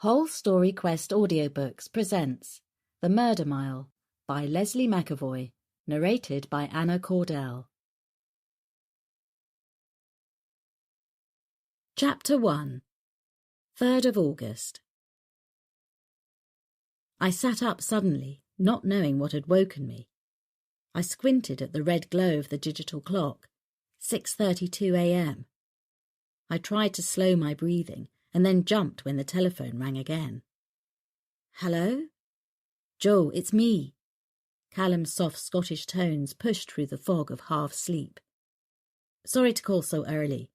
Whole Story Quest Audiobooks presents The Murder Mile by Lesley McEvoy, narrated by Anna Cordell. Chapter 1. 3rd of August. I sat up suddenly, not knowing what had woken me. I squinted at the red glow of the digital clock, 6:32 a.m. I tried to slow my breathing, and then jumped when the telephone rang again. "Hello? Joe, it's me." Callum's soft Scottish tones pushed through the fog of half-sleep. "Sorry to call so early."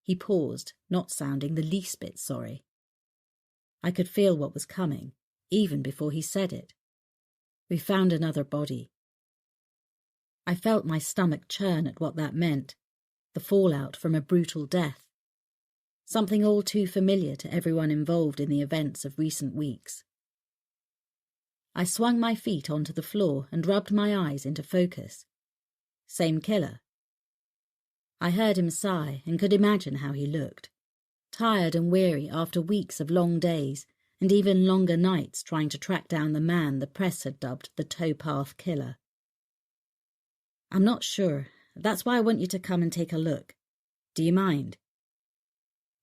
He paused, not sounding the least bit sorry. I could feel what was coming, even before he said it. We found another body. I felt my stomach churn at what that meant, the fallout from a brutal death. Something all too familiar to everyone involved in the events of recent weeks. I swung my feet onto the floor and rubbed my eyes into focus. Same killer. I heard him sigh and could imagine how he looked, tired and weary after weeks of long days and even longer nights trying to track down the man the press had dubbed the Towpath Killer. "I'm not sure. That's why I want you to come and take a look. Do you mind?"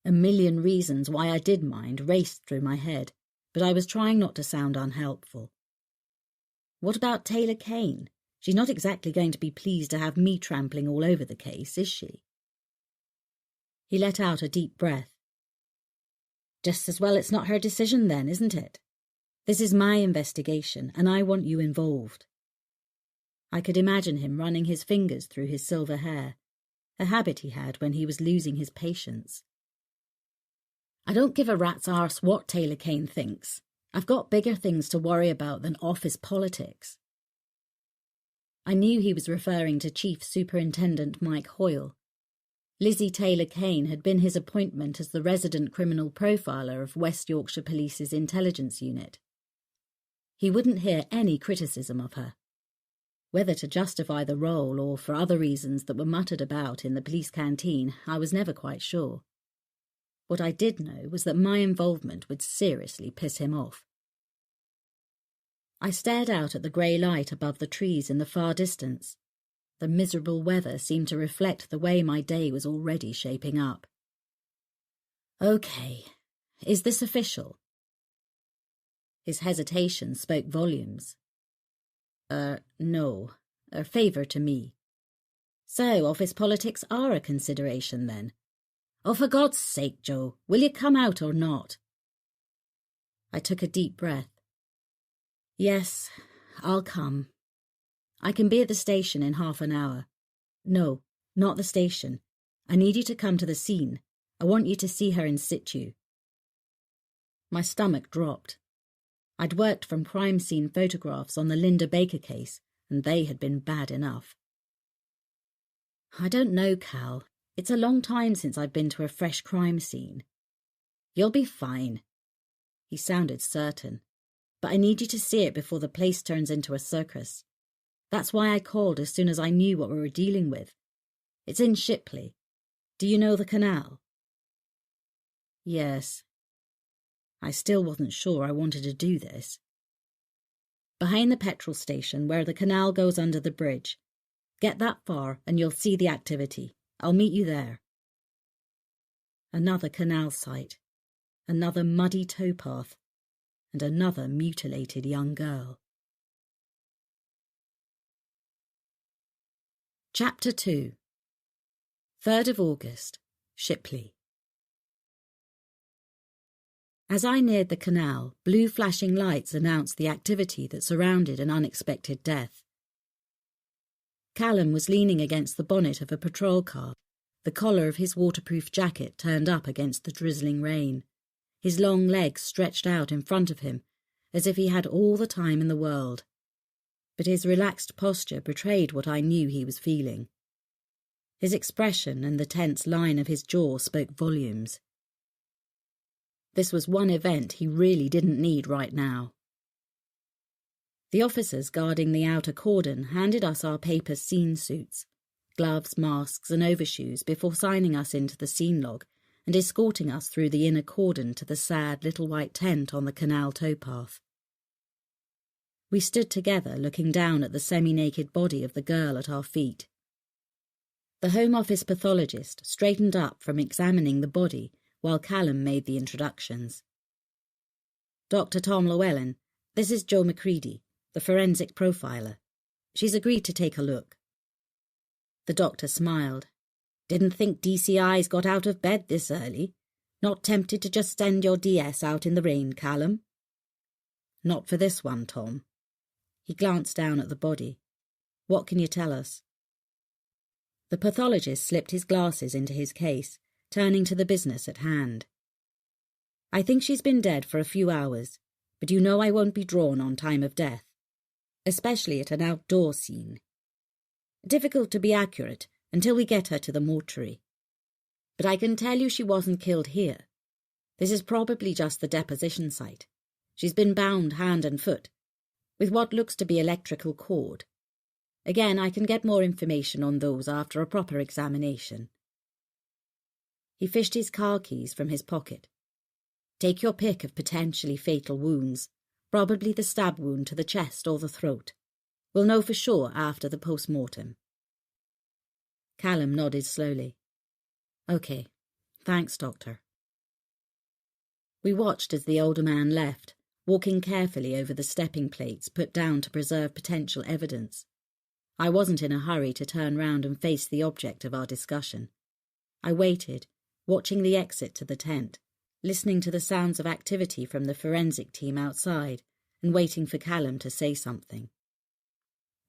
A million reasons why I did mind raced through my head, but I was trying not to sound unhelpful. What about Taylor Kane? She's not exactly going to be pleased to have me trampling all over the case, is she? He let out a deep breath. "Just as well it's not her decision then, isn't it? This is my investigation, and I want you involved." I could imagine him running his fingers through his silver hair, a habit he had when he was losing his patience. "I don't give a rat's arse what Taylor Kane thinks. I've got bigger things to worry about than office politics." I knew he was referring to Chief Superintendent Mike Hoyle. Lizzie Taylor Kane had been his appointment as the resident criminal profiler of West Yorkshire Police's intelligence unit. He wouldn't hear any criticism of her. Whether to justify the role or for other reasons that were muttered about in the police canteen, I was never quite sure. What I did know was that my involvement would seriously piss him off. I stared out at the grey light above the trees in the far distance. The miserable weather seemed to reflect the way my day was already shaping up. "Okay, is this official?" His hesitation spoke volumes. No, a favour to me." "So office politics are a consideration then? Oh, for God's sake, Joe, will you come out or not?" I took a deep breath. "Yes, I'll come. I can be at the station in half an hour. No, not the station. I need you to come to the scene. I want you to see her in situ." My stomach dropped. I'd worked from crime scene photographs on the Linda Baker case, and they had been bad enough. "I don't know, Cal. It's a long time since I've been to a fresh crime scene." "You'll be fine." He sounded certain. "But I need you to see it before the place turns into a circus. That's why I called as soon as I knew what we were dealing with. It's in Shipley. Do you know the canal?" "Yes." I still wasn't sure I wanted to do this. "Behind the petrol station where the canal goes under the bridge. Get that far and you'll see the activity. I'll meet you there." Another canal site, another muddy towpath, and another mutilated young girl. Chapter 2. 3rd of August, Shipley. As I neared the canal, blue flashing lights announced the activity that surrounded an unexpected death. Callum was leaning against the bonnet of a patrol car, the collar of his waterproof jacket turned up against the drizzling rain, his long legs stretched out in front of him, as if he had all the time in the world. But his relaxed posture betrayed what I knew he was feeling. His expression and the tense line of his jaw spoke volumes. This was one event he really didn't need right now. The officers guarding the outer cordon handed us our paper scene suits, gloves, masks and overshoes before signing us into the scene log and escorting us through the inner cordon to the sad little white tent on the canal towpath. We stood together, looking down at the semi-naked body of the girl at our feet. The Home Office pathologist straightened up from examining the body while Callum made the introductions. Dr. Tom Llewellyn, this is Jo Macready, the forensic profiler. She's agreed to take a look. The doctor smiled. Didn't think DCI's got out of bed this early. Not tempted to just send your DS out in the rain, Callum? Not for this one, Tom. He glanced down at the body. What can you tell us? The pathologist slipped his glasses into his case, turning to the business at hand. I think she's been dead for a few hours, but you know I won't be drawn on time of death, especially at an outdoor scene. Difficult to be accurate until we get her to the mortuary. But I can tell you she wasn't killed here. This is probably just the deposition site. She's been bound hand and foot, with what looks to be electrical cord. Again, I can get more information on those after a proper examination. He fished his car keys from his pocket. Take your pick of potentially fatal wounds, probably the stab wound to the chest or the throat. We'll know for sure after the post-mortem. Callum nodded slowly. Okay, thanks, Doctor. We watched as the older man left, walking carefully over the stepping plates put down to preserve potential evidence. I wasn't in a hurry to turn round and face the object of our discussion. I waited, watching the exit to the tent, listening to the sounds of activity from the forensic team outside, and waiting for Callum to say something.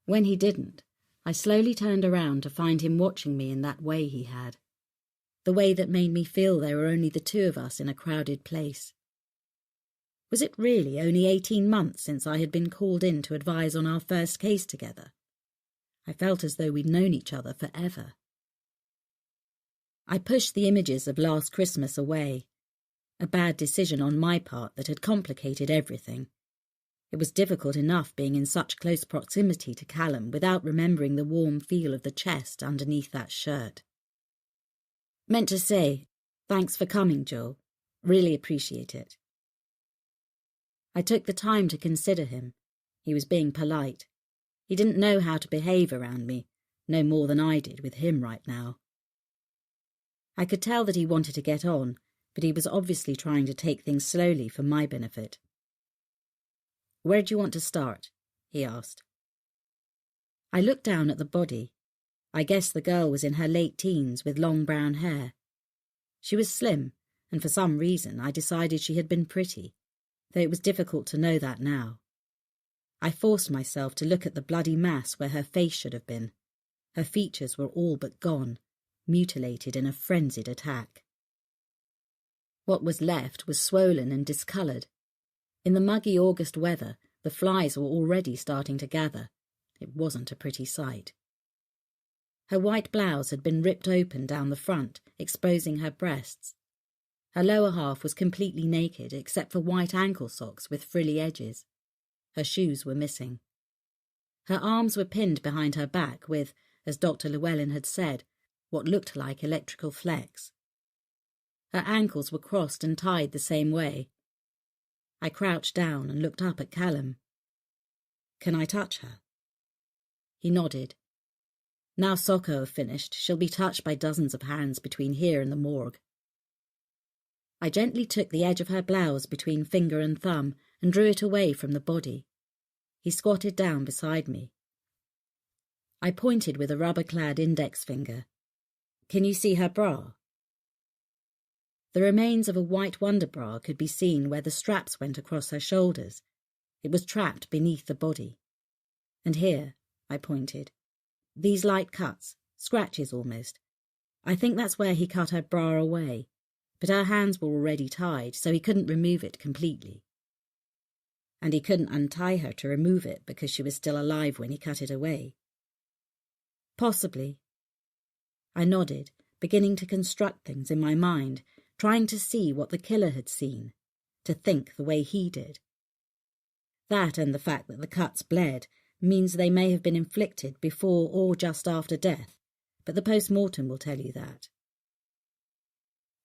When he didn't, I slowly turned around to find him watching me in that way he had. The way that made me feel there were only the two of us in a crowded place. Was it really only 18 months since I had been called in to advise on our first case together? I felt as though we'd known each other forever. I pushed the images of last Christmas away, a bad decision on my part that had complicated everything. It was difficult enough being in such close proximity to Callum without remembering the warm feel of the chest underneath that shirt. Meant to say, thanks for coming, Jo. Really appreciate it. I took the time to consider him. He was being polite. He didn't know how to behave around me, no more than I did with him right now. I could tell that he wanted to get on, but he was obviously trying to take things slowly for my benefit. Where do you want to start? He asked. I looked down at the body. I guessed the girl was in her late teens with long brown hair. She was slim, and for some reason I decided she had been pretty, though it was difficult to know that now. I forced myself to look at the bloody mass where her face should have been. Her features were all but gone, mutilated in a frenzied attack. What was left was swollen and discoloured. In the muggy August weather, the flies were already starting to gather. It wasn't a pretty sight. Her white blouse had been ripped open down the front, exposing her breasts. Her lower half was completely naked except for white ankle socks with frilly edges. Her shoes were missing. Her arms were pinned behind her back with, as Dr. Llewellyn had said, what looked like electrical flex. Her ankles were crossed and tied the same way. I crouched down and looked up at Callum. Can I touch her? He nodded. Now Socko have finished, she'll be touched by dozens of hands between here and the morgue. I gently took the edge of her blouse between finger and thumb and drew it away from the body. He squatted down beside me. I pointed with a rubber-clad index finger. Can you see her bra? The remains of a white wonder bra could be seen where the straps went across her shoulders. It was trapped beneath the body. And here, I pointed, these light cuts, scratches almost. I think that's where he cut her bra away, but her hands were already tied, so he couldn't remove it completely. And he couldn't untie her to remove it because she was still alive when he cut it away. Possibly. I nodded, beginning to construct things in my mind, trying to see what the killer had seen, to think the way he did. That and the fact that the cuts bled means they may have been inflicted before or just after death, but the post-mortem will tell you that.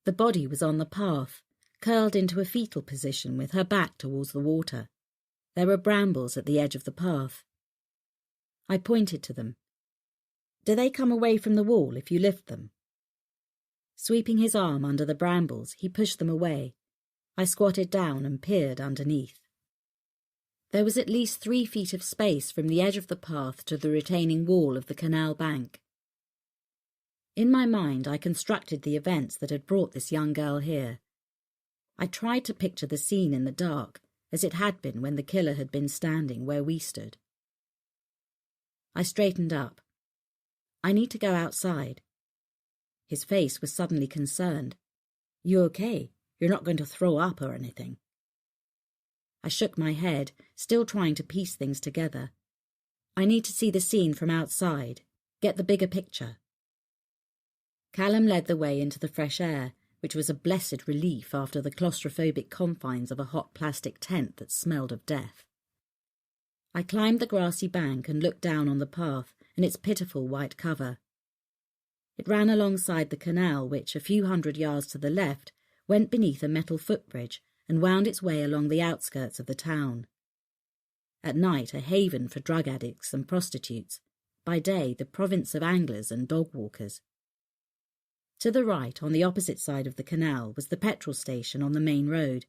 The body was on the path, curled into a fetal position with her back towards the water. There were brambles at the edge of the path. I pointed to them. Do they come away from the wall if you lift them? Sweeping his arm under the brambles, he pushed them away. I squatted down and peered underneath. There was at least 3 feet of space from the edge of the path to the retaining wall of the canal bank. In my mind, I constructed the events that had brought this young girl here. I tried to picture the scene in the dark, as it had been when the killer had been standing where we stood. I straightened up. I need to go outside. His face was suddenly concerned. You okay? You're not going to throw up or anything? I shook my head, still trying to piece things together. I need to see the scene from outside, get the bigger picture. Callum led the way into the fresh air, which was a blessed relief after the claustrophobic confines of a hot plastic tent that smelled of death. I climbed the grassy bank and looked down on the path and its pitiful white cover. It ran alongside the canal which, a few hundred yards to the left, went beneath a metal footbridge and wound its way along the outskirts of the town. At night, a haven for drug addicts and prostitutes. By day, the province of anglers and dog walkers. To the right, on the opposite side of the canal, was the petrol station on the main road.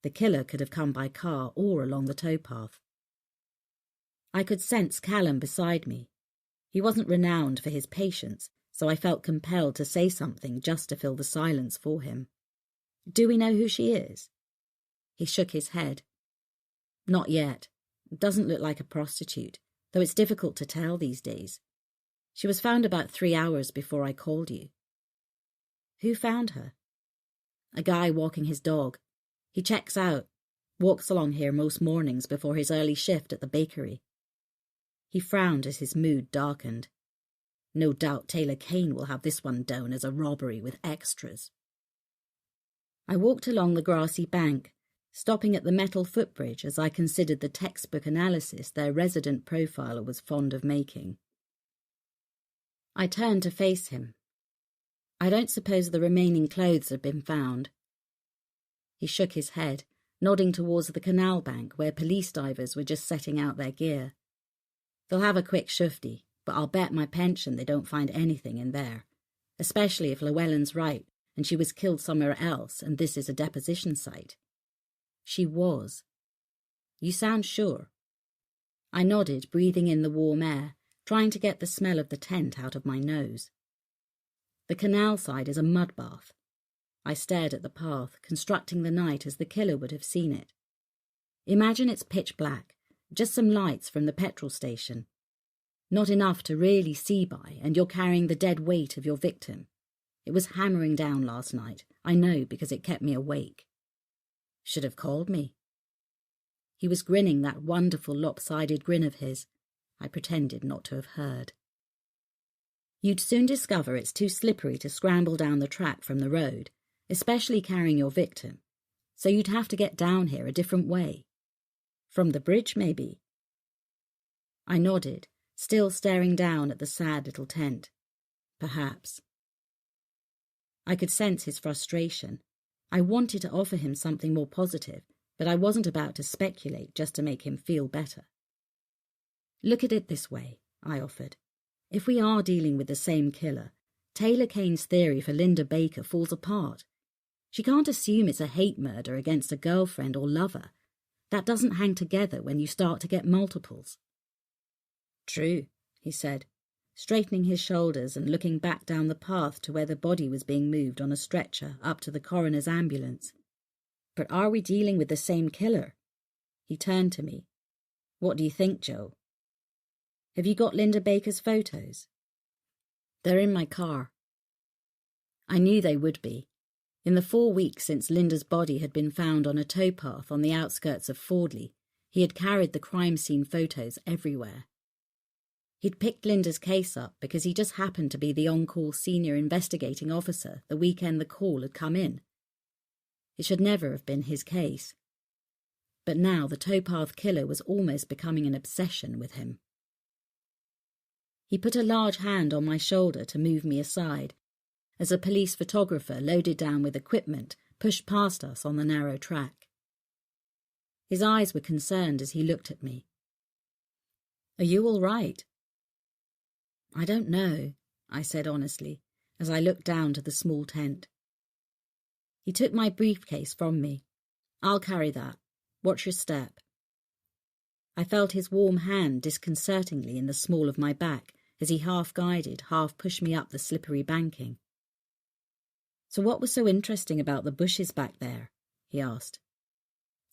The killer could have come by car or along the towpath. I could sense Callum beside me. He wasn't renowned for his patience, so I felt compelled to say something just to fill the silence for him. Do we know who she is? He shook his head. Not yet. Doesn't look like a prostitute, though it's difficult to tell these days. She was found about 3 hours before I called you. Who found her? A guy walking his dog. He checks out, walks along here most mornings before his early shift at the bakery. He frowned as his mood darkened. No doubt Taylor Kane will have this one down as a robbery with extras. I walked along the grassy bank, stopping at the metal footbridge as I considered the textbook analysis their resident profiler was fond of making. I turned to face him. I don't suppose the remaining clothes had been found. He shook his head, nodding towards the canal bank where police divers were just setting out their gear. They'll have a quick shufti, but I'll bet my pension they don't find anything in there, especially if Llewellyn's right and she was killed somewhere else and this is a deposition site. She was. You sound sure? I nodded, breathing in the warm air, trying to get the smell of the tent out of my nose. The canal side is a mud bath. I stared at the path, constructing the night as the killer would have seen it. Imagine it's pitch black, just some lights from the petrol station. Not enough to really see by, and you're carrying the dead weight of your victim. It was hammering down last night, I know, because it kept me awake. Should have called me. He was grinning that wonderful lopsided grin of his. I pretended not to have heard. You'd soon discover it's too slippery to scramble down the track from the road, especially carrying your victim, so you'd have to get down here a different way. From the bridge, maybe? I nodded, still staring down at the sad little tent. Perhaps. I could sense his frustration. I wanted to offer him something more positive, but I wasn't about to speculate just to make him feel better. Look at it this way, I offered. If we are dealing with the same killer, Taylor Kane's theory for Linda Baker falls apart. She can't assume it's a hate murder against a girlfriend or lover. That doesn't hang together when you start to get multiples. True, he said, straightening his shoulders and looking back down the path to where the body was being moved on a stretcher up to the coroner's ambulance. But are we dealing with the same killer? He turned to me. What do you think, Joe? Have you got Linda Baker's photos? They're in my car. I knew they would be. In the 4 weeks since Linda's body had been found on a towpath on the outskirts of Fordley, he had carried the crime scene photos everywhere. He'd picked Linda's case up because he just happened to be the on-call senior investigating officer the weekend the call had come in. It should never have been his case. But now the towpath killer was almost becoming an obsession with him. He put a large hand on my shoulder to move me aside, as a police photographer loaded down with equipment pushed past us on the narrow track. His eyes were concerned as he looked at me. "Are you all right?" "I don't know," I said honestly, as I looked down to the small tent. He took my briefcase from me. "I'll carry that. Watch your step." I felt his warm hand disconcertingly in the small of my back as he half-guided, half-pushed me up the slippery banking. "So what was so interesting about the bushes back there?" he asked.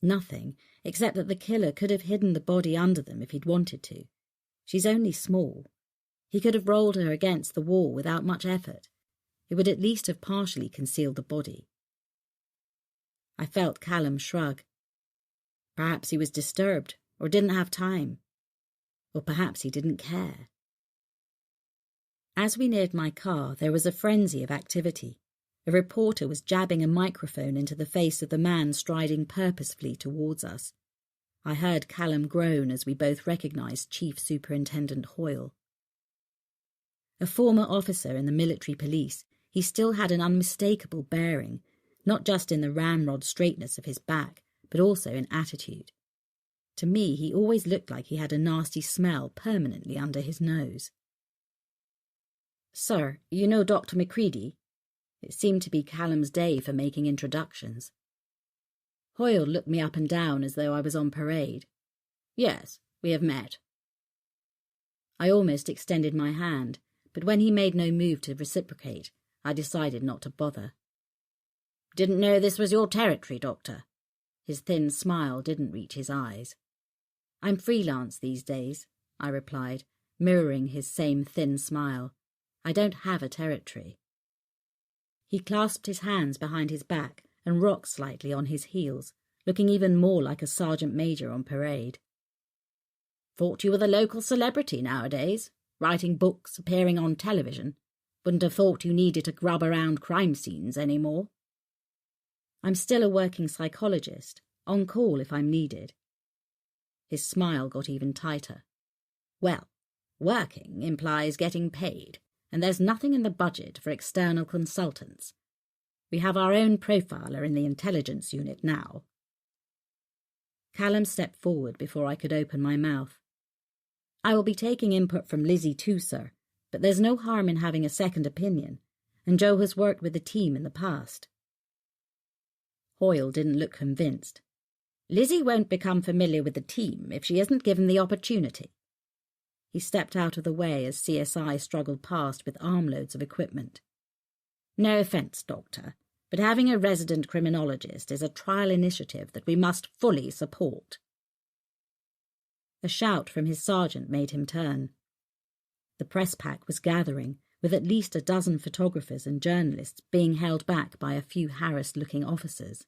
"Nothing, except that the killer could have hidden the body under them if he'd wanted to. She's only small. He could have rolled her against the wall without much effort. It would at least have partially concealed the body." I felt Callum shrug. Perhaps he was disturbed, or didn't have time. Or perhaps he didn't care. As we neared my car, there was a frenzy of activity. A reporter was jabbing a microphone into the face of the man striding purposefully towards us. I heard Callum groan as we both recognised Chief Superintendent Hoyle. A former officer in the military police, he still had an unmistakable bearing, not just in the ramrod straightness of his back, but also in attitude. To me, he always looked like he had a nasty smell permanently under his nose. "Sir, you know Dr. Macready?" It seemed to be Callum's day for making introductions. Hoyle looked me up and down as though I was on parade. "Yes, we have met." I almost extended my hand, but when he made no move to reciprocate, I decided not to bother. "Didn't know this was your territory, Doctor." His thin smile didn't reach his eyes. "I'm freelance these days," I replied, mirroring his same thin smile. "I don't have a territory." He clasped his hands behind his back and rocked slightly on his heels, looking even more like a sergeant major on parade. "Thought you were the local celebrity nowadays, writing books, appearing on television. Wouldn't have thought you needed to grub around crime scenes anymore." "I'm still a working psychologist, on call if I'm needed." His smile got even tighter. "Well, working implies getting paid, and there's nothing in the budget for external consultants. We have our own profiler in the intelligence unit now." Callum stepped forward before I could open my mouth. "I will be taking input from Lizzie too, sir, but there's no harm in having a second opinion, and Joe has worked with the team in the past." Hoyle didn't look convinced. "Lizzie won't become familiar with the team if she isn't given the opportunity." He stepped out of the way as CSI struggled past with armloads of equipment. "No offence, Doctor, but having a resident criminologist is a trial initiative that we must fully support." A shout from his sergeant made him turn. The press pack was gathering, with at least a dozen photographers and journalists being held back by a few harassed-looking officers.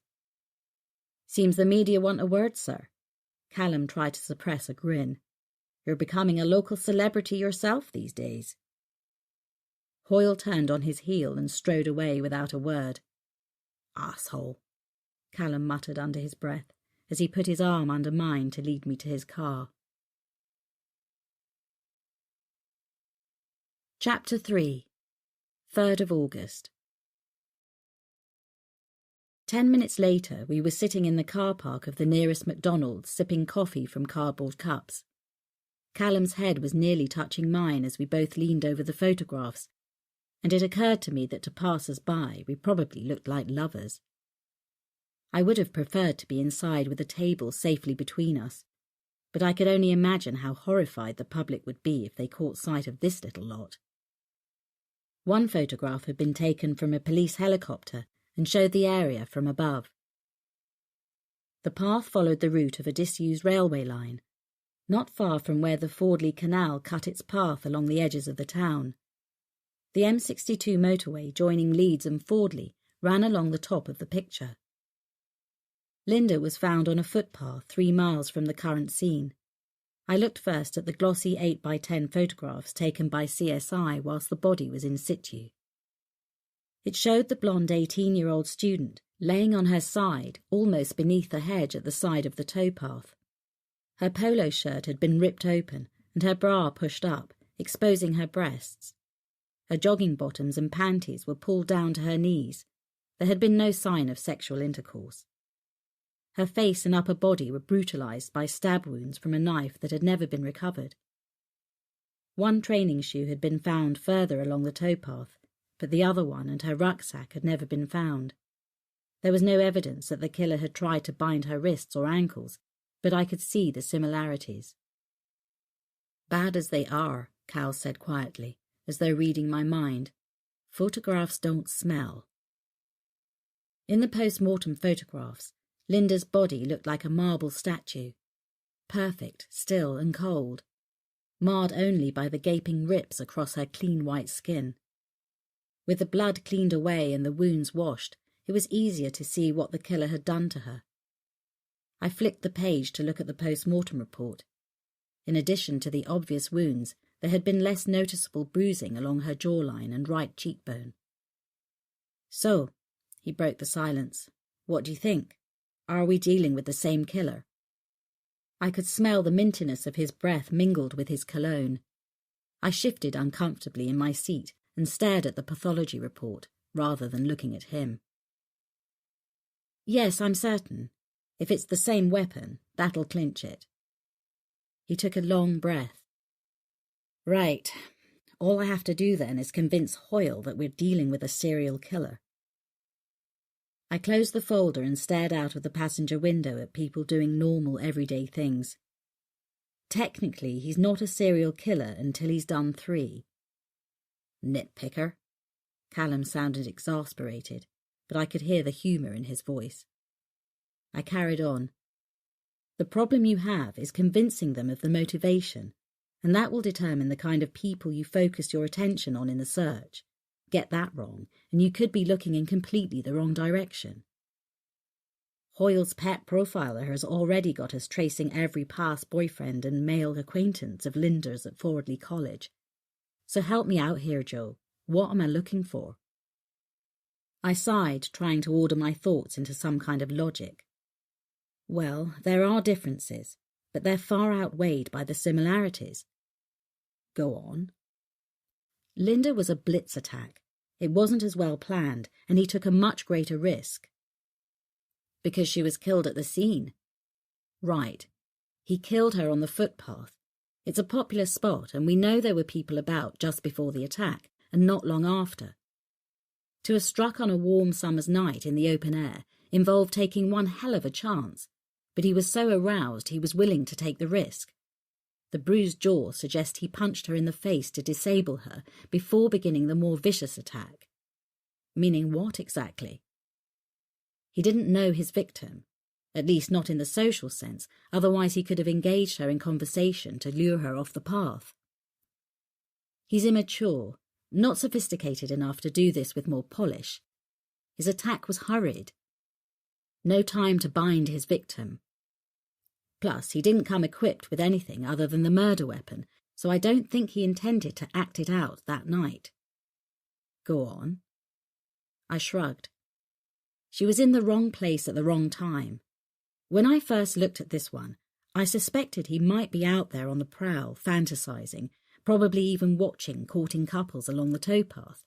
"Seems the media want a word, sir." Callum tried to suppress a grin. "You're becoming a local celebrity yourself these days." Hoyle turned on his heel and strode away without a word. "Asshole," Callum muttered under his breath as he put his arm under mine to lead me to his car. Chapter 3. 3rd of August. 10 minutes later, we were sitting in the car park of the nearest McDonald's, sipping coffee from cardboard cups. Callum's head was nearly touching mine as we both leaned over the photographs, and it occurred to me that to passers-by we probably looked like lovers. I would have preferred to be inside with a table safely between us, but I could only imagine how horrified the public would be if they caught sight of this little lot. One photograph had been taken from a police helicopter and showed the area from above. The path followed the route of a disused railway line, not far from where the Fordley Canal cut its path along the edges of the town. The M62 motorway joining Leeds and Fordley ran along the top of the picture. Linda was found on a footpath 3 miles from the current scene. I looked first at the glossy 8x10 photographs taken by CSI whilst the body was in situ. It showed the blonde 18-year-old student laying on her side, almost beneath the hedge at the side of the towpath. Her polo shirt had been ripped open and her bra pushed up, exposing her breasts. Her jogging bottoms and panties were pulled down to her knees. There had been no sign of sexual intercourse. Her face and upper body were brutalized by stab wounds from a knife that had never been recovered. One training shoe had been found further along the towpath, but the other one and her rucksack had never been found. There was no evidence that the killer had tried to bind her wrists or ankles, but I could see the similarities. "Bad as they are," Cal said quietly, as though reading my mind, "photographs don't smell." In the post-mortem photographs, Linda's body looked like a marble statue, perfect, still and cold, marred only by the gaping rips across her clean white skin. With the blood cleaned away and the wounds washed, it was easier to see what the killer had done to her. I flicked the page to look at the post-mortem report. In addition to the obvious wounds, there had been less noticeable bruising along her jawline and right cheekbone. "So," he broke the silence, "what do you think? Are we dealing with the same killer?" I could smell the mintiness of his breath mingled with his cologne. I shifted uncomfortably in my seat and stared at the pathology report, rather than looking at him. "Yes, I'm certain. If it's the same weapon, that'll clinch it." He took a long breath. "Right. All I have to do then is convince Hoyle that we're dealing with a serial killer." I closed the folder and stared out of the passenger window at people doing normal, everyday things. Technically, he's not a serial killer until he's done 3. Nitpicker. Callum sounded exasperated, but I could hear the humour in his voice. I carried on. "The problem you have is convincing them of the motivation, and that will determine the kind of people you focus your attention on in the search. Get that wrong, and you could be looking in completely the wrong direction. Hoyle's pet profiler has already got us tracing every past boyfriend and male acquaintance of Linda's at Fordley College. So help me out here, Joe. What am I looking for?" I sighed, trying to order my thoughts into some kind of logic. Well, there are differences, but they're far outweighed by the similarities. Go on. Linda was a blitz attack. It wasn't as well planned, and he took a much greater risk. Because she was killed at the scene. Right. He killed her on the footpath. It's a popular spot, and we know there were people about just before the attack, and not long after. To have struck on a warm summer's night in the open air involved taking one hell of a chance, but he was so aroused he was willing to take the risk. The bruised jaw suggests he punched her in the face to disable her before beginning the more vicious attack. Meaning what exactly? He didn't know his victim, at least not in the social sense, otherwise he could have engaged her in conversation to lure her off the path. He's immature, not sophisticated enough to do this with more polish. His attack was hurried. No time to bind his victim. Plus, he didn't come equipped with anything other than the murder weapon, so I don't think he intended to act it out that night. Go on. I shrugged. She was in the wrong place at the wrong time. When I first looked at this one, I suspected he might be out there on the prowl, fantasizing, probably even watching courting couples along the towpath.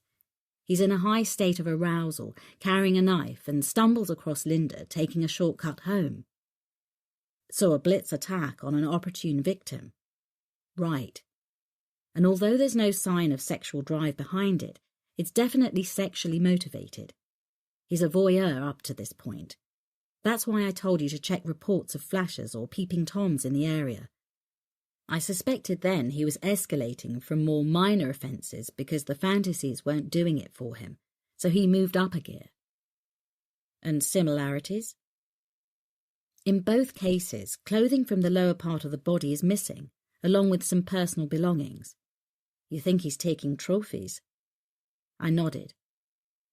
He's in a high state of arousal, carrying a knife, and stumbles across Linda, taking a shortcut home. So a blitz attack on an opportune victim. Right. And although there's no sign of sexual drive behind it, it's definitely sexually motivated. He's a voyeur up to this point. That's why I told you to check reports of flashes or peeping toms in the area. I suspected then he was escalating from more minor offences because the fantasies weren't doing it for him, so he moved up a gear. And similarities? In both cases, clothing from the lower part of the body is missing, along with some personal belongings. You think he's taking trophies? I nodded.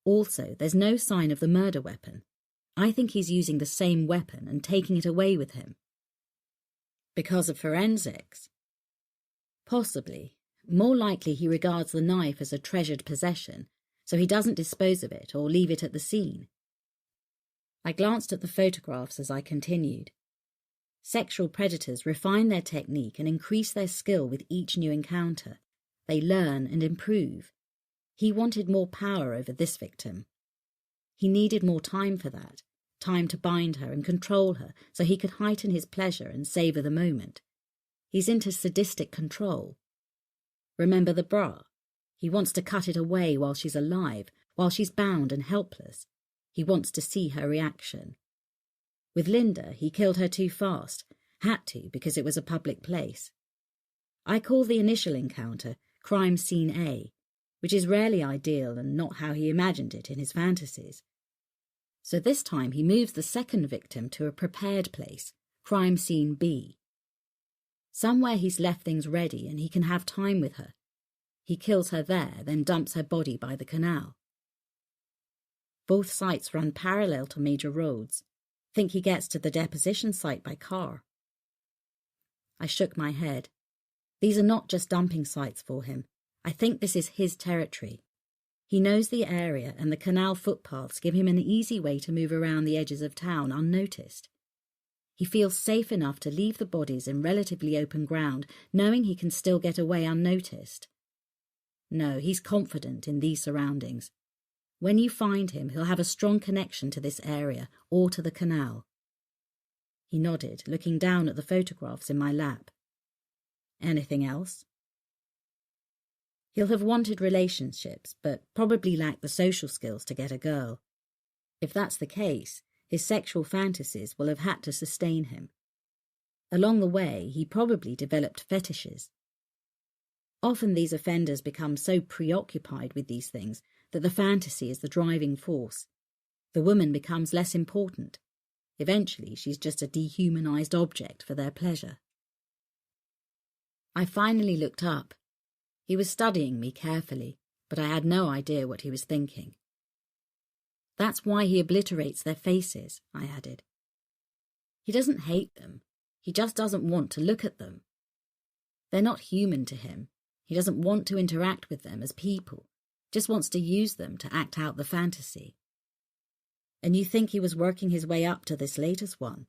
Also, there's no sign of the murder weapon. I think he's using the same weapon and taking it away with him. Because of forensics? Possibly. More likely he regards the knife as a treasured possession, so he doesn't dispose of it or leave it at the scene. I glanced at the photographs as I continued. Sexual predators refine their technique and increase their skill with each new encounter. They learn and improve. He wanted more power over this victim. He needed more time for that, time to bind her and control her so he could heighten his pleasure and savour the moment. He's into sadistic control. Remember the bra? He wants to cut it away while she's alive, while she's bound and helpless. He wants to see her reaction. With Linda, he killed her too fast, had to because it was a public place. I call the initial encounter Crime Scene A, which is rarely ideal and not how he imagined it in his fantasies. So this time he moves the second victim to a prepared place, Crime Scene B. Somewhere he's left things ready and he can have time with her. He kills her there, then dumps her body by the canal. Both sites run parallel to major roads. Think he gets to the deposition site by car. I shook my head. These are not just dumping sites for him. I think this is his territory. He knows the area and the canal footpaths give him an easy way to move around the edges of town unnoticed. He feels safe enough to leave the bodies in relatively open ground, knowing he can still get away unnoticed. No, he's confident in these surroundings. When you find him, he'll have a strong connection to this area or to the canal. He nodded, looking down at the photographs in my lap. Anything else? He'll have wanted relationships, but probably lacked the social skills to get a girl. If that's the case, his sexual fantasies will have had to sustain him. Along the way, he probably developed fetishes. Often these offenders become so preoccupied with these things that the fantasy is the driving force. The woman becomes less important. Eventually, she's just a dehumanized object for their pleasure. I finally looked up. He was studying me carefully, but I had no idea what he was thinking. That's why he obliterates their faces, I added. He doesn't hate them. He just doesn't want to look at them. They're not human to him. He doesn't want to interact with them as people, just wants to use them to act out the fantasy. And you think he was working his way up to this latest one?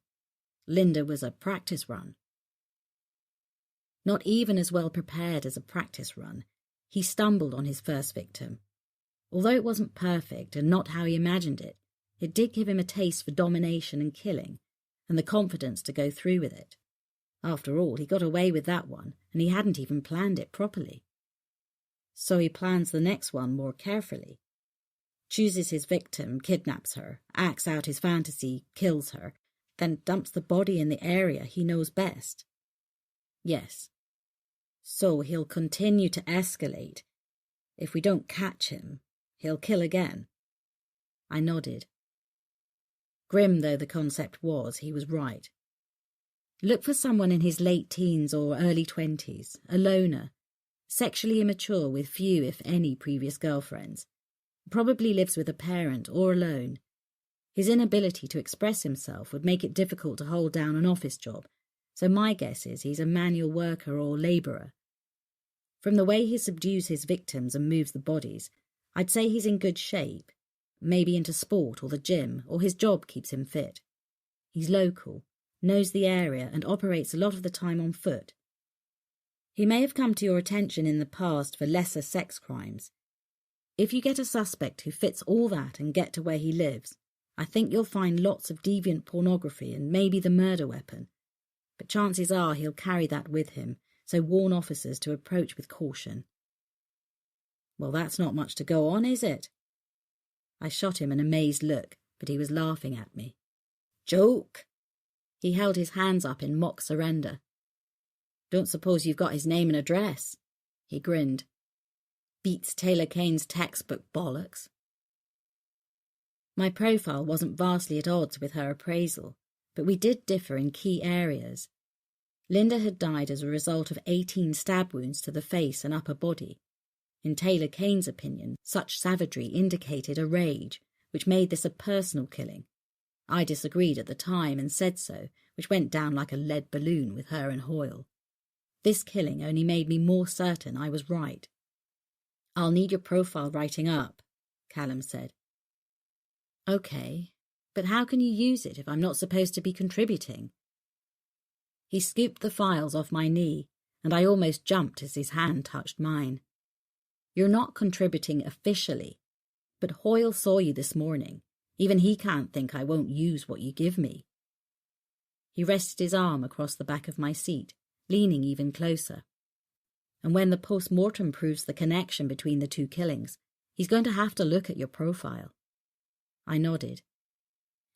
Linda was a practice run. Not even as well prepared as a practice run, he stumbled on his first victim. Although it wasn't perfect and not how he imagined it, it did give him a taste for domination and killing, and the confidence to go through with it. After all, he got away with that one, and he hadn't even planned it properly. So he plans the next one more carefully. Chooses his victim, kidnaps her, acts out his fantasy, kills her, then dumps the body in the area he knows best. Yes. So he'll continue to escalate. If we don't catch him, he'll kill again. I nodded. Grim though the concept was, he was right. Look for someone in his late teens or early 20s, a loner, sexually immature with few, if any, previous girlfriends. Probably lives with a parent or alone. His inability to express himself would make it difficult to hold down an office job, so my guess is he's a manual worker or labourer. From the way he subdues his victims and moves the bodies, I'd say he's in good shape, maybe into sport or the gym, or his job keeps him fit. He's local, knows the area and operates a lot of the time on foot. He may have come to your attention in the past for lesser sex crimes. If you get a suspect who fits all that and get to where he lives, I think you'll find lots of deviant pornography and maybe the murder weapon. But chances are he'll carry that with him, so warn officers to approach with caution. Well, that's not much to go on, is it? I shot him an amazed look, but he was laughing at me. Joke! He held his hands up in mock surrender. Don't suppose you've got his name and address? He grinned. Beats Taylor Kane's textbook bollocks. My profile wasn't vastly at odds with her appraisal, but we did differ in key areas. Linda had died as a result of 18 stab wounds to the face and upper body. In Taylor Kane's opinion, such savagery indicated a rage, which made this a personal killing. I disagreed at the time and said so, which went down like a lead balloon with her and Hoyle. This killing only made me more certain I was right. I'll need your profile writing up, Callum said. Okay, but how can you use it if I'm not supposed to be contributing? He scooped the files off my knee, and I almost jumped as his hand touched mine. You're not contributing officially, but Hoyle saw you this morning. Even he can't think I won't use what you give me." He rested his arm across the back of my seat, leaning even closer. "And when the post-mortem proves the connection between the two killings, he's going to have to look at your profile." I nodded.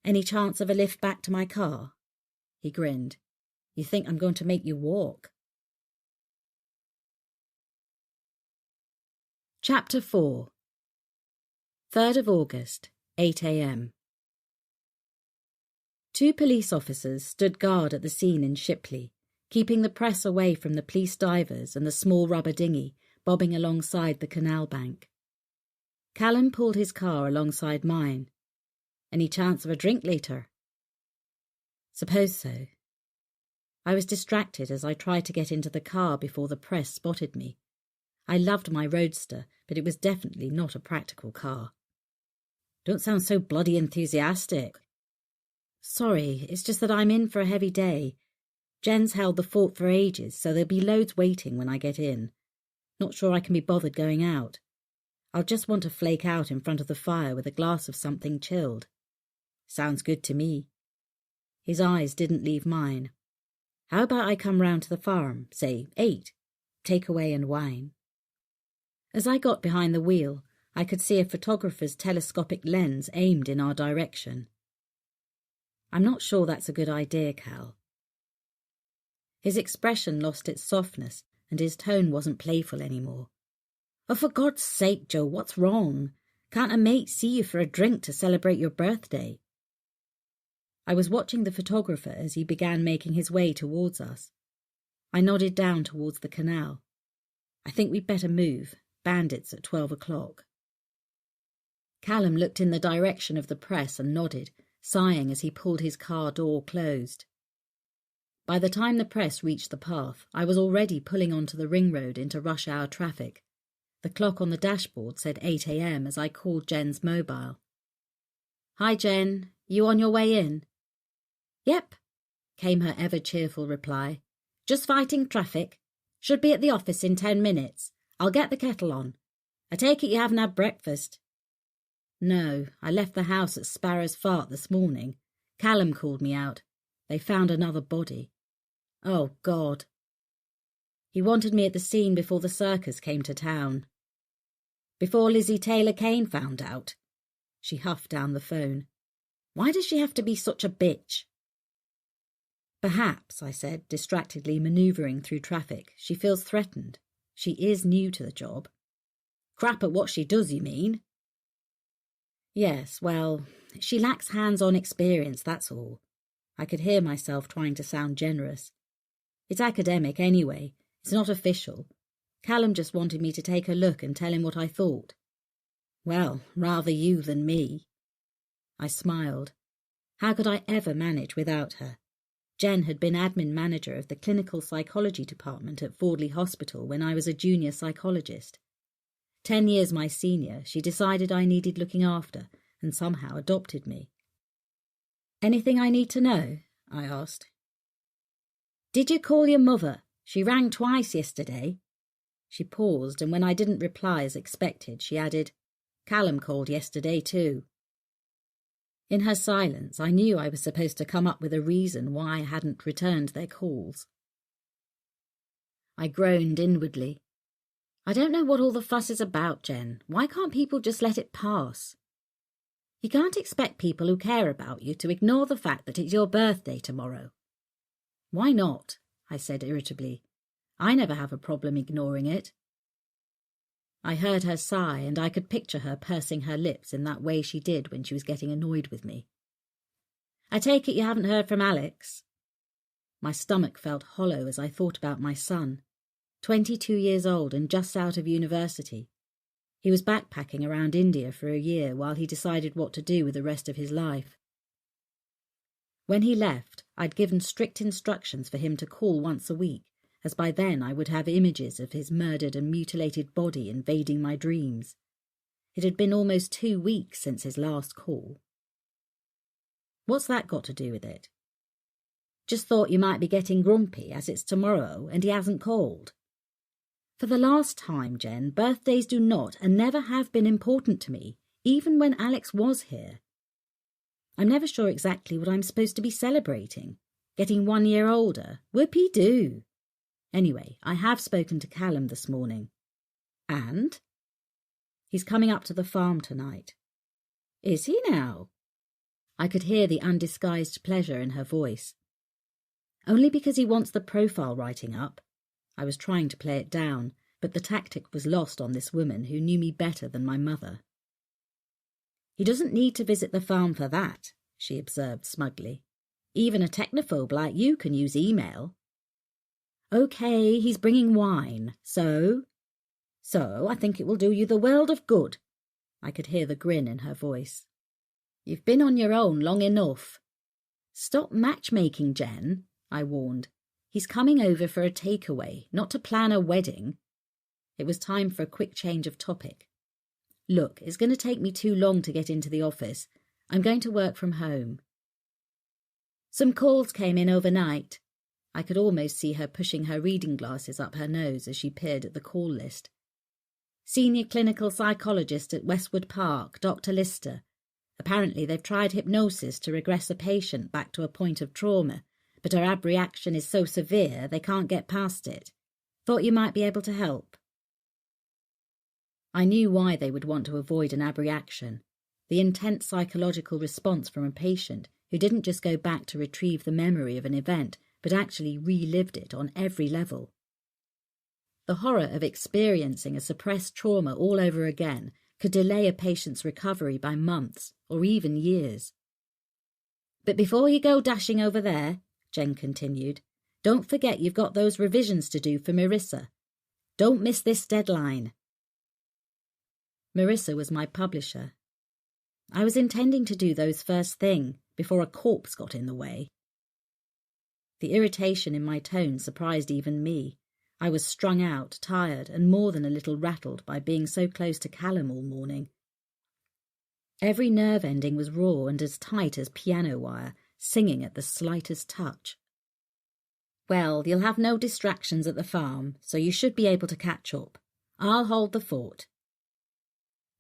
"Any chance of a lift back to my car?" He grinned. "You think I'm going to make you walk?" Chapter 4. 3rd of August, 8 a.m. 2 police officers stood guard at the scene in Shipley, keeping the press away from the police divers and the small rubber dinghy bobbing alongside the canal bank. Callum pulled his car alongside mine. "Any chance of a drink later?" "Suppose so." I was distracted as I tried to get into the car before the press spotted me. I loved my roadster, but it was definitely not a practical car. "Don't sound so bloody enthusiastic." "Sorry, it's just that I'm in for a heavy day. Jen's held the fort for ages, so there'll be loads waiting when I get in. Not sure I can be bothered going out. I'll just want to flake out in front of the fire with a glass of something chilled." "Sounds good to me." His eyes didn't leave mine. "How about I come round to the farm, say 8, takeaway and wine?" As I got behind the wheel, I could see a photographer's telescopic lens aimed in our direction. "I'm not sure that's a good idea, Cal." His expression lost its softness, and his tone wasn't playful anymore. "Oh, for God's sake, Joe, what's wrong? Can't a mate see you for a drink to celebrate your birthday?" I was watching the photographer as he began making his way towards us. I nodded down towards the canal. "I think we'd better move. Bandits at 12 o'clock. Callum looked in the direction of the press and nodded, sighing as he pulled his car door closed. By the time the press reached the path, I was already pulling onto the ring road into rush hour traffic. The clock on the dashboard said 8 a.m. as I called Jen's mobile. "Hi, Jen. You on your way in?" "Yep," came her ever-cheerful reply. "Just fighting traffic. Should be at the office in 10 minutes. I'll get the kettle on. I take it you haven't had breakfast?" "No, I left the house at Sparrow's Fart this morning. Callum called me out. They found another body." "Oh, God." "He wanted me at the scene before the circus came to town." "Before Lizzie Taylor Kane found out?" She huffed down the phone. "Why does she have to be such a bitch?" "Perhaps," I said, distractedly manoeuvring through traffic, "she feels threatened. She is new to the job." "Crap at what she does, you mean?" "Yes, well, she lacks hands-on experience, that's all." I could hear myself trying to sound generous. "It's academic anyway. It's not official. Callum just wanted me to take a look and tell him what I thought." "Well, rather you than me." I smiled. How could I ever manage without her? Jen had been admin manager of the clinical psychology department at Fordley Hospital when I was a junior psychologist. 10 years my senior, she decided I needed looking after and somehow adopted me. "Anything I need to know?" I asked. "Did you call your mother? She rang twice yesterday." She paused, and when I didn't reply as expected, she added, "Callum called yesterday too." In her silence, I knew I was supposed to come up with a reason why I hadn't returned their calls. I groaned inwardly. "I don't know what all the fuss is about, Jen. Why can't people just let it pass?" "You can't expect people who care about you to ignore the fact that it's your birthday tomorrow." "Why not?" I said irritably. "I never have a problem ignoring it." I heard her sigh, and I could picture her pursing her lips in that way she did when she was getting annoyed with me. "I take it you haven't heard from Alex?" My stomach felt hollow as I thought about my son, 22 years old and just out of university. He was backpacking around India for a year while he decided what to do with the rest of his life. When he left, I'd given strict instructions for him to call once a week, as by then I would have images of his murdered and mutilated body invading my dreams. It had been almost 2 weeks since his last call. "What's that got to do with it?" "Just thought you might be getting grumpy as it's tomorrow and he hasn't called." For the last time, Jen, birthdays do not and never have been important to me, even when Alex was here. I'm never sure exactly what I'm supposed to be celebrating. Getting 1 year older? Whoopee-doo. Anyway, I have spoken to Callum this morning. And? He's coming up to the farm tonight. Is he now? I could hear the undisguised pleasure in her voice. Only because he wants the profile writing up. I was trying to play it down, but the tactic was lost on this woman who knew me better than my mother. He doesn't need to visit the farm for that, she observed smugly. Even a technophobe like you can use email. Okay, he's bringing wine, so I think it will do you the world of good. I could hear the grin in her voice. You've been on your own long enough. Stop matchmaking, Jen, I warned. He's coming over for a takeaway, not to plan a wedding. It was time for a quick change of topic. Look, it's going to take me too long to get into the office. I'm going to work from home. Some calls came in overnight. I could almost see her pushing her reading glasses up her nose as she peered at the call list. Senior clinical psychologist at Westwood Park, Dr. Lister. Apparently they've tried hypnosis to regress a patient back to a point of trauma, but her abreaction is so severe they can't get past it. Thought you might be able to help. I knew why they would want to avoid an abreaction, the intense psychological response from a patient who didn't just go back to retrieve the memory of an event, but actually relived it on every level. The horror of experiencing a suppressed trauma all over again could delay a patient's recovery by months or even years. But before you go dashing over there, Jen continued, don't forget you've got those revisions to do for Marissa. Don't miss this deadline. Marissa was my publisher. I was intending to do those first thing, before a corpse got in the way. The irritation in my tone surprised even me. I was strung out, tired, and more than a little rattled by being so close to Callum all morning. Every nerve ending was raw and as tight as piano wire, singing at the slightest touch. Well, you'll have no distractions at the farm, so you should be able to catch up. I'll hold the fort.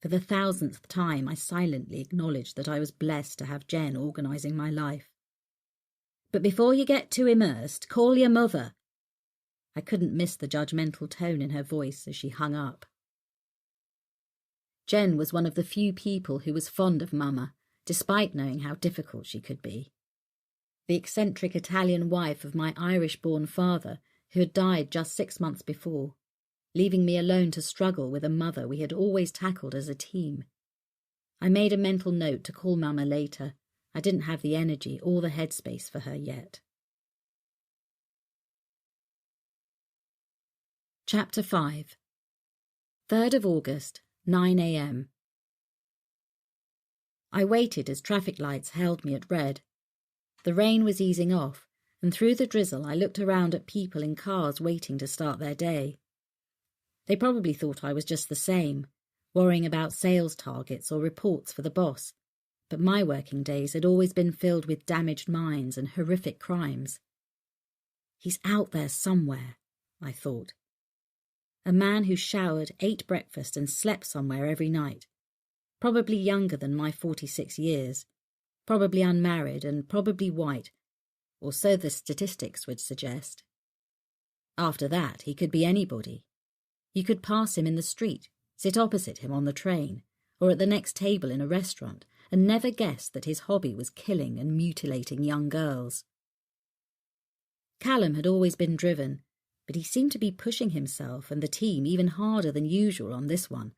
For the 1000th time, I silently acknowledged that I was blessed to have Jen organising my life. But before you get too immersed, call your mother. I couldn't miss the judgmental tone in her voice as she hung up. Jen was one of the few people who was fond of Mama, despite knowing how difficult she could be. The eccentric Italian wife of my Irish-born father, who had died just 6 months before, leaving me alone to struggle with a mother we had always tackled as a team. I made a mental note to call Mama later. I didn't have the energy or the headspace for her yet. Chapter 5. 3rd of August, 9 a.m. I waited as traffic lights held me at red. The rain was easing off, and through the drizzle I looked around at people in cars waiting to start their day. They probably thought I was just the same, worrying about sales targets or reports for the boss, but my working days had always been filled with damaged minds and horrific crimes. He's out there somewhere, I thought. A man who showered, ate breakfast and slept somewhere every night. Probably younger than my 46 years. Probably unmarried and probably white, or so the statistics would suggest. After that, he could be anybody. You could pass him in the street, sit opposite him on the train, or at the next table in a restaurant, and never guess that his hobby was killing and mutilating young girls. Callum had always been driven, but he seemed to be pushing himself and the team even harder than usual on this one,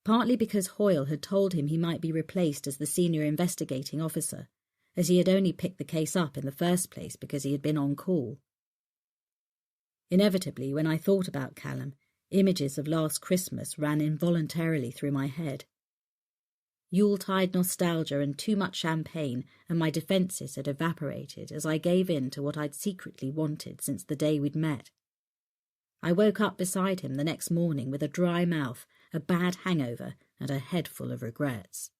partly because Hoyle had told him he might be replaced as the senior investigating officer, as he had only picked the case up in the first place because he had been on call. Inevitably, when I thought about Callum, images of last Christmas ran involuntarily through my head. Yuletide nostalgia and too much champagne, and my defences had evaporated as I gave in to what I'd secretly wanted since the day we'd met. I woke up beside him the next morning with a dry mouth, a bad hangover, and a head full of regrets.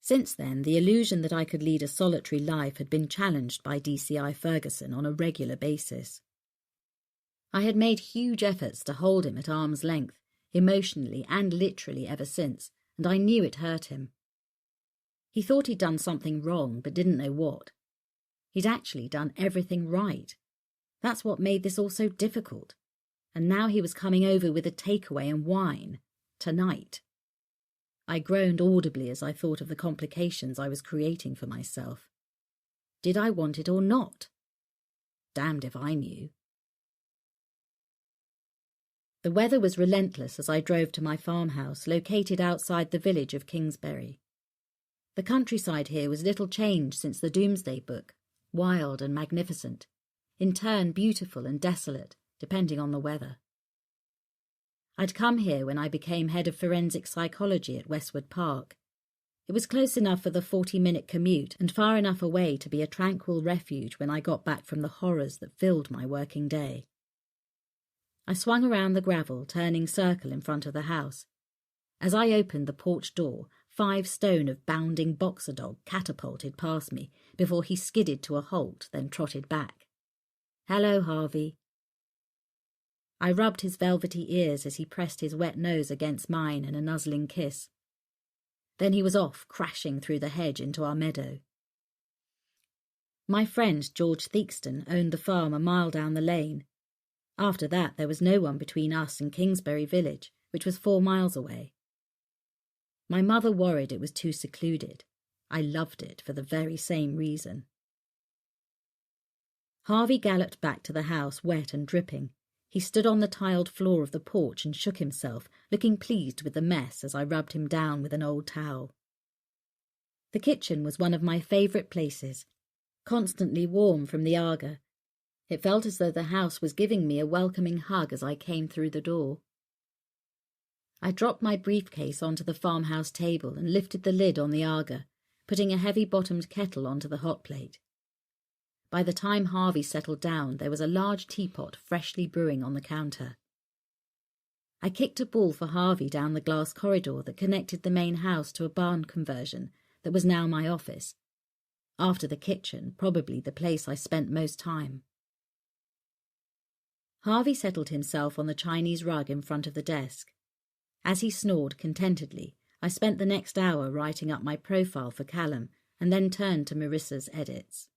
Since then, the illusion that I could lead a solitary life had been challenged by DCI Ferguson on a regular basis. I had made huge efforts to hold him at arm's length, emotionally and literally ever since, and I knew it hurt him. He thought he'd done something wrong, but didn't know what. He'd actually done everything right. That's what made this all so difficult. And now he was coming over with a takeaway and wine. Tonight. I groaned audibly as I thought of the complications I was creating for myself. Did I want it or not? Damned if I knew. The weather was relentless as I drove to my farmhouse, located outside the village of Kingsbury. The countryside here was little changed since the Doomsday Book, wild and magnificent, in turn beautiful and desolate, depending on the weather. I'd come here when I became head of forensic psychology at Westwood Park. It was close enough for the 40-minute commute and far enough away to be a tranquil refuge when I got back from the horrors that filled my working day. I swung around the gravel, turning circle in front of the house. As I opened the porch door, 5 stone of bounding boxer dog catapulted past me before he skidded to a halt, then trotted back. "Hello, Harvey." I rubbed his velvety ears as he pressed his wet nose against mine in a nuzzling kiss. Then he was off, crashing through the hedge into our meadow. My friend George Theakston owned the farm a mile down the lane. After that there was no one between us and Kingsbury village, which was 4 miles away. My mother worried it was too secluded. I loved it for the very same reason. Harvey galloped back to the house, wet and dripping. He stood on the tiled floor of the porch and shook himself, looking pleased with the mess as I rubbed him down with an old towel. The kitchen was one of my favourite places, constantly warm from the Aga. It felt as though the house was giving me a welcoming hug as I came through the door. I dropped my briefcase onto the farmhouse table and lifted the lid on the Aga, putting a heavy-bottomed kettle onto the hot plate. By the time Harvey settled down, there was a large teapot freshly brewing on the counter. I kicked a ball for Harvey down the glass corridor that connected the main house to a barn conversion that was now my office. After the kitchen, probably the place I spent most time. Harvey settled himself on the Chinese rug in front of the desk. As he snored contentedly, I spent the next hour writing up my profile for Callum and then turned to Marissa's edits.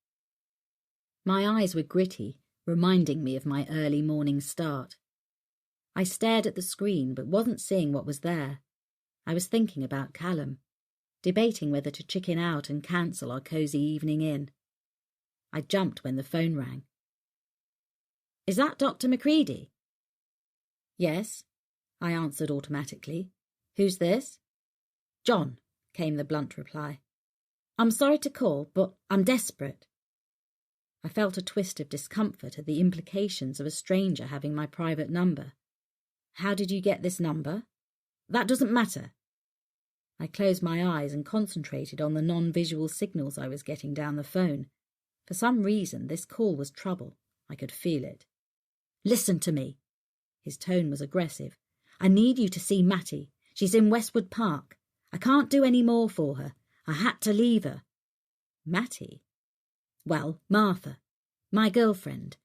My eyes were gritty, reminding me of my early morning start. I stared at the screen but wasn't seeing what was there. I was thinking about Callum, debating whether to chicken out and cancel our cosy evening in. I jumped when the phone rang. "Is that Dr. Macready?" "Yes," I answered automatically. "Who's this?" "John," came the blunt reply. "I'm sorry to call, but I'm desperate." I felt a twist of discomfort at the implications of a stranger having my private number. "How did you get this number?" "That doesn't matter." I closed my eyes and concentrated on the non-visual signals I was getting down the phone. For some reason, this call was trouble. I could feel it. "Listen to me." His tone was aggressive. "I need you to see Mattie. She's in Westwood Park. I can't do any more for her. I had to leave her." "Mattie?" "Well, Martha. My girlfriend.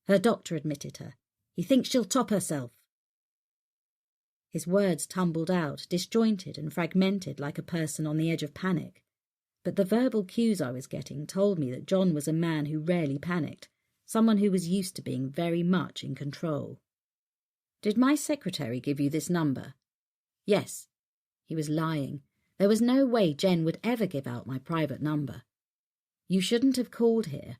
Her doctor admitted her. He thinks she'll top herself." His words tumbled out, disjointed and fragmented like a person on the edge of panic. But the verbal cues I was getting told me that John was a man who rarely panicked, someone who was used to being very much in control. "Did my secretary give you this number?" "Yes." He was lying. There was no way Jen would ever give out my private number. "You shouldn't have called here."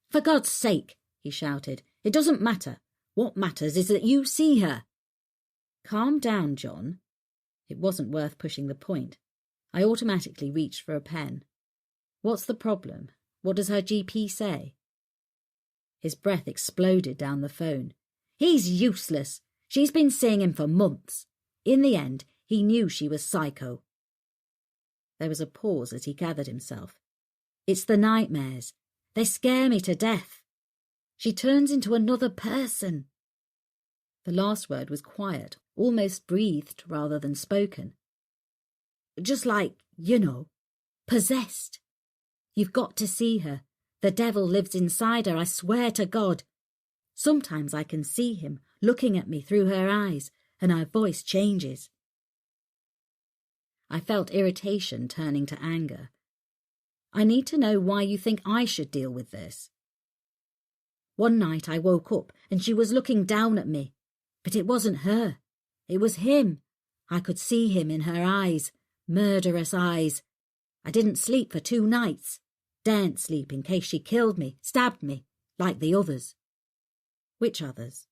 "For God's sake," he shouted. "It doesn't matter. What matters is that you see her." "Calm down, John." It wasn't worth pushing the point. I automatically reached for a pen. "What's the problem? What does her GP say?" His breath exploded down the phone. "He's useless. She's been seeing him for months. In the end, he knew she was psycho." There was a pause as he gathered himself. "It's the nightmares. They scare me to death. She turns into another person." The last word was quiet, almost breathed rather than spoken. "Just like, possessed. You've got to see her. The devil lives inside her, I swear to God." Sometimes I can see him looking at me through her eyes, and her voice changes. I felt irritation turning to anger. I need to know why you think I should deal with this. One night I woke up and she was looking down at me, but it wasn't her. It was him. I could see him in her eyes, murderous eyes. I didn't sleep for 2 nights. Daren't sleep in case she killed me, stabbed me, like the others. Which others?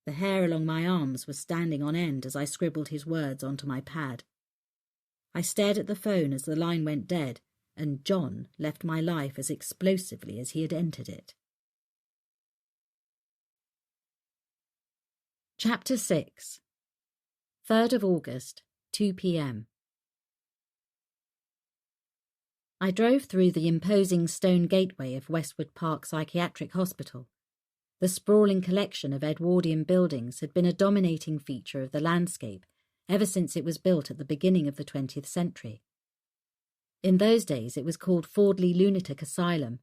The hair along my arms was standing on end as I scribbled his words onto my pad. I stared at the phone as the line went dead, and John left my life as explosively as he had entered it. Chapter 6. 3rd of August, 2 p.m. I drove through the imposing stone gateway of Westwood Park Psychiatric Hospital. The sprawling collection of Edwardian buildings had been a dominating feature of the landscape ever since it was built at the beginning of the 20th century. In those days it was called Fordley Lunatic Asylum,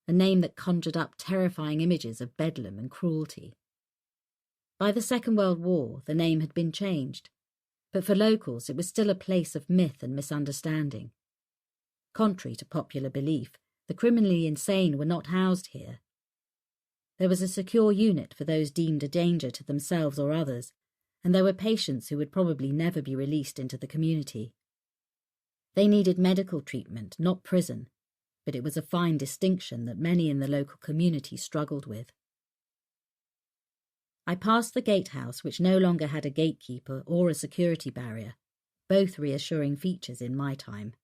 a name that conjured up terrifying images of bedlam and cruelty. By the Second World War, the name had been changed, but for locals it was still a place of myth and misunderstanding. Contrary to popular belief, the criminally insane were not housed here. There was a secure unit for those deemed a danger to themselves or others, and there were patients who would probably never be released into the community. They needed medical treatment, not prison, but it was a fine distinction that many in the local community struggled with. I passed the gatehouse, which no longer had a gatekeeper or a security barrier, both reassuring features in my time.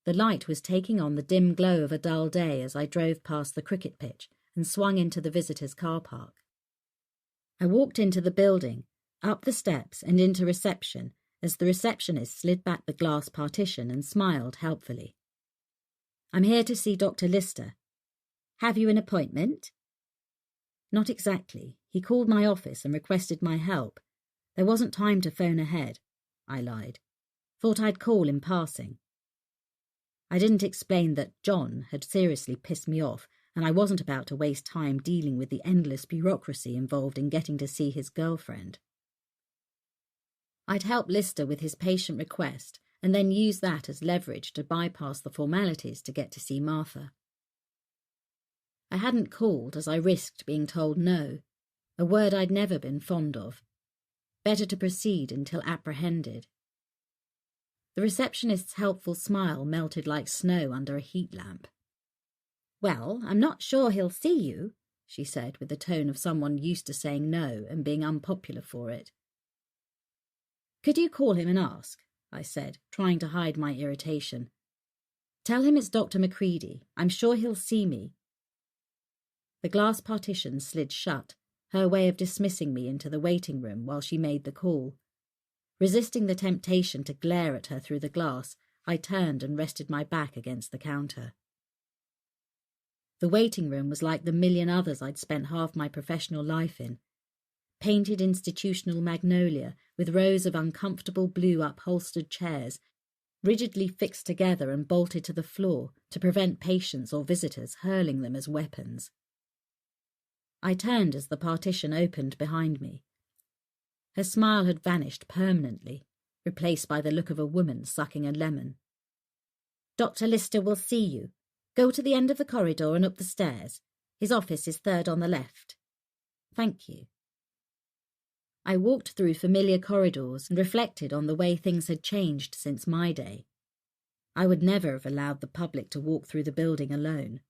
The light was taking on the dim glow of a dull day as I drove past the cricket pitch and swung into the visitors' car park. I walked into the building, up the steps and into reception as the receptionist slid back the glass partition and smiled helpfully. "I'm here to see Dr. Lister. Have you an appointment?" "Not exactly. He called my office and requested my help. There wasn't time to phone ahead," I lied. "Thought I'd call in passing." I didn't explain that John had seriously pissed me off, and I wasn't about to waste time dealing with the endless bureaucracy involved in getting to see his girlfriend. I'd help Lister with his patient request and then use that as leverage to bypass the formalities to get to see Martha. I hadn't called as I risked being told no, a word I'd never been fond of. Better to proceed until apprehended. The receptionist's helpful smile melted like snow under a heat lamp. "Well, I'm not sure he'll see you," she said with the tone of someone used to saying no and being unpopular for it. "Could you call him and ask?" I said, trying to hide my irritation. "Tell him it's Dr. Macready. I'm sure he'll see me." The glass partition slid shut, her way of dismissing me into the waiting room while she made the call. Resisting the temptation to glare at her through the glass, I turned and rested my back against the counter. The waiting room was like the million others I'd spent half my professional life in. Painted institutional magnolia with rows of uncomfortable blue upholstered chairs, rigidly fixed together and bolted to the floor to prevent patients or visitors hurling them as weapons. I turned as the partition opened behind me. Her smile had vanished permanently, replaced by the look of a woman sucking a lemon. "Dr. Lister will see you. Go to the end of the corridor and up the stairs. His office is 3rd on the left." "Thank you." I walked through familiar corridors and reflected on the way things had changed since my day. I would never have allowed the public to walk through the building alone.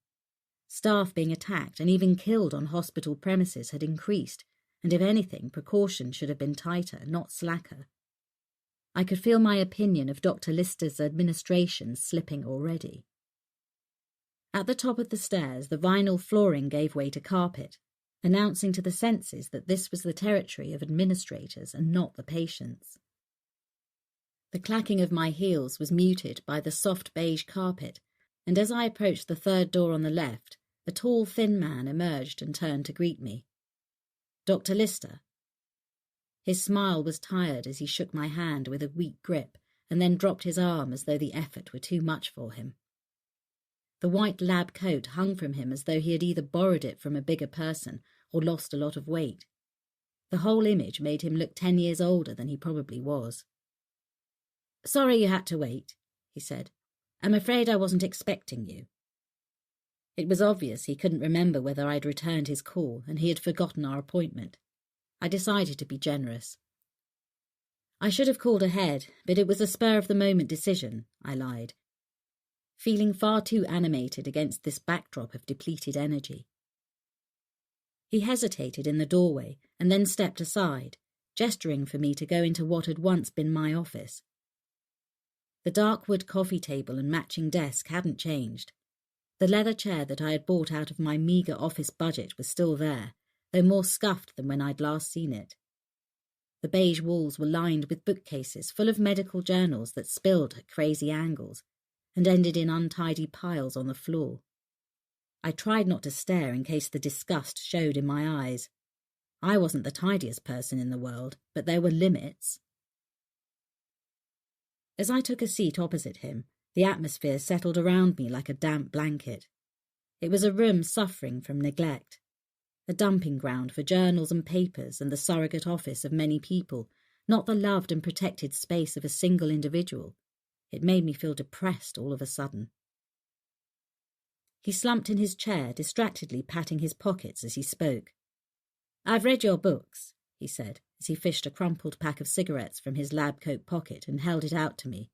Staff being attacked and even killed on hospital premises had increased, and if anything, precaution should have been tighter, not slacker. I could feel my opinion of Dr. Lister's administration slipping already. At the top of the stairs, the vinyl flooring gave way to carpet, announcing to the senses that this was the territory of administrators and not the patients. The clacking of my heels was muted by the soft beige carpet, and as I approached the 3rd door on the left, a tall, thin man emerged and turned to greet me. "Dr. Lister." His smile was tired as he shook my hand with a weak grip and then dropped his arm as though the effort were too much for him. The white lab coat hung from him as though he had either borrowed it from a bigger person or lost a lot of weight. The whole image made him look 10 years older than he probably was. "Sorry you had to wait," he said. "I'm afraid I wasn't expecting you." It was obvious he couldn't remember whether I'd returned his call, and he had forgotten our appointment. I decided to be generous. "I should have called ahead, but it was a spur-of-the-moment decision," I lied, feeling far too animated against this backdrop of depleted energy. He hesitated in the doorway and then stepped aside, gesturing for me to go into what had once been my office. The dark wood coffee table and matching desk hadn't changed. The leather chair that I had bought out of my meagre office budget was still there, though more scuffed than when I'd last seen it. The beige walls were lined with bookcases full of medical journals that spilled at crazy angles and ended in untidy piles on the floor. I tried not to stare in case the disgust showed in my eyes. I wasn't the tidiest person in the world, but there were limits. As I took a seat opposite him, the atmosphere settled around me like a damp blanket. It was a room suffering from neglect, a dumping ground for journals and papers and the surrogate office of many people, not the loved and protected space of a single individual. It made me feel depressed all of a sudden. He slumped in his chair, distractedly patting his pockets as he spoke. "I've read your books," he said, as he fished a crumpled pack of cigarettes from his lab coat pocket and held it out to me.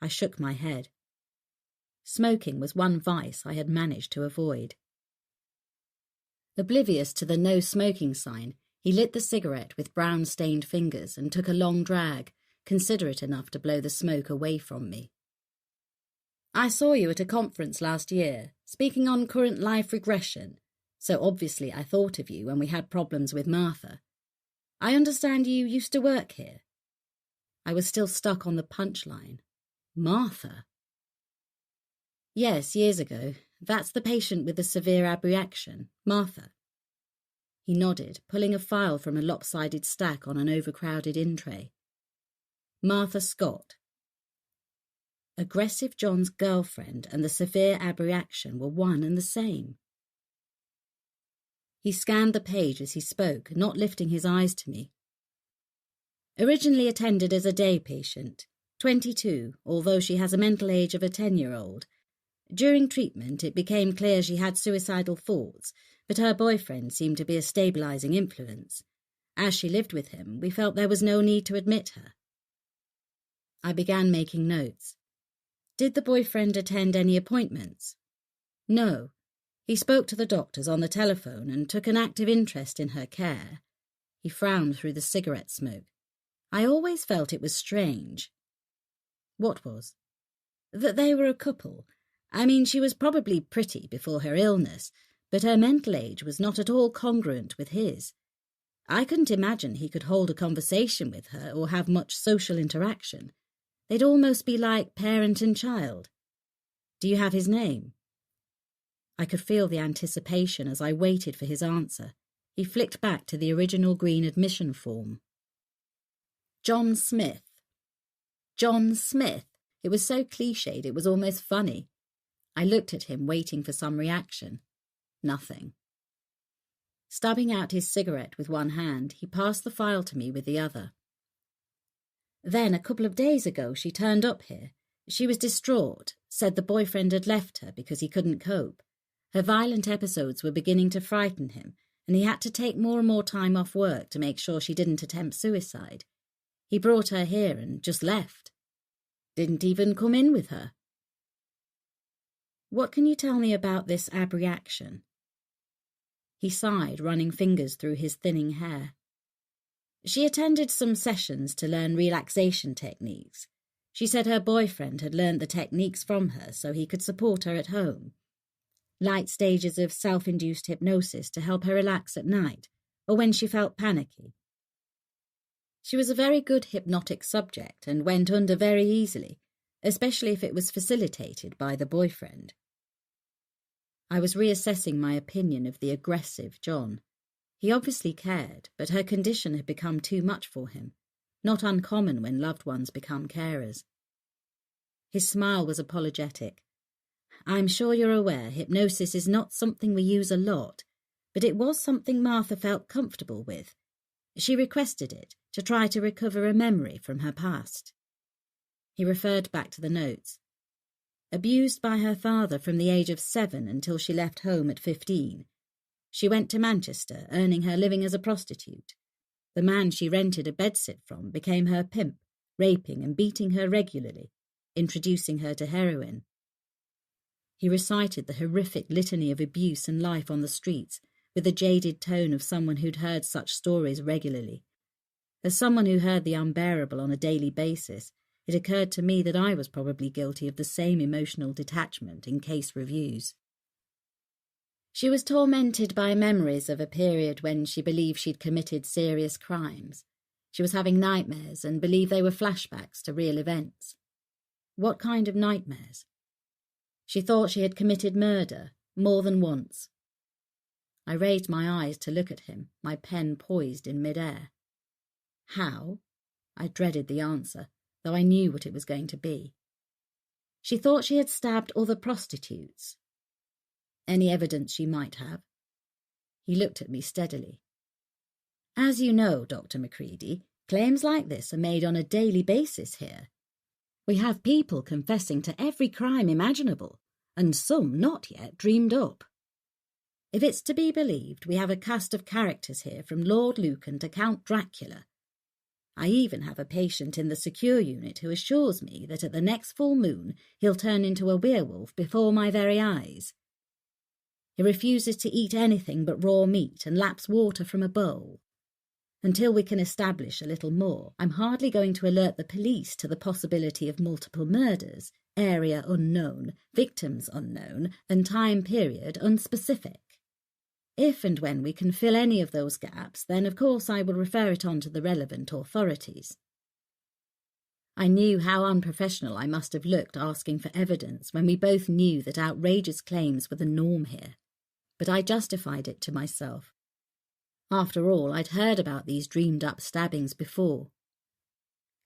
I shook my head. Smoking was one vice I had managed to avoid. Oblivious to the no smoking sign, he lit the cigarette with brown-stained fingers and took a long drag, considerate enough to blow the smoke away from me. "I saw you at a conference last year, speaking on current life regression, so obviously I thought of you when we had problems with Martha. I understand you used to work here." I was still stuck on the punchline. Martha? "Yes, years ago. That's the patient with the severe abreaction, Martha." He nodded, pulling a file from a lopsided stack on an overcrowded in-tray. "Martha Scott." Aggressive John's girlfriend and the severe abreaction were one and the same. He scanned the page as he spoke, not lifting his eyes to me. "Originally attended as a day patient, 22, although she has a mental age of a 10-year-old. During treatment, it became clear she had suicidal thoughts, but her boyfriend seemed to be a stabilizing influence. As she lived with him, we felt there was no need to admit her." I began making notes. "Did the boyfriend attend any appointments?" "No. He spoke to the doctors on the telephone and took an active interest in her care." He frowned through the cigarette smoke. "I always felt it was strange." "What was?" "That they were a couple. I mean, she was probably pretty before her illness, but her mental age was not at all congruent with his. I couldn't imagine he could hold a conversation with her or have much social interaction. They'd almost be like parent and child. Do you have his name?" I could feel the anticipation as I waited for his answer. He flicked back to the original green admission form. "John Smith." John Smith. It was so cliched it was almost funny. I looked at him, waiting for some reaction. Nothing. Stubbing out his cigarette with one hand, he passed the file to me with the other. "Then, a couple of days ago, she turned up here. She was distraught, said the boyfriend had left her because he couldn't cope. Her violent episodes were beginning to frighten him, and he had to take more and more time off work to make sure she didn't attempt suicide. He brought her here and just left. Didn't even come in with her." "What can you tell me about this abreaction?" He sighed, running fingers through his thinning hair. "She attended some sessions to learn relaxation techniques. She said her boyfriend had learned the techniques from her so he could support her at home. Light stages of self-induced hypnosis to help her relax at night, or when she felt panicky. She was a very good hypnotic subject and went under very easily, especially if it was facilitated by the boyfriend." I was reassessing my opinion of the aggressive John. He obviously cared, but her condition had become too much for him, not uncommon when loved ones become carers. His smile was apologetic. I'm sure you're aware hypnosis is not something we use a lot, but it was something Martha felt comfortable with. She requested it to try to recover a memory from her past. He referred back to the notes. Abused by her father from the age of 7 until she left home at 15. She went to Manchester, earning her living as a prostitute. The man she rented a bedsit from became her pimp, raping and beating her regularly, introducing her to heroin. He recited the horrific litany of abuse and life on the streets, with the jaded tone of someone who'd heard such stories regularly. As someone who heard the unbearable on a daily basis, it occurred to me that I was probably guilty of the same emotional detachment in case reviews. She was tormented by memories of a period when she believed she'd committed serious crimes. She was having nightmares and believed they were flashbacks to real events. What kind of nightmares? She thought she had committed murder, more than once. I raised my eyes to look at him, my pen poised in mid-air. How? I dreaded the answer, though I knew what it was going to be. She thought she had stabbed other prostitutes. Any evidence she might have? He looked at me steadily. As you know, Dr. Macready, claims like this are made on a daily basis here. We have people confessing to every crime imaginable, and some not yet dreamed up. If it's to be believed, we have a cast of characters here from Lord Lucan to Count Dracula. I even have a patient in the secure unit who assures me that at the next full moon he'll turn into a werewolf before my very eyes. He refuses to eat anything but raw meat and laps water from a bowl. Until we can establish a little more, I'm hardly going to alert the police to the possibility of multiple murders, area unknown, victims unknown, and time period unspecific. If and when we can fill any of those gaps, then of course I will refer it on to the relevant authorities. I knew how unprofessional I must have looked asking for evidence when we both knew that outrageous claims were the norm here, but I justified it to myself. After all, I'd heard about these dreamed-up stabbings before.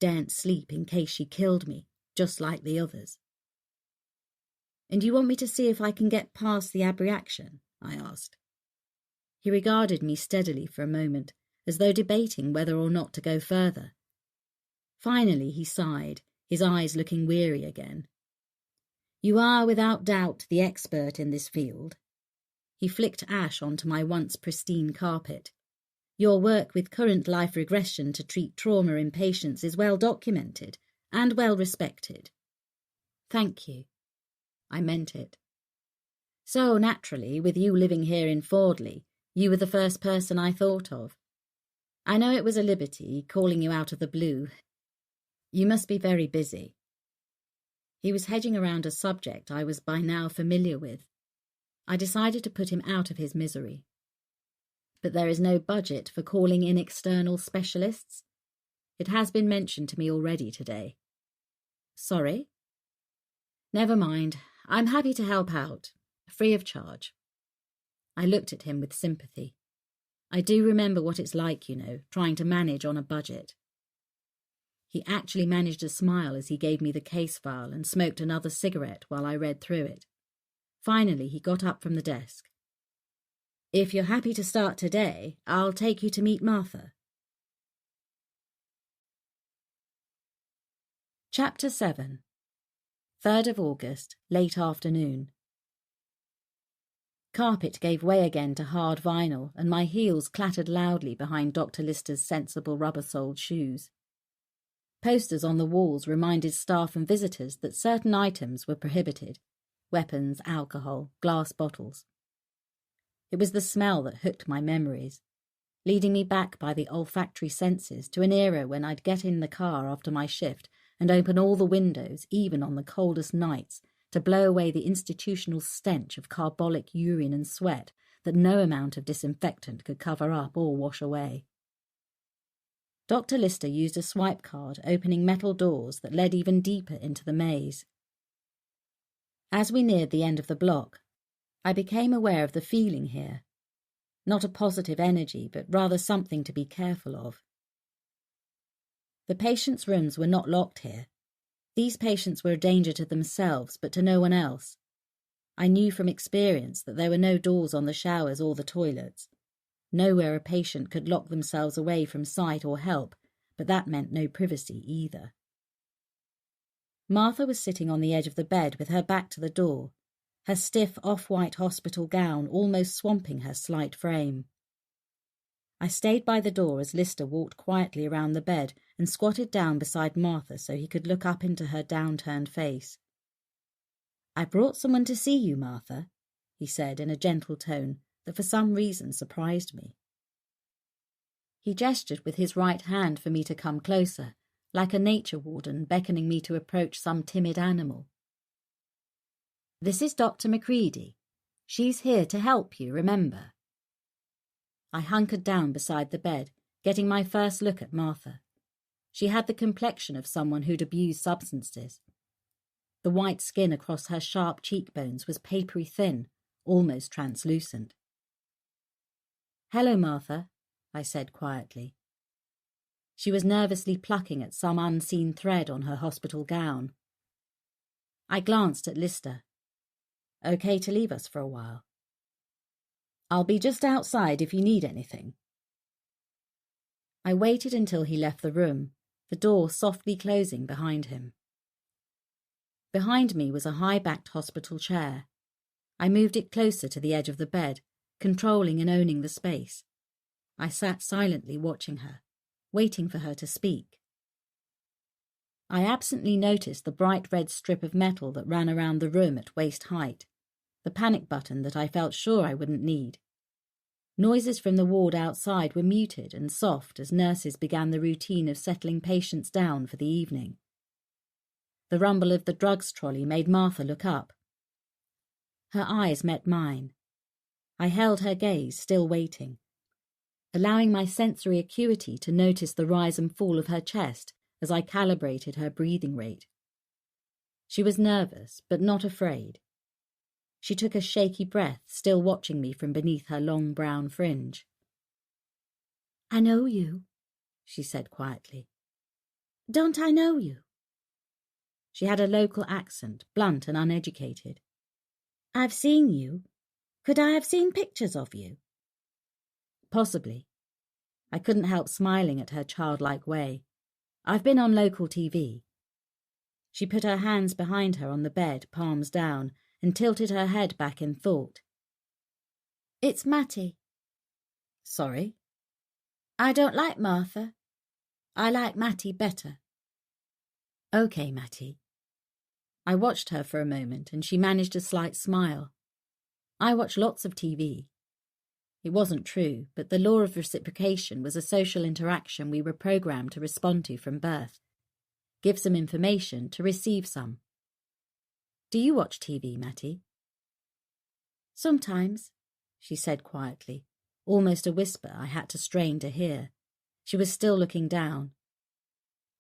Daren't sleep in case she killed me, just like the others. And you want me to see if I can get past the abreaction? I asked. He regarded me steadily for a moment, as though debating whether or not to go further. Finally he sighed, his eyes looking weary again. You are without doubt the expert in this field. He flicked ash onto my once pristine carpet. Your work with current life regression to treat trauma in patients is well documented and well respected. Thank you. I meant it. So, naturally, with you living here in Fordley, you were the first person I thought of. I know it was a liberty, calling you out of the blue. You must be very busy. He was hedging around a subject I was by now familiar with. I decided to put him out of his misery. But there is no budget for calling in external specialists. It has been mentioned to me already today. Sorry? Never mind. I'm happy to help out, free of charge. I looked at him with sympathy. I do remember what it's like, you know, trying to manage on a budget. He actually managed a smile as he gave me the case file and smoked another cigarette while I read through it. Finally, he got up from the desk. If you're happy to start today, I'll take you to meet Martha. Chapter 7. 3rd of August, late afternoon. Carpet gave way again to hard vinyl, and my heels clattered loudly behind Dr. Lister's sensible rubber-soled shoes. Posters on the walls reminded staff and visitors that certain items were prohibited. Weapons, alcohol, glass bottles. It was the smell that hooked my memories, leading me back by the olfactory senses to an era when I'd get in the car after my shift and open all the windows, even on the coldest nights, to blow away the institutional stench of carbolic urine and sweat that no amount of disinfectant could cover up or wash away. Dr. Lister used a swipe card, opening metal doors that led even deeper into the maze. As we neared the end of the block, I became aware of the feeling here. Not a positive energy, but rather something to be careful of. The patients' rooms were not locked here. These patients were a danger to themselves, but to no one else. I knew from experience that there were no doors on the showers or the toilets. Nowhere a patient could lock themselves away from sight or help, but that meant no privacy either. Martha was sitting on the edge of the bed with her back to the door, her stiff off-white hospital gown almost swamping her slight frame. I stayed by the door as Lister walked quietly around the bed and squatted down beside Martha so he could look up into her downturned face. "I brought someone to see you, Martha," he said in a gentle tone that for some reason surprised me. He gestured with his right hand for me to come closer, like a nature warden beckoning me to approach some timid animal. "This is Dr. Macready. She's here to help you, remember." I hunkered down beside the bed, getting my first look at Martha. She had the complexion of someone who'd abused substances. The white skin across her sharp cheekbones was papery thin, almost translucent. "Hello, Martha," I said quietly. She was nervously plucking at some unseen thread on her hospital gown. I glanced at Lister. "Okay to leave us for a while?" "I'll be just outside if you need anything." I waited until he left the room, the door softly closing behind him. Behind me was a high-backed hospital chair. I moved it closer to the edge of the bed, controlling and owning the space. I sat silently watching her, waiting for her to speak. I absently noticed the bright red strip of metal that ran around the room at waist height, the panic button that I felt sure I wouldn't need. Noises from the ward outside were muted and soft as nurses began the routine of settling patients down for the evening. The rumble of the drugs trolley made Martha look up. Her eyes met mine. I held her gaze, still waiting, allowing my sensory acuity to notice the rise and fall of her chest as I calibrated her breathing rate. She was nervous, but not afraid. She took a shaky breath, still watching me from beneath her long brown fringe. "I know you," she said quietly. "Don't I know you?" She had a local accent, blunt and uneducated. "I've seen you. Could I have seen pictures of you?" "Possibly." I couldn't help smiling at her childlike way. "I've been on local TV." She put her hands behind her on the bed, palms down, and tilted her head back in thought. "It's Matty." "Sorry?" "I don't like Martha. I like Matty better." "Okay, Matty." I watched her for a moment, and she managed a slight smile. I watch lots of TV. It wasn't true, but the law of reciprocation was a social interaction we were programmed to respond to from birth. Give some information to receive some. "Do you watch TV, Matty?" "Sometimes," she said quietly, almost a whisper I had to strain to hear. She was still looking down.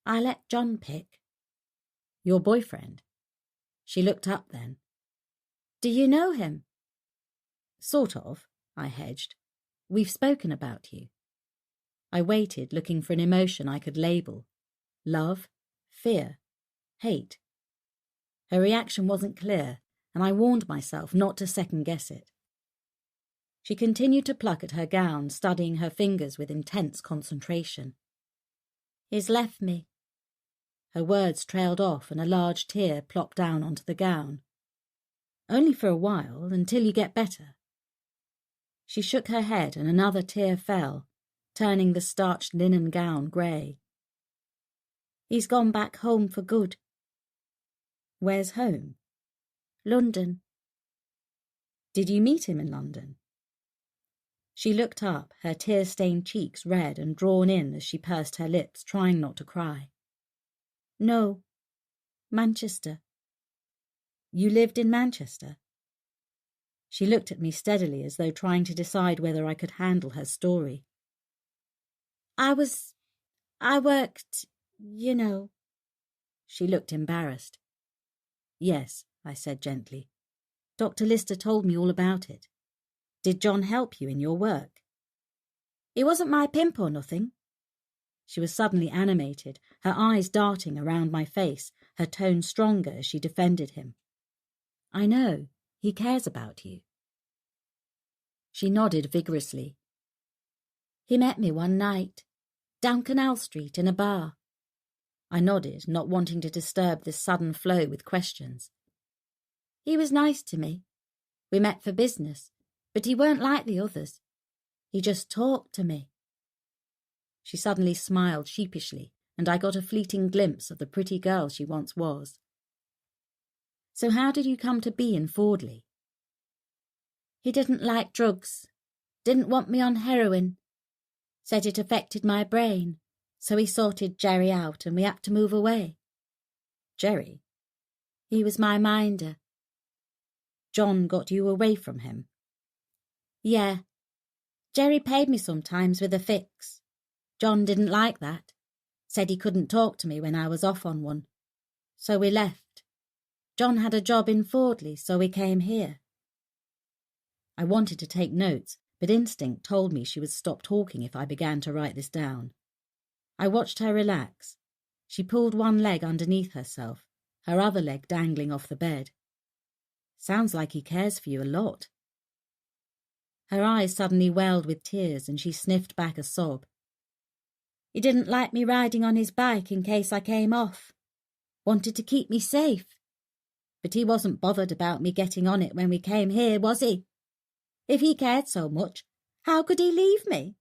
"I let John pick." "Your boyfriend?" She looked up then. "Do you know him?" "Sort of," I hedged. "We've spoken about you." I waited, looking for an emotion I could label. Love, fear, hate. Her reaction wasn't clear, and I warned myself not to second-guess it. She continued to pluck at her gown, studying her fingers with intense concentration. "He's left me." Her words trailed off and a large tear plopped down onto the gown. "Only for a while, until you get better." She shook her head and another tear fell, turning the starched linen gown grey. "He's gone back home for good." "Where's home?" "London." "Did you meet him in London?" She looked up, her tear-stained cheeks red and drawn in as she pursed her lips, trying not to cry. "No. Manchester." "You lived in Manchester?" She looked at me steadily as though trying to decide whether I could handle her story. I worked, you know." She looked embarrassed. "Yes," I said gently. "Dr. Lister told me all about it. Did John help you in your work?" "He wasn't my pimp or nothing." She was suddenly animated, her eyes darting around my face, her tone stronger as she defended him. "I know. He cares about you." She nodded vigorously. "He met me one night, down Canal Street in a bar." I nodded, not wanting to disturb this sudden flow with questions. "He was nice to me. We met for business, but he weren't like the others. He just talked to me." She suddenly smiled sheepishly, and I got a fleeting glimpse of the pretty girl she once was. "So how did you come to be in Fordley?" "He didn't like drugs, didn't want me on heroin, said it affected my brain, so he sorted Jerry out and we had to move away." "Jerry?" "He was my minder." "John got you away from him?" "Yeah. Jerry paid me sometimes with a fix. John didn't like that. Said he couldn't talk to me when I was off on one. So we left. John had a job in Fordley, so we came here." I wanted to take notes, but instinct told me she would stop talking if I began to write this down. I watched her relax. She pulled one leg underneath herself, her other leg dangling off the bed. "Sounds like he cares for you a lot." Her eyes suddenly welled with tears and she sniffed back a sob. "He didn't like me riding on his bike in case I came off. Wanted to keep me safe. But he wasn't bothered about me getting on it when we came here, was he? If he cared so much, how could he leave me?"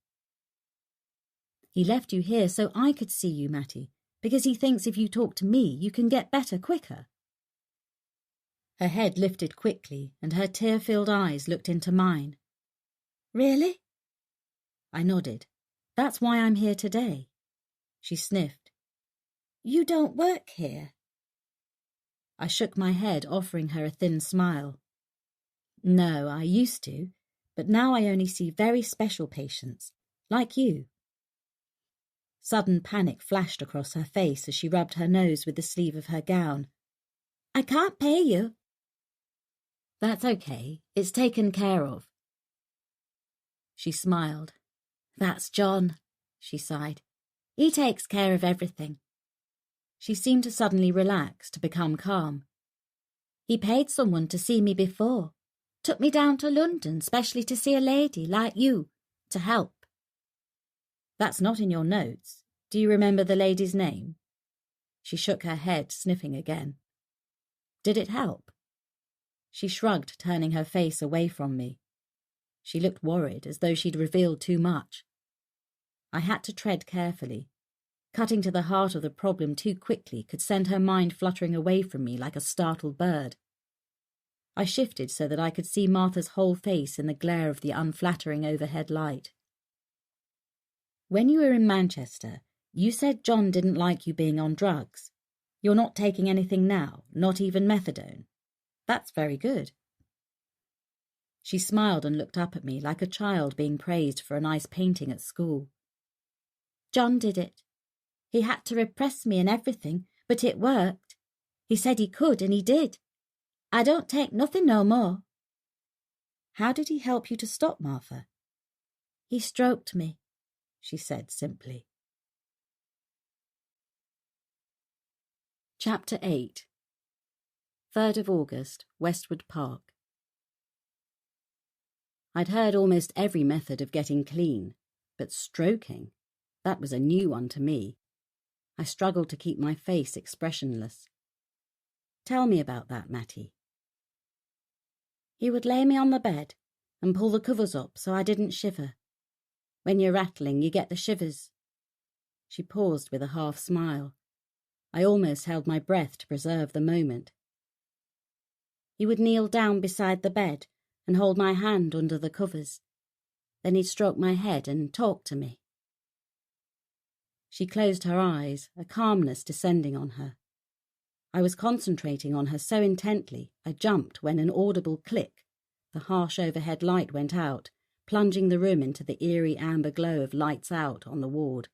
"He left you here so I could see you, Matty, because he thinks if you talk to me, you can get better quicker." Her head lifted quickly and her tear-filled eyes looked into mine. "Really?" I nodded. "That's why I'm here today." She sniffed. "You don't work here?" I shook my head, offering her a thin smile. "No, I used to, but now I only see very special patients, like you." Sudden panic flashed across her face as she rubbed her nose with the sleeve of her gown. "I can't pay you." "That's okay. It's taken care of." She smiled. "That's John," she sighed. "He takes care of everything." She seemed to suddenly relax, to become calm. "He paid someone to see me before. Took me down to London, specially to see a lady like you, to help." "That's not in your notes. Do you remember the lady's name?" She shook her head, sniffing again. "Did it help?" She shrugged, turning her face away from me. She looked worried, as though she'd revealed too much. I had to tread carefully. Cutting to the heart of the problem too quickly could send her mind fluttering away from me like a startled bird. I shifted so that I could see Martha's whole face in the glare of the unflattering overhead light. "When you were in Manchester, you said John didn't like you being on drugs. You're not taking anything now, not even methadone. That's very good." She smiled and looked up at me like a child being praised for a nice painting at school. "John did it. He had to repress me and everything, but it worked. He said he could, and he did. I don't take nothing no more." "How did he help you to stop, Martha?" "He stroked me," she said simply. Chapter 8. 3rd of August, Westwood Park. I'd heard almost every method of getting clean, but stroking, that was a new one to me. I struggled to keep my face expressionless. "Tell me about that, Matty." "He would lay me on the bed and pull the covers up so I didn't shiver. When you're rattling, you get the shivers." She paused with a half smile. I almost held my breath to preserve the moment. "He would kneel down beside the bed and hold my hand under the covers. Then he'd stroke my head and talk to me." She closed her eyes, a calmness descending on her. I was concentrating on her so intently I jumped when an audible click, the harsh overhead light went out, plunging the room into the eerie amber glow of lights out on the ward.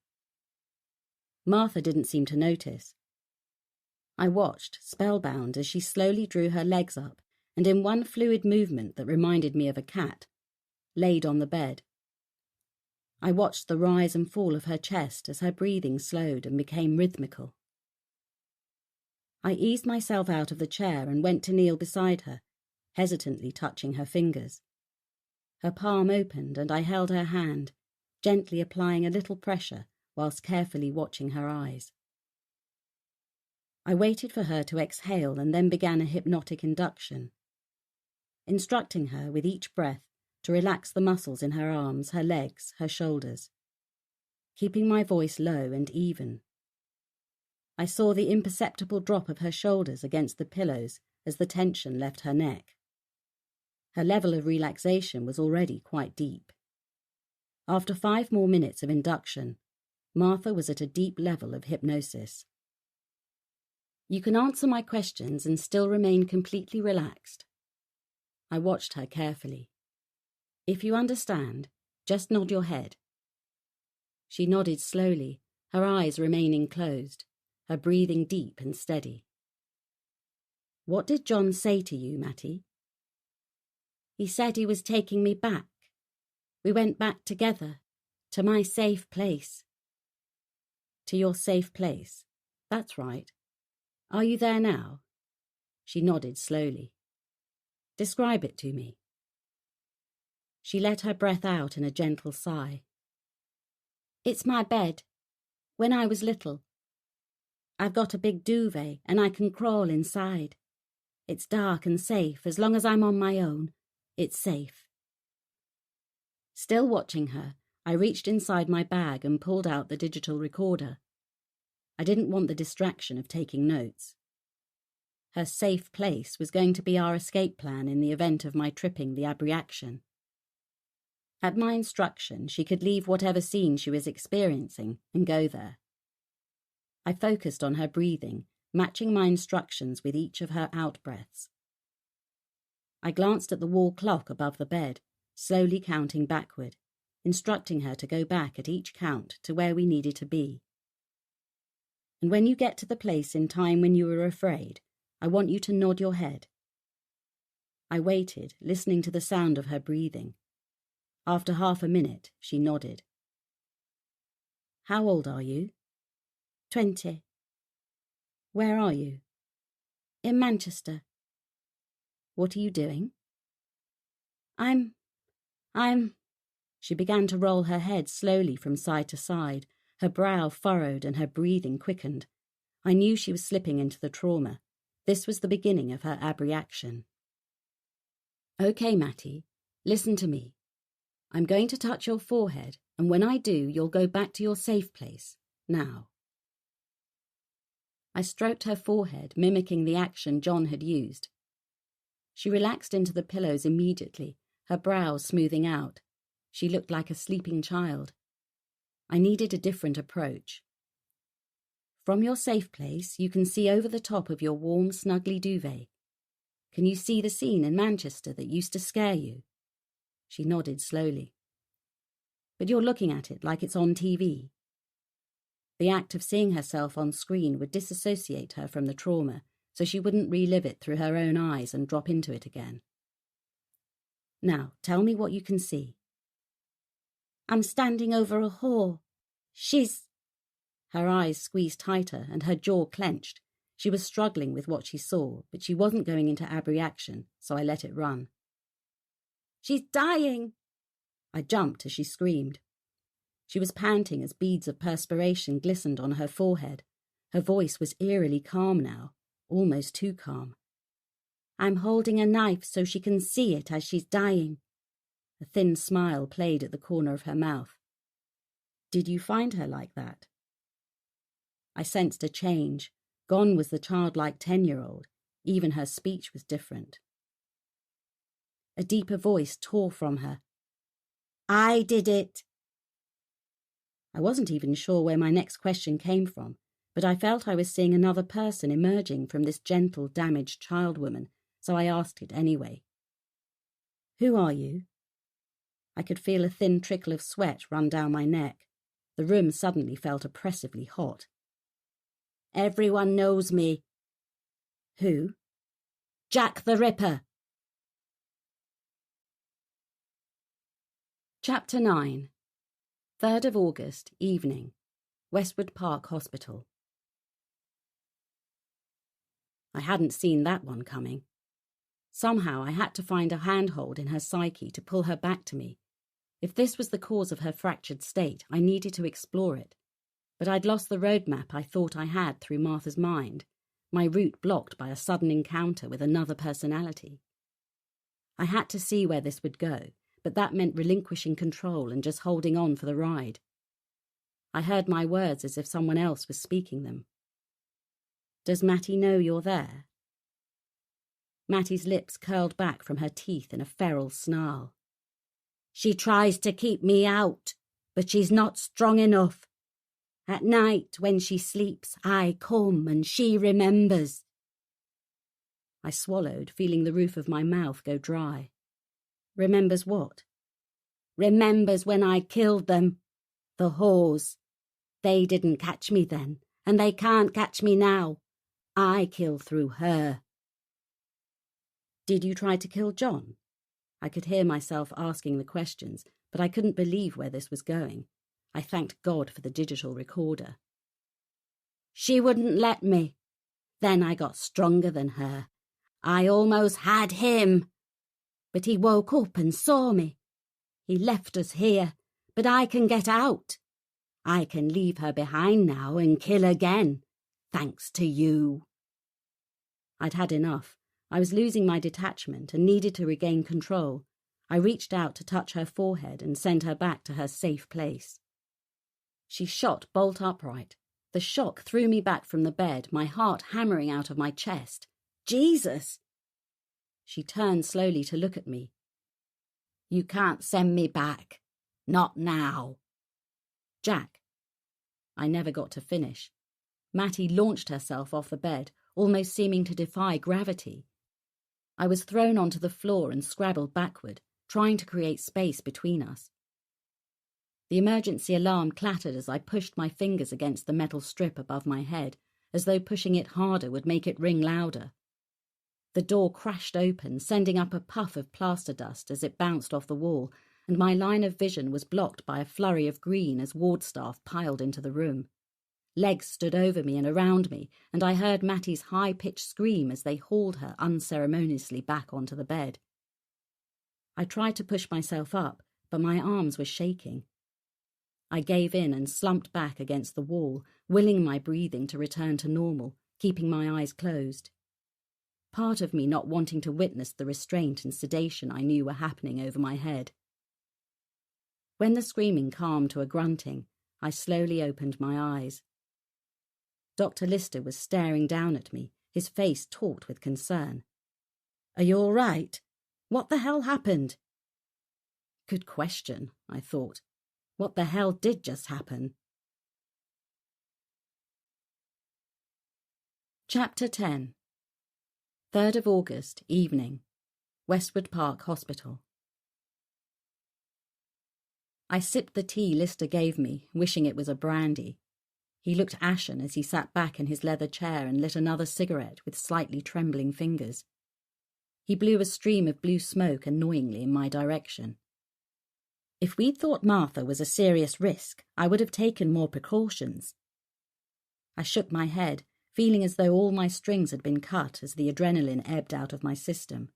Martha didn't seem to notice. I watched, spellbound, as she slowly drew her legs up and in one fluid movement that reminded me of a cat, laid on the bed. I watched the rise and fall of her chest as her breathing slowed and became rhythmical. I eased myself out of the chair and went to kneel beside her, hesitantly touching her fingers. Her palm opened and I held her hand, gently applying a little pressure whilst carefully watching her eyes. I waited for her to exhale and then began a hypnotic induction, instructing her with each breath to relax the muscles in her arms, her legs, her shoulders, keeping my voice low and even. I saw the imperceptible drop of her shoulders against the pillows as the tension left her neck. Her level of relaxation was already quite deep. After 5 more minutes of induction, Martha was at a deep level of hypnosis. You can answer my questions and still remain completely relaxed. I watched her carefully. If you understand, just nod your head. She nodded slowly, her eyes remaining closed, her breathing deep and steady. What did John say to you, Matty? He said he was taking me back. We went back together, to my safe place. To your safe place? That's right. Are you there now? She nodded slowly. Describe it to me. She let her breath out in a gentle sigh. It's my bed. When I was little. I've got a big duvet and I can crawl inside. It's dark and safe. As long as I'm on my own, it's safe. Still watching her, I reached inside my bag and pulled out the digital recorder. I didn't want the distraction of taking notes. Her safe place was going to be our escape plan in the event of my tripping the abreaction. At my instruction, she could leave whatever scene she was experiencing and go there. I focused on her breathing, matching my instructions with each of her out-breaths. I glanced at the wall clock above the bed, slowly counting backward, instructing her to go back at each count to where we needed to be. And when you get to the place in time when you were afraid, I want you to nod your head. I waited, listening to the sound of her breathing. After half a minute, she nodded. How old are you? 20. Where are you? In Manchester. What are you doing? I'm... She began to roll her head slowly from side to side, her brow furrowed and her breathing quickened. I knew she was slipping into the trauma. This was the beginning of her abreaction. Okay, Matty, listen to me. I'm going to touch your forehead, and when I do, you'll go back to your safe place. Now. I stroked her forehead, mimicking the action John had used. She relaxed into the pillows immediately, her brows smoothing out. She looked like a sleeping child. I needed a different approach. From your safe place, you can see over the top of your warm, snuggly duvet. Can you see the scene in Manchester that used to scare you? She nodded slowly. But you're looking at it like it's on TV. The act of seeing herself on screen would disassociate her from the trauma, so she wouldn't relive it through her own eyes and drop into it again. Now, tell me what you can see. I'm standing over a whore. She's... Her eyes squeezed tighter and her jaw clenched. She was struggling with what she saw, but she wasn't going into abreaction, so I let it run. She's dying! I jumped as she screamed. She was panting as beads of perspiration glistened on her forehead. Her voice was eerily calm now, almost too calm. I'm holding a knife so she can see it as she's dying. A thin smile played at the corner of her mouth. Did you find her like that? I sensed a change. Gone was the childlike 10-year-old. Even her speech was different. A deeper voice tore from her. I did it! I wasn't even sure where my next question came from, but I felt I was seeing another person emerging from this gentle, damaged child woman, so I asked it anyway. Who are you? I could feel a thin trickle of sweat run down my neck. The room suddenly felt oppressively hot. Everyone knows me. Who? Jack the Ripper. Chapter 9. 3rd of August, evening. Westwood Park Hospital. I hadn't seen that one coming. Somehow I had to find a handhold in her psyche to pull her back to me. If this was the cause of her fractured state, I needed to explore it. But I'd lost the roadmap I thought I had through Martha's mind, my route blocked by a sudden encounter with another personality. I had to see where this would go, but that meant relinquishing control and just holding on for the ride. I heard my words as if someone else was speaking them. "Does Mattie know you're there?" Mattie's lips curled back from her teeth in a feral snarl. "She tries to keep me out, but she's not strong enough. At night, when she sleeps, I come and she remembers." I swallowed, feeling the roof of my mouth go dry. "Remembers what?" "Remembers when I killed them. The whores. They didn't catch me then, and they can't catch me now. I kill through her." "Did you try to kill John?" I could hear myself asking the questions, but I couldn't believe where this was going. I thanked God for the digital recorder. "She wouldn't let me. Then I got stronger than her. I almost had him. But he woke up and saw me. He left us here, but I can get out. I can leave her behind now and kill again, thanks to you." I'd had enough. I was losing my detachment and needed to regain control. I reached out to touch her forehead and send her back to her safe place. She shot bolt upright. The shock threw me back from the bed, my heart hammering out of my chest. "Jesus!" She turned slowly to look at me. "You can't send me back. Not now." "Jack." I never got to finish. Mattie launched herself off the bed, almost seeming to defy gravity. I was thrown onto the floor and scrabbled backward, trying to create space between us. The emergency alarm clattered as I pushed my fingers against the metal strip above my head, as though pushing it harder would make it ring louder. The door crashed open, sending up a puff of plaster dust as it bounced off the wall, and my line of vision was blocked by a flurry of green as ward staff piled into the room. Legs stood over me and around me, and I heard Mattie's high-pitched scream as they hauled her unceremoniously back onto the bed. I tried to push myself up, but my arms were shaking. I gave in and slumped back against the wall, willing my breathing to return to normal, keeping my eyes closed. Part of me not wanting to witness the restraint and sedation I knew were happening over my head. When the screaming calmed to a grunting, I slowly opened my eyes. Dr. Lister was staring down at me, his face taut with concern. "Are you all right? What the hell happened?" Good question, I thought. What the hell did just happen? Chapter 10. 3rd of August, evening. Westwood Park Hospital. I sipped the tea Lister gave me, wishing it was a brandy. He looked ashen as he sat back in his leather chair and lit another cigarette with slightly trembling fingers. He blew a stream of blue smoke annoyingly in my direction. If we'd thought Martha was a serious risk, I would have taken more precautions. I shook my head, feeling as though all my strings had been cut as the adrenaline ebbed out of my system.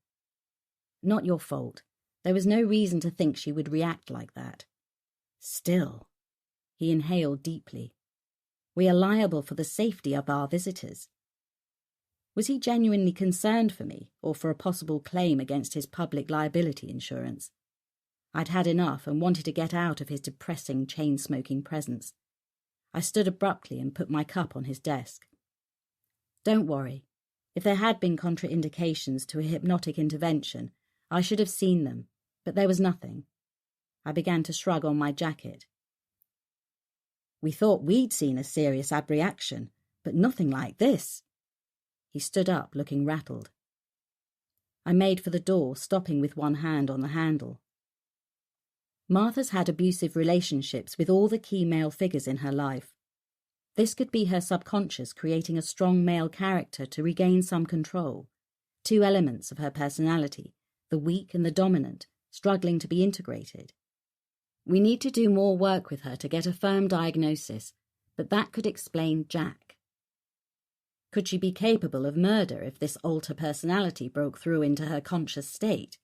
Not your fault. There was no reason to think she would react like that. Still, he inhaled deeply. We are liable for the safety of our visitors. Was he genuinely concerned for me, or for a possible claim against his public liability insurance? I'd had enough and wanted to get out of his depressing, chain-smoking presence. I stood abruptly and put my cup on his desk. Don't worry. If there had been contraindications to a hypnotic intervention, I should have seen them, but there was nothing. I began to shrug on my jacket. We thought we'd seen a serious abreaction, but nothing like this. He stood up, looking rattled. I made for the door, stopping with one hand on the handle. Martha's had abusive relationships with all the key male figures in her life. This could be her subconscious creating a strong male character to regain some control. Two elements of her personality, the weak and the dominant, struggling to be integrated. We need to do more work with her to get a firm diagnosis, but that could explain Jack. Could she be capable of murder if this alter personality broke through into her conscious state?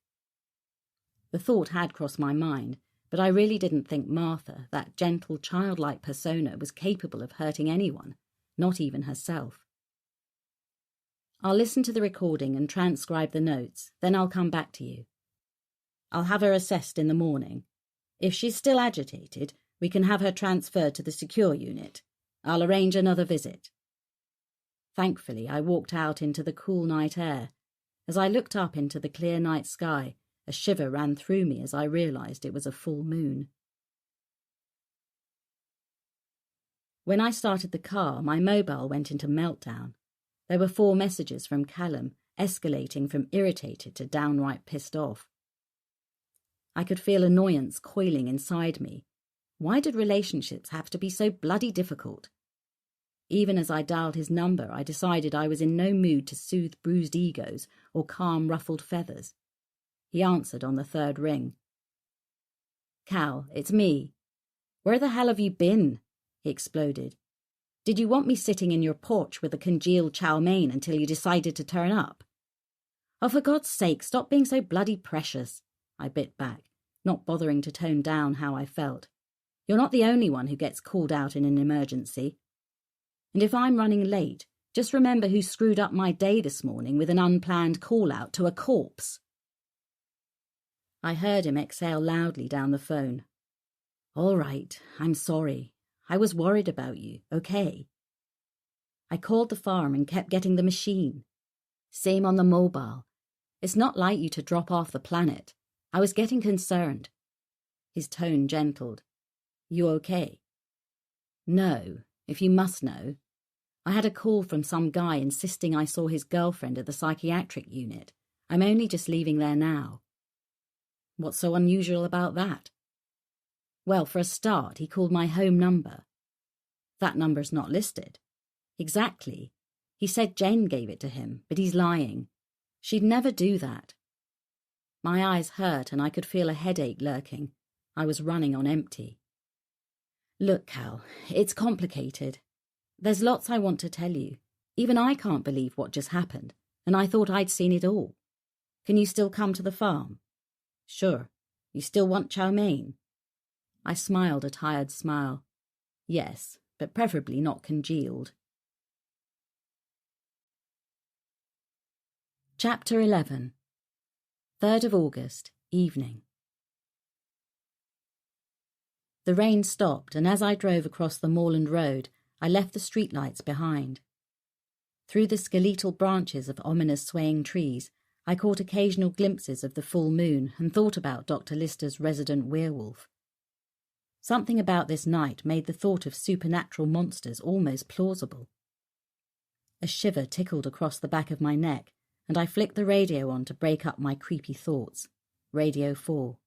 The thought had crossed my mind, but I really didn't think Martha, that gentle, childlike persona, was capable of hurting anyone, not even herself. I'll listen to the recording and transcribe the notes, then I'll come back to you. I'll have her assessed in the morning. If she's still agitated, we can have her transferred to the secure unit. I'll arrange another visit. Thankfully, I walked out into the cool night air. As I looked up into the clear night sky, a shiver ran through me as I realised it was a full moon. When I started the car, my mobile went into meltdown. There were 4 messages from Callum, escalating from irritated to downright pissed off. I could feel annoyance coiling inside me. Why did relationships have to be so bloody difficult? Even as I dialed his number, I decided I was in no mood to soothe bruised egos or calm ruffled feathers. He answered on the 3rd ring. "Cal, it's me. Where the hell have you been?" he exploded. "Did you want me sitting in your porch with a congealed chow mein until you decided to turn up?" "Oh, for God's sake, stop being so bloody precious," I bit back, not bothering to tone down how I felt. "You're not the only one who gets called out in an emergency. And if I'm running late, just remember who screwed up my day this morning with an unplanned call-out to a corpse." I heard him exhale loudly down the phone. "All right, I'm sorry. I was worried about you, okay?" I called the farm and kept getting the machine. Same on the mobile. It's not like you to drop off the planet. I was getting concerned. His tone gentled. "You okay?" "No, if you must know. I had a call from some guy insisting I saw his girlfriend at the psychiatric unit. I'm only just leaving there now." "What's so unusual about that?" "Well, for a start, he called my home number." "That number's not listed." "Exactly. He said Jen gave it to him, but he's lying. She'd never do that." My eyes hurt and I could feel a headache lurking. I was running on empty. "Look, Cal, it's complicated. There's lots I want to tell you. Even I can't believe what just happened, and I thought I'd seen it all. Can you still come to the farm?" "Sure. You still want chow mein?" I smiled a tired smile. "Yes, but preferably not congealed." Chapter 11. 3rd of August, evening. The rain stopped, and as I drove across the moorland road, I left the streetlights behind. Through the skeletal branches of ominous swaying trees, I caught occasional glimpses of the full moon and thought about Dr. Lister's resident werewolf. Something about this night made the thought of supernatural monsters almost plausible. A shiver tickled across the back of my neck, and I flicked the radio on to break up my creepy thoughts. Radio 4.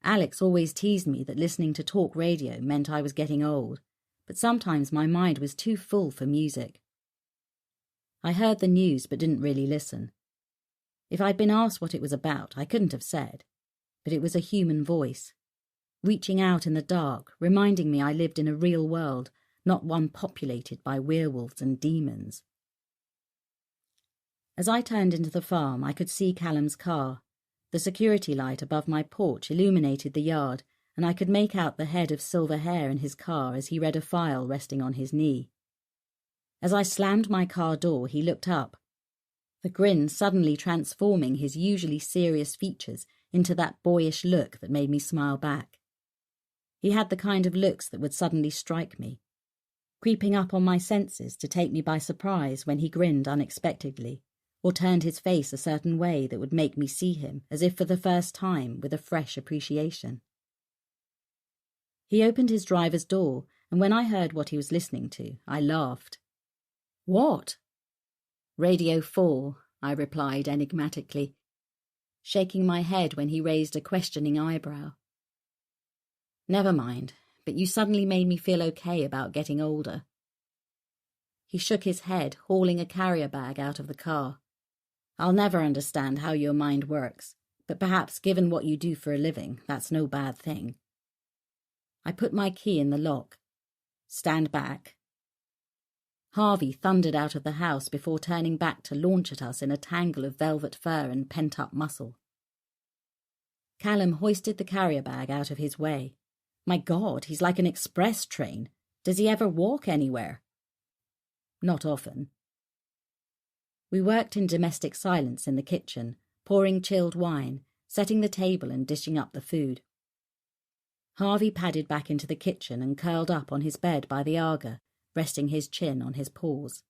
Alex always teased me that listening to talk radio meant I was getting old, but sometimes my mind was too full for music. I heard the news but didn't really listen. If I'd been asked what it was about, I couldn't have said, but it was a human voice, reaching out in the dark, reminding me I lived in a real world, not one populated by werewolves and demons. As I turned into the farm, I could see Callum's car. The security light above my porch illuminated the yard, and I could make out the head of silver hair in his car as he read a file resting on his knee. As I slammed my car door, he looked up, the grin suddenly transforming his usually serious features into that boyish look that made me smile back. He had the kind of looks that would suddenly strike me, creeping up on my senses to take me by surprise when he grinned unexpectedly, or turned his face a certain way that would make me see him, as if for the first time, with a fresh appreciation. He opened his driver's door, and when I heard what he was listening to, I laughed. "What?" "Radio 4, I replied enigmatically, shaking my head when he raised a questioning eyebrow. "Never mind, but you suddenly made me feel okay about getting older." He shook his head, hauling a carrier bag out of the car. "I'll never understand how your mind works, but perhaps given what you do for a living, that's no bad thing." I put my key in the lock. "Stand back." Harvey thundered out of the house before turning back to launch at us in a tangle of velvet fur and pent-up muscle. Callum hoisted the carrier bag out of his way. My God, he's like an express train. Does he ever walk anywhere? Not often. We worked in domestic silence in the kitchen, pouring chilled wine, setting the table and dishing up the food. Harvey padded back into the kitchen and curled up on his bed by the Aga, resting his chin on his paws.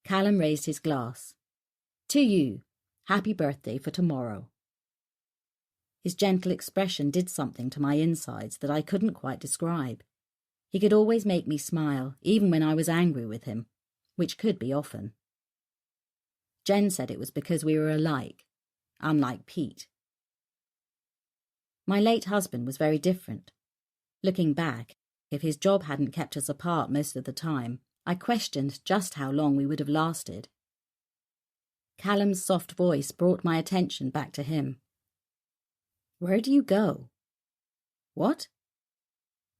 Callum raised his glass. To you, happy birthday for tomorrow. His gentle expression did something to my insides that I couldn't quite describe. He could always make me smile, even when I was angry with him, which could be often. Jen said it was because we were alike, unlike Pete. My late husband was very different. Looking back, if his job hadn't kept us apart most of the time, I questioned just how long we would have lasted. Callum's soft voice brought my attention back to him. Where do you go? What?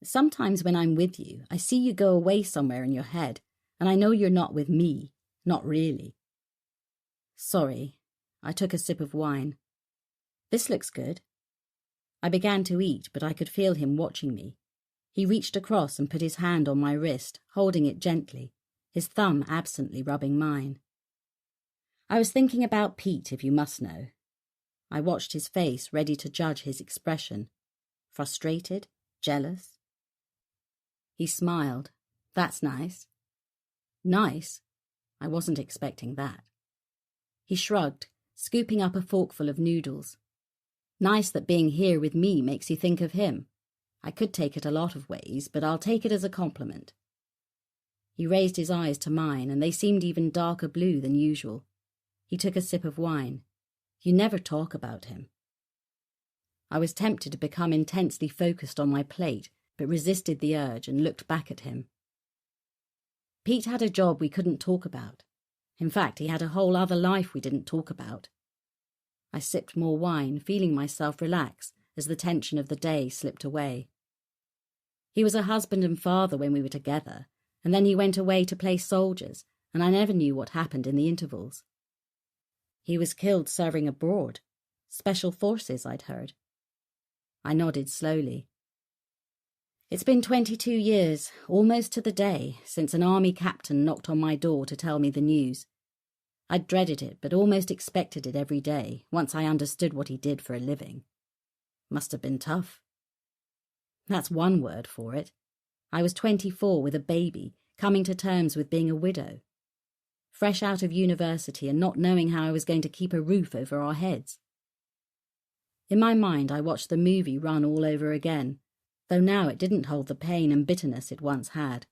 Sometimes when I'm with you, I see you go away somewhere in your head, and I know you're not with me, not really. Sorry, I took a sip of wine. This looks good. I began to eat, but I could feel him watching me. He reached across and put his hand on my wrist, holding it gently, his thumb absently rubbing mine. I was thinking about Pete, if you must know. I watched his face, ready to judge his expression. Frustrated? Jealous? He smiled. That's nice. Nice? I wasn't expecting that. He shrugged, scooping up a forkful of noodles. Nice that being here with me makes you think of him. I could take it a lot of ways, but I'll take it as a compliment. He raised his eyes to mine, and they seemed even darker blue than usual. He took a sip of wine. You never talk about him. I was tempted to become intensely focused on my plate, but resisted the urge and looked back at him. Pete had a job we couldn't talk about. In fact, he had a whole other life we didn't talk about. I sipped more wine, feeling myself relax as the tension of the day slipped away. He was a husband and father when we were together, and then he went away to play soldiers, and I never knew what happened in the intervals. He was killed serving abroad. Special forces, I'd heard. I nodded slowly. It's been 22 years, almost to the day, since an army captain knocked on my door to tell me the news. I'd dreaded it, but almost expected it every day, once I understood what he did for a living. Must have been tough. That's one word for it. I was 24 with a baby, coming to terms with being a widow. Fresh out of university and not knowing how I was going to keep a roof over our heads. In my mind, I watched the movie run all over again, though now it didn't hold the pain and bitterness it once had.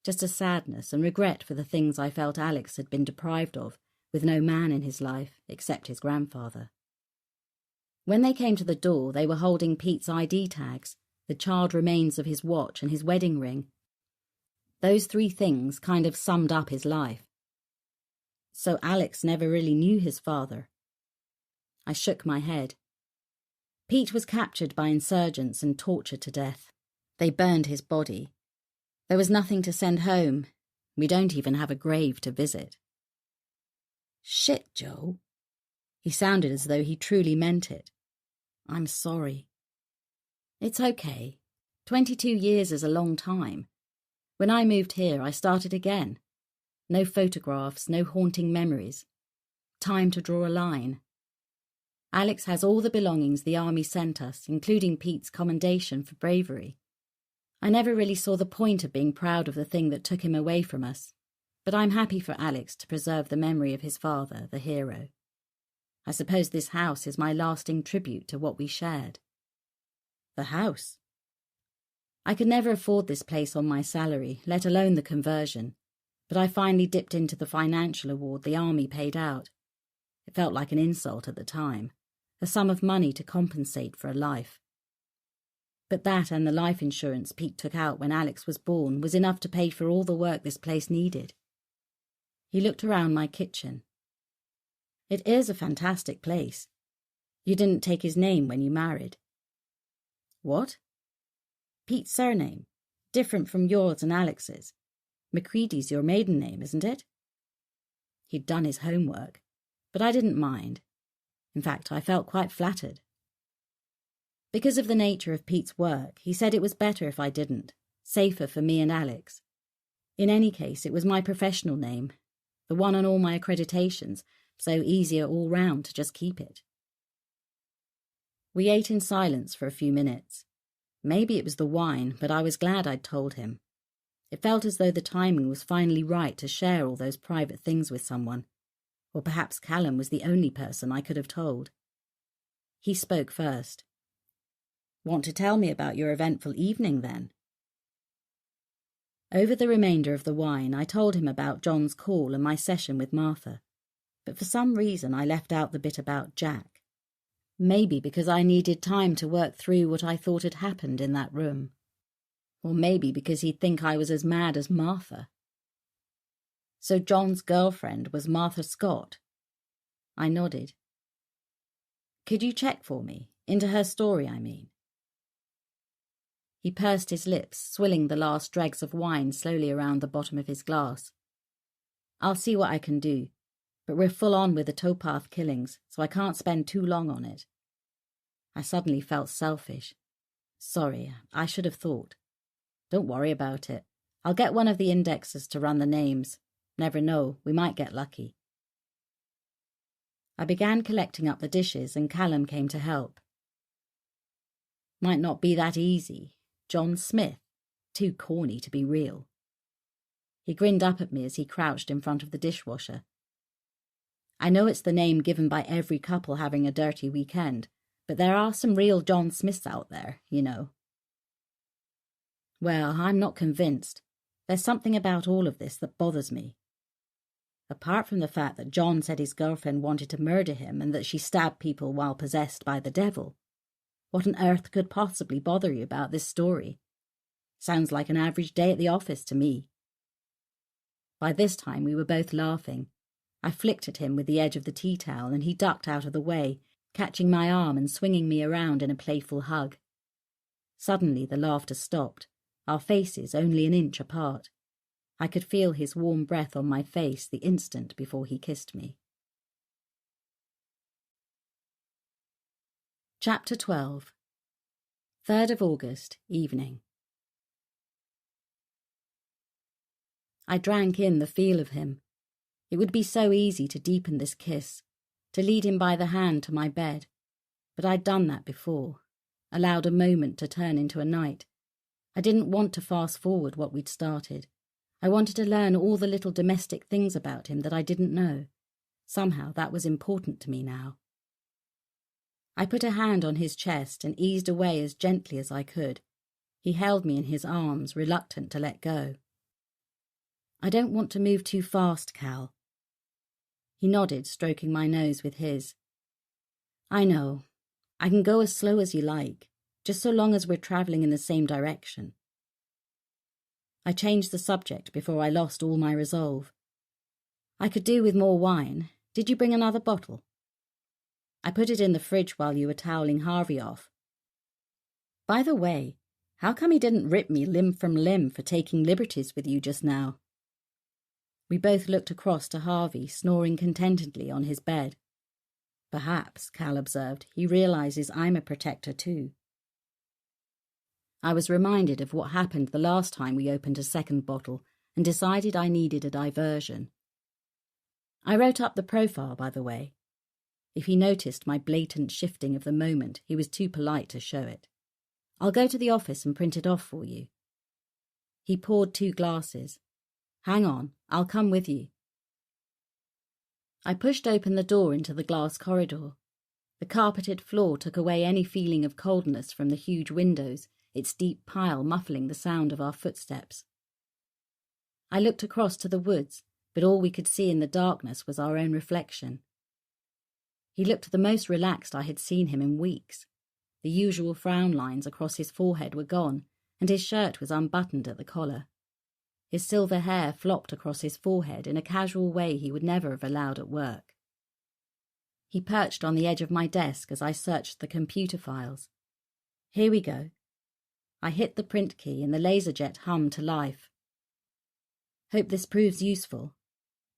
Just a sadness and regret for the things I felt Alex had been deprived of, with no man in his life except his grandfather. When they came to the door, they were holding Pete's ID tags, the charred remains of his watch and his wedding ring. Those three things kind of summed up his life. So Alex never really knew his father. I shook my head. Pete was captured by insurgents and tortured to death. They burned his body. There was nothing to send home. We don't even have a grave to visit. Shit, Joe. He sounded as though he truly meant it. I'm sorry. It's okay. 22 years is a long time. When I moved here, I started again. No photographs, no haunting memories. Time to draw a line. Alex has all the belongings the army sent us, including Pete's commendation for bravery. I never really saw the point of being proud of the thing that took him away from us, but I'm happy for Alex to preserve the memory of his father, the hero. I suppose this house is my lasting tribute to what we shared. The house? I could never afford this place on my salary, let alone the conversion, but I finally dipped into the financial award the army paid out. It felt like an insult at the time, a sum of money to compensate for a life. But that and the life insurance Pete took out when Alex was born was enough to pay for all the work this place needed. He looked around my kitchen. It is a fantastic place. You didn't take his name when you married. What? Pete's surname, different from yours and Alex's. McCready's your maiden name, isn't it? He'd done his homework, but I didn't mind. In fact, I felt quite flattered. Because of the nature of Pete's work, he said it was better if I didn't, safer for me and Alex. In any case, it was my professional name, the one on all my accreditations, so easier all round to just keep it. We ate in silence for a few minutes. Maybe it was the wine, but I was glad I'd told him. It felt as though the timing was finally right to share all those private things with someone. Or perhaps Callum was the only person I could have told. He spoke first. "Want to tell me about your eventful evening, then?" Over the remainder of the wine, I told him about John's call and my session with Martha, but for some reason I left out the bit about Jack. Maybe because I needed time to work through what I thought had happened in that room. Or maybe because he'd think I was as mad as Martha. So John's girlfriend was Martha Scott? I nodded. "Could you check for me? Into her story, I mean." He pursed his lips, swilling the last dregs of wine slowly around the bottom of his glass. "I'll see what I can do, but we're full on with the towpath killings, so I can't spend too long on it." I suddenly felt selfish. Sorry, I should have thought. "Don't worry about it. I'll get one of the indexers to run the names. Never know, we might get lucky." I began collecting up the dishes and Callum came to help. "Might not be that easy. John Smith. Too corny to be real." He grinned up at me as he crouched in front of the dishwasher. "I know it's the name given by every couple having a dirty weekend, but there are some real John Smiths out there, you know." Well, I'm not convinced. There's something about all of this that bothers me. Apart from the fact that John said his girlfriend wanted to murder him and that she stabbed people while possessed by the devil, what on earth could possibly bother you about this story? Sounds like an average day at the office to me. By this time we were both laughing. I flicked at him with the edge of the tea towel and he ducked out of the way, catching my arm and swinging me around in a playful hug. Suddenly the laughter stopped, our faces only an inch apart. I could feel his warm breath on my face the instant before he kissed me. Chapter 12. 3rd of August, evening. I drank in the feel of him. It would be so easy to deepen this kiss, to lead him by the hand to my bed. But I'd done that before, allowed a moment to turn into a night. I didn't want to fast forward what we'd started. I wanted to learn all the little domestic things about him that I didn't know. Somehow that was important to me now. I put a hand on his chest and eased away as gently as I could. He held me in his arms, reluctant to let go. "I don't want to move too fast, Cal." He nodded, stroking my nose with his. "I know. I can go as slow as you like, just so long as we're travelling in the same direction." I changed the subject before I lost all my resolve. "I could do with more wine. Did you bring another bottle?" "I put it in the fridge while you were toweling Harvey off. By the way, how come he didn't rip me limb from limb for taking liberties with you just now?" We both looked across to Harvey, snoring contentedly on his bed. Perhaps, Cal observed, he realizes I'm a protector too. I was reminded of what happened the last time we opened a second bottle and decided I needed a diversion. I wrote up the profile, by the way. If he noticed my blatant shifting of the moment, he was too polite to show it. "I'll go to the office and print it off for you." He poured 2 glasses. "Hang on, I'll come with you." I pushed open the door into the glass corridor. The carpeted floor took away any feeling of coldness from the huge windows, its deep pile muffling the sound of our footsteps. I looked across to the woods, but all we could see in the darkness was our own reflection. He looked the most relaxed I had seen him in weeks. The usual frown lines across his forehead were gone, and his shirt was unbuttoned at the collar. His silver hair flopped across his forehead in a casual way he would never have allowed at work. He perched on the edge of my desk as I searched the computer files. "Here we go." I hit the print key and the laserjet hummed to life. Hope this proves useful.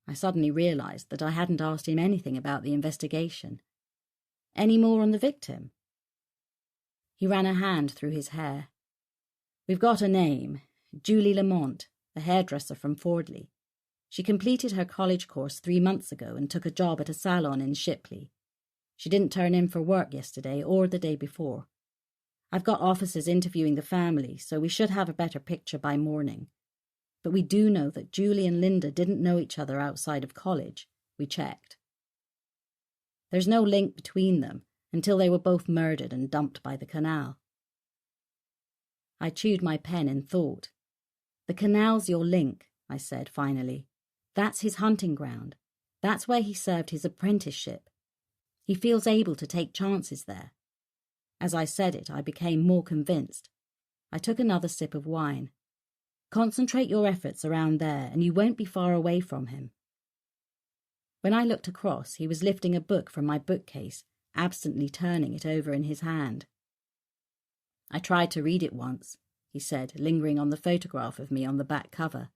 I suddenly realised that I hadn't asked him anything about the investigation. Any more on the victim? He ran a hand through his hair. We've got a name, Julie Lamont, a hairdresser from Fordley. She completed her college course 3 months ago and took a job at a salon in Shipley. She didn't turn in for work yesterday or the day before. I've got officers interviewing the family, so we should have a better picture by morning. But we do know that Julie and Linda didn't know each other outside of college. We checked. There's no link between them until they were both murdered and dumped by the canal. I chewed my pen in thought. The canal's your link, I said finally. That's his hunting ground. That's where he served his apprenticeship. He feels able to take chances there. As I said it, I became more convinced. I took another sip of wine. Concentrate your efforts around there, and you won't be far away from him. When I looked across, he was lifting a book from my bookcase, absently turning it over in his hand. I tried to read it once, he said, lingering on the photograph of me on the back cover.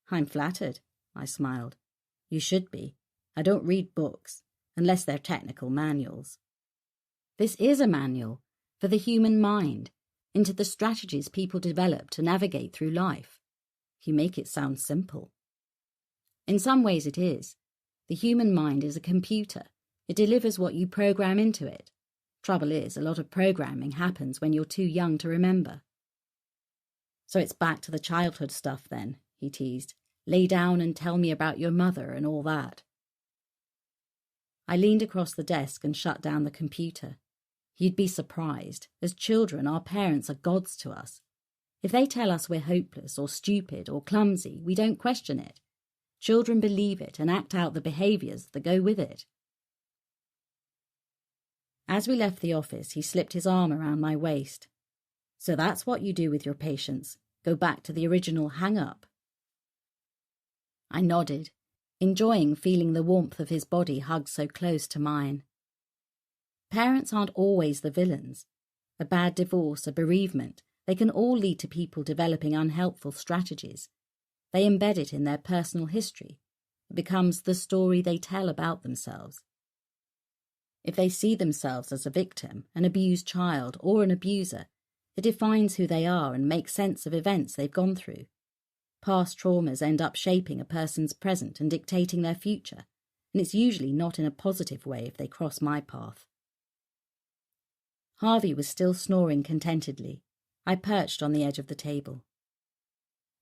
I'm flattered, I smiled. You should be. I don't read books, unless they're technical manuals. This is a manual for the human mind, into the strategies people develop to navigate through life. You make it sound simple. In some ways it is. The human mind is a computer. It delivers what you program into it. Trouble is, a lot of programming happens when you're too young to remember. So it's back to the childhood stuff then, he teased. Lay down and tell me about your mother and all that. I leaned across the desk and shut down the computer. You'd be surprised. As children, our parents are gods to us. If they tell us we're hopeless or stupid or clumsy, we don't question it. Children believe it and act out the behaviours that go with it. As we left the office, he slipped his arm around my waist. So that's what you do with your patients. Go back to the original hang-up. I nodded, enjoying feeling the warmth of his body hugged so close to mine. Parents aren't always the villains. A bad divorce, a bereavement, they can all lead to people developing unhelpful strategies. They embed it in their personal history. It becomes the story they tell about themselves. If they see themselves as a victim, an abused child, or an abuser, it defines who they are and makes sense of events they've gone through. Past traumas end up shaping a person's present and dictating their future, and it's usually not in a positive way if they cross my path. Harvey was still snoring contentedly. I perched on the edge of the table.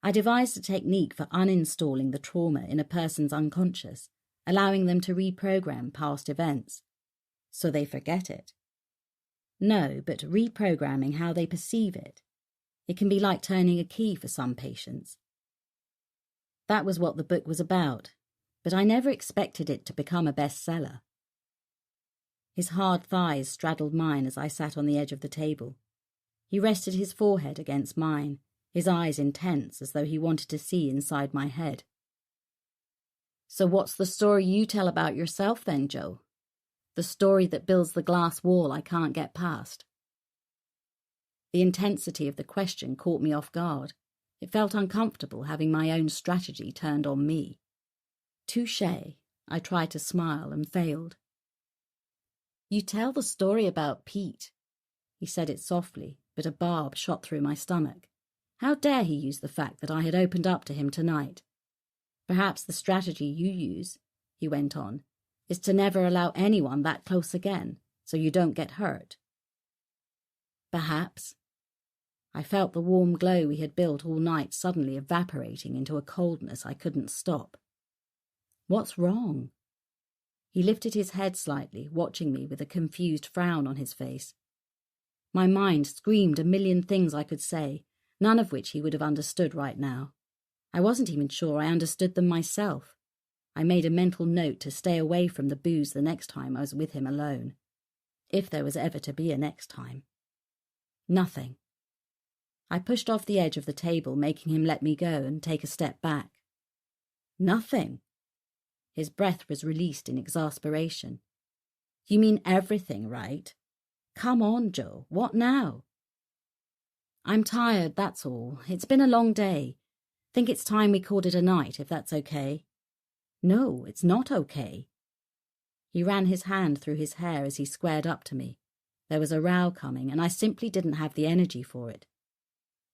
I devised a technique for uninstalling the trauma in a person's unconscious, allowing them to reprogram past events. So they forget it. No, but reprogramming how they perceive it. It can be like turning a key for some patients. That was what the book was about, but I never expected it to become a bestseller. His hard thighs straddled mine as I sat on the edge of the table. He rested his forehead against mine, his eyes intense as though he wanted to see inside my head. So what's the story you tell about yourself then, Joe? The story that builds the glass wall I can't get past. The intensity of the question caught me off guard. It felt uncomfortable having my own strategy turned on me. Touché, I tried to smile and failed. You tell the story about Pete. He said it softly, but a barb shot through my stomach. How dare he use the fact that I had opened up to him tonight? Perhaps the strategy you use, he went on, is to never allow anyone that close again, so you don't get hurt. Perhaps. I felt the warm glow we had built all night suddenly evaporating into a coldness I couldn't stop. What's wrong? He lifted his head slightly, watching me with a confused frown on his face. My mind screamed a million things I could say, none of which he would have understood right now. I wasn't even sure I understood them myself. I made a mental note to stay away from the booze the next time I was with him alone. If there was ever to be a next time. Nothing. I pushed off the edge of the table, making him let me go and take a step back. Nothing. His breath was released in exasperation. You mean everything, right? Come on, Joe. What now? I'm tired, that's all. It's been a long day. Think it's time we called it a night, if that's okay." "No, it's not okay." He ran his hand through his hair as he squared up to me. There was a row coming, and I simply didn't have the energy for it.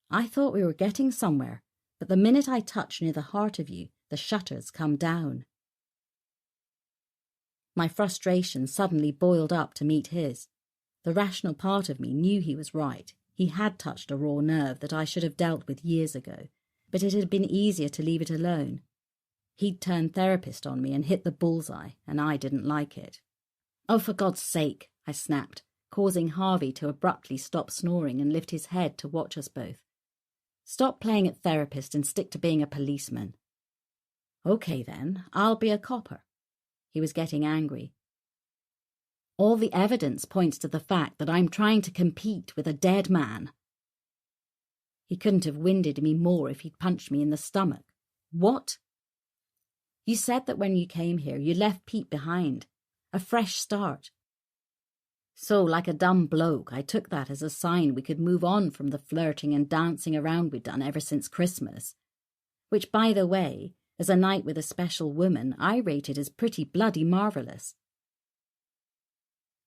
"I thought we were getting somewhere, but the minute I touch near the heart of you, the shutters come down." My frustration suddenly boiled up to meet his. The rational part of me knew he was right. He had touched a raw nerve that I should have dealt with years ago, but it had been easier to leave it alone. He'd turned therapist on me and hit the bullseye, and I didn't like it. "Oh, for God's sake," I snapped, causing Harvey to abruptly stop snoring and lift his head to watch us both. "Stop playing at therapist and stick to being a policeman." "Okay then, I'll be a copper." He was getting angry. "All the evidence points to the fact that I'm trying to compete with a dead man." He couldn't have winded me more if he'd punched me in the stomach. "What?" "You said that when you came here you left Pete behind. A fresh start. So, like a dumb bloke, I took that as a sign we could move on from the flirting and dancing around we'd done ever since Christmas. Which, by the way, as a night with a special woman, I rated as pretty bloody marvellous."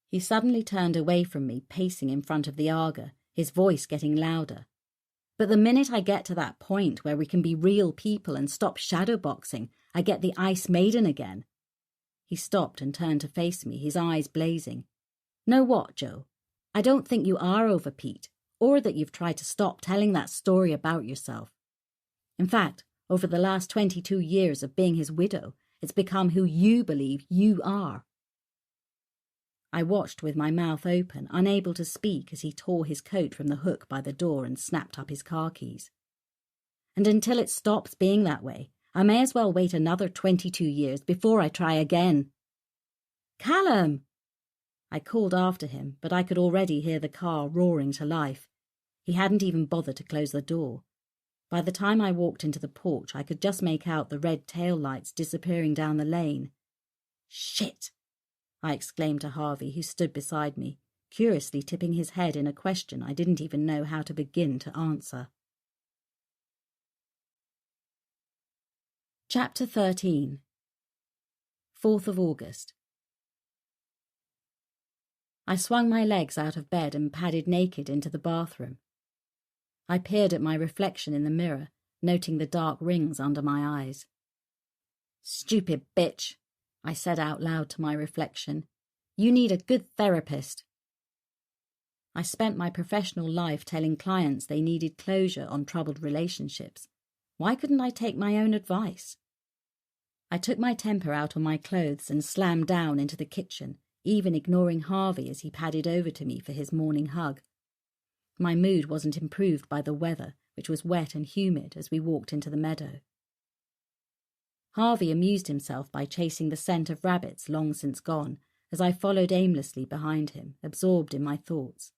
He suddenly turned away from me, pacing in front of the Aga, his voice getting louder. "But the minute I get to that point where we can be real people and stop shadowboxing, I get the Ice Maiden again." He stopped and turned to face me, his eyes blazing. "Know what, Joe? I don't think you are over Pete, or that you've tried to stop telling that story about yourself. In fact, over the last 22 years of being his widow, it's become who you believe you are." I watched with my mouth open, unable to speak as he tore his coat from the hook by the door and snapped up his car keys. "And until it stops being that way, I may as well wait another 22 years before I try again." "Callum!" I called after him, but I could already hear the car roaring to life. He hadn't even bothered to close the door. By the time I walked into the porch, I could just make out the red tail lights disappearing down the lane. "Shit!" I exclaimed to Harvey, who stood beside me, curiously tipping his head in a question I didn't even know how to begin to answer. Chapter 13. 4th of August. I swung my legs out of bed and padded naked into the bathroom. I peered at my reflection in the mirror, noting the dark rings under my eyes. "Stupid bitch," I said out loud to my reflection. "You need a good therapist." I spent my professional life telling clients they needed closure on troubled relationships. Why couldn't I take my own advice? I took my temper out on my clothes and slammed down into the kitchen, even ignoring Harvey as he padded over to me for his morning hug. My mood wasn't improved by the weather, which was wet and humid as we walked into the meadow. Harvey amused himself by chasing the scent of rabbits long since gone, as I followed aimlessly behind him, absorbed in my thoughts.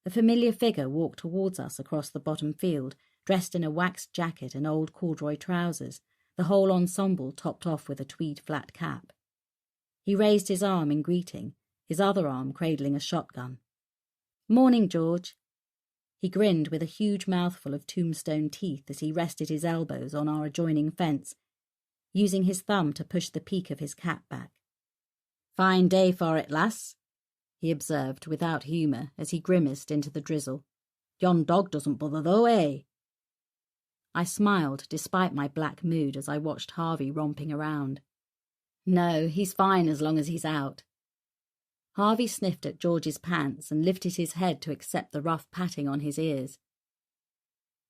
A familiar figure walked towards us across the bottom field, dressed in a waxed jacket and old corduroy trousers, the whole ensemble topped off with a tweed flat cap. He raised his arm in greeting, his other arm cradling a shotgun. "Morning, George." He grinned with a huge mouthful of tombstone teeth as he rested his elbows on our adjoining fence, using his thumb to push the peak of his cap back. "Fine day for it, lass," he observed without humour as he grimaced into the drizzle. "Yon dog doesn't bother though, eh?" I smiled despite my black mood as I watched Harvey romping around. "No, he's fine as long as he's out." Harvey sniffed at George's pants and lifted his head to accept the rough patting on his ears.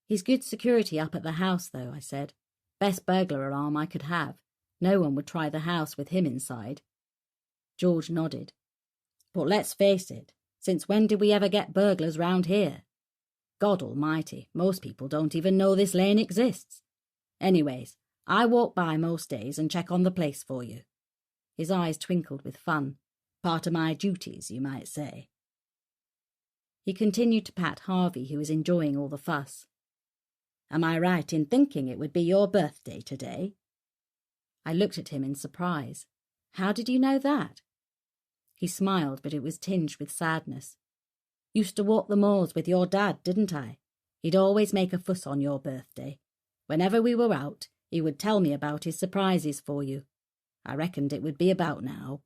"He's good security up at the house, though," I said. "Best burglar alarm I could have. No one would try the house with him inside." George nodded. "But let's face it, since when did we ever get burglars round here? God almighty, most people don't even know this lane exists. Anyways, I walk by most days and check on the place for you." His eyes twinkled with fun. "Part of my duties, you might say." He continued to pat Harvey, who was enjoying all the fuss. "Am I right in thinking it would be your birthday today?" I looked at him in surprise. "How did you know that?" He smiled, but it was tinged with sadness. "Used to walk the moors with your dad, didn't I? He'd always make a fuss on your birthday. Whenever we were out, he would tell me about his surprises for you. I reckoned it would be about now."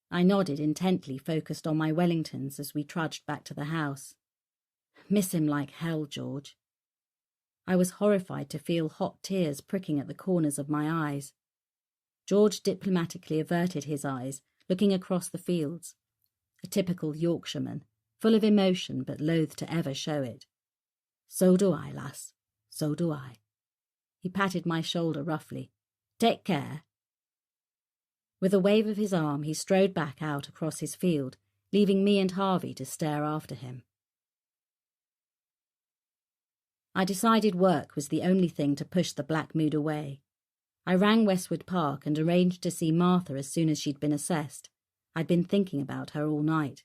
I nodded intently, focused on my Wellingtons as we trudged back to the house. Miss him like hell, George. I was horrified to feel hot tears pricking at the corners of my eyes. George diplomatically averted his eyes, looking across the fields. A typical Yorkshireman, full of emotion but loath to ever show it. "So do I, lass, so do I." He patted my shoulder roughly. "Take care." With a wave of his arm, he strode back out across his field, leaving me and Harvey to stare after him. I decided work was the only thing to push the black mood away. I rang Westwood Park and arranged to see Martha as soon as she'd been assessed. I'd been thinking about her all night.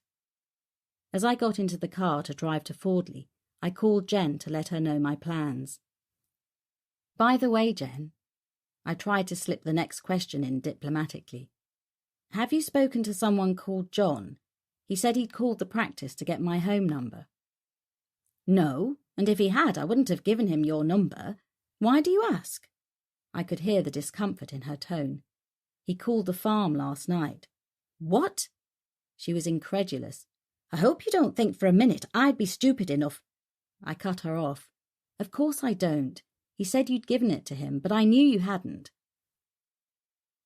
As I got into the car to drive to Fordley, I called Jen to let her know my plans. "By the way, Jen," I tried to slip the next question in diplomatically, "have you spoken to someone called John? He said he'd called the practice to get my home number." "No, and if he had, I wouldn't have given him your number. Why do you ask?" I could hear the discomfort in her tone. "He called the farm last night." "What?" She was incredulous. "I hope you don't think for a minute I'd be stupid enough—" I cut her off. "Of course I don't. He said you'd given it to him, but I knew you hadn't."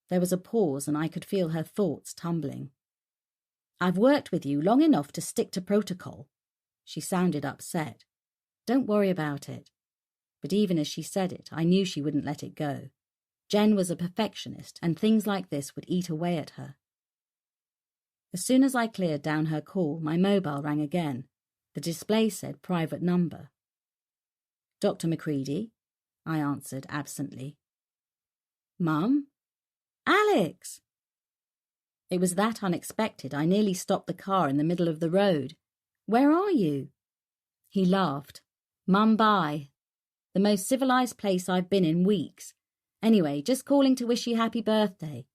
There was a pause and I could feel her thoughts tumbling. "I've worked with you long enough to stick to protocol." She sounded upset. "Don't worry about it." But even as she said it, I knew she wouldn't let it go. Jen was a perfectionist, and things like this would eat away at her. As soon as I cleared down her call, my mobile rang again. The display said private number. "Dr. Macready?" I answered absently. "Mum?" "Alex!" It was that unexpected I nearly stopped the car in the middle of the road. "Where are you?" He laughed. "Mumbai. The most civilized place I've been in weeks. Anyway, just calling to wish you happy birthday."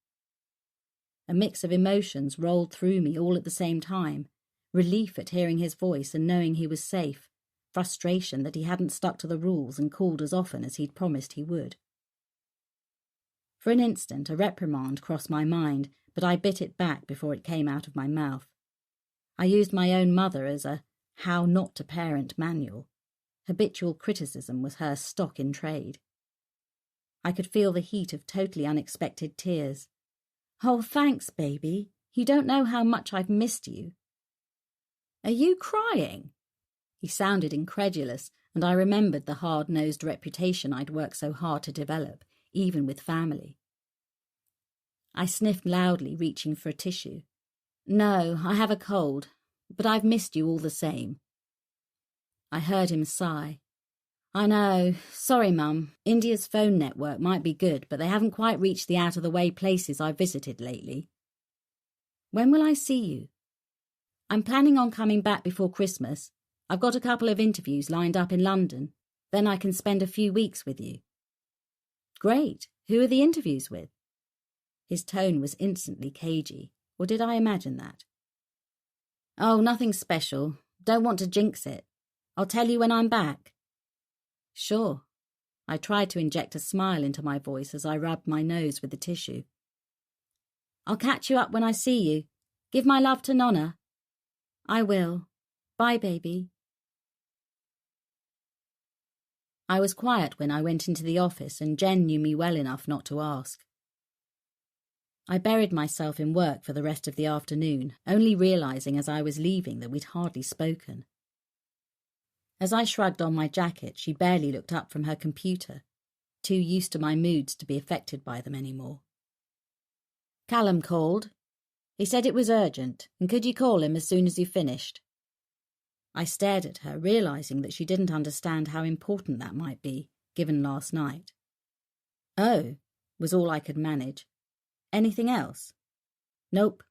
A mix of emotions rolled through me all at the same time. Relief at hearing his voice and knowing he was safe. Frustration that he hadn't stuck to the rules and called as often as he'd promised he would. For an instant, a reprimand crossed my mind, but I bit it back before it came out of my mouth. I used my own mother as a how not to parent manual. Habitual criticism was her stock in trade. I could feel the heat of totally unexpected tears. "Oh, thanks, baby. You don't know how much I've missed you." "Are you crying?" He sounded incredulous, and I remembered the hard-nosed reputation I'd worked so hard to develop, even with family. I sniffed loudly, reaching for a tissue. "No, I have a cold, but I've missed you all the same." I heard him sigh. "I know. Sorry, Mum. India's phone network might be good, but they haven't quite reached the out-of-the-way places I've visited lately." "When will I see you?" "I'm planning on coming back before Christmas. I've got a couple of interviews lined up in London. Then I can spend a few weeks with you." "Great. Who are the interviews with?" His tone was instantly cagey, or did I imagine that? "Oh, nothing special. Don't want to jinx it. I'll tell you when I'm back." "Sure." I tried to inject a smile into my voice as I rubbed my nose with the tissue. "I'll catch you up when I see you. Give my love to Nonna." "I will. Bye, baby." I was quiet when I went into the office, and Jen knew me well enough not to ask. I buried myself in work for the rest of the afternoon, only realising as I was leaving that we'd hardly spoken. As I shrugged on my jacket, she barely looked up from her computer, too used to my moods to be affected by them anymore. "Callum called. He said it was urgent, and could you call him as soon as you finished?" I stared at her, realising that she didn't understand how important that might be, given last night. "Oh," was all I could manage. "Anything else?" "Nope."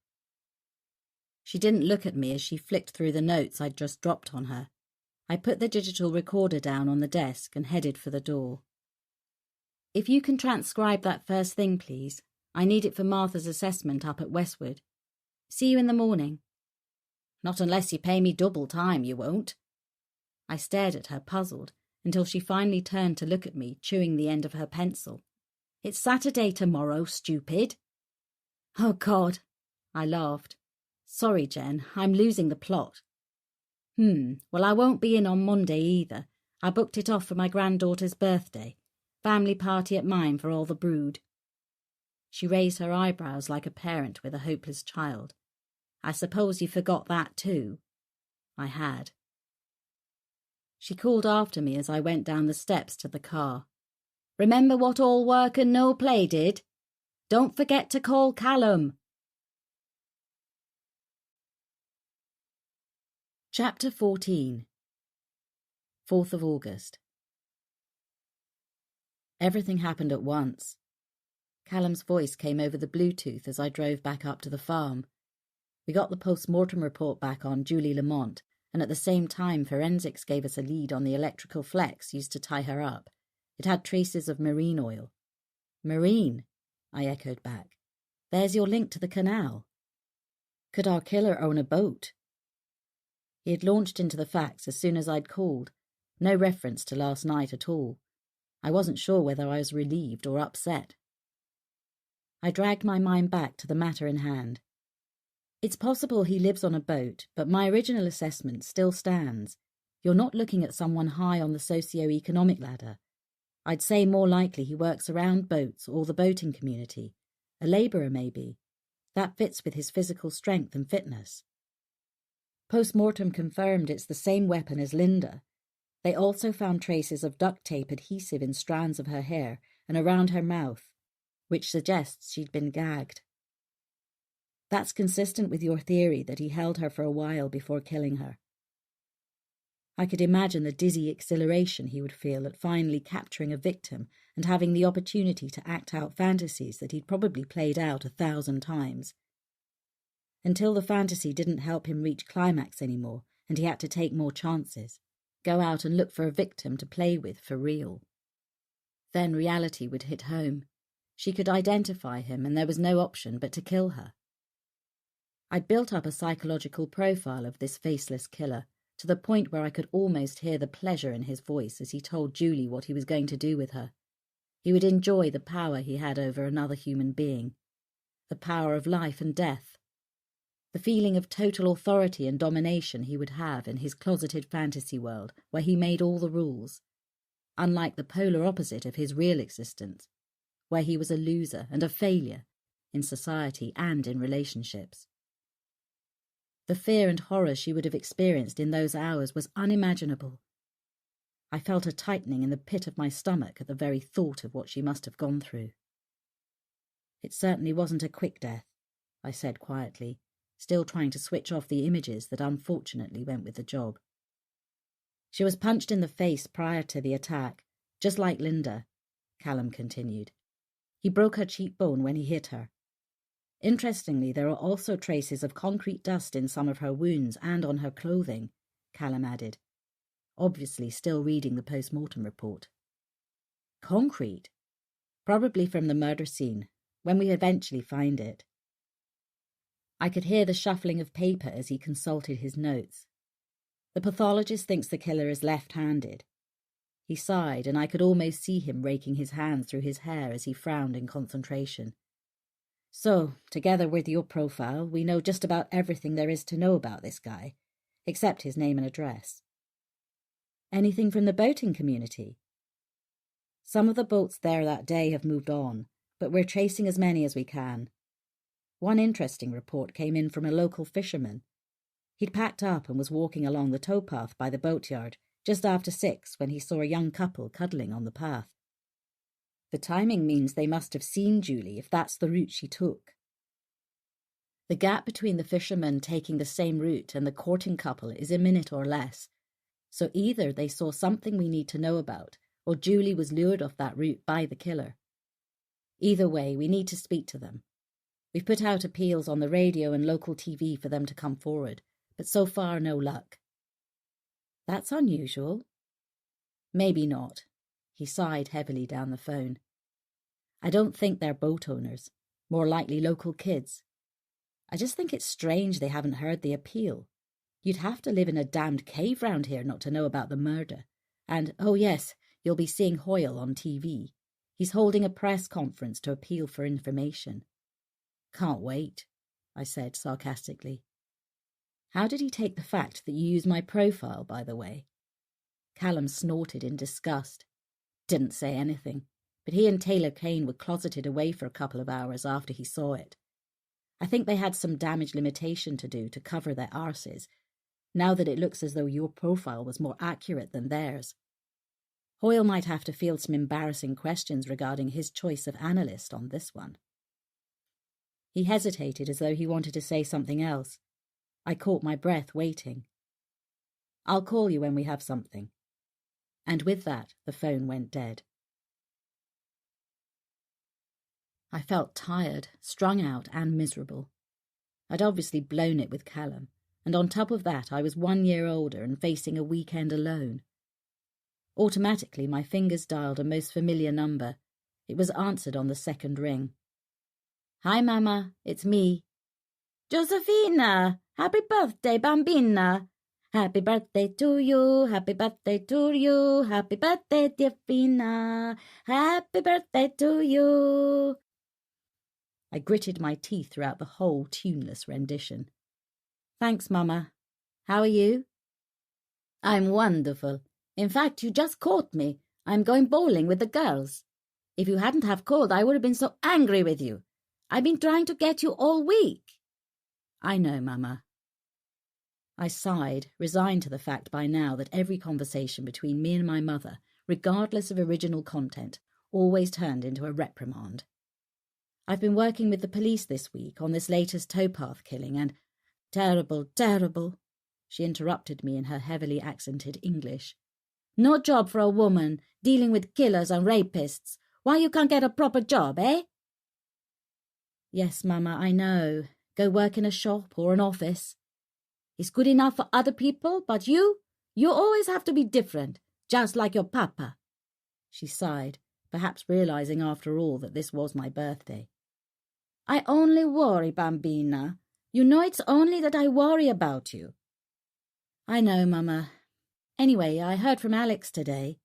She didn't look at me as she flicked through the notes I'd just dropped on her. I put the digital recorder down on the desk and headed for the door. "If you can transcribe that first thing, please. I need it for Martha's assessment up at Westwood. See you in the morning." "Not unless you pay me double time, you won't." I stared at her, puzzled, until she finally turned to look at me, chewing the end of her pencil. "It's Saturday tomorrow, stupid." "Oh, God," I laughed. "Sorry, Jen, I'm losing the plot." Well, I won't be in on Monday either. I booked it off for my granddaughter's birthday. Family party at mine for all the brood." She raised her eyebrows like a parent with a hopeless child. "I suppose you forgot that too?" I had. She called after me as I went down the steps to the car. "Remember what all work and no play did? Don't forget to call Callum." Chapter 14. 4th of August. Everything happened at once. Callum's voice came over the Bluetooth as I drove back up to the farm. We got the post-mortem report back on Julie Lamont, and at the same time forensics gave us a lead on the electrical flex used to tie her up. It had traces of marine oil. "Marine?" I echoed back. "There's your link to the canal. Could our killer own a boat?" He had launched into the facts as soon as I'd called. No reference to last night at all. I wasn't sure whether I was relieved or upset. I dragged my mind back to the matter in hand. It's possible he lives on a boat, but my original assessment still stands. You're not looking at someone high on the socio-economic ladder. I'd say more likely he works around boats or the boating community. A labourer, maybe. That fits with his physical strength and fitness. Post-mortem confirmed it's the same weapon as Linda. They also found traces of duct tape adhesive in strands of her hair and around her mouth, which suggests she'd been gagged. That's consistent with your theory that he held her for a while before killing her. I could imagine the dizzy exhilaration he would feel at finally capturing a victim and having the opportunity to act out fantasies that he'd probably played out 1,000 times. Until the fantasy didn't help him reach climax anymore and he had to take more chances, go out and look for a victim to play with for real. Then reality would hit home. She could identify him and there was no option but to kill her. I'd built up a psychological profile of this faceless killer, to the point where I could almost hear the pleasure in his voice as he told Julie what he was going to do with her. He would enjoy the power he had over another human being, the power of life and death, the feeling of total authority and domination he would have in his closeted fantasy world where he made all the rules, unlike the polar opposite of his real existence, where he was a loser and a failure in society and in relationships. The fear and horror she would have experienced in those hours was unimaginable. I felt a tightening in the pit of my stomach at the very thought of what she must have gone through. "It certainly wasn't a quick death," I said quietly, still trying to switch off the images that unfortunately went with the job. "She was punched in the face prior to the attack, just like Linda," Callum continued. "He broke her cheekbone when he hit her. Interestingly, there are also traces of concrete dust in some of her wounds and on her clothing," Callum added, obviously still reading the post-mortem report. "Concrete? Probably from the murder scene, when we eventually find it." I could hear the shuffling of paper as he consulted his notes. "The pathologist thinks the killer is left-handed." He sighed, and I could almost see him raking his hands through his hair as he frowned in concentration. "So, together with your profile, we know just about everything there is to know about this guy, except his name and address." "Anything from the boating community?" "Some of the boats there that day have moved on, but we're chasing as many as we can. One interesting report came in from a local fisherman. He'd packed up and was walking along the towpath by the boatyard just after 6 when he saw a young couple cuddling on the path. The timing means they must have seen Julie if that's the route she took. The gap between the fisherman taking the same route and the courting couple is a minute or less, so either they saw something we need to know about, or Julie was lured off that route by the killer. Either way, we need to speak to them. We've put out appeals on the radio and local TV for them to come forward, but so far no luck." "That's unusual." "Maybe not." He sighed heavily down the phone. "I don't think they're boat owners. More likely local kids. I just think it's strange they haven't heard the appeal. You'd have to live in a damned cave round here not to know about the murder. And, oh yes, you'll be seeing Hoyle on TV. He's holding a press conference to appeal for information. Can't wait, I said sarcastically. How did he take the fact that you used my profile, by the way? Callum snorted in disgust. Didn't say anything, but he and Taylor Kane were closeted away for a couple of hours after he saw it. I think they had some damage limitation to do to cover their arses, now that it looks as though your profile was more accurate than theirs. Hoyle might have to field some embarrassing questions regarding his choice of analyst on this one. He hesitated as though he wanted to say something else. I caught my breath waiting. I'll call you when we have something. And with that, the phone went dead. I felt tired, strung out, and miserable. I'd obviously blown it with Callum, and on top of that I was 1 year older and facing a weekend alone. Automatically, my fingers dialed a most familiar number. It was answered on the second ring. Hi, Mama, it's me. Josephina, happy birthday, bambina. Happy birthday to you, happy birthday to you, happy birthday, dear Fina. Happy birthday to you. I gritted my teeth throughout the whole tuneless rendition. Thanks, Mama. How are you? I'm wonderful. In fact, you just caught me. I'm going bowling with the girls. If you hadn't have called, I would have been so angry with you. I've been trying to get you all week. I know, Mama. I sighed, resigned to the fact by now that every conversation between me and my mother, regardless of original content, always turned into a reprimand. I've been working with the police this week on this latest towpath killing and— Terrible, terrible, she interrupted me in her heavily accented English. No job for a woman, dealing with killers and rapists. Why you can't get a proper job, eh? Yes, Mama, I know. Go work in a shop or an office. It's good enough for other people, but you always have to be different, just like your papa. She sighed, perhaps realizing after all that this was my birthday. I only worry, bambina. You know it's only that I worry about you. I know, Mama. Anyway, I heard from Alex today.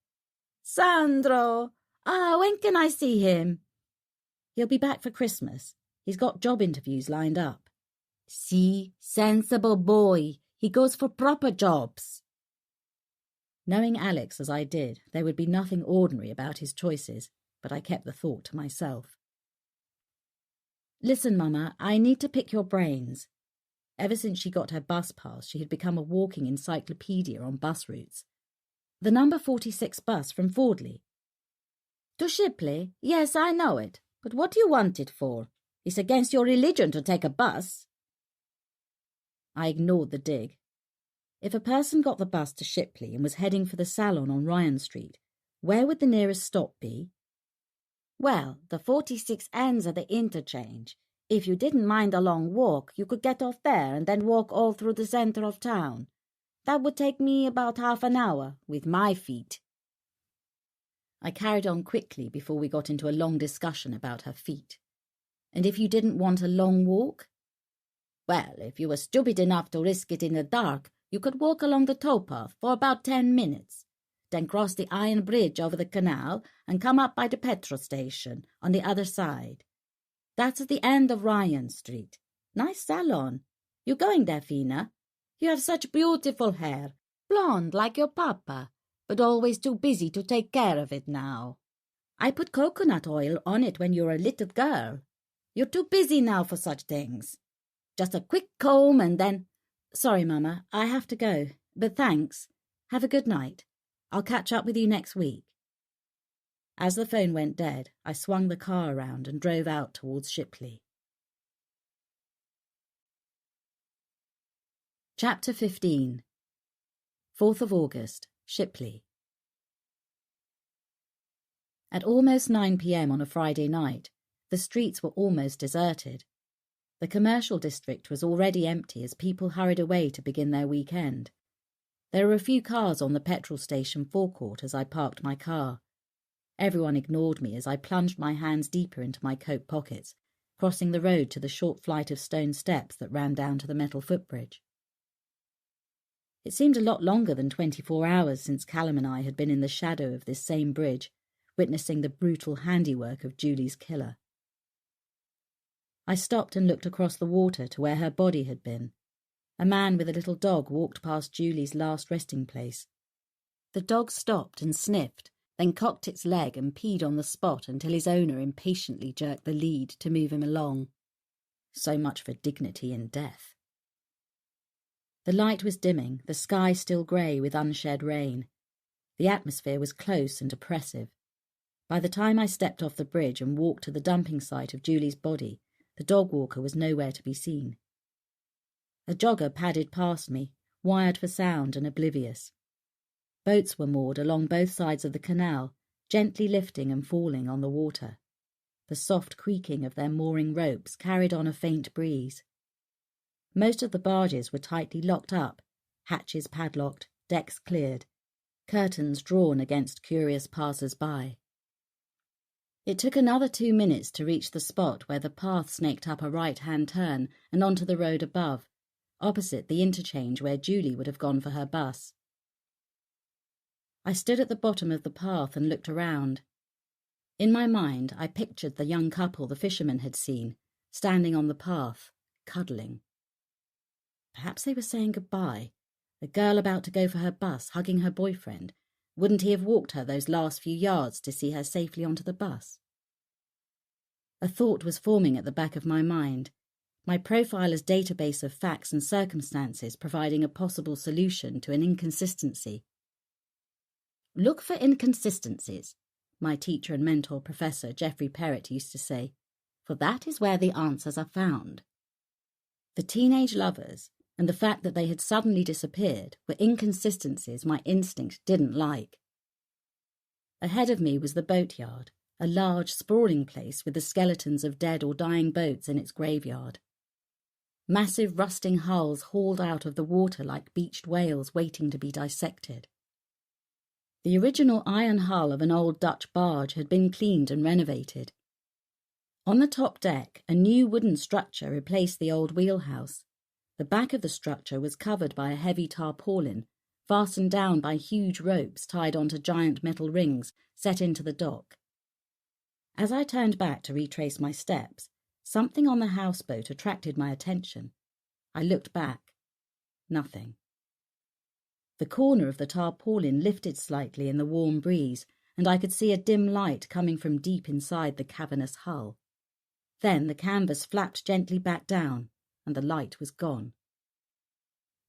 Sandro! When can I see him? He'll be back for Christmas. He's got job interviews lined up. See, sensible boy. He goes for proper jobs. Knowing Alex as I did, there would be nothing ordinary about his choices, but I kept the thought to myself. Listen, Mama, I need to pick your brains. Ever since she got her bus pass, she had become a walking encyclopedia on bus routes. The number 46 bus from Fordley. To Shipley? Yes, I know it. But what do you want it for? It's against your religion to take a bus. I ignored the dig. If a person got the bus to Shipley and was heading for the salon on Ryan Street, where would the nearest stop be? Well, the 46 ends at the interchange. If you didn't mind a long walk, you could get off there and then walk all through the centre of town. That would take me about half an hour, with my feet. I carried on quickly before we got into a long discussion about her feet. And if you didn't want a long walk? Well, if you were stupid enough to risk it in the dark, you could walk along the towpath for about 10 minutes, then cross the iron bridge over the canal and come up by the petrol station on the other side. That's at the end of Ryan Street. Nice salon. You going there, Fina? You have such beautiful hair, blonde like your papa, but always too busy to take care of it now. I put coconut oil on it when you were a little girl. You're too busy now for such things. Just a quick comb and then— Sorry, Mama, I have to go, but thanks. Have a good night. I'll catch up with you next week. As the phone went dead, I swung the car around and drove out towards Shipley. Chapter 15. 4th of August, Shipley. At almost 9 p.m. on a Friday night, the streets were almost deserted. The commercial district was already empty as people hurried away to begin their weekend. There were a few cars on the petrol station forecourt as I parked my car. Everyone ignored me as I plunged my hands deeper into my coat pockets, crossing the road to the short flight of stone steps that ran down to the metal footbridge. It seemed a lot longer than 24 hours since Callum and I had been in the shadow of this same bridge, witnessing the brutal handiwork of Julie's killer. I stopped and looked across the water to where her body had been. A man with a little dog walked past Julie's last resting place. The dog stopped and sniffed, then cocked its leg and peed on the spot until his owner impatiently jerked the lead to move him along. So much for dignity in death. The light was dimming, the sky still grey with unshed rain. The atmosphere was close and oppressive. By the time I stepped off the bridge and walked to the dumping site of Julie's body, the dog walker was nowhere to be seen. A jogger padded past me, wired for sound and oblivious. Boats were moored along both sides of the canal, gently lifting and falling on the water. The soft creaking of their mooring ropes carried on a faint breeze. Most of the barges were tightly locked up, hatches padlocked, decks cleared, curtains drawn against curious passers-by. It took another 2 minutes to reach the spot where the path snaked up a right-hand turn and onto the road above, opposite the interchange where Julie would have gone for her bus. I stood at the bottom of the path and looked around. In my mind, I pictured the young couple the fisherman had seen, standing on the path, cuddling. Perhaps they were saying goodbye. The girl about to go for her bus, hugging her boyfriend. Wouldn't he have walked her those last few yards to see her safely onto the bus? A thought was forming at the back of my mind, my profiler's database of facts and circumstances providing a possible solution to an inconsistency. Look for inconsistencies, my teacher and mentor Professor Geoffrey Perrott used to say, for that is where the answers are found. The teenage lovers and the fact that they had suddenly disappeared were inconsistencies my instinct didn't like. Ahead of me was the boatyard, a large, sprawling place with the skeletons of dead or dying boats in its graveyard. Massive rusting hulls hauled out of the water like beached whales waiting to be dissected. The original iron hull of an old Dutch barge had been cleaned and renovated. On the top deck, a new wooden structure replaced the old wheelhouse. The back of the structure was covered by a heavy tarpaulin, fastened down by huge ropes tied onto giant metal rings set into the dock. As I turned back to retrace my steps, something on the houseboat attracted my attention. I looked back. Nothing. The corner of the tarpaulin lifted slightly in the warm breeze, and I could see a dim light coming from deep inside the cavernous hull. Then the canvas flapped gently back down, and the light was gone.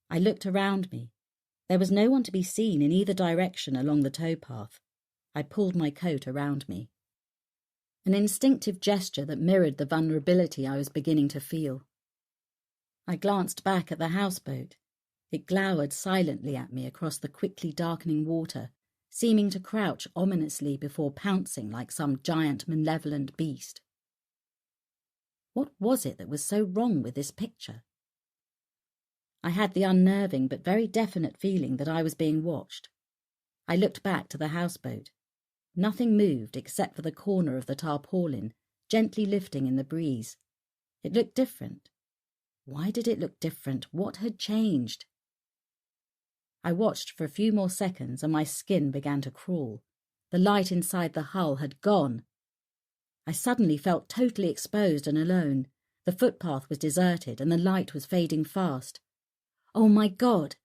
I looked around me. There was no one to be seen in either direction along the towpath. I pulled my coat around me. An instinctive gesture that mirrored the vulnerability I was beginning to feel. I glanced back at the houseboat. It glowered silently at me across the quickly darkening water, seeming to crouch ominously before pouncing like some giant malevolent beast. What was it that was so wrong with this picture? I had the unnerving but very definite feeling that I was being watched. I looked back to the houseboat. Nothing moved except for the corner of the tarpaulin, gently lifting in the breeze. It looked different. Why did it look different? What had changed? I watched for a few more seconds and my skin began to crawl. The light inside the hull had gone. I suddenly felt totally exposed and alone. The footpath was deserted and the light was fading fast. Oh my God!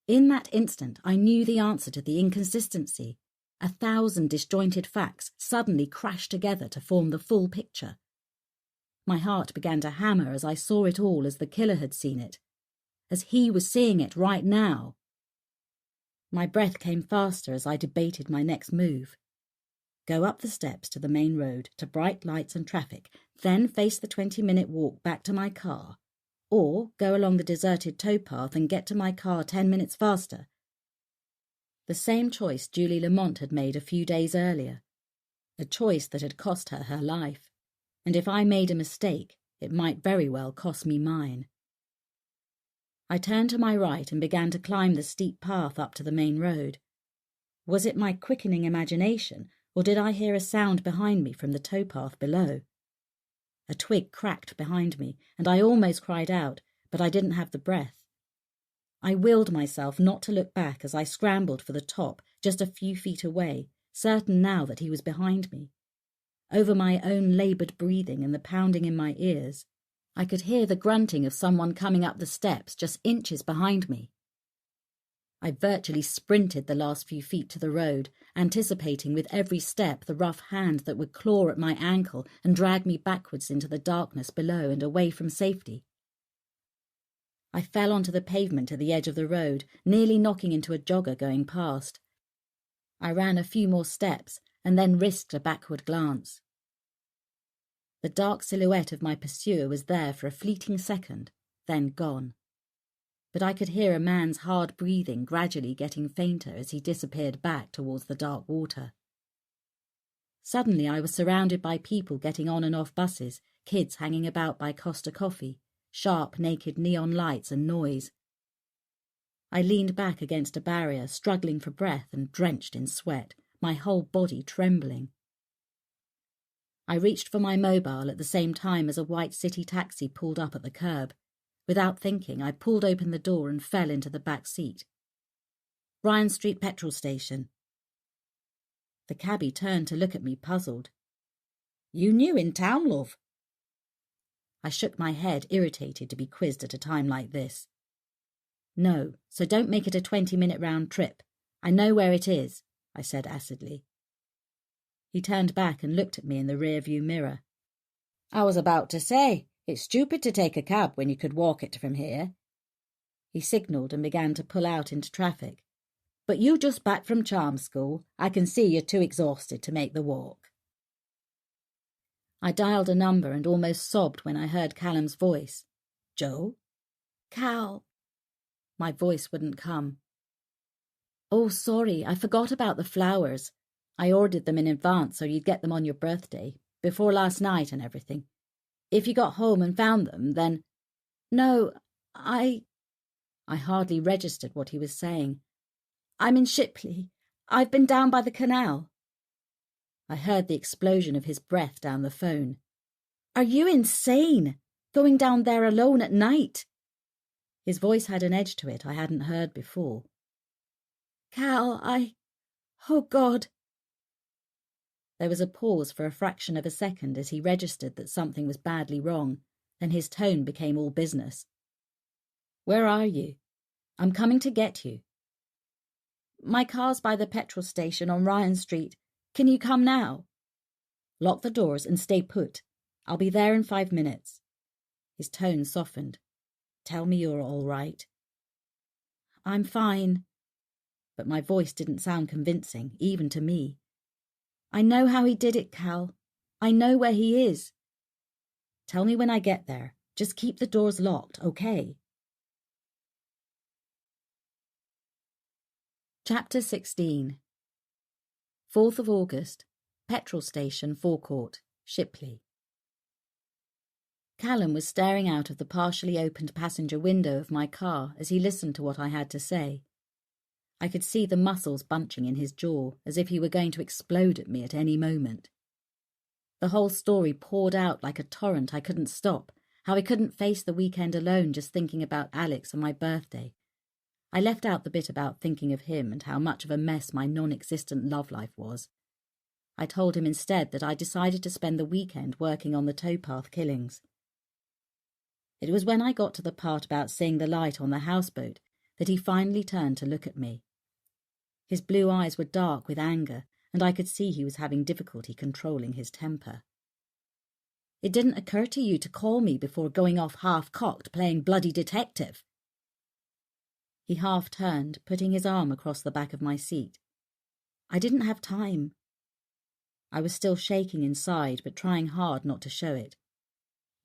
In that instant, I knew the answer to the inconsistency. 1,000 disjointed facts suddenly crashed together to form the full picture. My heart began to hammer as I saw it all as the killer had seen it, as he was seeing it right now. My breath came faster as I debated my next move. Go up the steps to the main road to bright lights and traffic, then face the 20-minute walk back to my car, or go along the deserted towpath and get to my car 10 minutes faster. The same choice Julie Lamont had made a few days earlier, a choice that had cost her her life, and if I made a mistake, it might very well cost me mine. I turned to my right and began to climb the steep path up to the main road. Was it my quickening imagination, or did I hear a sound behind me from the towpath below? A twig cracked behind me, and I almost cried out, but I didn't have the breath. I willed myself not to look back as I scrambled for the top just a few feet away, certain now that he was behind me. Over my own laboured breathing and the pounding in my ears, I could hear the grunting of someone coming up the steps just inches behind me. I virtually sprinted the last few feet to the road, anticipating with every step the rough hand that would claw at my ankle and drag me backwards into the darkness below and away from safety. I fell onto the pavement at the edge of the road, nearly knocking into a jogger going past. I ran a few more steps and then risked a backward glance. The dark silhouette of my pursuer was there for a fleeting second, then gone. But I could hear a man's hard breathing gradually getting fainter as he disappeared back towards the dark water. Suddenly I was surrounded by people getting on and off buses, kids hanging about by Costa Coffee, sharp, naked neon lights and noise. I leaned back against a barrier, struggling for breath and drenched in sweat, my whole body trembling. I reached for my mobile at the same time as a white city taxi pulled up at the curb. Without thinking, I pulled open the door and fell into the back seat. Ryan Street petrol station. The cabbie turned to look at me, puzzled. You new in town, love? I shook my head, irritated to be quizzed at a time like this. No, so don't make it a 20-minute round trip. I know where it is, I said acidly. He turned back and looked at me in the rear-view mirror. I was about to say, it's stupid to take a cab when you could walk it from here. He signalled and began to pull out into traffic. But you just back from charm school. I can see you're too exhausted to make the walk. I dialed a number and almost sobbed when I heard Callum's voice. Joe? Cal. My voice wouldn't come. Oh, sorry, I forgot about the flowers. I ordered them in advance so you'd get them on your birthday, before last night and everything. If you got home and found them, then... No, I hardly registered what he was saying. I'm in Shipley. I've been down by the canal. I heard the explosion of his breath down the phone. Are you insane? Going down there alone at night? His voice had an edge to it I hadn't heard before. Cal, Oh, God. There was a pause for a fraction of a second as he registered that something was badly wrong, then his tone became all business. Where are you? I'm coming to get you. My car's by the petrol station on Ryan Street. Can you come now? Lock the doors and stay put. I'll be there in 5 minutes. His tone softened. Tell me you're all right. I'm fine. But my voice didn't sound convincing, even to me. I know how he did it, Cal. I know where he is. Tell me when I get there. Just keep the doors locked, okay? Chapter 16. 4th of August, petrol station forecourt, Shipley. Callum was staring out of the partially opened passenger window of my car as he listened to what I had to say. I could see the muscles bunching in his jaw, as if he were going to explode at me at any moment. The whole story poured out like a torrent I couldn't stop, how I couldn't face the weekend alone just thinking about Alex and my birthday. I left out the bit about thinking of him and how much of a mess my non-existent love life was. I told him instead that I decided to spend the weekend working on the towpath killings. It was when I got to the part about seeing the light on the houseboat that he finally turned to look at me. His blue eyes were dark with anger, and I could see he was having difficulty controlling his temper. It didn't occur to you to call me before going off half-cocked playing bloody detective. He half-turned, putting his arm across the back of my seat. I didn't have time. I was still shaking inside, but trying hard not to show it.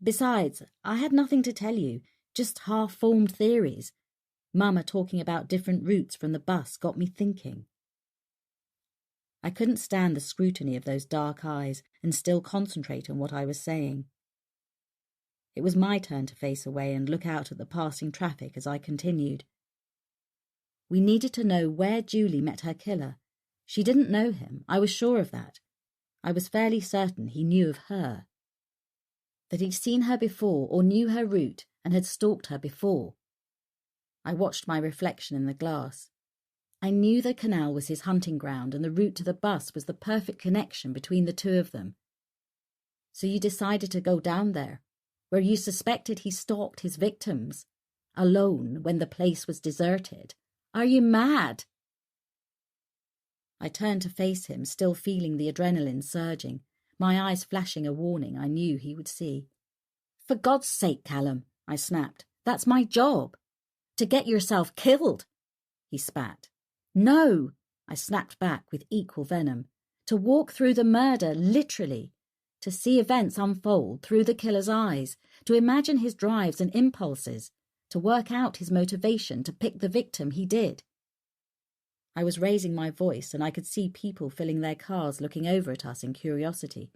Besides, I had nothing to tell you, just half-formed theories. Mama talking about different routes from the bus got me thinking. I couldn't stand the scrutiny of those dark eyes and still concentrate on what I was saying. It was my turn to face away and look out at the passing traffic as I continued. We needed to know where Julie met her killer. She didn't know him, I was sure of that. I was fairly certain he knew of her. That he'd seen her before or knew her route and had stalked her before. I watched my reflection in the glass. I knew the canal was his hunting ground and the route to the bus was the perfect connection between the two of them. So you decided to go down there, where you suspected he stalked his victims, alone when the place was deserted. Are you mad? I turned to face him, still feeling the adrenaline surging, my eyes flashing a warning I knew he would see. For God's sake, Callum, I snapped. That's my job. To get yourself killed. He spat. No, I snapped back with equal venom. To walk through the murder, literally. To see events unfold through the killer's eyes. To imagine his drives and impulses. To work out his motivation to pick the victim he did. I was raising my voice and I could see people filling their cars looking over at us in curiosity,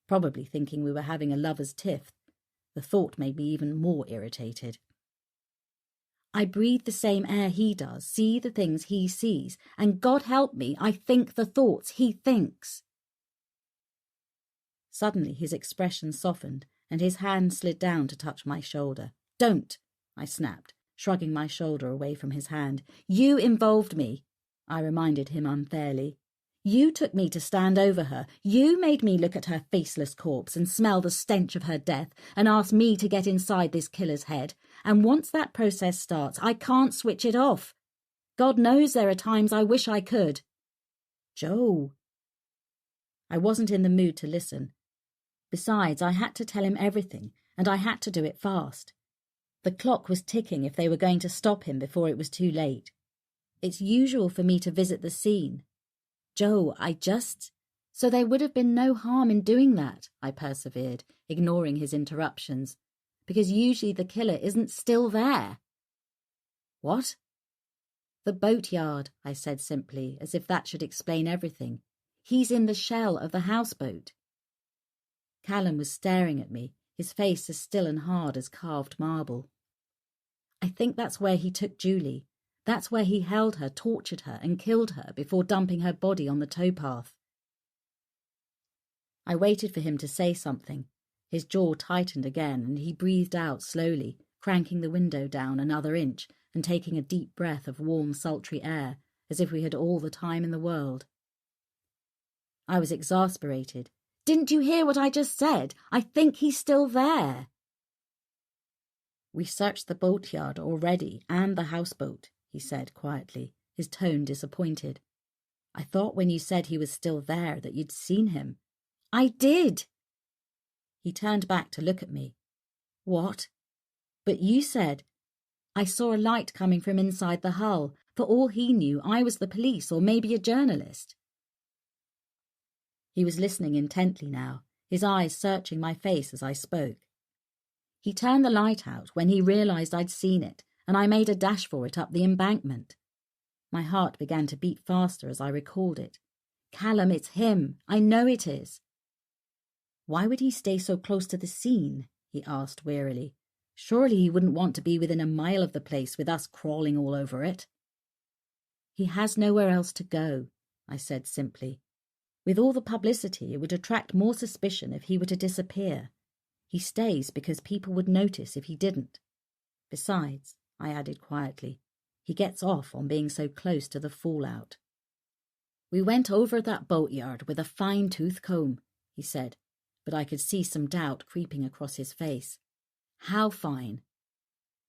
probably thinking we were having a lover's tiff. The thought made me even more irritated. I breathe the same air he does, see the things he sees, and God help me, I think the thoughts he thinks. Suddenly his expression softened and his hand slid down to touch my shoulder. Don't, I snapped, shrugging my shoulder away from his hand. You involved me, I reminded him unfairly. You took me to stand over her. You made me look at her faceless corpse and smell the stench of her death and asked me to get inside this killer's head. And once that process starts, I can't switch it off. God knows there are times I wish I could. Joe. I wasn't in the mood to listen. Besides, I had to tell him everything, and I had to do it fast. The clock was ticking if they were going to stop him before it was too late. It's usual for me to visit the scene. Joe, So there would have been no harm in doing that, I persevered, ignoring his interruptions, because usually the killer isn't still there. What? The boatyard, I said simply, as if that should explain everything. He's in the shell of the houseboat. Callum was staring at me, his face as still and hard as carved marble. I think that's where he took Julie. That's where he held her, tortured her, and killed her before dumping her body on the towpath. I waited for him to say something. His jaw tightened again, and he breathed out slowly, cranking the window down another inch and taking a deep breath of warm, sultry air, as if we had all the time in the world. I was exasperated. Didn't you hear what I just said? I think he's still there. We searched the boatyard already, and the houseboat, he said quietly, his tone disappointed. I thought when you said he was still there that you'd seen him. I did. He turned back to look at me. What? But you said. I saw a light coming from inside the hull. For all he knew, I was the police or maybe a journalist. He was listening intently now, his eyes searching my face as I spoke. He turned the light out when he realised I'd seen it, and I made a dash for it up the embankment. My heart began to beat faster as I recalled it. Callum, it's him. I know it is. Why would he stay so close to the scene? He asked wearily. Surely he wouldn't want to be within a mile of the place with us crawling all over it. He has nowhere else to go, I said simply. With all the publicity, it would attract more suspicion if he were to disappear. He stays because people would notice if he didn't. Besides, I added quietly, he gets off on being so close to the fallout. We went over that boatyard with a fine-tooth comb, he said, but I could see some doubt creeping across his face. How fine?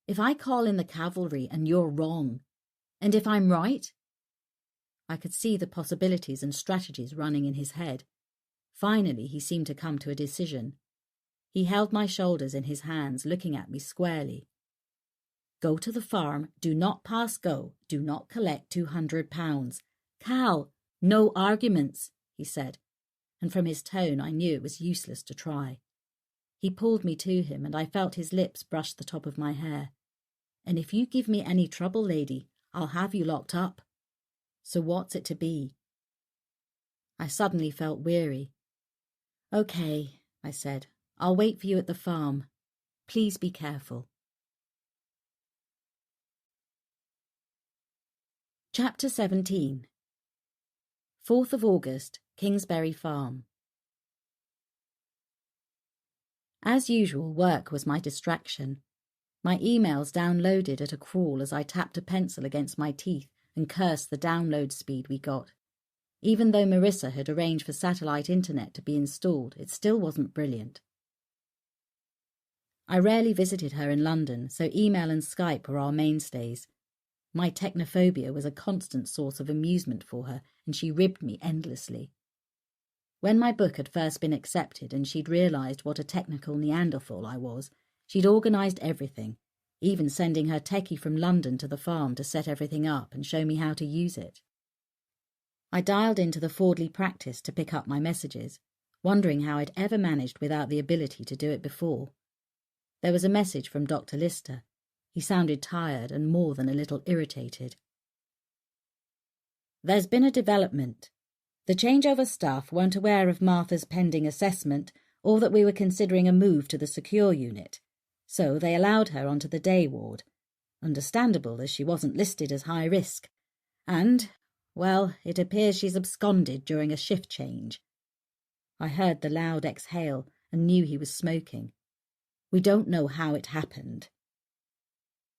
If I call in the cavalry and you're wrong, and if I'm right? I could see the possibilities and strategies running in his head. Finally, he seemed to come to a decision. He held my shoulders in his hands, looking at me squarely. Go to the farm, do not pass go, do not collect £200. Cal, no arguments, he said, and from his tone I knew it was useless to try. He pulled me to him, and I felt his lips brush the top of my hair. And if you give me any trouble, lady, I'll have you locked up. So what's it to be? I suddenly felt weary. Okay, I said. I'll wait for you at the farm. Please be careful. Chapter 17. 4th of August, Kingsbury Farm. As usual, work was my distraction. My emails downloaded at a crawl as I tapped a pencil against my teeth and cursed the download speed we got. Even though Marissa had arranged for satellite internet to be installed, it still wasn't brilliant. I rarely visited her in London, so email and Skype were our mainstays. My technophobia was a constant source of amusement for her, and she ribbed me endlessly. When my book had first been accepted and she'd realised what a technical Neanderthal I was, she'd organised everything, even sending her techie from London to the farm to set everything up and show me how to use it. I dialed into the Fordley practice to pick up my messages, wondering how I'd ever managed without the ability to do it before. There was a message from Dr. Lister. He sounded tired and more than a little irritated. There's been a development. The changeover staff weren't aware of Martha's pending assessment or that we were considering a move to the secure unit, so they allowed her onto the day ward. Understandable, as she wasn't listed as high risk. And, well, it appears she's absconded during a shift change. I heard the loud exhale and knew he was smoking. We don't know how it happened.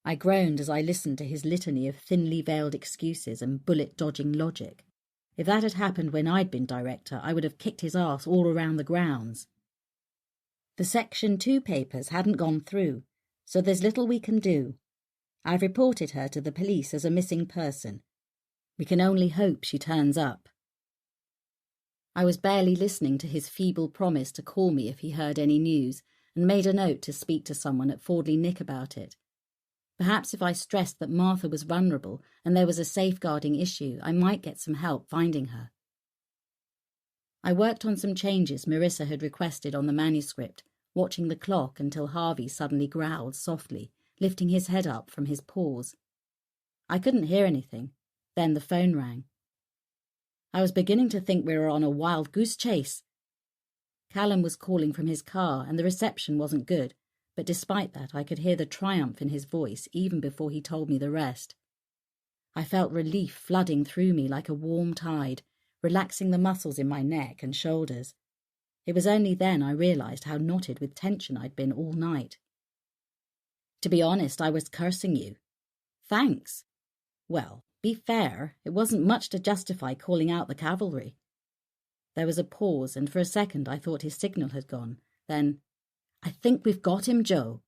I groaned as I listened to his litany of thinly veiled excuses and bullet-dodging logic. If that had happened when I'd been director, I would have kicked his arse all around the grounds. The Section 2 papers hadn't gone through, so there's little we can do. I've reported her to the police as a missing person. We can only hope she turns up. I was barely listening to his feeble promise to call me if he heard any news, and made a note to speak to someone at Fordley Nick about it. Perhaps if I stressed that Martha was vulnerable and there was a safeguarding issue, I might get some help finding her. I worked on some changes Marissa had requested on the manuscript, watching the clock until Harvey suddenly growled softly, lifting his head up from his paws. I couldn't hear anything. Then the phone rang. I was beginning to think we were on a wild goose chase. Callum was calling from his car and the reception wasn't good, but despite that I could hear the triumph in his voice even before he told me the rest. I felt relief flooding through me like a warm tide, relaxing the muscles in my neck and shoulders. It was only then I realised how knotted with tension I'd been all night. To be honest, I was cursing you. Thanks. Well, be fair, it wasn't much to justify calling out the cavalry. There was a pause, and for a second I thought his signal had gone. Then, I think we've got him, Joe.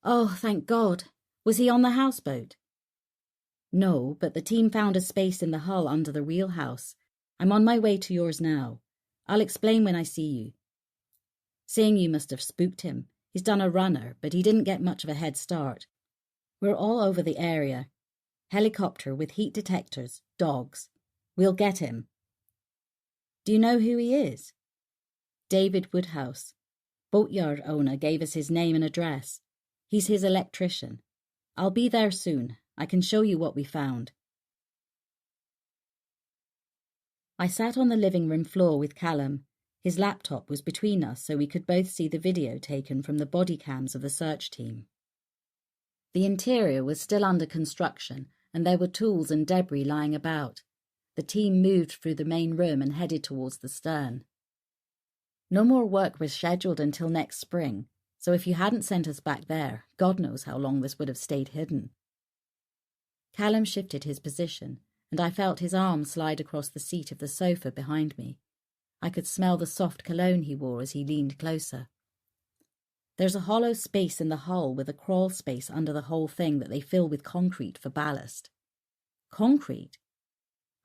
Oh, thank God. Was he on the houseboat? No, but the team found a space in the hull under the wheelhouse. I'm on my way to yours now. I'll explain when I see you. Seeing you must have spooked him. He's done a runner, but he didn't get much of a head start. We're all over the area. Helicopter with heat detectors, dogs. We'll get him. Do you know who he is? David Woodhouse. Boatyard owner gave us his name and address. He's his electrician. I'll be there soon. I can show you what we found. I sat on the living room floor with Callum. His laptop was between us so we could both see the video taken from the body cams of the search team. The interior was still under construction and there were tools and debris lying about. The team moved through the main room and headed towards the stern. No more work was scheduled until next spring, so if you hadn't sent us back there, God knows how long this would have stayed hidden. Callum shifted his position, and I felt his arm slide across the seat of the sofa behind me. I could smell the soft cologne he wore as he leaned closer. There's a hollow space in the hull with a crawl space under the whole thing that they fill with concrete for ballast. Concrete?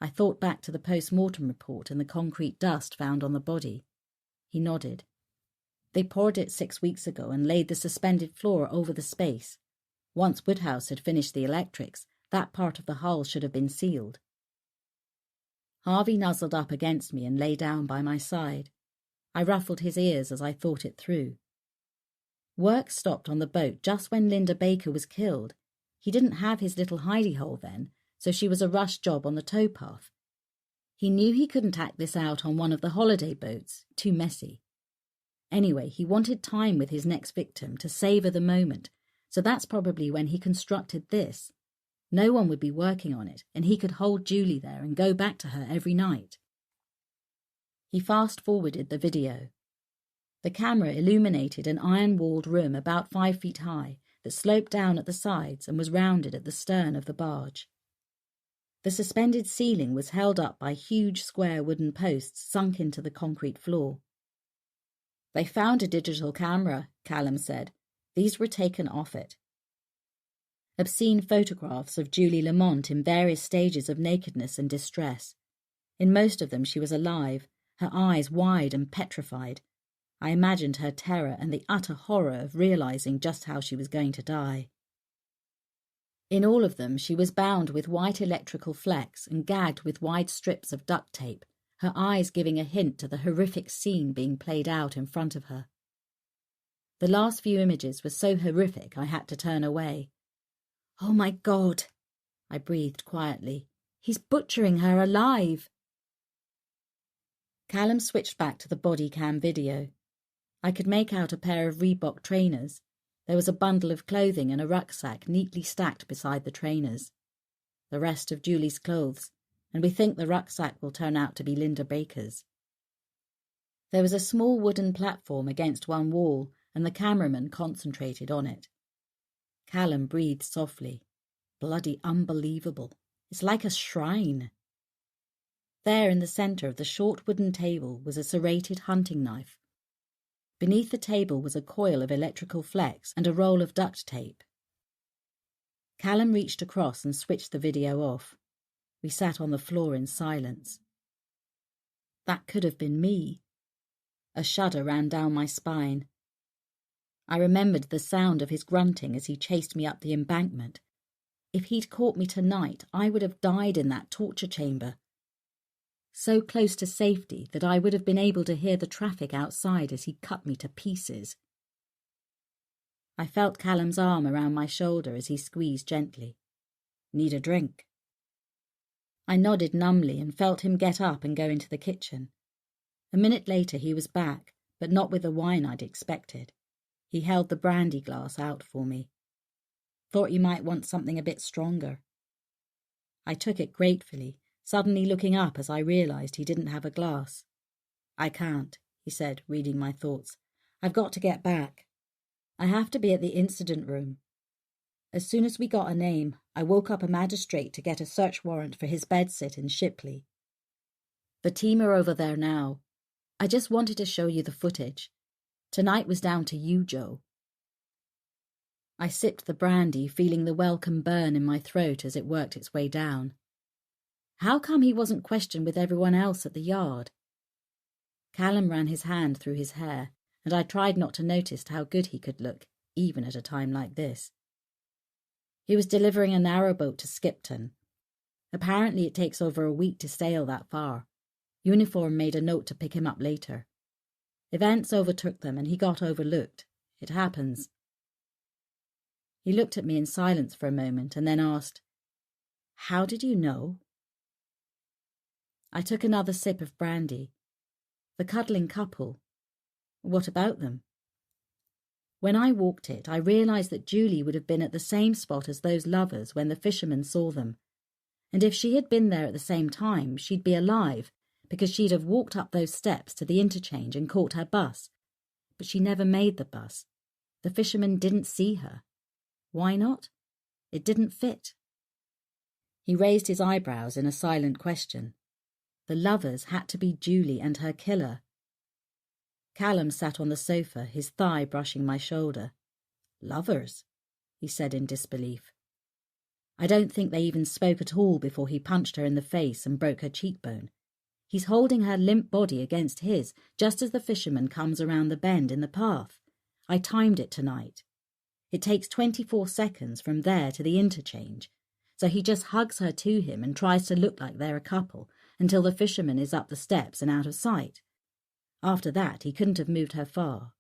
I thought back to the post-mortem report and the concrete dust found on the body. He nodded. They poured it 6 weeks ago and laid the suspended floor over the space. Once Woodhouse had finished the electrics, that part of the hull should have been sealed. Harvey nuzzled up against me and lay down by my side. I ruffled his ears as I thought it through. Work stopped on the boat just when Linda Baker was killed. He didn't have his little hidey hole then, so she was a rush job on the towpath. He knew he couldn't act this out on one of the holiday boats, too messy. Anyway, he wanted time with his next victim to savour the moment, so that's probably when he constructed this. No one would be working on it, and he could hold Julie there and go back to her every night. He fast-forwarded the video. The camera illuminated an iron-walled room about 5 feet high, that sloped down at the sides and was rounded at the stern of the barge. The suspended ceiling was held up by huge square wooden posts sunk into the concrete floor. "They found a digital camera," Callum said. "These were taken off it." Obscene photographs of Julie Lamont in various stages of nakedness and distress. In most of them she was alive, her eyes wide and petrified. I imagined her terror and the utter horror of realizing just how she was going to die. In all of them she was bound with white electrical flex and gagged with wide strips of duct tape, her eyes giving a hint to the horrific scene being played out in front of her. The last few images were so horrific I had to turn away. "Oh my God," I breathed quietly. "He's butchering her alive." Callum switched back to the body cam video. I could make out a pair of Reebok trainers. There was a bundle of clothing and a rucksack neatly stacked beside the trainers. The rest of Julie's clothes, and we think the rucksack will turn out to be Linda Baker's. There was a small wooden platform against one wall, and the cameraman concentrated on it. Callum breathed softly. "Bloody unbelievable. It's like a shrine." There in the centre of the short wooden table was a serrated hunting knife. Beneath the table was a coil of electrical flex and a roll of duct tape. Callum reached across and switched the video off. We sat on the floor in silence. That could have been me. A shudder ran down my spine. I remembered the sound of his grunting as he chased me up the embankment. If he'd caught me tonight, I would have died in that torture chamber. So close to safety that I would have been able to hear the traffic outside as he cut me to pieces. I felt Callum's arm around my shoulder as he squeezed gently. "Need a drink?" I nodded numbly and felt him get up and go into the kitchen. A minute later he was back, but not with the wine I'd expected. He held the brandy glass out for me. "Thought you might want something a bit stronger." I took it gratefully, suddenly looking up as I realized he didn't have a glass. "I can't," he said, reading my thoughts. "I've got to get back. I have to be at the incident room." As soon as we got a name, I woke up a magistrate to get a search warrant for his bedsit in Shipley. "The team are over there now. I just wanted to show you the footage. Tonight was down to you, Joe." I sipped the brandy, feeling the welcome burn in my throat as it worked its way down. How come he wasn't questioned with everyone else at the yard? Callum ran his hand through his hair, and I tried not to notice how good he could look, even at a time like this. He was delivering a narrowboat to Skipton. Apparently it takes over a week to sail that far. Uniform made a note to pick him up later. Events overtook them and he got overlooked. It happens. He looked at me in silence for a moment and then asked, "How did you know?" I took another sip of brandy. The cuddling couple. What about them? When I walked it, I realized that Julie would have been at the same spot as those lovers when the fisherman saw them. And if she had been there at the same time, she'd be alive, because she'd have walked up those steps to the interchange and caught her bus. But she never made the bus. The fisherman didn't see her. Why not? It didn't fit. He raised his eyebrows in a silent question. The lovers had to be Julie and her killer. Callum sat on the sofa, his thigh brushing my shoulder. "Lovers?" he said in disbelief. I don't think they even spoke at all before he punched her in the face and broke her cheekbone. He's holding her limp body against his, just as the fisherman comes around the bend in the path. I timed it tonight. It takes 24 seconds from there to the interchange, so he just hugs her to him and tries to look like they're a couple until the fisherman is up the steps and out of sight. After that, he couldn't have moved her far.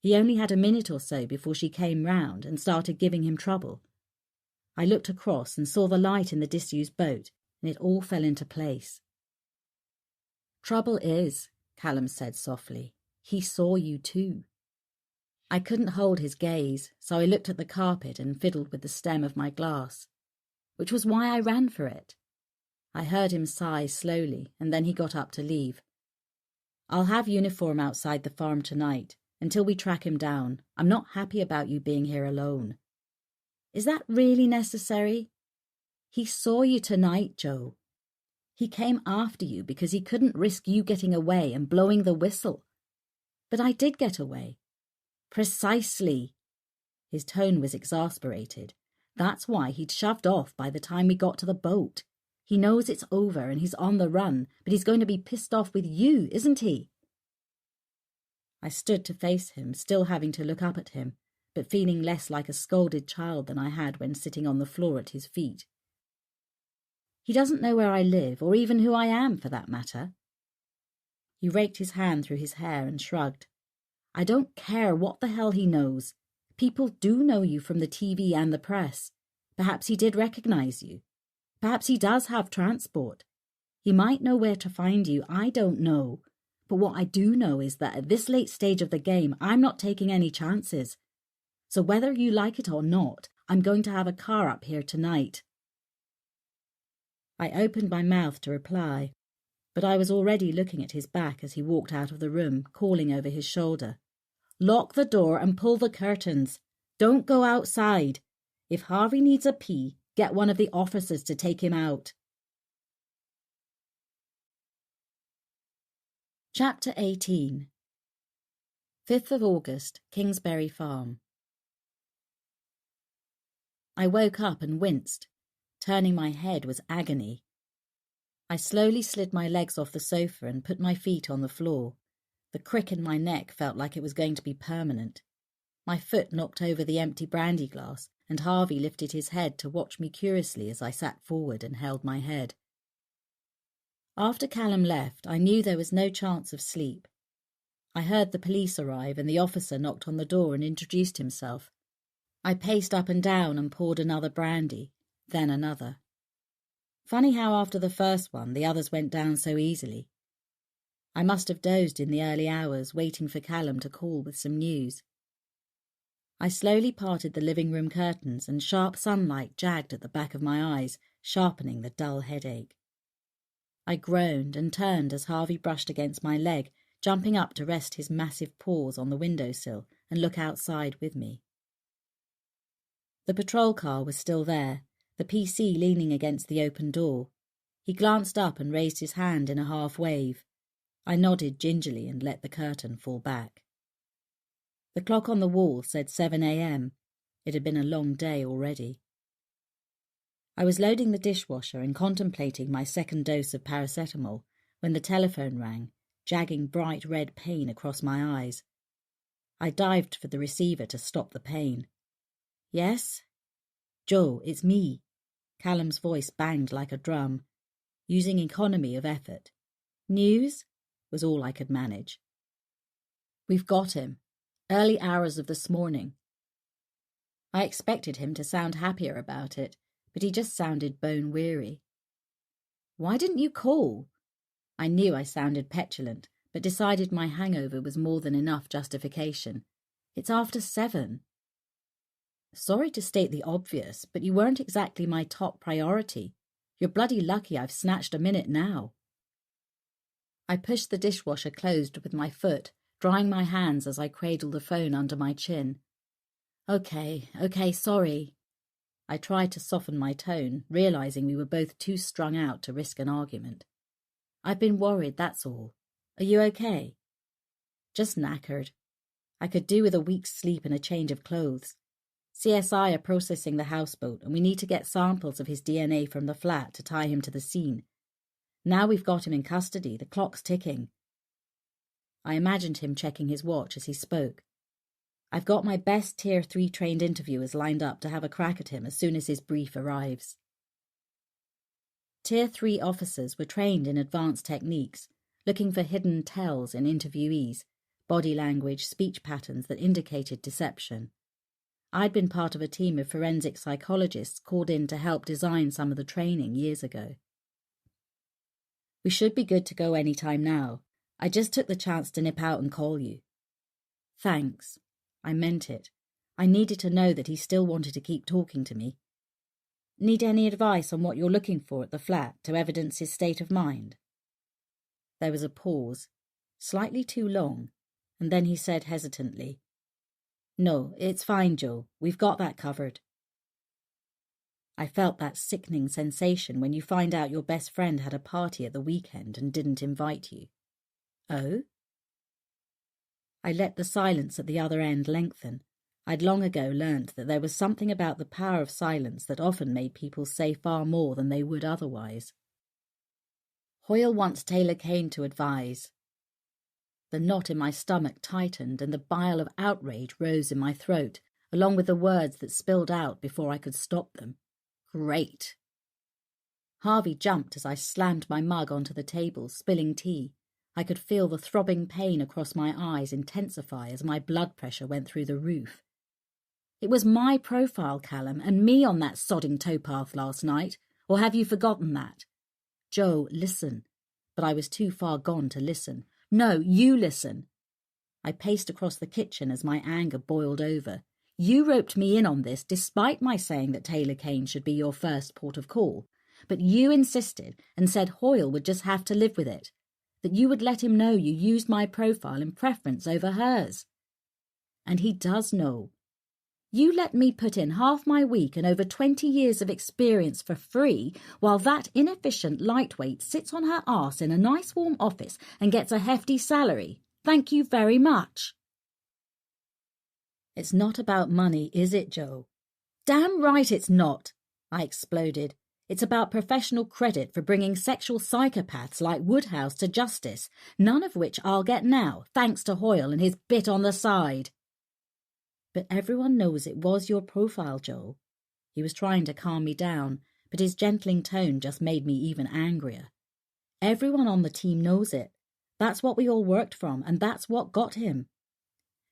He only had a minute or so before she came round and started giving him trouble. I looked across and saw the light in the disused boat, and it all fell into place. "Trouble is," Callum said softly, "he saw you too." I couldn't hold his gaze, so I looked at the carpet and fiddled with the stem of my glass, which was why I ran for it. I heard him sigh slowly, and then he got up to leave. "I'll have Uniform outside the farm tonight, until we track him down. I'm not happy about you being here alone." Is that really necessary? He saw you tonight, Joe. He came after you because he couldn't risk you getting away and blowing the whistle. But I did get away. Precisely. His tone was exasperated. That's why he'd shoved off by the time we got to the boat. He knows it's over and he's on the run, but he's going to be pissed off with you, isn't he? I stood to face him, still having to look up at him, but feeling less like a scolded child than I had when sitting on the floor at his feet. He doesn't know where I live, or even who I am, for that matter. He raked his hand through his hair and shrugged. I don't care what the hell he knows. People do know you from the TV and the press. Perhaps he did recognize you. Perhaps he does have transport. He might know where to find you, I don't know. But what I do know is that at this late stage of the game, I'm not taking any chances. So whether you like it or not, I'm going to have a car up here tonight. I opened my mouth to reply, but I was already looking at his back as he walked out of the room, calling over his shoulder. Lock the door and pull the curtains. Don't go outside. If Harvey needs a pee, get one of the officers to take him out. Chapter 18. 5th of August, Kingsbury Farm. I woke up and winced. Turning my head was agony. I slowly slid my legs off the sofa and put my feet on the floor. The crick in my neck felt like it was going to be permanent. My foot knocked over the empty brandy glass, and Harvey lifted his head to watch me curiously as I sat forward and held my head. After Callum left, I knew there was no chance of sleep. I heard the police arrive and the officer knocked on the door and introduced himself. I paced up and down and poured another brandy, then another. Funny how after the first one the others went down so easily. I must have dozed in the early hours, waiting for Callum to call with some news. I slowly parted the living room curtains and sharp sunlight jagged at the back of my eyes, sharpening the dull headache. I groaned and turned as Harvey brushed against my leg, jumping up to rest his massive paws on the windowsill and look outside with me. The patrol car was still there, the PC leaning against the open door. He glanced up and raised his hand in a half wave. I nodded gingerly and let the curtain fall back. The clock on the wall said 7 a.m. It had been a long day already. I was loading the dishwasher and contemplating my second dose of paracetamol when the telephone rang, jagging bright red pain across my eyes. I dived for the receiver to stop the pain. Yes? Joe, it's me. Callum's voice banged like a drum, using economy of effort. News? Was all I could manage. We've got him. Early hours of this morning. I expected him to sound happier about it, but he just sounded bone-weary. Why didn't you call? I knew I sounded petulant, but decided my hangover was more than enough justification. It's after 7. Sorry to state the obvious, but you weren't exactly my top priority. You're bloody lucky I've snatched a minute now. I pushed the dishwasher closed with my foot, drying my hands as I cradled the phone under my chin. Okay, sorry. I tried to soften my tone, realizing we were both too strung out to risk an argument. I've been worried, that's all. Are you okay? Just knackered. I could do with a week's sleep and a change of clothes. CSI are processing the houseboat, and we need to get samples of his DNA from the flat to tie him to the scene. Now we've got him in custody, the clock's ticking. I imagined him checking his watch as he spoke. I've got my best Tier 3 trained interviewers lined up to have a crack at him as soon as his brief arrives. Tier 3 officers were trained in advanced techniques, looking for hidden tells in interviewees, body language, speech patterns that indicated deception. I'd been part of a team of forensic psychologists called in to help design some of the training years ago. We should be good to go any time now. I just took the chance to nip out and call you. Thanks. I meant it. I needed to know that he still wanted to keep talking to me. Need any advice on what you're looking for at the flat to evidence his state of mind? There was a pause, slightly too long, and then he said hesitantly, No, it's fine, Joe. We've got that covered. I felt that sickening sensation when you find out your best friend had a party at the weekend and didn't invite you. Oh? I let the silence at the other end lengthen. I'd long ago learnt that there was something about the power of silence that often made people say far more than they would otherwise. Hoyle wants Taylor Kane to advise. The knot in my stomach tightened and the bile of outrage rose in my throat, along with the words that spilled out before I could stop them. Great. Harvey jumped as I slammed my mug onto the table, spilling tea. I could feel the throbbing pain across my eyes intensify as my blood pressure went through the roof. It was my profile, Callum, and me on that sodding towpath last night. Or have you forgotten that? Joe, listen. But I was too far gone to listen. No, you listen. I paced across the kitchen as my anger boiled over. You roped me in on this despite my saying that Taylor Kane should be your first port of call. But you insisted and said Hoyle would just have to live with it. That you would let him know you used my profile in preference over hers. And he does know. You let me put in half my week and over 20 years of experience for free, while that inefficient lightweight sits on her arse in a nice warm office and gets a hefty salary. Thank you very much. It's not about money, is it, Joe? Damn right it's not, I exploded. It's about professional credit for bringing sexual psychopaths like Woodhouse to justice, none of which I'll get now, thanks to Hoyle and his bit on the side. But everyone knows it was your profile, Joel. He was trying to calm me down, but his gentling tone just made me even angrier. Everyone on the team knows it. That's what we all worked from, and that's what got him.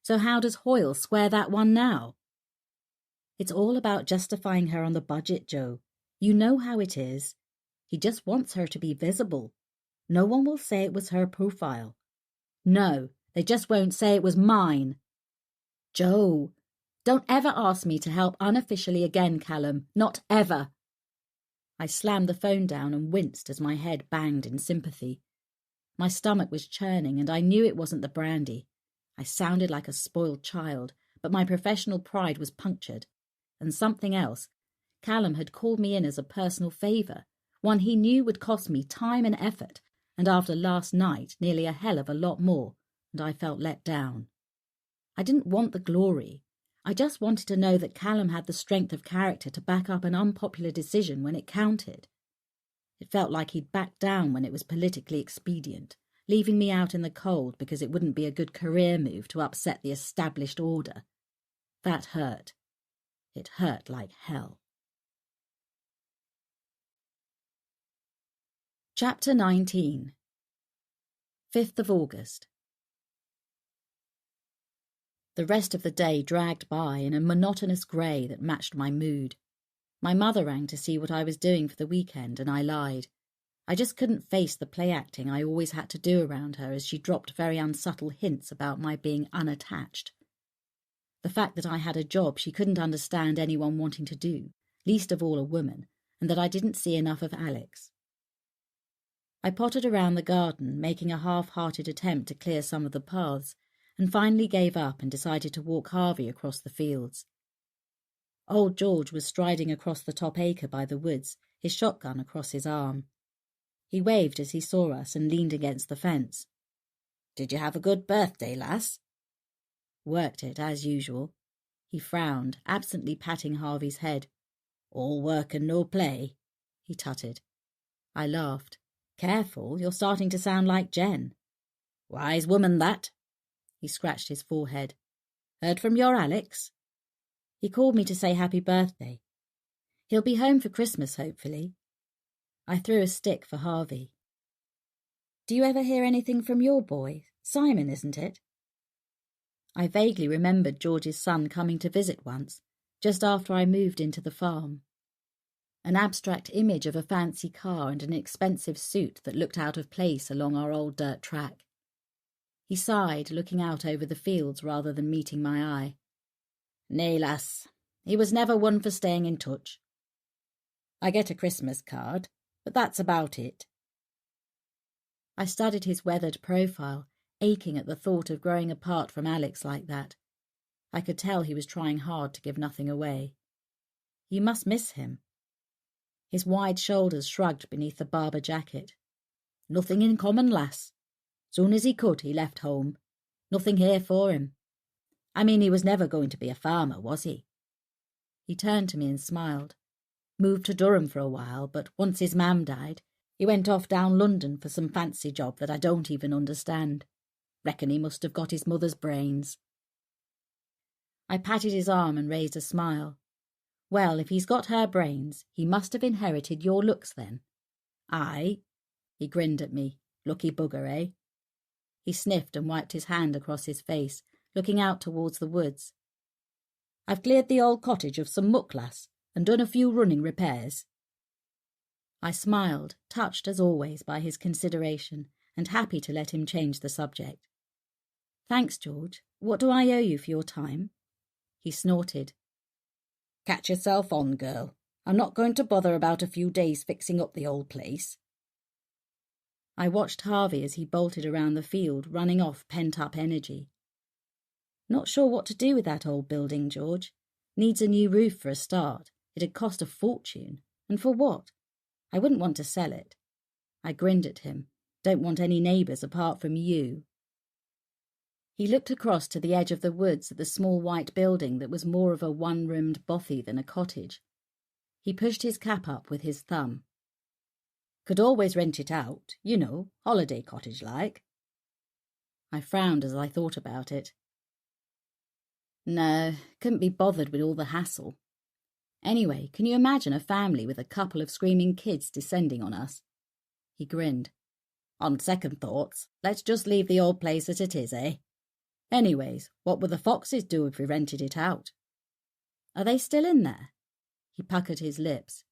So how does Hoyle square that one now? It's all about justifying her on the budget, Joe. You know how it is. He just wants her to be visible. No one will say it was her profile. No, they just won't say it was mine. Joe, don't ever ask me to help unofficially again, Callum. Not ever. I slammed the phone down and winced as my head banged in sympathy. My stomach was churning and I knew it wasn't the brandy. I sounded like a spoiled child, but my professional pride was punctured. And something else. Callum had called me in as a personal favour, one he knew would cost me time and effort, and after last night nearly a hell of a lot more, and I felt let down. I didn't want the glory. I just wanted to know that Callum had the strength of character to back up an unpopular decision when it counted. It felt like he'd backed down when it was politically expedient, leaving me out in the cold because it wouldn't be a good career move to upset the established order. That hurt. It hurt like hell. Chapter 19. 5th of August. The rest of the day dragged by in a monotonous grey that matched my mood. My mother rang to see what I was doing for the weekend, and I lied. I just couldn't face the play acting I always had to do around her as she dropped very unsubtle hints about my being unattached. The fact that I had a job she couldn't understand anyone wanting to do, least of all a woman, and that I didn't see enough of Alex. I pottered around the garden, making a half-hearted attempt to clear some of the paths, and finally gave up and decided to walk Harvey across the fields. Old George was striding across the top acre by the woods, his shotgun across his arm. He waved as he saw us and leaned against the fence. "Did you have a good birthday, lass?" "Worked it, as usual." He frowned, absently patting Harvey's head. "All work and no play," he tutted. I laughed. "Careful, you're starting to sound like Jen." "Wise woman, that." He scratched his forehead. "Heard from your Alex?" "He called me to say happy birthday. He'll be home for Christmas, hopefully." I threw a stick for Harvey. "Do you ever hear anything from your boy? Simon, isn't it?" I vaguely remembered George's son coming to visit once, just after I moved into the farm. An abstract image of a fancy car and an expensive suit that looked out of place along our old dirt track. He sighed, looking out over the fields rather than meeting my eye. "Nay, lass, he was never one for staying in touch. I get a Christmas card, but that's about it." I studied his weathered profile, aching at the thought of growing apart from Alex like that. I could tell he was trying hard to give nothing away. You must miss him. His wide shoulders shrugged beneath the Barber jacket. "Nothing in common, lass. Soon as he could, he left home. Nothing here for him. I mean, he was never going to be a farmer, was he?" He turned to me and smiled. "Moved to Durham for a while, but once his mam died, he went off down London for some fancy job that I don't even understand. Reckon he must have got his mother's brains." I patted his arm and raised a smile. "Well, if he's got her brains, he must have inherited your looks then." "Aye." He grinned at me. "Lucky bugger, eh?" He sniffed and wiped his hand across his face, looking out towards the woods. "I've cleared the old cottage of some muck, lass, and done a few running repairs." I smiled, touched as always by his consideration, and happy to let him change the subject. "Thanks, George. What do I owe you for your time?" He snorted. "Catch yourself on, girl. I'm not going to bother about a few days fixing up the old place." I watched Harvey as he bolted around the field, running off pent-up energy. "Not sure what to do with that old building, George. Needs a new roof for a start. It'd cost a fortune. And for what? I wouldn't want to sell it." I grinned at him. "Don't want any neighbours apart from you." He looked across to the edge of the woods at the small white building that was more of a one-roomed bothy than a cottage. He pushed his cap up with his thumb. "Could always rent it out, you know, holiday cottage-like." I frowned as I thought about it. No, couldn't be bothered with all the hassle. Anyway, can you imagine a family with a couple of screaming kids descending on us? He grinned. "On second thoughts, let's just leave the old place as it is, eh? Anyways, what would the foxes do if we rented it out?" "Are they still in there?" He puckered his lips.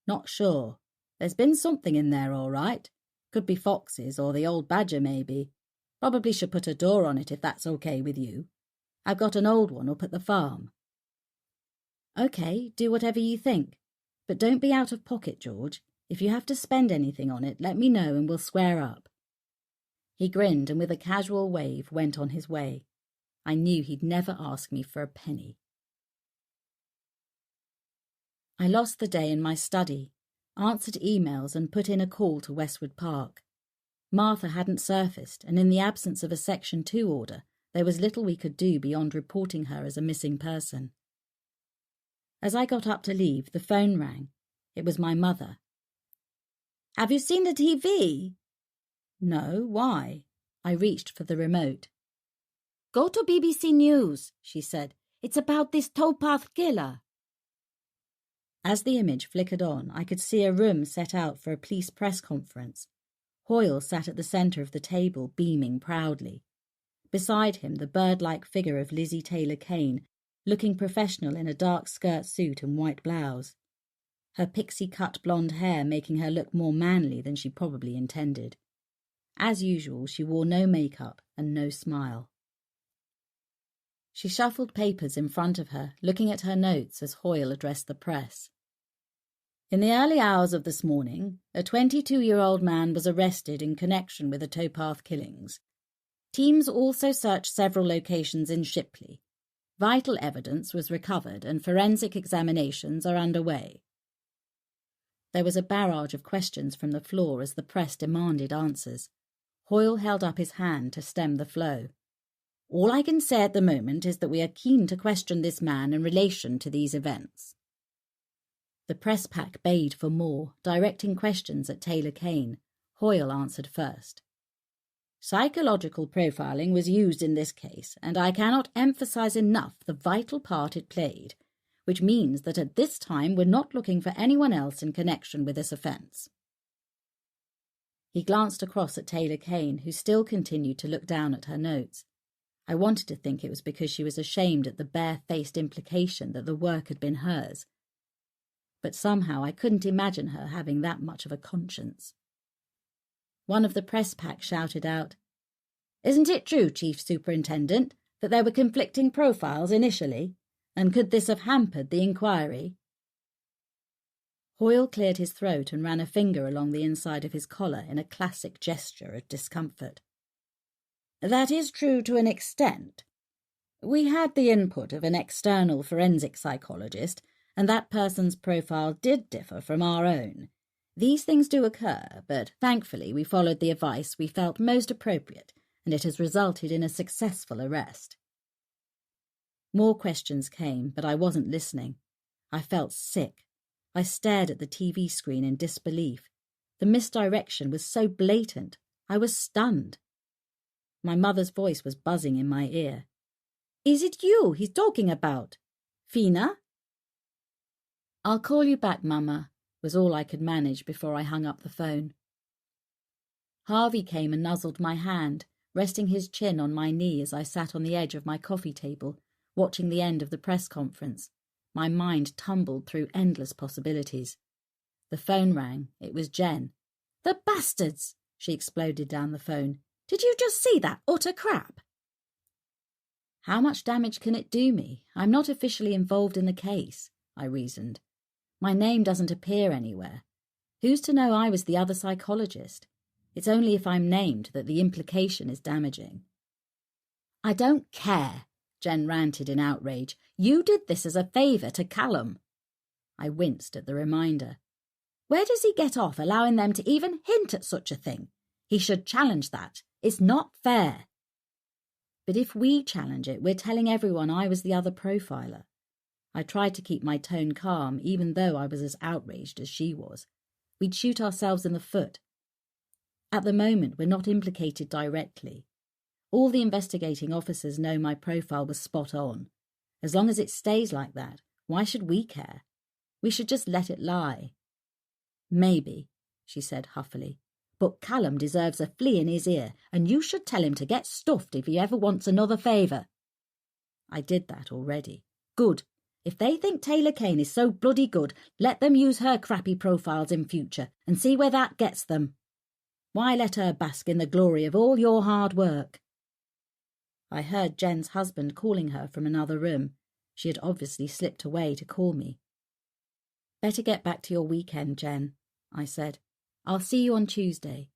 "Not sure. There's been something in there all right. Could be foxes or the old badger maybe. Probably should put a door on it if that's okay with you. I've got an old one up at the farm." "Okay, do whatever you think. But don't be out of pocket, George. If you have to spend anything on it, let me know and we'll square up." He grinned and with a casual wave went on his way. I knew he'd never ask me for a penny. I lost the day in my study, answered emails and put in a call to Westwood Park. Martha hadn't surfaced, and in the absence of a Section 2 order, there was little we could do beyond reporting her as a missing person. As I got up to leave, the phone rang. It was my mother. "Have you seen the TV?" "No, why?" I reached for the remote. "Go to BBC News," she said. "It's about this towpath killer." As the image flickered on, I could see a room set out for a police press conference. Hoyle sat at the centre of the table, beaming proudly. Beside him, the bird-like figure of Lizzie Taylor-Kane, looking professional in a dark skirt suit and white blouse. Her pixie-cut blonde hair making her look more manly than she probably intended. As usual, she wore no makeup and no smile. She shuffled papers in front of her, looking at her notes as Hoyle addressed the press. "In the early hours of this morning, a 22-year-old man was arrested in connection with the towpath killings. Teams also searched several locations in Shipley. Vital evidence was recovered and forensic examinations are underway." There was a barrage of questions from the floor as the press demanded answers. Hoyle held up his hand to stem the flow. "All I can say at the moment is that we are keen to question this man in relation to these events." The press pack bayed for more, directing questions at Taylor-Kane. Hoyle answered first. "Psychological profiling was used in this case, and I cannot emphasize enough the vital part it played, which means that at this time we're not looking for anyone else in connection with this offence." He glanced across at Taylor-Kane, who still continued to look down at her notes. I wanted to think it was because she was ashamed at the bare-faced implication that the work had been hers. But somehow I couldn't imagine her having that much of a conscience. One of the press pack shouted out, "Isn't it true, Chief Superintendent, that there were conflicting profiles initially? And could this have hampered the inquiry?" Hoyle cleared his throat and ran a finger along the inside of his collar in a classic gesture of discomfort. "That is true to an extent. We had the input of an external forensic psychologist, and that person's profile did differ from our own. These things do occur, but thankfully we followed the advice we felt most appropriate, and it has resulted in a successful arrest. More questions came, but I wasn't listening. I felt sick. I stared at the TV screen in disbelief. The misdirection was so blatant. I was stunned. My mother's voice was buzzing in my ear. "Is it you he's talking about? Fina?" "I'll call you back, Mama," was all I could manage before I hung up the phone. Harvey came and nuzzled my hand, resting his chin on my knee as I sat on the edge of my coffee table, watching the end of the press conference. My mind tumbled through endless possibilities. The phone rang. It was Jen. "The bastards!" she exploded down the phone. "Did you just see that utter crap?" "How much damage can it do me? I'm not officially involved in the case," I reasoned. "My name doesn't appear anywhere. Who's to know I was the other psychologist? It's only if I'm named that the implication is damaging." "I don't care," Jen ranted in outrage. "You did this as a favour to Callum." I winced at the reminder. Where does he get off allowing them to even hint at such a thing? He should challenge that. It's not fair. But if we challenge it, we're telling everyone I was the other profiler. I tried to keep my tone calm, even though I was as outraged as she was. We'd shoot ourselves in the foot. At the moment, we're not implicated directly. All the investigating officers know my profile was spot on. As long as it stays like that, why should we care? We should just let it lie. "Maybe," she said huffily, "but Callum deserves a flea in his ear, and you should tell him to get stuffed if he ever wants another favour." I did that already. Good. If they think Taylor Kane is so bloody good, let them use her crappy profiles in future and see where that gets them. Why let her bask in the glory of all your hard work? I heard Jen's husband calling her from another room. She had obviously slipped away to call me. "Better get back to your weekend, Jen," I said. "I'll see you on Tuesday."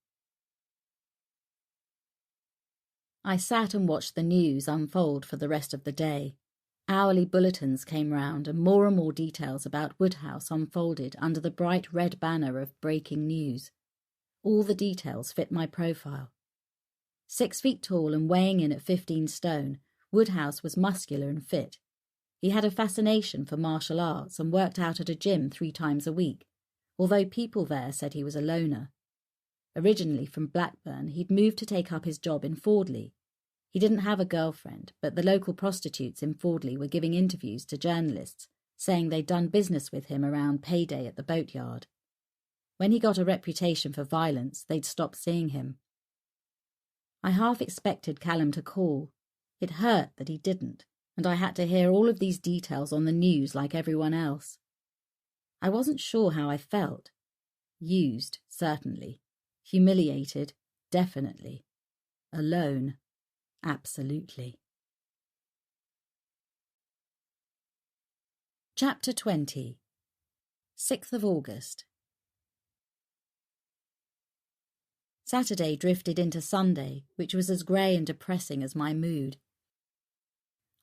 I sat and watched the news unfold for the rest of the day. Hourly bulletins came round and more details about Woodhouse unfolded under the bright red banner of breaking news. All the details fit my profile. 6 feet tall and weighing in at 15 stone, Woodhouse was muscular and fit. He had a fascination for martial arts and worked out at a gym 3 times a week, although people there said he was a loner. Originally from Blackburn, he'd moved to take up his job in Fordley. He didn't have a girlfriend, but the local prostitutes in Fordley were giving interviews to journalists, saying they'd done business with him around payday at the boatyard. When he got a reputation for violence, they'd stopped seeing him. I half expected Callum to call. It hurt that he didn't, and I had to hear all of these details on the news like everyone else. I wasn't sure how I felt. Used, certainly. Humiliated, definitely. Alone, absolutely. Chapter 20. 6th of August. Saturday drifted into Sunday, which was as grey and depressing as my mood.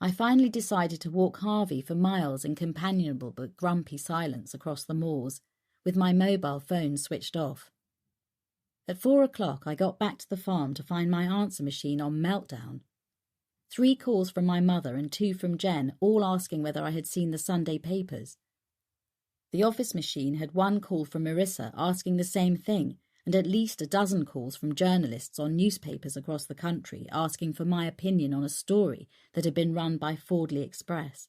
I finally decided to walk Harvey for miles in companionable but grumpy silence across the moors, with my mobile phone switched off. At 4 o'clock I got back to the farm to find my answer machine on meltdown. 3 calls from my mother and 2 from Jen, all asking whether I had seen the Sunday papers. The office machine had 1 call from Marissa asking the same thing, and at least a dozen calls from journalists on newspapers across the country asking for my opinion on a story that had been run by Fordley Express.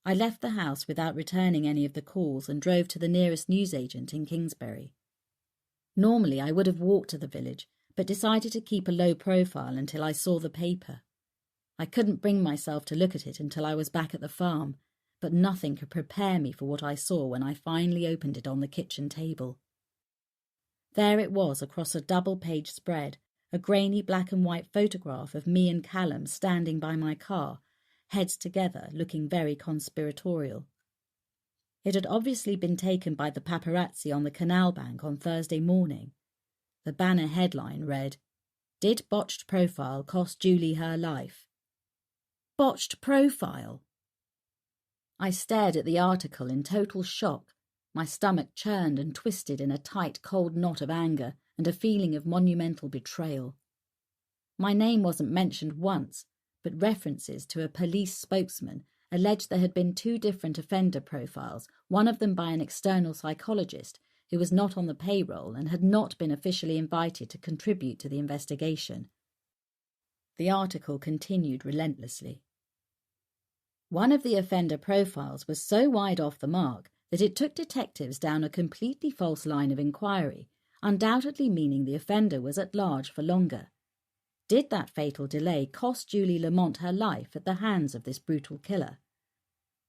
I left the house without returning any of the calls and drove to the nearest newsagent in Kingsbury. Normally I would have walked to the village, but decided to keep a low profile until I saw the paper. I couldn't bring myself to look at it until I was back at the farm, but nothing could prepare me for what I saw when I finally opened it on the kitchen table. There it was across a double-page spread, a grainy black and white photograph of me and Callum standing by my car, heads together, looking very conspiratorial. It had obviously been taken by the paparazzi on the canal bank on Thursday morning. The banner headline read, "Did botched profile cost Julie her life?" Botched profile? I stared at the article in total shock. My stomach churned and twisted in a tight, cold knot of anger and a feeling of monumental betrayal. My name wasn't mentioned once, but references to a police spokesman alleged there had been 2 different offender profiles, one of them by an external psychologist who was not on the payroll and had not been officially invited to contribute to the investigation. The article continued relentlessly. One of the offender profiles was so wide off the mark that it took detectives down a completely false line of inquiry, undoubtedly meaning the offender was at large for longer. Did that fatal delay cost Julie Lamont her life at the hands of this brutal killer?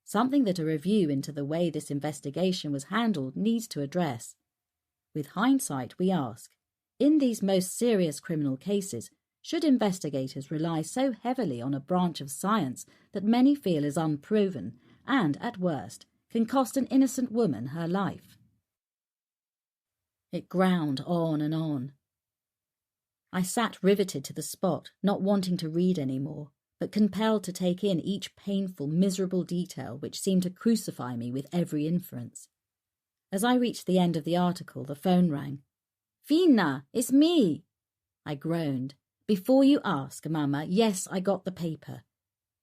Something that a review into the way this investigation was handled needs to address. With hindsight, we ask, in these most serious criminal cases, should investigators rely so heavily on a branch of science that many feel is unproven and, at worst, can cost an innocent woman her life? It ground on and on. I sat riveted to the spot, not wanting to read any more, but compelled to take in each painful, miserable detail which seemed to crucify me with every inference. As I reached the end of the article, the phone rang. "Fina, it's me!" I groaned. "Before you ask, Mama, yes, I got the paper."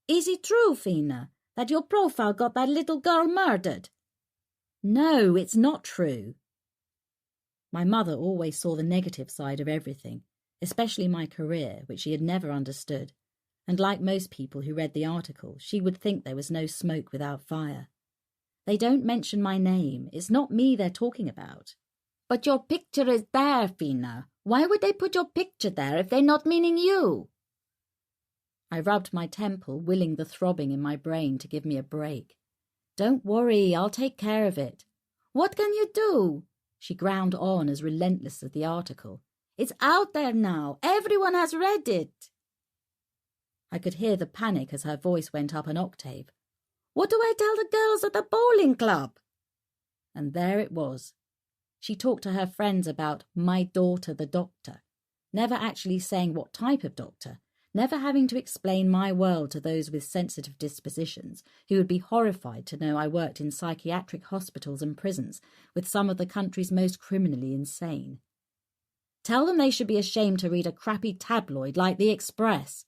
"Is it true, Fina, that your profile got that little girl murdered?" "No, it's not true." My mother always saw the negative side of everything, especially my career, which she had never understood, and like most people who read the article, she would think there was no smoke without fire. "They don't mention my name. It's not me they're talking about." "But your picture is there, Fina. Why would they put your picture there if they're not meaning you?" I rubbed my temple, willing the throbbing in my brain to give me a break. "Don't worry, I'll take care of it." "What can you do?" She ground on as relentless as the article. "It's out there now. Everyone has read it." I could hear the panic as her voice went up an octave. "What do I tell the girls at the bowling club?" And there it was. She talked to her friends about my daughter the doctor, never actually saying what type of doctor, never having to explain my world to those with sensitive dispositions who would be horrified to know I worked in psychiatric hospitals and prisons with some of the country's most criminally insane. Tell them they should be ashamed to read a crappy tabloid like The Express.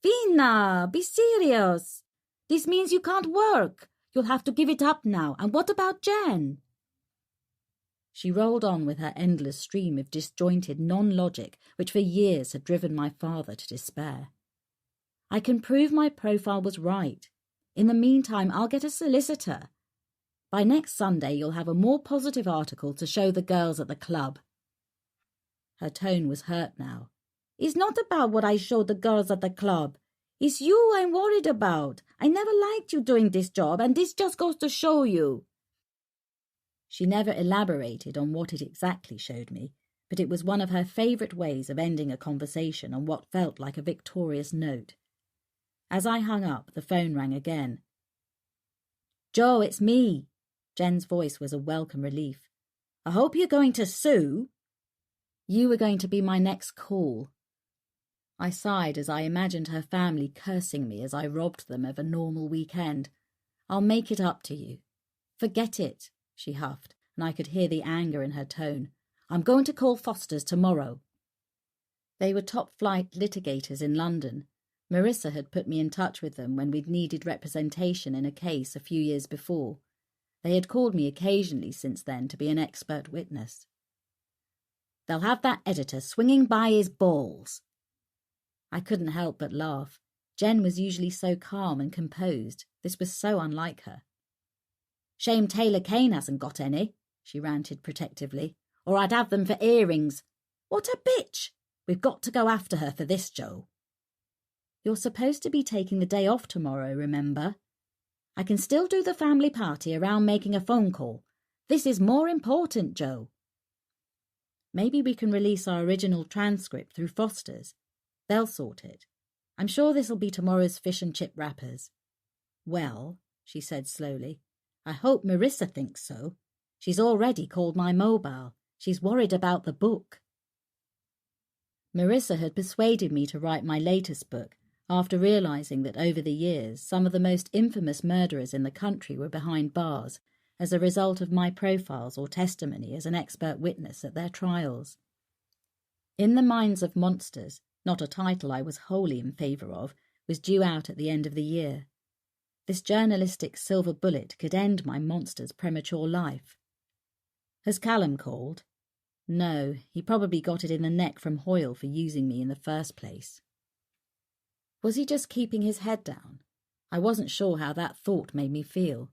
"Fina, be serious. This means you can't work. You'll have to give it up now. And what about Jen?" She rolled on with her endless stream of disjointed non-logic which for years had driven my father to despair. "I can prove my profile was right. In the meantime, I'll get a solicitor. By next Sunday, you'll have a more positive article to show the girls at the club." Her tone was hurt now. "It's not about what I showed the girls at the club. It's you I'm worried about. I never liked you doing this job, and this just goes to show you." She never elaborated on what it exactly showed me, but it was one of her favourite ways of ending a conversation on what felt like a victorious note. As I hung up, the phone rang again. "Joe, it's me." Jen's voice was a welcome relief. "I hope you're going to sue." "You were going to be my next call." I sighed as I imagined her family cursing me as I robbed them of a normal weekend. "I'll make it up to you." "Forget it," she huffed, and I could hear the anger in her tone. "I'm going to call Foster's tomorrow." They were top-flight litigators in London. Marissa had put me in touch with them when we'd needed representation in a case a few years before. They had called me occasionally since then to be an expert witness. "They'll have that editor swinging by his balls." I couldn't help but laugh. Jen was usually so calm and composed. This was so unlike her. "Shame Taylor Kane hasn't got any," she ranted protectively, "or I'd have them for earrings. What a bitch! We've got to go after her for this, Joe." "You're supposed to be taking the day off tomorrow, remember?" "I can still do the family party around making a phone call. This is more important, Joe." "Maybe we can release our original transcript through Foster's. They'll sort it. I'm sure this'll be tomorrow's fish and chip wrappers." "Well," she said slowly, "I hope Marissa thinks so. She's already called my mobile. She's worried about the book." Marissa had persuaded me to write my latest book, after realising that over the years some of the most infamous murderers in the country were behind bars as a result of my profiles or testimony as an expert witness at their trials. In the Minds of Monsters, not a title I was wholly in favour of, was due out at the end of the year. This journalistic silver bullet could end my monster's premature life. Has Callum called? No, he probably got it in the neck from Hoyle for using me in the first place. Was he just keeping his head down? I wasn't sure how that thought made me feel.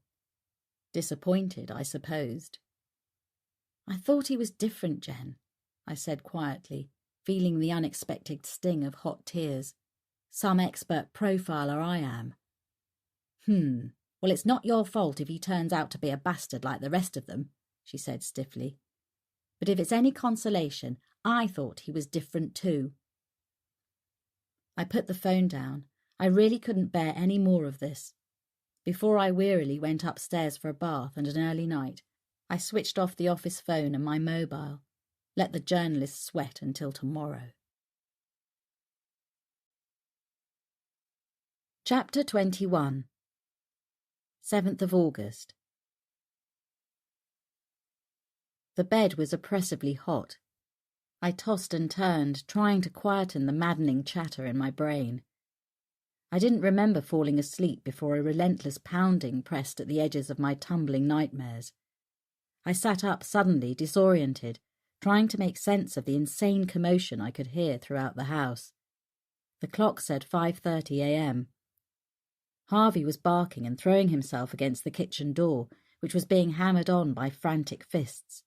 Disappointed, I supposed. I thought he was different, Jen, I said quietly, feeling the unexpected sting of hot tears. Some expert profiler I am. Well, it's not your fault if he turns out to be a bastard like the rest of them, she said stiffly. But if it's any consolation, I thought he was different too. I put the phone down. I really couldn't bear any more of this. Before I wearily went upstairs for a bath and an early night, I switched off the office phone and my mobile. Let the journalist sweat until tomorrow. Chapter 21. 7th of August. The bed was oppressively hot. I tossed and turned, trying to quieten the maddening chatter in my brain. I didn't remember falling asleep before a relentless pounding pressed at the edges of my tumbling nightmares. I sat up suddenly, disoriented, trying to make sense of the insane commotion I could hear throughout the house. The clock said 5:30 a.m. Harvey was barking and throwing himself against the kitchen door, which was being hammered on by frantic fists.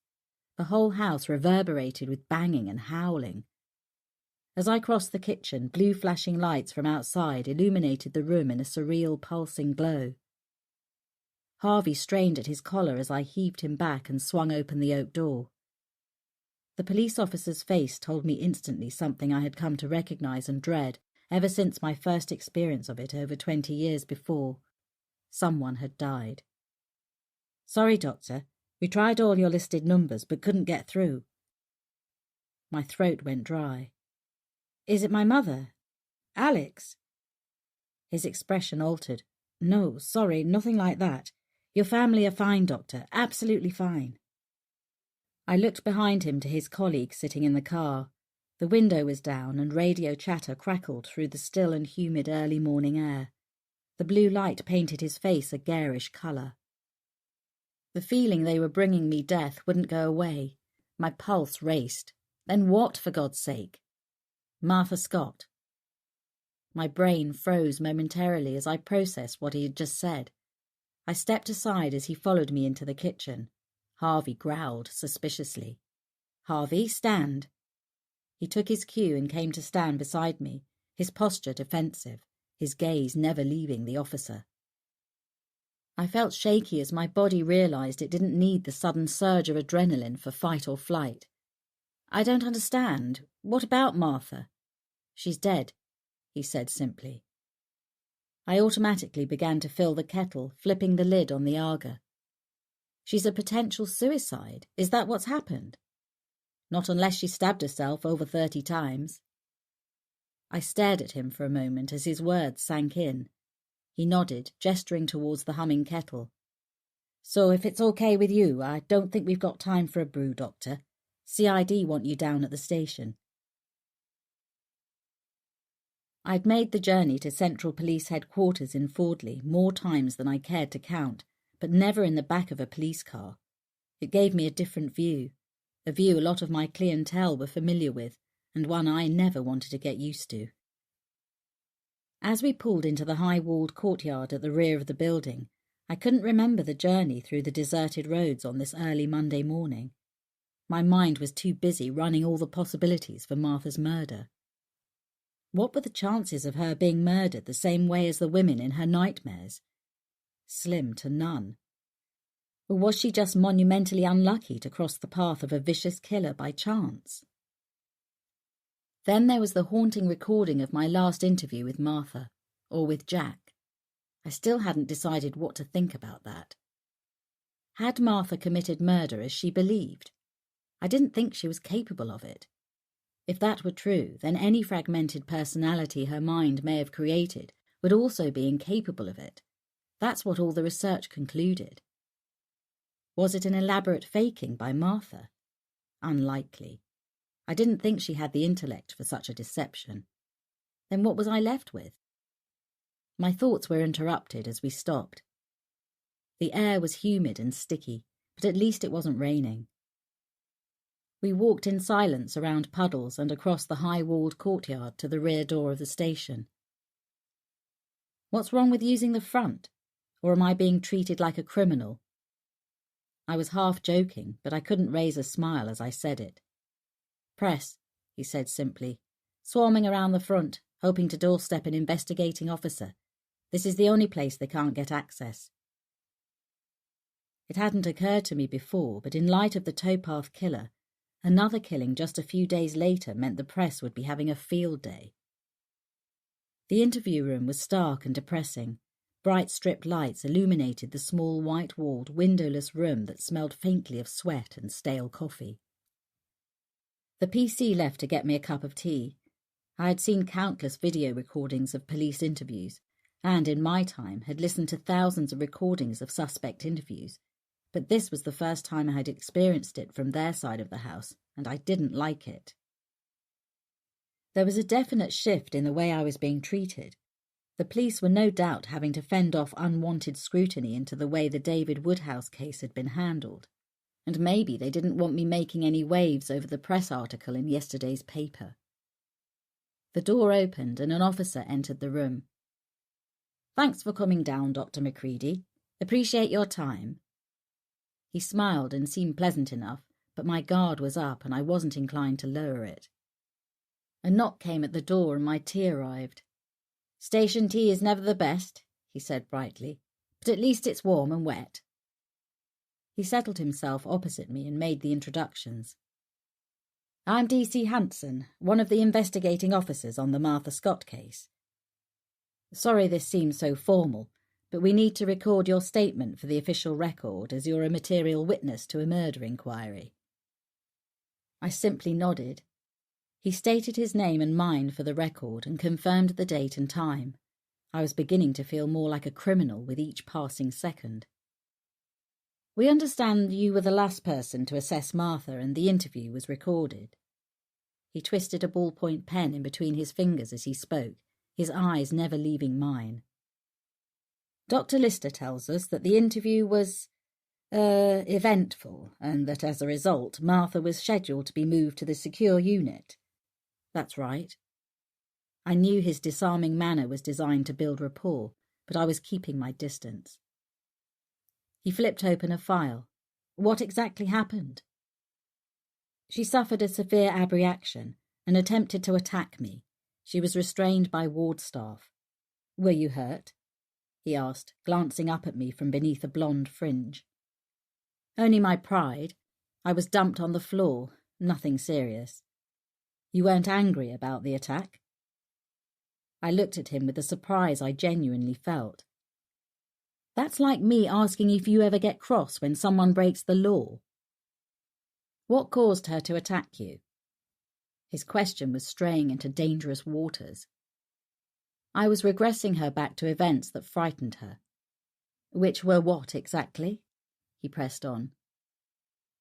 The whole house reverberated with banging and howling. As I crossed the kitchen, blue flashing lights from outside illuminated the room in a surreal pulsing glow. Harvey strained at his collar as I heaved him back and swung open the oak door. The police officer's face told me instantly something I had come to recognise and dread ever since my first experience of it over 20 years before. Someone had died. Sorry, Doctor. We tried all your listed numbers but couldn't get through. My throat went dry. Is it my mother? Alex? His expression altered. No, sorry, nothing like that. Your family are fine, Doctor, absolutely fine. I looked behind him to his colleague sitting in the car. The window was down and radio chatter crackled through the still and humid early morning air. The blue light painted his face a garish colour. The feeling they were bringing me death wouldn't go away. My pulse raced. Then what, for God's sake? Martha Scott. My brain froze momentarily as I processed what he had just said. I stepped aside as he followed me into the kitchen. Harvey growled suspiciously. Harvey, stand. He took his cue and came to stand beside me, his posture defensive, his gaze never leaving the officer. I felt shaky as my body realised it didn't need the sudden surge of adrenaline for fight or flight. I don't understand. What about Martha? She's dead, he said simply. I automatically began to fill the kettle, flipping the lid on the Aga. She's a potential suicide. Is that what's happened? Not unless she stabbed herself over 30 times. I stared at him for a moment as his words sank in. He nodded, gesturing towards the humming kettle. So if it's okay with you, I don't think we've got time for a brew, Doctor. CID want you down at the station. I'd made the journey to Central Police Headquarters in Fordley more times than I cared to count, but never in the back of a police car. It gave me a different view, a view a lot of my clientele were familiar with, and one I never wanted to get used to. As we pulled into the high-walled courtyard at the rear of the building, I couldn't remember the journey through the deserted roads on this early Monday morning. My mind was too busy running all the possibilities for Martha's murder. What were the chances of her being murdered the same way as the women in her nightmares? Slim to none. Or was she just monumentally unlucky to cross the path of a vicious killer by chance? Then there was the haunting recording of my last interview with Martha, or with Jack. I still hadn't decided what to think about that. Had Martha committed murder as she believed? I didn't think she was capable of it. If that were true, then any fragmented personality her mind may have created would also be incapable of it. That's what all the research concluded. Was it an elaborate faking by Martha? Unlikely. I didn't think she had the intellect for such a deception. Then what was I left with? My thoughts were interrupted as we stopped. The air was humid and sticky, but at least it wasn't raining. We walked in silence around puddles and across the high-walled courtyard to the rear door of the station. What's wrong with using the front? Or am I being treated like a criminal? I was half joking, but I couldn't raise a smile as I said it. Press, he said simply, swarming around the front, hoping to doorstep an investigating officer. This is the only place they can't get access. It hadn't occurred to me before, but in light of the towpath killer, another killing just a few days later meant the press would be having a field day. The interview room was stark and depressing. Bright strip lights illuminated the small white-walled, windowless room that smelled faintly of sweat and stale coffee. The PC left to get me a cup of tea. I had seen countless video recordings of police interviews, and in my time had listened to thousands of recordings of suspect interviews, but this was the first time I had experienced it from their side of the house, and I didn't like it. There was a definite shift in the way I was being treated. The police were no doubt having to fend off unwanted scrutiny into the way the David Woodhouse case had been handled, and maybe they didn't want me making any waves over the press article in yesterday's paper. The door opened and an officer entered the room. "Thanks for coming down, Dr. Macready. Appreciate your time." He smiled and seemed pleasant enough, but my guard was up and I wasn't inclined to lower it. A knock came at the door and my tea arrived. "Station tea is never the best," he said brightly, "but at least it's warm and wet." He settled himself opposite me and made the introductions. "I'm D.C. Hanson, one of the investigating officers on the Martha Scott case. Sorry this seems so formal, but we need to record your statement for the official record as you're a material witness to a murder inquiry." I simply nodded. He stated his name and mine for the record and confirmed the date and time. I was beginning to feel more like a criminal with each passing second. "We understand you were the last person to assess Martha and the interview was recorded." He twisted a ballpoint pen in between his fingers as he spoke, his eyes never leaving mine. "Dr. Lister tells us that the interview was, eventful, and that as a result, Martha was scheduled to be moved to the secure unit." "That's right." I knew his disarming manner was designed to build rapport, but I was keeping my distance. He flipped open a file. "What exactly happened?" "She suffered a severe abreaction and attempted to attack me. She was restrained by ward staff." "Were you hurt?" he asked, glancing up at me from beneath a blonde fringe. "Only my pride. I was dumped on the floor. Nothing serious." "You weren't angry about the attack?" I looked at him with the surprise I genuinely felt. "That's like me asking if you ever get cross when someone breaks the law." "What caused her to attack you?" His question was straying into dangerous waters. "I was regressing her back to events that frightened her." "Which were what exactly?" he pressed on.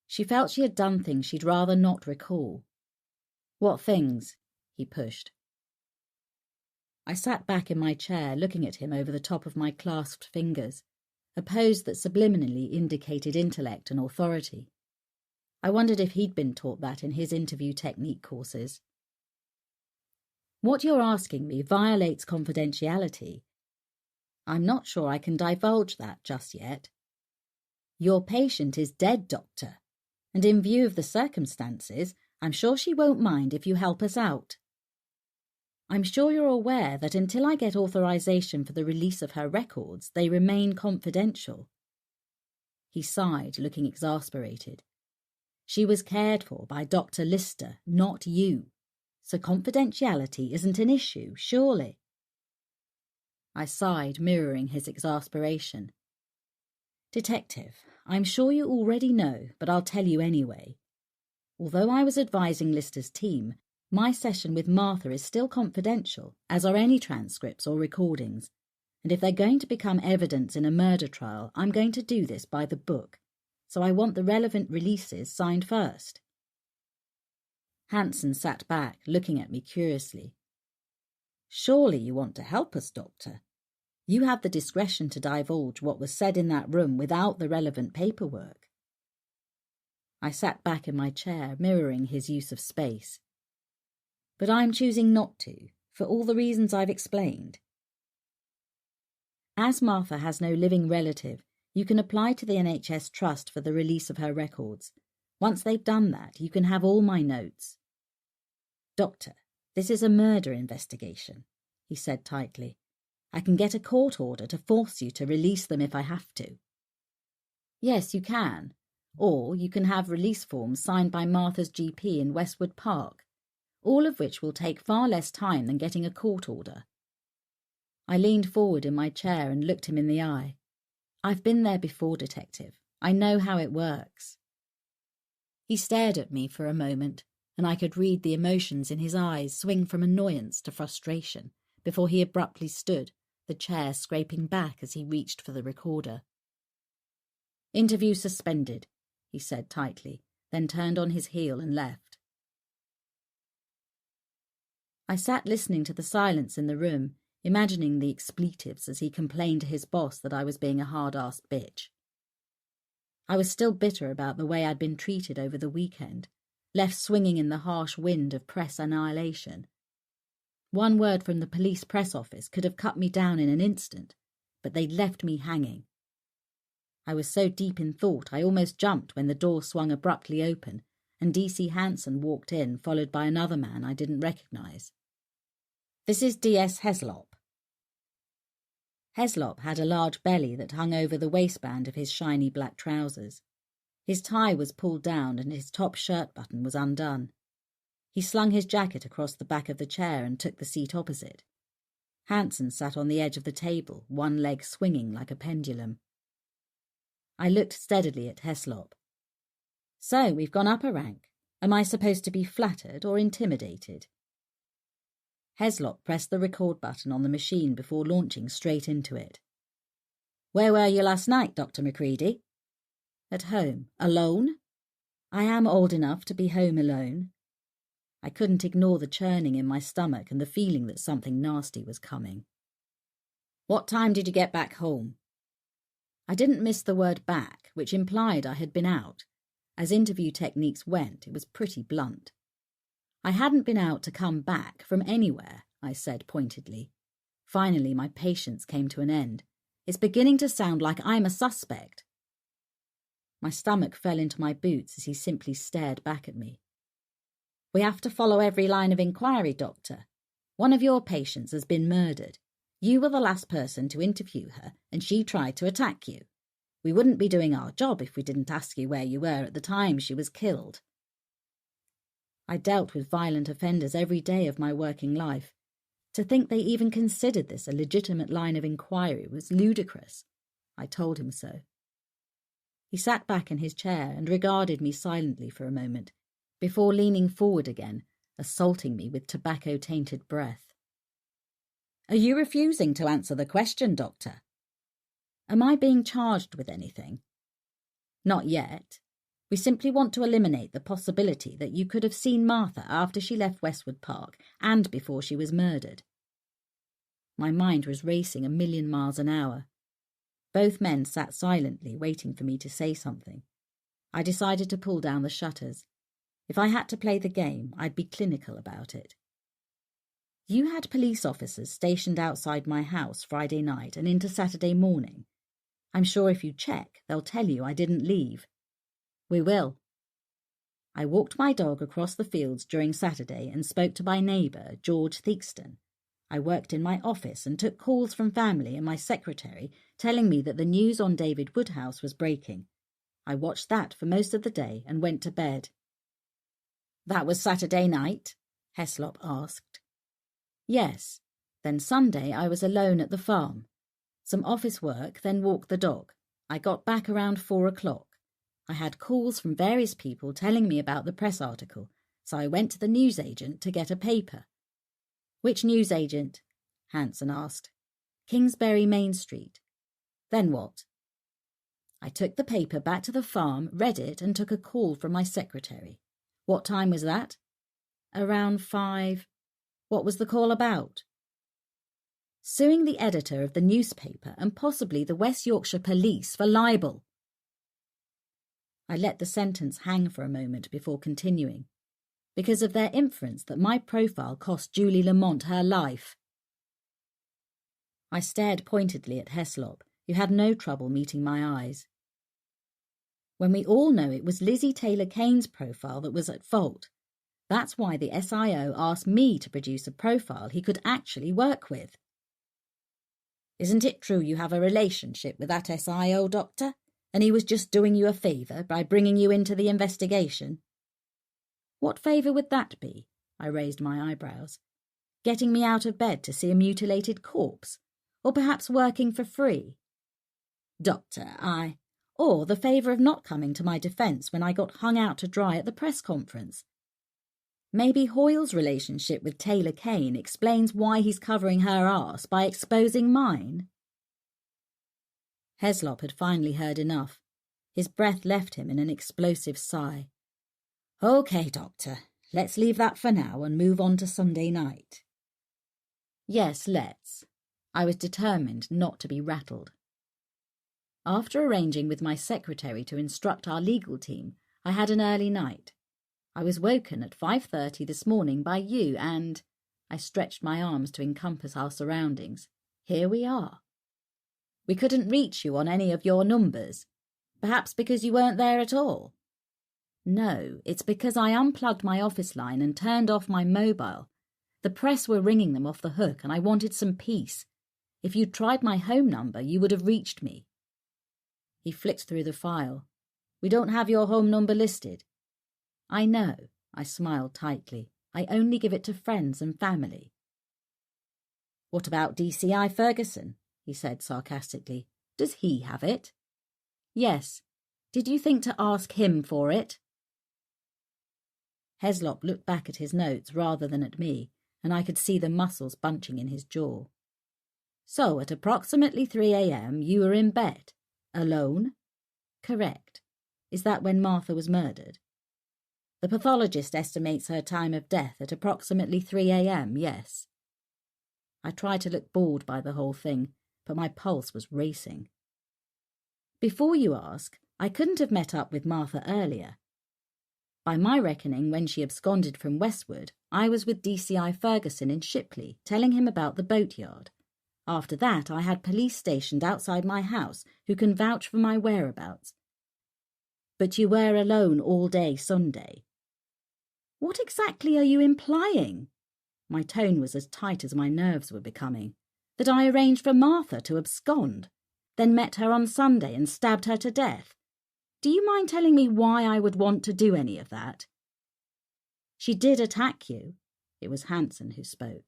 "She felt she had done things she'd rather not recall." "What things?" he pushed. I sat back in my chair, looking at him over the top of my clasped fingers, a pose that subliminally indicated intellect and authority. I wondered if he'd been taught that in his interview technique courses. "What you're asking me violates confidentiality. I'm not sure I can divulge that just yet. Your patient is dead, Doctor, and in view of the circumstances, I'm sure she won't mind if you help us out. I'm sure you're aware that until I get authorization for the release of her records, they remain confidential." He sighed, looking exasperated. "She was cared for by Dr. Lister, not you. So confidentiality isn't an issue, surely." I sighed, mirroring his exasperation. "Detective, I'm sure you already know, but I'll tell you anyway. Although I was advising Lister's team, My session with Martha is still confidential, as are any transcripts or recordings, and if they're going to become evidence in a murder trial, I'm going to do this by the book, so I want the relevant releases signed first. Hanson sat back, looking at me curiously. Surely you want to help us, Doctor. You have the discretion to divulge what was said in that room without the relevant paperwork. I sat back in my chair, mirroring his use of space. But I'm choosing not to, for all the reasons I've explained. As Martha has no living relative, you can apply to the NHS Trust for the release of her records. Once they've done that, you can have all my notes. Doctor, this is a murder investigation, he said tightly. I can get a court order to force you to release them if I have to. Yes, you can. Or you can have release forms signed by Martha's GP in Westwood Park, all of which will take far less time than getting a court order. I leaned forward in my chair and looked him in the eye. I've been there before, Detective. I know how it works. He stared at me for a moment, and I could read the emotions in his eyes swing from annoyance to frustration before he abruptly stood, the chair scraping back as he reached for the recorder. Interview suspended, he said tightly, then turned on his heel and left. I sat listening to the silence in the room, imagining the expletives as he complained to his boss that I was being a hard-assed bitch. I was still bitter about the way I'd been treated over the weekend, left swinging in the harsh wind of press annihilation. One word from the police press office could have cut me down in an instant, but they'd left me hanging. I was so deep in thought I almost jumped when the door swung abruptly open and D.C. Hanson walked in, followed by another man I didn't recognise. This is D.S. Heslop. Heslop had a large belly that hung over the waistband of his shiny black trousers. His tie was pulled down and his top shirt button was undone. He slung his jacket across the back of the chair and took the seat opposite. Hanson sat on the edge of the table, one leg swinging like a pendulum. I looked steadily at Heslop. So, we've gone up a rank. Am I supposed to be flattered or intimidated? Heslop pressed the record button on the machine before launching straight into it. Where were you last night, Dr. Macready? At home. Alone? I am old enough to be home alone. I couldn't ignore the churning in my stomach and the feeling that something nasty was coming. What time did you get back home? I didn't miss the word back, which implied I had been out. As interview techniques went, it was pretty blunt. I hadn't been out to come back from anywhere, I said pointedly. Finally, my patience came to an end. It's beginning to sound like I'm a suspect. My stomach fell into my boots as he simply stared back at me. We have to follow every line of inquiry, Doctor. One of your patients has been murdered. You were the last person to interview her, and she tried to attack you. We wouldn't be doing our job if we didn't ask you where you were at the time she was killed. I dealt with violent offenders every day of my working life. To think they even considered this a legitimate line of inquiry was ludicrous. I told him so. He sat back in his chair and regarded me silently for a moment, before leaning forward again, assaulting me with tobacco-tainted breath. Are you refusing to answer the question, Doctor? Am I being charged with anything? Not yet. We simply want to eliminate the possibility that you could have seen Martha after she left Westwood Park and before she was murdered. My mind was racing 1,000,000 miles an hour. Both men sat silently, waiting for me to say something. I decided to pull down the shutters. If I had to play the game, I'd be clinical about it. You had police officers stationed outside my house Friday night and into Saturday morning. I'm sure if you check, they'll tell you I didn't leave. We will. I walked my dog across the fields during Saturday and spoke to my neighbour, George Theakston. I worked in my office and took calls from family and my secretary telling me that the news on David Woodhouse was breaking. I watched that for most of the day and went to bed. That was Saturday night? Heslop asked. Yes. Then Sunday I was alone at the farm. Some office work, then walked the dog. I got back around 4 o'clock. I had calls from various people telling me about the press article, so I went to the newsagent to get a paper. Which newsagent? Hanson asked. Kingsbury Main Street. Then what? I took the paper back to the farm, read it, and took a call from my secretary. What time was that? Around 5. What was the call about? Suing the editor of the newspaper and possibly the West Yorkshire Police for libel. I let the sentence hang for a moment before continuing, because of their inference that my profile cost Julie Lamont her life. I stared pointedly at Heslop, who had no trouble meeting my eyes. When we all know it was Lizzie Taylor Kane's profile that was at fault, that's why the SIO asked me to produce a profile he could actually work with. Isn't it true you have a relationship with that SIO, Doctor, and he was just doing you a favour by bringing you into the investigation? What favour would that be? I raised my eyebrows. Getting me out of bed to see a mutilated corpse? Or perhaps working for free? Doctor, or the favour of not coming to my defence when I got hung out to dry at the press conference. Maybe Hoyle's relationship with Taylor Kane explains why he's covering her arse by exposing mine. Heslop had finally heard enough. His breath left him in an explosive sigh. OK, Doctor, let's leave that for now and move on to Sunday night. Yes, let's. I was determined not to be rattled. After arranging with my secretary to instruct our legal team, I had an early night. I was woken at 5:30 this morning by you and... I stretched my arms to encompass our surroundings. Here we are. We couldn't reach you on any of your numbers. Perhaps because you weren't there at all. No, it's because I unplugged my office line and turned off my mobile. The press were ringing them off the hook and I wanted some peace. If you'd tried my home number, you would have reached me. He flicked through the file. We don't have your home number listed. I know, I smiled tightly. I only give it to friends and family. What about DCI Ferguson? He said sarcastically. Does he have it? Yes. Did you think to ask him for it? Heslop looked back at his notes rather than at me, and I could see the muscles bunching in his jaw. So at approximately 3 a.m. you were in bed. Alone? Correct. Is that when Martha was murdered? The pathologist estimates her time of death at approximately 3 a.m., yes. I tried to look bored by the whole thing, but my pulse was racing. Before you ask, I couldn't have met up with Martha earlier. By my reckoning, when she absconded from Westwood, I was with DCI Ferguson in Shipley, telling him about the boatyard. After that, I had police stationed outside my house who can vouch for my whereabouts. But you were alone all day Sunday. What exactly are you implying? My tone was as tight as my nerves were becoming. That I arranged for Martha to abscond, then met her on Sunday and stabbed her to death. Do you mind telling me why I would want to do any of that? She did attack you. It was Hanson who spoke.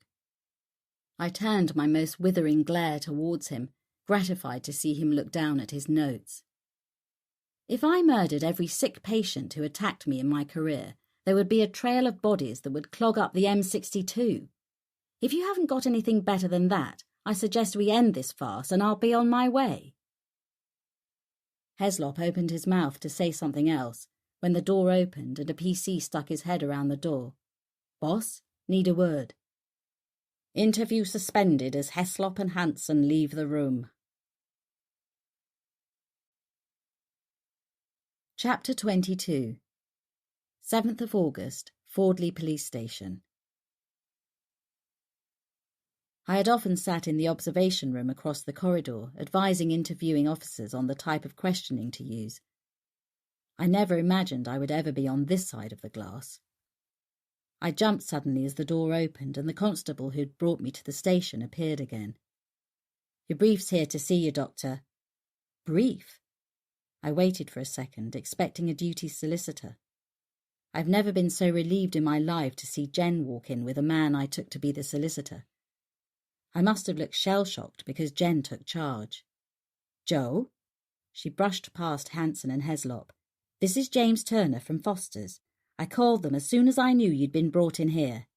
I turned my most withering glare towards him, gratified to see him look down at his notes. If I murdered every sick patient who attacked me in my career, there would be a trail of bodies that would clog up the M62. If you haven't got anything better than that, I suggest we end this farce and I'll be on my way. Heslop opened his mouth to say something else, when the door opened and a PC stuck his head around the door. Boss, need a word. Interview suspended as Heslop and Hanson leave the room. Chapter 22. 7th of August, Fordley Police Station. I had often sat in the observation room across the corridor, advising interviewing officers on the type of questioning to use. I never imagined I would ever be on this side of the glass. I jumped suddenly as the door opened and the constable who'd brought me to the station appeared again. Your brief's here to see you, Doctor. Brief? I waited for a second, expecting a duty solicitor. I've never been so relieved in my life to see Jen walk in with a man I took to be the solicitor. I must have looked shell-shocked because Jen took charge. Joe? She brushed past Hanson and Heslop. This is James Turner from Foster's. I called them as soon as I knew you'd been brought in here.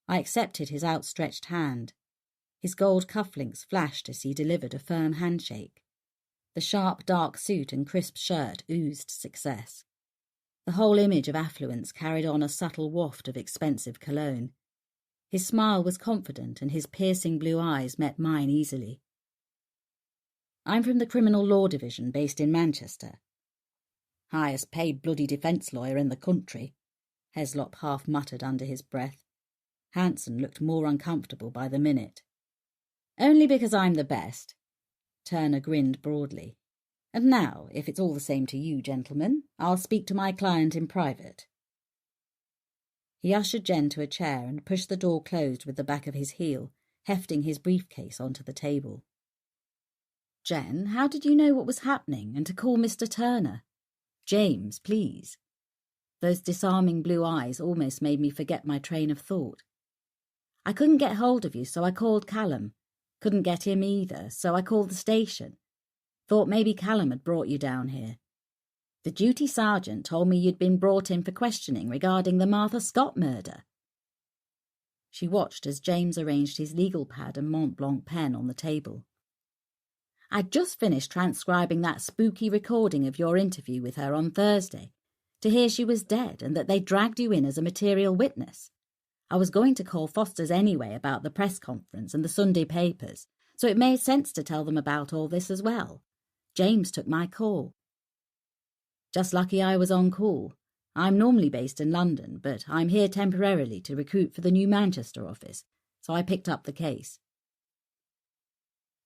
I accepted his outstretched hand. His gold cufflinks flashed as he delivered a firm handshake. The sharp dark suit and crisp shirt oozed success. The whole image of affluence carried on a subtle waft of expensive cologne. His smile was confident and his piercing blue eyes met mine easily. I'm from the Criminal Law Division based in Manchester. Highest paid bloody defence lawyer in the country, Heslop half muttered under his breath. Hanson looked more uncomfortable by the minute. Only because I'm the best. Turner grinned broadly. And now, if it's all the same to you, gentlemen, I'll speak to my client in private. He ushered Jen to a chair and pushed the door closed with the back of his heel, hefting his briefcase onto the table. Jen, how did you know what was happening and to call Mr. Turner? James, please. Those disarming blue eyes almost made me forget my train of thought. I couldn't get hold of you, so I called Callum. Couldn't get him either, so I called the station. Thought maybe Callum had brought you down here. The duty sergeant told me you'd been brought in for questioning regarding the Martha Scott murder. She watched as James arranged his legal pad and Mont Blanc pen on the table. I'd just finished transcribing that spooky recording of your interview with her on Thursday, to hear she was dead and that they dragged you in as a material witness. I was going to call Foster's anyway about the press conference and the Sunday papers, so it made sense to tell them about all this as well. James took my call. Just lucky I was on call. I'm normally based in London, but I'm here temporarily to recruit for the new Manchester office, so I picked up the case.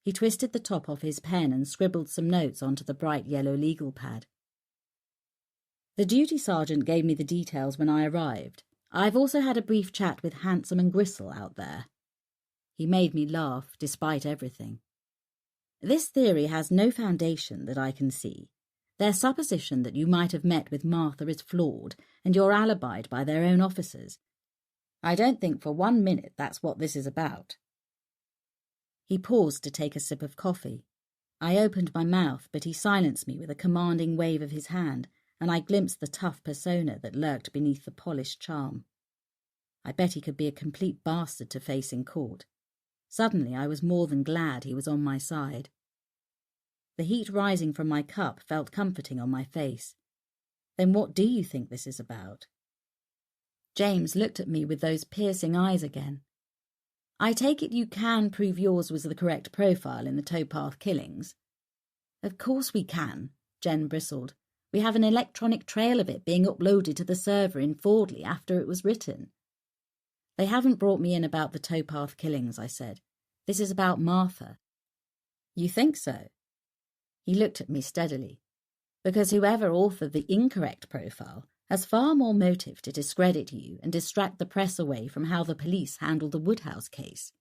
He twisted the top off his pen and scribbled some notes onto the bright yellow legal pad. The duty sergeant gave me the details when I arrived. I've also had a brief chat with Handsome and Gristle out there. He made me laugh, despite everything. This theory has no foundation that I can see. Their supposition that you might have met with Martha is flawed, and you're alibied by their own officers. I don't think for 1 minute that's what this is about. He paused to take a sip of coffee. I opened my mouth, but he silenced me with a commanding wave of his hand, and I glimpsed the tough persona that lurked beneath the polished charm. I bet he could be a complete bastard to face in court. Suddenly I was more than glad he was on my side. The heat rising from my cup felt comforting on my face. Then what do you think this is about? James looked at me with those piercing eyes again. I take it you can prove yours was the correct profile in the towpath killings. Of course we can, Jen bristled. We have an electronic trail of it being uploaded to the server in Fordley after it was written. They haven't brought me in about the towpath killings, I said. This is about Martha. You think so? He looked at me steadily. Because whoever authored the incorrect profile has far more motive to discredit you and distract the press away from how the police handled the Woodhouse case.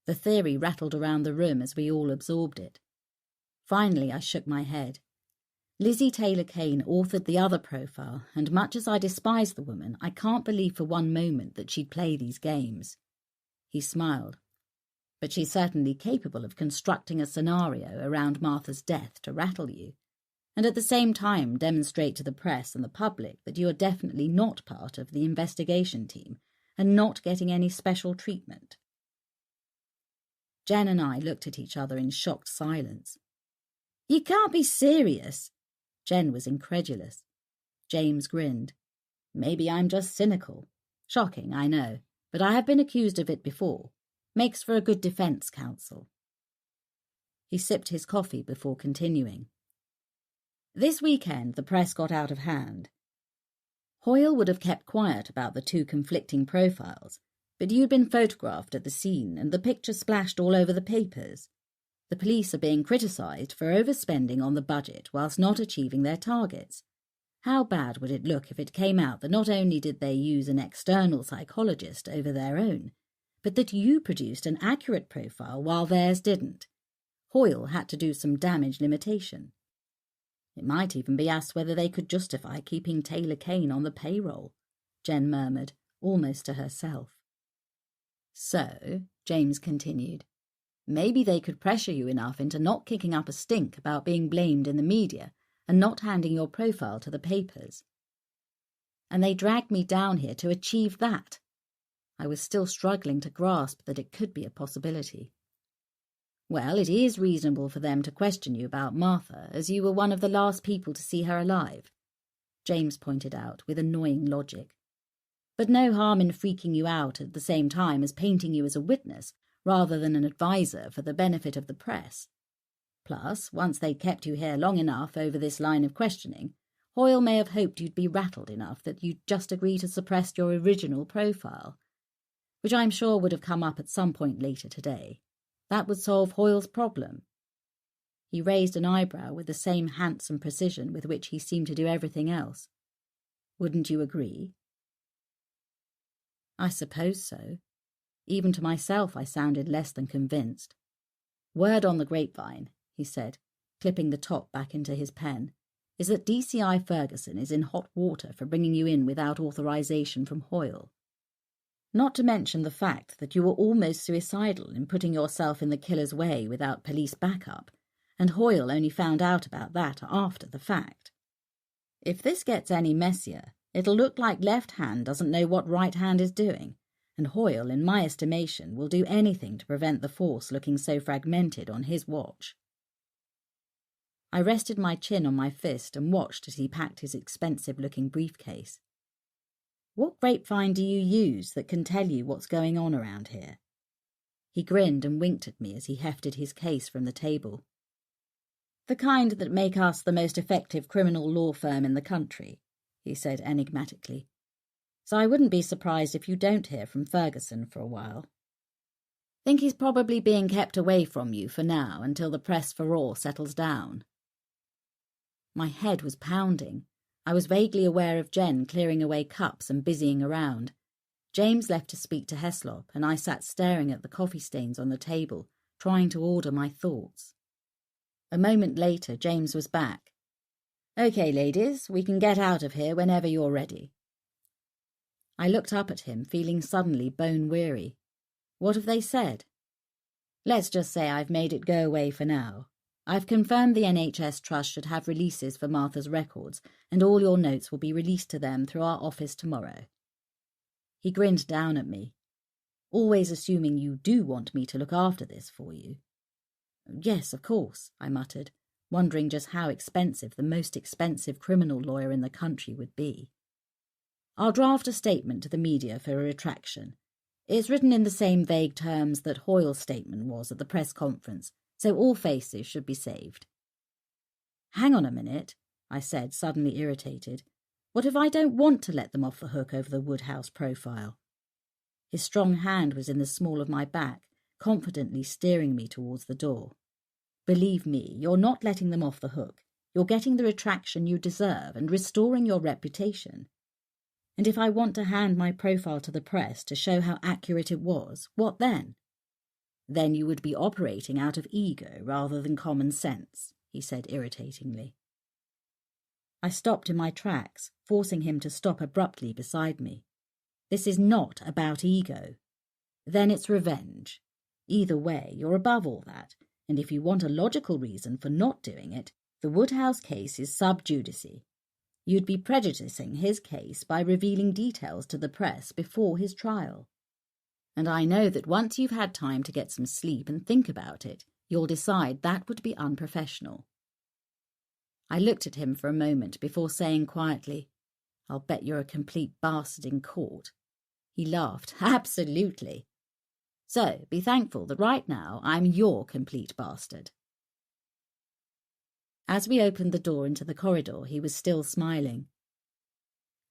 The theory rattled around the room as we all absorbed it. Finally, I shook my head. Lizzie Taylor Kane authored the other profile, and much as I despise the woman, I can't believe for one moment that she'd play these games. He smiled. But she's certainly capable of constructing a scenario around Martha's death to rattle you, and at the same time demonstrate to the press and the public that you are definitely not part of the investigation team and not getting any special treatment. Jen and I looked at each other in shocked silence. You can't be serious. Jen was incredulous. James grinned. Maybe I'm just cynical. Shocking, I know, but I have been accused of it before. Makes for a good defence counsel. He sipped his coffee before continuing. This weekend the press got out of hand. Hoyle would have kept quiet about the two conflicting profiles, but you'd been photographed at the scene and the picture splashed all over the papers. The police are being criticised for overspending on the budget whilst not achieving their targets. How bad would it look if it came out that not only did they use an external psychologist over their own, but that you produced an accurate profile while theirs didn't? Hoyle had to do some damage limitation. It might even be asked whether they could justify keeping Taylor Kane on the payroll, Jen murmured, almost to herself. So, James continued, maybe they could pressure you enough into not kicking up a stink about being blamed in the media and not handing your profile to the papers. And they dragged me down here to achieve that. I was still struggling to grasp that it could be a possibility. Well, it is reasonable for them to question you about Martha, as you were one of the last people to see her alive, James pointed out with annoying logic. But no harm in freaking you out at the same time as painting you as a witness rather than an advisor for the benefit of the press. Plus, once they'd kept you here long enough over this line of questioning, Hoyle may have hoped you'd be rattled enough that you'd just agree to suppress your original profile, which I'm sure would have come up at some point later today. That would solve Hoyle's problem. He raised an eyebrow with the same handsome precision with which he seemed to do everything else. Wouldn't you agree? I suppose so. Even to myself I sounded less than convinced. Word on the grapevine, he said, clipping the top back into his pen, is that DCI Ferguson is in hot water for bringing you in without authorization from Hoyle. Not to mention the fact that you were almost suicidal in putting yourself in the killer's way without police backup, and Hoyle only found out about that after the fact. If this gets any messier, it'll look like Left Hand doesn't know what Right Hand is doing, and Hoyle, in my estimation, will do anything to prevent the force looking so fragmented on his watch. I rested my chin on my fist and watched as he packed his expensive-looking briefcase. What grapevine do you use that can tell you what's going on around here? He grinned and winked at me as he hefted his case from the table. The kind that make us the most effective criminal law firm in the country, he said enigmatically. So I wouldn't be surprised if you don't hear from Ferguson for a while. Think he's probably being kept away from you for now until the press furore settles down. My head was pounding. I was vaguely aware of Jen clearing away cups and busying around. James left to speak to Heslop, and I sat staring at the coffee stains on the table, trying to order my thoughts. A moment later, James was back. "Okay, ladies, we can get out of here whenever you're ready." I looked up at him, feeling suddenly bone-weary. What have they said? Let's just say I've made it go away for now. I've confirmed the NHS Trust should have releases for Martha's records, and all your notes will be released to them through our office tomorrow. He grinned down at me. Always assuming you do want me to look after this for you. Yes, of course, I muttered, wondering just how expensive the most expensive criminal lawyer in the country would be. I'll draft a statement to the media for a retraction. It's written in the same vague terms that Hoyle's statement was at the press conference, so all faces should be saved. Hang on a minute, I said, suddenly irritated. What if I don't want to let them off the hook over the Woodhouse profile? His strong hand was in the small of my back, confidently steering me towards the door. Believe me, you're not letting them off the hook. You're getting the retraction you deserve and restoring your reputation. And if I want to hand my profile to the press to show how accurate it was, what then? Then you would be operating out of ego rather than common sense, he said irritatingly. I stopped in my tracks, forcing him to stop abruptly beside me. This is not about ego. Then it's revenge. Either way, you're above all that, and if you want a logical reason for not doing it, the Woodhouse case is sub judice. You'd be prejudicing his case by revealing details to the press before his trial. And I know that once you've had time to get some sleep and think about it, you'll decide that would be unprofessional. I looked at him for a moment before saying quietly, "I'll bet you're a complete bastard in court." He laughed. "Absolutely. So be thankful that right now I'm your complete bastard." As we opened the door into the corridor, he was still smiling.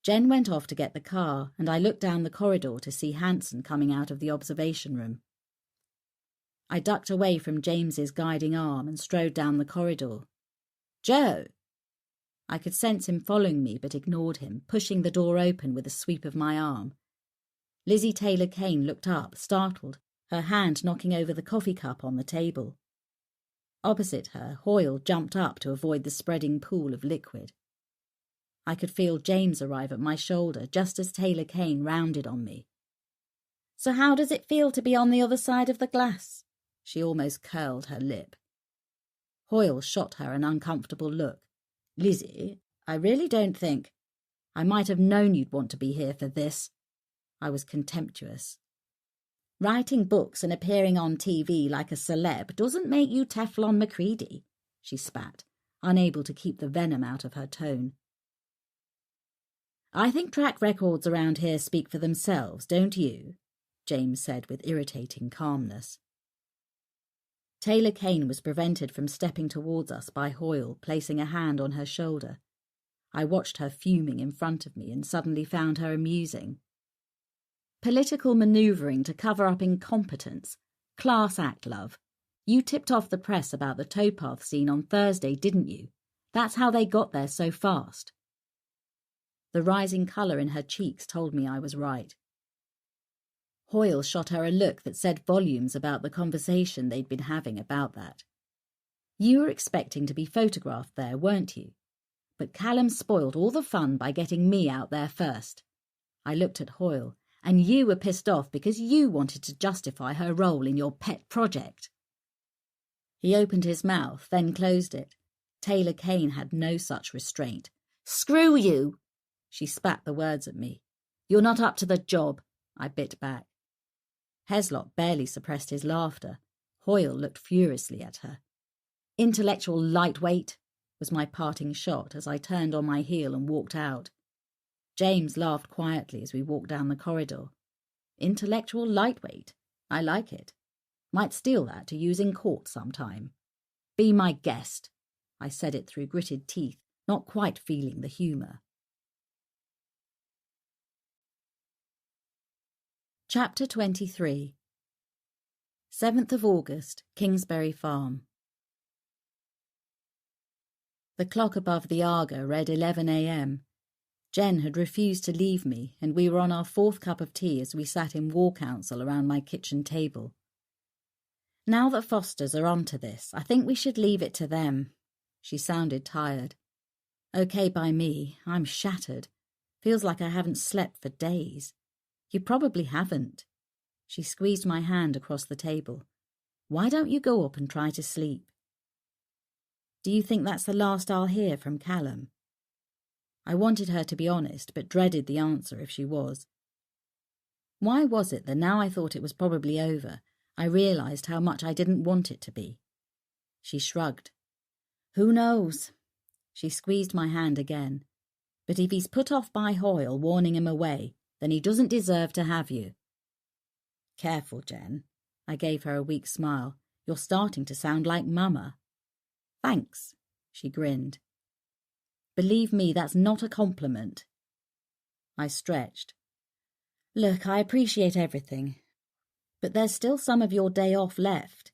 Jen went off to get the car, and I looked down the corridor to see Hanson coming out of the observation room. I ducked away from James's guiding arm and strode down the corridor. "Joe!" I could sense him following me, but ignored him, pushing the door open with a sweep of my arm. Lizzie Taylor-Kane looked up, startled, her hand knocking over the coffee cup on the table. Opposite her, Hoyle jumped up to avoid the spreading pool of liquid. I could feel James arrive at my shoulder just as Taylor-Kane rounded on me. "So how does it feel to be on the other side of the glass?" She almost curled her lip. Hoyle shot her an uncomfortable look. "Lizzie, I really don't think—" I might have known you'd want to be here for this. I was contemptuous. Writing books and appearing on TV like a celeb doesn't make you Teflon Macready, she spat, unable to keep the venom out of her tone. I think track records around here speak for themselves, don't you? James said with irritating calmness. Taylor Kane was prevented from stepping towards us by Hoyle, placing a hand on her shoulder. I watched her fuming in front of me and suddenly found her amusing. Political manoeuvring to cover up incompetence. Class act, love. You tipped off the press about the towpath scene on Thursday, didn't you? That's how they got there so fast. The rising colour in her cheeks told me I was right. Hoyle shot her a look that said volumes about the conversation they'd been having about that. You were expecting to be photographed there, weren't you? But Callum spoiled all the fun by getting me out there first. I looked at Hoyle, and you were pissed off because you wanted to justify her role in your pet project. He opened his mouth, then closed it. Taylor Kane had no such restraint. Screw you! She spat the words at me. You're not up to the job, I bit back. Heslop barely suppressed his laughter. Hoyle looked furiously at her. Intellectual lightweight, was my parting shot as I turned on my heel and walked out. James laughed quietly as we walked down the corridor. Intellectual lightweight. I like it. Might steal that to use in court sometime. Be my guest. I said it through gritted teeth, not quite feeling the humour. Chapter 23. 7th of August, Kingsbury Farm. The clock above the Arga read 11 a.m. Jen had refused to leave me, and we were on our 4th cup of tea as we sat in war council around my kitchen table. Now that Fosters are onto this, I think we should leave it to them. She sounded tired. Okay by me, I'm shattered. Feels like I haven't slept for days. You probably haven't. She squeezed my hand across the table. Why don't you go up and try to sleep? Do you think that's the last I'll hear from Callum? I wanted her to be honest, but dreaded the answer if she was. Why was it that now I thought it was probably over, I realised how much I didn't want it to be? She shrugged. Who knows? She squeezed my hand again. But if he's put off by Hoyle warning him away, then he doesn't deserve to have you. Careful, Jen. I gave her a weak smile. You're starting to sound like Mama. Thanks, she grinned. Believe me, that's not a compliment. I stretched. Look, I appreciate everything, but there's still some of your day off left.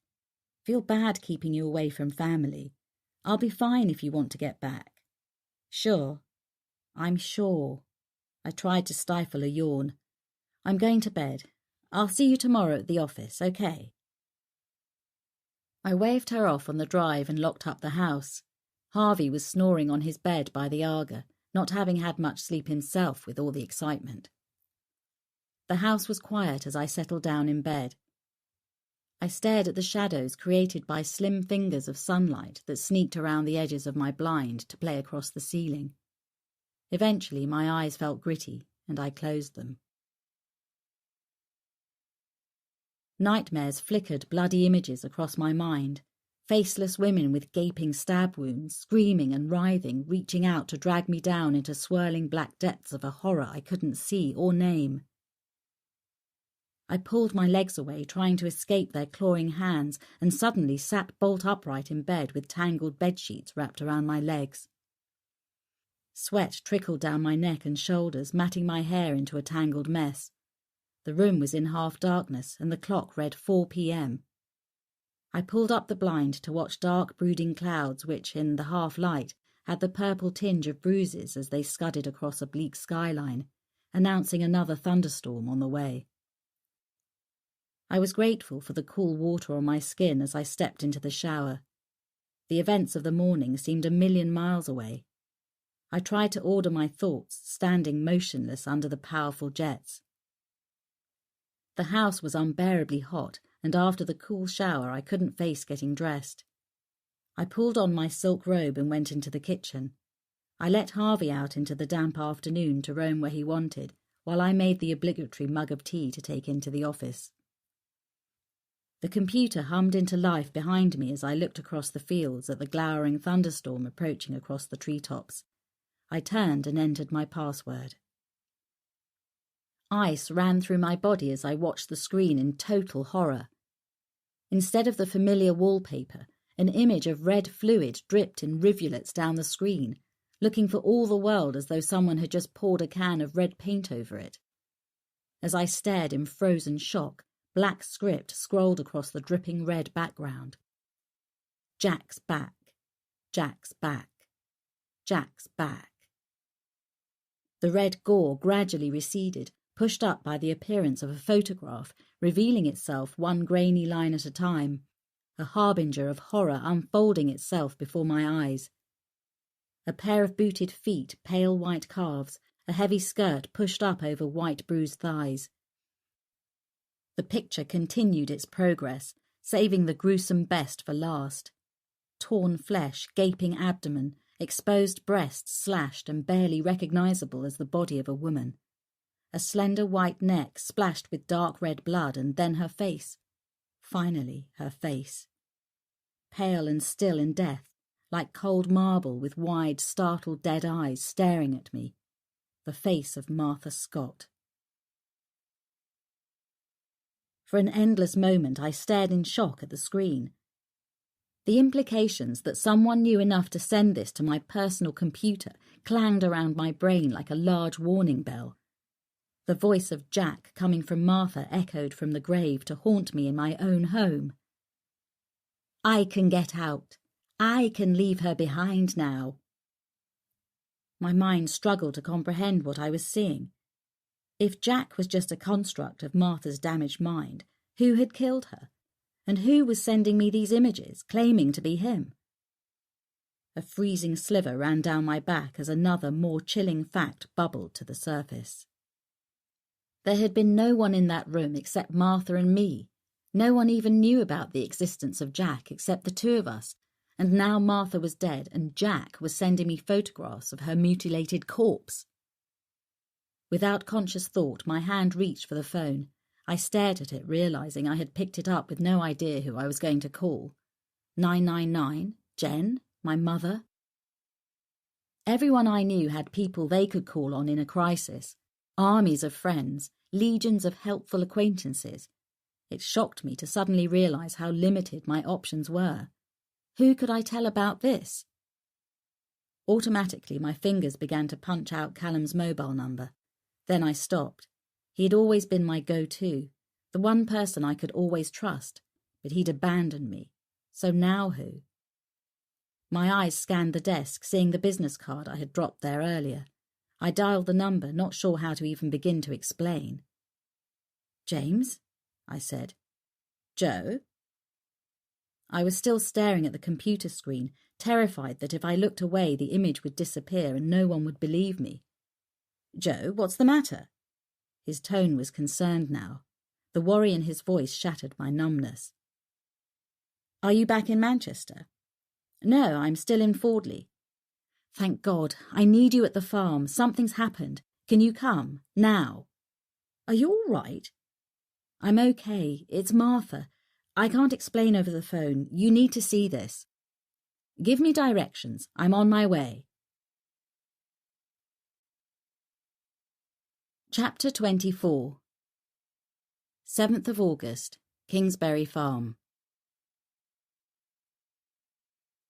Feel bad keeping you away from family. I'll be fine if you want to get back. Sure. I'm sure. I tried to stifle a yawn. I'm going to bed. I'll see you tomorrow at the office, okay? I waved her off on the drive and locked up the house. Harvey was snoring on his bed by the Arga, not having had much sleep himself with all the excitement. The house was quiet as I settled down in bed. I stared at the shadows created by slim fingers of sunlight that sneaked around the edges of my blind to play across the ceiling. Eventually my eyes felt gritty, and I closed them. Nightmares flickered bloody images across my mind. Faceless women with gaping stab wounds, screaming and writhing, reaching out to drag me down into swirling black depths of a horror I couldn't see or name. I pulled my legs away, trying to escape their clawing hands, and suddenly sat bolt upright in bed with tangled bedsheets wrapped around my legs. Sweat trickled down my neck and shoulders, matting my hair into a tangled mess. The room was in half darkness, and the clock read 4 p.m. I pulled up the blind to watch dark, brooding clouds which, in the half-light, had the purple tinge of bruises as they scudded across a bleak skyline, announcing another thunderstorm on the way. I was grateful for the cool water on my skin as I stepped into the shower. The events of the morning seemed a million miles away. I tried to order my thoughts, standing motionless under the powerful jets. The house was unbearably hot, and after the cool shower I couldn't face getting dressed. I pulled on my silk robe and went into the kitchen. I let Harvey out into the damp afternoon to roam where he wanted, while I made the obligatory mug of tea to take into the office. The computer hummed into life behind me as I looked across the fields at the glowering thunderstorm approaching across the treetops. I turned and entered my password. Ice ran through my body as I watched the screen in total horror. Instead of the familiar wallpaper, an image of red fluid dripped in rivulets down the screen, looking for all the world as though someone had just poured a can of red paint over it. As I stared in frozen shock, black script scrolled across the dripping red background. Jack's back. Jack's back. Jack's back. The red gore gradually receded, pushed up by the appearance of a photograph, revealing itself one grainy line at a time, a harbinger of horror unfolding itself before my eyes. A pair of booted feet, pale white calves, a heavy skirt pushed up over white bruised thighs. The picture continued its progress, saving the gruesome best for last. Torn flesh, gaping abdomen, exposed breasts slashed and barely recognizable as the body of a woman. A slender white neck splashed with dark red blood, and then her face. Finally, her face. Pale and still in death, like cold marble with wide, startled dead eyes staring at me. The face of Martha Scott. For an endless moment I stared in shock at the screen. The implications that someone knew enough to send this to my personal computer clanged around my brain like a large warning bell. The voice of Jack coming from Martha echoed from the grave to haunt me in my own home. I can get out. I can leave her behind now. My mind struggled to comprehend what I was seeing. If Jack was just a construct of Martha's damaged mind, who had killed her? And who was sending me these images, claiming to be him? A freezing sliver ran down my back as another, more chilling fact bubbled to the surface. There had been no one in that room except Martha and me. No one even knew about the existence of Jack except the two of us, and now Martha was dead and Jack was sending me photographs of her mutilated corpse. Without conscious thought, my hand reached for the phone. I stared at it, realizing I had picked it up with no idea who I was going to call. 999? Jen? My mother? Everyone I knew had people they could call on in a crisis. Armies of friends, legions of helpful acquaintances. It shocked me to suddenly realize how limited my options were. Who could I tell about this? Automatically, my fingers began to punch out Callum's mobile number. Then I stopped. He had always been my go-to, the one person I could always trust, but he'd abandoned me. So now who? My eyes scanned the desk, seeing the business card I had dropped there earlier. I dialed the number, not sure how to even begin to explain. James? I said. Joe? I was still staring at the computer screen, terrified that if I looked away the image would disappear and no one would believe me. Joe, what's the matter? His tone was concerned now. The worry in his voice shattered my numbness. Are you back in Manchester? No, I'm still in Fordley. Thank God. I need you at the farm. Something's happened. Can you come? Now. Are you all right? I'm okay. It's Martha. I can't explain over the phone. You need to see this. Give me directions. I'm on my way. Chapter 24. 7th of August, Kingsbury Farm.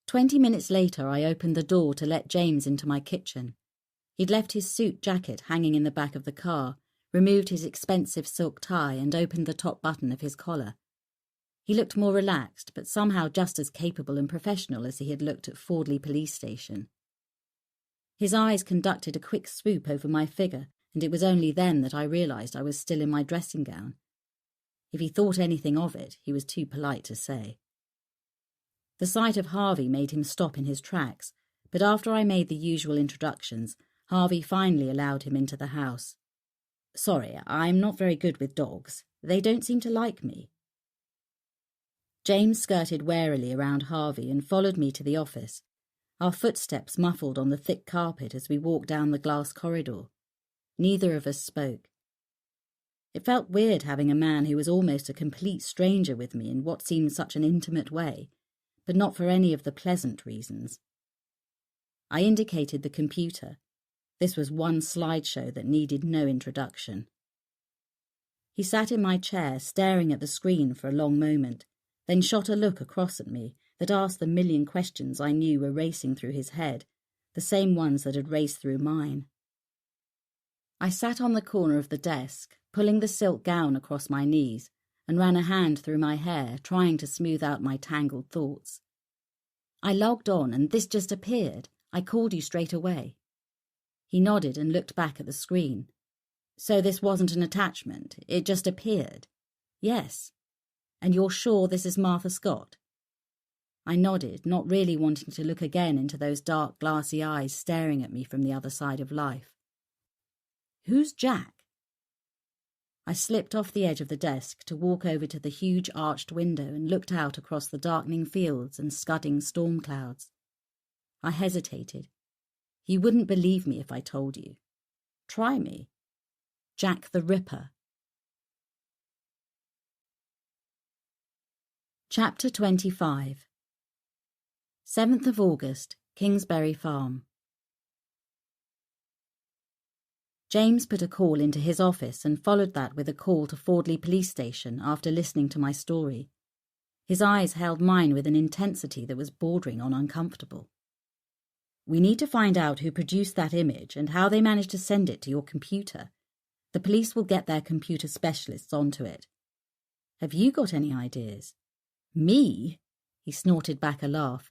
20 minutes later I opened the door to let James into my kitchen. He'd left his suit jacket hanging in the back of the car, removed his expensive silk tie and opened the top button of his collar. He looked more relaxed, but somehow just as capable and professional as he had looked at Fordley Police Station. His eyes conducted a quick swoop over my figure, and it was only then that I realised I was still in my dressing gown. If he thought anything of it, he was too polite to say. The sight of Harvey made him stop in his tracks, but after I made the usual introductions, Harvey finally allowed him into the house. Sorry, I'm not very good with dogs. They don't seem to like me. James skirted warily around Harvey and followed me to the office. Our footsteps muffled on the thick carpet as we walked down the glass corridor. Neither of us spoke. It felt weird having a man who was almost a complete stranger with me in what seemed such an intimate way, but not for any of the pleasant reasons. I indicated the computer. This was one slideshow that needed no introduction. He sat in my chair, staring at the screen for a long moment, then shot a look across at me that asked the million questions I knew were racing through his head, the same ones that had raced through mine. I sat on the corner of the desk, pulling the silk gown across my knees, and ran a hand through my hair, trying to smooth out my tangled thoughts. I logged on, and this just appeared. I called you straight away. He nodded and looked back at the screen. So this wasn't an attachment, it just appeared. Yes. And you're sure this is Martha Scott? I nodded, not really wanting to look again into those dark, glassy eyes staring at me from the other side of life. Who's Jack? I slipped off the edge of the desk to walk over to the huge arched window and looked out across the darkening fields and scudding storm clouds. I hesitated. You wouldn't believe me if I told you. Try me. Jack the Ripper. Chapter 25. 7th of August, Kingsbury Farm. James put a call into his office and followed that with a call to Fordley Police Station after listening to my story. His eyes held mine with an intensity that was bordering on uncomfortable. We need to find out who produced that image and how they managed to send it to your computer. The police will get their computer specialists onto it. Have you got any ideas? Me? He snorted back a laugh.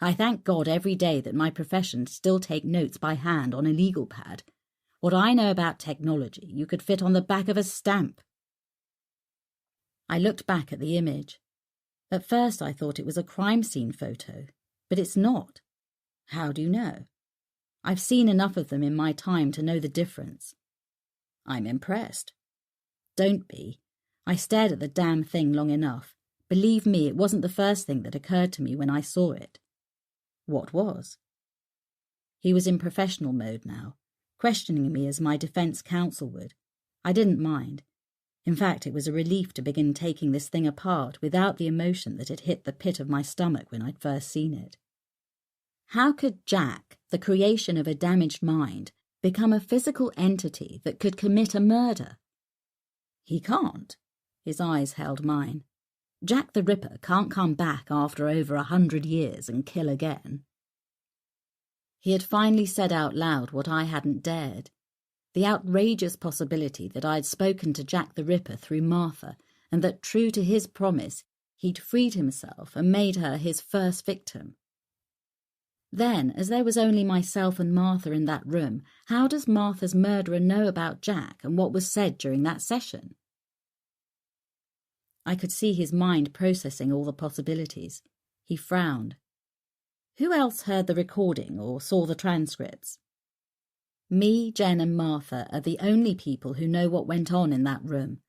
I thank God every day that my profession still take notes by hand on a legal pad. What I know about technology you could fit on the back of a stamp. I looked back at the image. At first I thought it was a crime scene photo, but it's not. How do you know? I've seen enough of them in my time to know the difference. I'm impressed. Don't be. I stared at the damn thing long enough. Believe me, it wasn't the first thing that occurred to me when I saw it. What was? He was in professional mode now, questioning me as my defense counsel would. I didn't mind. In fact, it was a relief to begin taking this thing apart without the emotion that had hit the pit of my stomach when I'd first seen it. How could Jack, the creation of a damaged mind, become a physical entity that could commit a murder? He can't. His eyes held mine. Jack the Ripper can't come back after over 100 years and kill again. He had finally said out loud what I hadn't dared. The outrageous possibility that I'd spoken to Jack the Ripper through Martha, and that, true to his promise, he'd freed himself and made her his first victim. Then, as there was only myself and Martha in that room, how does Martha's murderer know about Jack and what was said during that session? I could see his mind processing all the possibilities. He frowned. Who else heard the recording or saw the transcripts? Me, Jen and Martha are the only people who know what went on in that room.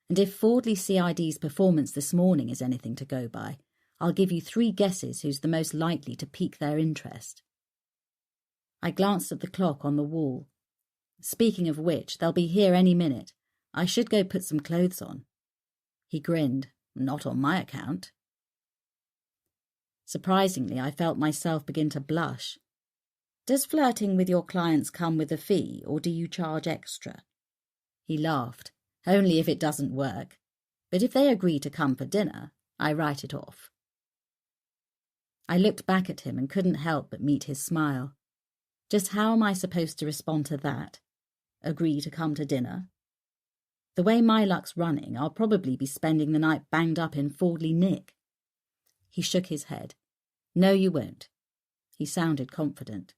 And if Fordley CID's performance this morning is anything to go by, I'll give you 3 guesses who's the most likely to pique their interest. I glanced at the clock on the wall. Speaking of which, they'll be here any minute. I should go put some clothes on. He grinned. Not on my account. Surprisingly, I felt myself begin to blush. Does flirting with your clients come with a fee, or do you charge extra? He laughed. Only if it doesn't work. But if they agree to come for dinner, I write it off. I looked back at him and couldn't help but meet his smile. Just how am I supposed to respond to that? Agree to come to dinner? The way my luck's running, I'll probably be spending the night banged up in Fordley Nick. He shook his head. No, you won't. He sounded confident.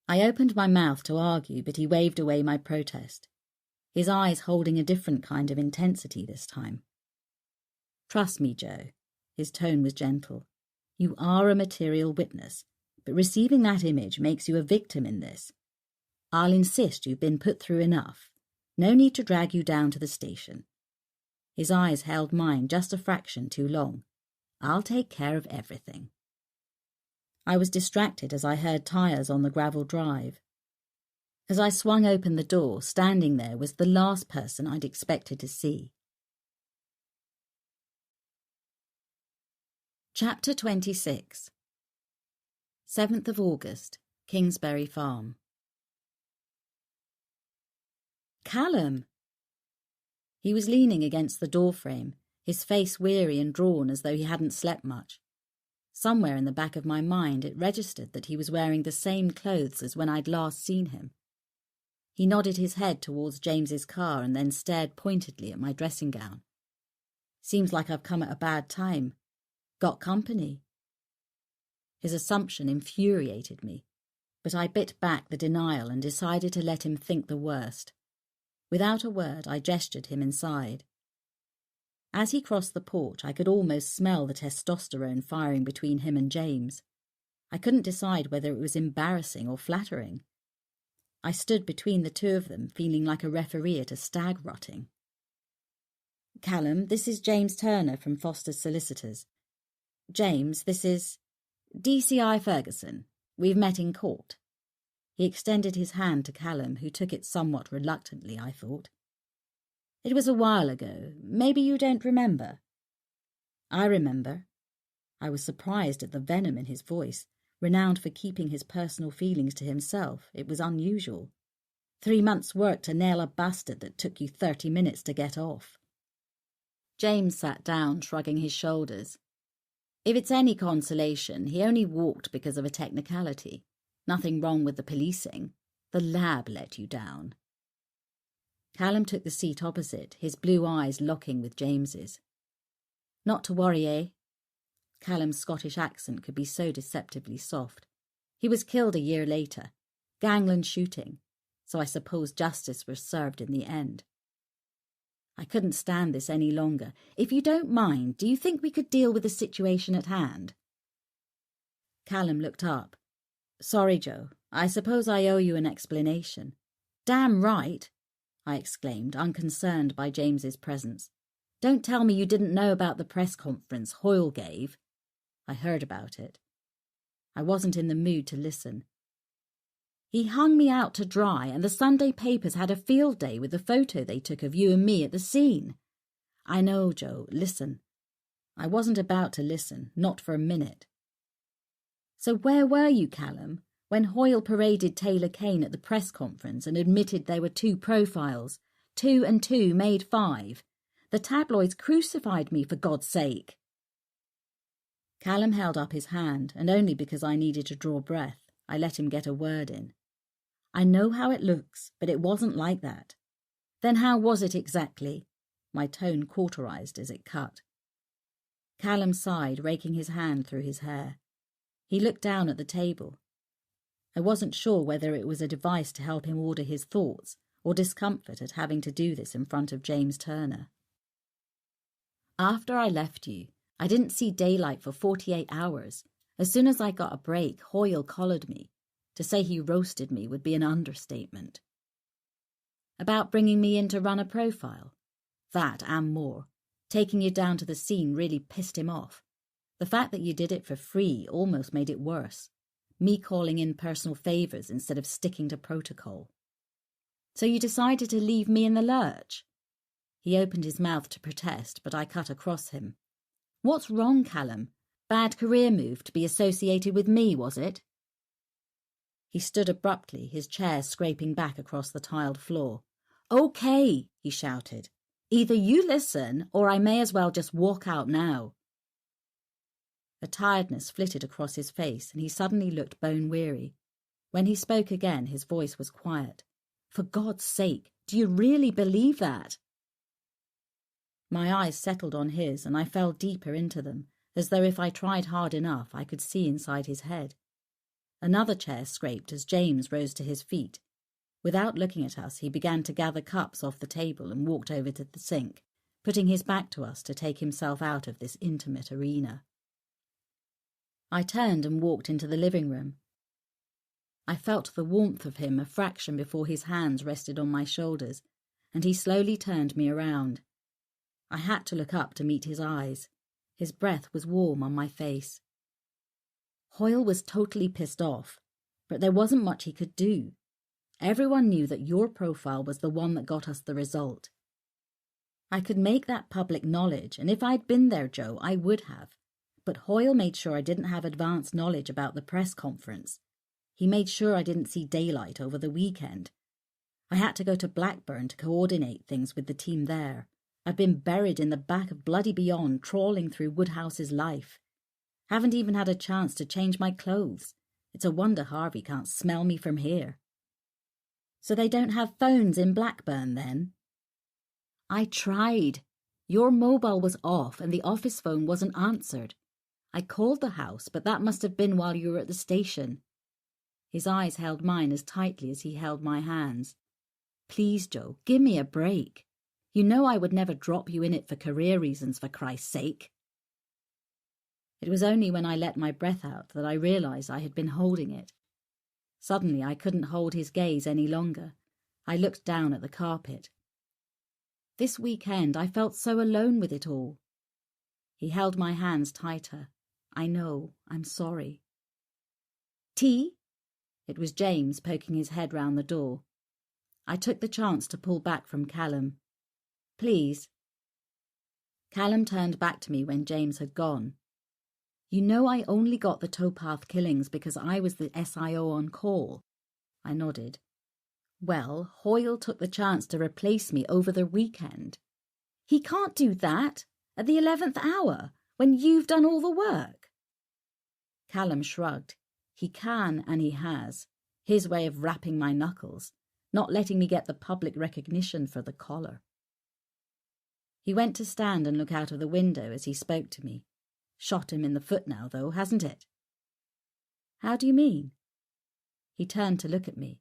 I opened my mouth to argue, but he waved away my protest, his eyes holding a different kind of intensity this time. Trust me, Joe. His tone was gentle. You are a material witness, but receiving that image makes you a victim in this. I'll insist you've been put through enough. No need to drag you down to the station. His eyes held mine just a fraction too long. I'll take care of everything. I was distracted as I heard tyres on the gravel drive. As I swung open the door, standing there was the last person I'd expected to see. Chapter 26. 7th of August, Kingsbury Farm. Callum! He was leaning against the doorframe, his face weary and drawn as though he hadn't slept much. Somewhere in the back of my mind it registered that he was wearing the same clothes as when I'd last seen him. He nodded his head towards James's car and then stared pointedly at my dressing gown. Seems like I've come at a bad time. Got company. His assumption infuriated me, but I bit back the denial and decided to let him think the worst. Without a word, I gestured him inside. As he crossed the porch, I could almost smell the testosterone firing between him and James. I couldn't decide whether it was embarrassing or flattering. I stood between the two of them, feeling like a referee at a stag rutting. Callum, this is James Turner from Foster's Solicitors. James, this is DCI Ferguson. We've met in court. He extended his hand to Callum, who took it somewhat reluctantly, I thought. It was a while ago. Maybe you don't remember. I remember. I was surprised at the venom in his voice. Renowned for keeping his personal feelings to himself, it was unusual. 3 months' work to nail a bastard that took you 30 minutes to get off. James sat down, shrugging his shoulders. If it's any consolation, he only walked because of a technicality. Nothing wrong with the policing. The lab let you down. Callum took the seat opposite, his blue eyes locking with James's. Not to worry, eh? Callum's Scottish accent could be so deceptively soft. He was killed a year later. Gangland shooting. So I suppose justice was served in the end. I couldn't stand this any longer. If you don't mind, do you think we could deal with the situation at hand? Callum looked up. Sorry, Joe. I suppose I owe you an explanation. Damn right, I exclaimed, unconcerned by James's presence. Don't tell me you didn't know about the press conference Hoyle gave. I heard about it. I wasn't in the mood to listen. He hung me out to dry, and the Sunday papers had a field day with the photo they took of you and me at the scene. I know, Joe. Listen. I wasn't about to listen, not for a minute. So where were you, Callum, when Hoyle paraded Taylor Kane at the press conference and admitted there were 2 profiles? 2 and 2 made 5. The tabloids crucified me, for God's sake. Callum held up his hand, and only because I needed to draw breath, I let him get a word in. I know how it looks, but it wasn't like that. Then how was it exactly? My tone cauterized as it cut. Callum sighed, raking his hand through his hair. He looked down at the table. I wasn't sure whether it was a device to help him order his thoughts, or discomfort at having to do this in front of James Turner. After I left you, I didn't see daylight for 48 hours. As soon as I got a break, Hoyle collared me. To say he roasted me would be an understatement. About bringing me in to run a profile. That and more. Taking you down to the scene really pissed him off. The fact that you did it for free almost made it worse. Me calling in personal favours instead of sticking to protocol. So you decided to leave me in the lurch? He opened his mouth to protest, but I cut across him. What's wrong, Callum? Bad career move to be associated with me, was it? He stood abruptly, his chair scraping back across the tiled floor. Okay, he shouted. Either you listen, or I may as well just walk out now. A tiredness flitted across his face, and he suddenly looked bone-weary. When he spoke again, his voice was quiet. For God's sake, do you really believe that? My eyes settled on his, and I fell deeper into them, as though if I tried hard enough I could see inside his head. Another chair scraped as James rose to his feet. Without looking at us, he began to gather cups off the table and walked over to the sink, putting his back to us to take himself out of this intimate arena. I turned and walked into the living room. I felt the warmth of him a fraction before his hands rested on my shoulders, and he slowly turned me around. I had to look up to meet his eyes. His breath was warm on my face. Hoyle was totally pissed off, but there wasn't much he could do. Everyone knew that your profile was the one that got us the result. I could make that public knowledge, and if I'd been there, Joe, I would have. But Hoyle made sure I didn't have advanced knowledge about the press conference. He made sure I didn't see daylight over the weekend. I had to go to Blackburn to coordinate things with the team there. I've been buried in the back of bloody beyond, trawling through Woodhouse's life. Haven't even had a chance to change my clothes. It's a wonder Harvey can't smell me from here. So they don't have phones in Blackburn, then? I tried. Your mobile was off and the office phone wasn't answered. I called the house, but that must have been while you were at the station. His eyes held mine as tightly as he held my hands. Please, Joe, give me a break. You know I would never drop you in it for career reasons, for Christ's sake. It was only when I let my breath out that I realized I had been holding it. Suddenly I couldn't hold his gaze any longer. I looked down at the carpet. This weekend I felt so alone with it all. He held my hands tighter. I know, I'm sorry. Tea? It was James poking his head round the door. I took the chance to pull back from Callum. Please. Callum turned back to me when James had gone. You know I only got the towpath killings because I was the SIO on call. I nodded. Well, Hoyle took the chance to replace me over the weekend. He can't do that at the 11th hour when you've done all the work. Callum shrugged. He can and he has. His way of rapping my knuckles, not letting me get the public recognition for the collar. He went to stand and look out of the window as he spoke to me. Shot him in the foot now, though, hasn't it? How do you mean? He turned to look at me.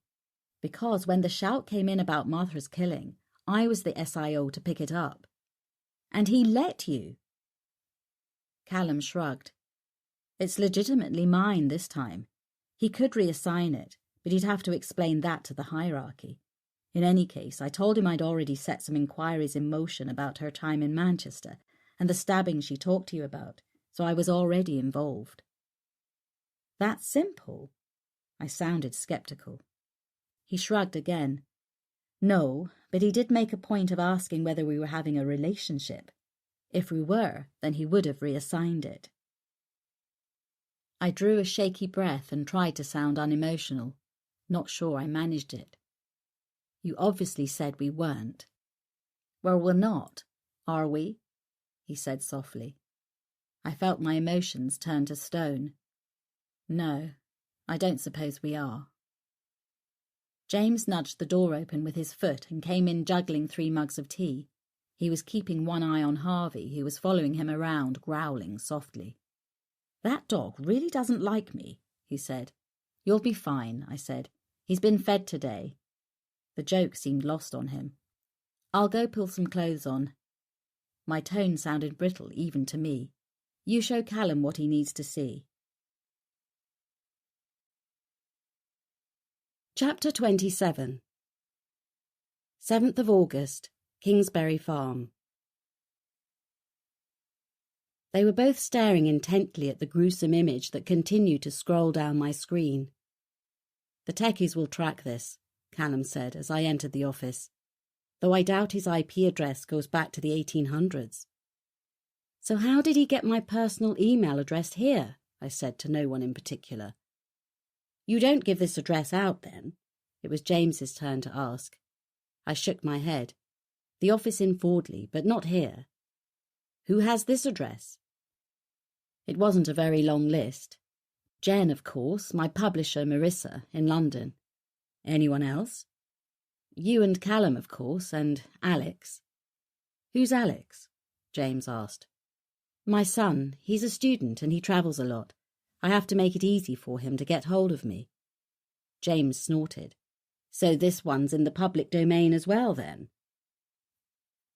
Because when the shout came in about Martha's killing, I was the SIO to pick it up. And he let you. Callum shrugged. It's legitimately mine this time. He could reassign it, but he'd have to explain that to the hierarchy. In any case, I told him I'd already set some inquiries in motion about her time in Manchester and the stabbing she talked to you about, so I was already involved. That simple? I sounded sceptical. He shrugged again. No, but he did make a point of asking whether we were having a relationship. If we were, then he would have reassigned it. I drew a shaky breath and tried to sound unemotional. Not sure I managed it. You obviously said we weren't. Well, we're not, are we? He said softly. I felt my emotions turn to stone. No, I don't suppose we are. James nudged the door open with his foot and came in juggling 3 mugs of tea. He was keeping one eye on Harvey, who was following him around, growling softly. That dog really doesn't like me, he said. You'll be fine, I said. He's been fed today. The joke seemed lost on him. I'll go pull some clothes on. My tone sounded brittle even to me. You show Callum what he needs to see. Chapter 27. 7th of August, Kingsbury Farm. They were both staring intently at the gruesome image that continued to scroll down my screen. The techies will track this, Callum said as I entered the office, though I doubt his IP address goes back to the 1800s. So how did he get my personal email address here? I said to no one in particular. You don't give this address out, then? It was James's turn to ask. I shook my head. The office in Fordley, but not here. Who has this address? It wasn't a very long list. Jen, of course, my publisher, Marissa, in London. Anyone else? You and Callum, of course, and Alex. Who's Alex? James asked. My son. He's a student and he travels a lot. I have to make it easy for him to get hold of me. James snorted. So this one's in the public domain as well, then?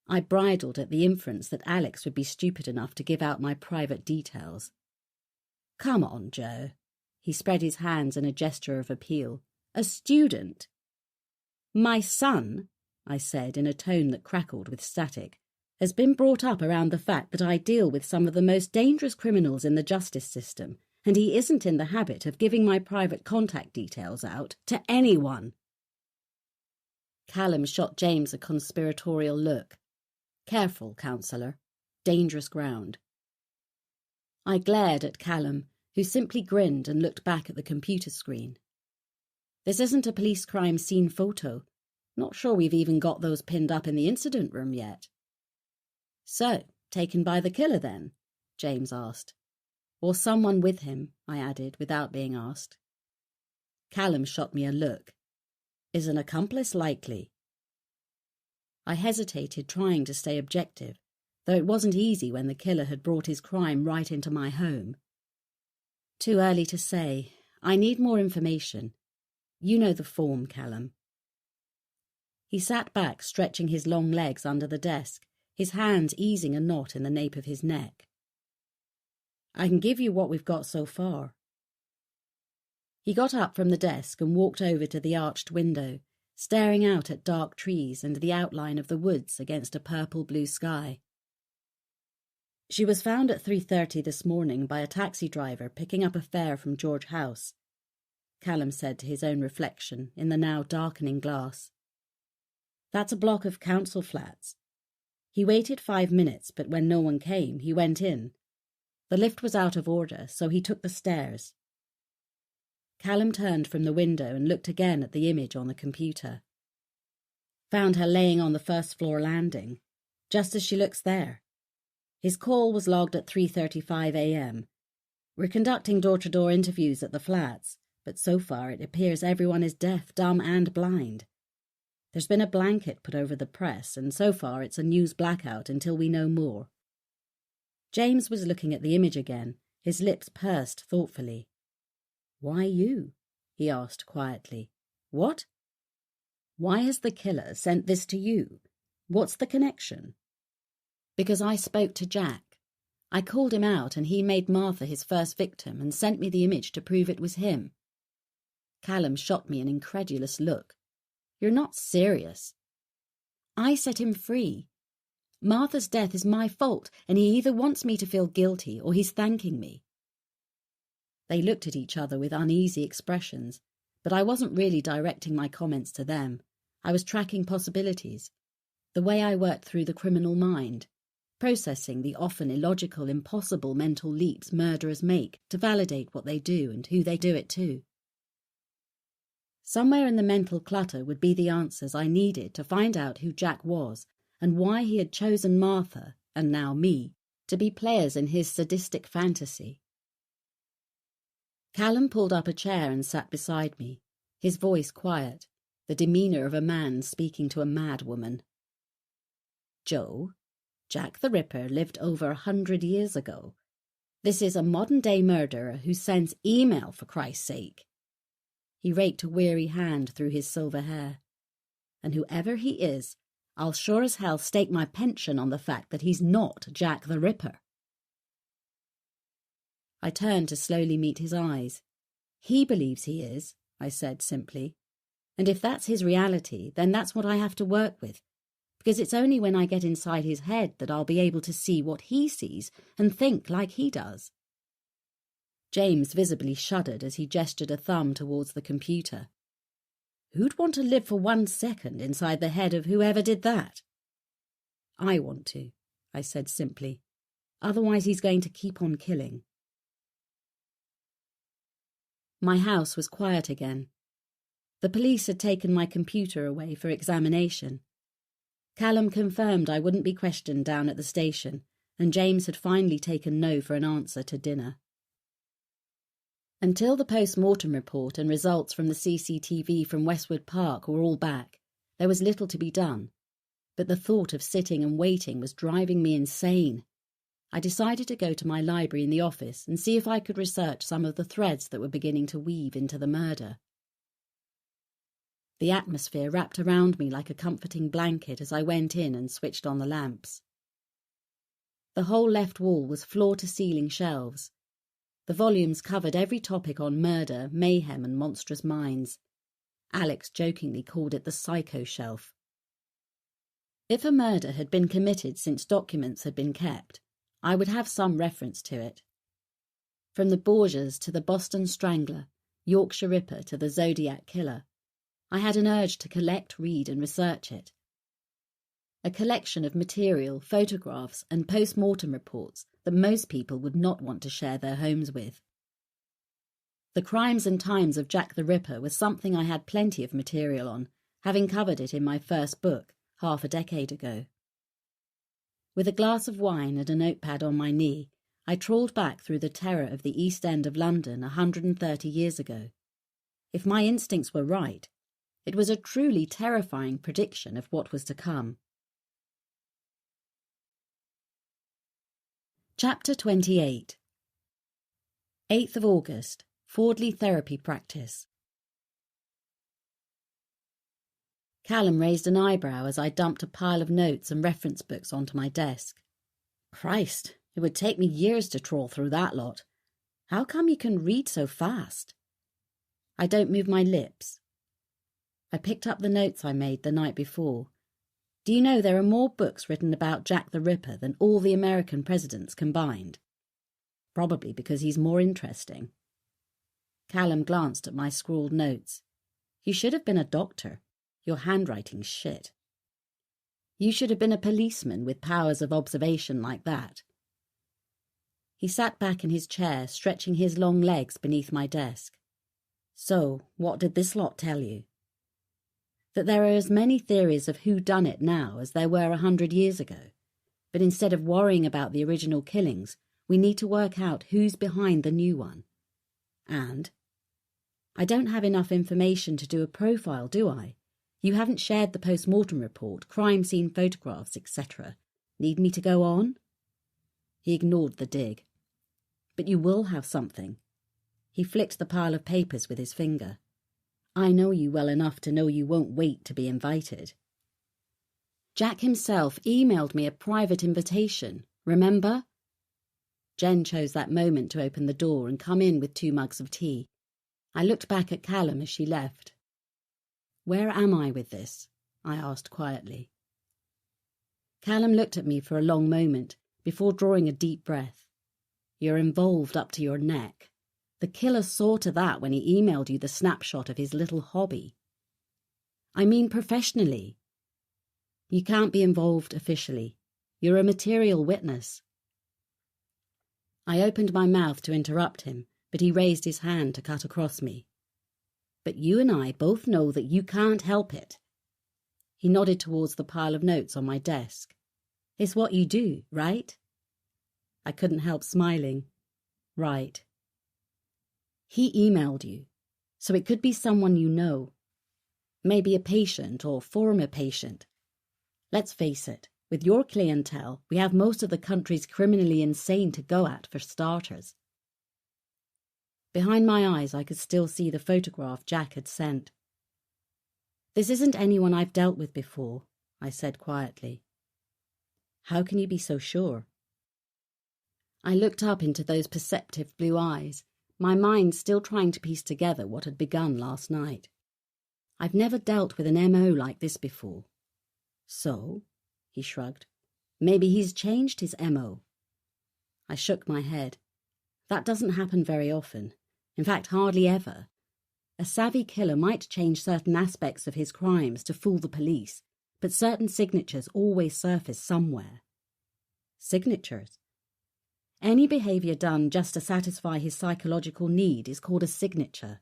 I bridled at the inference that Alex would be stupid enough to give out my private details. Come on, Joe. He spread his hands in a gesture of appeal. A student? My son, I said in a tone that crackled with static, has been brought up around the fact that I deal with some of the most dangerous criminals in the justice system, and he isn't in the habit of giving my private contact details out to anyone." Callum shot James a conspiratorial look. "Careful, counsellor. Dangerous ground." I glared at Callum, who simply grinned and looked back at the computer screen. "This isn't a police crime scene photo. Not sure we've even got those pinned up in the incident room yet." "So, taken by the killer then?" James asked. "Or someone with him," I added, without being asked. Callum shot me a look. "Is an accomplice likely?" I hesitated, trying to stay objective, though it wasn't easy when the killer had brought his crime right into my home. "Too early to say. I need more information. You know the form, Callum." He sat back, stretching his long legs under the desk, his hands easing a knot in the nape of his neck. "I can give you what we've got so far." He got up from the desk and walked over to the arched window, staring out at dark trees and the outline of the woods against a purple-blue sky. "She was found at 3:30 this morning by a taxi driver picking up a fare from George House," Callum said to his own reflection in the now darkening glass. "That's a block of council flats. He waited 5 minutes, but when no one came, he went in. The lift was out of order, so he took the stairs." Callum turned from the window and looked again at the image on the computer. "Found her laying on the first-floor landing, just as she looks there. His call was logged at 3:35 a.m. We're conducting door-to-door interviews at the flats, but so far it appears everyone is deaf, dumb and blind. There's been a blanket put over the press, and so far it's a news blackout until we know more." James was looking at the image again, his lips pursed thoughtfully. "Why you?" he asked quietly. "What? Why has the killer sent this to you? What's the connection?" "Because I spoke to Jack. I called him out and he made Martha his first victim and sent me the image to prove it was him." Callum shot me an incredulous look. "You're not serious." "I set him free. Martha's death is my fault, and he either wants me to feel guilty or he's thanking me." They looked at each other with uneasy expressions, but I wasn't really directing my comments to them. I was tracking possibilities, the way I worked through the criminal mind, processing the often illogical, impossible mental leaps murderers make to validate what they do and who they do it to. Somewhere in the mental clutter would be the answers I needed to find out who Jack was and why he had chosen Martha, and now me, to be players in his sadistic fantasy. Callum pulled up a chair and sat beside me, his voice quiet, the demeanour of a man speaking to a mad woman. "Joe, Jack the Ripper lived over 100 years ago. This is a modern-day murderer who sends email, for Christ's sake." He raked a weary hand through his silver hair. "And whoever he is, I'll sure as hell stake my pension on the fact that he's not Jack the Ripper." I turned to slowly meet his eyes. "He believes he is," I said simply. "And if that's his reality, then that's what I have to work with, because it's only when I get inside his head that I'll be able to see what he sees and think like he does." James visibly shuddered as he gestured a thumb towards the computer. "Who'd want to live for 1 second inside the head of whoever did that?" "I want to," I said simply. "Otherwise he's going to keep on killing." My house was quiet again. The police had taken my computer away for examination. Callum confirmed I wouldn't be questioned down at the station, and James had finally taken no for an answer to dinner. Until the post-mortem report and results from the CCTV from Westwood Park were all back, there was little to be done, but the thought of sitting and waiting was driving me insane. I decided to go to my library in the office and see if I could research some of the threads that were beginning to weave into the murder. The atmosphere wrapped around me like a comforting blanket as I went in and switched on the lamps. The whole left wall was floor-to-ceiling shelves. The volumes covered every topic on murder, mayhem and monstrous minds. Alex jokingly called it the psycho shelf. If a murder had been committed since documents had been kept, I would have some reference to it. From the Borgias to the Boston Strangler, Yorkshire Ripper to the Zodiac Killer, I had an urge to collect, read and research it. A collection of material, photographs and post-mortem reports that most people would not want to share their homes with. The crimes and times of Jack the Ripper was something I had plenty of material on, having covered it in my first book, half a decade ago. With a glass of wine and a notepad on my knee, I trawled back through the terror of the East End of London 130 years ago. If my instincts were right, it was a truly terrifying prediction of what was to come. Chapter 28. 8th of August, Fordley Therapy Practice. Callum raised an eyebrow as I dumped a pile of notes and reference books onto my desk. Christ, it would take me years to trawl through that lot. How come you can read so fast? I don't move my lips. I picked up the notes I made the night before. Do you know there are more books written about Jack the Ripper than all the American presidents combined? Probably because he's more interesting. Callum glanced at my scrawled notes. You should have been a doctor. Your handwriting's shit. You should have been a policeman with powers of observation like that. He sat back in his chair, stretching his long legs beneath my desk. So, what did this lot tell you? That there are as many theories of who done it now as there were 100 years ago. But instead of worrying about the original killings, we need to work out who's behind the new one. And I don't have enough information to do a profile, do I? You haven't shared the post-mortem report, crime scene photographs, etc. Need me to go on? He ignored the dig. But you will have something. He flicked the pile of papers with his finger. I know you well enough to know you won't wait to be invited. Jack himself emailed me a private invitation, remember? Jen chose that moment to open the door and come in with 2 mugs of tea. I looked back at Callum as she left. Where am I with this? I asked quietly. Callum looked at me for a long moment before drawing a deep breath. You're involved up to your neck. The killer saw to that when he emailed you the snapshot of his little hobby. I mean professionally. You can't be involved officially. You're a material witness. I opened my mouth to interrupt him, but he raised his hand to cut across me. But you and I both know that you can't help it. He nodded towards the pile of notes on my desk. It's what you do, right? I couldn't help smiling. Right. He emailed you, so it could be someone you know. Maybe a patient or former patient. Let's face it, with your clientele, we have most of the country's criminally insane to go at for starters. Behind my eyes, I could still see the photograph Jack had sent. This isn't anyone I've dealt with before, I said quietly. How can you be so sure? I looked up into those perceptive blue eyes, my mind still trying to piece together what had begun last night. I've never dealt with an MO like this before. So, he shrugged, maybe he's changed his MO. I shook my head. That doesn't happen very often. In fact, hardly ever. A savvy killer might change certain aspects of his crimes to fool the police, but certain signatures always surface somewhere. Signatures? Any behaviour done just to satisfy his psychological need is called a signature.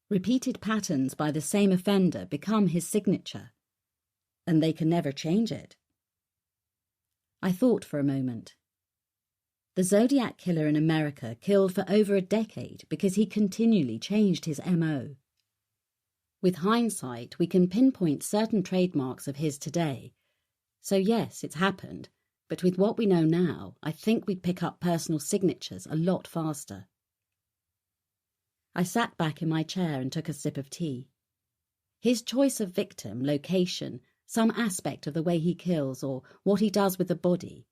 Repeated patterns by the same offender become his signature, and they can never change it. I thought for a moment. The Zodiac Killer in America killed for over a decade because he continually changed his MO. With hindsight, we can pinpoint certain trademarks of his today. So yes, it's happened, but with what we know now, I think we'd pick up personal signatures a lot faster. I sat back in my chair and took a sip of tea. His choice of victim, location, some aspect of the way he kills or what he does with the body,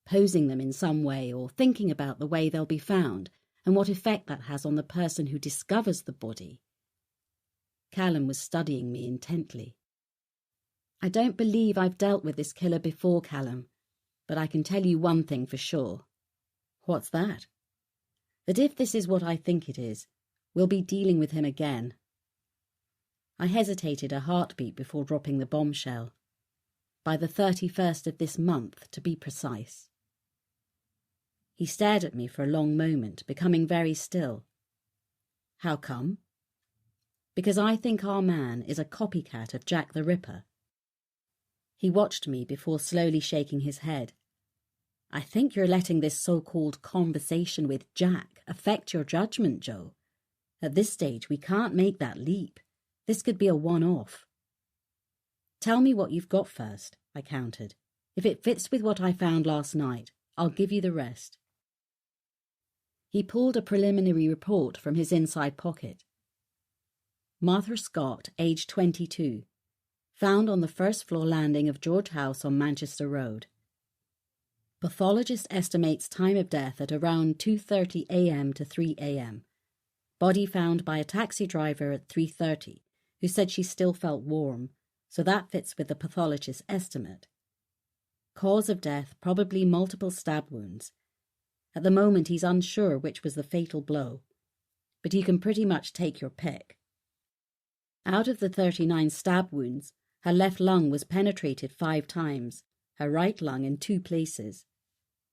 posing them in some way or thinking about the way they'll be found and what effect that has on the person who discovers the body. Callum was studying me intently. I don't believe I've dealt with this killer before, Callum, but I can tell you one thing for sure. What's that? That if this is what I think it is, we'll be dealing with him again. I hesitated a heartbeat before dropping the bombshell. By the 31st of this month, to be precise. He stared at me for a long moment, becoming very still. How come? Because I think our man is a copycat of Jack the Ripper. He watched me before slowly shaking his head. I think you're letting this so-called conversation with Jack affect your judgment, Joe. At this stage, we can't make that leap. This could be a one-off. Tell me what you've got first, I countered. If it fits with what I found last night, I'll give you the rest. He pulled a preliminary report from his inside pocket. Martha Scott, age 22, found on the first-floor landing of George House on Manchester Road. Pathologist estimates time of death at around 2:30 a.m. to 3 a.m. Body found by a taxi driver at 3:30, who said she still felt warm, so that fits with the pathologist's estimate. Cause of death, probably multiple stab wounds. At the moment, he's unsure which was the fatal blow, but you can pretty much take your pick. Out of the 39 stab wounds, her left lung was penetrated 5 times, her right lung in 2 places.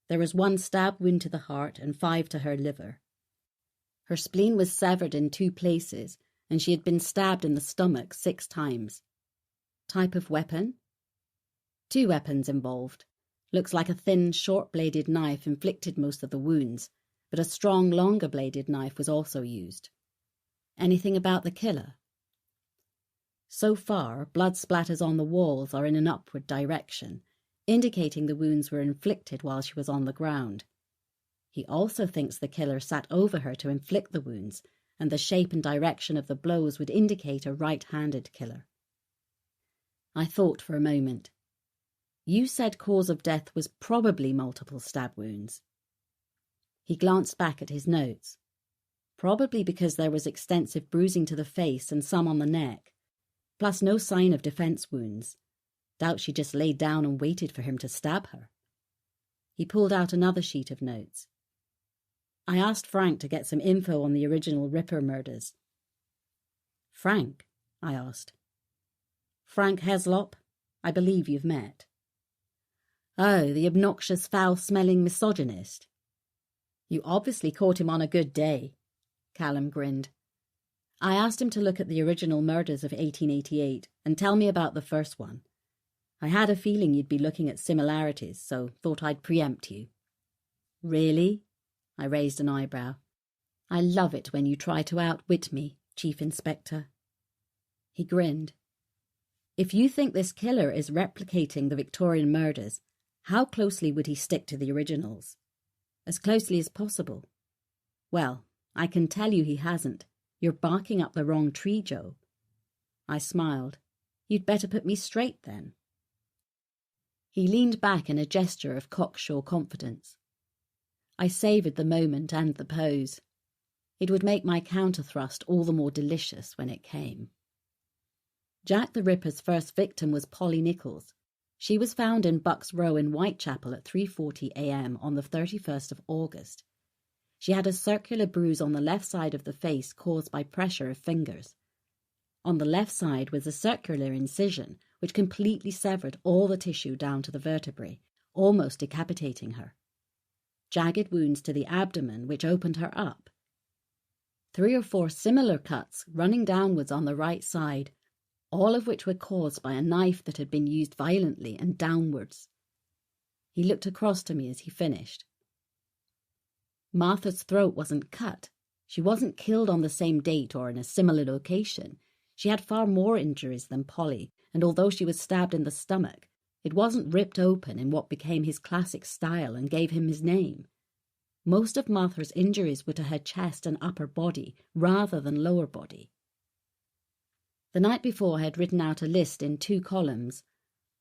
There was 1 stab wound to the heart and 5 to her liver. Her spleen was severed in 2 places, and she had been stabbed in the stomach 6 times. Type of weapon? 2 weapons involved. Looks like a thin, short-bladed knife inflicted most of the wounds, but a strong, longer-bladed knife was also used. Anything about the killer? So far, blood splatters on the walls are in an upward direction, indicating the wounds were inflicted while she was on the ground. He also thinks the killer sat over her to inflict the wounds, and the shape and direction of the blows would indicate a right-handed killer. I thought for a moment. You said cause of death was probably multiple stab wounds. He glanced back at his notes. Probably because there was extensive bruising to the face and some on the neck, plus no sign of defense wounds. Doubt she just laid down and waited for him to stab her. He pulled out another sheet of notes. I asked Frank to get some info on the original Ripper murders. Frank? I asked. Frank Heslop? I believe you've met. Oh, the obnoxious, foul-smelling misogynist. You obviously caught him on a good day, Callum grinned. I asked him to look at the original murders of 1888 and tell me about the first one. I had a feeling you'd be looking at similarities, so thought I'd preempt you. Really? I raised an eyebrow. I love it when you try to outwit me, Chief Inspector. He grinned. If you think this killer is replicating the Victorian murders, how closely would he stick to the originals? As closely as possible. Well, I can tell you he hasn't. You're barking up the wrong tree, Joe. I smiled. You'd better put me straight, then. He leaned back in a gesture of cocksure confidence. I savoured the moment and the pose. It would make my counter-thrust all the more delicious when it came. Jack the Ripper's first victim was Polly Nichols. She was found in Bucks Row in Whitechapel at 3:40 a.m. on the 31st of August. She had a circular bruise on the left side of the face caused by pressure of fingers. On the left side was a circular incision which completely severed all the tissue down to the vertebrae, almost decapitating her. Jagged wounds to the abdomen which opened her up. 3 or 4 similar cuts running downwards on the right side, all of which were caused by a knife that had been used violently and downwards. He looked across to me as he finished. Martha's throat wasn't cut. She wasn't killed on the same date or in a similar location. She had far more injuries than Polly, and although she was stabbed in the stomach, it wasn't ripped open in what became his classic style and gave him his name. Most of Martha's injuries were to her chest and upper body rather than lower body. The night before I had written out a list in 2 columns.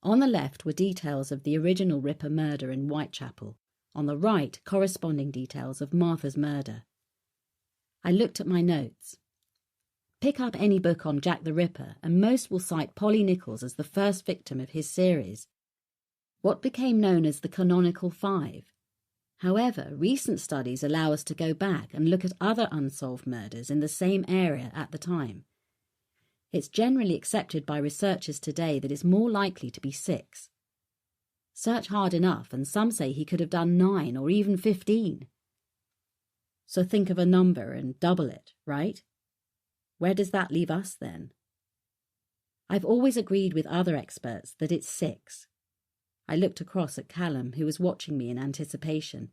On the left were details of the original Ripper murder in Whitechapel. On the right, corresponding details of Martha's murder. I looked at my notes. Pick up any book on Jack the Ripper, and most will cite Polly Nichols as the first victim of his series. What became known as the Canonical Five. However, recent studies allow us to go back and look at other unsolved murders in the same area at the time. It's generally accepted by researchers today that it's more likely to be 6. Search hard enough, and some say he could have done 9 or even 15. So think of a number and double it, right? Where does that leave us then? I've always agreed with other experts that it's 6. I looked across at Callum, who was watching me in anticipation.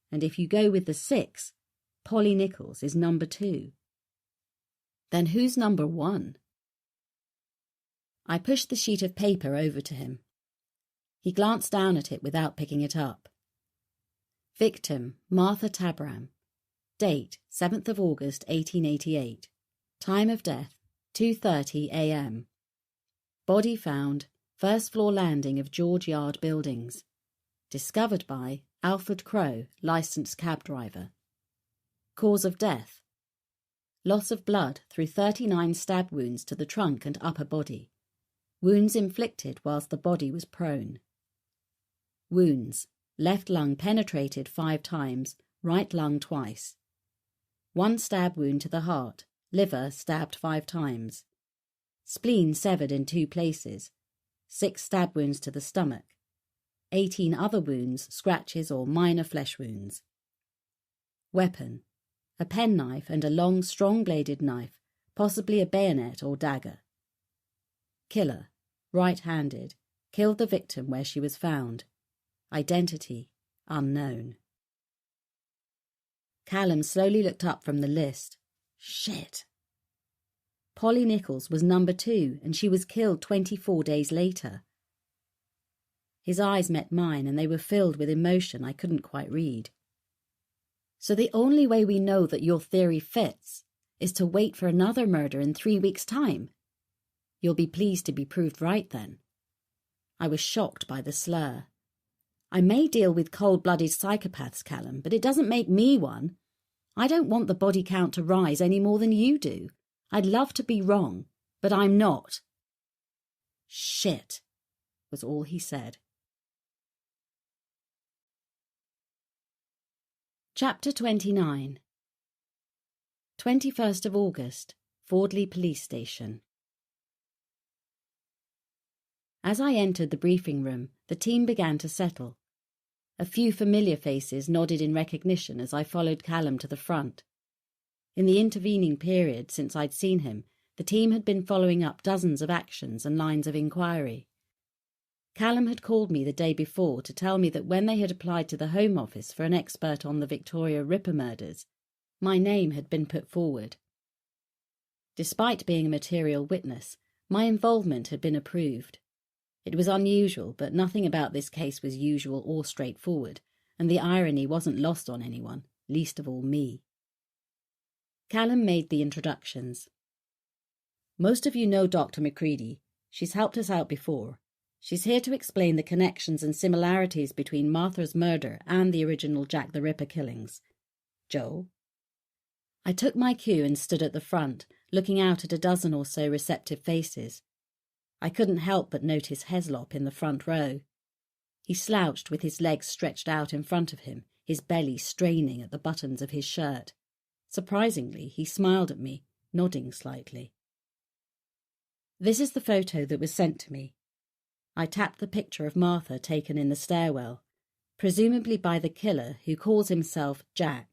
And if you go with the 6, Polly Nichols is number 2. Then who's number 1? I pushed the sheet of paper over to him. He glanced down at it without picking it up. Victim, Martha Tabram. Date, 7th of August, 1888. Time of death, 2:30 a.m. Body found, first floor landing of George Yard Buildings. Discovered by Alfred Crowe, licensed cab driver. Cause of death. Loss of blood through 39 stab wounds to the trunk and upper body. Wounds inflicted whilst the body was prone. Wounds. Left lung penetrated 5 times, right lung twice. 1 stab wound to the heart, liver stabbed 5 times. Spleen severed in 2 places. 6 stab wounds to the stomach. 18 other wounds, scratches or minor flesh wounds. Weapon. A penknife and a long, strong-bladed knife, possibly a bayonet or dagger. Killer. Right-handed. Killed the victim where she was found. Identity. Unknown. Callum slowly looked up from the list. Shit. Polly Nichols was number 2, and she was killed 24 days later. His eyes met mine, and they were filled with emotion I couldn't quite read. So the only way we know that your theory fits is to wait for another murder in 3 weeks' time? You'll be pleased to be proved right, then. I was shocked by the slur. I may deal with cold-blooded psychopaths, Callum, but it doesn't make me one. I don't want the body count to rise any more than you do. I'd love to be wrong, but I'm not. Shit, was all he said. Chapter 29. 21st of August, Fordley Police Station. As I entered the briefing room, the team began to settle. A few familiar faces nodded in recognition as I followed Callum to the front. In the intervening period since I'd seen him, the team had been following up dozens of actions and lines of inquiry. Callum had called me the day before to tell me that when they had applied to the Home Office for an expert on the Victoria Ripper murders, my name had been put forward. Despite being a material witness, my involvement had been approved. It was unusual, but nothing about this case was usual or straightforward, and the irony wasn't lost on anyone, least of all me. Callum made the introductions. Most of you know Dr. McCready. She's helped us out before. She's here to explain the connections and similarities between Martha's murder and the original Jack the Ripper killings. Joe? I took my cue and stood at the front, looking out at a dozen or so receptive faces. I couldn't help but notice Heslop in the front row. He slouched with his legs stretched out in front of him, his belly straining at the buttons of his shirt. Surprisingly, he smiled at me, nodding slightly. This is the photo that was sent to me. I tapped the picture of Martha taken in the stairwell, presumably by the killer who calls himself Jack.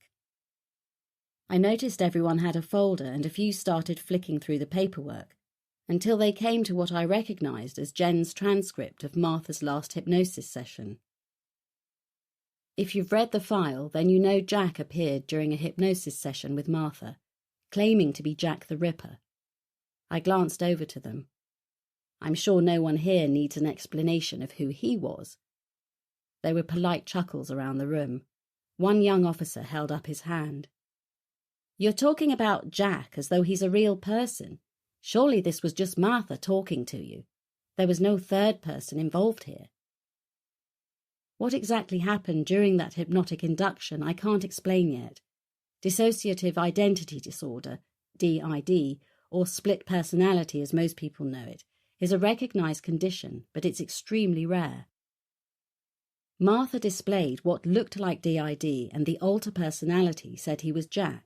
I noticed everyone had a folder and a few started flicking through the paperwork, until they came to what I recognised as Jen's transcript of Martha's last hypnosis session. If you've read the file, then you know Jack appeared during a hypnosis session with Martha, claiming to be Jack the Ripper. I glanced over to them. I'm sure no one here needs an explanation of who he was. There were polite chuckles around the room. One young officer held up his hand. You're talking about Jack as though he's a real person. Surely this was just Martha talking to you. There was no third person involved here. What exactly happened during that hypnotic induction I can't explain yet. Dissociative identity disorder, DID, or split personality as most people know it, is a recognised condition, but it's extremely rare. Martha displayed what looked like DID, and the alter personality said he was Jack.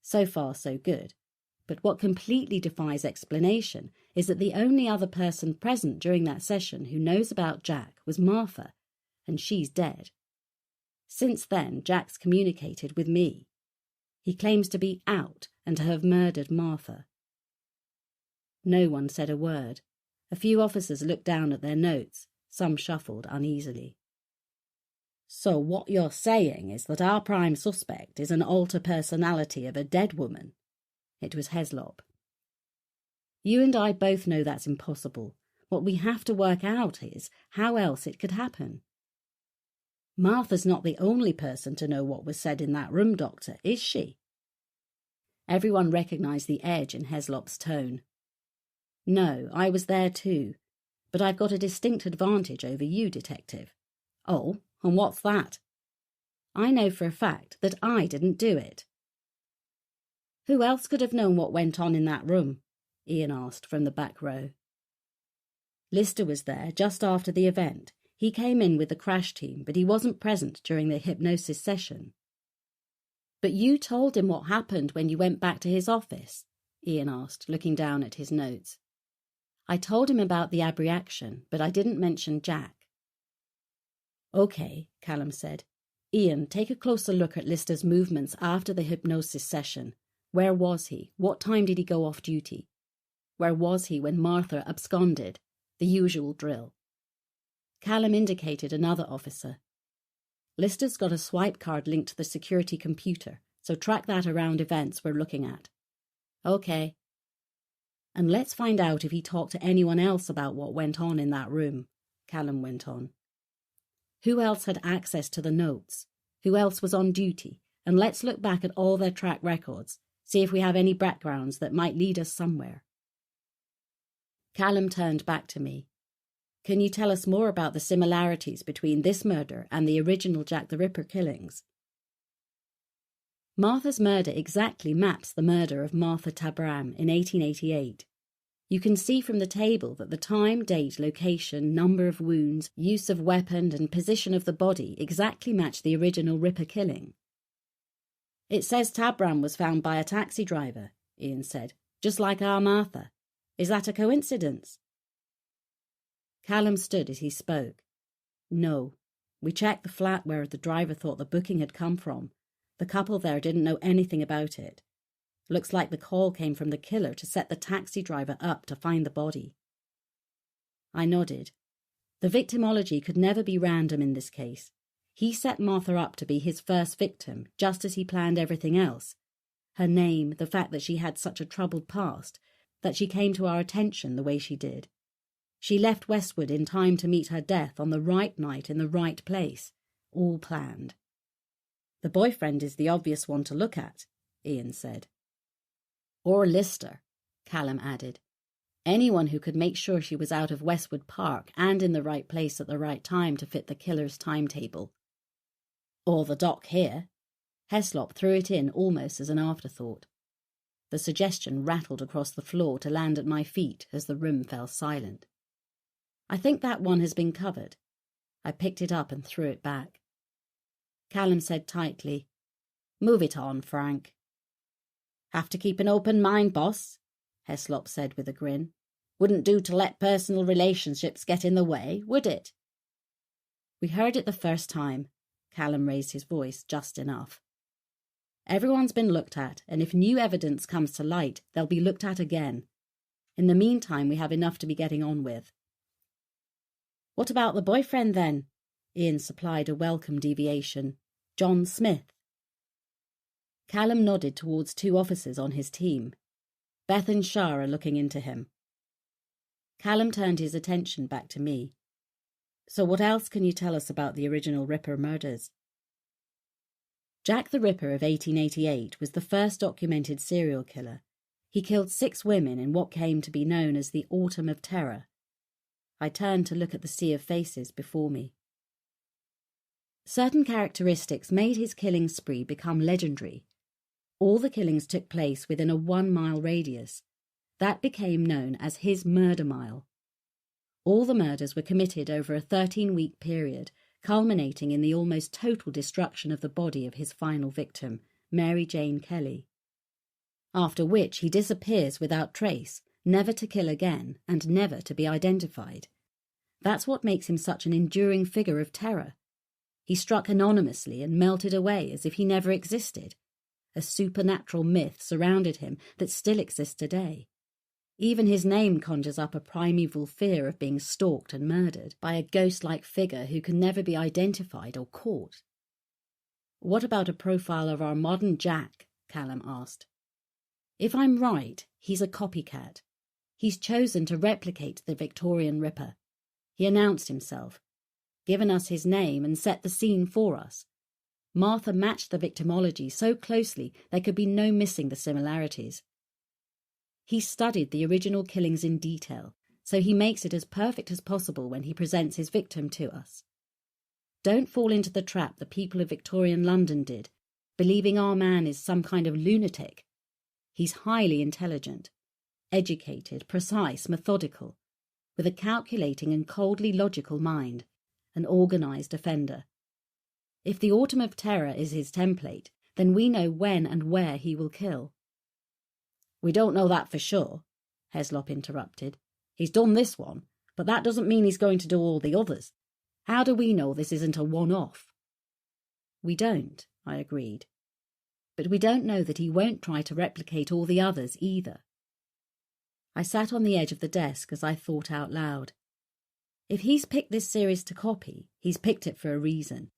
So far, so good. But what completely defies explanation is that the only other person present during that session who knows about Jack was Martha, and she's dead. Since then, Jack's communicated with me. He claims to be out and to have murdered Martha. No one said a word. A few officers looked down at their notes. Some shuffled uneasily. So what you're saying is that our prime suspect is an alter personality of a dead woman? It was Heslop. You and I both know that's impossible. What we have to work out is how else it could happen. Martha's not the only person to know what was said in that room, Doctor, is she? Everyone recognised the edge in Heslop's tone. No, I was there too, but I've got a distinct advantage over you, Detective. Oh, and what's that? I know for a fact that I didn't do it. Who else could have known what went on in that room? Ian asked from the back row. Lister was there just after the event. He came in with the crash team, but he wasn't present during the hypnosis session. But you told him what happened when you went back to his office? Ian asked, looking down at his notes. I told him about the abreaction, but I didn't mention Jack. OK, Callum said. Ian, take a closer look at Lister's movements after the hypnosis session. Where was he? What time did he go off duty? Where was he when Martha absconded? The usual drill. Callum indicated another officer. Lister's got a swipe card linked to the security computer, so track that around events we're looking at. OK. And let's find out if he talked to anyone else about what went on in that room, Callum went on. Who else had access to the notes? Who else was on duty? And let's look back at all their track records, see if we have any backgrounds that might lead us somewhere. Callum turned back to me. Can you tell us more about the similarities between this murder and the original Jack the Ripper killings? Martha's murder exactly maps the murder of Martha Tabram in 1888. You can see from the table that the time, date, location, number of wounds, use of weapon and position of the body exactly match the original Ripper killing. It says Tabram was found by a taxi driver, Ian said, just like our Martha. Is that a coincidence? Callum stood as he spoke. No. We checked the flat where the driver thought the booking had come from. The couple there didn't know anything about it. Looks like the call came from the killer to set the taxi driver up to find the body. I nodded. The victimology could never be random in this case. He set Martha up to be his first victim, just as he planned everything else. Her name, the fact that she had such a troubled past, that she came to our attention the way she did. She left Westwood in time to meet her death on the right night in the right place. All planned. The boyfriend is the obvious one to look at, Ian said. Or Lister, Callum added. Anyone who could make sure she was out of Westwood Park and in the right place at the right time to fit the killer's timetable. Or the doc here. Heslop threw it in almost as an afterthought. The suggestion rattled across the floor to land at my feet as the room fell silent. I think that one has been covered. I picked it up and threw it back. Callum said tightly, Move it on, Frank. Have to keep an open mind, boss, Heslop said with a grin. Wouldn't do to let personal relationships get in the way, would it? We heard it the first time. Callum raised his voice just enough. Everyone's been looked at, and if new evidence comes to light, they'll be looked at again. In the meantime, we have enough to be getting on with. What about the boyfriend, then? Ian supplied a welcome deviation. John Smith. Callum nodded towards two officers on his team. Beth and Shah are looking into him. Callum turned his attention back to me. So what else can you tell us about the original Ripper murders? Jack the Ripper of 1888 was the first documented serial killer. He killed 6 women in what came to be known as the Autumn of Terror. I turned to look at the sea of faces before me. Certain characteristics made his killing spree become legendary. All the killings took place within a 1-mile radius. That became known as his murder mile. All the murders were committed over a 13-week period, culminating in the almost total destruction of the body of his final victim, Mary Jane Kelly. After which he disappears without trace, never to kill again and never to be identified. That's what makes him such an enduring figure of terror. He struck anonymously and melted away as if he never existed. A supernatural myth surrounded him that still exists today. Even his name conjures up a primeval fear of being stalked and murdered by a ghost-like figure who can never be identified or caught. "What about a profile of our modern Jack?" Callum asked. "If I'm right, he's a copycat. He's chosen to replicate the Victorian Ripper. He announced himself, given us his name and set the scene for us. Martha matched the victimology so closely there could be no missing the similarities. He studied the original killings in detail, so he makes it as perfect as possible when he presents his victim to us. Don't fall into the trap the people of Victorian London did, believing our man is some kind of lunatic. He's highly intelligent, educated, precise, methodical, with a calculating and coldly logical mind, an organised offender. If the Autumn of Terror is his template, then we know when and where he will kill." "We don't know that for sure," Heslop interrupted. "He's done this one, but that doesn't mean he's going to do all the others. How do we know this isn't a one-off?" "We don't," I agreed. "But we don't know that he won't try to replicate all the others either." I sat on the edge of the desk as I thought out loud. If he's picked this series to copy, he's picked it for a reason.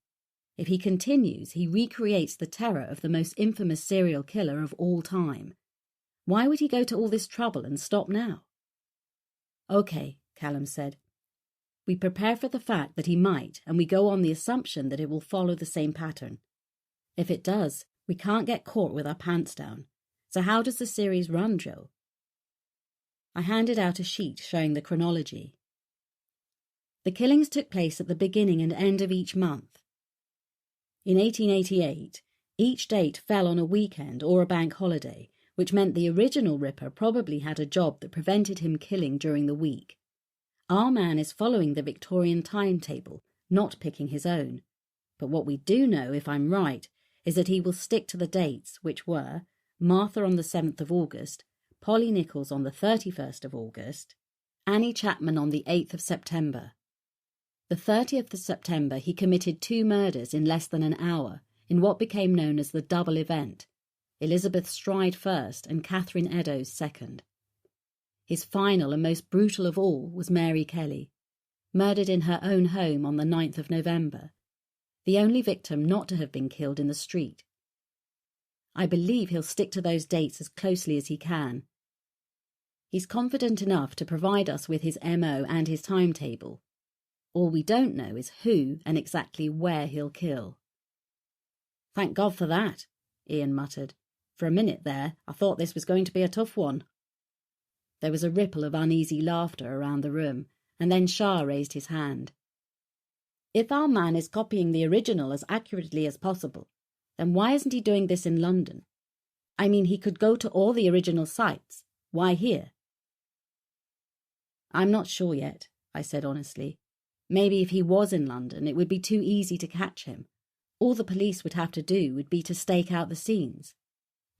If he continues, he recreates the terror of the most infamous serial killer of all time. Why would he go to all this trouble and stop now? "Okay," Callum said. "We prepare for the fact that he might, and we go on the assumption that it will follow the same pattern. If it does, we can't get caught with our pants down. So how does the series run, Joe?" I handed out a sheet showing the chronology. The killings took place at the beginning and end of each month. In 1888, each date fell on a weekend or a bank holiday, which meant the original Ripper probably had a job that prevented him killing during the week. Our man is following the Victorian timetable, not picking his own. But what we do know, if I'm right, is that he will stick to the dates, which were Martha on the 7th of August, Polly Nichols on the 31st of August, Annie Chapman on the 8th of September. The 30th of September he committed 2 murders in less than an hour, in what became known as the double event, Elizabeth Stride first and Catherine Eddowes second. His final and most brutal of all was Mary Kelly, murdered in her own home on the 9th of November, the only victim not to have been killed in the street. I believe he'll stick to those dates as closely as he can. He's confident enough to provide us with his MO and his timetable. All we don't know is who and exactly where he'll kill. "Thank God for that," Ian muttered. "For a minute there, I thought this was going to be a tough one." There was a ripple of uneasy laughter around the room, and then Shah raised his hand. "If our man is copying the original as accurately as possible, then why isn't he doing this in London? I mean, he could go to all the original sites. Why here?" "I'm not sure yet," I said honestly. "Maybe if he was in London, it would be too easy to catch him. All the police would have to do would be to stake out the scenes.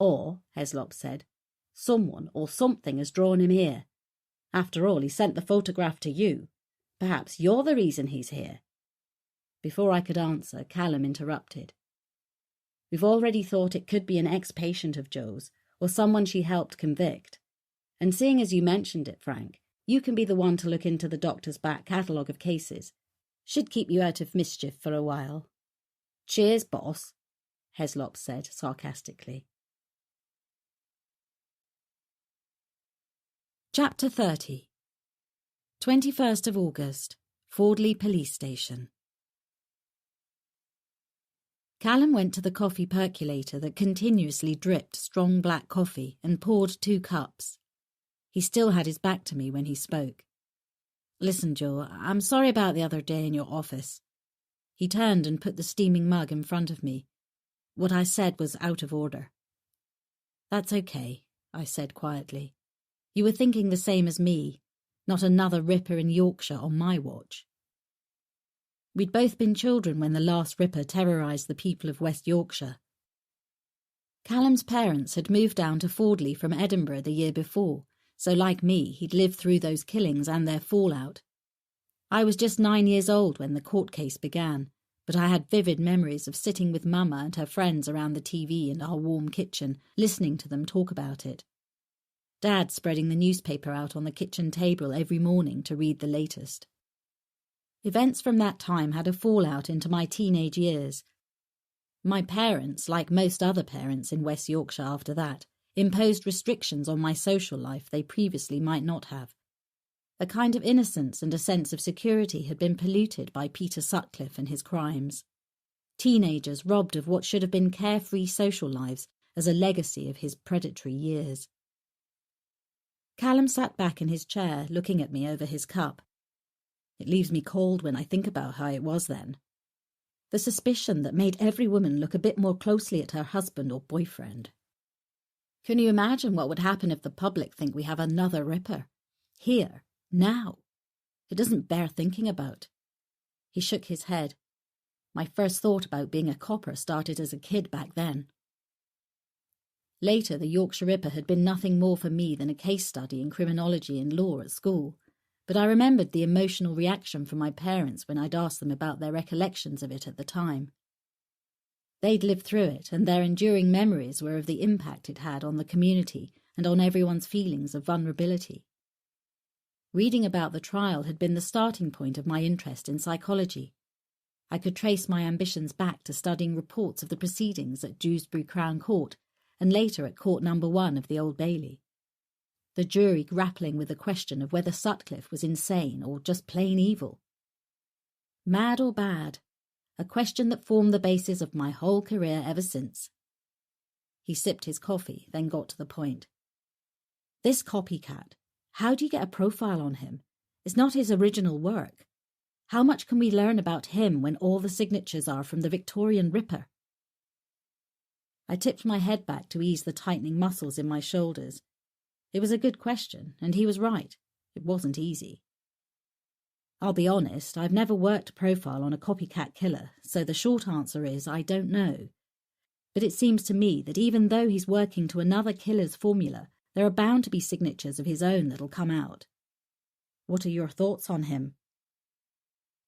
Or," Heslop said, "someone or something has drawn him here. After all, he sent the photograph to you. Perhaps you're the reason he's here." Before I could answer, Callum interrupted. "We've already thought it could be an ex-patient of Joe's, or someone she helped convict. And seeing as you mentioned it, Frank, you can be the one to look into the doctor's back catalogue of cases. Should keep you out of mischief for a while." "Cheers, boss," Heslop said sarcastically. Chapter 30. 21st of August, Fordley Police Station. Callum went to the coffee percolator that continuously dripped strong black coffee and poured 2 cups. He still had his back to me when he spoke. "Listen, Joe, I'm sorry about the other day in your office." He turned and put the steaming mug in front of me. What I said was out of order. "That's okay," I said quietly. "You were thinking the same as me. Not another Ripper in Yorkshire on my watch." We'd both been children when the last Ripper terrorised the people of West Yorkshire. Callum's parents had moved down to Fordley from Edinburgh the year before, so like me, he'd lived through those killings and their fallout. I was just 9 years old when the court case began, but I had vivid memories of sitting with Mama and her friends around the TV in our warm kitchen, listening to them talk about it. Dad spreading the newspaper out on the kitchen table every morning to read the latest. Events from that time had a fallout into my teenage years. My parents, like most other parents in West Yorkshire after that, imposed restrictions on my social life they previously might not have. A kind of innocence and a sense of security had been polluted by Peter Sutcliffe and his crimes. Teenagers robbed of what should have been carefree social lives as a legacy of his predatory years. Callum sat back in his chair, looking at me over his cup. It leaves me cold when I think about how it was then. The suspicion that made every woman look a bit more closely at her husband or boyfriend. Can you imagine what would happen if the public think we have another Ripper? Here, now. It doesn't bear thinking about. He shook his head. My first thought about being a copper started as a kid back then. Later, the Yorkshire Ripper had been nothing more for me than a case study in criminology and law at school. But I remembered the emotional reaction from my parents when I'd asked them about their recollections of it at the time. They'd lived through it, and their enduring memories were of the impact it had on the community and on everyone's feelings of vulnerability. Reading about the trial had been the starting point of my interest in psychology. I could trace my ambitions back to studying reports of the proceedings at Dewsbury Crown Court and later at Court No. 1 of the Old Bailey. The jury grappling with the question of whether Sutcliffe was insane or just plain evil. Mad or bad? A question that formed the basis of my whole career ever since. He sipped his coffee, then got to the point. This copycat, how do you get a profile on him? It's not his original work. How much can we learn about him when all the signatures are from the Victorian Ripper? I tipped my head back to ease the tightening muscles in my shoulders. It was a good question, and he was right. It wasn't easy. I'll be honest, I've never worked a profile on a copycat killer, so the short answer is I don't know. But it seems to me that even though he's working to another killer's formula, there are bound to be signatures of his own that'll come out. What are your thoughts on him?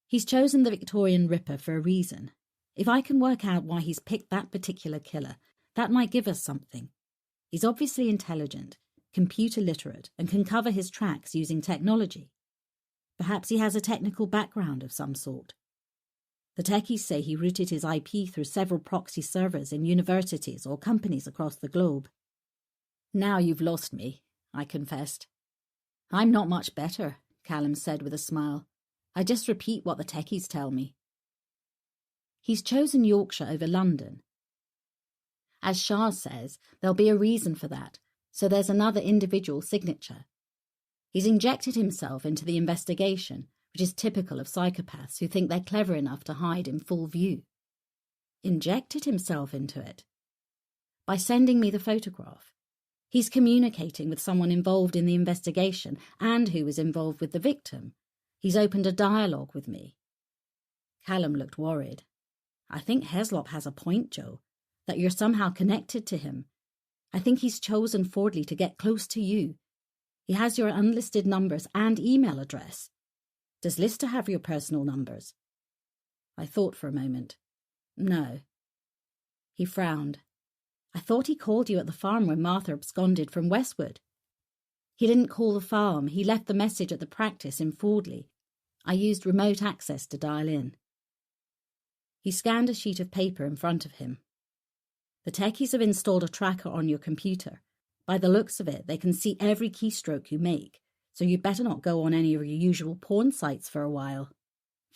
He's chosen the Victorian Ripper for a reason. If I can work out why he's picked that particular killer, that might give us something. He's obviously intelligent, computer literate, and can cover his tracks using technology. Perhaps he has a technical background of some sort. The techies say he routed his IP through several proxy servers in universities or companies across the globe. Now you've lost me, I confessed. I'm not much better, Callum said with a smile. I just repeat what the techies tell me. He's chosen Yorkshire over London. As Shah says, there'll be a reason for that, so there's another individual signature. He's injected himself into the investigation, which is typical of psychopaths who think they're clever enough to hide in full view. Injected himself into it? By sending me the photograph. He's communicating with someone involved in the investigation and who was involved with the victim. He's opened a dialogue with me. Callum looked worried. I think Heslop has a point, Joe, that you're somehow connected to him. I think he's chosen Fordley to get close to you. He has your unlisted numbers and email address. Does Lister have your personal numbers? I thought for a moment. No. He frowned. I thought he called you at the farm when Martha absconded from Westwood. He didn't call the farm. He left the message at the practice in Fordley. I used remote access to dial in. He scanned a sheet of paper in front of him. The techies have installed a tracker on your computer. By the looks of it, they can see every keystroke you make, so you'd better not go on any of your usual porn sites for a while.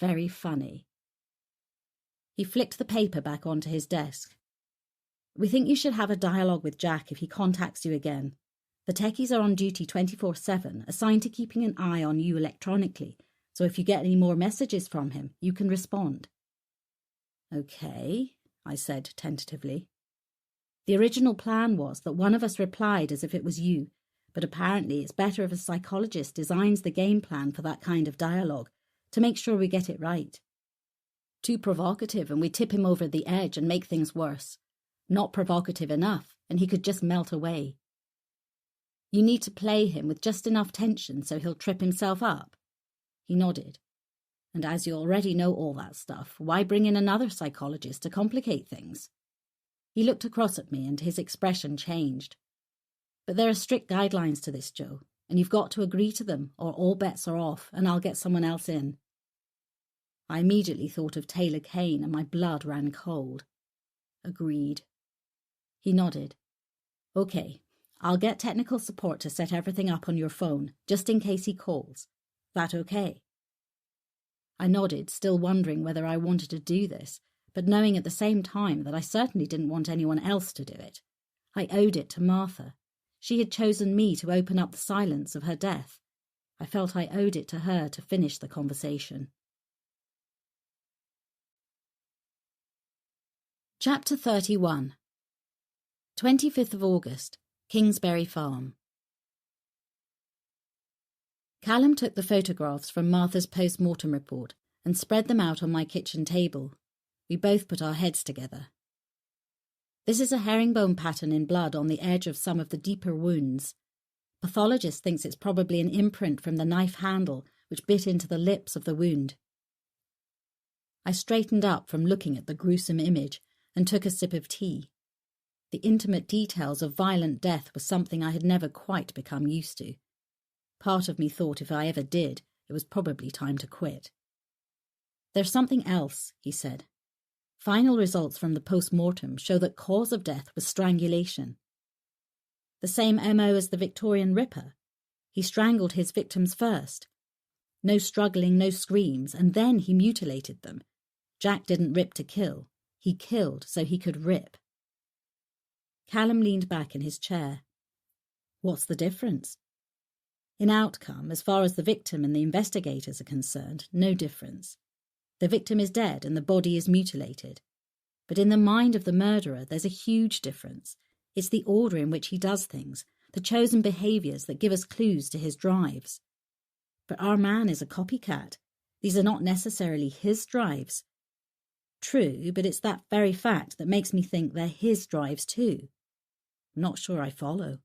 Very funny. He flicked the paper back onto his desk. We think you should have a dialogue with Jack if he contacts you again. The techies are on duty 24/7, assigned to keeping an eye on you electronically, so if you get any more messages from him, you can respond. Okay, I said tentatively. The original plan was that one of us replied as if it was you, but apparently it's better if a psychologist designs the game plan for that kind of dialogue to make sure we get it right. Too provocative and we tip him over the edge and make things worse. Not provocative enough and he could just melt away. You need to play him with just enough tension so he'll trip himself up. He nodded. And as you already know all that stuff, why bring in another psychologist to complicate things? He looked across at me and his expression changed. But there are strict guidelines to this, Joe, and you've got to agree to them or all bets are off and I'll get someone else in. I immediately thought of Taylor Kane and my blood ran cold. Agreed. He nodded. Okay, I'll get technical support to set everything up on your phone, just in case he calls. That okay? I nodded, still wondering whether I wanted to do this, but knowing at the same time that I certainly didn't want anyone else to do it. I owed it to Martha. She had chosen me to open up the silence of her death. I felt I owed it to her to finish the conversation. Chapter 31. 25th of August, Kingsbury Farm. Callum took the photographs from Martha's post-mortem report and spread them out on my kitchen table. We both put our heads together. This is a herringbone pattern in blood on the edge of some of the deeper wounds. Pathologist thinks it's probably an imprint from the knife handle which bit into the lips of the wound. I straightened up from looking at the gruesome image and took a sip of tea. The intimate details of violent death was something I had never quite become used to. Part of me thought if I ever did, it was probably time to quit. There's something else, he said. Final results from the post-mortem show that cause of death was strangulation. The same MO as the Victorian Ripper. He strangled his victims first. No struggling, no screams, and then he mutilated them. Jack didn't rip to kill. He killed so he could rip. Callum leaned back in his chair. What's the difference? In outcome, as far as the victim and the investigators are concerned, no difference. The victim is dead and the body is mutilated. But in the mind of the murderer, there's a huge difference. It's the order in which he does things, the chosen behaviours that give us clues to his drives. But our man is a copycat. These are not necessarily his drives. True, but it's that very fact that makes me think they're his drives too. Not sure I follow.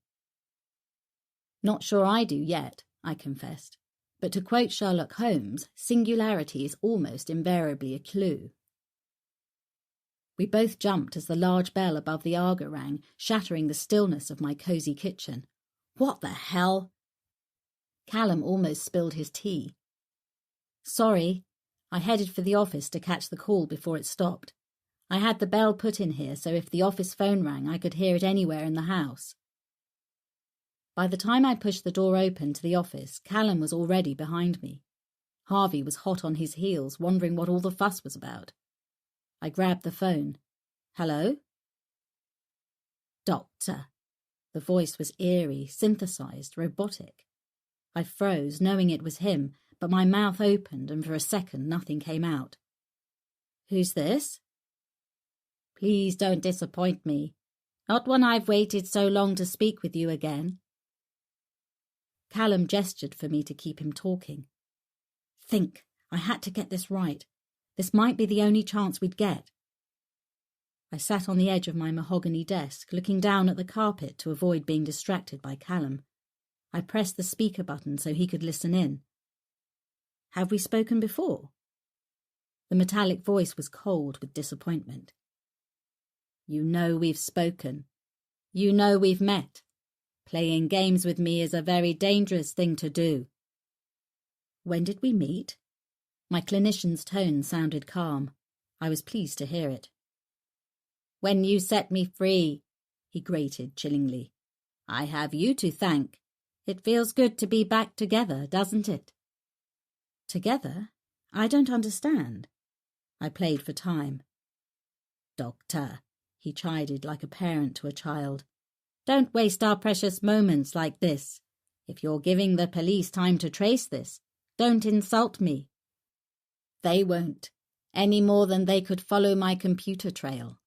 Not sure I do yet, I confessed. But to quote Sherlock Holmes, singularity is almost invariably a clue. We both jumped as the large bell above the Aga rang, shattering the stillness of my cosy kitchen. What the hell? Callum almost spilled his tea. Sorry. I headed for the office to catch the call before it stopped. I had the bell put in here so if the office phone rang I could hear it anywhere in the house. By the time I pushed the door open to the office, Callum was already behind me. Harvey was hot on his heels, wondering what all the fuss was about. I grabbed the phone. Hello? Doctor. The voice was eerie, synthesized, robotic. I froze, knowing it was him, but my mouth opened and for a second nothing came out. Who's this? Please don't disappoint me. Not when I've waited so long to speak with you again. Callum gestured for me to keep him talking. Think, I had to get this right. This might be the only chance we'd get. I sat on the edge of my mahogany desk, looking down at the carpet to avoid being distracted by Callum. I pressed the speaker button so he could listen in. Have we spoken before? The metallic voice was cold with disappointment. You know we've spoken. You know we've met. Playing games with me is a very dangerous thing to do. When did we meet? My clinician's tone sounded calm. I was pleased to hear it. When you set me free, he grated chillingly. I have you to thank. It feels good to be back together, doesn't it? Together? I don't understand. I played for time. Doctor, he chided like a parent to a child. Don't waste our precious moments like this. If you're giving the police time to trace this, don't insult me. They won't, any more than they could follow my computer trail.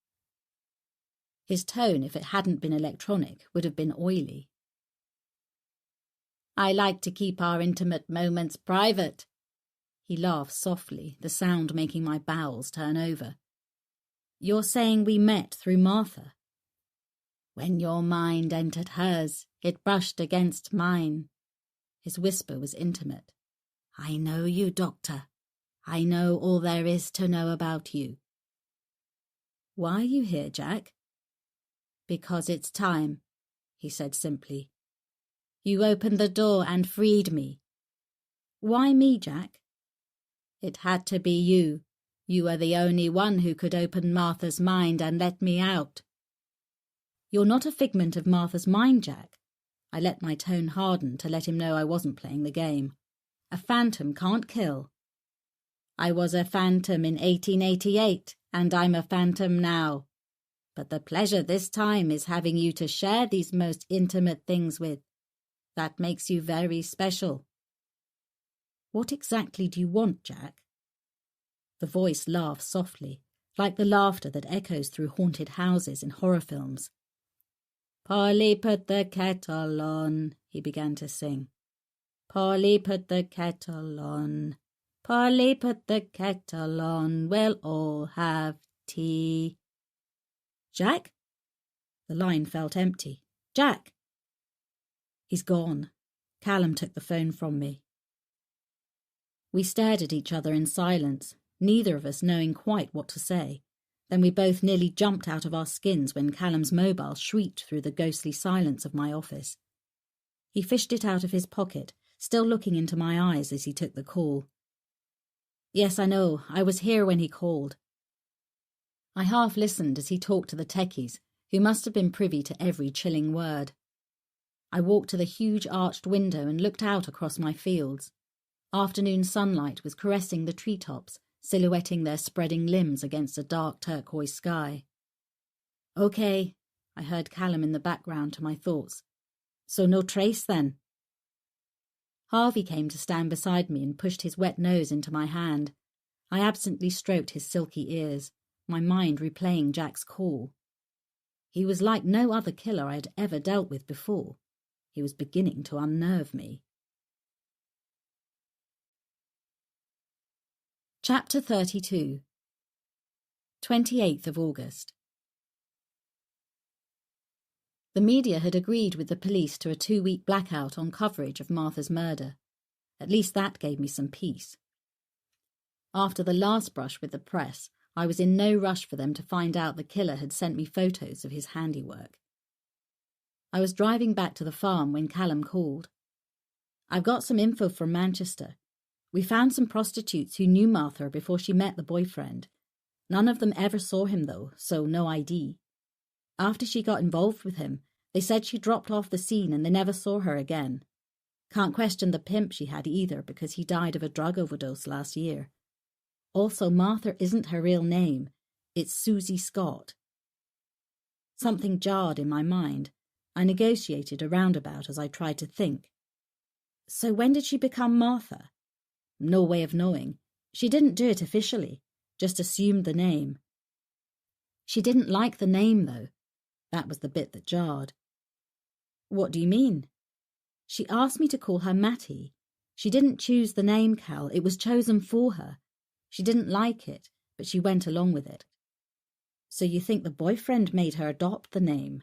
His tone, if it hadn't been electronic, would have been oily. I like to keep our intimate moments private. He laughed softly, the sound making my bowels turn over. You're saying we met through Martha? When your mind entered hers, it brushed against mine. His whisper was intimate. I know you, Doctor. I know all there is to know about you. Why are you here, Jack? Because it's time, he said simply. You opened the door and freed me. Why me, Jack? It had to be you. You are the only one who could open Martha's mind and let me out. You're not a figment of Martha's mind, Jack. I let my tone harden to let him know I wasn't playing the game. A phantom can't kill. I was a phantom in 1888, and I'm a phantom now. But the pleasure this time is having you to share these most intimate things with. That makes you very special. What exactly do you want, Jack? The voice laughed softly, like the laughter that echoes through haunted houses in horror films. Polly, put the kettle on, he began to sing. Polly, put the kettle on. Polly, put the kettle on. We'll all have tea. Jack? The line felt empty. Jack! He's gone. Callum took the phone from me. We stared at each other in silence, neither of us knowing quite what to say. Then we both nearly jumped out of our skins when Callum's mobile shrieked through the ghostly silence of my office. He fished it out of his pocket, still looking into my eyes as he took the call. Yes, I know. I was here when he called. I half listened as he talked to the techies, who must have been privy to every chilling word. I walked to the huge arched window and looked out across my fields. Afternoon sunlight was caressing the treetops, silhouetting their spreading limbs against a dark turquoise sky. Okay, I heard Callum in the background to my thoughts. So no trace then? Harvey came to stand beside me and pushed his wet nose into my hand. I absently stroked his silky ears, my mind replaying Jack's call. He was like no other killer I had ever dealt with before. He was beginning to unnerve me. Chapter 32 28th of August. The media had agreed with the police to a 2-week blackout on coverage of Martha's murder. At least that gave me some peace. After the last brush with the press, I was in no rush for them to find out the killer had sent me photos of his handiwork. I was driving back to the farm when Callum called. I've got some info from Manchester. We found some prostitutes who knew Martha before she met the boyfriend. None of them ever saw him, though, so no ID. After she got involved with him, they said she dropped off the scene and they never saw her again. Can't question the pimp she had either, because he died of a drug overdose last year. Also, Martha isn't her real name. It's Susie Scott. Something jarred in my mind. I negotiated a roundabout as I tried to think. So when did she become Martha? No way of knowing. She didn't do it officially, just assumed the name. She didn't like the name, though. That was the bit that jarred. What do you mean? She asked me to call her Mattie. She didn't choose the name, Cal. It was chosen for her. She didn't like it, but she went along with it. So you think the boyfriend made her adopt the name?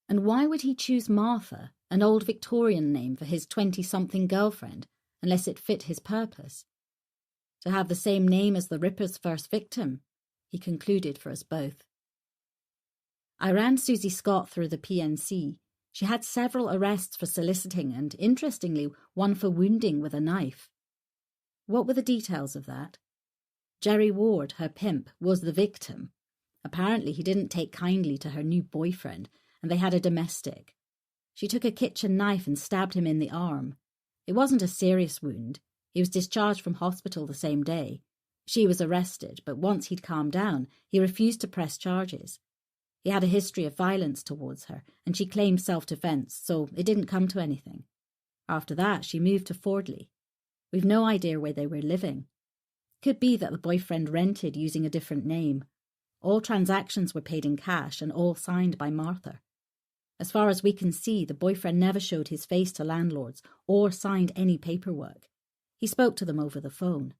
And why would he choose Martha, an old Victorian name for his 20-something girlfriend, unless it fit his purpose? To have the same name as the Ripper's first victim, he concluded for us both. I ran Susie Scott through the PNC. She had several arrests for soliciting and, interestingly, one for wounding with a knife. What were the details of that? Jerry Ward, her pimp, was the victim. Apparently he didn't take kindly to her new boyfriend, and they had a domestic. She took a kitchen knife and stabbed him in the arm. It wasn't a serious wound. He was discharged from hospital the same day. She was arrested, but once he'd calmed down, he refused to press charges. He had a history of violence towards her, and she claimed self-defense, so it didn't come to anything. After that, she moved to Fordley. We've no idea where they were living. Could be that the boyfriend rented using a different name. All transactions were paid in cash and all signed by Martha. As far as we can see, the boyfriend never showed his face to landlords or signed any paperwork. He spoke to them over the phone.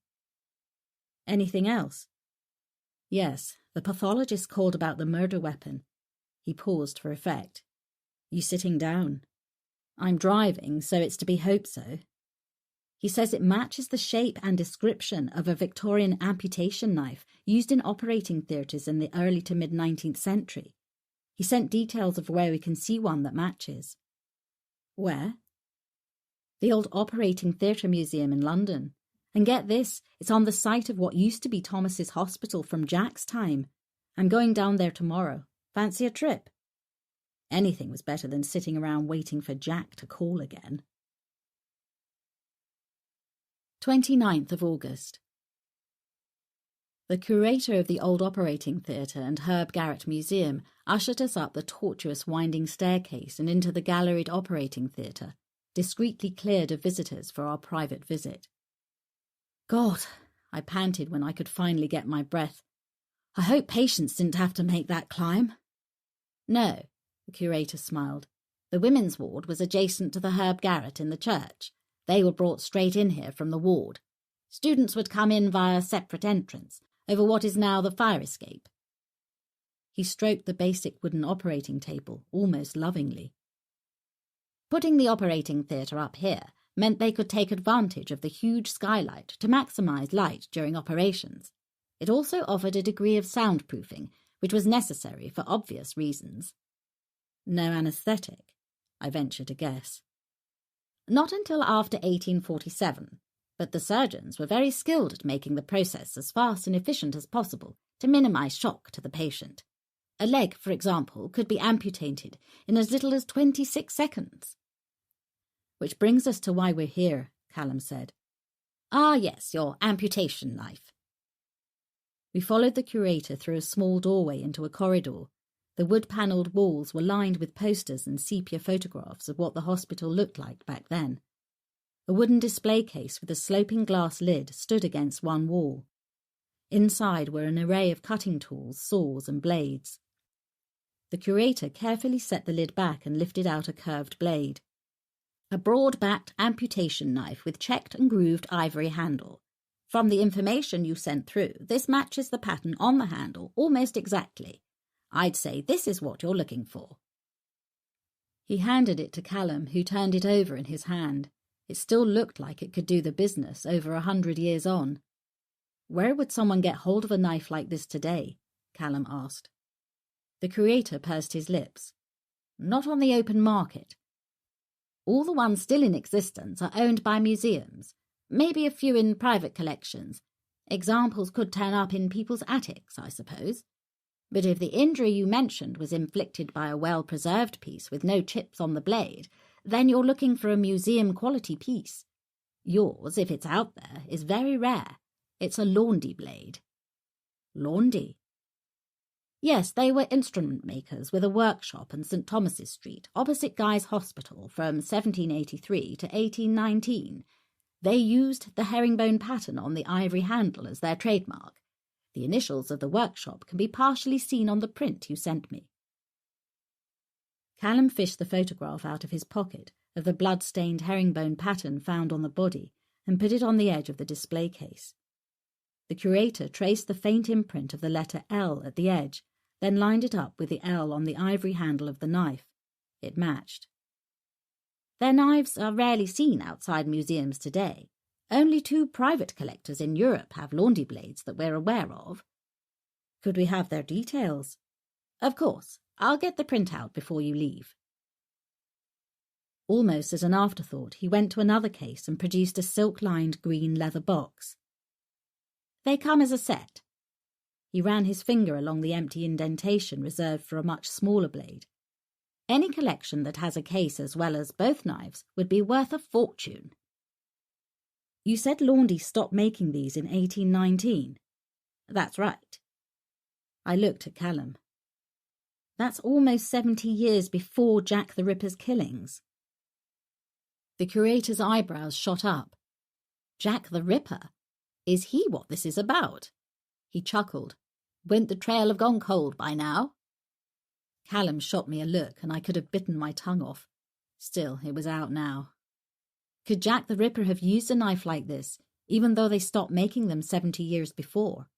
Anything else? Yes, the pathologist called about the murder weapon. He paused for effect. You sitting down? I'm driving, so it's to be hoped so. He says it matches the shape and description of a Victorian amputation knife used in operating theatres in the early to mid-19th century. He sent details of where we can see one that matches. Where? The old Operating Theatre Museum in London. And get this, it's on the site of what used to be Thomas's hospital from Jack's time. I'm going down there tomorrow. Fancy a trip? Anything was better than sitting around waiting for Jack to call again. 29th of August. The curator of the old operating theatre and Herb Garrett Museum ushered us up the tortuous winding staircase and into the galleried operating theatre, discreetly cleared of visitors for our private visit. God, I panted when I could finally get my breath. I hope patients didn't have to make that climb. No, the curator smiled. The women's ward was adjacent to the Herb Garrett in the church. They were brought straight in here from the ward. Students would come in via a separate entrance, over what is now the fire escape. He stroked the basic wooden operating table, almost lovingly. Putting the operating theatre up here meant they could take advantage of the huge skylight to maximise light during operations. It also offered a degree of soundproofing, which was necessary for obvious reasons. No anaesthetic, I venture to guess. Not until after 1847, but the surgeons were very skilled at making the process as fast and efficient as possible to minimise shock to the patient. A leg, for example, could be amputated in as little as 26 seconds. Which brings us to why we're here, Callum said. Ah, yes, your amputation knife. We followed the curator through a small doorway into a corridor. The wood-panelled walls were lined with posters and sepia photographs of what the hospital looked like back then. A wooden display case with a sloping glass lid stood against one wall. Inside were an array of cutting tools, saws and blades. The curator carefully set the lid back and lifted out a curved blade. A broad-backed amputation knife with checked and grooved ivory handle. From the information you sent through, this matches the pattern on the handle almost exactly. I'd say this is what you're looking for. He handed it to Callum, who turned it over in his hand. It still looked like it could do the business over 100 years on. Where would someone get hold of a knife like this today? Callum asked. The curator pursed his lips. Not on the open market. All the ones still in existence are owned by museums, maybe a few in private collections. Examples could turn up in people's attics, I suppose. But if the injury you mentioned was inflicted by a well-preserved piece with no chips on the blade, then you're looking for a museum-quality piece. Yours, if it's out there, is very rare. It's a Laundy blade. Laundy? Yes, they were instrument makers with a workshop in St. Thomas's Street, opposite Guy's Hospital, from 1783 to 1819. They used the herringbone pattern on the ivory handle as their trademark. The initials of the workshop can be partially seen on the print you sent me. Callum fished the photograph out of his pocket of the blood-stained herringbone pattern found on the body and put it on the edge of the display case. The curator traced the faint imprint of the letter L at the edge, then lined it up with the L on the ivory handle of the knife. It matched. Their knives are rarely seen outside museums today. Only 2 private collectors in Europe have Laundy blades that we're aware of. Could we have their details? Of course. I'll get the printout before you leave. Almost as an afterthought, he went to another case and produced a silk-lined green leather box. They come as a set. He ran his finger along the empty indentation reserved for a much smaller blade. Any collection that has a case as well as both knives would be worth a fortune. You said Laundy stopped making these in 1819. That's right. I looked at Callum. That's almost 70 years before Jack the Ripper's killings. The curator's eyebrows shot up. Jack the Ripper? Is he what this is about? He chuckled. Wouldn't the trail have gone cold by now? Callum shot me a look, and I could have bitten my tongue off. Still, it was out now. Could Jack the Ripper have used a knife like this, even though they stopped making them 70 years before?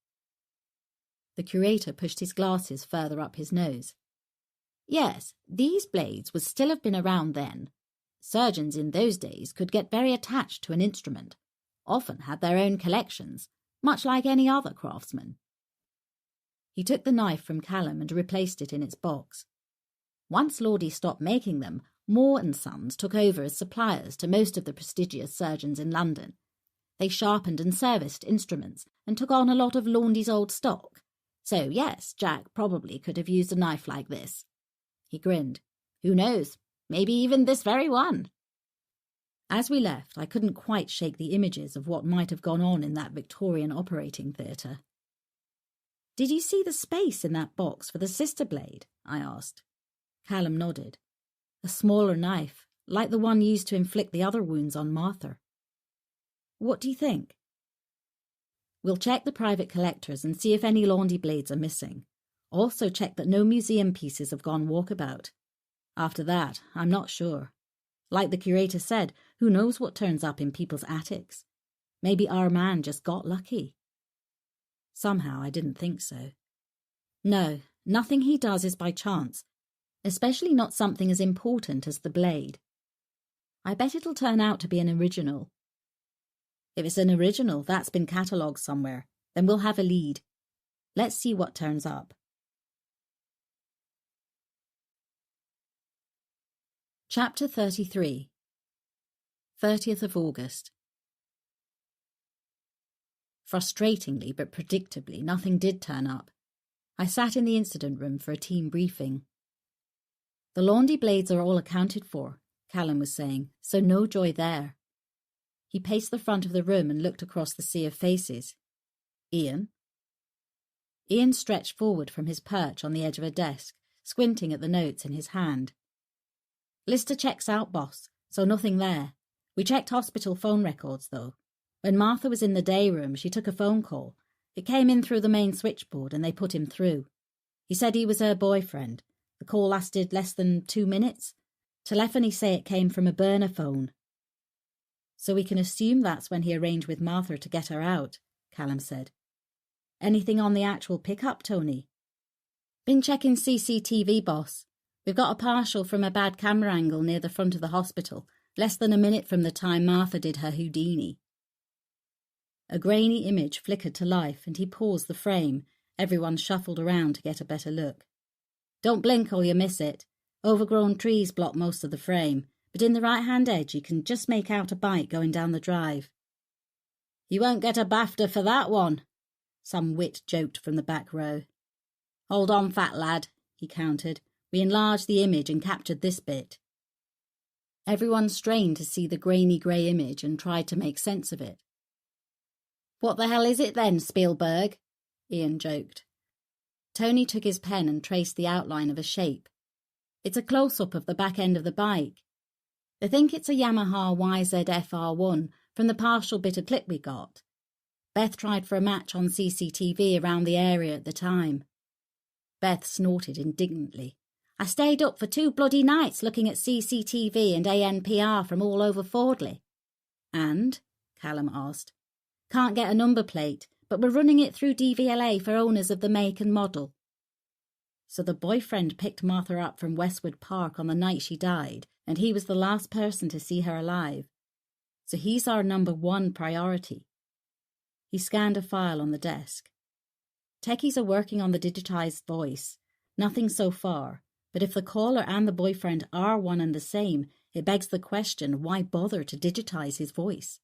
The curator pushed his glasses further up his nose. Yes, these blades would still have been around then. Surgeons in those days could get very attached to an instrument, often had their own collections, much like any other craftsman. He took the knife from Callum and replaced it in its box. Once Lordy stopped making them, Moore and Sons took over as suppliers to most of the prestigious surgeons in London. They sharpened and serviced instruments and took on a lot of Laundy's old stock. So yes, Jack probably could have used a knife like this. He grinned. Who knows? Maybe even this very one. As we left, I couldn't quite shake the images of what might have gone on in that Victorian operating theatre. Did you see the space in that box for the sister blade? I asked. Callum nodded. A smaller knife, like the one used to inflict the other wounds on Martha. What do you think? We'll check the private collectors and see if any Laundy blades are missing. Also check that no museum pieces have gone walkabout. After that, I'm not sure. Like the curator said, who knows what turns up in people's attics? Maybe our man just got lucky. Somehow I didn't think so. No, nothing he does is by chance, especially not something as important as the blade. I bet it'll turn out to be an original. If it's an original that's been catalogued somewhere, then we'll have a lead. Let's see what turns up. Chapter 33. 30th of August. Frustratingly but predictably, nothing did turn up. I sat in the incident room for a team briefing. The Laundy blades are all accounted for, Callum was saying, so no joy there. He paced the front of the room and looked across the sea of faces. Ian? Ian stretched forward from his perch on the edge of a desk, squinting at the notes in his hand. Lister checks out, boss, so nothing there. We checked hospital phone records, though. When Martha was in the day room, she took a phone call. It came in through the main switchboard and they put him through. He said he was her boyfriend. The call lasted less than 2 minutes. Telephony say it came from a burner phone. So we can assume that's when he arranged with Martha to get her out, Callum said. Anything on the actual pickup, Tony? Been checking CCTV, boss. We've got a partial from a bad camera angle near the front of the hospital, less than a minute from the time Martha did her Houdini. A grainy image flickered to life and he paused the frame. Everyone shuffled around to get a better look. Don't blink or you miss it. Overgrown trees block most of the frame, but in the right-hand edge you can just make out a bike going down the drive. You won't get a BAFTA for that one, some wit joked from the back row. Hold on, fat lad, he countered. We enlarged the image and captured this bit. Everyone strained to see the grainy grey image and tried to make sense of it. What the hell is it then, Spielberg? Ian joked. Tony took his pen and traced the outline of a shape. It's a close-up of the back end of the bike. They think it's a Yamaha YZF-R1 from the partial bit of clip we got. Beth tried for a match on CCTV around the area at the time. Beth snorted indignantly. I stayed up for 2 bloody nights looking at CCTV and ANPR from all over Fordley. And? Callum asked. Can't get a number plate, but we're running it through DVLA for owners of the make and model. So the boyfriend picked Martha up from Westwood Park on the night she died, and he was the last person to see her alive. So he's our #1 priority. He scanned a file on the desk. Techies are working on the digitized voice. Nothing so far. But if the caller and the boyfriend are one and the same, it begs the question, why bother to digitize his voice?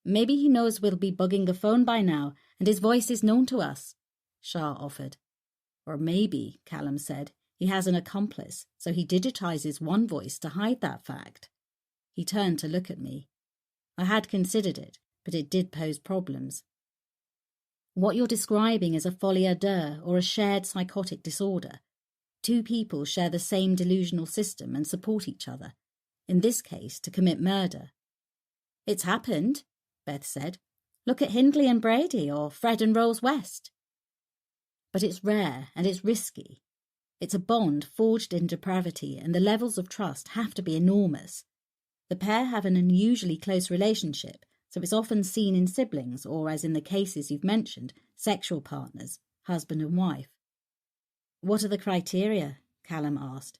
Maybe he knows we'll be bugging the phone by now, and his voice is known to us, Shah offered. Or maybe, Callum said, he has an accomplice, so he digitizes one voice to hide that fact. He turned to look at me. I had considered it, but it did pose problems. What you're describing is a folie à deux or a shared psychotic disorder. 2 people share the same delusional system and support each other, in this case to commit murder. It's happened, Beth said. Look at Hindley and Brady or Fred and Rose West. But it's rare and it's risky. It's a bond forged in depravity and the levels of trust have to be enormous. The pair have an unusually close relationship, so it's often seen in siblings or, as in the cases you've mentioned, sexual partners, husband and wife. What are the criteria? Callum asked.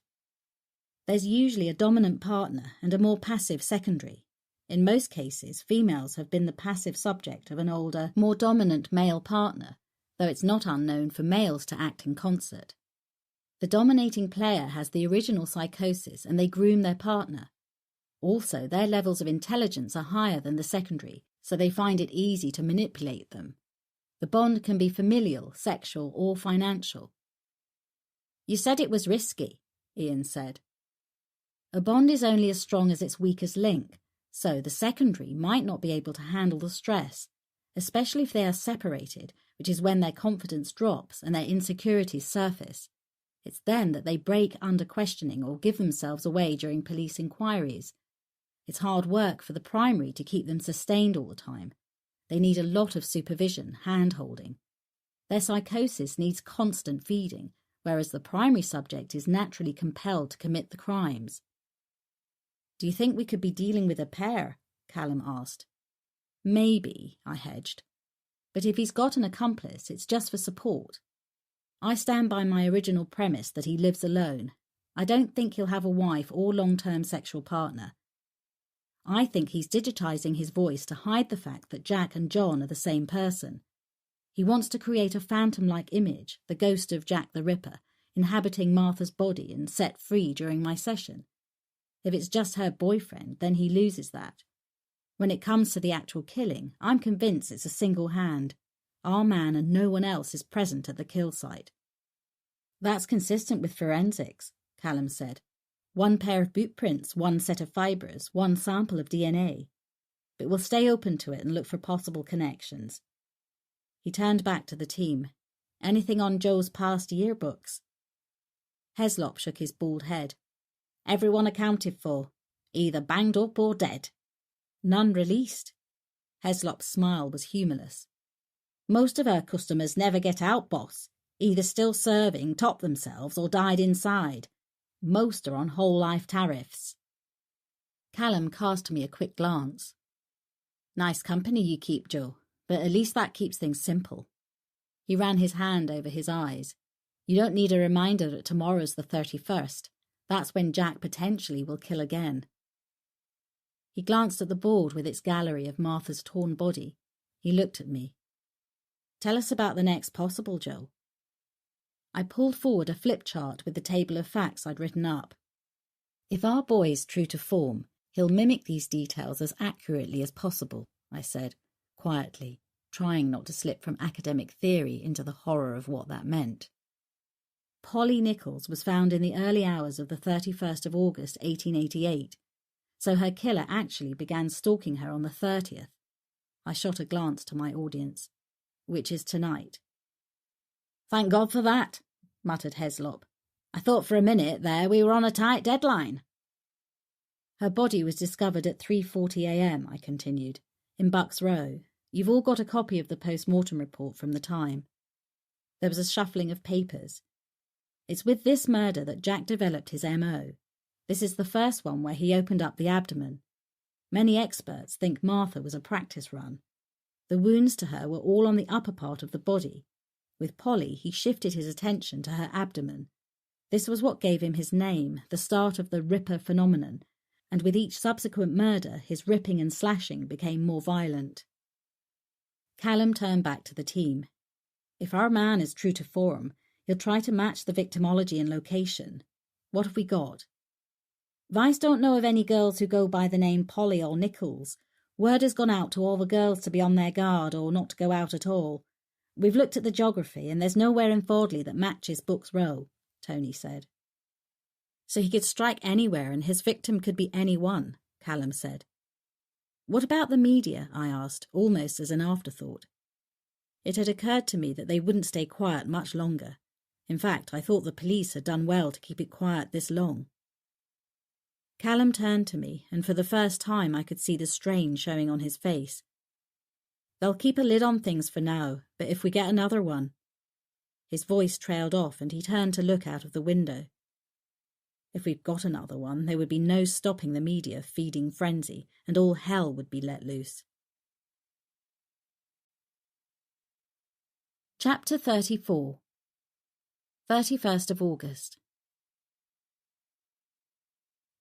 There's usually a dominant partner and a more passive secondary. In most cases, females have been the passive subject of an older, more dominant male partner, though it's not unknown for males to act in concert. The dominating player has the original psychosis and they groom their partner. Also, their levels of intelligence are higher than the secondary, so they find it easy to manipulate them. The bond can be familial, sexual, or financial. You said it was risky, Ian said. A bond is only as strong as its weakest link, so the secondary might not be able to handle the stress, especially if they are separated, which is when their confidence drops and their insecurities surface. It's then that they break under questioning or give themselves away during police inquiries. It's hard work for the primary to keep them sustained all the time. They need a lot of supervision, hand-holding. Their psychosis needs constant feeding, whereas the primary subject is naturally compelled to commit the crimes. Do you think we could be dealing with a pair? Callum asked. Maybe, I hedged. But if he's got an accomplice, it's just for support. I stand by my original premise that he lives alone. I don't think he'll have a wife or long-term sexual partner. I think he's digitizing his voice to hide the fact that Jack and John are the same person. He wants to create a phantom-like image, the ghost of Jack the Ripper, inhabiting Martha's body and set free during my session. If it's just her boyfriend, then he loses that. When it comes to the actual killing, I'm convinced it's a single hand. Our man and no one else is present at the kill site. That's consistent with forensics, Callum said. One pair of boot prints, one set of fibres, one sample of DNA. But we'll stay open to it and look for possible connections. He turned back to the team. Anything on Joe's past yearbooks? Heslop shook his bald head. Everyone accounted for, either banged up or dead. None released. Heslop's smile was humourless. Most of our customers never get out, boss. Either still serving, topped themselves, or died inside. Most are on whole life tariffs. Callum cast me a quick glance. Nice company you keep, Joe, but at least that keeps things simple. He ran his hand over his eyes. You don't need a reminder that tomorrow's the 31st. That's when Jack potentially will kill again. He glanced at the board with its gallery of Martha's torn body. He looked at me. Tell us about the next possible, Joe. I pulled forward a flip chart with the table of facts I'd written up. If our boy's true to form, he'll mimic these details as accurately as possible, I said, quietly, trying not to slip from academic theory into the horror of what that meant. Polly Nichols was found in the early hours of the 31st of August, 1888, so her killer actually began stalking her on the 30th. I shot a glance to my audience. Which is tonight. Thank God for that, muttered Heslop. I thought for a minute there we were on a tight deadline. Her body was discovered at 3:40 a.m, I continued, in Bucks Row. You've all got a copy of the post-mortem report from the time. There was a shuffling of papers. It's with this murder that Jack developed his MO. This is the first one where he opened up the abdomen. Many experts think Martha was a practice run. The wounds to her were all on the upper part of the body. With Polly, he shifted his attention to her abdomen. This was what gave him his name, the start of the Ripper phenomenon, and with each subsequent murder, his ripping and slashing became more violent. Callum turned back to the team. If our man is true to form, he'll try to match the victimology and location. What have we got? Vice don't know of any girls who go by the name Polly or Nichols. Word has gone out to all the girls to be on their guard or not to go out at all. We've looked at the geography and there's nowhere in Fordley that matches Bucks Row, Tony said. So he could strike anywhere and his victim could be anyone, Callum said. What about the media? I asked, almost as an afterthought. It had occurred to me that they wouldn't stay quiet much longer. In fact, I thought the police had done well to keep it quiet this long. Callum turned to me, and for the first time I could see the strain showing on his face. They'll keep a lid on things for now, but if we get another one... His voice trailed off, and he turned to look out of the window. If we've got another one, there would be no stopping the media feeding frenzy, and all hell would be let loose. Chapter 34. 31st of August.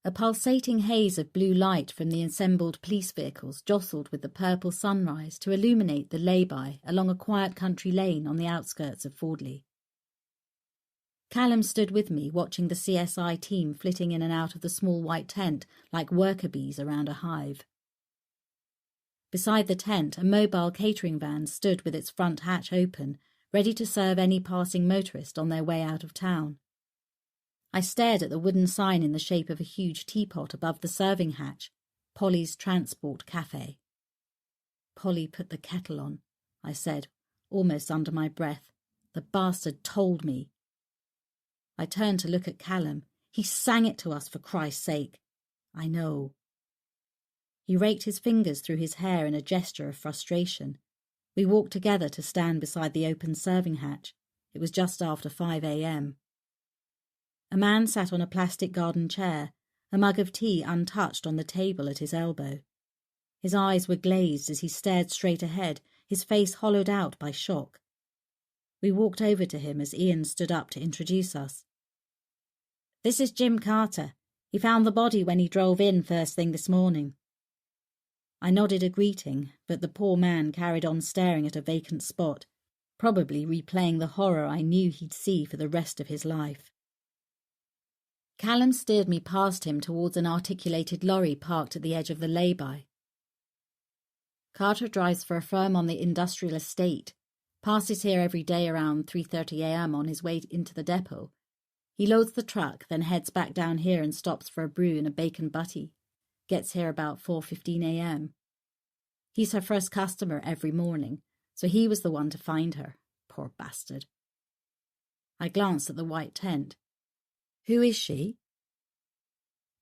A pulsating haze of blue light from the assembled police vehicles jostled with the purple sunrise to illuminate the lay-by along a quiet country lane on the outskirts of Fordley. Callum stood with me, watching the CSI team flitting in and out of the small white tent like worker bees around a hive. Beside the tent, a mobile catering van stood with its front hatch open, ready to serve any passing motorist on their way out of town. I stared at the wooden sign in the shape of a huge teapot above the serving hatch, Polly's Transport Cafe. "Polly put the kettle on," I said, almost under my breath. "The bastard told me." I turned to look at Callum. "He sang it to us, for Christ's sake." "I know." He raked his fingers through his hair in a gesture of frustration. We walked together to stand beside the open serving hatch. It was just after 5 a.m. A man sat on a plastic garden chair, a mug of tea untouched on the table at his elbow. His eyes were glazed as he stared straight ahead, his face hollowed out by shock. We walked over to him as Ian stood up to introduce us. "This is Jim Carter. He found the body when he drove in first thing this morning." I nodded a greeting, but the poor man carried on staring at a vacant spot, probably replaying the horror I knew he'd see for the rest of his life. Callum steered me past him towards an articulated lorry parked at the edge of the lay-by. "Carter drives for a firm on the industrial estate. Passes here every day around 3:30 a.m. on his way into the depot. He loads the truck, then heads back down here and stops for a brew and a bacon butty. Gets here about 4:15 a.m. He's her first customer every morning, so he was the one to find her. Poor bastard." I glanced at the white tent. "Who is she?"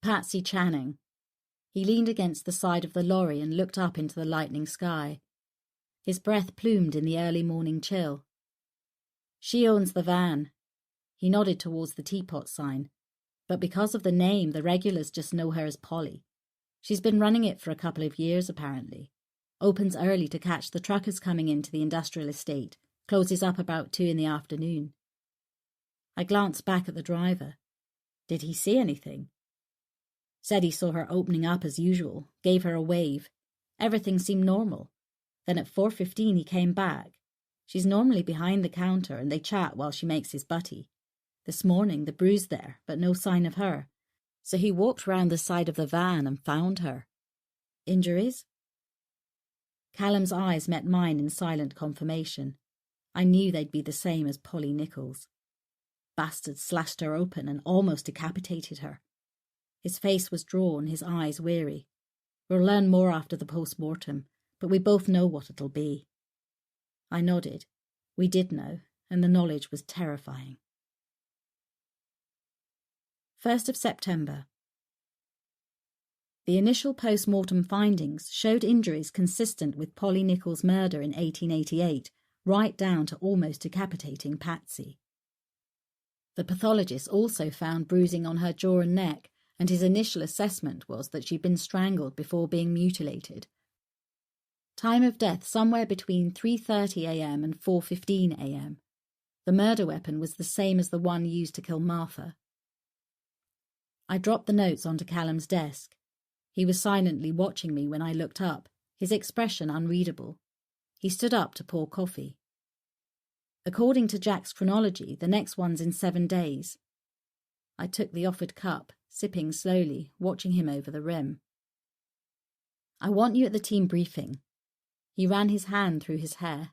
"Patsy Channing." He leaned against the side of the lorry and looked up into the lightning sky. His breath plumed in the early morning chill. "She owns the van." He nodded towards the teapot sign. "But because of the name, the regulars just know her as Polly. She's been running it for a couple of years, apparently. Opens early to catch the truckers coming into the industrial estate. Closes up about 2 in the afternoon." I glanced back at the driver. Did he see anything? Said he saw her opening up as usual, gave her a wave. Everything seemed normal. Then at 4:15 he came back. She's normally behind the counter and they chat while she makes his butty. This morning the brew's there, but no sign of her. So he walked round the side of the van and found her. Injuries? Callum's eyes met mine in silent confirmation. I knew they'd be the same as Polly Nichols. Bastard slashed her open and almost decapitated her. His face was drawn, his eyes weary. We'll learn more after the post-mortem, but we both know what it'll be. I nodded. We did know, and the knowledge was terrifying. 1st of September. The initial post-mortem findings showed injuries consistent with Polly Nichols' murder in 1888, right down to almost decapitating Patsy. The pathologist also found bruising on her jaw and neck, and his initial assessment was that she'd been strangled before being mutilated. Time of death somewhere between 3:30 a.m. and 4:15 a.m. The murder weapon was the same as the one used to kill Martha. I dropped the notes onto Callum's desk. He was silently watching me when I looked up, his expression unreadable. He stood up to pour coffee. According to Jack's chronology, the next one's in 7 days. I took the offered cup, sipping slowly, watching him over the rim. "I want you at the team briefing." He ran his hand through his hair.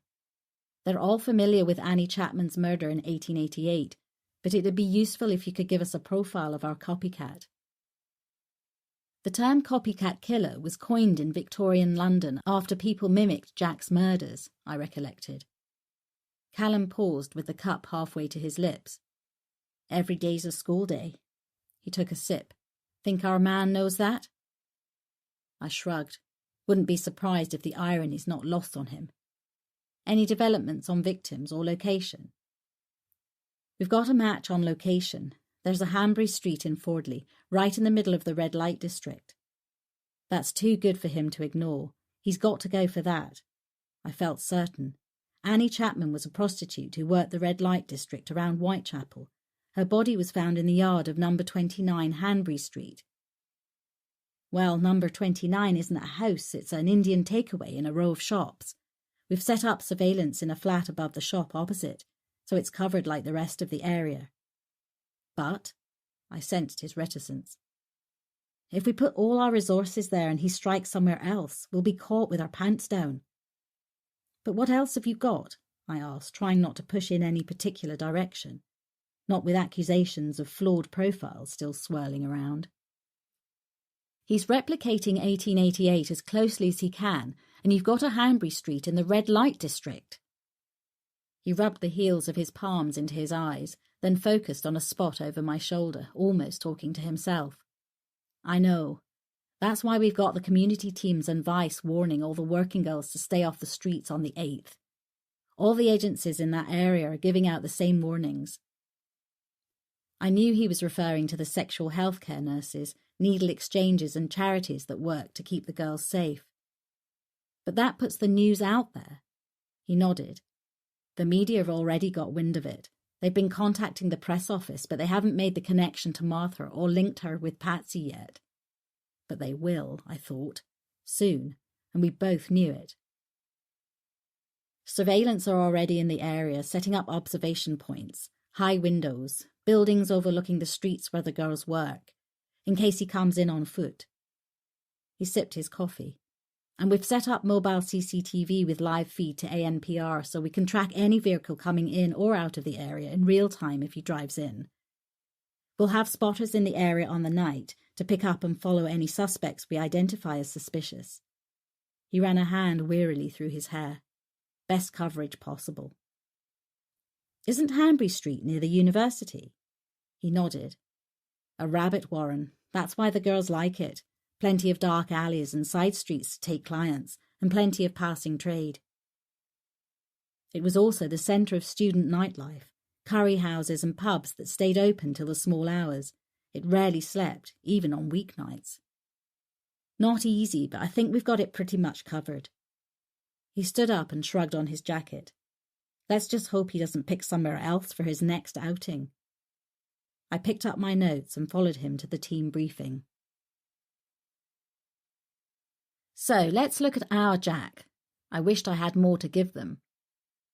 "They're all familiar with Annie Chapman's murder in 1888, but it'd be useful if you could give us a profile of our copycat." The term copycat killer was coined in Victorian London after people mimicked Jack's murders, I recollected. Callum paused with the cup halfway to his lips. "Every day's a school day." He took a sip. "Think our man knows that?" I shrugged. Wouldn't be surprised if the irony's not lost on him. "Any developments on victims or location?" "We've got a match on location. There's a Hanbury Street in Fordley, right in the middle of the red light district. That's too good for him to ignore. He's got to go for that. I felt certain. Annie Chapman was a prostitute who worked the red light district around Whitechapel. Her body was found in the yard of number 29 Hanbury Street. Well, number 29 isn't a house, it's an Indian takeaway in a row of shops. We've set up surveillance in a flat above the shop opposite, so it's covered like the rest of the area. But, I sensed his reticence. If we put all our resources there and he strikes somewhere else, we'll be caught with our pants down. But what else have you got? I asked, trying not to push in any particular direction, not with accusations of flawed profiles still swirling around. He's replicating 1888 as closely as he can, and you've got a Hanbury Street in the red light district. He rubbed the heels of his palms into his eyes, then focused on a spot over my shoulder, almost talking to himself. I know. That's why we've got the community teams and Vice warning all the working girls to stay off the streets on the 8th. All the agencies in that area are giving out the same warnings. I knew he was referring to the sexual health care nurses, needle exchanges and charities that work to keep the girls safe. But that puts the news out there. He nodded. The media have already got wind of it. They've been contacting the press office, but they haven't made the connection to Martha or linked her with Patsy yet. But they will, I thought, soon, and we both knew it. Surveillance are already in the area, setting up observation points, high windows, buildings overlooking the streets where the girls work, in case he comes in on foot. He sipped his coffee. And we've set up mobile CCTV with live feed to ANPR so we can track any vehicle coming in or out of the area in real time if he drives in. We'll have spotters in the area on the night to pick up and follow any suspects we identify as suspicious. He ran a hand wearily through his hair. Best coverage possible. Isn't Hanbury Street near the university? He nodded. A rabbit warren. That's why the girls like it. Plenty of dark alleys and side streets to take clients, and plenty of passing trade. It was also the centre of student nightlife, curry houses and pubs that stayed open till the small hours. It rarely slept, even on weeknights. Not easy, but I think we've got it pretty much covered. He stood up and shrugged on his jacket. Let's just hope he doesn't pick somewhere else for his next outing. I picked up my notes and followed him to the team briefing. So let's look at our Jack. I wished I had more to give them.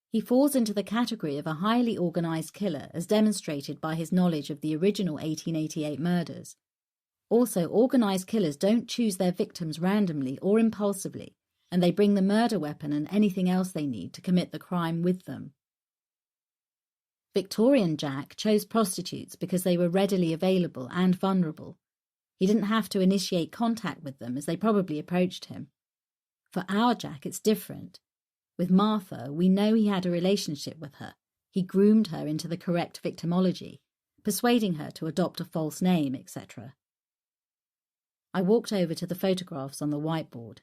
He falls into the category of a highly organised killer as demonstrated by his knowledge of the original 1888 murders. Also, organised killers don't choose their victims randomly or impulsively, and they bring the murder weapon and anything else they need to commit the crime with them. Victorian Jack chose prostitutes because they were readily available and vulnerable. He didn't have to initiate contact with them as they probably approached him. For our Jack, it's different. With Martha, we know he had a relationship with her. He groomed her into the correct victimology, persuading her to adopt a false name, etc. I walked over to the photographs on the whiteboard.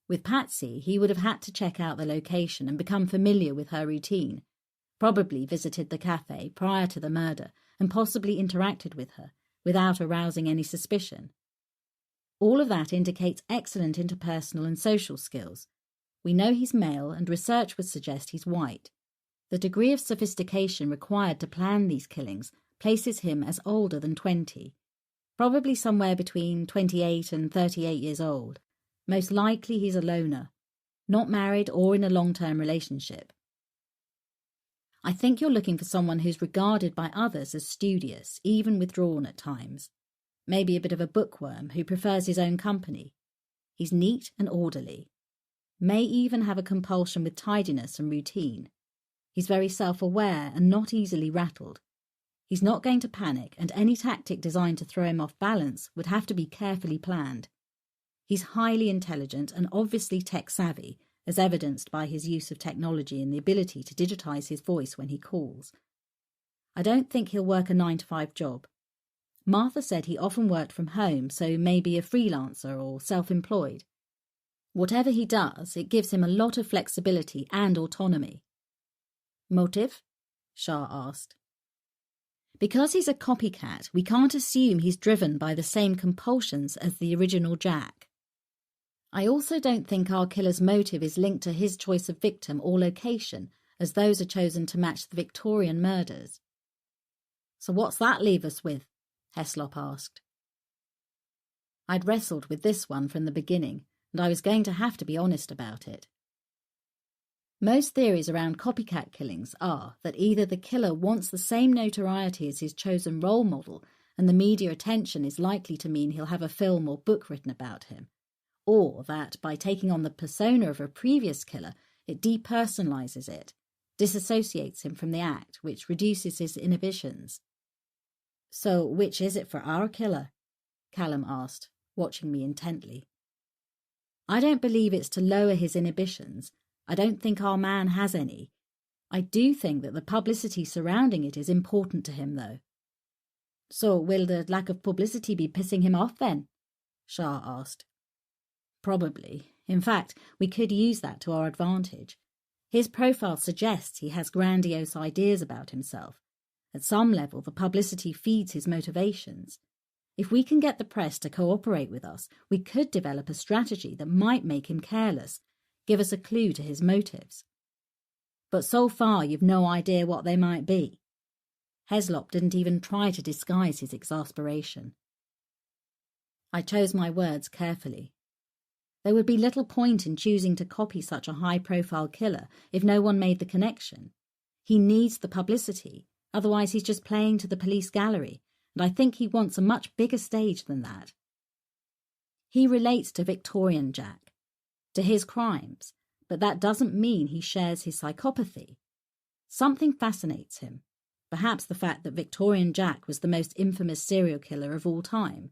With Patsy, he would have had to check out the location and become familiar with her routine, probably visited the cafe prior to the murder and possibly interacted with her, without arousing any suspicion. All of that indicates excellent interpersonal and social skills. We know he's male, and research would suggest he's white. The degree of sophistication required to plan these killings places him as older than 20, probably somewhere between 28 and 38 years old. Most likely he's a loner, not married or in a long-term relationship. I think you're looking for someone who's regarded by others as studious, even withdrawn at times. Maybe a bit of a bookworm who prefers his own company. He's neat and orderly. May even have a compulsion with tidiness and routine. He's very self-aware and not easily rattled. He's not going to panic, and any tactic designed to throw him off balance would have to be carefully planned. He's highly intelligent and obviously tech-savvy, as evidenced by his use of technology and the ability to digitize his voice when he calls. I don't think he'll work a 9-to-5 job. Martha said he often worked from home, so maybe a freelancer or self-employed. Whatever he does, it gives him a lot of flexibility and autonomy. Motive? Shah asked. Because he's a copycat, we can't assume he's driven by the same compulsions as the original Jack. I also don't think our killer's motive is linked to his choice of victim or location, as those are chosen to match the Victorian murders. So what's that leave us with? Heslop asked. I'd wrestled with this one from the beginning, and I was going to have to be honest about it. Most theories around copycat killings are that either the killer wants the same notoriety as his chosen role model, and the media attention is likely to mean he'll have a film or book written about him, or that by taking on the persona of a previous killer, it depersonalizes it, disassociates him from the act, which reduces his inhibitions. So which is it for our killer? Callum asked, watching me intently. I don't believe it's to lower his inhibitions. I don't think our man has any. I do think that the publicity surrounding it is important to him, though. So will the lack of publicity be pissing him off then? Shah asked. Probably. In fact, we could use that to our advantage. His profile suggests he has grandiose ideas about himself. At some level, the publicity feeds his motivations. If we can get the press to cooperate with us, we could develop a strategy that might make him careless, give us a clue to his motives. But so far, you've no idea what they might be. Heslop didn't even try to disguise his exasperation. I chose my words carefully. There would be little point in choosing to copy such a high-profile killer if no one made the connection. He needs the publicity, otherwise he's just playing to the police gallery, and I think he wants a much bigger stage than that. He relates to Victorian Jack, to his crimes, but that doesn't mean he shares his psychopathy. Something fascinates him, perhaps the fact that Victorian Jack was the most infamous serial killer of all time,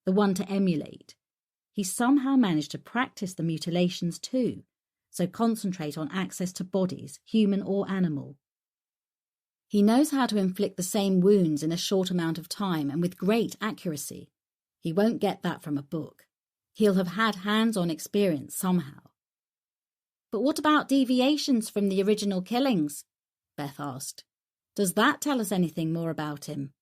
the one to emulate. He somehow managed to practice the mutilations too, so concentrate on access to bodies, human or animal. He knows how to inflict the same wounds in a short amount of time and with great accuracy. He won't get that from a book. He'll have had hands-on experience somehow. But what about deviations from the original killings? Beth asked. Does that tell us anything more about him?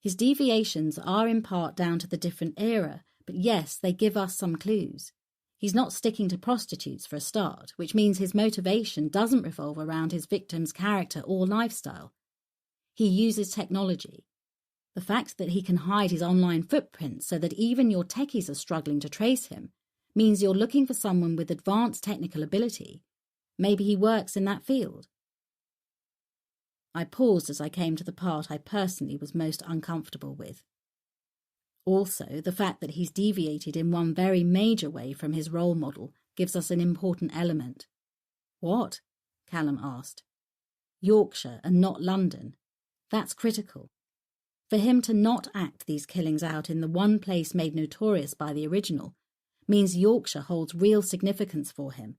His deviations are in part down to the different era, but yes, they give us some clues. He's not sticking to prostitutes for a start, which means his motivation doesn't revolve around his victim's character or lifestyle. He uses technology. The fact that he can hide his online footprint so that even your techies are struggling to trace him means you're looking for someone with advanced technical ability. Maybe he works in that field. I paused as I came to the part I personally was most uncomfortable with. Also, the fact that he's deviated in one very major way from his role model gives us an important element. What? Callum asked. Yorkshire and not London. That's critical. For him to not act these killings out in the one place made notorious by the original means Yorkshire holds real significance for him.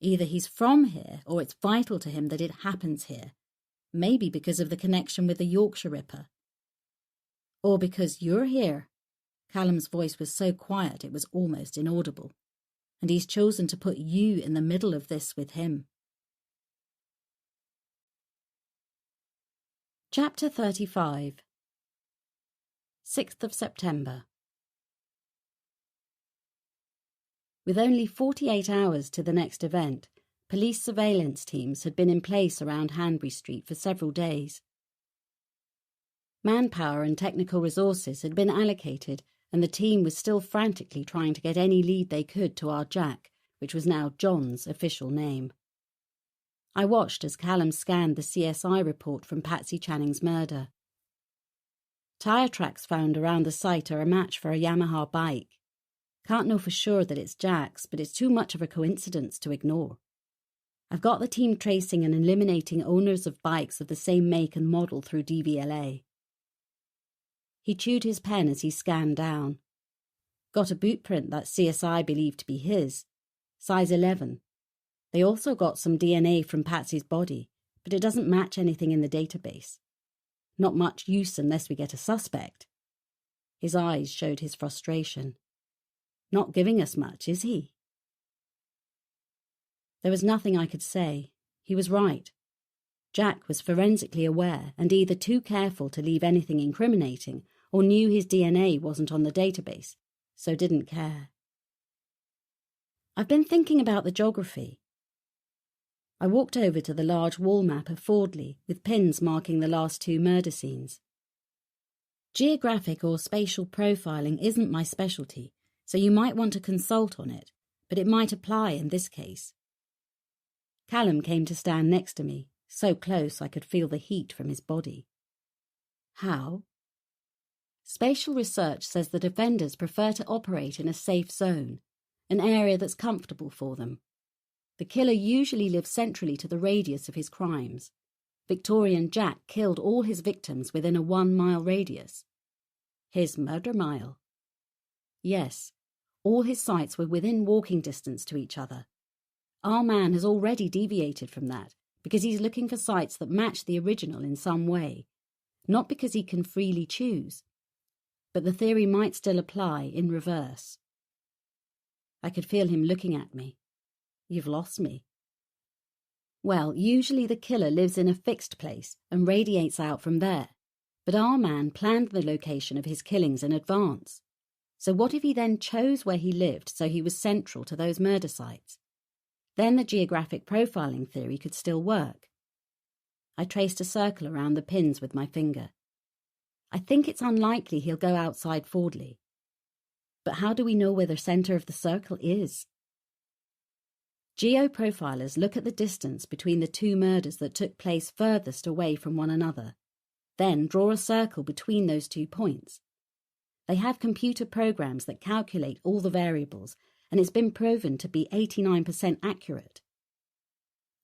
Either he's from here or it's vital to him that it happens here, maybe because of the connection with the Yorkshire Ripper. Or because you're here. Callum's voice was so quiet it was almost inaudible, and he's chosen to put you in the middle of this with him. Chapter 35. 6th of September. With only 48 hours to the next event, police surveillance teams had been in place around Hanbury Street for several days. Manpower and technical resources had been allocated, and the team was still frantically trying to get any lead they could to our Jack, which was now John's official name. I watched as Callum scanned the CSI report from Patsy Channing's murder. Tyre tracks found around the site are a match for a Yamaha bike. Can't know for sure that it's Jack's, but it's too much of a coincidence to ignore. I've got the team tracing and eliminating owners of bikes of the same make and model through DVLA. He chewed his pen as he scanned down. Got a boot print that CSI believed to be his, size 11. They also got some DNA from Patsy's body, but it doesn't match anything in the database. Not much use unless we get a suspect. His eyes showed his frustration. Not giving us much, is he? There was nothing I could say. He was right. Jack was forensically aware and either too careful to leave anything incriminating or knew his DNA wasn't on the database, so didn't care. I've been thinking about the geography. I walked over to the large wall map of Fordley with pins marking the last 2 murder scenes. Geographic or spatial profiling isn't my specialty, so you might want to consult on it, but it might apply in this case. Callum came to stand next to me, so close I could feel the heat from his body. How? Spatial research says that offenders prefer to operate in a safe zone, an area that's comfortable for them. The killer usually lives centrally to the radius of his crimes. Victorian Jack killed all his victims within a 1-mile radius. His murder mile. Yes, all his sites were within walking distance to each other. Our man has already deviated from that because he's looking for sites that match the original in some way, not because he can freely choose. But the theory might still apply in reverse. I could feel him looking at me. You've lost me. Well, usually the killer lives in a fixed place and radiates out from there, but our man planned the location of his killings in advance. So what if he then chose where he lived so he was central to those murder sites? Then the geographic profiling theory could still work. I traced a circle around the pins with my finger. I think it's unlikely he'll go outside Fordley. But how do we know where the centre of the circle is? Geoprofilers look at the distance between the 2 murders that took place furthest away from one another, then draw a circle between those 2 points. They have computer programs that calculate all the variables, and it's been proven to be 89% accurate.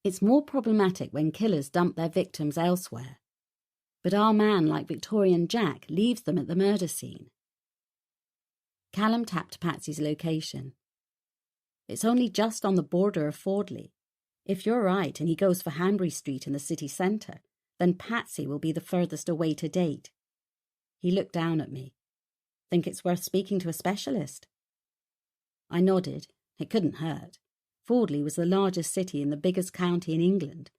It's more problematic when killers dump their victims elsewhere. But our man, like Victorian Jack, leaves them at the murder scene. Callum tapped Patsy's location. It's only just on the border of Fordley. If you're right and he goes for Hanbury Street in the city centre, then Patsy will be the furthest away to date. He looked down at me. Think it's worth speaking to a specialist? I nodded. It couldn't hurt. Fordley was the largest city in the biggest county in England.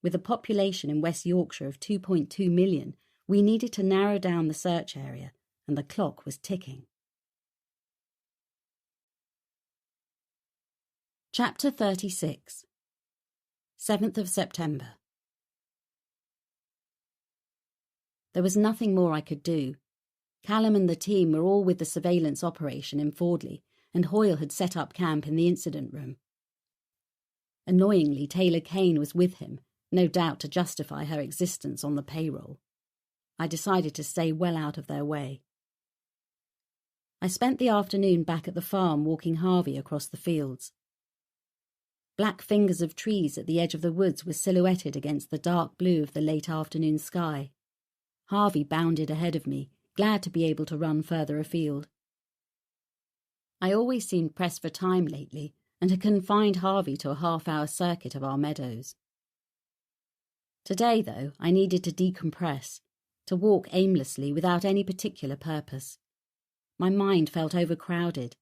With a population in West Yorkshire of 2.2 million, we needed to narrow down the search area, and the clock was ticking. Chapter 36. 7th of September. There was nothing more I could do. Callum and the team were all with the surveillance operation in Fordley, and Hoyle had set up camp in the incident room. Annoyingly, Taylor Kane was with him, no doubt to justify her existence on the payroll. I decided to stay well out of their way. I spent the afternoon back at the farm walking Harvey across the fields. Black fingers of trees at the edge of the woods were silhouetted against the dark blue of the late afternoon sky. Harvey bounded ahead of me, glad to be able to run further afield. I always seemed pressed for time lately, and had confined Harvey to a half-hour circuit of our meadows. Today, though, I needed to decompress, to walk aimlessly without any particular purpose. My mind felt overcrowded.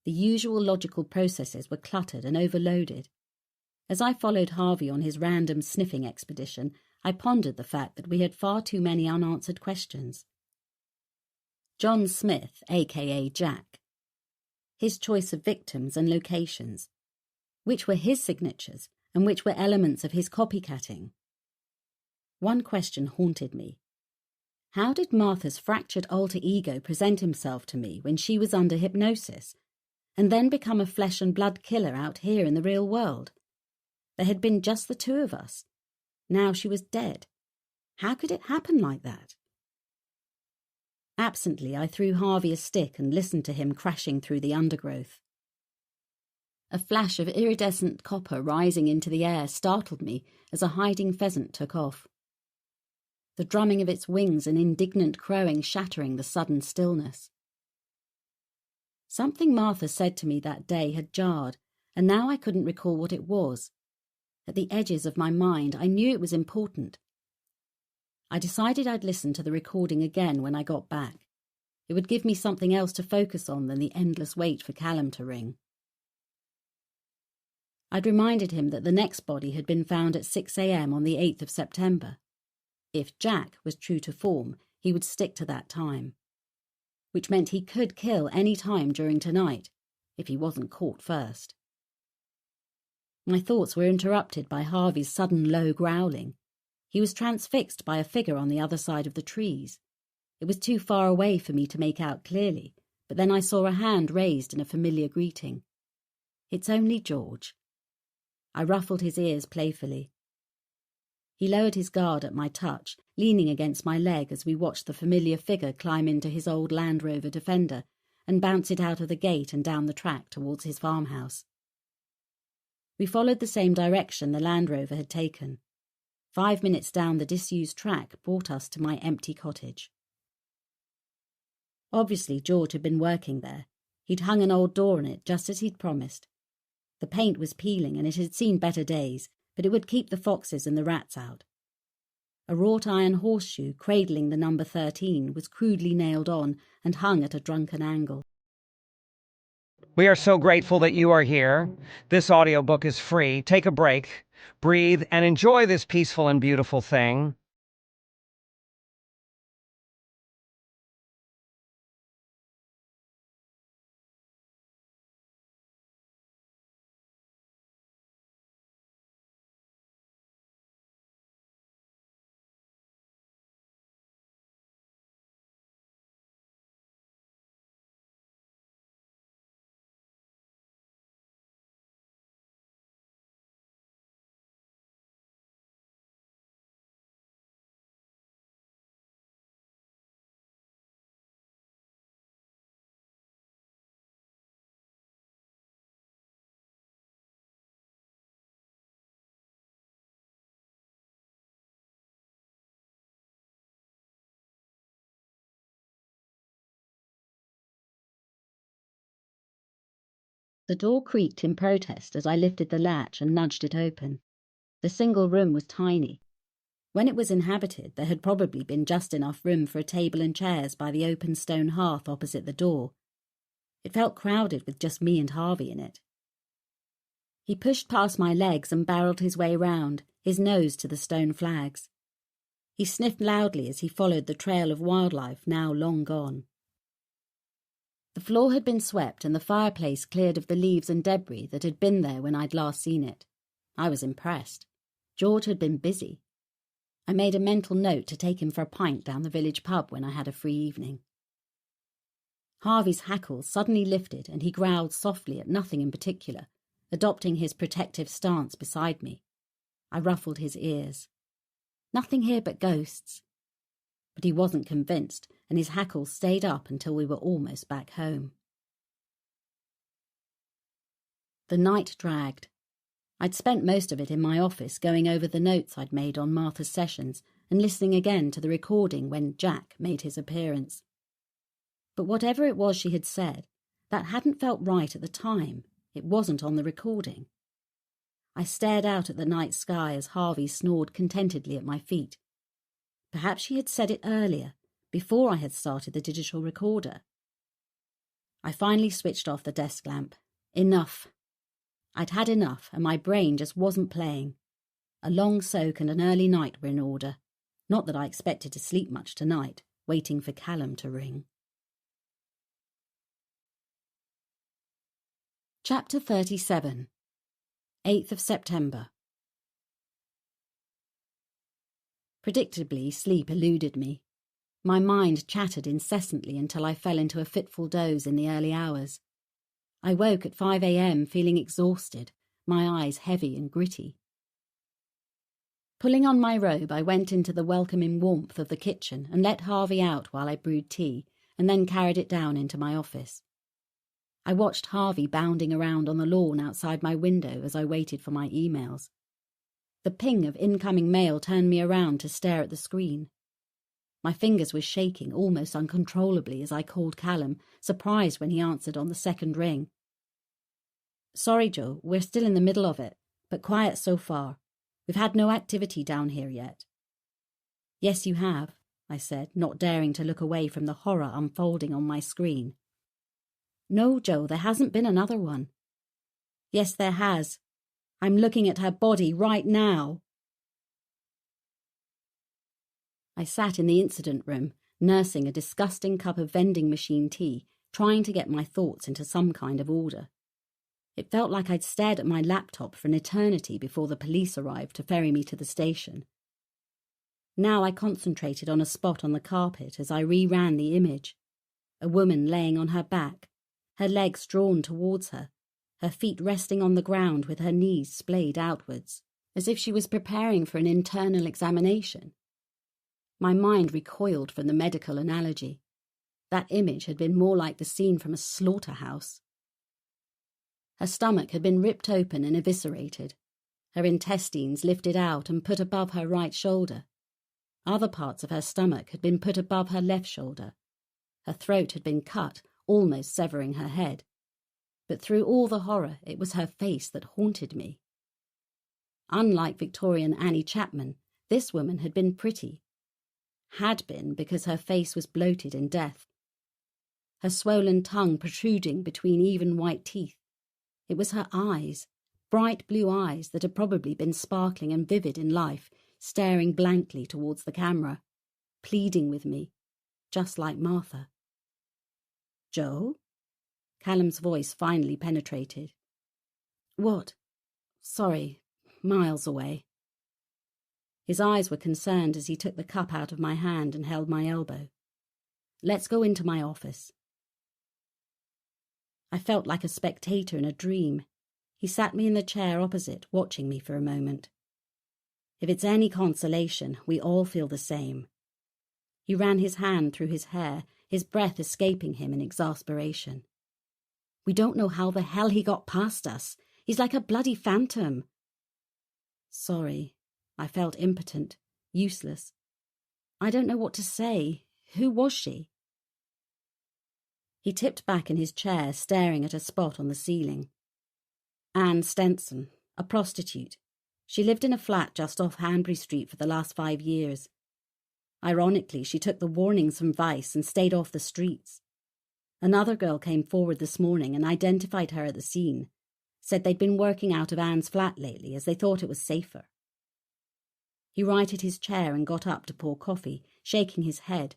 The usual logical processes were cluttered and overloaded. As I followed Harvey on his random sniffing expedition, I pondered the fact that we had far too many unanswered questions. John Smith, a.k.a. Jack. His choice of victims and locations. Which were his signatures and which were elements of his copycatting? One question haunted me. How did Martha's fractured alter ego present himself to me when she was under hypnosis, and then become a flesh and blood killer out here in the real world? There had been just the 2 of us. Now she was dead. How could it happen like that? Absently, I threw Harvey a stick and listened to him crashing through the undergrowth. A flash of iridescent copper rising into the air startled me as a hiding pheasant took off. The drumming of its wings and indignant crowing shattering the sudden stillness. Something Martha said to me that day had jarred, and now I couldn't recall what it was. At the edges of my mind, I knew it was important. I decided I'd listen to the recording again when I got back. It would give me something else to focus on than the endless wait for Callum to ring. I'd reminded him that the next body had been found at 6 a.m. on the 8th of September. If Jack was true to form, he would stick to that time, which meant he could kill any time during tonight, if he wasn't caught first. My thoughts were interrupted by Harvey's sudden low growling. He was transfixed by a figure on the other side of the trees. It was too far away for me to make out clearly, but then I saw a hand raised in a familiar greeting. "It's only George." I ruffled his ears playfully. He lowered his guard at my touch, leaning against my leg as we watched the familiar figure climb into his old Land Rover Defender and bounce it out of the gate and down the track towards his farmhouse. We followed the same direction the Land Rover had taken. 5 minutes down, the disused track brought us to my empty cottage. Obviously, George had been working there. He'd hung an old door on it, just as he'd promised. The paint was peeling and it had seen better days, but it would keep the foxes and the rats out. A wrought iron horseshoe cradling the number 13 was crudely nailed on and hung at a drunken angle. We are so grateful that you are here. This audiobook is free. Take a break, breathe, and enjoy this peaceful and beautiful thing. The door creaked in protest as I lifted the latch and nudged it open. The single room was tiny. When it was inhabited, there had probably been just enough room for a table and chairs by the open stone hearth opposite the door. It felt crowded with just me and Harvey in it. He pushed past my legs and barreled his way round, his nose to the stone flags. He sniffed loudly as he followed the trail of wildlife now long gone. The floor had been swept and the fireplace cleared of the leaves and debris that had been there when I'd last seen it. I was impressed. George had been busy. I made a mental note to take him for a pint down the village pub when I had a free evening. Harvey's hackles suddenly lifted and he growled softly at nothing in particular, adopting his protective stance beside me. I ruffled his ears. "Nothing here but ghosts." But he wasn't convinced, and his hackles stayed up until we were almost back home. The night dragged. I'd spent most of it in my office going over the notes I'd made on Martha's sessions and listening again to the recording when Jack made his appearance. But whatever it was she had said, that hadn't felt right at the time. It wasn't on the recording. I stared out at the night sky as Harvey snored contentedly at my feet. Perhaps she had said it earlier, before I had started the digital recorder. I finally switched off the desk lamp. Enough. I'd had enough, and my brain just wasn't playing. A long soak and an early night were in order. Not that I expected to sleep much tonight, waiting for Callum to ring. Chapter 37. 8th of September. Predictably, sleep eluded me. My mind chattered incessantly until I fell into a fitful doze in the early hours. I woke at 5 a.m. feeling exhausted, my eyes heavy and gritty. Pulling on my robe, I went into the welcoming warmth of the kitchen and let Harvey out while I brewed tea, and then carried it down into my office. I watched Harvey bounding around on the lawn outside my window as I waited for my emails. The ping of incoming mail turned me around to stare at the screen. My fingers were shaking almost uncontrollably as I called Callum, surprised when he answered on the second ring. "Sorry, Joe, we're still in the middle of it, but quiet so far. We've had no activity down here yet." "Yes, you have," I said, not daring to look away from the horror unfolding on my screen. "No, Joe, there hasn't been another one." "Yes, there has." I'm looking at her body right now. I sat in the incident room, nursing a disgusting cup of vending machine tea, trying to get my thoughts into some kind of order. It felt like I'd stared at my laptop for an eternity before the police arrived to ferry me to the station. Now I concentrated on a spot on the carpet as I reran the image. A woman laying on her back, her legs drawn towards her feet resting on the ground with her knees splayed outwards, as if she was preparing for an internal examination. My mind recoiled from the medical analogy. That image had been more like the scene from a slaughterhouse. Her stomach had been ripped open and eviscerated, her intestines lifted out and put above her right shoulder. Other parts of her stomach had been put above her left shoulder. Her throat had been cut, almost severing her head. But through all the horror, it was her face that haunted me. Unlike Victorian Annie Chapman, this woman had been pretty. Had been because her face was bloated in death. Her swollen tongue protruding between even white teeth. It was her eyes, bright blue eyes that had probably been sparkling and vivid in life, staring blankly towards the camera, pleading with me, just like Martha. "Joe?" Callum's voice finally penetrated. "What? Sorry, miles away." His eyes were concerned as he took the cup out of my hand and held my elbow. "Let's go into my office." I felt like a spectator in a dream. He sat me in the chair opposite, watching me for a moment. If it's any consolation, we all feel the same. He ran his hand through his hair, his breath escaping him in exasperation. "We don't know how the hell he got past us. He's like a bloody phantom." Sorry. I felt impotent, useless. I don't know what to say. Who was she? He tipped back in his chair, staring at a spot on the ceiling. "Anne Stenson, a prostitute. She lived in a flat just off Hanbury Street for the last 5 years. Ironically, she took the warnings from Vice and stayed off the streets. Another girl came forward this morning and identified her at the scene, said they'd been working out of Anne's flat lately as they thought it was safer." He righted his chair and got up to pour coffee, shaking his head.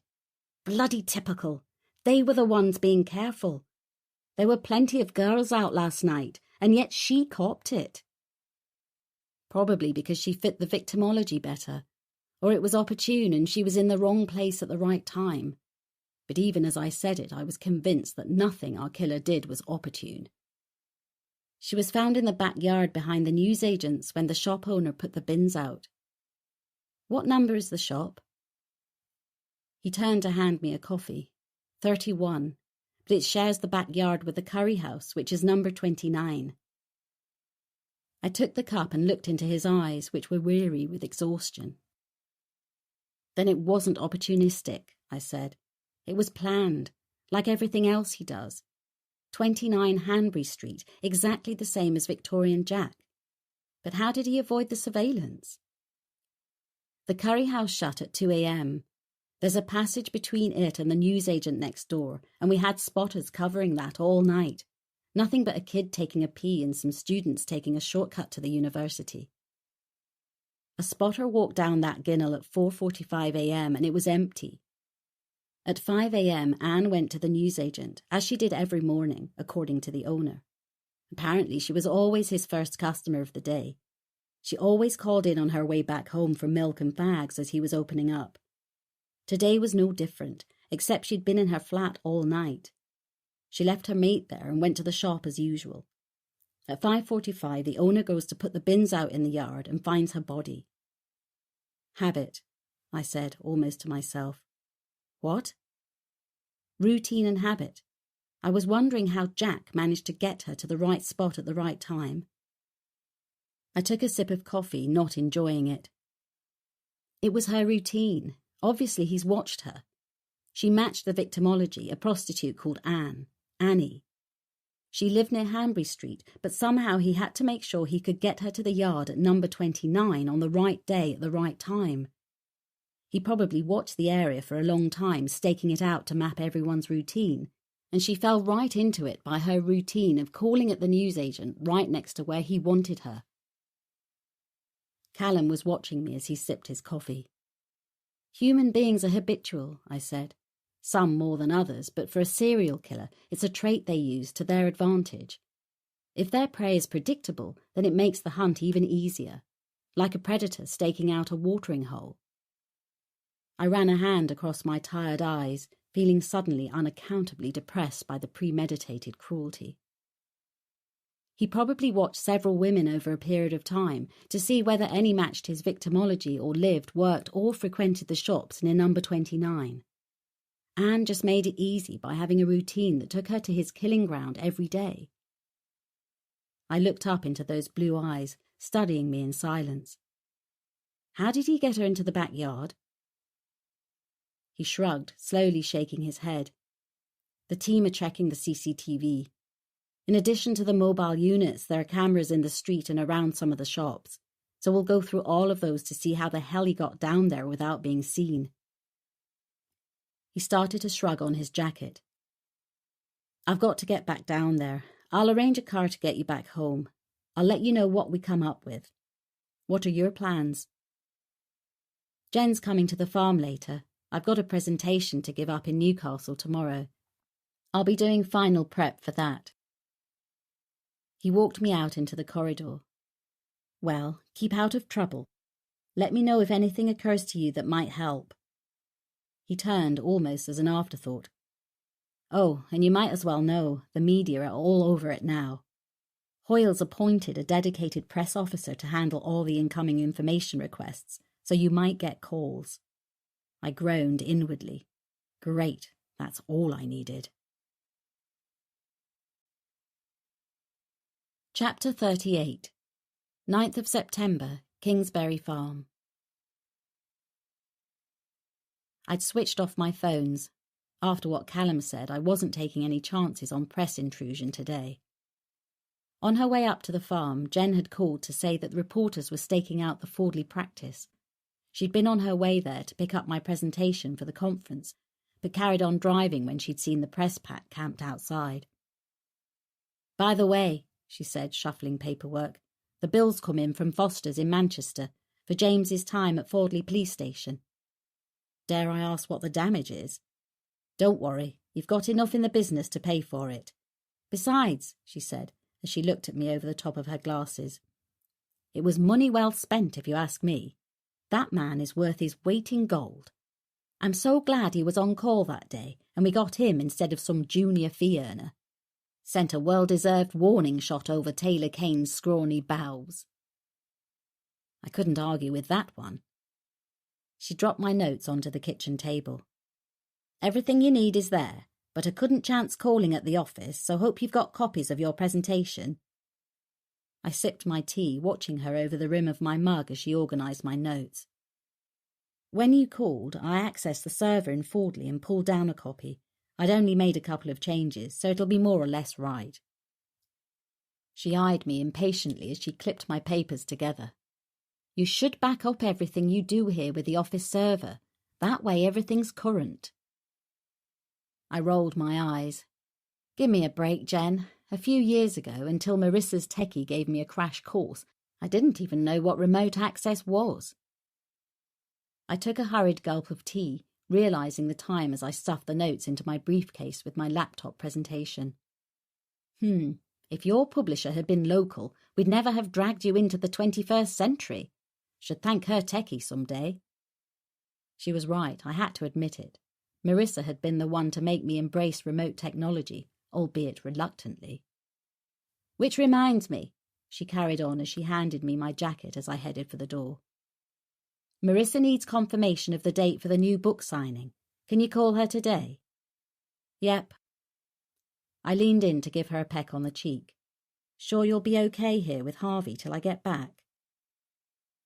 "Bloody typical. They were the ones being careful. There were plenty of girls out last night, and yet she copped it. Probably because she fit the victimology better, or it was opportune and she was in the wrong place at the right time. But even as I said it, I was convinced that nothing our killer did was opportune. She was found in the backyard behind the newsagents when the shop owner put the bins out." "What number is the shop?" He turned to hand me a coffee. 31, but it shares the backyard with the curry house, which is number 29. I took the cup and looked into his eyes, which were weary with exhaustion. "Then it wasn't opportunistic," I said. "It was planned, like everything else he does. 29 Hanbury Street, exactly the same as Victorian Jack. But how did he avoid the surveillance?" "The curry house shut at 2 a.m. There's a passage between it and the newsagent next door, and we had spotters covering that all night. Nothing but a kid taking a pee and some students taking a shortcut to the university. A spotter walked down that ginnel at 4:45 a.m. and it was empty. At 5 a.m, Anne went to the newsagent, as she did every morning, according to the owner. Apparently she was always his first customer of the day. She always called in on her way back home for milk and fags as he was opening up. Today was no different, except she'd been in her flat all night. She left her mate there and went to the shop as usual. At 5:45, the owner goes to put the bins out in the yard and finds her body. "Habit," I said, almost to myself. "What?" "Routine and habit. I was wondering how Jack managed to get her to the right spot at the right time." I took a sip of coffee, not enjoying it. It was her routine. Obviously he's watched her. She matched the victimology, a prostitute called Annie. She lived near Hanbury Street, but somehow he had to make sure he could get her to the yard at number 29 on the right day at the right time. He probably watched the area for a long time, staking it out to map everyone's routine, and she fell right into it by her routine of calling at the newsagent right next to where he wanted her, Callum was watching me as he sipped his coffee. Human beings are habitual, I said. Some more than others, but for a serial killer, it's a trait they use to their advantage. If their prey is predictable, then it makes the hunt even easier, like a predator staking out a watering hole. I ran a hand across my tired eyes, feeling suddenly unaccountably depressed by the premeditated cruelty. He probably watched several women over a period of time to see whether any matched his victimology or lived, worked, or frequented the shops near number 29. Anne just made it easy by having a routine that took her to his killing ground every day. I looked up into those blue eyes, studying me in silence. How did he get her into the backyard? He shrugged, slowly shaking his head. The team are checking the CCTV. In addition to the mobile units, there are cameras in the street and around some of the shops, so we'll go through all of those to see how the hell he got down there without being seen. He started to shrug on his jacket. I've got to get back down there. I'll arrange a car to get you back home. I'll let you know what we come up with. What are your plans? Jen's coming to the farm later. I've got a presentation to give up in Newcastle tomorrow. I'll be doing final prep for that. He walked me out into the corridor. Well, keep out of trouble. Let me know if anything occurs to you that might help. He turned almost as an afterthought. Oh, and you might as well know, the media are all over it now. Hoyle's appointed a dedicated press officer to handle all the incoming information requests, so you might get calls. I groaned inwardly. Great, that's all I needed. Chapter 38. 9th of September, Kingsbury Farm. I'd switched off my phones. After what Callum said, I wasn't taking any chances on press intrusion today. On her way up to the farm, Jen had called to say that the reporters were staking out the Fordley practice. She'd been on her way there to pick up my presentation for the conference, but carried on driving when she'd seen the press pack camped outside. By the way, she said, shuffling paperwork, the bill's come in from Foster's in Manchester for James's time at Fordley Police Station. Dare I ask what the damage is? Don't worry, you've got enough in the business to pay for it. Besides, she said, as she looked at me over the top of her glasses, it was money well spent if you ask me. That man is worth his weight in gold. I'm so glad he was on call that day and we got him instead of some junior fee earner. Sent a well-deserved warning shot over Taylor Kane's scrawny bows. I couldn't argue with that one. She dropped my notes onto the kitchen table. Everything you need is there, but I couldn't chance calling at the office, so hope you've got copies of your presentation. I sipped my tea, watching her over the rim of my mug as she organised my notes. When you called, I accessed the server in Fordley and pulled down a copy. I'd only made a couple of changes, so it'll be more or less right. She eyed me impatiently as she clipped my papers together. You should back up everything you do here with the office server. That way everything's current. I rolled my eyes. Give me a break, Jen. A few years ago, until Marissa's techie gave me a crash course, I didn't even know what remote access was. I took a hurried gulp of tea, realising the time as I stuffed the notes into my briefcase with my laptop presentation. If your publisher had been local, we'd never have dragged you into the 21st century. Should thank her techie some day. She was right, I had to admit it. Marissa had been the one to make me embrace remote technology, albeit reluctantly. Which reminds me, she carried on as she handed me my jacket as I headed for the door. Marissa needs confirmation of the date for the new book signing. Can you call her today? Yep. I leaned in to give her a peck on the cheek. Sure you'll be okay here with Harvey till I get back?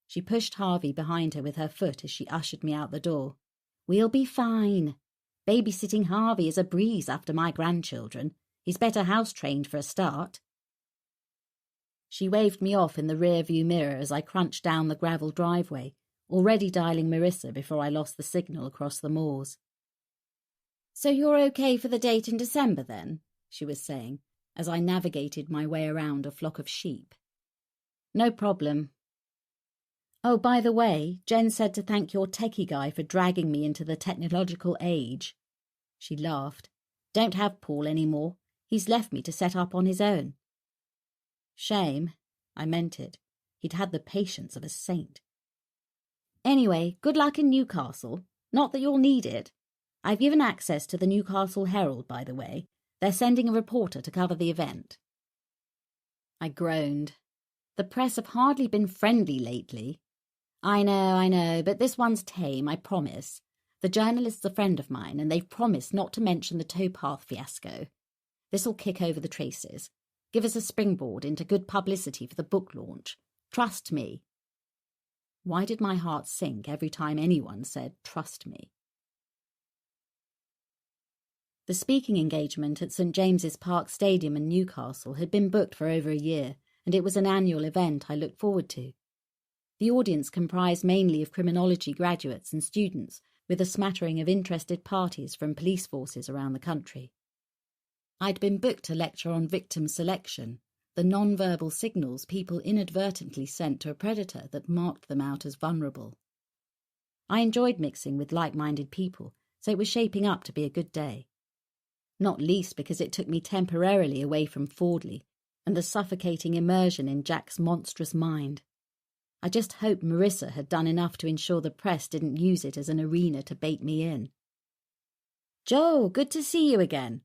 She pushed Harvey behind her with her foot as she ushered me out the door. We'll be fine. Babysitting Harvey is a breeze after my grandchildren. He's better house-trained for a start. She waved me off in the rear-view mirror as I crunched down the gravel driveway, already dialing Marissa before I lost the signal across the moors. So you're okay for the date in December, then? She was saying, as I navigated my way around a flock of sheep. No problem. Oh, by the way, Jen said to thank your techie guy for dragging me into the technological age. She laughed. Don't have Paul anymore. He's left me to set up on his own. Shame. I meant it. He'd had the patience of a saint. Anyway, good luck in Newcastle. Not that you'll need it. I've given access to the Newcastle Herald, by the way. They're sending a reporter to cover the event. I groaned. The press have hardly been friendly lately. I know, but this one's tame, I promise. The journalist's a friend of mine, and they've promised not to mention the towpath fiasco. This'll kick over the traces. Give us a springboard into good publicity for the book launch. Trust me. Why did my heart sink every time anyone said, trust me? The speaking engagement at St James's Park Stadium in Newcastle had been booked for over a year, and it was an annual event I looked forward to. The audience comprised mainly of criminology graduates and students, with a smattering of interested parties from police forces around the country. I'd been booked to lecture on victim selection, the non-verbal signals people inadvertently sent to a predator that marked them out as vulnerable. I enjoyed mixing with like-minded people, so it was shaping up to be a good day. Not least because it took me temporarily away from Fordley and the suffocating immersion in Jack's monstrous mind. I just hoped Marissa had done enough to ensure the press didn't use it as an arena to bait me in. Joe, good to see you again.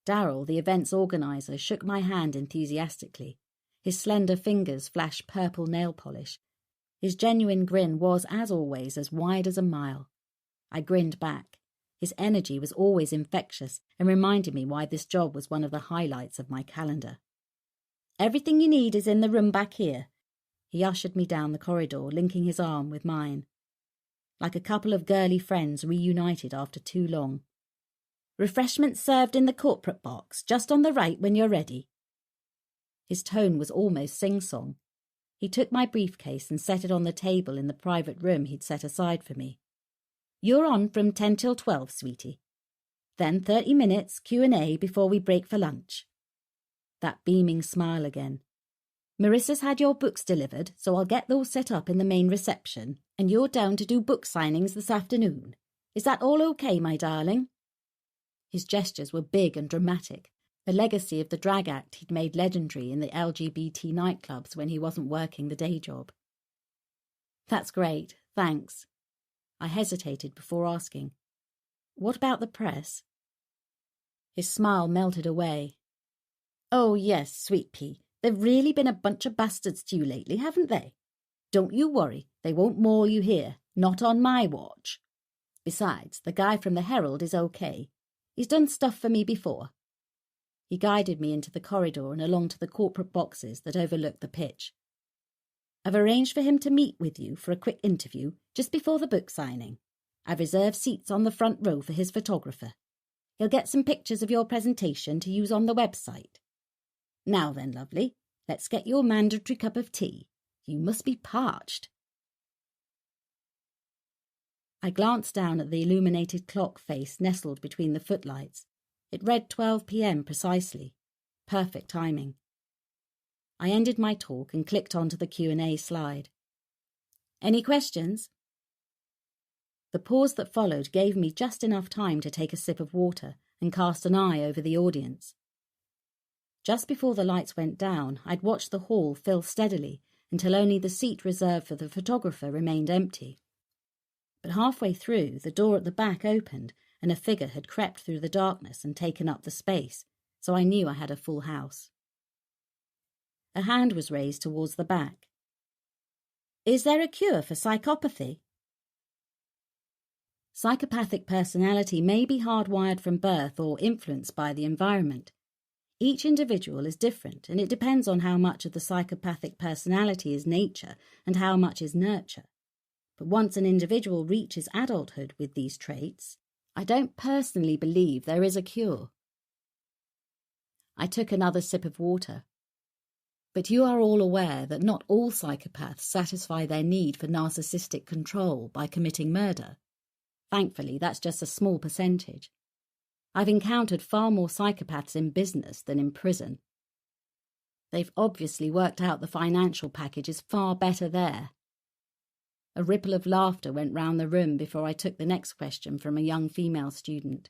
Darryl, the event's organiser, shook my hand enthusiastically. His slender fingers flashed purple nail polish. His genuine grin was, as always, as wide as a mile. I grinned back. His energy was always infectious and reminded me why this job was one of the highlights of my calendar. Everything you need is in the room back here. He ushered me down the corridor, linking his arm with mine. Like a couple of girly friends reunited after too long. Refreshments served in the corporate box, just on the right when you're ready. His tone was almost sing-song. He took my briefcase and set it on the table in the private room he'd set aside for me. You're on from 10 till 12, sweetie. Then 30 minutes Q&A before we break for lunch. That beaming smile again. Marissa's had your books delivered, so I'll get those set up in the main reception, and you're down to do book signings this afternoon. Is that all okay, my darling? His gestures were big and dramatic, a legacy of the drag act he'd made legendary in the LGBT nightclubs when he wasn't working the day job. That's great, thanks. I hesitated before asking, what about the press? His smile melted away. Oh yes, sweet pea, they've really been a bunch of bastards to you lately, haven't they? Don't you worry, they won't maul you here, not on my watch. Besides, the guy from the Herald is okay. He's done stuff for me before. He guided me into the corridor and along to the corporate boxes that overlooked the pitch. I've arranged for him to meet with you for a quick interview just before the book signing. I've reserved seats on the front row for his photographer. He'll get some pictures of your presentation to use on the website. Now then, lovely, let's get your mandatory cup of tea. You must be parched. I glanced down at the illuminated clock face nestled between the footlights. It read 12 p.m. precisely. Perfect timing. I ended my talk and clicked onto the Q&A slide. Any questions? The pause that followed gave me just enough time to take a sip of water and cast an eye over the audience. Just before the lights went down, I'd watched the hall fill steadily until only the seat reserved for the photographer remained empty. But halfway through, the door at the back opened and a figure had crept through the darkness and taken up the space, so I knew I had a full house. A hand was raised towards the back. Is there a cure for psychopathy? Psychopathic personality may be hardwired from birth or influenced by the environment. Each individual is different, and it depends on how much of the psychopathic personality is nature and how much is nurture. But once an individual reaches adulthood with these traits, I don't personally believe there is a cure. I took another sip of water. But you are all aware that not all psychopaths satisfy their need for narcissistic control by committing murder. Thankfully, that's just a small percentage. I've encountered far more psychopaths in business than in prison. They've obviously worked out the financial package is far better there. A ripple of laughter went round the room before I took the next question from a young female student.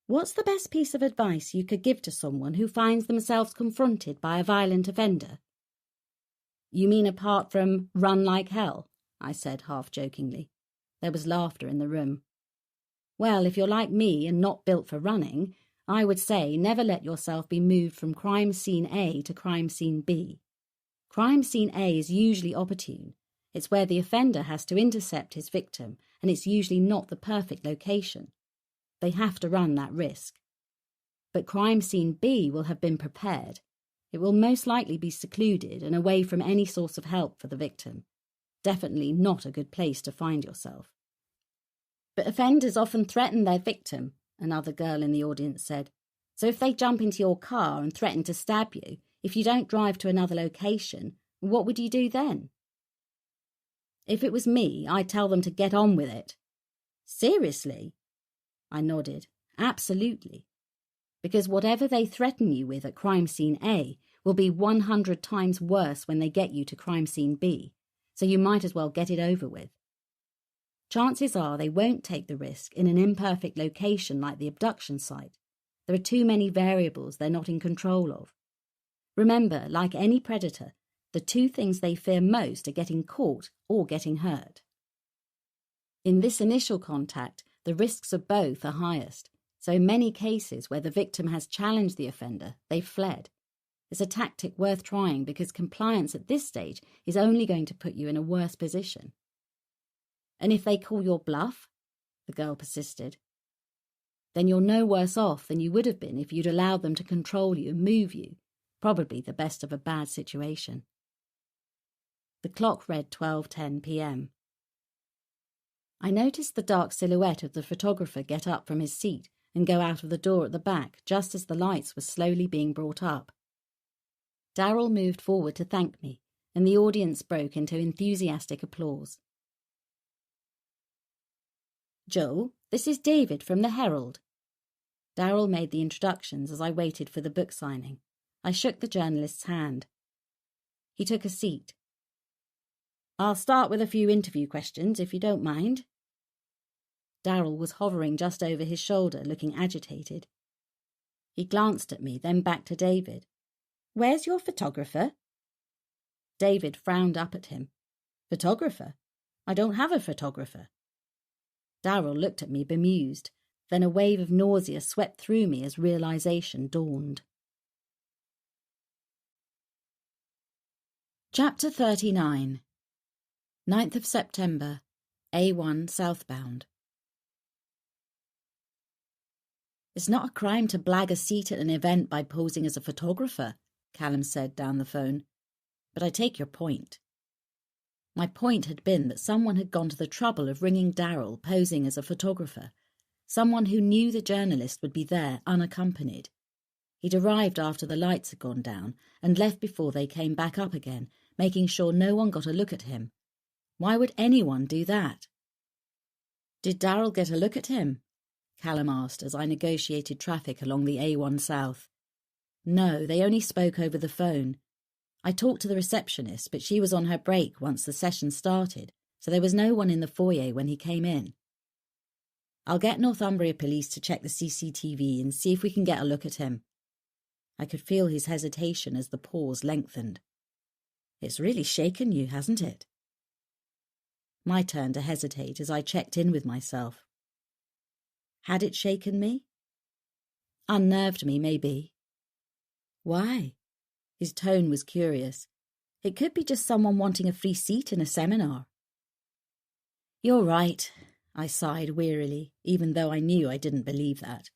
What's the best piece of advice you could give to someone who finds themselves confronted by a violent offender? You mean apart from run like hell? I said half-jokingly. There was laughter in the room. Well, if you're like me and not built for running, I would say never let yourself be moved from crime scene A to crime scene B. Crime scene A is usually opportune. It's where the offender has to intercept his victim, and it's usually not the perfect location. They have to run that risk. But crime scene B will have been prepared. It will most likely be secluded and away from any source of help for the victim. Definitely not a good place to find yourself. But offenders often threaten their victim, another girl in the audience said. So if they jump into your car and threaten to stab you, if you don't drive to another location, what would you do then? If it was me, I'd tell them to get on with it. Seriously? I nodded. Absolutely. Because whatever they threaten you with at crime scene A will be 100 times worse when they get you to crime scene B, so you might as well get it over with. Chances are they won't take the risk in an imperfect location like the abduction site. There are too many variables they're not in control of. Remember, like any predator, the two things they fear most are getting caught or getting hurt. In this initial contact, the risks of both are highest, so in many cases where the victim has challenged the offender, they've fled. It's a tactic worth trying because compliance at this stage is only going to put you in a worse position. And if they call your bluff, the girl persisted, then you're no worse off than you would have been if you'd allowed them to control you and move you, probably the best of a bad situation. The clock read 12:10 p.m. I noticed the dark silhouette of the photographer get up from his seat and go out of the door at the back just as the lights were slowly being brought up. Darryl moved forward to thank me, and the audience broke into enthusiastic applause. Joe, this is David from the Herald. Darryl made the introductions as I waited for the book signing. I shook the journalist's hand. He took a seat. I'll start with a few interview questions, if you don't mind. Darryl was hovering just over his shoulder, looking agitated. He glanced at me, then back to David. Where's your photographer? David frowned up at him. Photographer? I don't have a photographer. Darryl looked at me bemused. Then a wave of nausea swept through me as realization dawned. Chapter 39. 9th of September, A1 southbound. It's not a crime to blag a seat at an event by posing as a photographer, Callum said down the phone. But I take your point. My point had been that someone had gone to the trouble of ringing Darryl posing as a photographer. Someone who knew the journalist would be there unaccompanied. He'd arrived after the lights had gone down and left before they came back up again, making sure no one got a look at him. Why would anyone do that? Did Darryl get a look at him? Callum asked as I negotiated traffic along the A1 South. No, they only spoke over the phone. I talked to the receptionist, but she was on her break once the session started, so there was no one in the foyer when he came in. I'll get Northumbria Police to check the CCTV and see if we can get a look at him. I could feel his hesitation as the pause lengthened. It's really shaken you, hasn't it? My turn to hesitate as I checked in with myself. Had it shaken me? Unnerved me, maybe. Why? His tone was curious. It could be just someone wanting a free seat in a seminar. You're right, I sighed wearily, even though I knew I didn't believe that.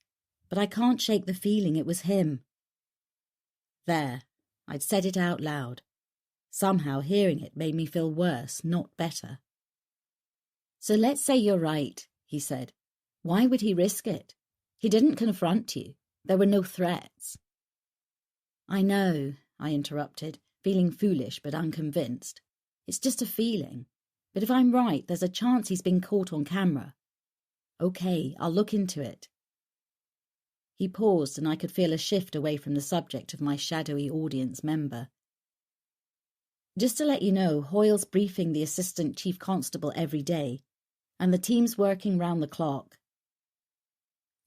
But I can't shake the feeling it was him. There, I'd said it out loud. Somehow hearing it made me feel worse, not better. So let's say you're right, he said. Why would he risk it? He didn't confront you. There were no threats. I know, I interrupted, feeling foolish but unconvinced. It's just a feeling. But if I'm right, there's a chance he's been caught on camera. Okay, I'll look into it. He paused and I could feel a shift away from the subject of my shadowy audience member. Just to let you know, Hoyle's briefing the Assistant Chief Constable every day, and the team's working round the clock.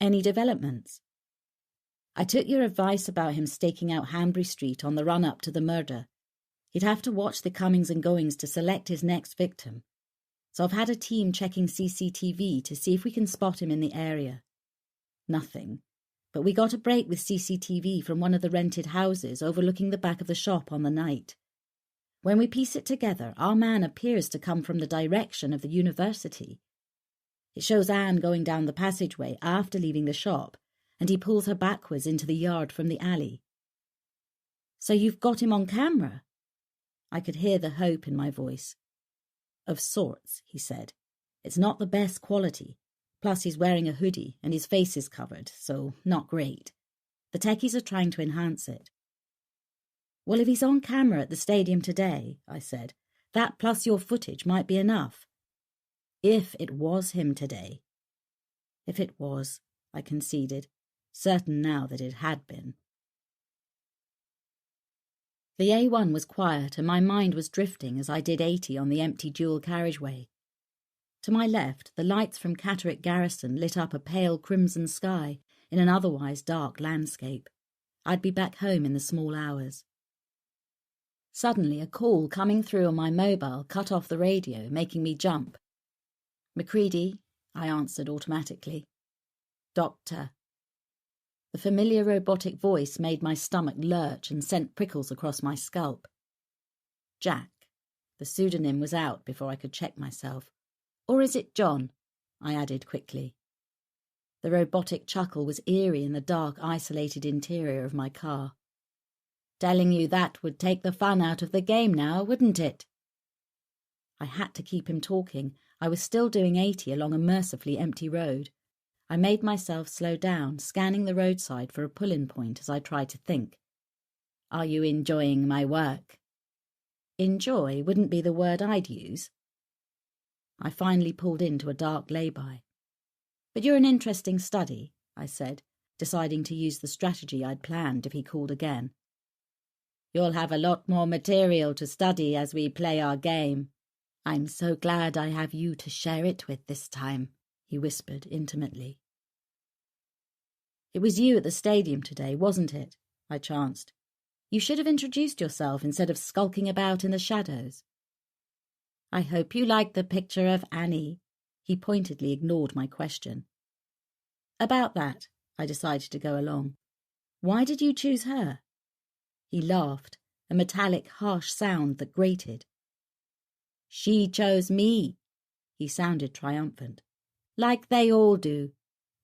Any developments? I took your advice about him staking out Hanbury Street on the run-up to the murder. He'd have to watch the comings and goings to select his next victim. So I've had a team checking CCTV to see if we can spot him in the area. Nothing. But we got a break with CCTV from one of the rented houses overlooking the back of the shop on the night. When we piece it together, our man appears to come from the direction of the university. It shows Anne going down the passageway after leaving the shop, and he pulls her backwards into the yard from the alley. So you've got him on camera? I could hear the hope in my voice. Of sorts, he said. It's not the best quality. Plus he's wearing a hoodie and his face is covered, so not great. The techies are trying to enhance it. Well, if he's on camera at the stadium today, I said, that plus your footage might be enough. If it was him today. If it was, I conceded, certain now that it had been. The A1 was quiet and my mind was drifting as I did 80 on the empty dual carriageway. To my left, the lights from Catterick Garrison lit up a pale crimson sky in an otherwise dark landscape. I'd be back home in the small hours. Suddenly, a call coming through on my mobile cut off the radio, making me jump. "Macready," I answered automatically. "Doctor." The familiar robotic voice made my stomach lurch and sent prickles across my scalp. Jack. The pseudonym was out before I could check myself. Or is it John? I added quickly. The robotic chuckle was eerie in the dark, isolated interior of my car. "Telling you that would take the fun out of the game now, wouldn't it?" I had to keep him talking. I was still doing 80 along a mercifully empty road. I made myself slow down, scanning the roadside for a pull-in point as I tried to think. "Are you enjoying my work?" Enjoy wouldn't be the word I'd use. I finally pulled into a dark lay-by. "But you're an interesting study," I said, deciding to use the strategy I'd planned if he called again. "You'll have a lot more material to study as we play our game. I'm so glad I have you to share it with this time," he whispered intimately. "It was you at the stadium today, wasn't it?" I chanced. "You should have introduced yourself instead of skulking about in the shadows." "I hope you liked the picture of Annie." He pointedly ignored my question. "About that," I decided to go along. "Why did you choose her?" He laughed, a metallic, harsh sound that grated. "She chose me." He sounded triumphant. "Like they all do.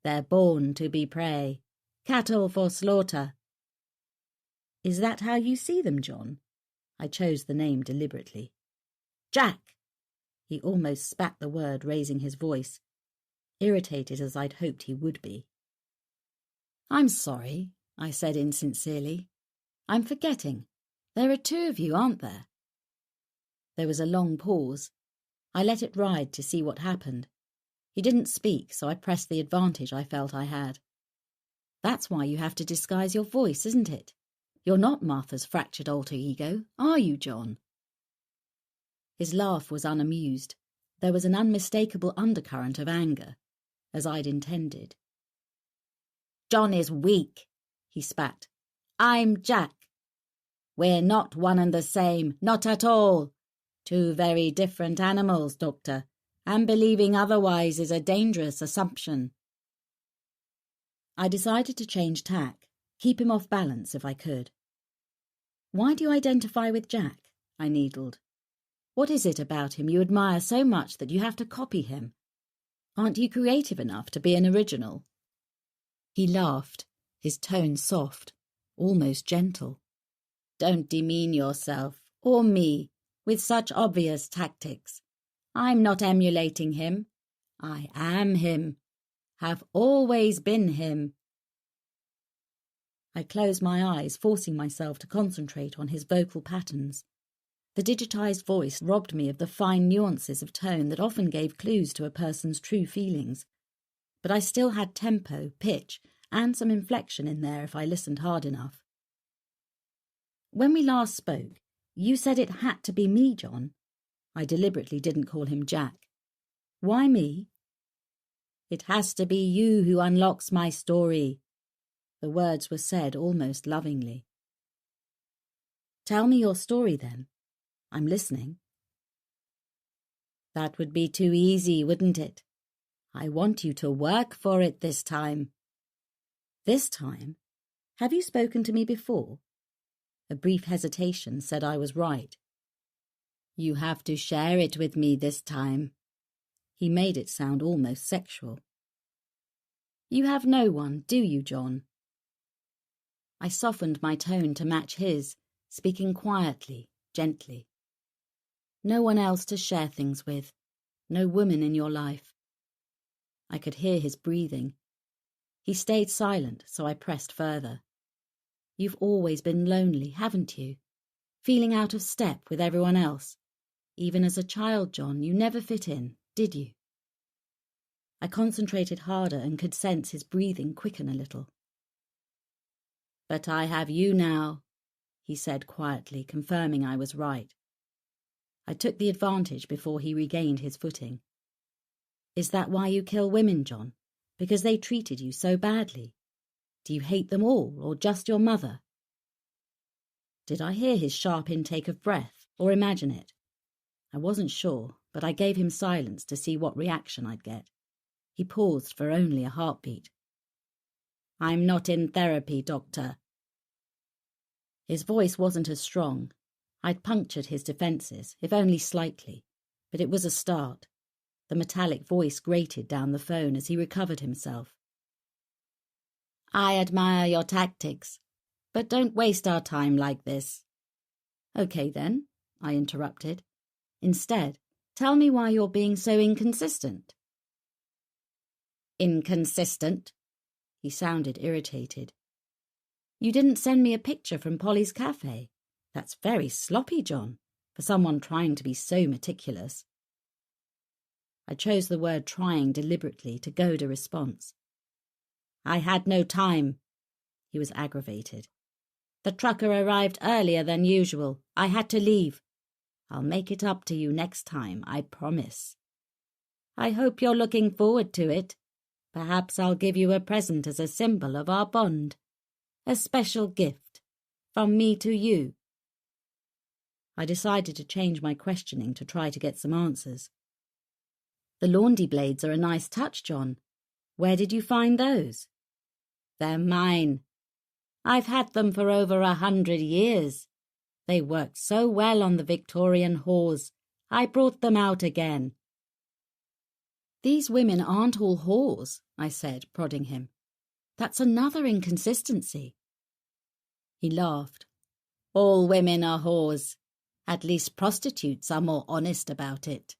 They're born to be prey. Cattle for slaughter." "Is that how you see them, John?" I chose the name deliberately. "Jack!" He almost spat the word, raising his voice, irritated as I'd hoped he would be. "I'm sorry," I said insincerely. "I'm forgetting. There are two of you, aren't there?" There was a long pause. I let it ride to see what happened. He didn't speak, so I pressed the advantage I felt I had. "That's why you have to disguise your voice, isn't it? You're not Martha's fractured alter ego, are you, John?" His laugh was unamused. There was an unmistakable undercurrent of anger, as I'd intended. "John is weak," he spat. "I'm Jack. We're not one and the same, not at all. Two very different animals, Doctor, and believing otherwise is a dangerous assumption." I decided to change tack, keep him off balance if I could. "Why do you identify with Jack?" I needled. "What is it about him you admire so much that you have to copy him? Aren't you creative enough to be an original?" He laughed, his tone soft, almost gentle. "Don't demean yourself, or me, with such obvious tactics. I'm not emulating him. I am him. Have always been him." I closed my eyes, forcing myself to concentrate on his vocal patterns. The digitized voice robbed me of the fine nuances of tone that often gave clues to a person's true feelings. But I still had tempo, pitch, and some inflection in there if I listened hard enough. "When we last spoke, you said it had to be me, John. I deliberately didn't call him Jack. Why me? It has to be you who unlocks my story. The words were said almost lovingly. Tell me your story then. I'm listening. That would be too easy, wouldn't it? I want you to work for it this time. This time? Have you spoken to me before? A brief hesitation said I was right. You have to share it with me this time. He made it sound almost sexual. You have no one, do you, John? I softened my tone to match his, speaking quietly, gently. No one else to share things with. No woman in your life. I could hear his breathing. He stayed silent, so I pressed further. You've always been lonely, haven't you? Feeling out of step with everyone else. Even as a child, John, you never fit in, did you? I concentrated harder and could sense his breathing quicken a little. But I have you now, he said quietly, confirming I was right. I took the advantage before he regained his footing. Is that why you kill women, John? Because they treated you so badly? Do you hate them all, or just your mother? Did I hear his sharp intake of breath, or imagine it? I wasn't sure, but I gave him silence to see what reaction I'd get. He paused for only a heartbeat. I'm not in therapy, Doctor. His voice wasn't as strong. I'd punctured his defences, if only slightly, but it was a start. The metallic voice grated down the phone as he recovered himself. I admire your tactics, but don't waste our time like this. Okay then, I interrupted. Instead, tell me why you're being so inconsistent. Inconsistent? He sounded irritated. You didn't send me a picture from Polly's cafe. That's very sloppy, John, for someone trying to be so meticulous. I chose the word trying deliberately to goad a response. I had no time. He was aggravated. The trucker arrived earlier than usual. I had to leave. I'll make it up to you next time, I promise. I hope you're looking forward to it. Perhaps I'll give you a present as a symbol of our bond. A special gift. From me to you. I decided to change my questioning to try to get some answers. The laundry blades are a nice touch, John. Where did you find those? They're mine. I've had them for over 100 years. They worked so well on the Victorian whores. I brought them out again. These women aren't all whores, I said, prodding him. That's another inconsistency. He laughed. All women are whores. At least prostitutes are more honest about it.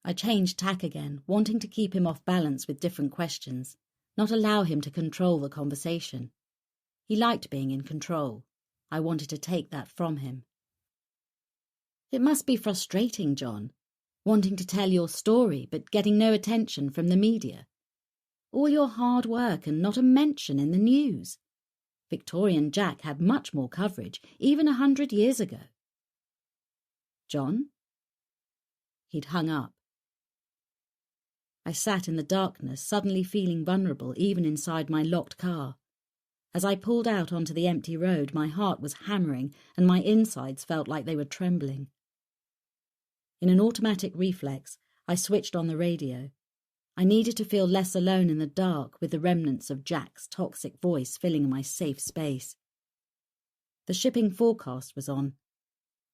I changed tack again, wanting to keep him off balance with different questions, not allow him to control the conversation. He liked being in control. I wanted to take that from him. It must be frustrating, John, wanting to tell your story but getting no attention from the media. All your hard work and not a mention in the news. Victorian Jack had much more coverage, even 100 years ago. John? He'd hung up. I sat in the darkness, suddenly feeling vulnerable even inside my locked car. As I pulled out onto the empty road, my heart was hammering and my insides felt like they were trembling. In an automatic reflex, I switched on the radio. I needed to feel less alone in the dark with the remnants of Jack's toxic voice filling my safe space. The shipping forecast was on.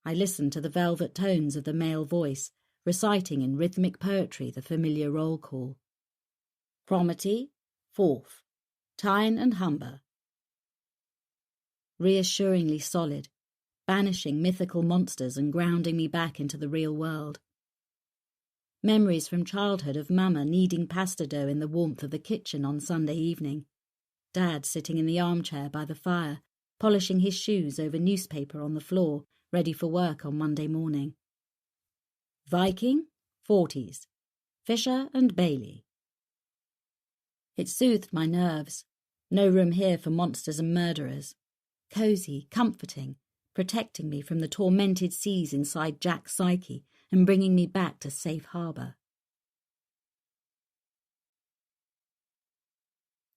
I listened to the velvet tones of the male voice, reciting in rhythmic poetry the familiar roll call. Cromarty, Forth, Tyne and Humber. Reassuringly solid, banishing mythical monsters and grounding me back into the real world. Memories from childhood of Mama kneading pasta dough in the warmth of the kitchen on Sunday evening. Dad sitting in the armchair by the fire, polishing his shoes over newspaper on the floor, ready for work on Monday morning. Viking, 40s, Fisher and Bailey. It soothed my nerves. No room here for monsters and murderers. Cosy, comforting, protecting me from the tormented seas inside Jack's psyche and bringing me back to safe harbour.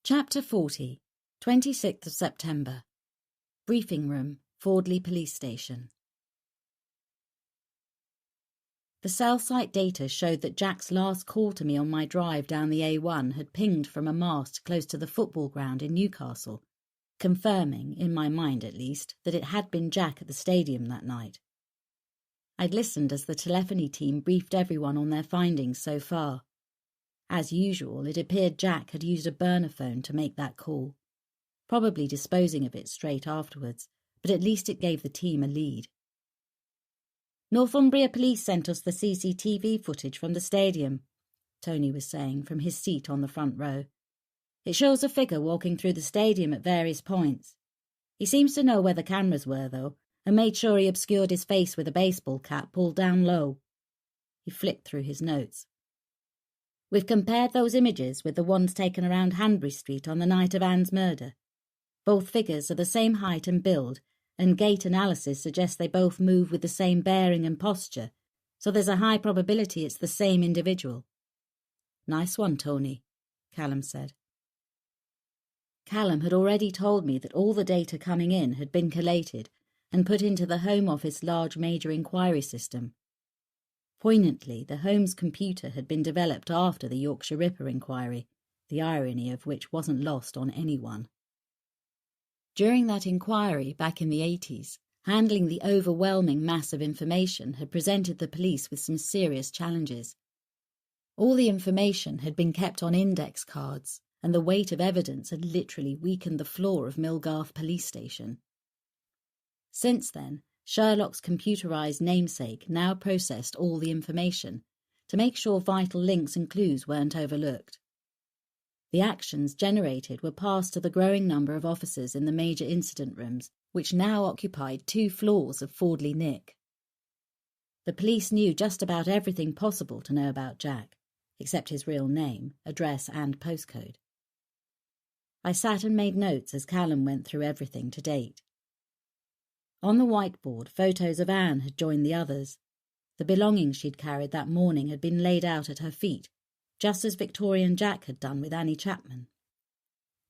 Chapter 40, 26th of September. Briefing Room, Fordley Police Station. The cell site data showed that Jack's last call to me on my drive down the A1 had pinged from a mast close to the football ground in Newcastle, confirming, in my mind at least, that it had been Jack at the stadium that night. I'd listened as the telephony team briefed everyone on their findings so far. As usual, it appeared Jack had used a burner phone to make that call, probably disposing of it straight afterwards, but at least it gave the team a lead. Northumbria Police sent us the CCTV footage from the stadium, Tony was saying from his seat on the front row. It shows a figure walking through the stadium at various points. He seems to know where the cameras were, though, and made sure he obscured his face with a baseball cap pulled down low. He flicked through his notes. We've compared those images with the ones taken around Hanbury Street on the night of Anne's murder. Both figures are the same height and build, and gait analysis suggests they both move with the same bearing and posture, so there's a high probability it's the same individual. Nice one, Tony, Callum said. Callum had already told me that all the data coming in had been collated and put into the Home Office large major inquiry system. Poignantly, the Home's computer had been developed after the Yorkshire Ripper inquiry, the irony of which wasn't lost on anyone. During that inquiry back in the 80s, handling the overwhelming mass of information had presented the police with some serious challenges. All the information had been kept on index cards, and the weight of evidence had literally weakened the floor of Millgarth Police Station. Since then, Sherlock's computerized namesake now processed all the information to make sure vital links and clues weren't overlooked. The actions generated were passed to the growing number of officers in the major incident rooms, which now occupied 2 floors of Fordley Nick. The police knew just about everything possible to know about Jack, except his real name, address and postcode. I sat and made notes as Callum went through everything to date. On the whiteboard, photos of Anne had joined the others. The belongings she'd carried that morning had been laid out at her feet, just as Victorian Jack had done with Annie Chapman.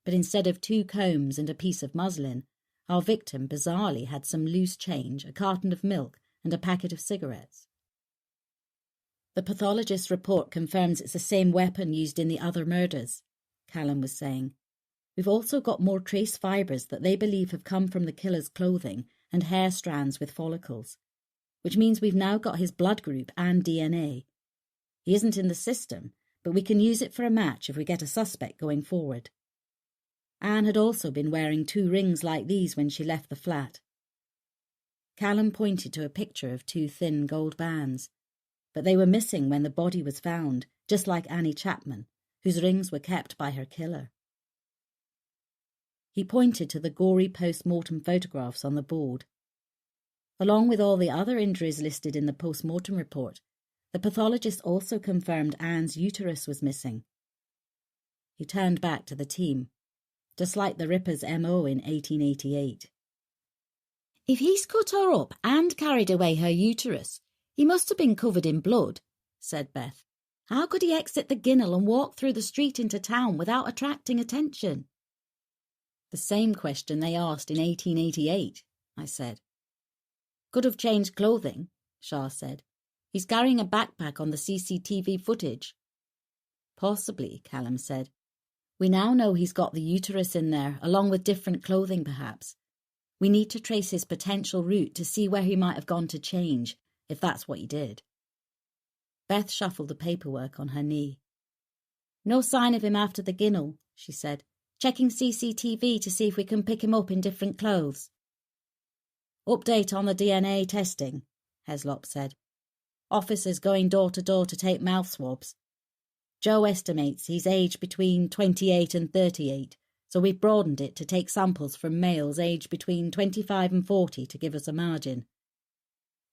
But instead of 2 combs and a piece of muslin, our victim bizarrely had some loose change, a carton of milk, and a packet of cigarettes. The pathologist's report confirms it's the same weapon used in the other murders, Callum was saying. We've also got more trace fibres that they believe have come from the killer's clothing and hair strands with follicles, which means we've now got his blood group and DNA. He isn't in the system, but we can use it for a match if we get a suspect going forward. Anne had also been wearing 2 rings like these when she left the flat. Callum pointed to a picture of 2 thin gold bands, but they were missing when the body was found, just like Annie Chapman, whose rings were kept by her killer. He pointed to the gory post-mortem photographs on the board. Along with all the other injuries listed in the post-mortem report, the pathologist also confirmed Anne's uterus was missing. He turned back to the team, just like the Ripper's MO in 1888. If he's cut her up and carried away her uterus, he must have been covered in blood, said Beth. How could he exit the Ginnel and walk through the street into town without attracting attention? The same question they asked in 1888, I said. Could have changed clothing, Shah said. He's carrying a backpack on the CCTV footage. Possibly, Callum said. We now know he's got the uterus in there, along with different clothing perhaps. We need to trace his potential route to see where he might have gone to change, if that's what he did. Beth shuffled the paperwork on her knee. No sign of him after the Ginnel, she said, checking CCTV to see if we can pick him up in different clothes. Update on the DNA testing, Heslop said. Officers going door to door to take mouth swabs. Joe estimates he's aged between 28 and 38, so we've broadened it to take samples from males aged between 25 and 40 to give us a margin.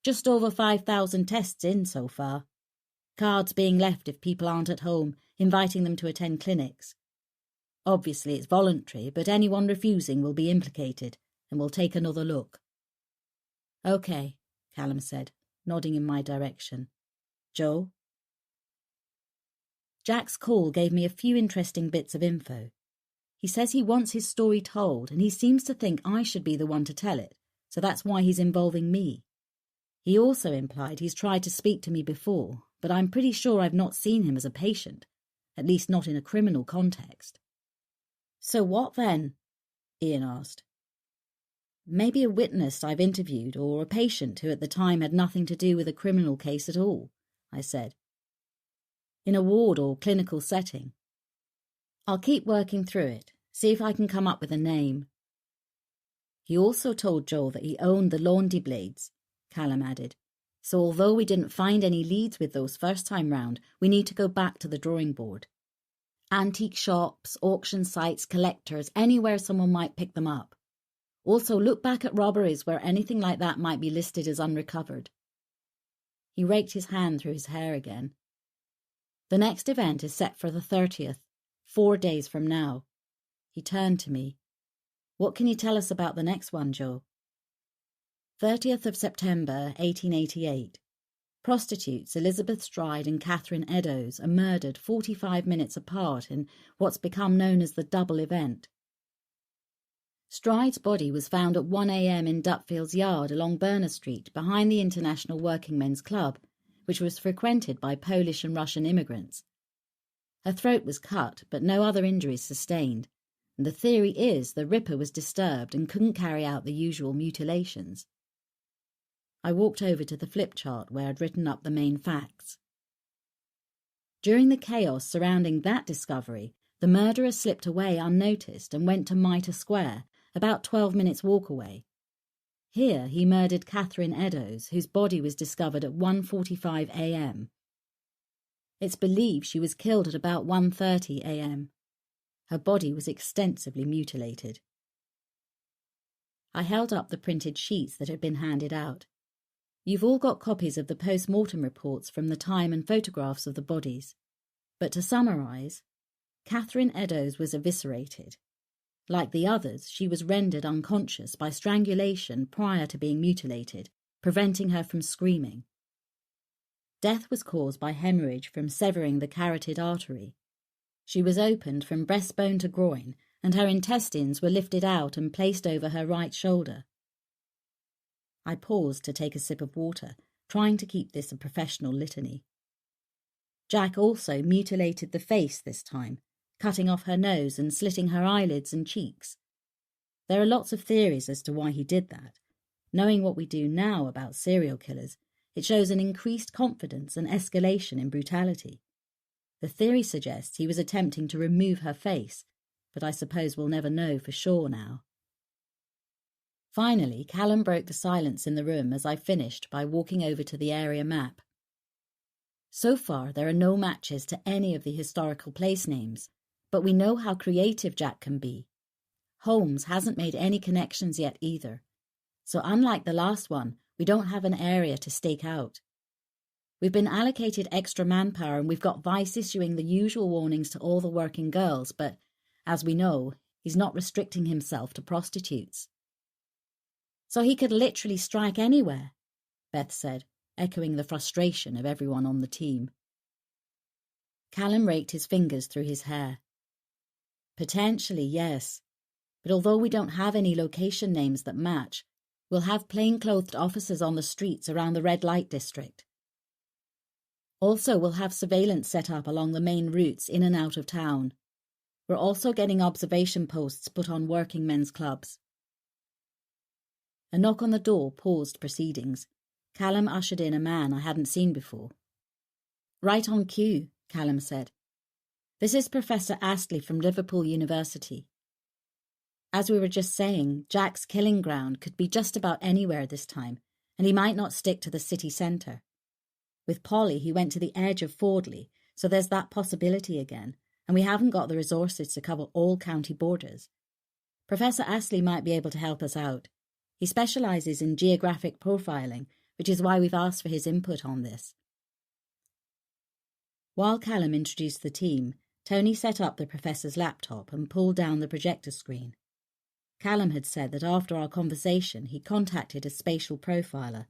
Just over 5,000 tests in so far. Cards being left if people aren't at home, inviting them to attend clinics. Obviously it's voluntary, but anyone refusing will be implicated, and we'll take another look. Okay, Callum said, nodding in my direction. Joe? Jack's call gave me a few interesting bits of info. He says he wants his story told, and he seems to think I should be the one to tell it, so that's why he's involving me. He also implied he's tried to speak to me before, but I'm pretty sure I've not seen him as a patient, at least not in a criminal context. So what then? Ian asked. Maybe a witness I've interviewed, or a patient who at the time had nothing to do with a criminal case at all, I said. In a ward or clinical setting. I'll keep working through it, see if I can come up with a name. He also told Joel that he owned the laundry blades, Callum added. So although we didn't find any leads with those first time round, we need to go back to the drawing board. Antique shops, auction sites, collectors, anywhere someone might pick them up. Also look back at robberies where anything like that might be listed as unrecovered. He raked his hand through his hair again. The next event is set for the 30th, 4 days from now. He turned to me. What can you tell us about the next one, Joe? 30th of September, 1888. Prostitutes Elizabeth Stride and Catherine Eddowes are murdered 45 minutes apart in what's become known as the double event. Stride's body was found at 1 a.m. in Dutfield's yard along Berner Street behind the International Working Men's Club, which was frequented by Polish and Russian immigrants. Her throat was cut, but no other injuries sustained, and the theory is the Ripper was disturbed and couldn't carry out the usual mutilations. I walked over to the flip chart where I'd written up the main facts. During the chaos surrounding that discovery, the murderer slipped away unnoticed and went to Mitre Square, about 12 minutes' walk away. Here he murdered Catherine Eddowes, whose body was discovered at 1:45 a.m. It's believed she was killed at about 1:30 a.m. Her body was extensively mutilated. I held up the printed sheets that had been handed out. You've all got copies of the post-mortem reports from the time and photographs of the bodies. But to summarise, Catherine Eddowes was eviscerated. Like the others, she was rendered unconscious by strangulation prior to being mutilated, preventing her from screaming. Death was caused by hemorrhage from severing the carotid artery. She was opened from breastbone to groin, and her intestines were lifted out and placed over her right shoulder. I paused to take a sip of water, trying to keep this a professional litany. Jack also mutilated the face this time, cutting off her nose and slitting her eyelids and cheeks. There are lots of theories as to why he did that. Knowing what we do now about serial killers, it shows an increased confidence and escalation in brutality. The theory suggests he was attempting to remove her face, but I suppose we'll never know for sure now. Finally, Callum broke the silence in the room as I finished by walking over to the area map. So far, there are no matches to any of the historical place names, but we know how creative Jack can be. Holmes hasn't made any connections yet either, so unlike the last one, we don't have an area to stake out. We've been allocated extra manpower and we've got Vice issuing the usual warnings to all the working girls, but, as we know, he's not restricting himself to prostitutes. So he could literally strike anywhere, Beth said, echoing the frustration of everyone on the team. Callum raked his fingers through his hair. Potentially, yes, but although we don't have any location names that match, we'll have plain-clothed officers on the streets around the red light district. Also, we'll have surveillance set up along the main routes in and out of town. We're also getting observation posts put on working men's clubs. A knock on the door paused proceedings. Callum ushered in a man I hadn't seen before. Right on cue, Callum said. This is Professor Astley from Liverpool University. As we were just saying, Jack's killing ground could be just about anywhere this time, and he might not stick to the city centre. With Polly, he went to the edge of Fordley, so there's that possibility again, and we haven't got the resources to cover all county borders. Professor Astley might be able to help us out. He specialises in geographic profiling, which is why we've asked for his input on this. While Callum introduced the team, Tony set up the professor's laptop and pulled down the projector screen. Callum had said that after our conversation he contacted a spatial profiler,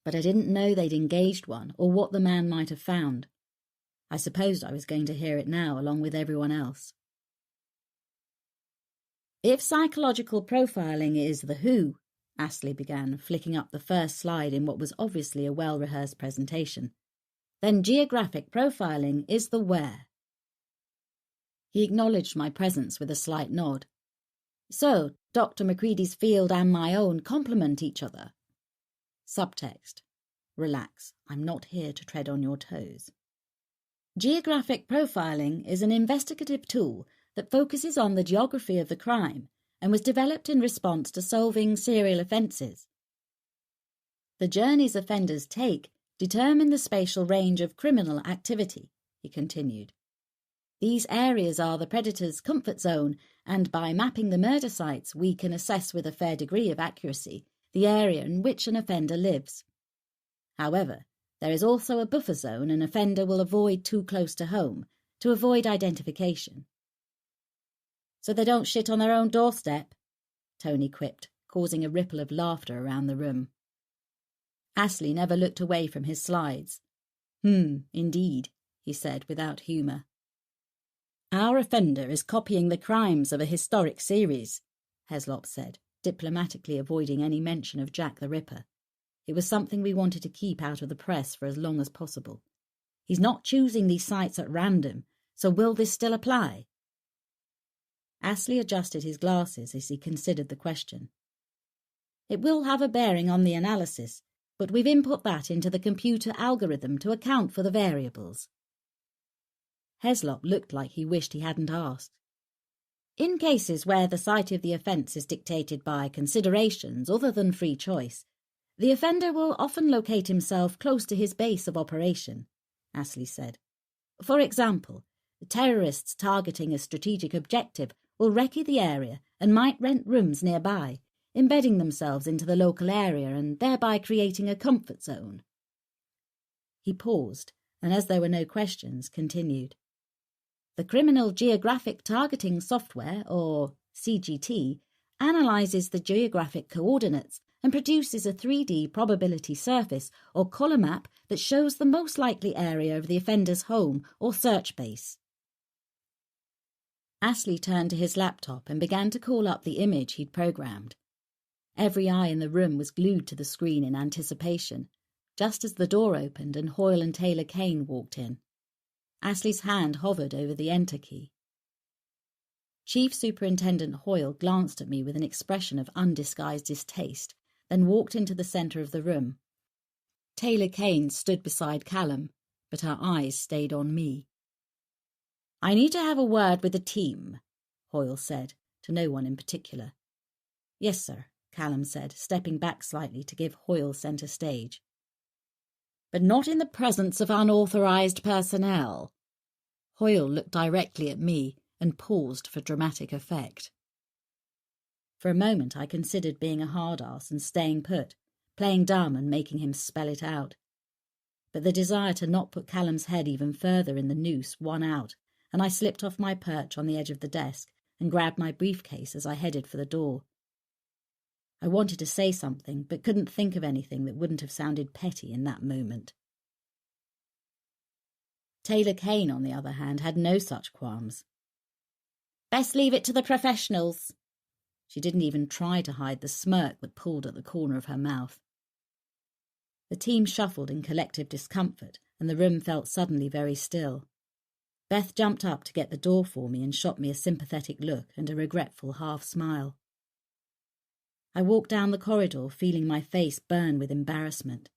but I didn't know they'd engaged one or what the man might have found. I supposed I was going to hear it now along with everyone else. If psychological profiling is the who, Astley began, flicking up the first slide in what was obviously a well-rehearsed presentation, then geographic profiling is the where. He acknowledged my presence with a slight nod. So, Dr. Macready's field and my own complement each other. Subtext. Relax, I'm not here to tread on your toes. Geographic profiling is an investigative tool that focuses on the geography of the crime and was developed in response to solving serial offences. The journeys offenders take determine the spatial range of criminal activity, he continued. These areas are the predator's comfort zone, and by mapping the murder sites we can assess with a fair degree of accuracy the area in which an offender lives. However, there is also a buffer zone an offender will avoid too close to home to avoid identification. So they don't shit on their own doorstep, Tony quipped, causing a ripple of laughter around the room. Astley never looked away from his slides. Indeed, he said without humour. Our offender is copying the crimes of a historic series, Heslop said, diplomatically avoiding any mention of Jack the Ripper. It was something we wanted to keep out of the press for as long as possible. He's not choosing these sites at random, so will this still apply? Astley adjusted his glasses as he considered the question. It will have a bearing on the analysis, but we've input that into the computer algorithm to account for the variables. Heslop looked like he wished he hadn't asked. In cases where the site of the offence is dictated by considerations other than free choice, the offender will often locate himself close to his base of operation, Astley said. For example, terrorists targeting a strategic objective will recce the area and might rent rooms nearby, embedding themselves into the local area and thereby creating a comfort zone. He paused, and as there were no questions, continued. The Criminal Geographic Targeting Software, or CGT, analyses the geographic coordinates and produces a 3D probability surface or colour map that shows the most likely area of the offender's home or search base. Astley turned to his laptop and began to call up the image he'd programmed. Every eye in the room was glued to the screen in anticipation, just as the door opened and Hoyle and Taylor Kane walked in. Astley's hand hovered over the enter key. Chief Superintendent Hoyle glanced at me with an expression of undisguised distaste, then walked into the centre of the room. Taylor Kane stood beside Callum, but her eyes stayed on me. I need to have a word with the team, Hoyle said, to no one in particular. Yes, sir, Callum said, stepping back slightly to give Hoyle centre stage. But not in the presence of unauthorised personnel. Hoyle looked directly at me and paused for dramatic effect. For a moment I considered being a hard-ass and staying put, playing dumb and making him spell it out. But the desire to not put Callum's head even further in the noose won out, and I slipped off my perch on the edge of the desk and grabbed my briefcase as I headed for the door. I wanted to say something, but couldn't think of anything that wouldn't have sounded petty in that moment. Taylor Kane, on the other hand, had no such qualms. Best leave it to the professionals. She didn't even try to hide the smirk that pulled at the corner of her mouth. The team shuffled in collective discomfort, and the room felt suddenly very still. Beth jumped up to get the door for me and shot me a sympathetic look and a regretful half-smile. I walked down the corridor, feeling my face burn with embarrassment,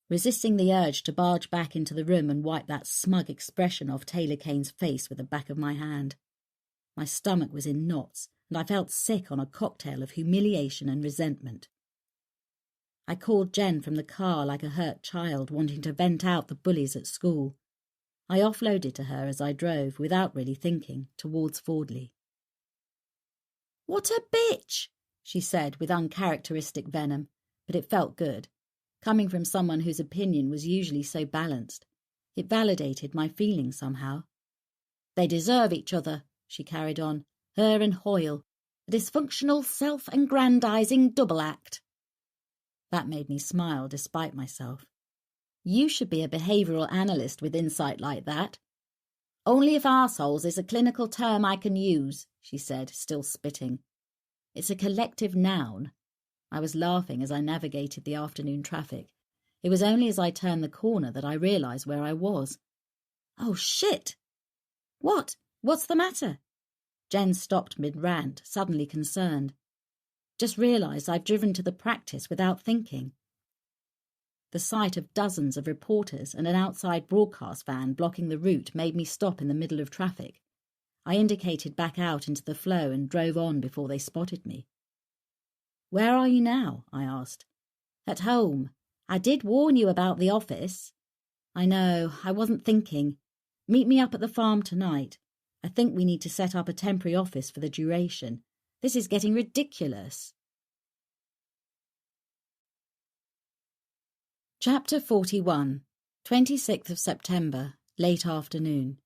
resisting the urge to barge back into the room and wipe that smug expression off Taylor Kane's face with the back of my hand. My stomach was in knots, and I felt sick on a cocktail of humiliation and resentment. I called Jen from the car like a hurt child wanting to vent out the bullies at school. I offloaded to her as I drove, without really thinking, towards Fordley. "What a bitch!" she said with uncharacteristic venom, but it felt good. Coming from someone whose opinion was usually so balanced, it validated my feelings somehow. "They deserve each other," she carried on, "her and Hoyle. A dysfunctional, self-aggrandizing double act. That made me smile despite myself. You should be a behavioural analyst with insight like that. Only if arseholes is a clinical term I can use, she said, still spitting. It's a collective noun. I was laughing as I navigated the afternoon traffic. It was only as I turned the corner that I realised where I was. Oh, shit! What? What's the matter? Jen stopped mid-rant, suddenly concerned. Just realised I've driven to the practice without thinking. The sight of dozens of reporters and an outside broadcast van blocking the route made me stop in the middle of traffic. I indicated back out into the flow and drove on before they spotted me. Where are you now? I asked. At home. I did warn you about the office. I know, I wasn't thinking. Meet me up at the farm tonight. I think we need to set up a temporary office for the duration. This is getting ridiculous. Chapter 41, 26th of September, late afternoon.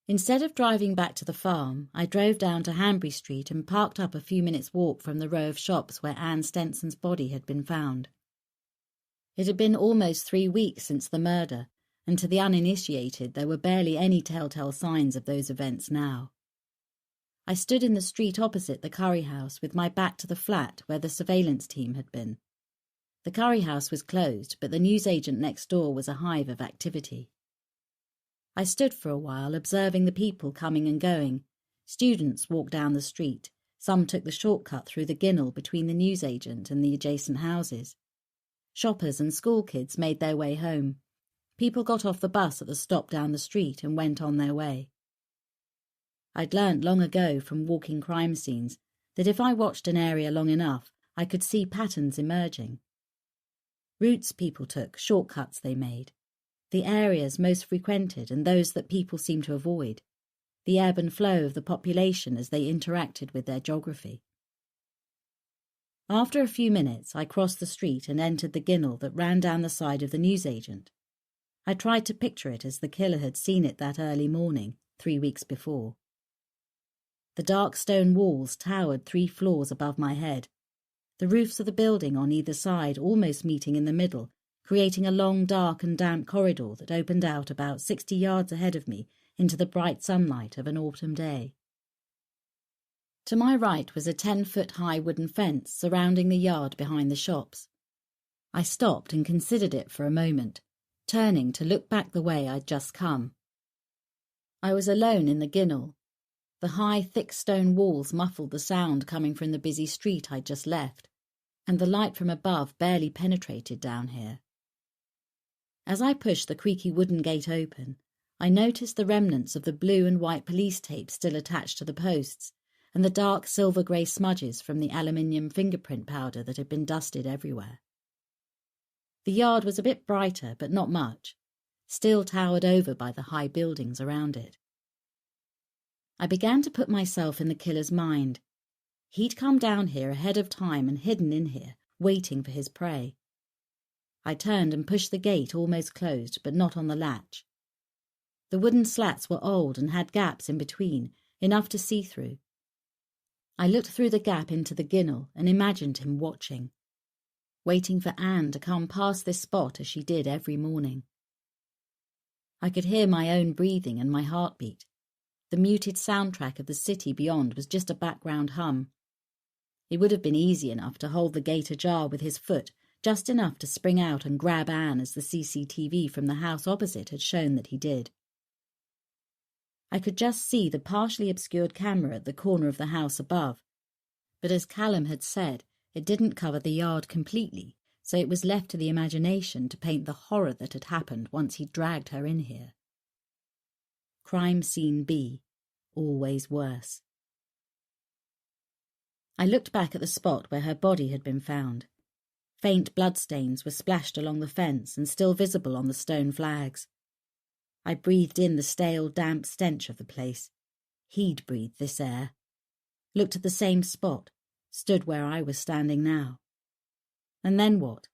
Instead of driving back to the farm, I drove down to Hanbury Street and parked up a few minutes' walk from the row of shops where Anne Stenson's body had been found. It had been almost 3 weeks since the murder, and to the uninitiated there were barely any telltale signs of those events now. I stood in the street opposite the curry house with my back to the flat where the surveillance team had been. The curry house was closed, but the newsagent next door was a hive of activity. I stood for a while observing the people coming and going. Students walked down the street. Some took the shortcut through the ginnel between the newsagent and the adjacent houses. Shoppers and school kids made their way home. People got off the bus at the stop down the street and went on their way. I'd learnt long ago from walking crime scenes that if I watched an area long enough, I could see patterns emerging. Routes people took, shortcuts they made. The areas most frequented and those that people seemed to avoid. The ebb and flow of the population as they interacted with their geography. After a few minutes, I crossed the street and entered the ginnel that ran down the side of the newsagent. I tried to picture it as the killer had seen it that early morning, 3 weeks before. The dark stone walls towered 3 floors above my head. The roofs of the building on either side almost meeting in the middle, creating a long, dark and damp corridor that opened out about 60 yards ahead of me into the bright sunlight of an autumn day. To my right was a 10-foot-high wooden fence surrounding the yard behind the shops. I stopped and considered it for a moment, turning to look back the way I'd just come. I was alone in the ginnel. The high, thick stone walls muffled the sound coming from the busy street I'd just left, and the light from above barely penetrated down here. As I pushed the creaky wooden gate open, I noticed the remnants of the blue and white police tape still attached to the posts, and the dark silver-grey smudges from the aluminium fingerprint powder that had been dusted everywhere. The yard was a bit brighter, but not much, still towered over by the high buildings around it. I began to put myself in the killer's mind. He'd come down here ahead of time and hidden in here, waiting for his prey. I turned and pushed the gate almost closed, but not on the latch. The wooden slats were old and had gaps in between, enough to see through. I looked through the gap into the ginnel and imagined him watching, waiting for Anne to come past this spot as she did every morning. I could hear my own breathing and my heartbeat. The muted soundtrack of the city beyond was just a background hum. It would have been easy enough to hold the gate ajar with his foot, just enough to spring out and grab Anne as the CCTV from the house opposite had shown that he did. I could just see the partially obscured camera at the corner of the house above, but as Callum had said, it didn't cover the yard completely, so it was left to the imagination to paint the horror that had happened once he dragged her in here. Crime scene B, always worse. I looked back at the spot where her body had been found. Faint bloodstains were splashed along the fence and still visible on the stone flags. I breathed in the stale, damp stench of the place. He'd breathed this air. Looked at the same spot, stood where I was standing now. And then what?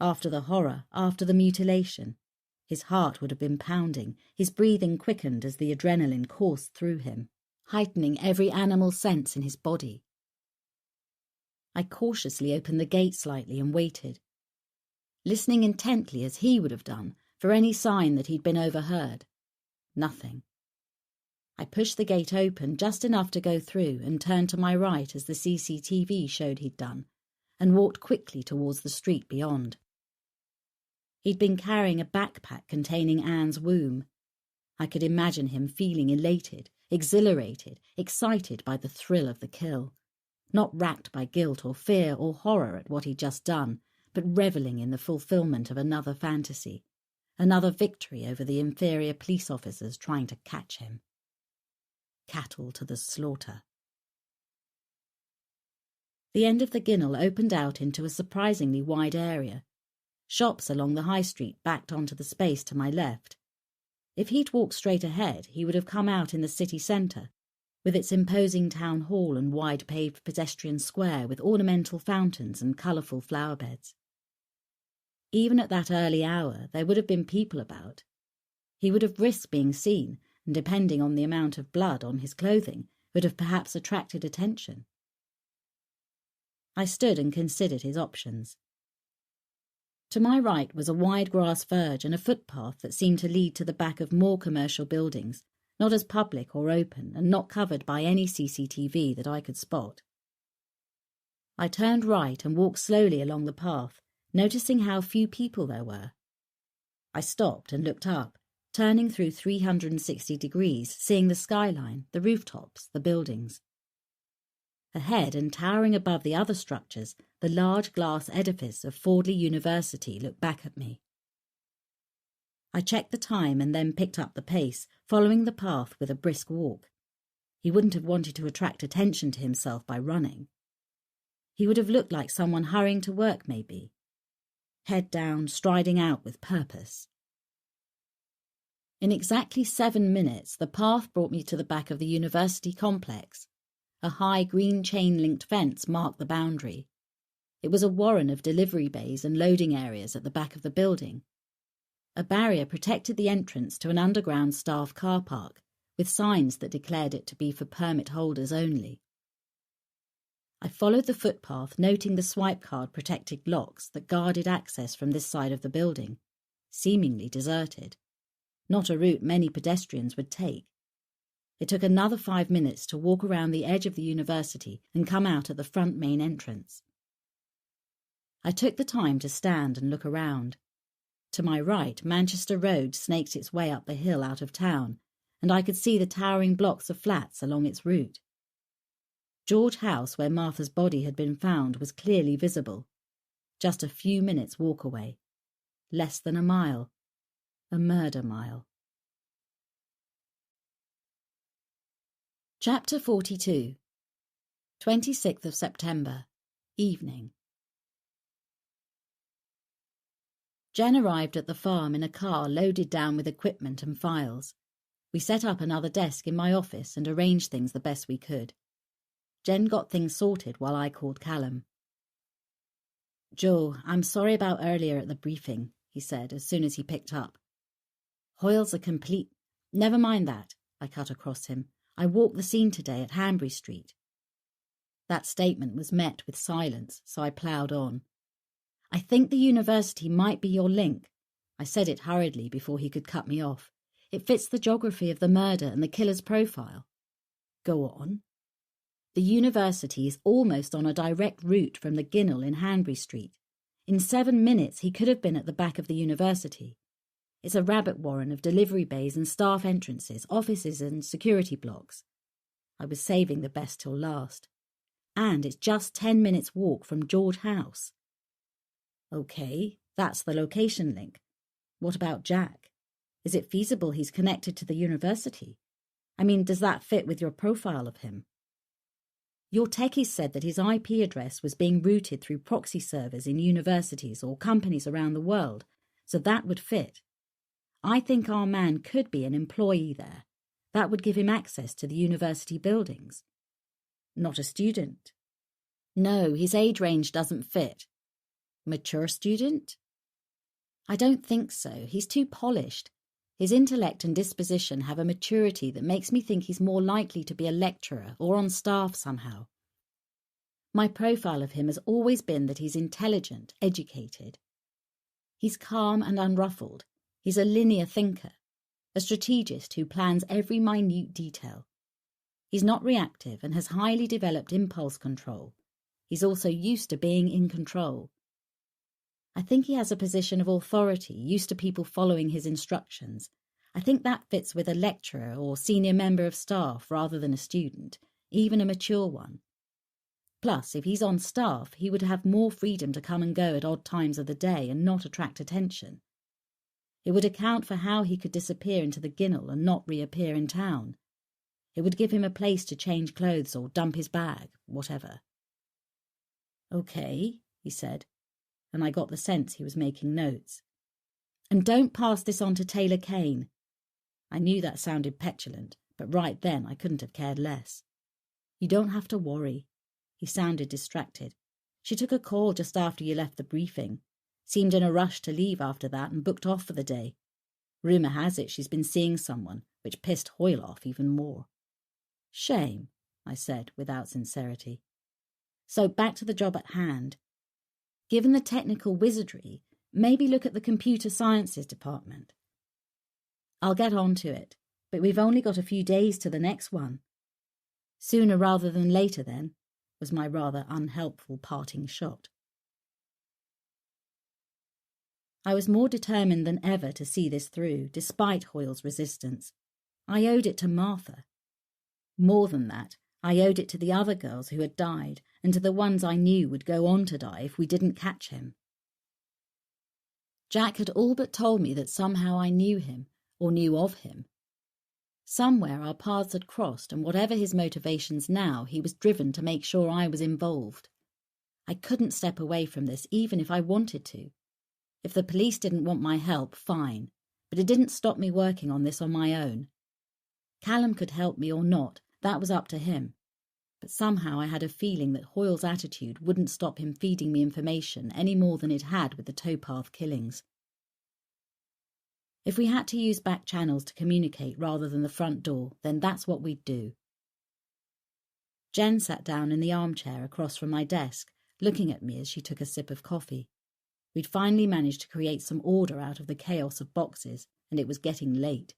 After the horror, after the mutilation, his heart would have been pounding, his breathing quickened as the adrenaline coursed through him. heightening every animal sense in his body. I cautiously opened the gate slightly and waited, listening intently as he would have done for any sign that he'd been overheard. Nothing. I pushed the gate open just enough to go through and turned to my right as the CCTV showed he'd done, and walked quickly towards the street beyond. He'd been carrying a backpack containing Anne's womb. I could imagine him feeling elated, exhilarated, excited by the thrill of the kill, not racked by guilt or fear or horror at what he'd just done, but revelling in the fulfilment of another fantasy, another victory over the inferior police officers trying to catch him. Cattle to the slaughter. The end of the ginnel opened out into a surprisingly wide area. Shops along the high street backed onto the space to my left. If he'd walked straight ahead, he would have come out in the city centre, with its imposing town hall and wide paved pedestrian square with ornamental fountains and colourful flower beds. Even at that early hour, there would have been people about. He would have risked being seen, and depending on the amount of blood on his clothing, would have perhaps attracted attention. I stood and considered his options. To my right was a wide grass verge and a footpath that seemed to lead to the back of more commercial buildings, not as public or open and not covered by any CCTV that I could spot. I turned right and walked slowly along the path, noticing how few people there were. I stopped and looked up, turning through 360 degrees, seeing the skyline, the rooftops, the buildings. Ahead and towering above the other structures, the large glass edifice of Fordley University looked back at me. I checked the time and then picked up the pace, following the path with a brisk walk. He wouldn't have wanted to attract attention to himself by running. He would have looked like someone hurrying to work, maybe. Head down, striding out with purpose. In exactly 7 minutes, the path brought me to the back of the university complex. A high green chain-linked fence marked the boundary. It was a warren of delivery bays and loading areas at the back of the building. A barrier protected the entrance to an underground staff car park, with signs that declared it to be for permit holders only. I followed the footpath, noting the swipe card protected locks that guarded access from this side of the building, seemingly deserted. Not a route many pedestrians would take. It took another 5 minutes to walk around the edge of the university and come out at the front main entrance. I took the time to stand and look around. To my right, Manchester Road snaked its way up the hill out of town, and I could see the towering blocks of flats along its route. George House, where Martha's body had been found, was clearly visible. Just a few minutes' walk away. Less than a mile. A murder mile. Chapter 42. 26th of September. Evening. Jen arrived at the farm in a car loaded down with equipment and files. We set up another desk in my office and arranged things the best we could. Jen got things sorted while I called Callum. "Joe, I'm sorry about earlier at the briefing," he said as soon as he picked up. "Hoyle's a complete—" "Never mind that," I cut across him. "I walked the scene today at Hanbury Street." That statement was met with silence, so I ploughed on. "I think the university might be your link." I said it hurriedly before he could cut me off. "It fits the geography of the murder and the killer's profile." "Go on." "The university is almost on a direct route from the Ginnel in Hanbury Street. In 7 minutes he could have been at the back of the university. It's a rabbit warren of delivery bays and staff entrances, offices and security blocks. I was saving the best till last. And it's just 10 minutes' walk from George House." "Okay, that's the location link. What about Jack? Is it feasible he's connected to the university? I mean, does that fit with your profile of him?" "Your techies said that his IP address was being routed through proxy servers in universities or companies around the world, so that would fit. I think our man could be an employee there. That would give him access to the university buildings." "Not a student?" "No, his age range doesn't fit." "Mature student?" "I don't think so. He's too polished. His intellect and disposition have a maturity that makes me think he's more likely to be a lecturer or on staff somehow. My profile of him has always been that he's intelligent, educated. He's calm and unruffled. He's a linear thinker, a strategist who plans every minute detail. He's not reactive and has highly developed impulse control. He's also used to being in control. I think he has a position of authority, used to people following his instructions. I think that fits with a lecturer or senior member of staff rather than a student, even a mature one. Plus, if he's on staff, he would have more freedom to come and go at odd times of the day and not attract attention. It would account for how he could disappear into the ginnel and not reappear in town. It would give him a place to change clothes or dump his bag, whatever. "Okay," he said, and I got the sense he was making notes. "And don't pass this on to Taylor Kane." I knew that sounded petulant, but right then I couldn't have cared less. "You don't have to worry." He sounded distracted. "She took a call just after you left the briefing. Seemed in a rush to leave after that and booked off for the day. Rumour has it she's been seeing someone, which pissed Hoyle off even more." "Shame," I said without sincerity. So back to the job at hand. Given the technical wizardry, maybe look at the computer sciences department. "I'll get on to it, but we've only got a few days to the next one." "Sooner rather than later, then," was my rather unhelpful parting shot. I was more determined than ever to see this through, despite Hoyle's resistance. I owed it to Martha. More than that, I owed it to the other girls who had died, and to the ones I knew would go on to die if we didn't catch him. Jack had all but told me that somehow I knew him, or knew of him. Somewhere our paths had crossed, and whatever his motivations now, he was driven to make sure I was involved. I couldn't step away from this, even if I wanted to. If the police didn't want my help, fine, but it didn't stop me working on this on my own. Callum could help me or not, that was up to him. But somehow I had a feeling that Hoyle's attitude wouldn't stop him feeding me information any more than it had with the towpath killings. If we had to use back channels to communicate rather than the front door, then that's what we'd do. Jen sat down in the armchair across from my desk, looking at me as she took a sip of coffee. We'd finally managed to create some order out of the chaos of boxes, and it was getting late.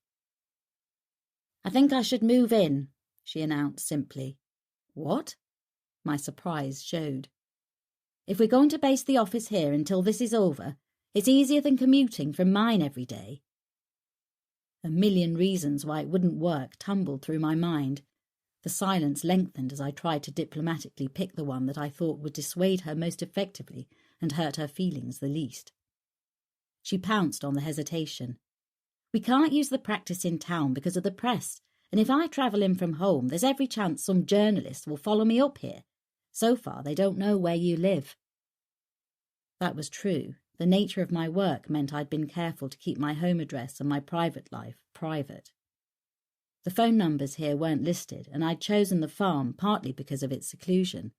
"I think I should move in," she announced simply. "What?" My surprise showed. "If we're going to base the office here until this is over, it's easier than commuting from mine every day." A million reasons why it wouldn't work tumbled through my mind. The silence lengthened as I tried to diplomatically pick the one that I thought would dissuade her most effectively and hurt her feelings the least. She pounced on the hesitation. "We can't use the practice in town because of the press, and if I travel in from home, there's every chance some journalist will follow me up here. So far, they don't know where you live." That was true. The nature of my work meant I'd been careful to keep my home address and my private life private. The phone numbers here weren't listed, and I'd chosen the farm partly because of its seclusion.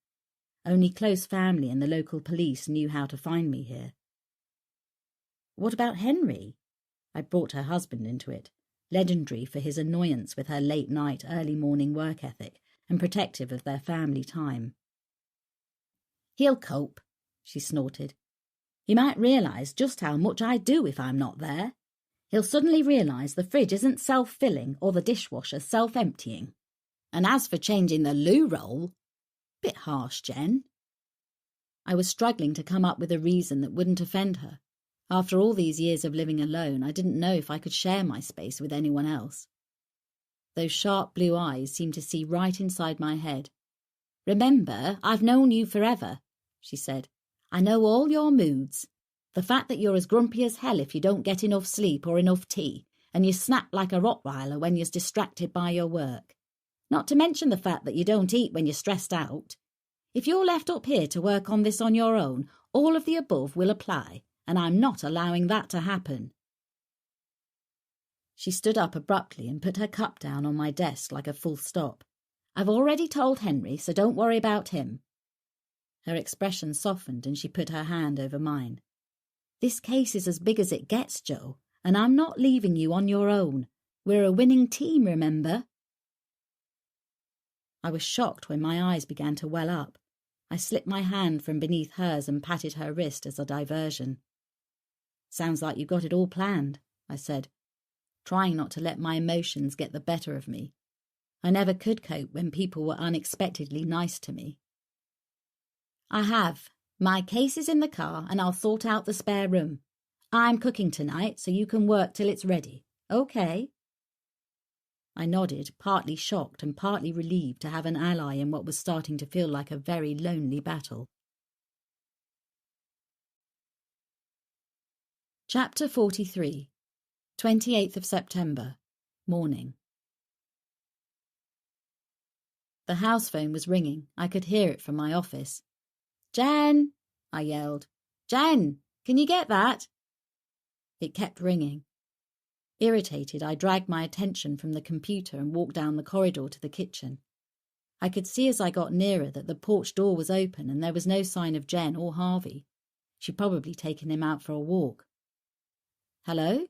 Only close family and the local police knew how to find me here. "What about Henry?" I brought her husband into it, legendary for his annoyance with her late-night, early-morning work ethic and protective of their family time. "He'll cope," she snorted. "He might realise just how much I do if I'm not there. He'll suddenly realise the fridge isn't self-filling or the dishwasher self-emptying. And as for changing the loo roll—" "Bit harsh, Jen." I was struggling to come up with a reason that wouldn't offend her. After all these years of living alone, I didn't know if I could share my space with anyone else. Those sharp blue eyes seemed to see right inside my head. "Remember, I've known you forever," she said. "I know all your moods. The fact that you're as grumpy as hell if you don't get enough sleep or enough tea, and you snap like a Rottweiler when you're distracted by your work. Not to mention the fact that you don't eat when you're stressed out. If you're left up here to work on this on your own, all of the above will apply, and I'm not allowing that to happen." She stood up abruptly and put her cup down on my desk like a full stop. "I've already told Henry, so don't worry about him." Her expression softened and she put her hand over mine. "This case is as big as it gets, Joe. and I'm not leaving you on your own. We're a winning team, remember? I was shocked when my eyes began to well up. I slipped my hand from beneath hers and patted her wrist as a diversion. Sounds like you got it all planned, I said, trying not to let my emotions get the better of me. I never could cope when people were unexpectedly nice to me. I have. My case is in the car and I'll sort out the spare room. I'm cooking tonight, so you can work till it's ready. Okay? I nodded, partly shocked and partly relieved to have an ally in what was starting to feel like a very lonely battle. Chapter 43, 28th of September, morning. The house phone was ringing. I could hear it from my office. "Jen!" I yelled. "Jen, can you get that?" It kept ringing. Irritated, I dragged my attention from the computer and walked down the corridor to the kitchen. I could see as I got nearer that the porch door was open and there was no sign of Jen or Harvey. She'd probably taken him out for a walk. "Hello?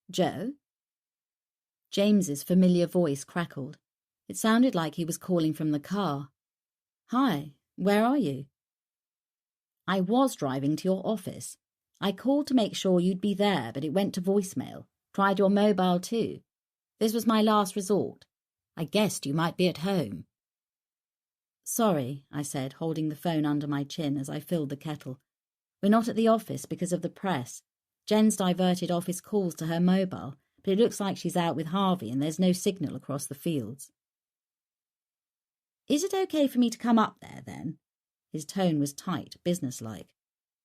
Joe?" James's familiar voice crackled. It sounded like he was calling from the car. "Hi, where are you?" "I was driving to your office. I called to make sure you'd be there, but it went to voicemail. Tried your mobile too. This was my last resort. I guessed you might be at home." "Sorry," I said, holding the phone under my chin as I filled the kettle. "We're not at the office because of the press. Jen's diverted office calls to her mobile, but it looks like she's out with Harvey and there's no signal across the fields." "Is it okay for me to come up there, then?" His tone was tight, businesslike.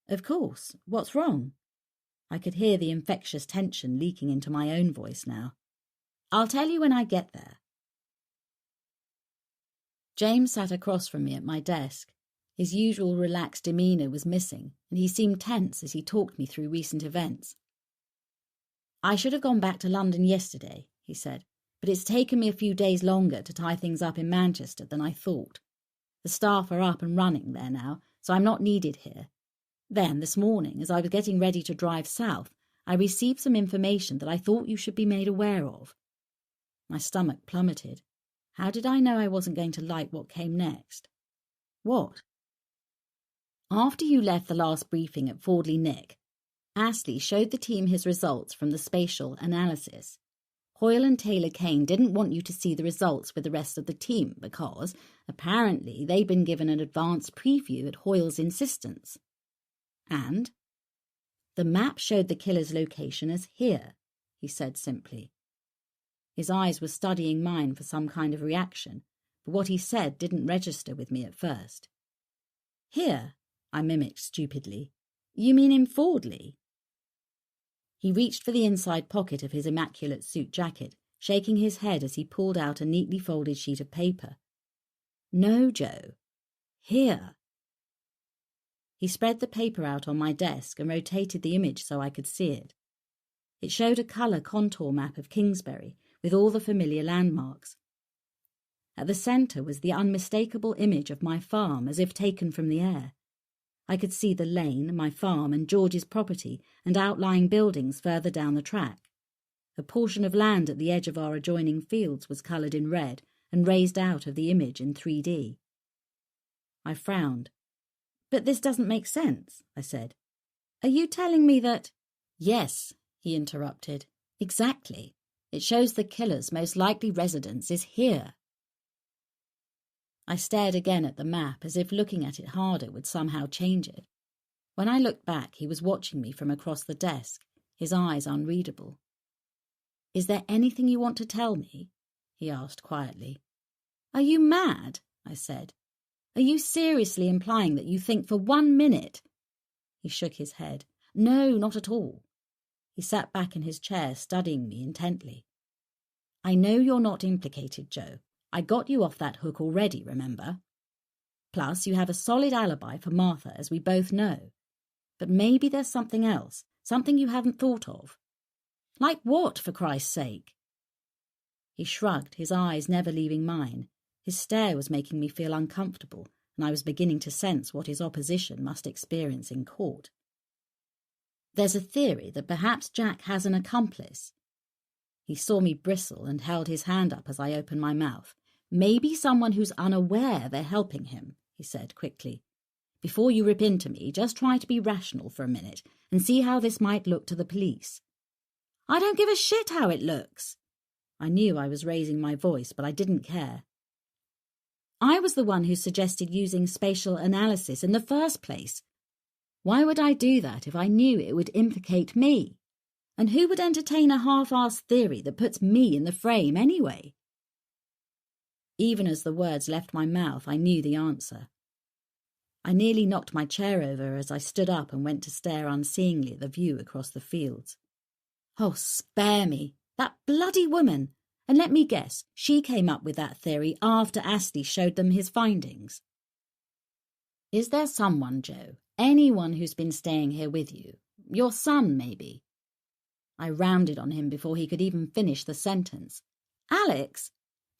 "Of course. What's wrong?" I could hear the infectious tension leaking into my own voice now. "I'll tell you when I get there." James sat across from me at my desk. His usual relaxed demeanour was missing, and he seemed tense as he talked me through recent events. "I should have gone back to London yesterday," he said, "but it's taken me a few days longer to tie things up in Manchester than I thought. The staff are up and running there now, so I'm not needed here. Then, this morning, as I was getting ready to drive south, I received some information that I thought you should be made aware of." My stomach plummeted. How did I know I wasn't going to like what came next? "What?" "After you left the last briefing at Fordley Nick, Astley showed the team his results from the spatial analysis. Hoyle and Taylor-Kane didn't want you to see the results with the rest of the team because, apparently, they'd been given an advanced preview at Hoyle's insistence. And the map showed the killer's location as here," he said simply. His eyes were studying mine for some kind of reaction, but what he said didn't register with me at first. "Here," I mimicked stupidly. "You mean in Fordley?" He reached for the inside pocket of his immaculate suit jacket, shaking his head as he pulled out a neatly folded sheet of paper. "No, Joe. Here." He spread the paper out on my desk and rotated the image so I could see it. It showed a colour contour map of Kingsbury with all the familiar landmarks. At the centre was the unmistakable image of my farm as if taken from the air. I could see the lane, my farm and George's property and outlying buildings further down the track. A portion of land at the edge of our adjoining fields was coloured in red and raised out of the image in 3D. I frowned. "But this doesn't make sense," I said. "Are you telling me that—" "Yes," he interrupted. "Exactly. It shows the killer's most likely residence is here." I stared again at the map as if looking at it harder would somehow change it. When I looked back, he was watching me from across the desk, his eyes unreadable. "Is there anything you want to tell me?" he asked quietly. "Are you mad?" I said. "Are you seriously implying that you think for 1 minute—" He shook his head. "No, not at all." He sat back in his chair, studying me intently. "I know you're not implicated, Joe. I got you off that hook already, remember? Plus, you have a solid alibi for Martha, as we both know. But maybe there's something else, something you haven't thought of. Like what, for Christ's sake?" He shrugged, his eyes never leaving mine. His stare was making me feel uncomfortable, and I was beginning to sense what his opposition must experience in court. There's a theory that perhaps Jack has an accomplice. He saw me bristle and held his hand up as I opened my mouth. Maybe someone who's unaware they're helping him, he said quickly. Before you rip into me, just try to be rational for a minute and see how this might look to the police. I don't give a shit how it looks. I knew I was raising my voice, but I didn't care. I was the one who suggested using spatial analysis in the first place. Why would I do that if I knew it would implicate me? And who would entertain a half-assed theory that puts me in the frame anyway? Even as the words left my mouth, I knew the answer. I nearly knocked my chair over as I stood up and went to stare unseeingly at the view across the fields. Oh, spare me! That bloody woman! And let me guess, she came up with that theory after Astley showed them his findings. Is there someone, Joe, anyone who's been staying here with you? Your son, maybe? I rounded on him before he could even finish the sentence. Alex?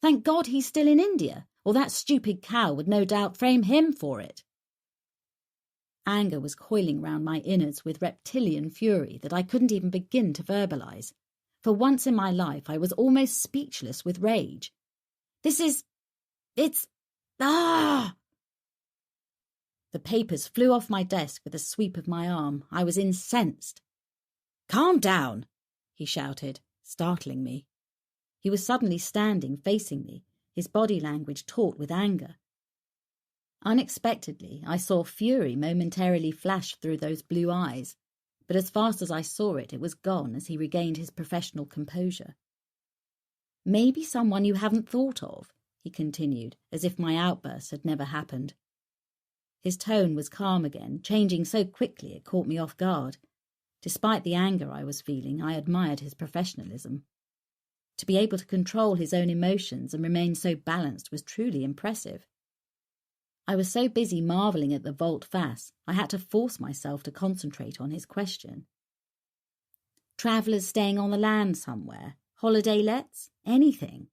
Thank God he's still in India, or that stupid cow would no doubt frame him for it. Anger was coiling round my innards with reptilian fury that I couldn't even begin to verbalise. For once in my life I was almost speechless with rage. It's... The papers flew off my desk with a sweep of my arm. I was incensed. Calm down, he shouted, startling me. He was suddenly standing, facing me, his body language taut with anger. Unexpectedly, I saw fury momentarily flash through those blue eyes, but as fast as I saw it, it was gone as he regained his professional composure. Maybe someone you haven't thought of, he continued, as if my outburst had never happened. His tone was calm again, changing so quickly it caught me off guard. Despite the anger I was feeling, I admired his professionalism. To be able to control his own emotions and remain so balanced was truly impressive. I was so busy marvelling at the volte-face, I had to force myself to concentrate on his question. Travellers staying on the land somewhere? Holiday lets? Anything?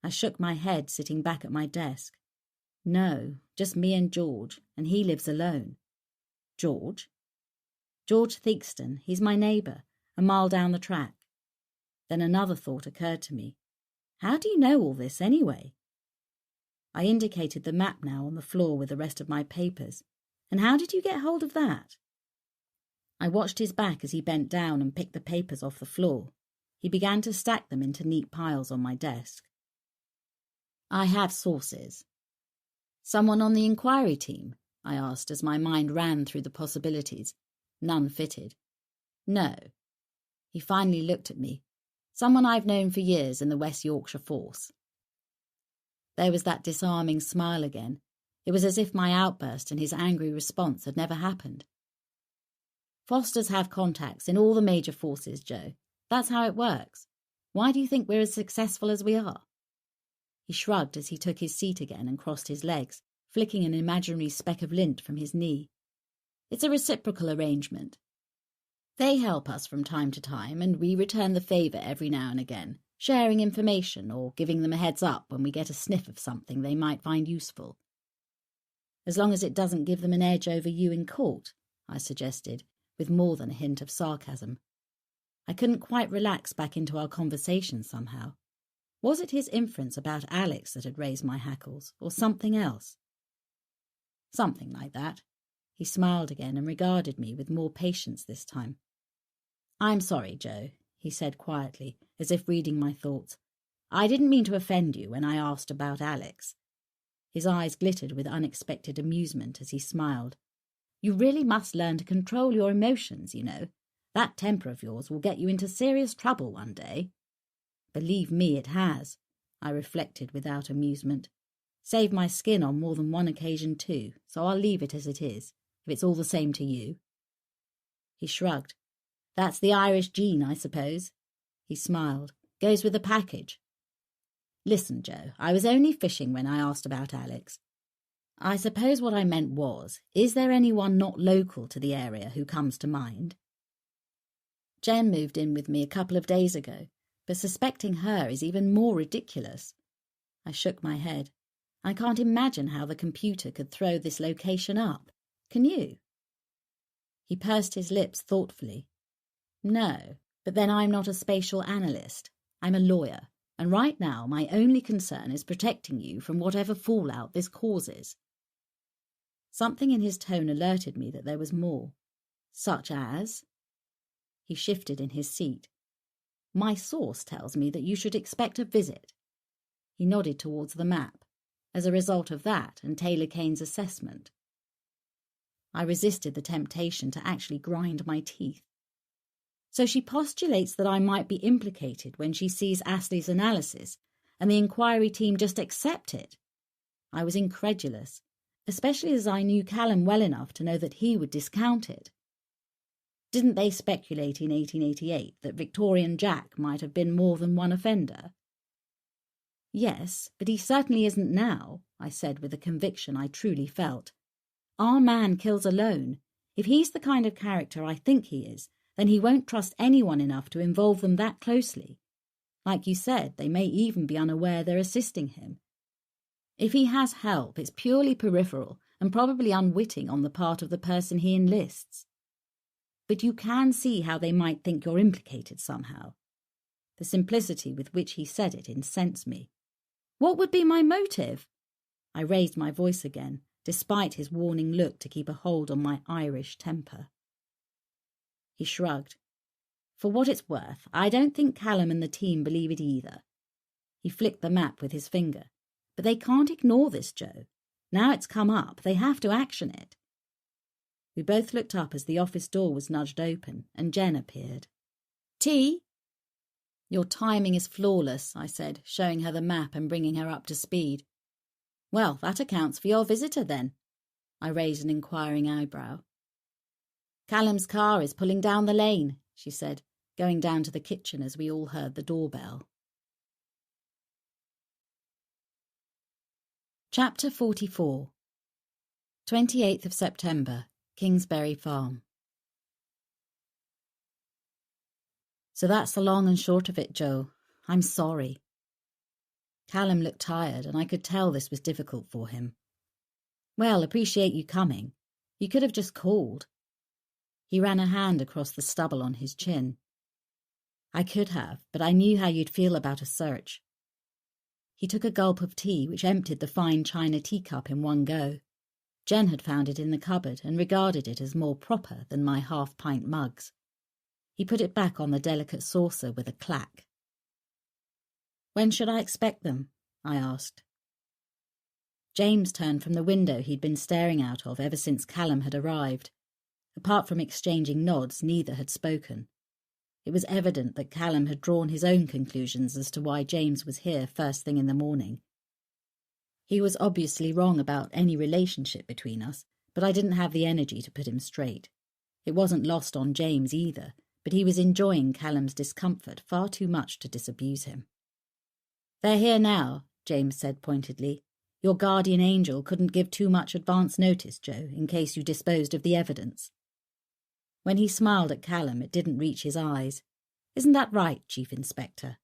I shook my head, sitting back at my desk. No, just me and George, and he lives alone. George? George Theakston, he's my neighbour, a mile down the track. Then another thought occurred to me. How do you know all this anyway? I indicated the map now on the floor with the rest of my papers. And how did you get hold of that? I watched his back as he bent down and picked the papers off the floor. He began to stack them into neat piles on my desk. I have sources. Someone on the inquiry team? I asked as my mind ran through the possibilities. None fitted. No. He finally looked at me. Someone I've known for years in the West Yorkshire Force. There was that disarming smile again. It was as if my outburst and his angry response had never happened. Fosters have contacts in all the major forces, Joe. That's how it works. Why do you think we're as successful as we are? He shrugged as he took his seat again and crossed his legs, flicking an imaginary speck of lint from his knee. It's a reciprocal arrangement. They help us from time to time, and we return the favour every now and again, sharing information or giving them a heads up when we get a sniff of something they might find useful. As long as it doesn't give them an edge over you in court, I suggested, with more than a hint of sarcasm. I couldn't quite relax back into our conversation somehow. Was it his inference about Alex that had raised my hackles, or something else? Something like that. He smiled again and regarded me with more patience this time. I'm sorry, Joe, he said quietly, as if reading my thoughts. I didn't mean to offend you when I asked about Alex. His eyes glittered with unexpected amusement as he smiled. You really must learn to control your emotions, you know. That temper of yours will get you into serious trouble one day. Believe me, it has, I reflected without amusement. Saved my skin on more than one occasion too, so I'll leave it as it is, if it's all the same to you. He shrugged. That's the Irish gene, I suppose. He smiled. Goes with the package. Listen, Joe, I was only fishing when I asked about Alex. I suppose what I meant was, is there anyone not local to the area who comes to mind? Jen moved in with me a couple of days ago, but suspecting her is even more ridiculous. I shook my head. I can't imagine how the computer could throw this location up. Can you? He pursed his lips thoughtfully. No, but then I'm not a spatial analyst. I'm a lawyer, and right now my only concern is protecting you from whatever fallout this causes. Something in his tone alerted me that there was more. Such as? He shifted in his seat. My source tells me that you should expect a visit. He nodded towards the map, as a result of that and Taylor Kane's assessment. I resisted the temptation to actually grind my teeth. So she postulates that I might be implicated when she sees Astley's analysis, and the inquiry team just accept it. I was incredulous, especially as I knew Callum well enough to know that he would discount it. Didn't they speculate in 1888 that Victorian Jack might have been more than one offender? Yes, but he certainly isn't now, I said with a conviction I truly felt. Our man kills alone. If he's the kind of character I think he is, then he won't trust anyone enough to involve them that closely. Like you said, they may even be unaware they're assisting him. If he has help, it's purely peripheral and probably unwitting on the part of the person he enlists. But you can see how they might think you're implicated somehow. The simplicity with which he said it incensed me. What would be my motive? I raised my voice again, despite his warning look to keep a hold on my Irish temper. He shrugged. For what it's worth, I don't think Callum and the team believe it either. He flicked the map with his finger. But they can't ignore this, Joe. Now it's come up, they have to action it. We both looked up as the office door was nudged open, and Jen appeared. Tea? Your timing is flawless, I said, showing her the map and bringing her up to speed. Well, that accounts for your visitor, then. I raised an inquiring eyebrow. Callum's car is pulling down the lane, she said, going down to the kitchen as we all heard the doorbell. Chapter 44. 28th of September, Kingsbury Farm. So that's the long and short of it, Joe. I'm sorry. Callum looked tired, and I could tell this was difficult for him. Well, appreciate you coming. You could have just called. He ran a hand across the stubble on his chin. I could have, but I knew how you'd feel about a search. He took a gulp of tea, which emptied the fine china teacup in one go. Jen had found it in the cupboard and regarded it as more proper than my half-pint mugs. He put it back on the delicate saucer with a clack. When should I expect them? I asked. James turned from the window he'd been staring out of ever since Callum had arrived. Apart from exchanging nods, neither had spoken. It was evident that Callum had drawn his own conclusions as to why James was here first thing in the morning. He was obviously wrong about any relationship between us, but I didn't have the energy to put him straight. It wasn't lost on James either, but he was enjoying Callum's discomfort far too much to disabuse him. They're here now, James said pointedly. Your guardian angel couldn't give too much advance notice, Joe, in case you disposed of the evidence. When he smiled at Callum, it didn't reach his eyes. Isn't that right, Chief Inspector?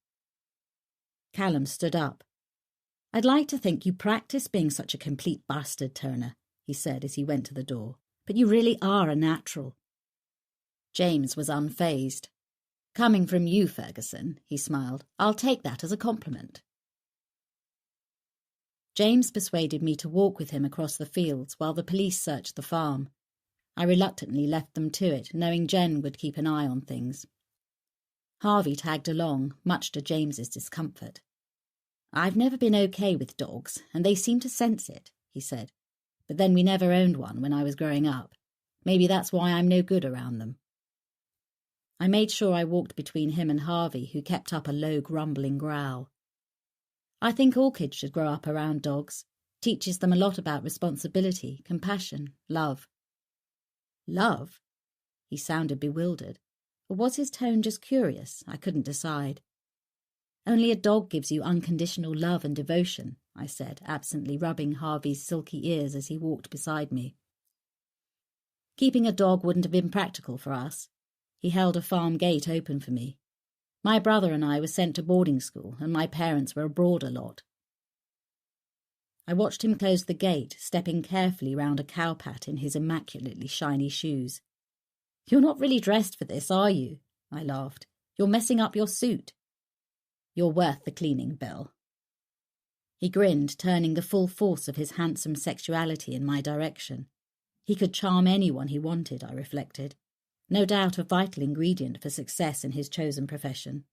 Callum stood up. I'd like to think you practice being such a complete bastard, Turner, he said as he went to the door. But you really are a natural. James was unfazed. Coming from you, Ferguson, he smiled, I'll take that as a compliment. James persuaded me to walk with him across the fields while the police searched the farm. I reluctantly left them to it, knowing Jen would keep an eye on things. Harvey tagged along, much to James's discomfort. I've never been okay with dogs, and they seem to sense it, he said. But then we never owned one when I was growing up. Maybe that's why I'm no good around them. I made sure I walked between him and Harvey, who kept up a low grumbling growl. I think all kids should grow up around dogs. Teaches them a lot about responsibility, compassion, love. Love? He sounded bewildered. Or was his tone just curious? I couldn't decide. Only a dog gives you unconditional love and devotion, I said, absently rubbing Harvey's silky ears as he walked beside me. Keeping a dog wouldn't have been practical for us. He held a farm gate open for me. My brother and I were sent to boarding school, and my parents were abroad a lot. I watched him close the gate, stepping carefully round a cowpat in his immaculately shiny shoes. "You're not really dressed for this, are you?" I laughed. "You're messing up your suit." "You're worth the cleaning, Belle." He grinned, turning the full force of his handsome sexuality in my direction. He could charm anyone he wanted, I reflected. No doubt a vital ingredient for success in his chosen profession.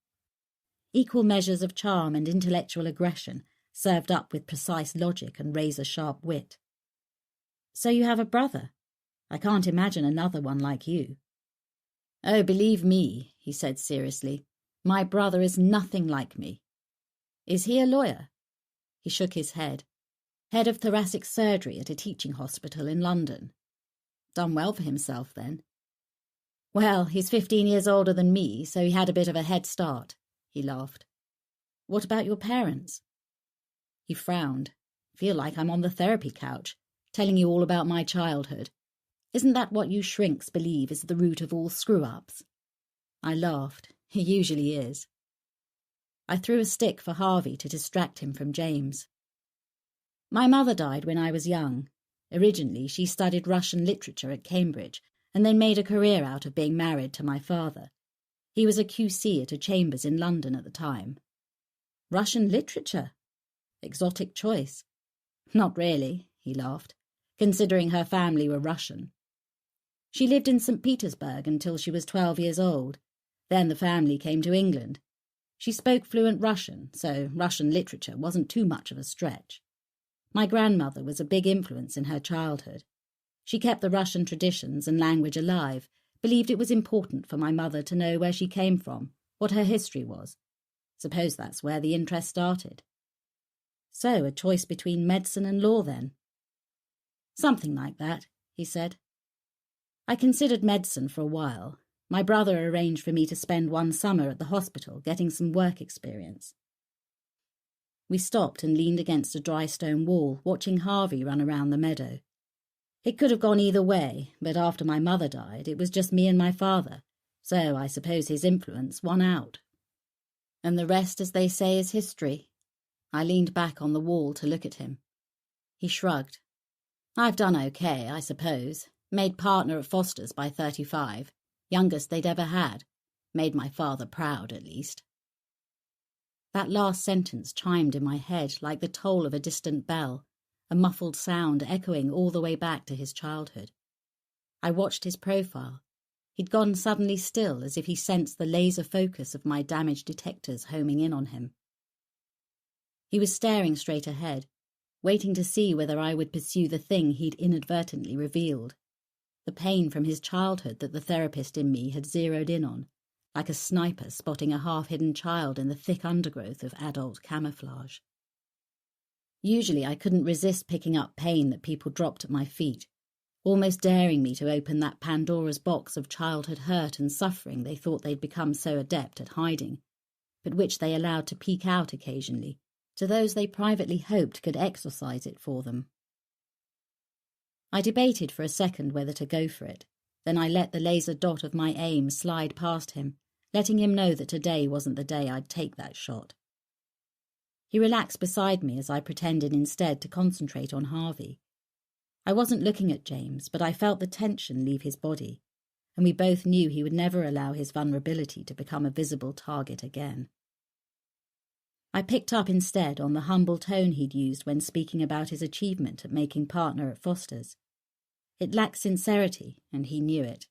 Equal measures of charm and intellectual aggression, served up with precise logic and razor-sharp wit. "So you have a brother? I can't imagine another one like you." "Oh, believe me," he said seriously, "my brother is nothing like me." "Is he a lawyer?" He shook his head. "Head of thoracic surgery at a teaching hospital in London." "Done well for himself, then." "Well, he's 15 years older than me, so he had a bit of a head start," he laughed. "What about your parents?" He frowned. "Feel like I'm on the therapy couch, telling you all about my childhood. Isn't that what you shrinks believe is the root of all screw-ups?" I laughed. He usually is. I threw a stick for Harvey to distract him from James. "My mother died when I was young. Originally, she studied Russian literature at Cambridge and then made a career out of being married to my father. He was a QC at a Chambers in London at the time." "Russian literature? Exotic choice." "Not really," he laughed, "considering her family were Russian. She lived in St. Petersburg until she was 12 years old. Then the family came to England. She spoke fluent Russian, so Russian literature wasn't too much of a stretch. My grandmother was a big influence in her childhood. She kept the Russian traditions and language alive, believed it was important for my mother to know where she came from, what her history was. Suppose that's where the interest started." "So, a choice between medicine and law, then?" "Something like that," he said. "I considered medicine for a while. My brother arranged for me to spend one summer at the hospital getting some work experience." We stopped and leaned against a dry stone wall, watching Harvey run around the meadow. It could have gone either way, but after my mother died, it was just me and my father, so I suppose his influence won out. And the rest, as they say, is history. I leaned back on the wall to look at him. He shrugged. "I've done okay, I suppose. Made partner at Foster's by 35. Youngest they'd ever had. Made my father proud, at least." That last sentence chimed in my head like the toll of a distant bell, a muffled sound echoing all the way back to his childhood. I watched his profile. He'd gone suddenly still, as if he sensed the laser focus of my damaged detectors homing in on him. He was staring straight ahead, waiting to see whether I would pursue the thing he'd inadvertently revealed. The pain from his childhood that the therapist in me had zeroed in on, like a sniper spotting a half-hidden child in the thick undergrowth of adult camouflage. Usually I couldn't resist picking up pain that people dropped at my feet, almost daring me to open that Pandora's box of childhood hurt and suffering they thought they'd become so adept at hiding, but which they allowed to peek out occasionally to those they privately hoped could exorcise it for them. I debated for a second whether to go for it. Then I let the laser dot of my aim slide past him, letting him know that today wasn't the day I'd take that shot. He relaxed beside me as I pretended instead to concentrate on Harvey. I wasn't looking at James, but I felt the tension leave his body, and we both knew he would never allow his vulnerability to become a visible target again. I picked up instead on the humble tone he'd used when speaking about his achievement at making partner at Foster's. It lacked sincerity, and he knew it.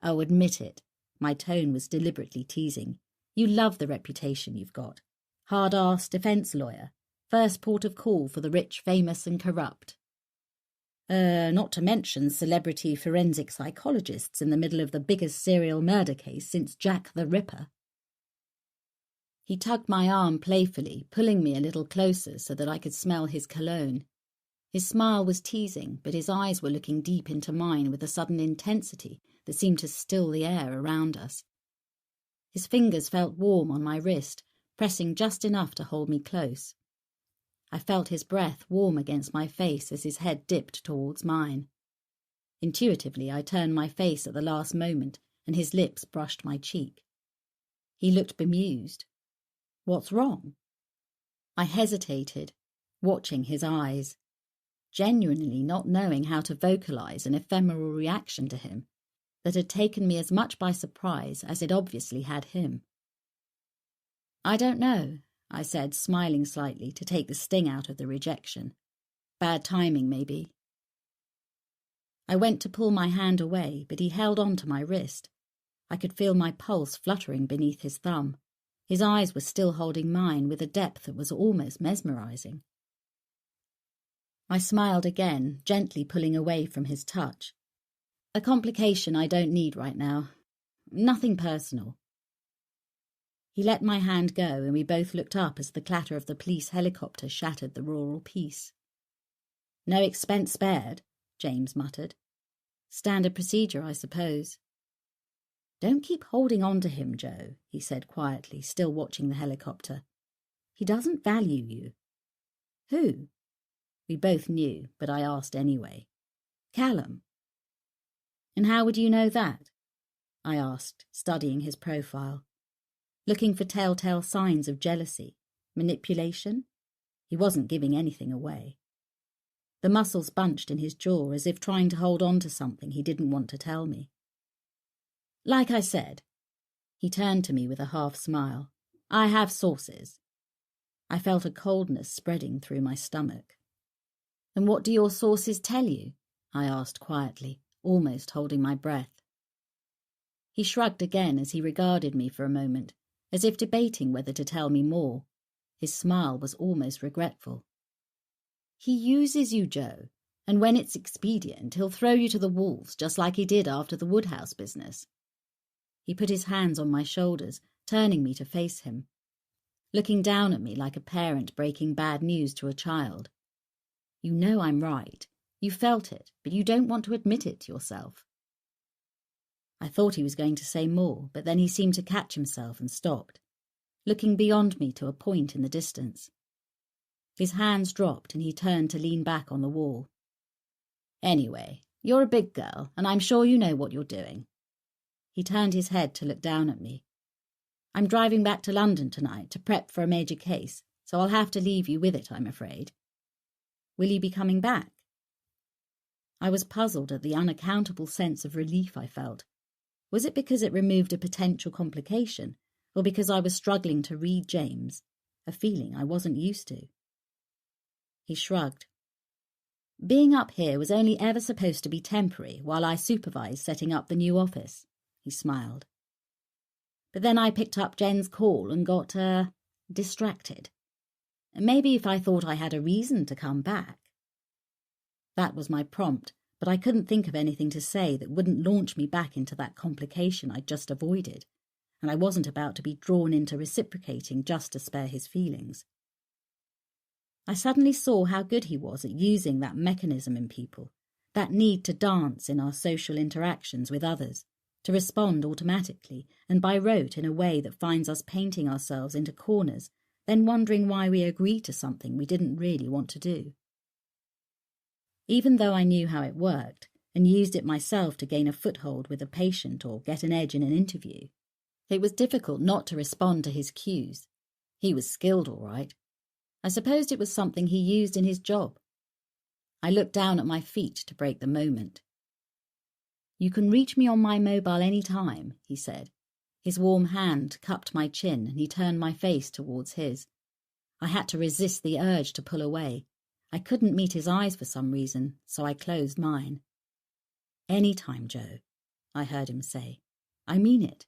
"Oh, admit it." My tone was deliberately teasing. "You love the reputation you've got. Hard-ass defense lawyer. First port of call for the rich, famous, and corrupt. Not to mention celebrity forensic psychologists in the middle of the biggest serial murder case since Jack the Ripper." He tugged my arm playfully, pulling me a little closer so that I could smell his cologne. His smile was teasing, but his eyes were looking deep into mine with a sudden intensity that seemed to still the air around us. His fingers felt warm on my wrist, pressing just enough to hold me close. I felt his breath warm against my face as his head dipped towards mine. Intuitively, I turned my face at the last moment, and his lips brushed my cheek. He looked bemused. "What's wrong?" I hesitated, watching his eyes, genuinely not knowing how to vocalize an ephemeral reaction to him, that had taken me as much by surprise as it obviously had him. "I don't know," I said, smiling slightly to take the sting out of the rejection. "Bad timing, maybe." I went to pull my hand away, but he held on to my wrist. I could feel my pulse fluttering beneath his thumb. His eyes were still holding mine with a depth that was almost mesmerizing. I smiled again, gently pulling away from his touch. "A complication I don't need right now. Nothing personal." He let my hand go, and we both looked up as the clatter of the police helicopter shattered the rural peace. "No expense spared," James muttered. "Standard procedure, I suppose." "Don't keep holding on to him, Joe," he said quietly, still watching the helicopter. "He doesn't value you." "Who?" We both knew, but I asked anyway. "Callum." "And how would you know that?" I asked, studying his profile. Looking for telltale signs of jealousy, manipulation? He wasn't giving anything away. The muscles bunched in his jaw as if trying to hold on to something he didn't want to tell me. "Like I said," he turned to me with a half smile, "I have sources." I felt a coldness spreading through my stomach. "And what do your sources tell you?" I asked quietly, almost holding my breath. He shrugged again as he regarded me for a moment, as if debating whether to tell me more. His smile was almost regretful. "He uses you, Joe, and when it's expedient, he'll throw you to the wolves just like he did after the Woodhouse business." He put his hands on my shoulders, turning me to face him, looking down at me like a parent breaking bad news to a child. "You know I'm right. You felt it, but you don't want to admit it yourself." I thought he was going to say more, but then he seemed to catch himself and stopped, looking beyond me to a point in the distance. His hands dropped and he turned to lean back on the wall. "Anyway, you're a big girl, and I'm sure you know what you're doing." He turned his head to look down at me. "I'm driving back to London tonight to prep for a major case, so I'll have to leave you with it, I'm afraid." "Will you be coming back?" I was puzzled at the unaccountable sense of relief I felt. Was it because it removed a potential complication, or because I was struggling to read James, a feeling I wasn't used to? He shrugged. "Being up here was only ever supposed to be temporary while I supervised setting up the new office," he smiled. "But then I picked up Jen's call and got, distracted. Maybe if I thought I had a reason to come back." That was my prompt, but I couldn't think of anything to say that wouldn't launch me back into that complication I'd just avoided, and I wasn't about to be drawn into reciprocating just to spare his feelings. I suddenly saw how good he was at using that mechanism in people, that need to dance in our social interactions with others, to respond automatically and by rote in a way that finds us painting ourselves into corners, then wondering why we agreed to something we didn't really want to do. Even though I knew how it worked, and used it myself to gain a foothold with a patient or get an edge in an interview, it was difficult not to respond to his cues. He was skilled, all right. I supposed it was something he used in his job. I looked down at my feet to break the moment. "You can reach me on my mobile any time," he said. His warm hand cupped my chin and he turned my face towards his. I had to resist the urge to pull away. I couldn't meet his eyes for some reason, so I closed mine. "Any time, Joe," I heard him say. "I mean it."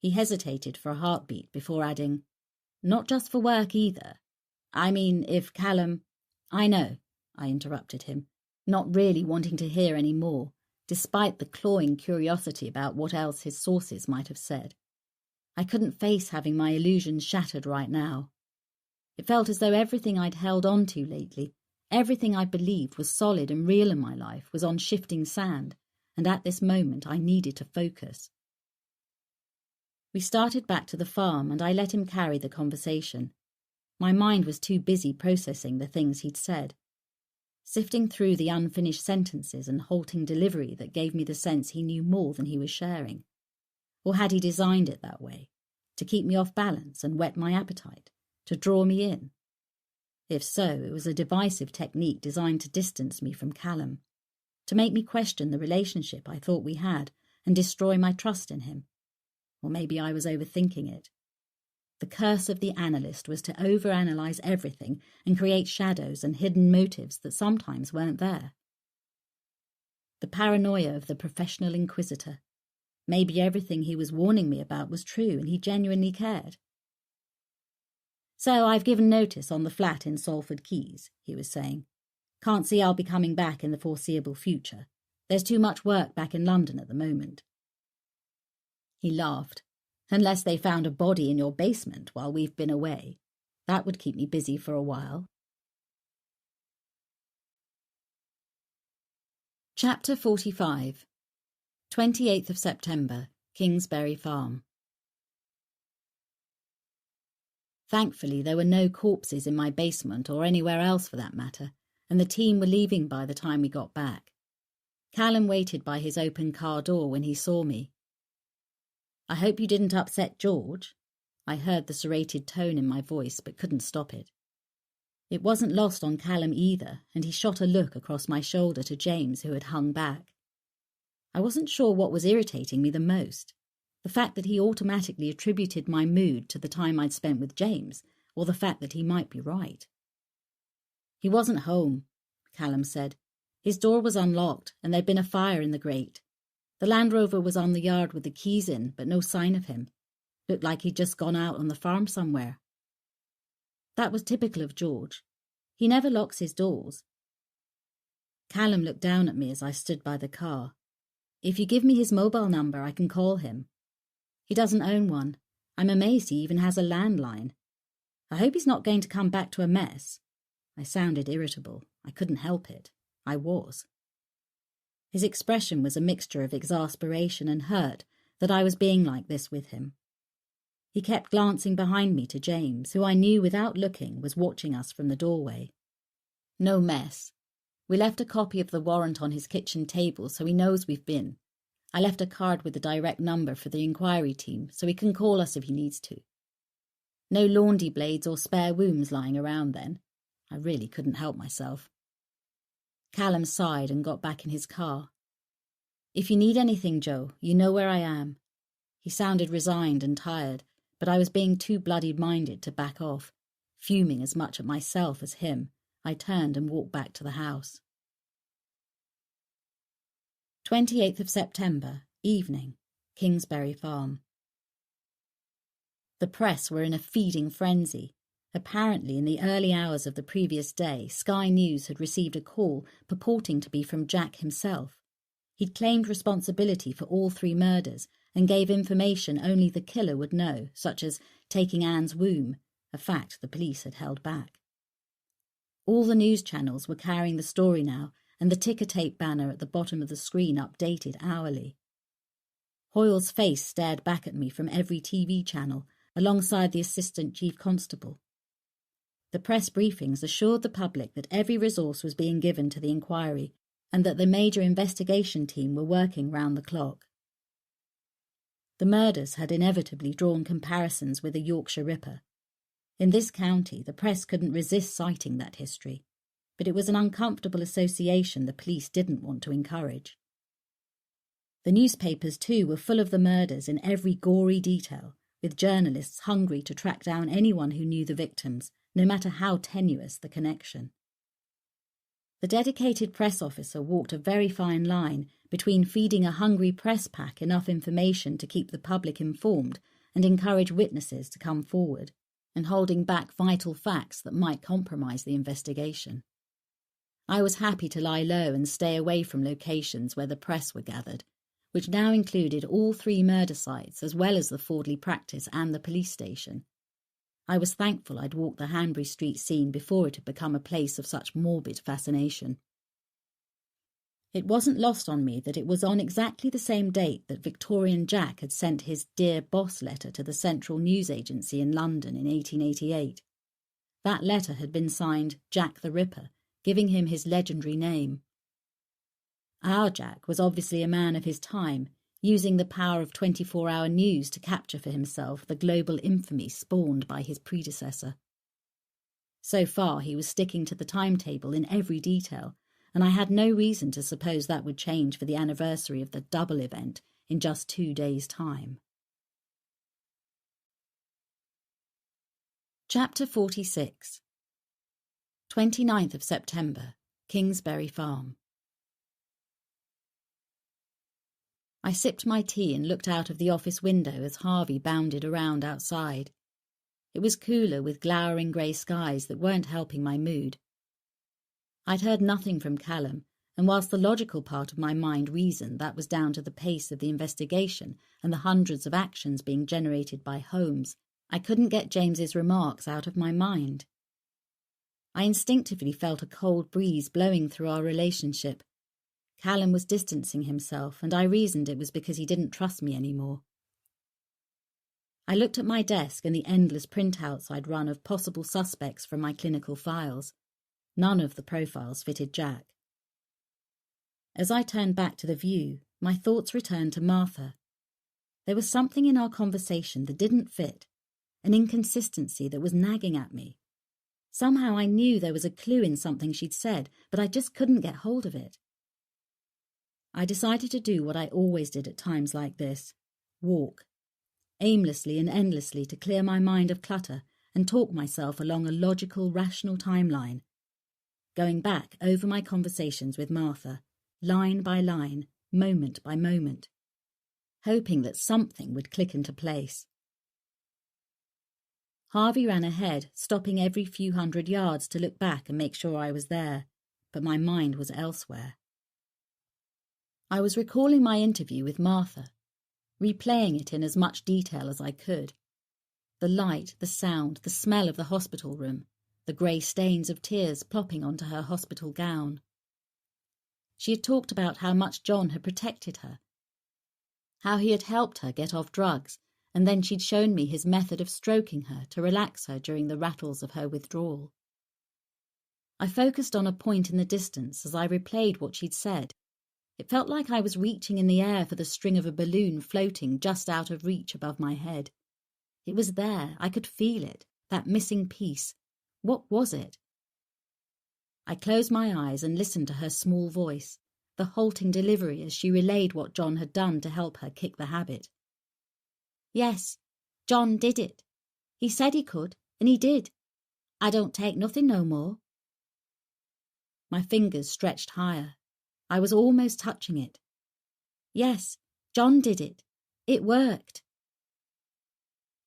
He hesitated for a heartbeat before adding, "Not just for work either. I mean, if Callum—" "I know," I interrupted him, not really wanting to hear any more, despite the clawing curiosity about what else his sources might have said. I couldn't face having my illusions shattered right now. It felt as though everything I'd held on to lately, everything I believed was solid and real in my life, was on shifting sand, and at this moment I needed to focus. We started back to the farm and I let him carry the conversation. My mind was too busy processing the things he'd said, sifting through the unfinished sentences and halting delivery that gave me the sense he knew more than he was sharing. Or had he designed it that way, to keep me off balance and whet my appetite, to draw me in? If so, it was a divisive technique designed to distance me from Callum. to make me question the relationship I thought we had and destroy my trust in him. Or maybe I was overthinking it. The curse of the analyst was to overanalyze everything and create shadows and hidden motives that sometimes weren't there. The paranoia of the professional inquisitor. Maybe everything he was warning me about was true and he genuinely cared. "So I've given notice on the flat in Salford Quays," he was saying. "Can't see I'll be coming back in the foreseeable future. There's too much work back in London at the moment." He laughed. "Unless they found a body in your basement while we've been away. That would keep me busy for a while." Chapter 45. 28th of September, Kingsbury Farm. Thankfully, there were no corpses in my basement or anywhere else for that matter, and the team were leaving by the time we got back. Callum waited by his open car door when he saw me. "I hope you didn't upset George." I heard the serrated tone in my voice, but couldn't stop it. It wasn't lost on Callum either, and he shot a look across my shoulder to James, who had hung back. I wasn't sure what was irritating me the most, the fact that he automatically attributed my mood to the time I'd spent with James, or the fact that he might be right. "He wasn't home," Callum said. "His door was unlocked, and there'd been a fire in the grate. The Land Rover was on the yard with the keys in, but no sign of him. Looked like he'd just gone out on the farm somewhere." That was typical of George. He never locks his doors. Callum looked down at me as I stood by the car. "If you give me his mobile number, I can call him." "He doesn't own one. I'm amazed he even has a landline. I hope he's not going to come back to a mess." I sounded irritable. I couldn't help it. I was. His expression was a mixture of exasperation and hurt that I was being like this with him. He kept glancing behind me to James, who I knew without looking was watching us from the doorway. "No mess. We left a copy of the warrant on his kitchen table so he knows we've been. I left a card with the direct number for the inquiry team so he can call us if he needs to. No laundry blades or spare wombs lying around then." I really couldn't help myself. Callum sighed and got back in his car. "If you need anything, Joe, you know where I am." He sounded resigned and tired, but I was being too bloody-minded to back off. Fuming as much at myself as him, I turned and walked back to the house. 28th of September, evening, Kingsbury Farm. The press were in a feeding frenzy. Apparently, in the early hours of the previous day, Sky News had received a call purporting to be from Jack himself. He'd claimed responsibility for all 3 murders and gave information only the killer would know, such as taking Anne's womb, a fact the police had held back. All the news channels were carrying the story now, and the ticker tape banner at the bottom of the screen updated hourly. Hoyle's face stared back at me from every TV channel, alongside the Assistant Chief Constable. The press briefings assured the public that every resource was being given to the inquiry and that the major investigation team were working round the clock. The murders had inevitably drawn comparisons with the Yorkshire Ripper. In this county, the press couldn't resist citing that history, but it was an uncomfortable association the police didn't want to encourage. The newspapers, too, were full of the murders in every gory detail, with journalists hungry to track down anyone who knew the victims, no matter how tenuous the connection. The dedicated press officer walked a very fine line between feeding a hungry press pack enough information to keep the public informed and encourage witnesses to come forward, and holding back vital facts that might compromise the investigation. I was happy to lie low and stay away from locations where the press were gathered, which now included all 3 murder sites as well as the Fordley practice and the police station. I was thankful I'd walked the Hanbury Street scene before it had become a place of such morbid fascination. It wasn't lost on me that it was on exactly the same date that Victorian Jack had sent his Dear Boss letter to the Central News Agency in London in 1888. That letter had been signed Jack the Ripper, giving him his legendary name. Our Jack was obviously a man of his time, using the power of 24-hour news to capture for himself the global infamy spawned by his predecessor. So far, he was sticking to the timetable in every detail, and I had no reason to suppose that would change for the anniversary of the double event in just 2 days' time. Chapter 46. 29th of September, Kingsbury Farm. I sipped my tea and looked out of the office window as Harvey bounded around outside. It was cooler with glowering grey skies that weren't helping my mood. I'd heard nothing from Callum, and whilst the logical part of my mind reasoned that was down to the pace of the investigation and the hundreds of actions being generated by Holmes, I couldn't get James's remarks out of my mind. I instinctively felt a cold breeze blowing through our relationship. Callum was distancing himself, and I reasoned it was because he didn't trust me anymore. I looked at my desk and the endless printouts I'd run of possible suspects from my clinical files. None of the profiles fitted Jack. As I turned back to the view, my thoughts returned to Martha. There was something in our conversation that didn't fit, an inconsistency that was nagging at me. Somehow I knew there was a clue in something she'd said, but I just couldn't get hold of it. I decided to do what I always did at times like this: walk, aimlessly and endlessly, to clear my mind of clutter and talk myself along a logical, rational timeline, going back over my conversations with Martha, line by line, moment by moment, hoping that something would click into place. Harvey ran ahead, stopping every few hundred yards to look back and make sure I was there, but my mind was elsewhere. I was recalling my interview with Martha, replaying it in as much detail as I could. The light, the sound, the smell of the hospital room, the grey stains of tears plopping onto her hospital gown. She had talked about how much John had protected her, how he had helped her get off drugs, and then she'd shown me his method of stroking her to relax her during the rattles of her withdrawal. I focused on a point in the distance as I replayed what she'd said. It felt like I was reaching in the air for the string of a balloon floating just out of reach above my head. It was there, I could feel it, that missing piece. What was it? I closed my eyes and listened to her small voice, the halting delivery as she relayed what John had done to help her kick the habit. Yes, John did it. He said he could, and he did. I don't take nothing no more. My fingers stretched higher. I was almost touching it. Yes, John did it. It worked.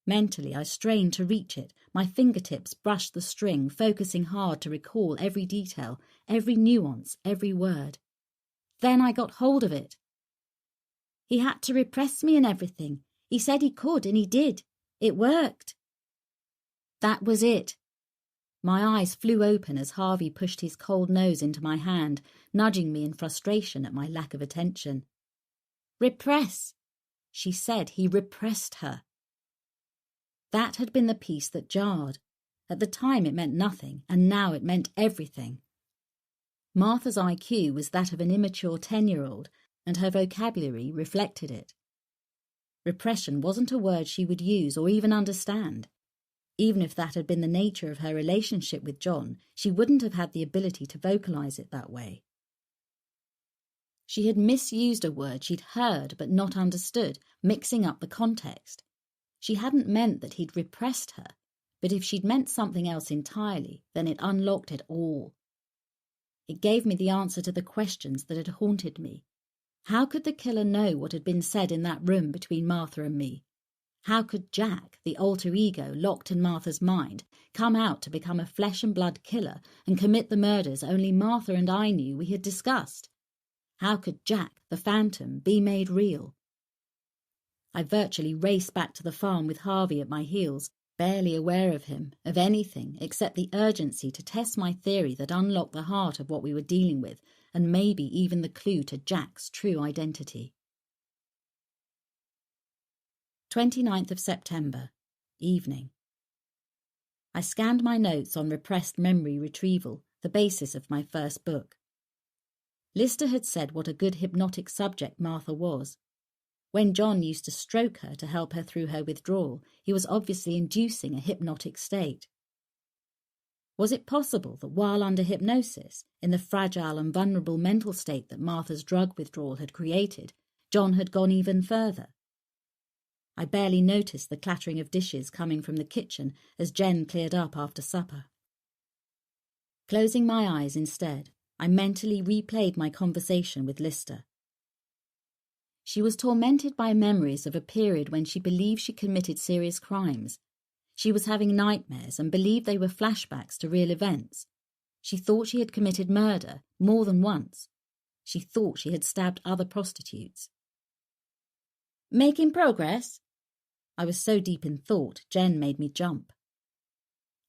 Mentally, I strained to reach it. My fingertips brushed the string, focusing hard to recall every detail, every nuance, every word. Then I got hold of it. He had to repress me and everything. He said he could, and he did. It worked. That was it. My eyes flew open as Harvey pushed his cold nose into my hand, nudging me in frustration at my lack of attention. Repress. She said he repressed her. That had been the piece that jarred. At the time it meant nothing, and now it meant everything. Martha's IQ was that of an immature 10-year-old, and her vocabulary reflected it. Repression wasn't a word she would use or even understand. Even if that had been the nature of her relationship with John, she wouldn't have had the ability to vocalize it that way. She had misused a word she'd heard but not understood, mixing up the context. She hadn't meant that he'd repressed her, but if she'd meant something else entirely, then it unlocked it all. It gave me the answer to the questions that had haunted me. How could the killer know what had been said in that room between Martha and me? How could Jack, the alter ego locked in Martha's mind, come out to become a flesh-and-blood killer and commit the murders only Martha and I knew we had discussed? How could Jack, the phantom, be made real? I virtually raced back to the farm with Harvey at my heels, barely aware of him, of anything except the urgency to test my theory that unlocked the heart of what we were dealing with, and maybe even the clue to Jack's true identity. 29th of September, evening. I scanned my notes on repressed memory retrieval, the basis of my first book. Lister had said what a good hypnotic subject Martha was. When John used to stroke her to help her through her withdrawal, he was obviously inducing a hypnotic state. Was it possible that while under hypnosis, in the fragile and vulnerable mental state that Martha's drug withdrawal had created, John had gone even further? I barely noticed the clattering of dishes coming from the kitchen as Jen cleared up after supper. Closing my eyes instead, I mentally replayed my conversation with Lister. She was tormented by memories of a period when she believed she committed serious crimes. She was having nightmares and believed they were flashbacks to real events. She thought she had committed murder more than once. She thought she had stabbed other prostitutes. "Making progress?" I was so deep in thought, Jen made me jump.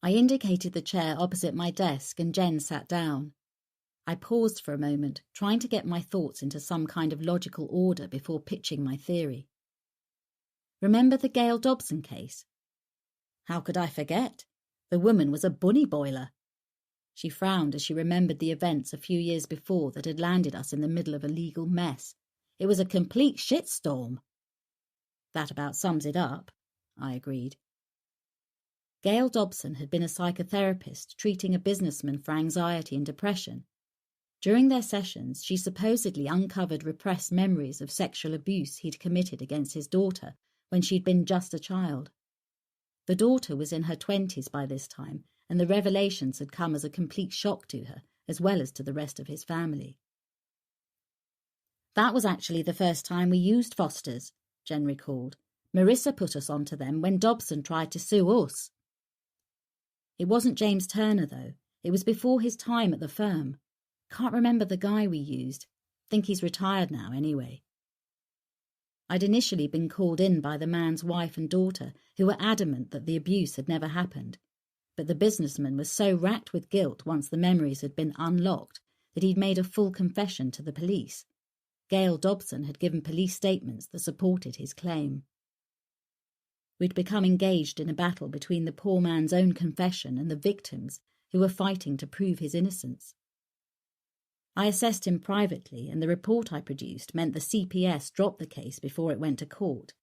I indicated the chair opposite my desk and Jen sat down. I paused for a moment, trying to get my thoughts into some kind of logical order before pitching my theory. "Remember the Gail Dobson case?" "How could I forget? The woman was a bunny boiler." She frowned as she remembered the events a few years before that had landed us in the middle of a legal mess. "It was a complete shitstorm." "That about sums it up," I agreed. Gail Dobson had been a psychotherapist treating a businessman for anxiety and depression. During their sessions, she supposedly uncovered repressed memories of sexual abuse he'd committed against his daughter when she'd been just a child. The daughter was in her 20s by this time, and the revelations had come as a complete shock to her, as well as to the rest of his family. "That was actually the first time we used Fosters," Jen recalled. "Marissa put us onto them when Dobson tried to sue us." "It wasn't James Turner, though. It was before his time at the firm. Can't remember the guy we used. Think he's retired now, anyway." I'd initially been called in by the man's wife and daughter, who were adamant that the abuse had never happened. But the businessman was so racked with guilt once the memories had been unlocked that he'd made a full confession to the police. Gail Dobson had given police statements that supported his claim. We'd become engaged in a battle between the poor man's own confession and the victims, who were fighting to prove his innocence. I assessed him privately, and the report I produced meant the CPS dropped the case before it went to court.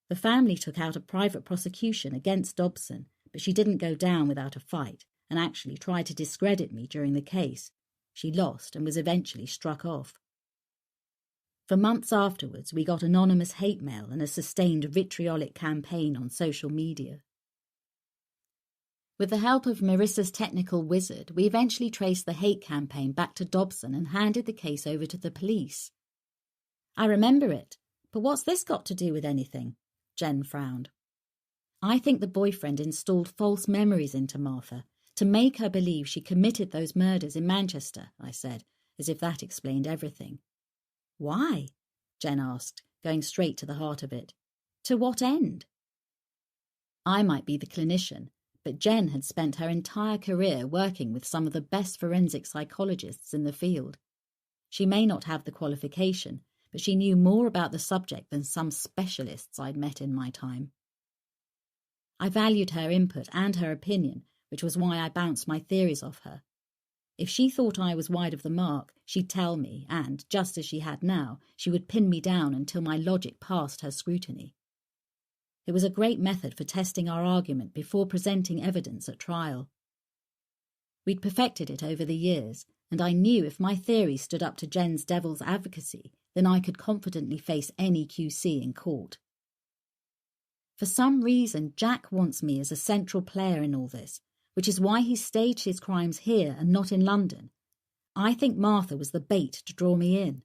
The family took out a private prosecution against Dobson, but she didn't go down without a fight, and actually tried to discredit me during the case. She lost and was eventually struck off. For months afterwards, we got anonymous hate mail and a sustained vitriolic campaign on social media. With the help of Marissa's technical wizard, we eventually traced the hate campaign back to Dobson and handed the case over to the police. "I remember it, but what's this got to do with anything?" Jen frowned. "I think the boyfriend installed false memories into Martha to make her believe she committed those murders in Manchester," I said, as if that explained everything. "Why?" Jen asked, going straight to the heart of it. "To what end?" I might be the clinician, but Jen had spent her entire career working with some of the best forensic psychologists in the field. She may not have the qualification, but she knew more about the subject than some specialists I'd met in my time. I valued her input and her opinion, which was why I bounced my theories off her. If she thought I was wide of the mark, she'd tell me, and, just as she had now, she would pin me down until my logic passed her scrutiny. It was a great method for testing our argument before presenting evidence at trial. We'd perfected it over the years, and I knew if my theory stood up to Jen's devil's advocacy, then I could confidently face any QC in court. For some reason, Jack wants me as a central player in all this, which is why he staged his crimes here and not in London. I think Martha was the bait to draw me in.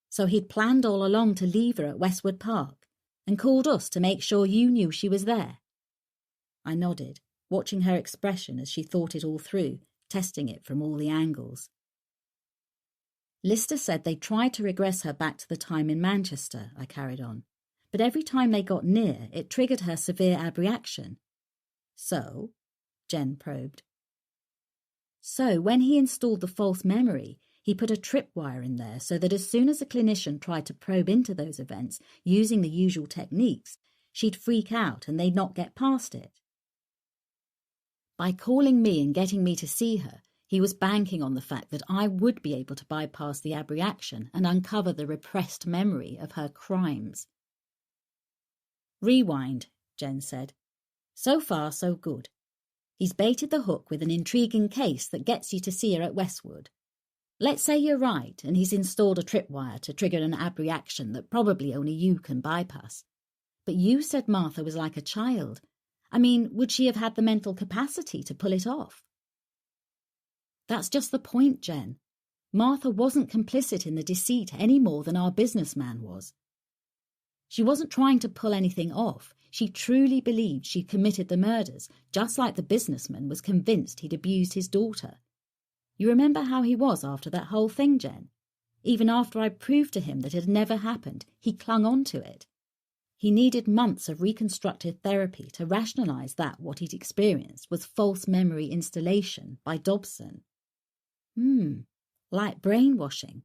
So he'd planned all along to leave her at Westwood Park, and called us to make sure you knew she was there. I nodded, watching her expression as she thought it all through, testing it from all the angles. Lister said they tried to regress her back to the time in Manchester, I carried on, but every time they got near, it triggered her severe abreaction. So? Jen probed. So, when he installed the false memory, he put a tripwire in there so that as soon as a clinician tried to probe into those events using the usual techniques, she'd freak out and they'd not get past it. By calling me and getting me to see her, he was banking on the fact that I would be able to bypass the abreaction and uncover the repressed memory of her crimes. "Rewind," Jen said. "So far, so good. He's baited the hook with an intriguing case that gets you to see her at Westwood. Let's say you're right, and he's installed a tripwire to trigger an abreaction that probably only you can bypass. But you said Martha was like a child. I mean, would she have had the mental capacity to pull it off? That's just the point, Jen. Martha wasn't complicit in the deceit any more than our businessman was. She wasn't trying to pull anything off. She truly believed she'd committed the murders, just like the businessman was convinced he'd abused his daughter. You remember how he was after that whole thing, Jen? Even after I proved to him that it had never happened, he clung on to it. He needed months of reconstructive therapy to rationalise that what he'd experienced was false memory installation by Dobson. Like brainwashing.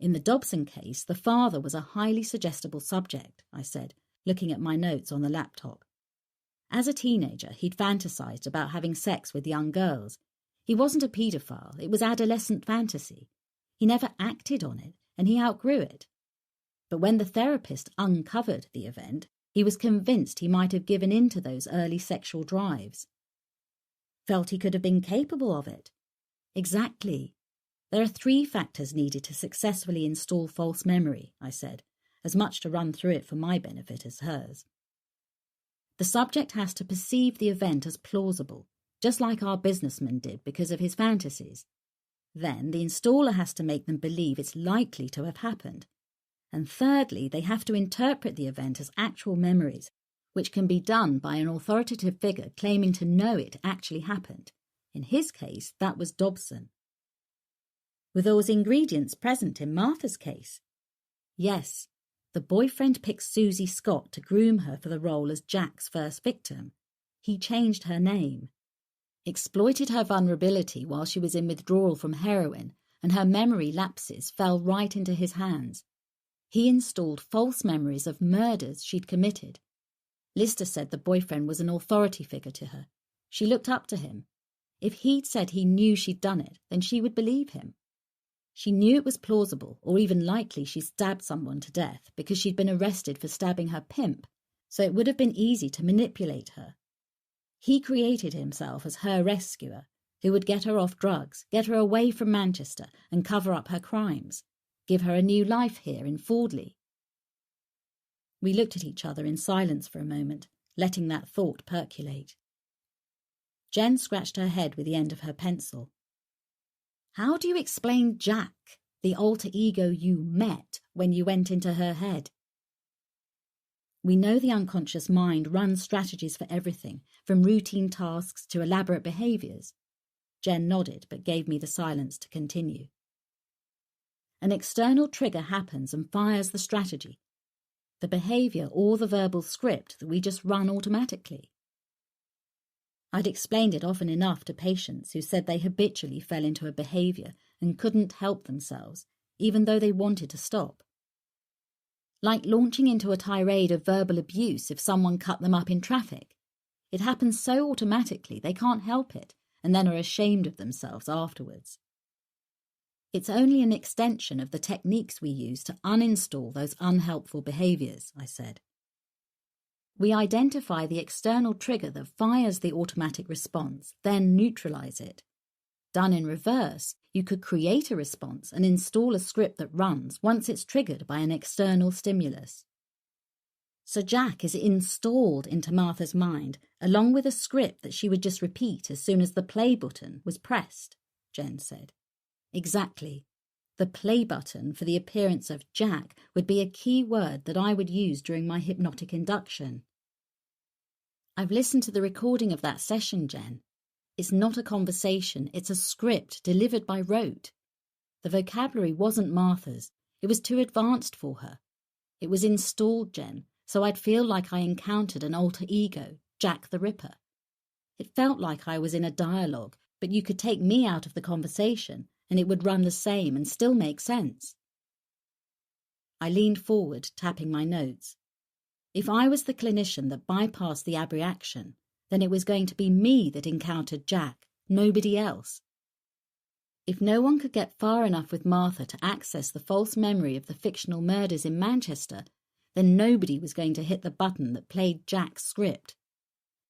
In the Dobson case, the father was a highly suggestible subject, I said, looking at my notes on the laptop. As a teenager, he'd fantasised about having sex with young girls. He wasn't a paedophile, it was adolescent fantasy. He never acted on it, and he outgrew it. But when the therapist uncovered the event, he was convinced he might have given in to those early sexual drives. Felt he could have been capable of it. Exactly. There are 3 factors needed to successfully install false memory, I said, as much to run through it for my benefit as hers. The subject has to perceive the event as plausible, just like our businessman did because of his fantasies. Then the installer has to make them believe it's likely to have happened. And thirdly, they have to interpret the event as actual memories, which can be done by an authoritative figure claiming to know it actually happened. In his case, that was Dobson. Were those ingredients present in Martha's case? Yes. The boyfriend picked Susie Scott to groom her for the role as Jack's first victim. He changed her name. Exploited her vulnerability while she was in withdrawal from heroin, and her memory lapses fell right into his hands. He installed false memories of murders she'd committed. Lister said the boyfriend was an authority figure to her. She looked up to him. If he'd said he knew she'd done it, then she would believe him. She knew it was plausible, or even likely she stabbed someone to death because she'd been arrested for stabbing her pimp, so it would have been easy to manipulate her. He created himself as her rescuer, who would get her off drugs, get her away from Manchester and cover up her crimes, give her a new life here in Fordley. We looked at each other in silence for a moment, letting that thought percolate. Jen scratched her head with the end of her pencil. How do you explain Jack, the alter ego you met when you went into her head? We know the unconscious mind runs strategies for everything, from routine tasks to elaborate behaviours. Jen nodded, but gave me the silence to continue. An external trigger happens and fires the strategy, the behaviour or the verbal script that we just run automatically. I'd explained it often enough to patients who said they habitually fell into a behaviour and couldn't help themselves, even though they wanted to stop. Like launching into a tirade of verbal abuse if someone cut them up in traffic. It happens so automatically they can't help it, and then are ashamed of themselves afterwards. It's only an extension of the techniques we use to uninstall those unhelpful behaviours, I said. We identify the external trigger that fires the automatic response, then neutralise it. Done in reverse, you could create a response and install a script that runs once it's triggered by an external stimulus. So Jack is installed into Martha's mind, along with a script that she would just repeat as soon as the play button was pressed, Jen said. Exactly. The play button for the appearance of Jack would be a key word that I would use during my hypnotic induction. I've listened to the recording of that session, Jen. It's not a conversation, it's a script delivered by rote. The vocabulary wasn't Martha's. It was too advanced for her. It was installed, Jen, so I'd feel like I encountered an alter ego, Jack the Ripper. It felt like I was in a dialogue, but you could take me out of the conversation and it would run the same and still make sense. I leaned forward, tapping my notes. If I was the clinician that bypassed the abreaction, then it was going to be me that encountered Jack, nobody else. If no one could get far enough with Martha to access the false memory of the fictional murders in Manchester, then nobody was going to hit the button that played Jack's script.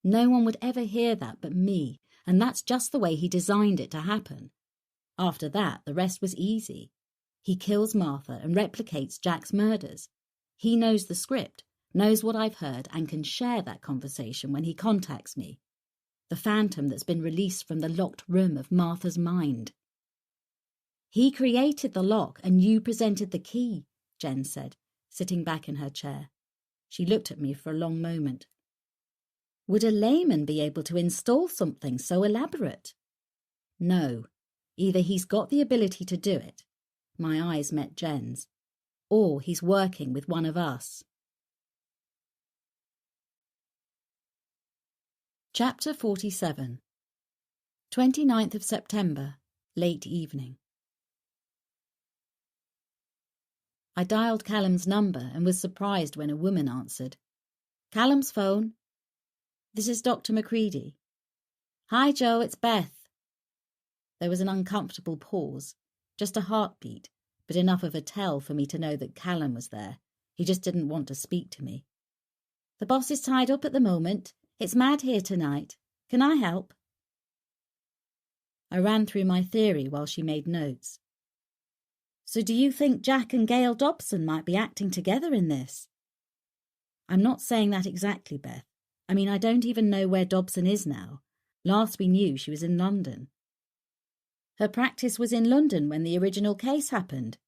No one would ever hear that but me, and that's just the way he designed it to happen. After that, the rest was easy. He kills Martha and replicates Jack's murders. He knows the script, knows what I've heard, and can share that conversation when he contacts me. The phantom that's been released from the locked room of Martha's mind. He created the lock and you presented the key, Jen said, sitting back in her chair. She looked at me for a long moment. Would a layman be able to install something so elaborate? No. Either he's got the ability to do it, my eyes met Jen's, or he's working with one of us. Chapter 47. 29th of September, late evening. I dialed Callum's number and was surprised when a woman answered. Callum's phone. This is Dr. Macready. Hi, Joe, it's Beth. There was an uncomfortable pause, just a heartbeat, but enough of a tell for me to know that Callum was there. He just didn't want to speak to me. The boss is tied up at the moment. It's mad here tonight. Can I help? I ran through my theory while she made notes. So do you think Jack and Gail Dobson might be acting together in this? I'm not saying that exactly, Beth. I mean, I don't even know where Dobson is now. Last we knew, she was in London. Her practice was in London when the original case happened.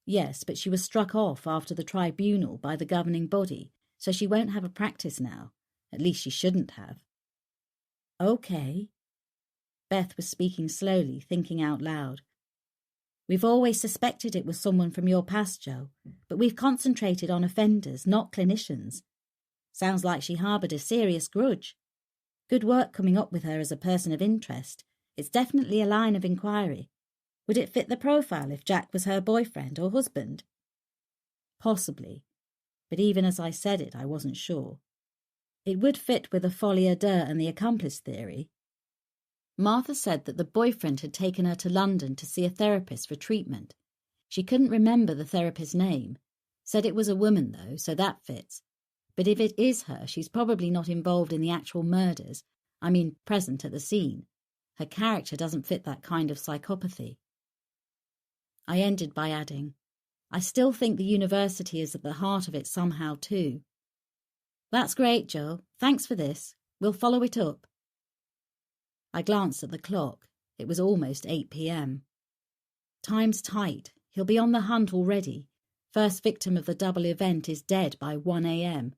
Yes, but she was struck off after the tribunal by the governing body, so she won't have a practice now. At least she shouldn't have. Okay. Beth was speaking slowly, thinking out loud. We've always suspected it was someone from your past, Joe, but we've concentrated on offenders, not clinicians. Sounds like she harboured a serious grudge. Good work coming up with her as a person of interest. It's definitely a line of inquiry. Would it fit the profile if Jack was her boyfriend or husband? Possibly, but even as I said it, I wasn't sure. It would fit with the folie à deux and the accomplice theory. Martha said that the boyfriend had taken her to London to see a therapist for treatment. She couldn't remember the therapist's name. Said it was a woman, though, so that fits. But if it is her, she's probably not involved in the actual murders. I mean, present at the scene. Her character doesn't fit that kind of psychopathy. I ended by adding, I still think the university is at the heart of it somehow too. That's great, Joe. Thanks for this. We'll follow it up. I glanced at the clock. It was almost 8 p.m. Time's tight. He'll be on the hunt already. First victim of the double event is dead by 1 a.m.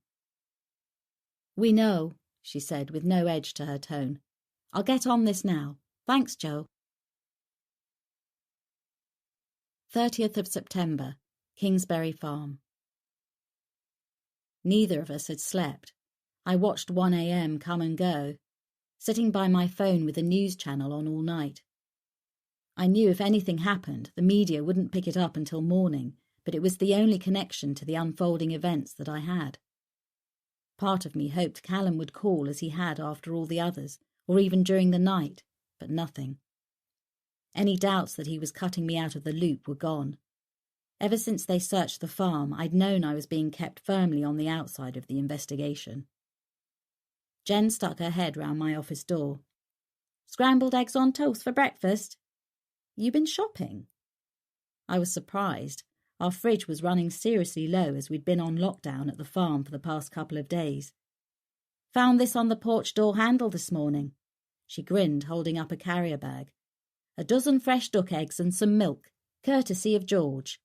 We know, she said with no edge to her tone. I'll get on this now. Thanks, Joe. 30th of September, Kingsbury Farm. Neither of us had slept. I watched 1 a.m. come and go, sitting by my phone with the news channel on all night. I knew if anything happened, the media wouldn't pick it up until morning, but it was the only connection to the unfolding events that I had. Part of me hoped Callum would call as he had after all the others, or even during the night, but nothing. Any doubts that he was cutting me out of the loop were gone. Ever since they searched the farm, I'd known I was being kept firmly on the outside of the investigation. Jen stuck her head round my office door. Scrambled eggs on toast for breakfast? You been shopping? I was surprised. Our fridge was running seriously low as we'd been on lockdown at the farm for the past couple of days. Found this on the porch door handle this morning. She grinned, holding up a carrier bag. A dozen fresh duck eggs and some milk, courtesy of George.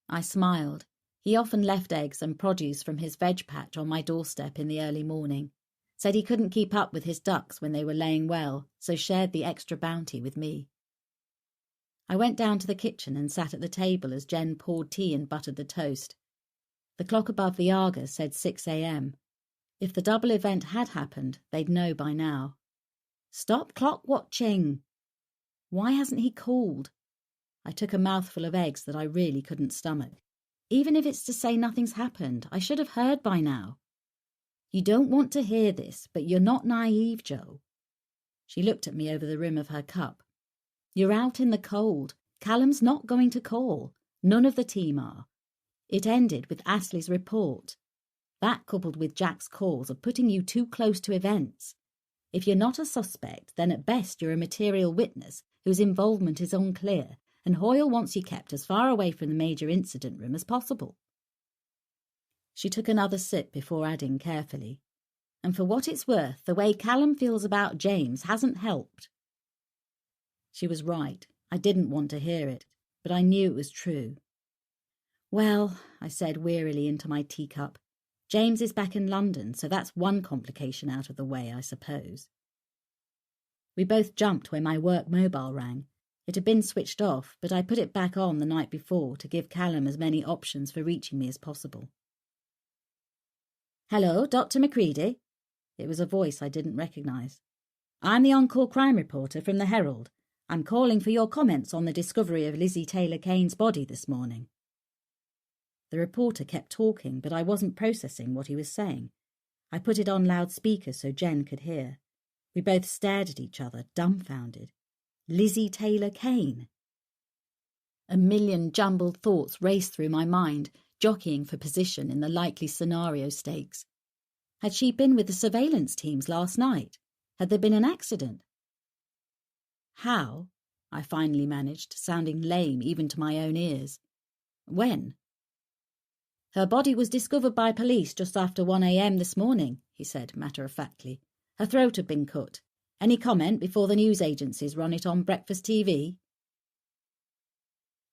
I smiled. He often left eggs and produce from his veg patch on my doorstep in the early morning. Said he couldn't keep up with his ducks when they were laying well, so shared the extra bounty with me. I went down to the kitchen and sat at the table as Jen poured tea and buttered the toast. The clock above the Argus said 6 a.m. If the double event had happened, they'd know by now. Stop clock watching! Why hasn't he called? I took a mouthful of eggs that I really couldn't stomach. Even if it's to say nothing's happened, I should have heard by now. You don't want to hear this, but you're not naive, Joe. She looked at me over the rim of her cup. You're out in the cold. Callum's not going to call. None of the team are. It ended with Astley's report. That, coupled with Jack's calls, are putting you too close to events. If you're not a suspect, then at best you're a material witness whose involvement is unclear, and Hoyle wants you kept as far away from the major incident room as possible." She took another sip before adding carefully, "And for what it's worth, the way Callum feels about James hasn't helped." She was right. I didn't want to hear it, but I knew it was true. "Well," I said wearily into my teacup, "James is back in London, so that's one complication out of the way, I suppose." We both jumped when my work mobile rang. It had been switched off, but I put it back on the night before to give Callum as many options for reaching me as possible. "Hello, Dr. Macready?" It was a voice I didn't recognise. "I'm the on-call crime reporter from the Herald. I'm calling for your comments on the discovery of Lizzie Taylor Kane's body this morning." The reporter kept talking, but I wasn't processing what he was saying. I put it on loudspeaker so Jen could hear. We both stared at each other, dumbfounded. Lizzie Taylor Kane. A million jumbled thoughts raced through my mind, jockeying for position in the likely scenario stakes. Had she been with the surveillance teams last night? Had there been an accident? "How?" I finally managed, sounding lame even to my own ears. "When?" "Her body was discovered by police just after 1 a.m. this morning," he said matter-of-factly. "Her throat had been cut. Any comment before the news agencies run it on breakfast TV?"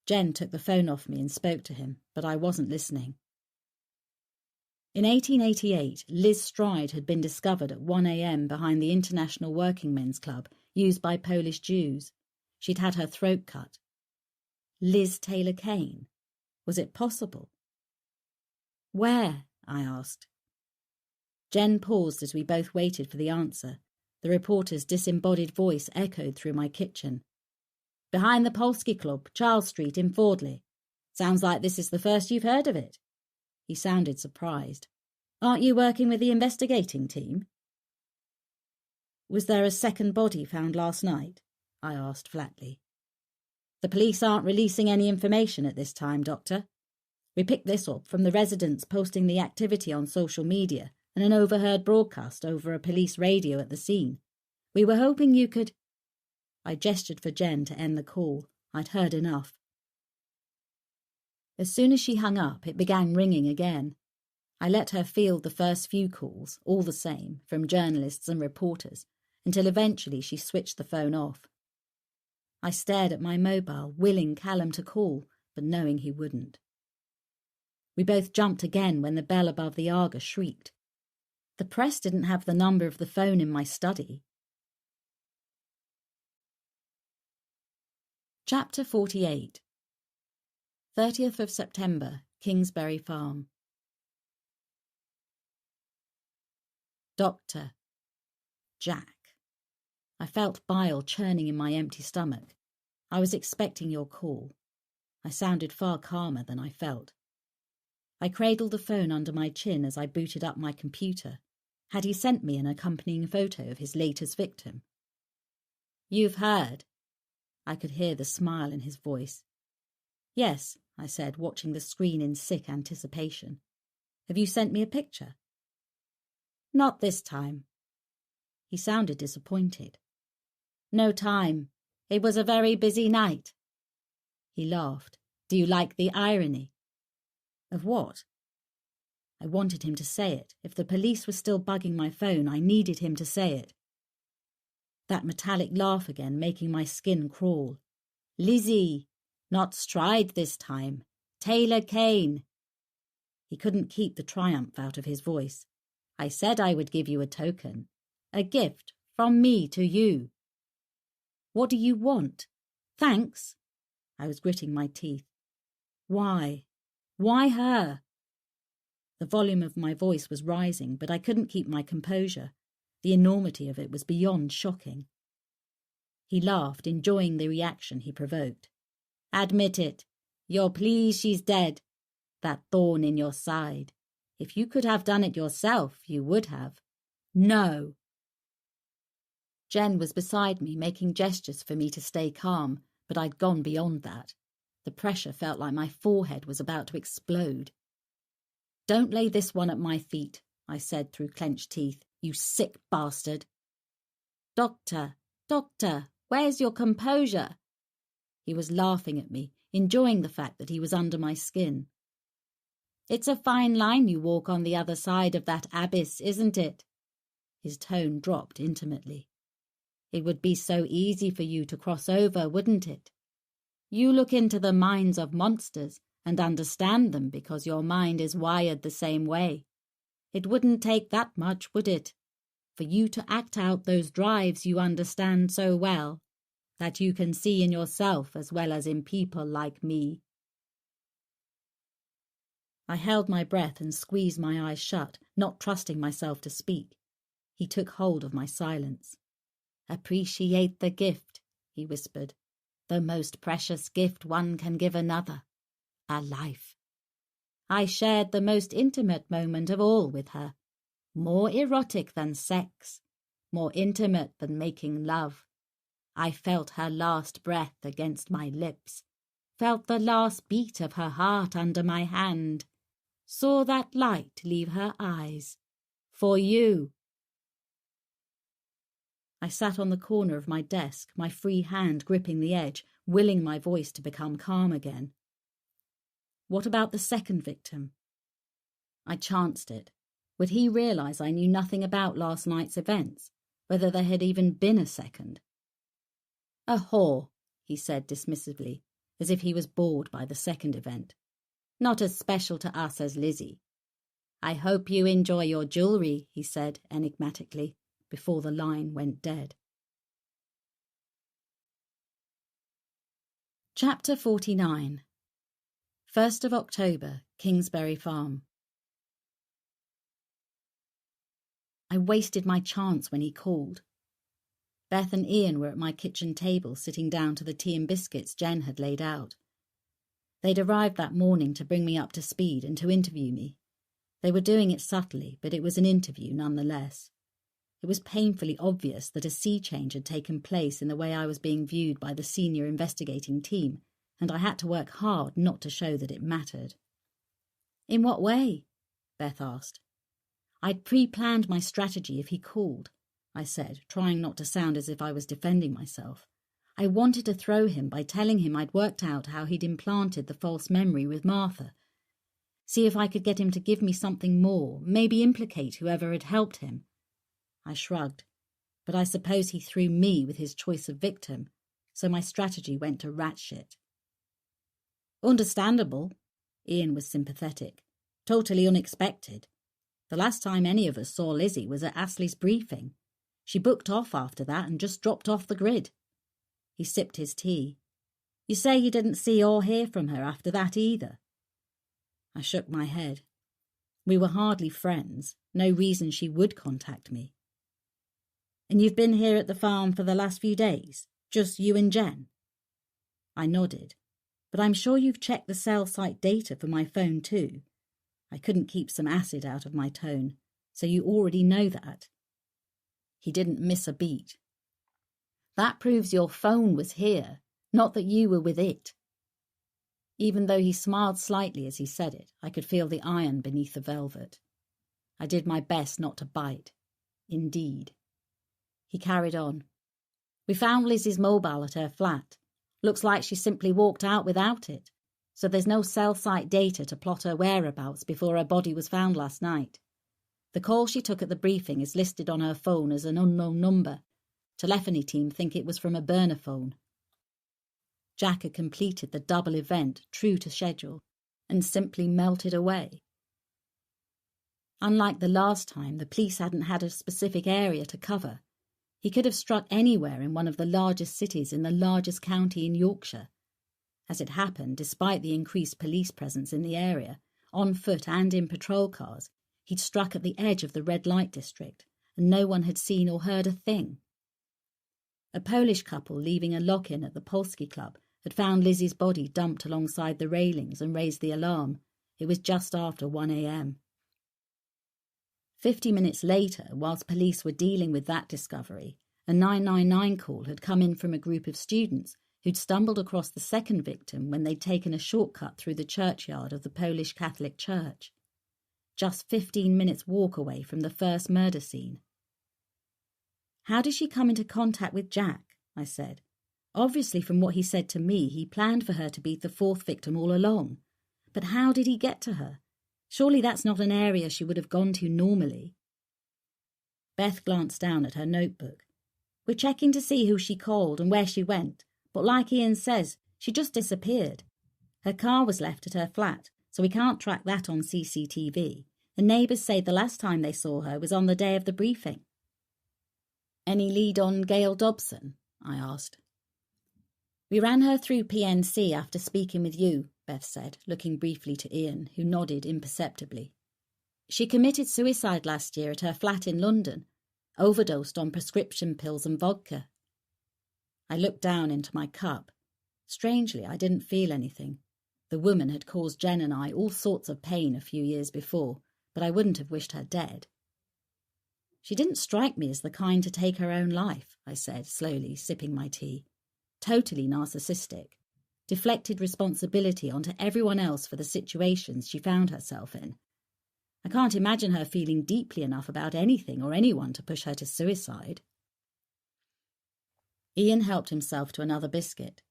Jen took the phone off me and spoke to him, but I wasn't listening. In 1888, Liz Stride had been discovered at 1 a.m. behind the International Working Men's Club, used by Polish Jews. She'd had her throat cut. Liz Taylor Kane? Was it possible? "Where?" I asked. Jen paused as we both waited for the answer. The reporter's disembodied voice echoed through my kitchen. "Behind the Polski Club, Charles Street in Fordley. Sounds like this is the first you've heard of it." He sounded surprised. "Aren't you working with the investigating team?" "Was there a second body found last night?" I asked flatly. "The police aren't releasing any information at this time, Doctor. We picked this up from the residents posting the activity on social media and an overheard broadcast over a police radio at the scene. We were hoping you could—" I gestured for Jen to end the call. I'd heard enough. As soon as she hung up, it began ringing again. I let her field the first few calls, all the same, from journalists and reporters, until eventually she switched the phone off. I stared at my mobile, willing Callum to call, but knowing he wouldn't. We both jumped again when the bell above the Argus shrieked. The press didn't have the number of the phone in my study. Chapter 48. 30th of September, Kingsbury Farm. Doctor. Jack. I felt bile churning in my empty stomach. I was expecting your call. I sounded far calmer than I felt. I cradled the phone under my chin as I booted up my computer. Had he sent me an accompanying photo of his latest victim? "You've heard?" I could hear the smile in his voice. "Yes," I said, watching the screen in sick anticipation. "Have you sent me a picture?" "Not this time." He sounded disappointed. "No time. It was a very busy night." He laughed. "Do you like the irony?" "Of what?" I wanted him to say it. If the police were still bugging my phone, I needed him to say it. That metallic laugh again, making my skin crawl. "Lizzie! Not Stride this time. Taylor Kane." He couldn't keep the triumph out of his voice. "I said I would give you a token. A gift from me to you." "What do you want?" "Thanks." I was gritting my teeth. "Why? Why her?" The volume of my voice was rising, but I couldn't keep my composure. The enormity of it was beyond shocking. He laughed, enjoying the reaction he provoked. "Admit it. You're pleased she's dead. That thorn in your side. If you could have done it yourself, you would have." "No." Jen was beside me, making gestures for me to stay calm, but I'd gone beyond that. The pressure felt like my forehead was about to explode. "Don't lay this one at my feet," I said through clenched teeth. "You sick bastard." "Doctor, doctor, where's your composure?" He was laughing at me, enjoying the fact that he was under my skin. "It's a fine line you walk on the other side of that abyss, isn't it?" His tone dropped intimately. "It would be so easy for you to cross over, wouldn't it? You look into the minds of monsters and understand them because your mind is wired the same way. It wouldn't take that much, would it, for you to act out those drives you understand so well, that you can see in yourself as well as in people like me." I held my breath and squeezed my eyes shut, not trusting myself to speak. He took hold of my silence. "Appreciate the gift," he whispered. "The most precious gift one can give another. A life. I shared the most intimate moment of all with her. More erotic than sex. More intimate than making love. I felt her last breath against my lips. Felt the last beat of her heart under my hand. Saw that light leave her eyes. For you." I sat on the corner of my desk, my free hand gripping the edge, willing my voice to become calm again. "What about the second victim?" I chanced it. Would he realize I knew nothing about last night's events, whether there had even been a second? "A whore," he said dismissively, as if he was bored by the second event. "Not as special to us as Lizzie." "I hope you enjoy your jewellery," he said enigmatically, before the line went dead. Chapter 49. 1st of October, Kingsbury Farm. I wasted my chance when he called. Beth and Ian were at my kitchen table sitting down to the tea and biscuits Jen had laid out. They'd arrived that morning to bring me up to speed and to interview me. They were doing it subtly, but it was an interview nonetheless. It was painfully obvious that a sea change had taken place in the way I was being viewed by the senior investigating team, and I had to work hard not to show that it mattered. "In what way?" Beth asked. "I'd pre-planned my strategy if he called," I said, trying not to sound as if I was defending myself. "I wanted to throw him by telling him I'd worked out how he'd implanted the false memory with Martha. See if I could get him to give me something more, maybe implicate whoever had helped him." I shrugged, but I suppose he threw me with his choice of victim, so my strategy went to rat shit. "Understandable." Ian was sympathetic. "Totally unexpected. The last time any of us saw Lizzie was at Astley's briefing. She booked off after that and just dropped off the grid." He sipped his tea. "You say you didn't see or hear from her after that either?" I shook my head. We were hardly friends, no reason she would contact me. "And you've been here at the farm for the last few days? Just you and Jen?" I nodded. "But I'm sure you've checked the cell site data for my phone too." I couldn't keep some acid out of my tone. "So you already know that?" He didn't miss a beat. "That proves your phone was here, not that you were with it." Even though he smiled slightly as he said it, I could feel the iron beneath the velvet. I did my best not to bite. Indeed. He carried on. "We found Lizzie's mobile at her flat. Looks like she simply walked out without it, so there's no cell site data to plot her whereabouts before her body was found last night. The call she took at the briefing is listed on her phone as an unknown number. Telephony team think it was from a burner phone." Jack had completed the double event true to schedule and simply melted away. Unlike the last time, the police hadn't had a specific area to cover. He could have struck anywhere in one of the largest cities in the largest county in Yorkshire. As it happened, despite the increased police presence in the area, on foot and in patrol cars, he'd struck at the edge of the red light district, and no one had seen or heard a thing. A Polish couple leaving a lock-in at the Polski Club had found Lizzie's body dumped alongside the railings and raised the alarm. It was just after 1 a.m. 50 minutes later, whilst police were dealing with that discovery, a 999 call had come in from a group of students who'd stumbled across the second victim when they'd taken a shortcut through the churchyard of the Polish Catholic Church. just 15 minutes walk away from the first murder scene. How did she come into contact with Jack? I said. Obviously, from what he said to me, he planned for her to be the fourth victim all along. But how did he get to her? Surely that's not an area she would have gone to normally. Beth glanced down at her notebook. We're checking to see who she called and where she went, but like Ian says, she just disappeared. Her car was left at her flat, so we can't track that on CCTV. The neighbours say the last time they saw her was on the day of the briefing. Any lead on Gail Dobson? I asked. We ran her through PNC after speaking with you, Beth said, looking briefly to Ian, who nodded imperceptibly. She committed suicide last year at her flat in London, overdosed on prescription pills and vodka. I looked down into my cup. Strangely, I didn't feel anything. The woman had caused Jen and I all sorts of pain a few years before, but I wouldn't have wished her dead. She didn't strike me as the kind to take her own life, I said, slowly sipping my tea. Totally narcissistic. Deflected responsibility onto everyone else for the situations she found herself in. I can't imagine her feeling deeply enough about anything or anyone to push her to suicide. Ian helped himself to another biscuit.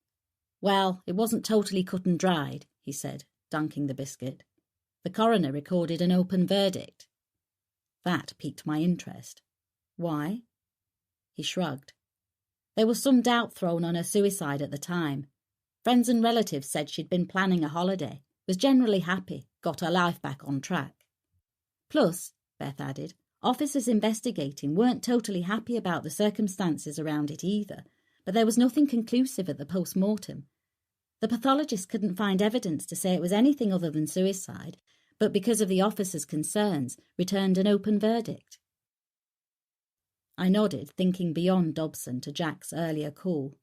Well, it wasn't totally cut and dried, he said, dunking the biscuit. The coroner recorded an open verdict. That piqued my interest. Why? He shrugged. There was some doubt thrown on her suicide at the time. Friends and relatives said she'd been planning a holiday, was generally happy, got her life back on track. Plus, Beth added, officers investigating weren't totally happy about the circumstances around it either, but there was nothing conclusive at the post-mortem. The pathologist couldn't find evidence to say it was anything other than suicide, but because of the officers' concerns, returned an open verdict. I nodded, thinking beyond Dobson to Jack's earlier call.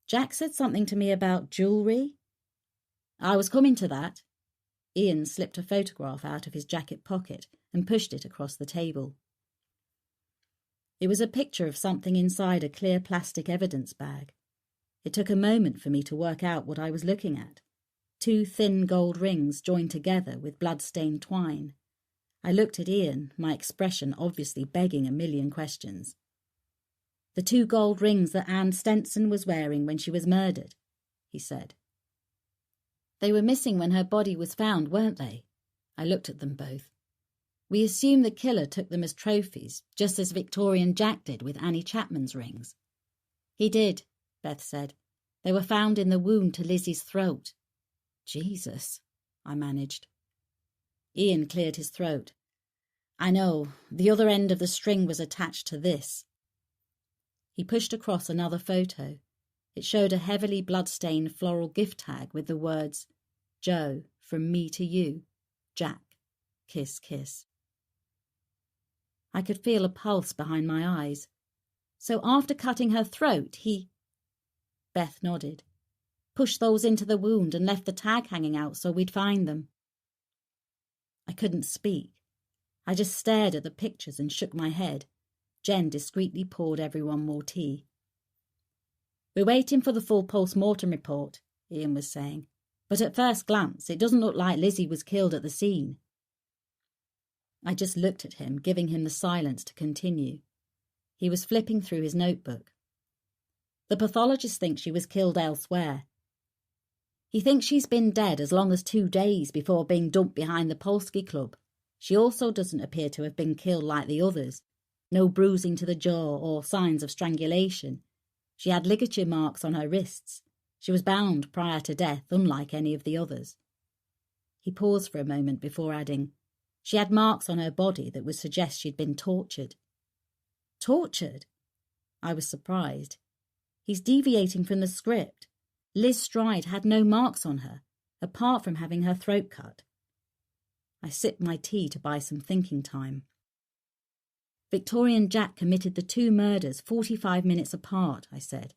Jack said something to me about jewellery. I was coming to that. Ian slipped a photograph out of his jacket pocket and pushed it across the table. It was a picture of something inside a clear plastic evidence bag. It took a moment for me to work out what I was looking at. 2 thin gold rings joined together with blood-stained twine. I looked at Ian, my expression obviously begging a million questions. The 2 gold rings that Anne Stenson was wearing when she was murdered, he said. They were missing when her body was found, weren't they? I looked at them both. We assume the killer took them as trophies, just as Victorian Jack did with Annie Chapman's rings. He did, Beth said. They were found in the wound to Lizzie's throat. Jesus, I managed. Ian cleared his throat. I know, the other end of the string was attached to this. He pushed across another photo. It showed a heavily blood-stained floral gift tag with the words, Joe, from me to you, Jack, kiss, kiss. I could feel a pulse behind my eyes. So after cutting her throat, he... Beth nodded. Pushed those into the wound and left the tag hanging out so we'd find them. I couldn't speak. I just stared at the pictures and shook my head. Jen discreetly poured everyone more tea. We're waiting for the full post-mortem report, Ian was saying, but at first glance it doesn't look like Lizzie was killed at the scene. I just looked at him, giving him the silence to continue. He was flipping through his notebook. The pathologist thinks she was killed elsewhere. He thinks she's been dead as long as 2 days before being dumped behind the Polski Club. She also doesn't appear to have been killed like the others. No bruising to the jaw or signs of strangulation. She had ligature marks on her wrists. She was bound prior to death, unlike any of the others. He paused for a moment before adding, she had marks on her body that would suggest she'd been tortured. Tortured? I was surprised. He's deviating from the script. Liz Stride had no marks on her, apart from having her throat cut. I sipped my tea to buy some thinking time. Victorian Jack committed the 2 murders 45 minutes apart, I said.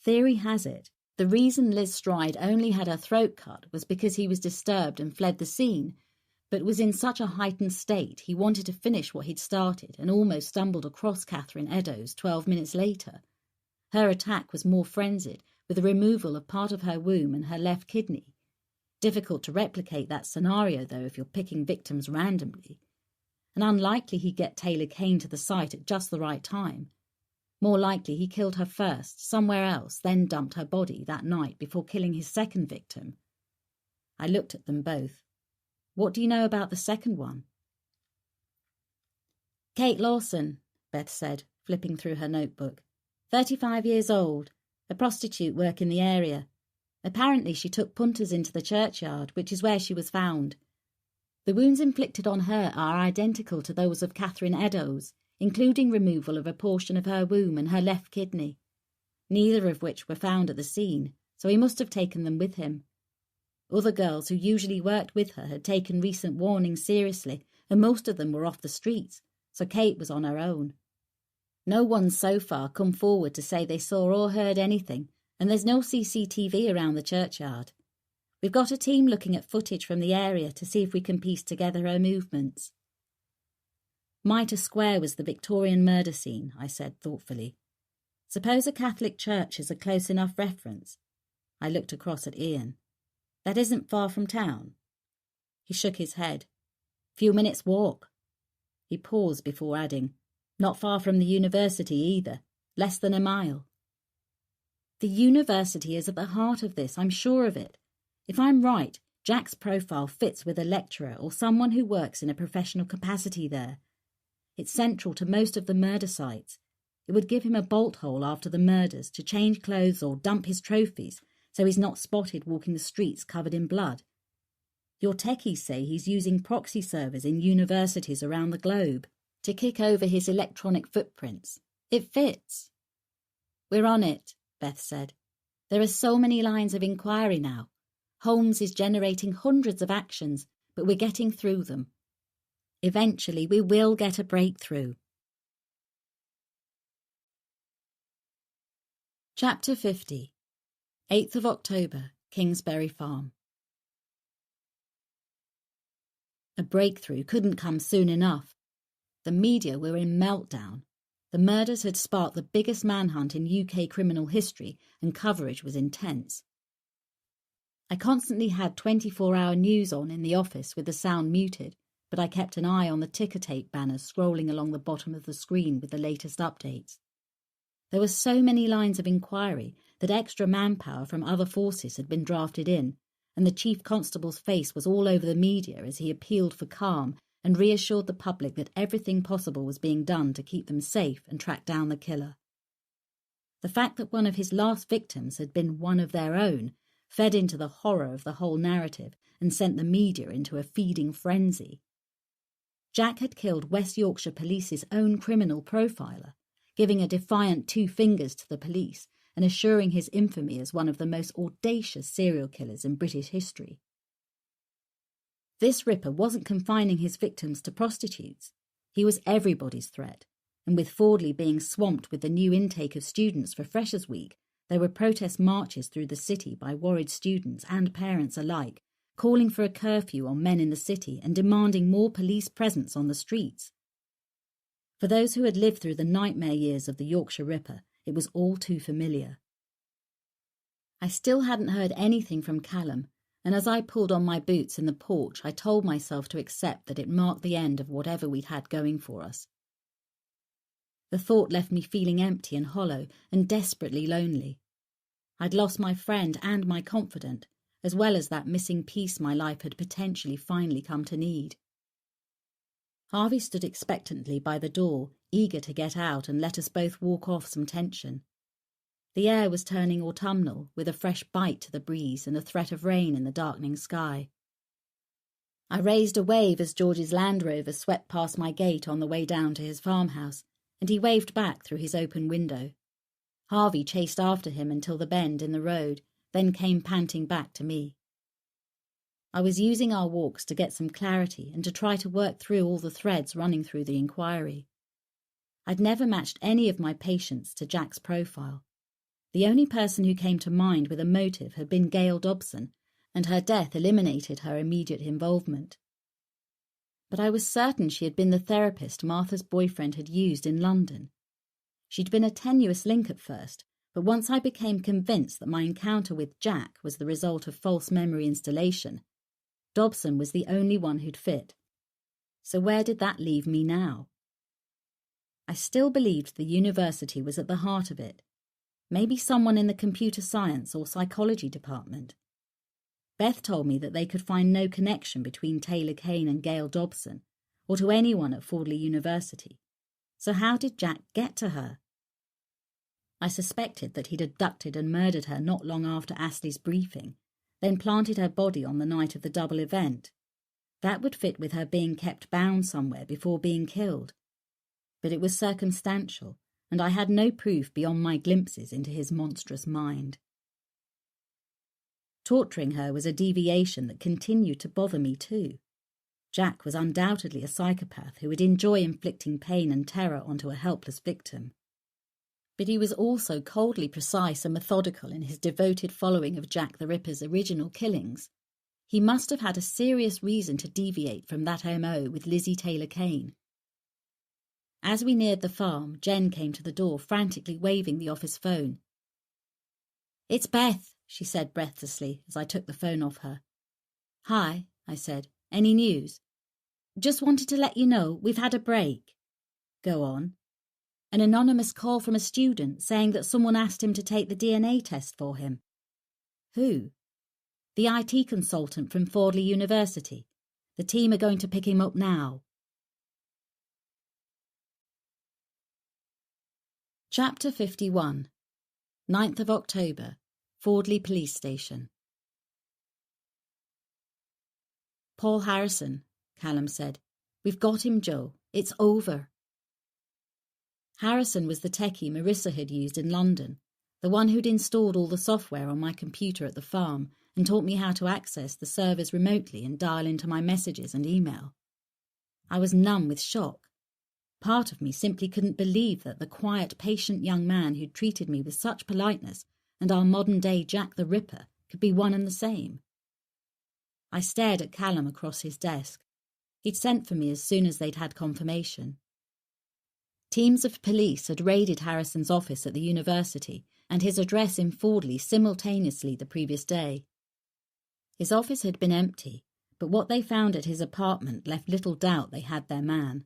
Theory has it, the reason Liz Stride only had her throat cut was because he was disturbed and fled the scene, but was in such a heightened state he wanted to finish what he'd started and almost stumbled across Catherine Eddowes 12 minutes later. Her attack was more frenzied, with the removal of part of her womb and her left kidney. Difficult to replicate that scenario, though, if you're picking victims randomly. And unlikely he'd get Taylor Kane to the site at just the right time. More likely he killed her first, somewhere else, then dumped her body that night before killing his second victim. I looked at them both. What do you know about the second one? Kate Lawson, Beth said, flipping through her notebook. 35 years old, a prostitute working the area. Apparently she took punters into the churchyard, which is where she was found. The wounds inflicted on her are identical to those of Catherine Eddowes, including removal of a portion of her womb and her left kidney, neither of which were found at the scene, so he must have taken them with him. Other girls who usually worked with her had taken recent warnings seriously, and most of them were off the streets, so Kate was on her own. No one's so far come forward to say they saw or heard anything, and there's no CCTV around the churchyard. We've got a team looking at footage from the area to see if we can piece together her movements. Mitre Square was the Victorian murder scene, I said thoughtfully. Suppose a Catholic church is a close enough reference. I looked across at Ian. That isn't far from town. He shook his head. Few minutes' walk. He paused before adding, not far from the university either, less than a mile. The university is at the heart of this, I'm sure of it. If I'm right, Jack's profile fits with a lecturer or someone who works in a professional capacity there. It's central to most of the murder sites. It would give him a bolt hole after the murders to change clothes or dump his trophies so he's not spotted walking the streets covered in blood. Your techies say he's using proxy servers in universities around the globe to kick over his electronic footprints. It fits. We're on it, Beth said. There are so many lines of inquiry now. Holmes is generating hundreds of actions, but we're getting through them. Eventually, we will get a breakthrough. Chapter 50. 8th of October, Kingsbury Farm. A breakthrough couldn't come soon enough. The media were in meltdown. The murders had sparked the biggest manhunt in UK criminal history, and coverage was intense. I constantly had 24-hour news on in the office with the sound muted, but I kept an eye on the ticker tape banners scrolling along the bottom of the screen with the latest updates. There were so many lines of inquiry that extra manpower from other forces had been drafted in, and the Chief Constable's face was all over the media as he appealed for calm and reassured the public that everything possible was being done to keep them safe and track down the killer. The fact that one of his last victims had been one of their own fed into the horror of the whole narrative and sent the media into a feeding frenzy. Jack had killed West Yorkshire Police's own criminal profiler, giving a defiant 2 fingers to the police and assuring his infamy as one of the most audacious serial killers in British history. This Ripper wasn't confining his victims to prostitutes. He was everybody's threat, and with Fordley being swamped with the new intake of students for Freshers' Week, there were protest marches through the city by worried students and parents alike, calling for a curfew on men in the city and demanding more police presence on the streets. For those who had lived through the nightmare years of the Yorkshire Ripper, it was all too familiar. I still hadn't heard anything from Callum, and as I pulled on my boots in the porch, I told myself to accept that it marked the end of whatever we'd had going for us. The thought left me feeling empty and hollow and desperately lonely. I'd lost my friend and my confidant, as well as that missing piece my life had potentially finally come to need. Harvey stood expectantly by the door, eager to get out and let us both walk off some tension. The air was turning autumnal, with a fresh bite to the breeze and a threat of rain in the darkening sky. I raised a wave as George's Land Rover swept past my gate on the way down to his farmhouse, and he waved back through his open window. Harvey chased after him until the bend in the road, then came panting back to me. I was using our walks to get some clarity and to try to work through all the threads running through the inquiry. I'd never matched any of my patients to Jack's profile. The only person who came to mind with a motive had been Gail Dobson, and her death eliminated her immediate involvement. But I was certain she had been the therapist Martha's boyfriend had used in London. She'd been a tenuous link at first, But once I became convinced that my encounter with Jack was the result of false memory installation, Dobson was the only one who'd fit. So where did that leave me now? I still believed the university was at the heart of it. Maybe someone in the computer science or psychology department. Beth told me that they could find no connection between Taylor Kane and Gail Dobson, or to anyone at Fordley University. So how did Jack get to her? I suspected that he'd abducted and murdered her not long after Astley's briefing, then planted her body on the night of the double event. That would fit with her being kept bound somewhere before being killed. But it was circumstantial, and I had no proof beyond my glimpses into his monstrous mind. Torturing her was a deviation that continued to bother me too. Jack was undoubtedly a psychopath who would enjoy inflicting pain and terror onto a helpless victim. But he was also coldly precise and methodical in his devoted following of Jack the Ripper's original killings. He must have had a serious reason to deviate from that MO with Lizzie Taylor Kane. As we neared the farm, Jen came to the door, frantically waving the office phone. "It's Beth," she said breathlessly as I took the phone off her. "Hi," I said. "Any news?" "Just wanted to let you know we've had a break." "Go on." "An anonymous call from a student saying that someone asked him to take the DNA test for him." "Who?" "The IT consultant from Fordley University. The team are going to pick him up now." Chapter 51. 9th of October, Fordley Police Station. "Paul Harrison," Callum said. "We've got him, Joe. It's over." Harrison was the techie Marissa had used in London, the one who'd installed all the software on my computer at the farm and taught me how to access the servers remotely and dial into my messages and email. I was numb with shock. Part of me simply couldn't believe that the quiet, patient young man who'd treated me with such politeness and our modern-day Jack the Ripper could be one and the same. I stared at Callum across his desk. He'd sent for me as soon as they'd had confirmation. Teams of police had raided Harrison's office at the university and his address in Fordley simultaneously the previous day. His office had been empty, but what they found at his apartment left little doubt they had their man.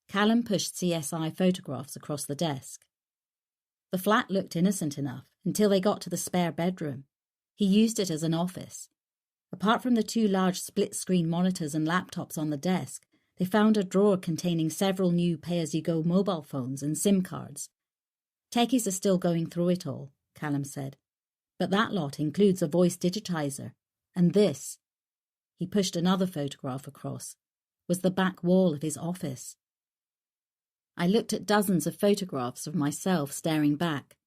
Callum pushed CSI photographs across the desk. The flat looked innocent enough until they got to the spare bedroom. He used it as an office. Apart from the two large split-screen monitors and laptops on the desk, they found a drawer containing several new pay-as-you-go mobile phones and SIM cards. "Techies are still going through it all," Callum said. "But that lot includes a voice digitizer. And this," he pushed another photograph across, "was the back wall of his office." I looked at dozens of photographs of myself staring back.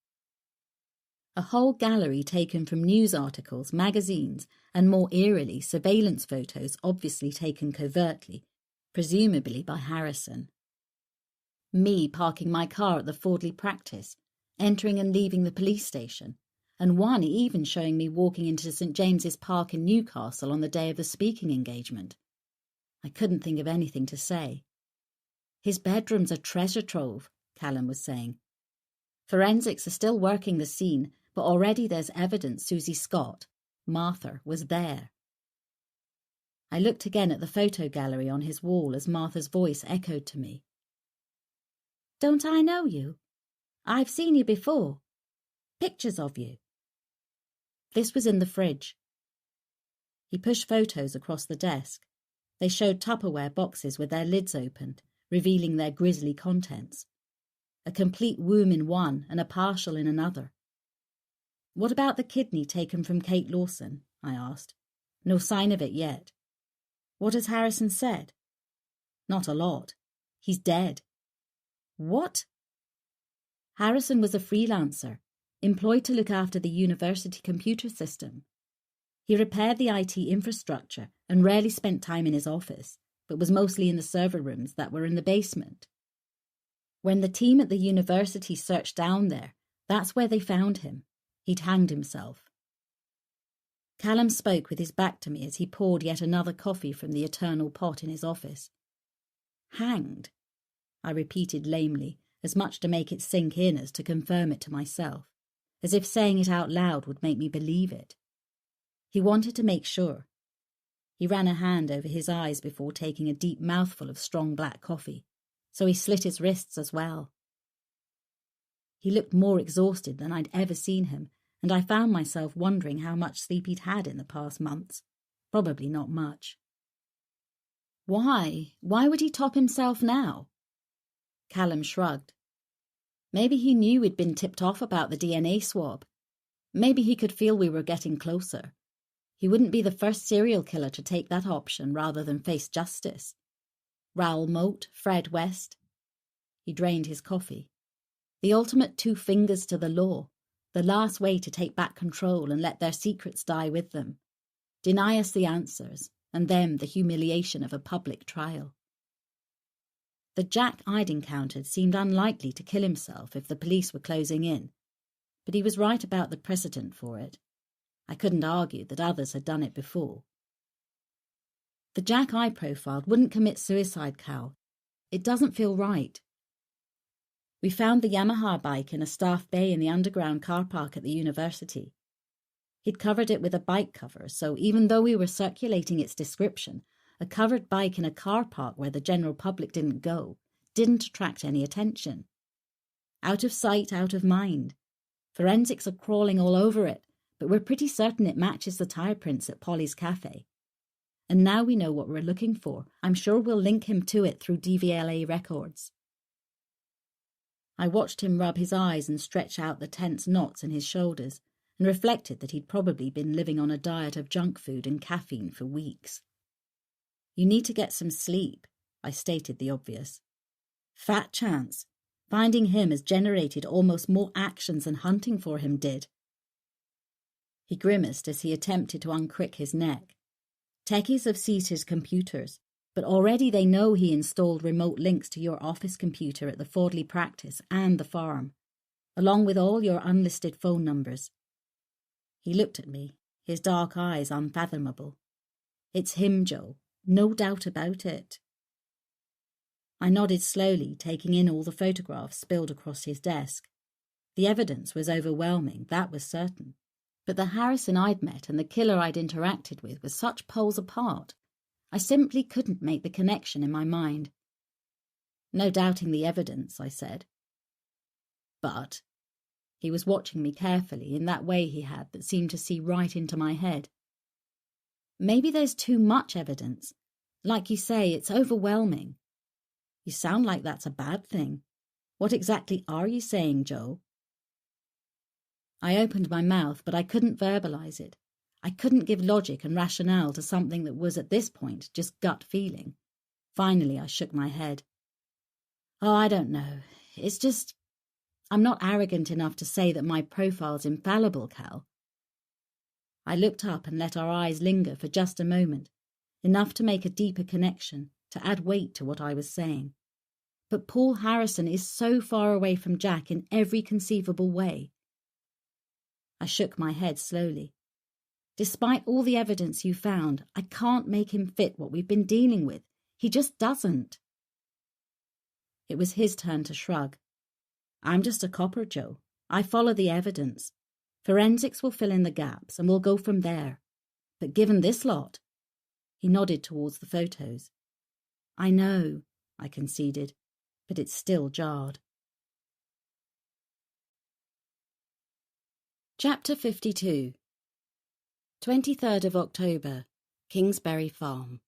A whole gallery taken from news articles, magazines, and more eerily, surveillance photos obviously taken covertly, presumably by Harrison. Me parking my car at the Fordley practice, entering and leaving the police station, and one even showing me walking into St. James's Park in Newcastle on the day of the speaking engagement. I couldn't think of anything to say. "His bedroom's a treasure trove," Callum was saying. "Forensics are still working the scene, but already there's evidence Susie Scott, Martha, was there." I looked again at the photo gallery on his wall as Martha's voice echoed to me. "Don't I know you? I've seen you before. Pictures of you." This was in the fridge. He pushed photos across the desk. They showed Tupperware boxes with their lids opened, revealing their grisly contents. A complete womb in one and a partial in another. "What about the kidney taken from Kate Lawson?" I asked. "No sign of it yet." "What has Harrison said?" "Not a lot. He's dead." "What?" Harrison was a freelancer, employed to look after the university computer system. He repaired the IT infrastructure and rarely spent time in his office, but was mostly in the server rooms that were in the basement. When the team at the university searched down there, that's where they found him. He'd hanged himself. Callum spoke with his back to me as he poured yet another coffee from the eternal pot in his office. "Hanged," I repeated lamely, as much to make it sink in as to confirm it to myself, as if saying it out loud would make me believe it. He wanted to make sure. He ran a hand over his eyes before taking a deep mouthful of strong black coffee, so he slit his wrists as well. He looked more exhausted than I'd ever seen him, and I found myself wondering how much sleep he'd had in the past months. Probably not much. Why? Why would he top himself now? Callum shrugged. Maybe he knew we'd been tipped off about the DNA swab. Maybe he could feel we were getting closer. He wouldn't be the first serial killer to take that option rather than face justice. Raoul Moat, Fred West. He drained his coffee. The ultimate 2 fingers to the law, the last way to take back control and let their secrets die with them. Deny us the answers, and them the humiliation of a public trial. The Jack I'd encountered seemed unlikely to kill himself if the police were closing in, but he was right about the precedent for it. I couldn't argue that others had done it before. The Jack I profiled wouldn't commit suicide, Cal. It doesn't feel right. We found the Yamaha bike in a staff bay in the underground car park at the university. He'd covered it with a bike cover, so even though we were circulating its description, a covered bike in a car park where the general public didn't go didn't attract any attention. Out of sight, out of mind. Forensics are crawling all over it, but we're pretty certain it matches the tire prints at Polly's cafe. And now we know what we're looking for. I'm sure we'll link him to it through DVLA records. I watched him rub his eyes and stretch out the tense knots in his shoulders, and reflected that he'd probably been living on a diet of junk food and caffeine for weeks. You need to get some sleep, I stated the obvious. Fat chance. Finding him has generated almost more actions than hunting for him did. He grimaced as he attempted to uncrick his neck. Techies have seized his computers, but already they know he installed remote links to your office computer at the Fordley practice and the farm, along with all your unlisted phone numbers. He looked at me, his dark eyes unfathomable. It's him, Joe. No doubt about it. I nodded slowly, taking in all the photographs spilled across his desk. The evidence was overwhelming, that was certain. But the Harrison I'd met and the killer I'd interacted with were such poles apart. I simply couldn't make the connection in my mind. No doubting the evidence, I said. But he was watching me carefully in that way he had that seemed to see right into my head. Maybe there's too much evidence. Like you say, it's overwhelming. You sound like that's a bad thing. What exactly are you saying, Joe? I opened my mouth, but I couldn't verbalize it. I couldn't give logic and rationale to something that was at this point just gut feeling. Finally, I shook my head. Oh, I don't know. It's just... I'm not arrogant enough to say that my profile's infallible, Cal. I looked up and let our eyes linger for just a moment, enough to make a deeper connection, to add weight to what I was saying. But Paul Harrison is so far away from Jack in every conceivable way. I shook my head slowly. Despite all the evidence you found, I can't make him fit what we've been dealing with. He just doesn't. It was his turn to shrug. I'm just a copper, Joe. I follow the evidence. Forensics will fill in the gaps, and we'll go from there. But given this lot... He nodded towards the photos. I know, I conceded, but it still jarred. Chapter 52. 23rd of October, Kingsbury Farm.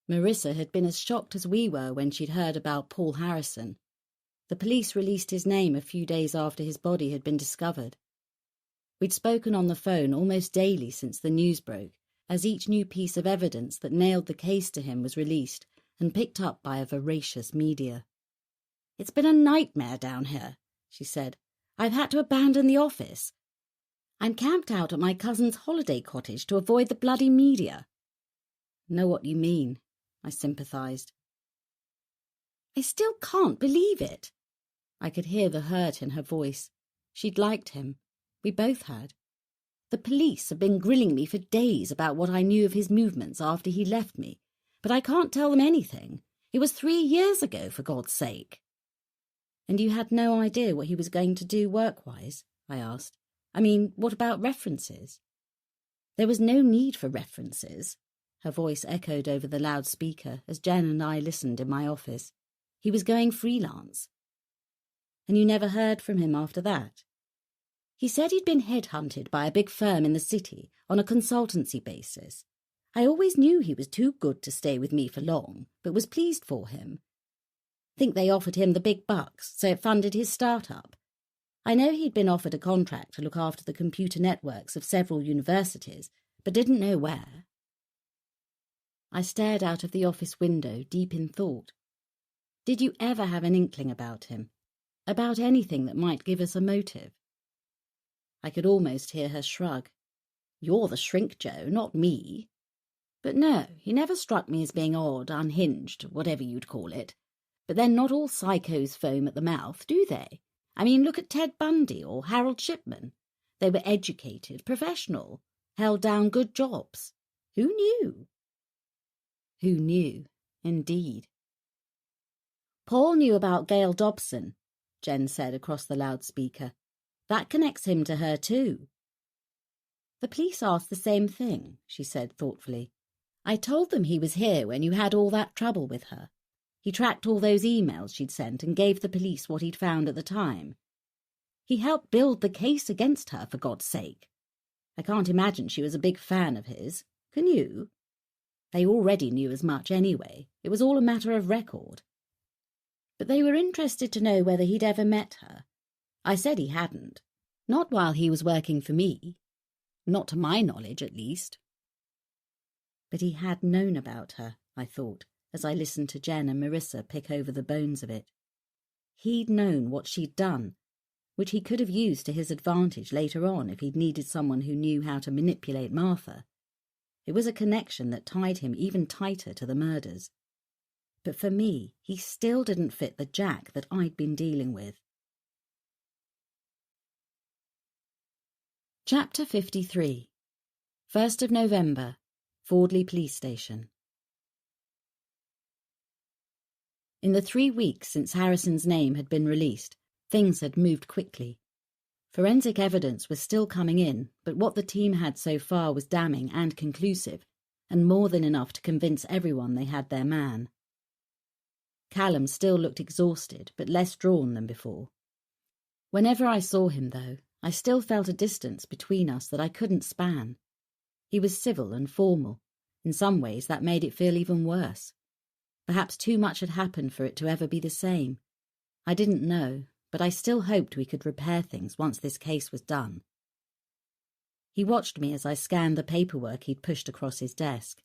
Marissa had been as shocked as we were when she'd heard about Paul Harrison. The police released his name a few days after his body had been discovered. We'd spoken on the phone almost daily since the news broke, as each new piece of evidence that nailed the case to him was released and picked up by a voracious media. It's been a nightmare down here, she said. I've had to abandon the office. I'm camped out at my cousin's holiday cottage to avoid the bloody media. Know what you mean, I sympathised. I still can't believe it. I could hear the hurt in her voice. She'd liked him. We both had. The police have been grilling me for days about what I knew of his movements after he left me, but I can't tell them anything. It was 3 years ago, for God's sake. And you had no idea what he was going to do work-wise? I asked. I mean, what about references? There was no need for references. Her voice echoed over the loudspeaker as Jen and I listened in my office. He was going freelance. And you never heard from him after that? He said he'd been headhunted by a big firm in the city on a consultancy basis. I always knew he was too good to stay with me for long, but was pleased for him. Think they offered him the big bucks, so it funded his startup. I know he'd been offered a contract to look after the computer networks of several universities, but didn't know where. I stared out of the office window, deep in thought. Did you ever have an inkling about him? About anything that might give us a motive? I could almost hear her shrug. You're the shrink, Joe, not me. But no, he never struck me as being odd, unhinged, whatever you'd call it. But then not all psychos foam at the mouth, do they? I mean, look at Ted Bundy or Harold Shipman. They were educated, professional, held down good jobs. Who knew? Who knew, indeed. Paul knew about Gail Dobson, Jen said across the loudspeaker. That connects him to her too. The police asked the same thing, she said thoughtfully. I told them he was here when you had all that trouble with her. He tracked all those emails she'd sent and gave the police what he'd found at the time. He helped build the case against her, for God's sake. I can't imagine she was a big fan of his. Can you? They already knew as much anyway. It was all a matter of record. But they were interested to know whether he'd ever met her. I said he hadn't. Not while he was working for me. Not to my knowledge, at least. But he had known about her, I thought, as I listened to Jen and Marissa pick over the bones of it. He'd known what she'd done, which he could have used to his advantage later on if he'd needed someone who knew how to manipulate Martha. It was a connection that tied him even tighter to the murders. But for me, he still didn't fit the Jack that I'd been dealing with. Chapter 53. 1st of November, Fordley Police Station. In the 3 weeks since Harrison's name had been released, things had moved quickly. Forensic evidence was still coming in, but what the team had so far was damning and conclusive, and more than enough to convince everyone they had their man. Callum still looked exhausted, but less drawn than before. Whenever I saw him, though, I still felt a distance between us that I couldn't span. He was civil and formal. In some ways that made it feel even worse. Perhaps too much had happened for it to ever be the same. I didn't know, but I still hoped we could repair things once this case was done. He watched me as I scanned the paperwork he'd pushed across his desk.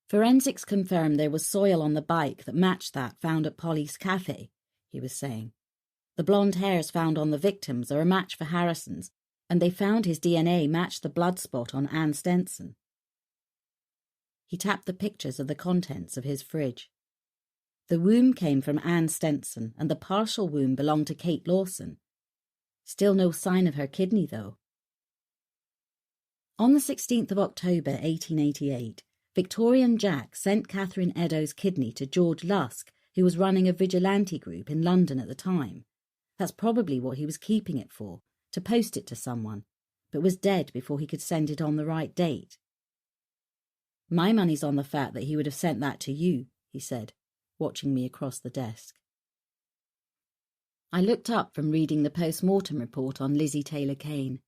Forensics confirmed there was soil on the bike that matched that found at Polly's cafe, he was saying. The blonde hairs found on the victims are a match for Harrison's, and they found his DNA matched the blood spot on Anne Stenson. He tapped the pictures of the contents of his fridge. The womb came from Anne Stenson, and the partial womb belonged to Kate Lawson. Still no sign of her kidney, though. On the 16th of October 1888, Victorian Jack sent Catherine Eddowes' kidney to George Lusk, who was running a vigilante group in London at the time. That's probably what he was keeping it for, to post it to someone, but was dead before he could send it on the right date. My money's on the fact that he would have sent that to you, he said, watching me across the desk. I looked up from reading the post-mortem report on Lizzie Taylor Kane.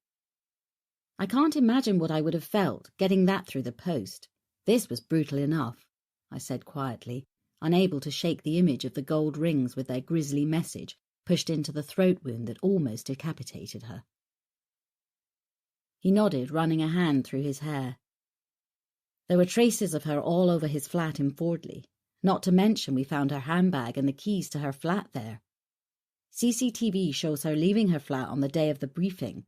I can't imagine what I would have felt getting that through the post. This was brutal enough, I said quietly, unable to shake the image of the gold rings with their grisly message pushed into the throat wound that almost decapitated her. He nodded, running a hand through his hair. There were traces of her all over his flat in Fordley, not to mention we found her handbag and the keys to her flat there. CCTV shows her leaving her flat on the day of the briefing.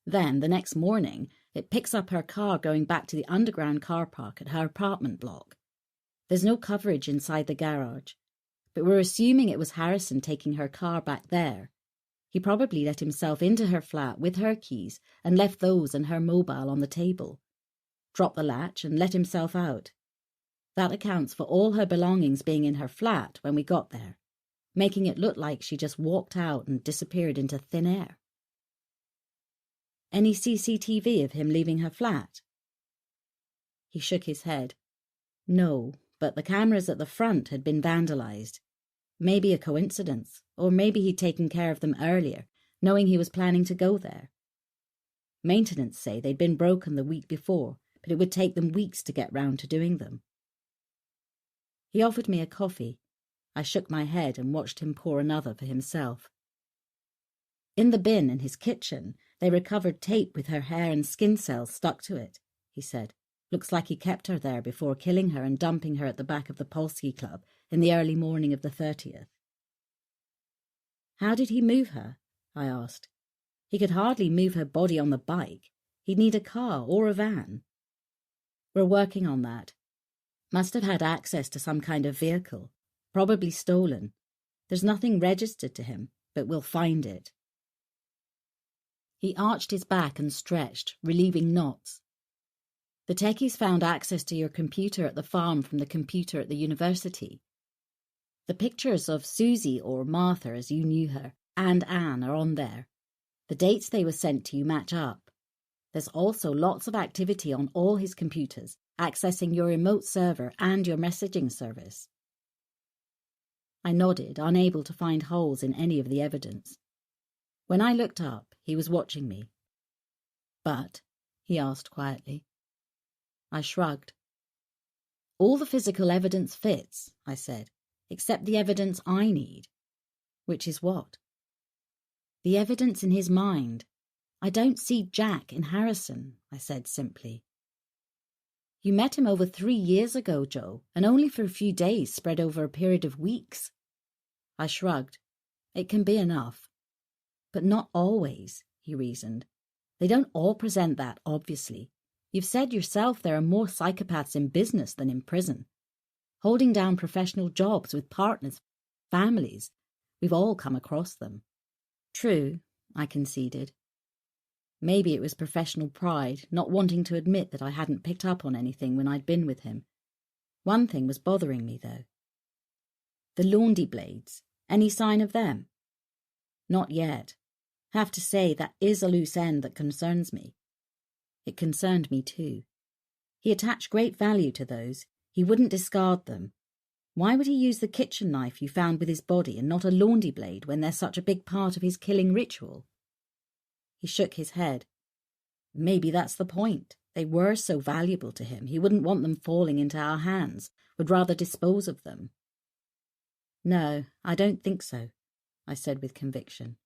Then, the next morning, it picks up her car going back to the underground car park at her apartment block. There's no coverage inside the garage, but we're assuming it was Harrison taking her car back there. He probably let himself into her flat with her keys and left those and her mobile on the table. Dropped the latch and let himself out. That accounts for all her belongings being in her flat when we got there, making it look like she just walked out and disappeared into thin air. Any CCTV of him leaving her flat? He shook his head. No, but the cameras at the front had been vandalized. Maybe a coincidence, or maybe he'd taken care of them earlier, knowing he was planning to go there. Maintenance say they'd been broken the week before, but it would take them weeks to get round to doing them. He offered me a coffee. I shook my head and watched him pour another for himself. In the bin in his kitchen, they recovered tape with her hair and skin cells stuck to it, he said. Looks like he kept her there before killing her and dumping her at the back of the Polski Club in the early morning of the 30th. How did he move her? I asked. He could hardly move her body on the bike. He'd need a car or a van. We're working on that. Must have had access to some kind of vehicle, probably stolen. There's nothing registered to him, but we'll find it. He arched his back and stretched, relieving knots. The techies found access to your computer at the farm from the computer at the university. The pictures of Susie, or Martha as you knew her, and Anne are on there. The dates they were sent to you match up. There's also lots of activity on all his computers, accessing your remote server and your messaging service. I nodded, unable to find holes in any of the evidence. When I looked up, he was watching me. But, he asked quietly. I shrugged. All the physical evidence fits, I said, except the evidence I need. Which is what? The evidence in his mind. I don't see Jack in Harrison, I said simply. You met him over 3 years ago, Joe, and only for a few days spread over a period of weeks. I shrugged. It can be enough. But not always, he reasoned. They don't all present that, obviously. You've said yourself there are more psychopaths in business than in prison. Holding down professional jobs with partners, families. We've all come across them. True, I conceded. Maybe it was professional pride, not wanting to admit that I hadn't picked up on anything when I'd been with him. One thing was bothering me, though. The laundry blades. Any sign of them? Not yet. Have to say, that is a loose end that concerns me. It concerned me too. He attached great value to those. He wouldn't discard them. Why would he use the kitchen knife you found with his body and not a laundry blade when they're such a big part of his killing ritual? He shook his head. Maybe that's the point. They were so valuable to him, he wouldn't want them falling into our hands, would rather dispose of them. No, I don't think so, I said with conviction.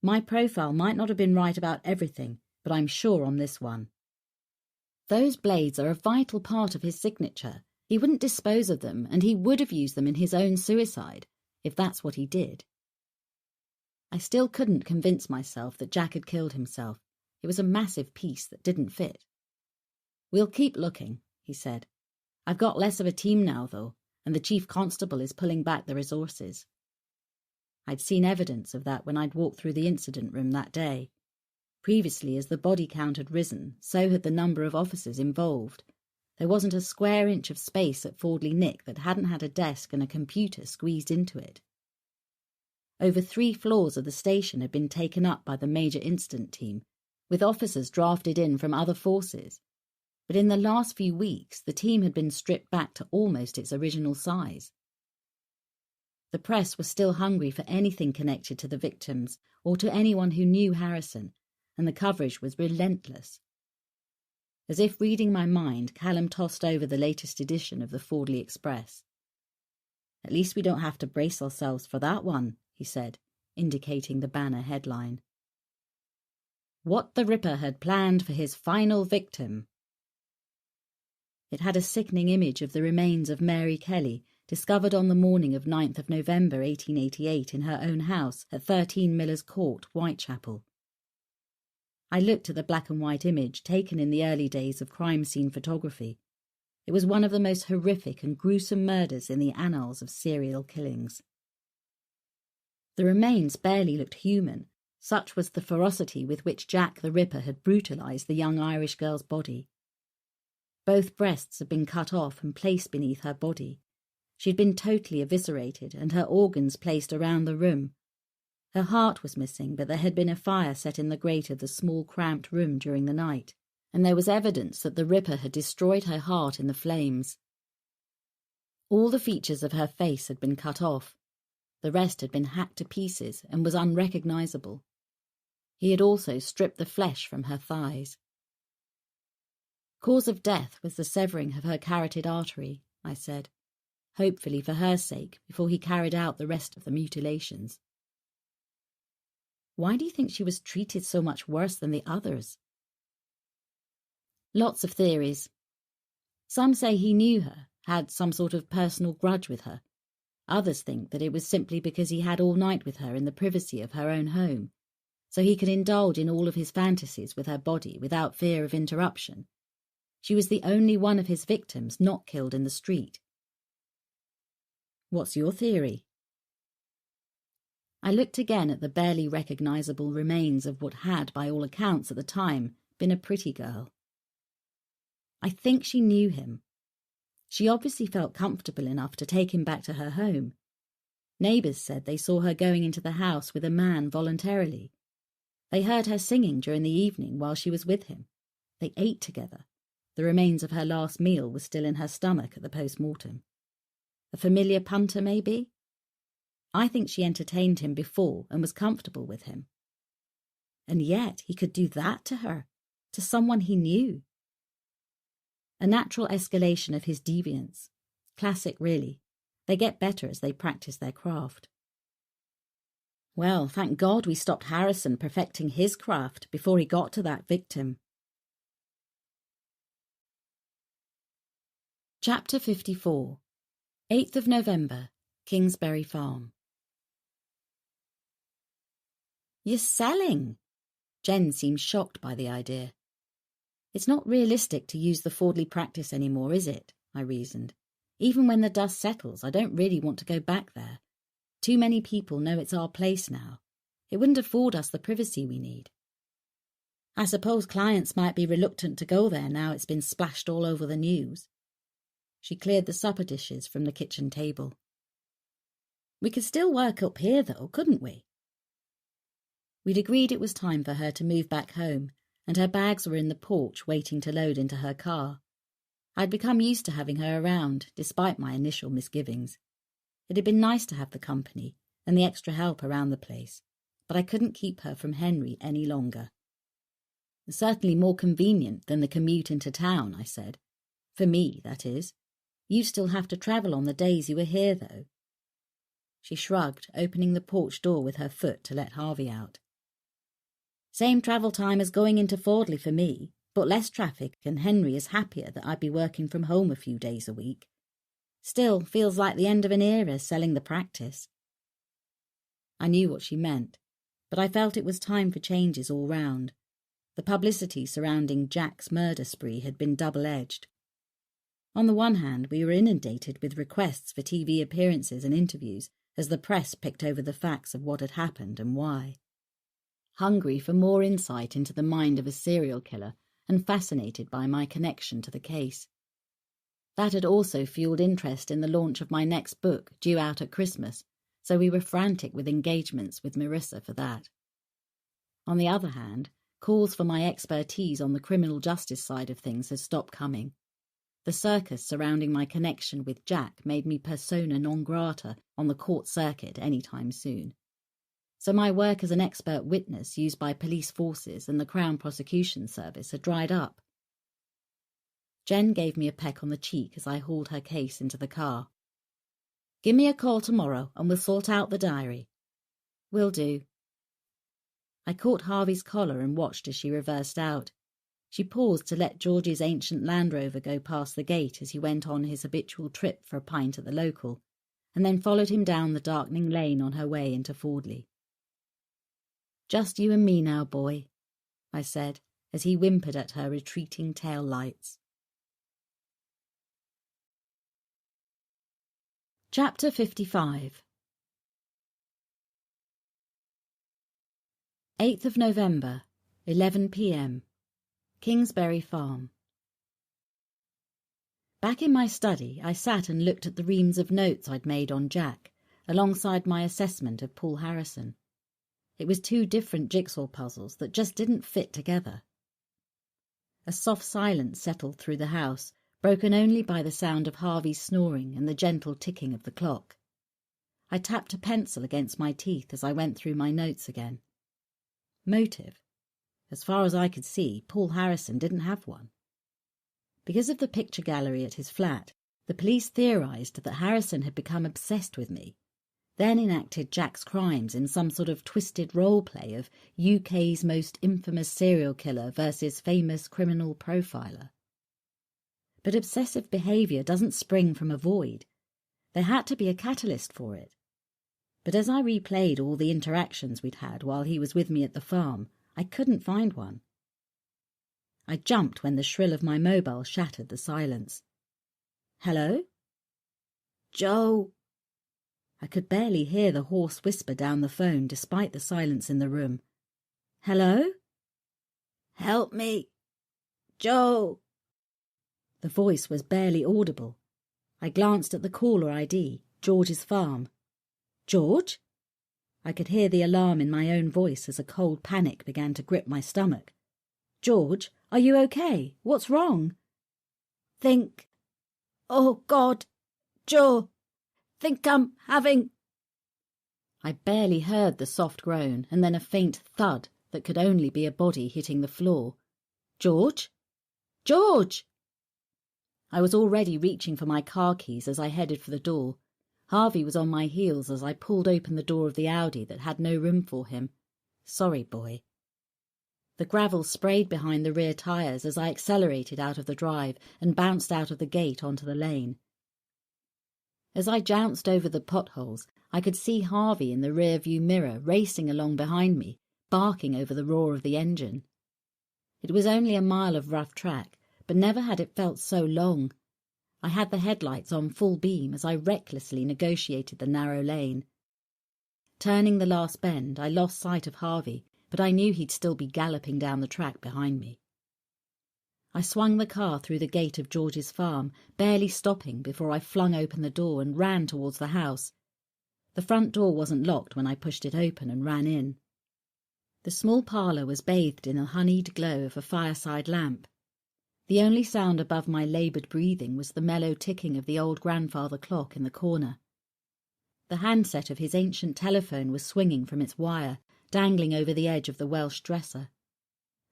My profile might not have been right about everything, but I'm sure on this one. Those blades are a vital part of his signature. He wouldn't dispose of them, and he would have used them in his own suicide, if that's what he did. I still couldn't convince myself that Jack had killed himself. It was a massive piece that didn't fit. We'll keep looking, he said. I've got less of a team now, though, and the chief constable is pulling back the resources. I'd seen evidence of that when I'd walked through the incident room that day. Previously, as the body count had risen, so had the number of officers involved. There wasn't a square inch of space at Fordley Nick that hadn't had a desk and a computer squeezed into it. Over 3 floors of the station had been taken up by the major incident team, with officers drafted in from other forces. But in the last few weeks, the team had been stripped back to almost its original size. The press was still hungry for anything connected to the victims or to anyone who knew Harrison, and the coverage was relentless. As if reading my mind, Callum tossed over the latest edition of the Fordley Express. At least we don't have to brace ourselves for that one, he said, indicating the banner headline. What the Ripper had planned for his final victim. It had a sickening image of the remains of Mary Kelly, discovered on the morning of 9th of November 1888 in her own house at 13 Miller's Court, Whitechapel. I looked at the black and white image taken in the early days of crime scene photography. It was one of the most horrific and gruesome murders in the annals of serial killings. The remains barely looked human, such was the ferocity with which Jack the Ripper had brutalised the young Irish girl's body. Both breasts had been cut off and placed beneath her body. She'd been totally eviscerated and her organs placed around the room. Her heart was missing, but there had been a fire set in the grate of the small cramped room during the night, and there was evidence that the Ripper had destroyed her heart in the flames. All the features of her face had been cut off. The rest had been hacked to pieces and was unrecognizable. He had also stripped the flesh from her thighs. Cause of death was the severing of her carotid artery, I said, hopefully for her sake, before he carried out the rest of the mutilations. Why do you think she was treated so much worse than the others? Lots of theories. Some say he knew her, had some sort of personal grudge with her. Others think that it was simply because he had all night with her in the privacy of her own home, so he could indulge in all of his fantasies with her body without fear of interruption. She was the only one of his victims not killed in the street. What's your theory? I looked again at the barely recognizable remains of what had, by all accounts at the time, been a pretty girl. I think she knew him. She obviously felt comfortable enough to take him back to her home. Neighbours said they saw her going into the house with a man voluntarily. They heard her singing during the evening while she was with him. They ate together. The remains of her last meal were still in her stomach at the post-mortem. A familiar punter, maybe? I think she entertained him before and was comfortable with him. And yet he could do that to her, to someone he knew. A natural escalation of his deviance. Classic, really. They get better as they practice their craft. Well, thank God we stopped Harrison perfecting his craft before he got to that victim. Chapter 54. 8th of November, Kingsbury Farm. You're selling? Jen seemed shocked by the idea. It's not realistic to use the Fordley practice anymore, is it? I reasoned. Even when the dust settles, I don't really want to go back there. Too many people know it's our place now. It wouldn't afford us the privacy we need. I suppose clients might be reluctant to go there now it's been splashed all over the news. She cleared the supper dishes from the kitchen table. We could still work up here, though, couldn't we? We'd agreed it was time for her to move back home, and her bags were in the porch waiting to load into her car. I'd become used to having her around, despite my initial misgivings. It had been nice to have the company and the extra help around the place, but I couldn't keep her from Henry any longer. Certainly more convenient than the commute into town, I said. For me, that is. You still have to travel on the days you were here, though. She shrugged, opening the porch door with her foot to let Harvey out. Same travel time as going into Fordley for me, but less traffic, and Henry is happier that I'd be working from home a few days a week. Still, feels like the end of an era selling the practice. I knew what she meant, but I felt it was time for changes all round. The publicity surrounding Jack's murder spree had been double-edged. On the one hand, we were inundated with requests for TV appearances and interviews as the press picked over the facts of what had happened and why. Hungry for more insight into the mind of a serial killer and fascinated by my connection to the case. That had also fueled interest in the launch of my next book, due out at Christmas, so we were frantic with engagements with Marissa for that. On the other hand, calls for my expertise on the criminal justice side of things had stopped coming. The circus surrounding my connection with Jack made me persona non grata on the court circuit any time soon. So my work as an expert witness used by police forces and the Crown Prosecution Service had dried up. Jen gave me a peck on the cheek as I hauled her case into the car. Give me a call tomorrow and we'll sort out the diary. Will do. I caught Harvey's collar and watched as she reversed out. She paused to let George's ancient Land Rover go past the gate as he went on his habitual trip for a pint at the local, and then followed him down the darkening lane on her way into Fordley. Just you and me now, boy, I said, as he whimpered at her retreating tail lights. Chapter 55. 8th of November, 11 p.m. Kingsbury Farm. Back in my study, I sat and looked at the reams of notes I'd made on Jack, alongside my assessment of Paul Harrison. It was two different jigsaw puzzles that just didn't fit together. A soft silence settled through the house, broken only by the sound of Harvey's snoring and the gentle ticking of the clock. I tapped a pencil against my teeth as I went through my notes again. Motive? As far as I could see, Paul Harrison didn't have one. Because of the picture gallery at his flat, the police theorised that Harrison had become obsessed with me, then enacted Jack's crimes in some sort of twisted role-play of UK's most infamous serial killer versus famous criminal profiler. But obsessive behaviour doesn't spring from a void. There had to be a catalyst for it. But as I replayed all the interactions we'd had while he was with me at the farm, I couldn't find one. I jumped when the shrill of my mobile shattered the silence. "Hello?" "Joe." I could barely hear the hoarse whisper down the phone despite the silence in the room. "Hello?" "Help me. Joe." The voice was barely audible. I glanced at the caller ID, George's farm. "George?" I could hear the alarm in my own voice as a cold panic began to grip my stomach. "George, are you okay? What's wrong?" "Think... Oh, God, Joe, think I'm having..." I barely heard the soft groan and then a faint thud that could only be a body hitting the floor. "George? George!" I was already reaching for my car keys as I headed for the door. Harvey was on my heels as I pulled open the door of the Audi that had no room for him. Sorry, boy. The gravel sprayed behind the rear tyres as I accelerated out of the drive and bounced out of the gate onto the lane. As I jounced over the potholes, I could see Harvey in the rear-view mirror racing along behind me, barking over the roar of the engine. It was only a mile of rough track, but never had it felt so long. I had the headlights on full beam as I recklessly negotiated the narrow lane. Turning the last bend, I lost sight of Harvey, but I knew he'd still be galloping down the track behind me. I swung the car through the gate of George's farm, barely stopping before I flung open the door and ran towards the house. The front door wasn't locked when I pushed it open and ran in. The small parlour was bathed in a honeyed glow of a fireside lamp. The only sound above my laboured breathing was the mellow ticking of the old grandfather clock in the corner. The handset of his ancient telephone was swinging from its wire, dangling over the edge of the Welsh dresser.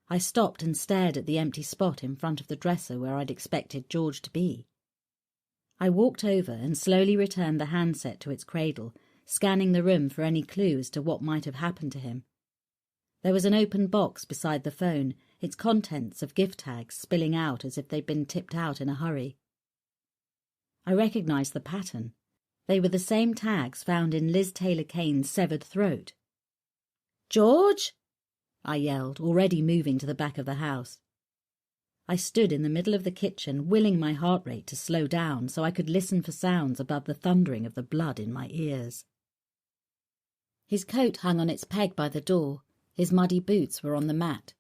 I stopped and stared at the empty spot in front of the dresser where I'd expected George to be. I walked over and slowly returned the handset to its cradle, scanning the room for any clue as to what might have happened to him. There was an open box beside the phone, its contents of gift tags spilling out as if they'd been tipped out in a hurry. I recognised the pattern. They were the same tags found in Liz Taylor Kane's severed throat. "George!" I yelled, already moving to the back of the house. I stood in the middle of the kitchen, willing my heart rate to slow down so I could listen for sounds above the thundering of the blood in my ears. His coat hung on its peg by the door. His muddy boots were on the mat.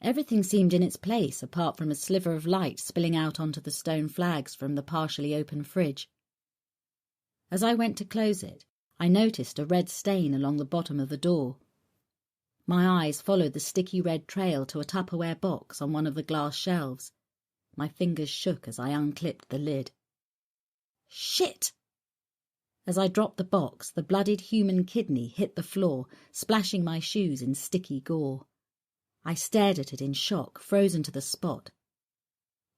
Everything seemed in its place apart from a sliver of light spilling out onto the stone flags from the partially open fridge. As I went to close it, I noticed a red stain along the bottom of the door. My eyes followed the sticky red trail to a Tupperware box on one of the glass shelves. My fingers shook as I unclipped the lid. Shit! As I dropped the box, the bloodied human kidney hit the floor, splashing my shoes in sticky gore. I stared at it in shock, frozen to the spot.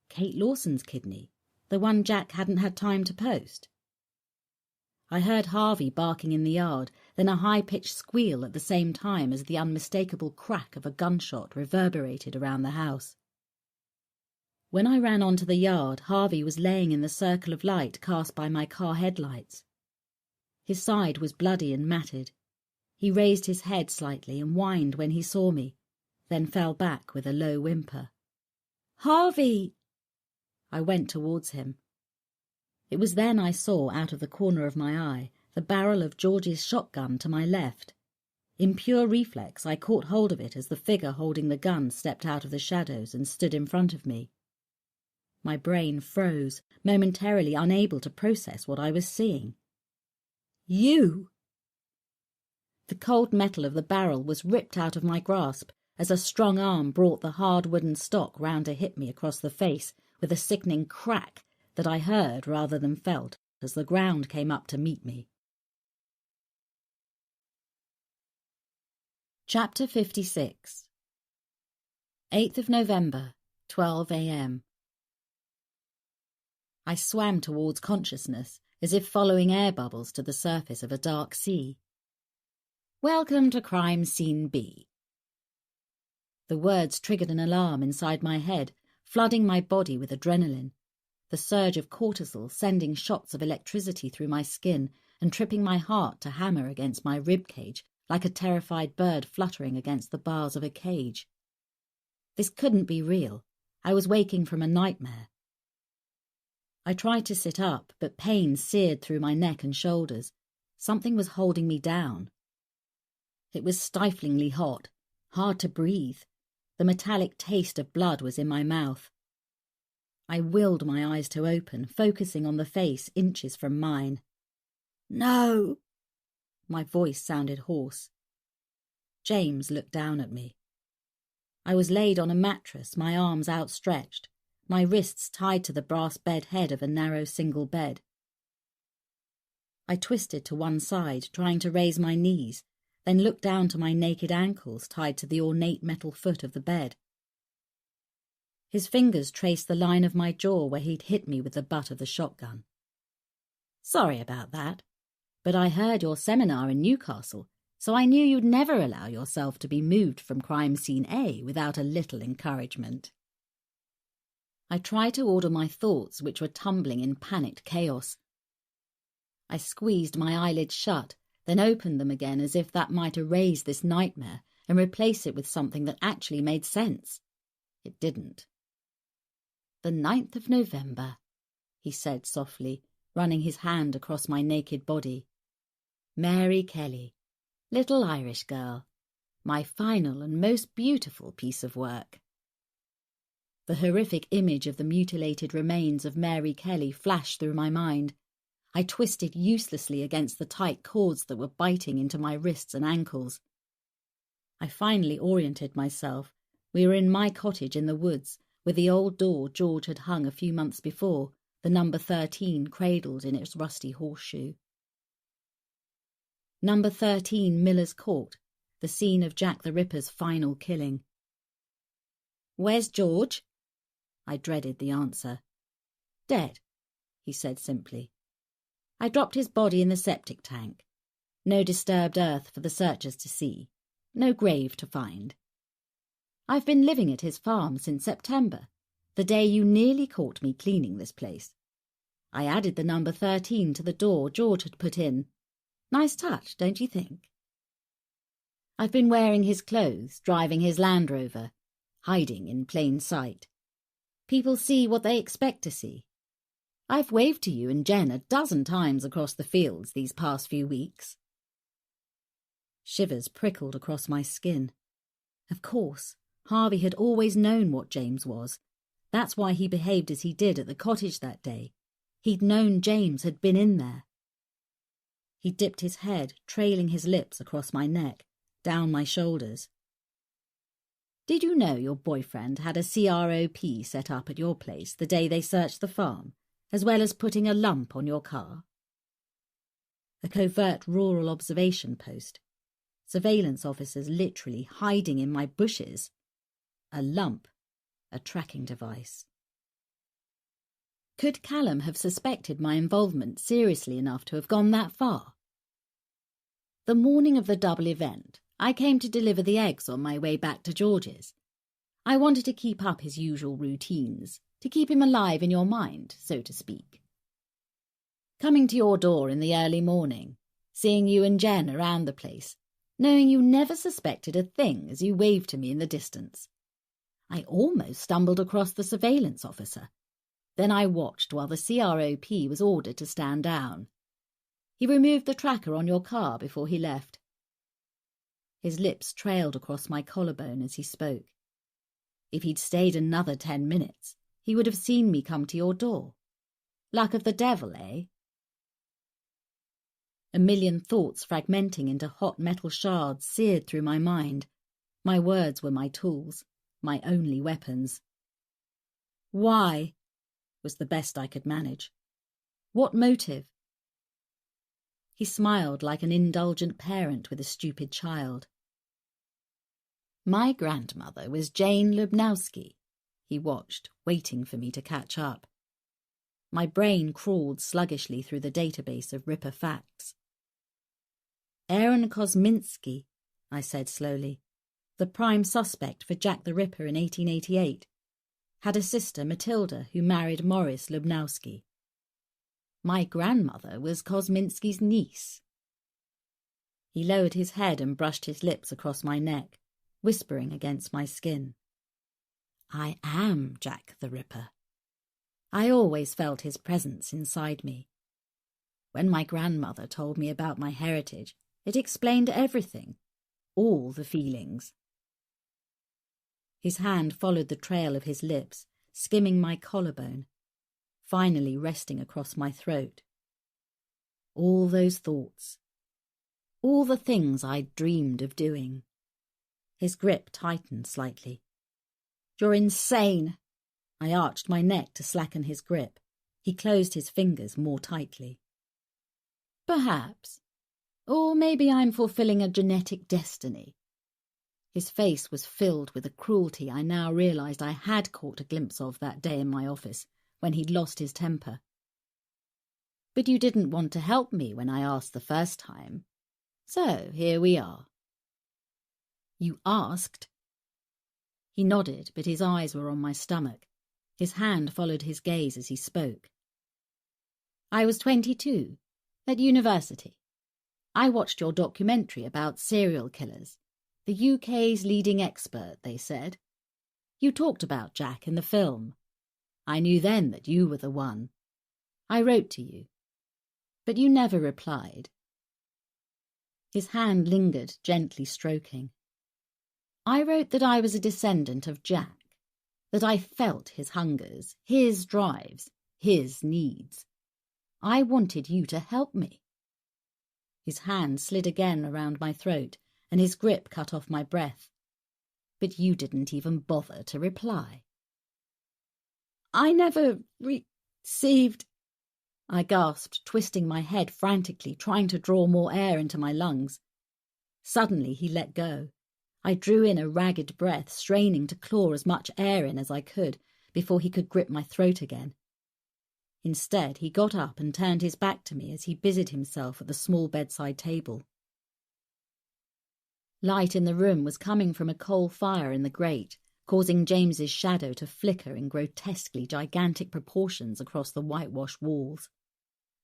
Kate Lawson's kidney, the one Jack hadn't had time to post. I heard Harvey barking in the yard, then a high-pitched squeal at the same time as the unmistakable crack of a gunshot reverberated around the house. When I ran onto the yard, Harvey was laying in the circle of light cast by my car headlights. His side was bloody and matted. He raised his head slightly and whined when he saw me, then fell back with a low whimper. "Harvey!" I went towards him. It was then I saw, out of the corner of my eye, the barrel of George's shotgun to my left. In pure reflex, I caught hold of it as the figure holding the gun stepped out of the shadows and stood in front of me. My brain froze, momentarily unable to process what I was seeing. You! The cold metal of the barrel was ripped out of my grasp as a strong arm brought the hard wooden stock round to hit me across the face with a sickening crack that I heard rather than felt as the ground came up to meet me. Chapter 56. 8th of November, 12 a.m. I swam towards consciousness, as if following air bubbles to the surface of a dark sea. Welcome to Crime Scene B. The words triggered an alarm inside my head, flooding my body with adrenaline, the surge of cortisol sending shots of electricity through my skin and tripping my heart to hammer against my ribcage like a terrified bird fluttering against the bars of a cage. This couldn't be real. I was waking from a nightmare. I tried to sit up, but pain seared through my neck and shoulders. Something was holding me down. It was stiflingly hot, hard to breathe. The metallic taste of blood was in my mouth. I willed my eyes to open, focusing on the face inches from mine. No! My voice sounded hoarse. James looked down at me. I was laid on a mattress, my arms outstretched, my wrists tied to the brass bed head of a narrow single bed. I twisted to one side, trying to raise my knees, then looked down to my naked ankles tied to the ornate metal foot of the bed. His fingers traced the line of my jaw where he'd hit me with the butt of the shotgun. Sorry about that, but I heard your seminar in Newcastle, so I knew you'd never allow yourself to be moved from crime scene A without a little encouragement. I tried to order my thoughts, which were tumbling in panicked chaos. I squeezed my eyelids shut, then opened them again as if that might erase this nightmare and replace it with something that actually made sense. It didn't. The 9th of November, he said softly, running his hand across my naked body. Mary Kelly, little Irish girl, my final and most beautiful piece of work. The horrific image of the mutilated remains of Mary Kelly flashed through my mind. I twisted uselessly against the tight cords that were biting into my wrists and ankles. I finally oriented myself. We were in my cottage in the woods, with the old door George had hung a few months before, the number 13 cradled in its rusty horseshoe. Number 13 Miller's Court, the scene of Jack the Ripper's final killing. Where's George? I dreaded the answer. Dead, he said simply. I dropped his body in the septic tank. No disturbed earth for the searchers to see. No grave to find. I've been living at his farm since September, the day you nearly caught me cleaning this place. I added the number 13 to the door George had put in. Nice touch, don't you think? I've been wearing his clothes, driving his Land Rover, hiding in plain sight. People see what they expect to see. I've waved to you and Jen a dozen times across the fields these past few weeks. Shivers prickled across my skin. Of course, Harvey had always known what James was. That's why he behaved as he did at the cottage that day. He'd known James had been in there. He dipped his head, trailing his lips across my neck, down my shoulders. Did you know your boyfriend had a CROP set up at your place the day they searched the farm, as well as putting a lump on your car? A covert rural observation post. Surveillance officers literally hiding in my bushes. A lump. A tracking device. Could Callum have suspected my involvement seriously enough to have gone that far? The morning of the double event, I came to deliver the eggs on my way back to George's. I wanted to keep up his usual routines, to keep him alive in your mind, so to speak. Coming to your door in the early morning, seeing you and Jen around the place, knowing you never suspected a thing as you waved to me in the distance. I almost stumbled across the surveillance officer. Then I watched while the CROP was ordered to stand down. He removed the tracker on your car before he left. His lips trailed across my collarbone as he spoke. If he'd stayed another 10 minutes, he would have seen me come to your door. Luck of the devil, eh? A million thoughts fragmenting into hot metal shards seared through my mind. My words were my tools, my only weapons. Why? Was the best I could manage. What motive? He smiled like an indulgent parent with a stupid child. My grandmother was Jane Lubnowski. He watched, waiting for me to catch up. My brain crawled sluggishly through the database of Ripper facts. Aaron Kosminski, I said slowly, the prime suspect for Jack the Ripper in 1888, had a sister, Matilda, who married Morris Lubnowski. My grandmother was Kosminski's niece. He lowered his head and brushed his lips across my neck, whispering against my skin. I am Jack the Ripper. I always felt his presence inside me. When my grandmother told me about my heritage, it explained everything, all the feelings. His hand followed the trail of his lips, skimming my collarbone, finally resting across my throat. All those thoughts, all the things I'd dreamed of doing. His grip tightened slightly. You're insane! I arched my neck to slacken his grip. He closed his fingers more tightly. Perhaps. Or maybe I'm fulfilling a genetic destiny. His face was filled with a cruelty I now realised I had caught a glimpse of that day in my office, when he'd lost his temper. But you didn't want to help me when I asked the first time. So here we are. You asked? He nodded, but his eyes were on my stomach. His hand followed his gaze as he spoke. I was 22, at university. I watched your documentary about serial killers. The UK's leading expert, they said. You talked about Jack in the film. I knew then that you were the one. I wrote to you. But you never replied. His hand lingered, gently stroking. I wrote that I was a descendant of Jack, that I felt his hungers, his drives, his needs. I wanted you to help me. His hand slid again around my throat, and his grip cut off my breath. But you didn't even bother to reply. I never received... I gasped, twisting my head frantically, trying to draw more air into my lungs. Suddenly he let go. I drew in a ragged breath, straining to claw as much air in as I could before he could grip my throat again. Instead, he got up and turned his back to me as he busied himself at the small bedside table. Light in the room was coming from a coal fire in the grate, causing James's shadow to flicker in grotesquely gigantic proportions across the whitewashed walls.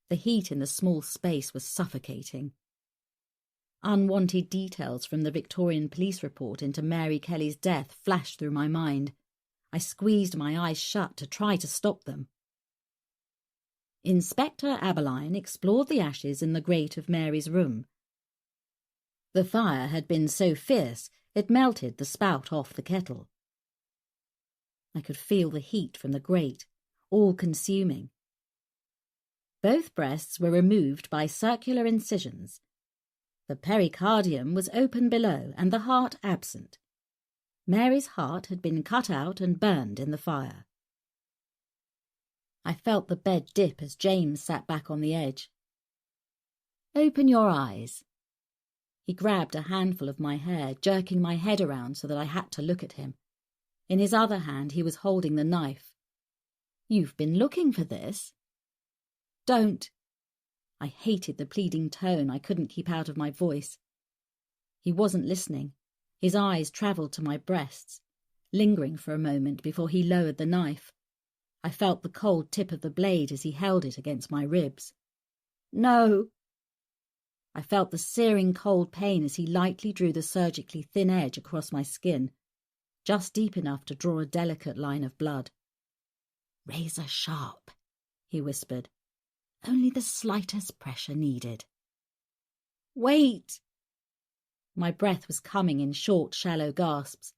The heat in the small space was suffocating. Unwanted details from the Victorian police report into Mary Kelly's death flashed through my mind. I squeezed my eyes shut to try to stop them. Inspector Aberline explored the ashes in the grate of Mary's room. The fire had been so fierce it melted the spout off the kettle. I could feel the heat from the grate, all-consuming. Both breasts were removed by circular incisions. The pericardium was open below and the heart absent. Mary's heart had been cut out and burned in the fire. I felt the bed dip as James sat back on the edge. Open your eyes. He grabbed a handful of my hair, jerking my head around so that I had to look at him. In his other hand he was holding the knife. You've been looking for this? Don't. I hated the pleading tone I couldn't keep out of my voice. He wasn't listening. His eyes travelled to my breasts, lingering for a moment before he lowered the knife. I felt the cold tip of the blade as he held it against my ribs. No. I felt the searing cold pain as he lightly drew the surgically thin edge across my skin, just deep enough to draw a delicate line of blood. Razor sharp, he whispered. Only the slightest pressure needed. Wait! My breath was coming in short, shallow gasps.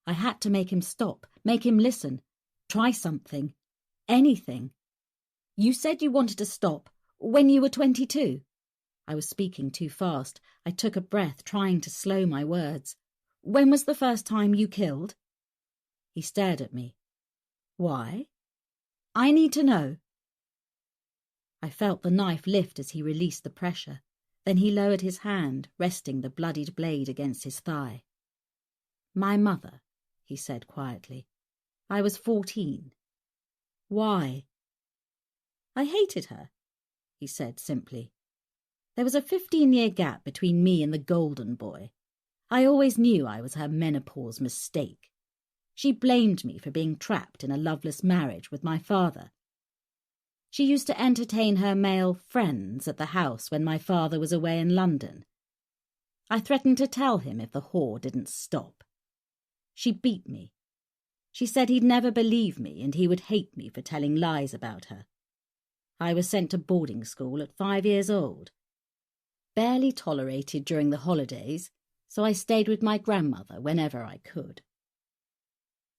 I had to make him stop, make him listen, Try something. Anything. You said you wanted to stop when you were 22. I was speaking too fast. I took a breath, trying to slow my words. When was the first time you killed? He stared at me. Why? I need to know. I felt the knife lift as he released the pressure. Then he lowered his hand, resting the bloodied blade against his thigh. My mother, he said quietly. I was 14. Why? I hated her, he said simply. There was a 15-year gap between me and the golden boy. I always knew I was her menopause mistake. She blamed me for being trapped in a loveless marriage with my father. She used to entertain her male friends at the house when my father was away in London. I threatened to tell him if the whore didn't stop. She beat me. She said he'd never believe me and he would hate me for telling lies about her. I was sent to boarding school at 5 years old. Barely tolerated during the holidays, so I stayed with my grandmother whenever I could.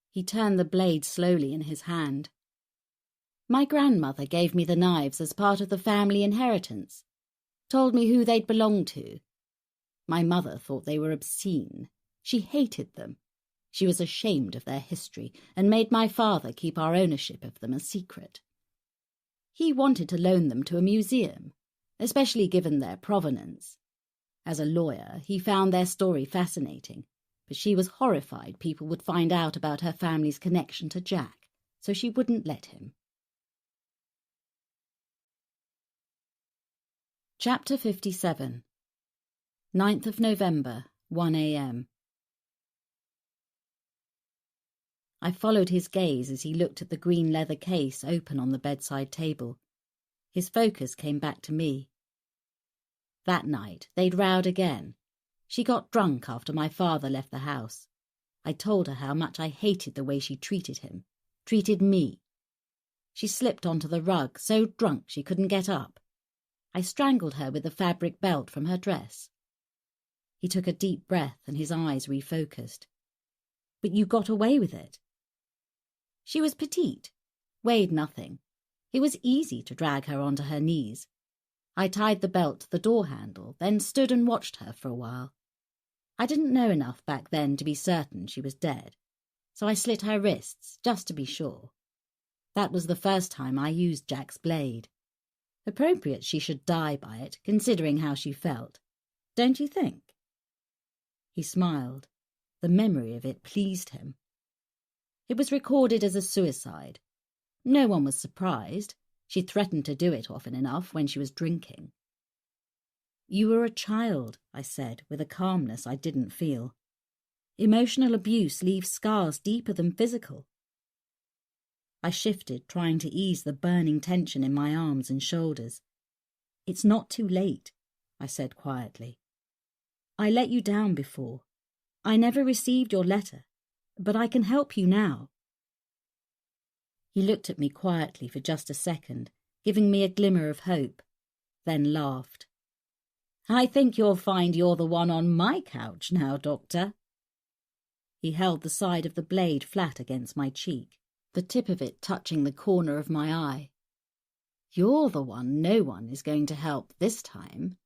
He turned the blade slowly in his hand. My grandmother gave me the knives as part of the family inheritance, told me who they'd belonged to. My mother thought they were obscene. She hated them. She was ashamed of their history and made my father keep our ownership of them a secret. He wanted to loan them to a museum, especially given their provenance. As a lawyer, he found their story fascinating, but she was horrified people would find out about her family's connection to Jack, so she wouldn't let him. Chapter 57. 9th of November, 1 a.m. I followed his gaze as he looked at the green leather case open on the bedside table. His focus came back to me. That night, they'd rowed again. She got drunk after my father left the house. I told her how much I hated the way she treated him, treated me. She slipped onto the rug, so drunk she couldn't get up. I strangled her with the fabric belt from her dress. He took a deep breath and his eyes refocused. But you got away with it. She was petite, weighed nothing. It was easy to drag her onto her knees. I tied the belt to the door handle, then stood and watched her for a while. I didn't know enough back then to be certain she was dead, so I slit her wrists, just to be sure. That was the first time I used Jack's blade. Appropriate she should die by it, considering how she felt. Don't you think? He smiled. The memory of it pleased him. It was recorded as a suicide. No one was surprised. She threatened to do it often enough when she was drinking. You were a child, I said, with a calmness I didn't feel. Emotional abuse leaves scars deeper than physical. I shifted, trying to ease the burning tension in my arms and shoulders. It's not too late, I said quietly. I let you down before. I never received your letter, but I can help you now. He looked at me quietly for just a second, giving me a glimmer of hope, then laughed. I think you'll find you're the one on my couch now, Doctor. He held the side of the blade flat against my cheek, the tip of it touching the corner of my eye. You're the one no one is going to help this time.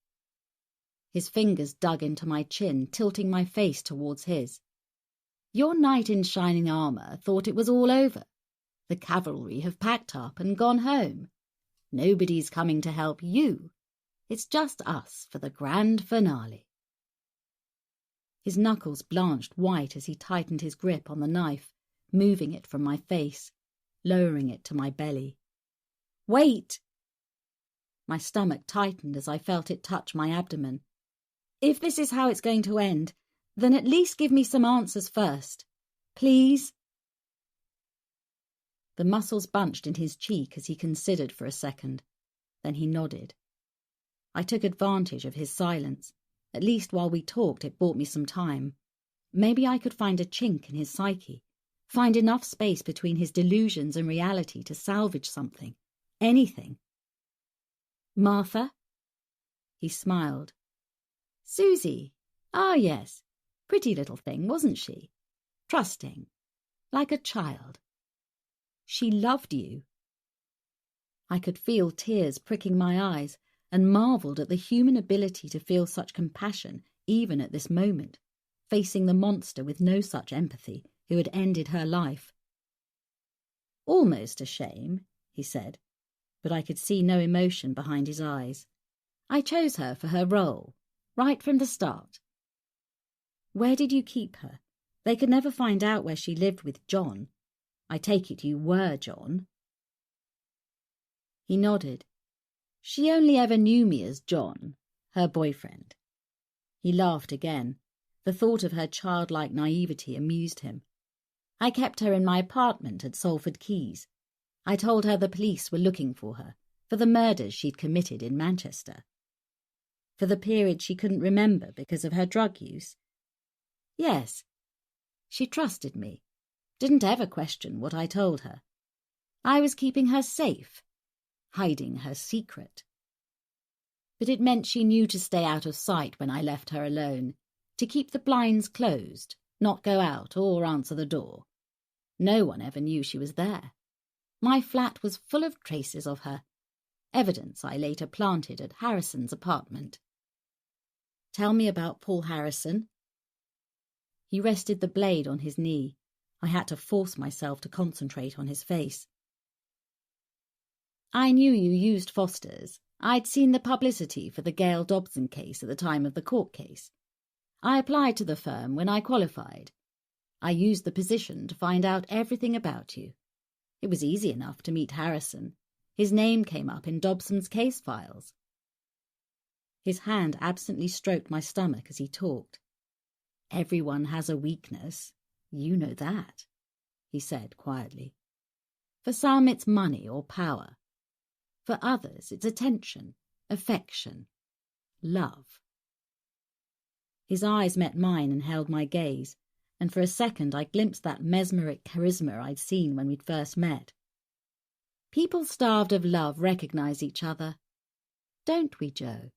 His fingers dug into my chin, tilting my face towards his. Your knight in shining armour thought it was all over. The cavalry have packed up and gone home. Nobody's coming to help you. It's just us for the grand finale. His knuckles blanched white as he tightened his grip on the knife, moving it from my face, lowering it to my belly. Wait! My stomach tightened as I felt it touch my abdomen. If this is how it's going to end, then at least give me some answers first. Please? The muscles bunched in his cheek as he considered for a second. Then he nodded. I took advantage of his silence. At least while we talked, it bought me some time. Maybe I could find a chink in his psyche, find enough space between his delusions and reality to salvage something, anything. Martha? He smiled. Susie? Ah, yes. Pretty little thing, wasn't she? Trusting. Like a child. She loved you. I could feel tears pricking my eyes and marvelled at the human ability to feel such compassion even at this moment, facing the monster with no such empathy who had ended her life. Almost a shame, he said, but I could see no emotion behind his eyes. I chose her for her role, right from the start. Where did you keep her? They could never find out where she lived with John. I take it you were John. He nodded. She only ever knew me as John, her boyfriend. He laughed again. The thought of her childlike naivety amused him. I kept her in my apartment at Salford Quays. I told her the police were looking for her, for the murders she'd committed in Manchester. For the period she couldn't remember because of her drug use. Yes. She trusted me, didn't ever question what I told her. I was keeping her safe, hiding her secret. But it meant she knew to stay out of sight when I left her alone, to keep the blinds closed, not go out or answer the door. No one ever knew she was there. My flat was full of traces of her, evidence I later planted at Harrison's apartment. Tell me about Paul Harrison. He rested the blade on his knee. I had to force myself to concentrate on his face. I knew you used Foster's. I'd seen the publicity for the Gail Dobson case at the time of the court case. I applied to the firm when I qualified. I used the position to find out everything about you. It was easy enough to meet Harrison. His name came up in Dobson's case files. His hand absently stroked my stomach as he talked. Everyone has a weakness. You know that, he said quietly. For some it's money or power. For others it's attention, affection, love. His eyes met mine and held my gaze, and for a second I glimpsed that mesmeric charisma I'd seen when we'd first met. People starved of love recognize each other. Don't we, Joe?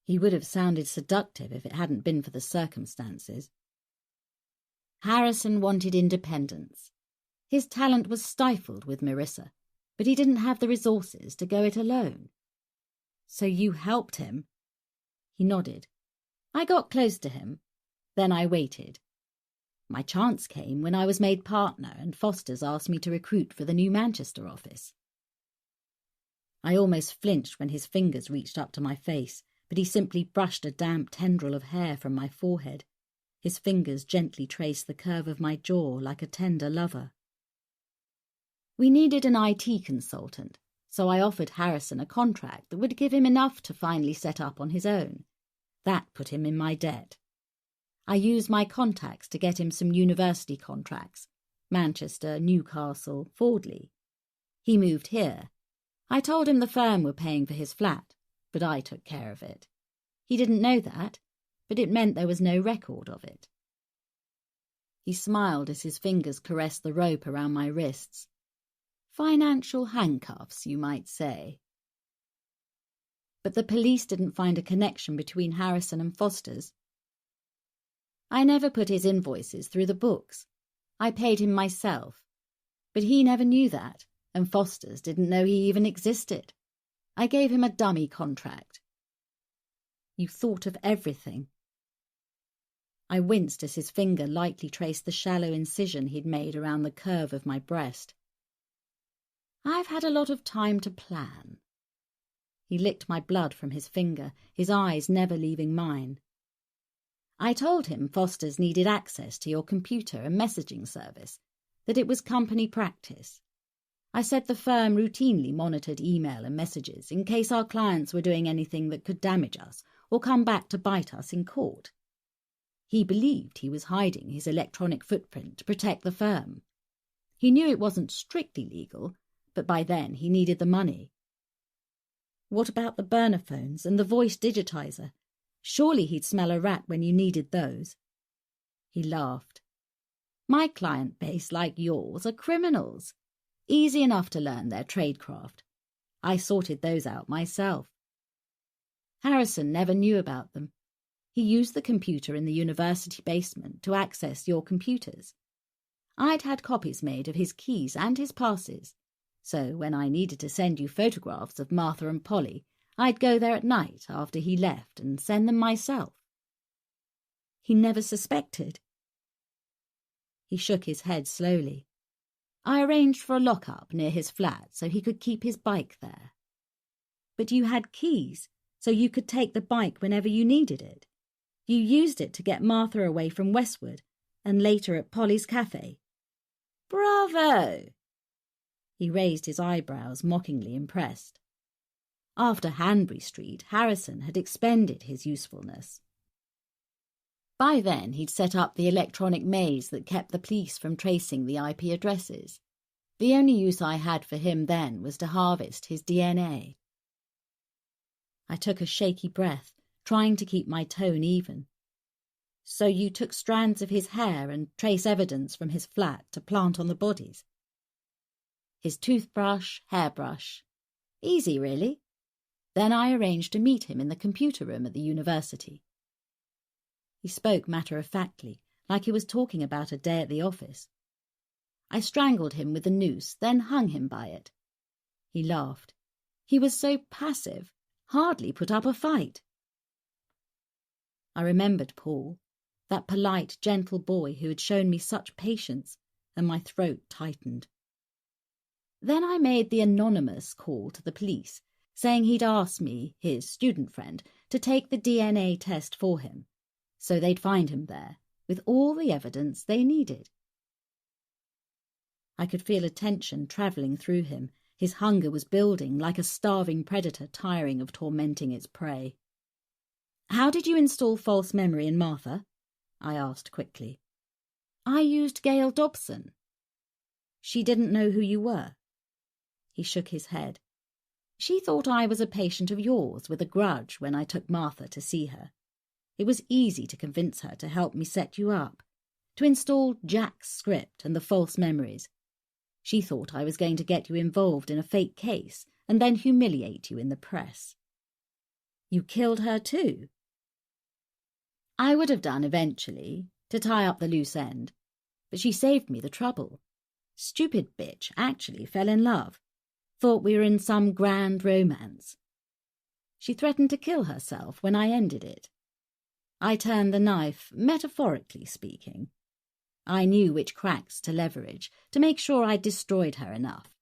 He would have sounded seductive if it hadn't been for the circumstances. Harrison wanted independence. His talent was stifled with Marissa, but he didn't have the resources to go it alone. So you helped him? He nodded. I got close to him. Then I waited. My chance came when I was made partner and Foster's asked me to recruit for the new Manchester office. I almost flinched when his fingers reached up to my face, but he simply brushed a damp tendril of hair from my forehead. His fingers gently traced the curve of my jaw like a tender lover. We needed an IT consultant, so I offered Harrison a contract that would give him enough to finally set up on his own. That put him in my debt. I used my contacts to get him some university contracts, Manchester, Newcastle, Fordley. He moved here. I told him the firm were paying for his flat, but I took care of it. He didn't know that, but it meant there was no record of it. He smiled as his fingers caressed the rope around my wrists. Financial handcuffs, you might say. But the police didn't find a connection between Harrison and Foster's. I never put his invoices through the books. I paid him myself. But he never knew that, and Foster's didn't know he even existed. I gave him a dummy contract. You thought of everything. I winced as his finger lightly traced the shallow incision he'd made around the curve of my breast. I've had a lot of time to plan. He licked my blood from his finger, his eyes never leaving mine. I told him Foster's needed access to your computer and messaging service, that it was company practice. I said the firm routinely monitored email and messages in case our clients were doing anything that could damage us or come back to bite us in court. He believed he was hiding his electronic footprint to protect the firm. He knew it wasn't strictly legal, but by then he needed the money. What about the burner phones and the voice digitizer? Surely he'd smell a rat when you needed those. He laughed. My client base, like yours, are criminals. Easy enough to learn their tradecraft. I sorted those out myself. Harrison never knew about them. He used the computer in the university basement to access your computers. I'd had copies made of his keys and his passes, so when I needed to send you photographs of Martha and Polly, I'd go there at night after he left and send them myself. He never suspected. He shook his head slowly. I arranged for a lock-up near his flat so he could keep his bike there. But you had keys, so you could take the bike whenever you needed it. You used it to get Martha away from Westwood, and later at Polly's cafe. Bravo! He raised his eyebrows, mockingly impressed. After Hanbury Street, Harrison had expended his usefulness. By then, he'd set up the electronic maze that kept the police from tracing the IP addresses. The only use I had for him then was to harvest his DNA. I took a shaky breath, trying to keep my tone even. So you took strands of his hair and trace evidence from his flat to plant on the bodies? His toothbrush, hairbrush. Easy, really. Then I arranged to meet him in the computer room at the university. He spoke matter-of-factly, like he was talking about a day at the office. I strangled him with a noose, then hung him by it. He laughed. He was so passive, hardly put up a fight. I remembered Paul, that polite, gentle boy who had shown me such patience, and my throat tightened. Then I made the anonymous call to the police, saying he'd asked me, his student friend, to take the DNA test for him, so they'd find him there, with all the evidence they needed. I could feel a tension travelling through him. His hunger was building, like a starving predator tiring of tormenting its prey. "How did you install false memory in Martha?" I asked quickly. "I used Gail Dobson." "She didn't know who you were?" He shook his head. "She thought I was a patient of yours with a grudge when I took Martha to see her. It was easy to convince her to help me set you up, to install Jack's script and the false memories. She thought I was going to get you involved in a fake case and then humiliate you in the press." "You killed her too?" "I would have done eventually, to tie up the loose end, but she saved me the trouble. Stupid bitch actually fell in love, thought we were in some grand romance. She threatened to kill herself when I ended it. I turned the knife, metaphorically speaking. I knew which cracks to leverage to make sure I'd destroyed her enough.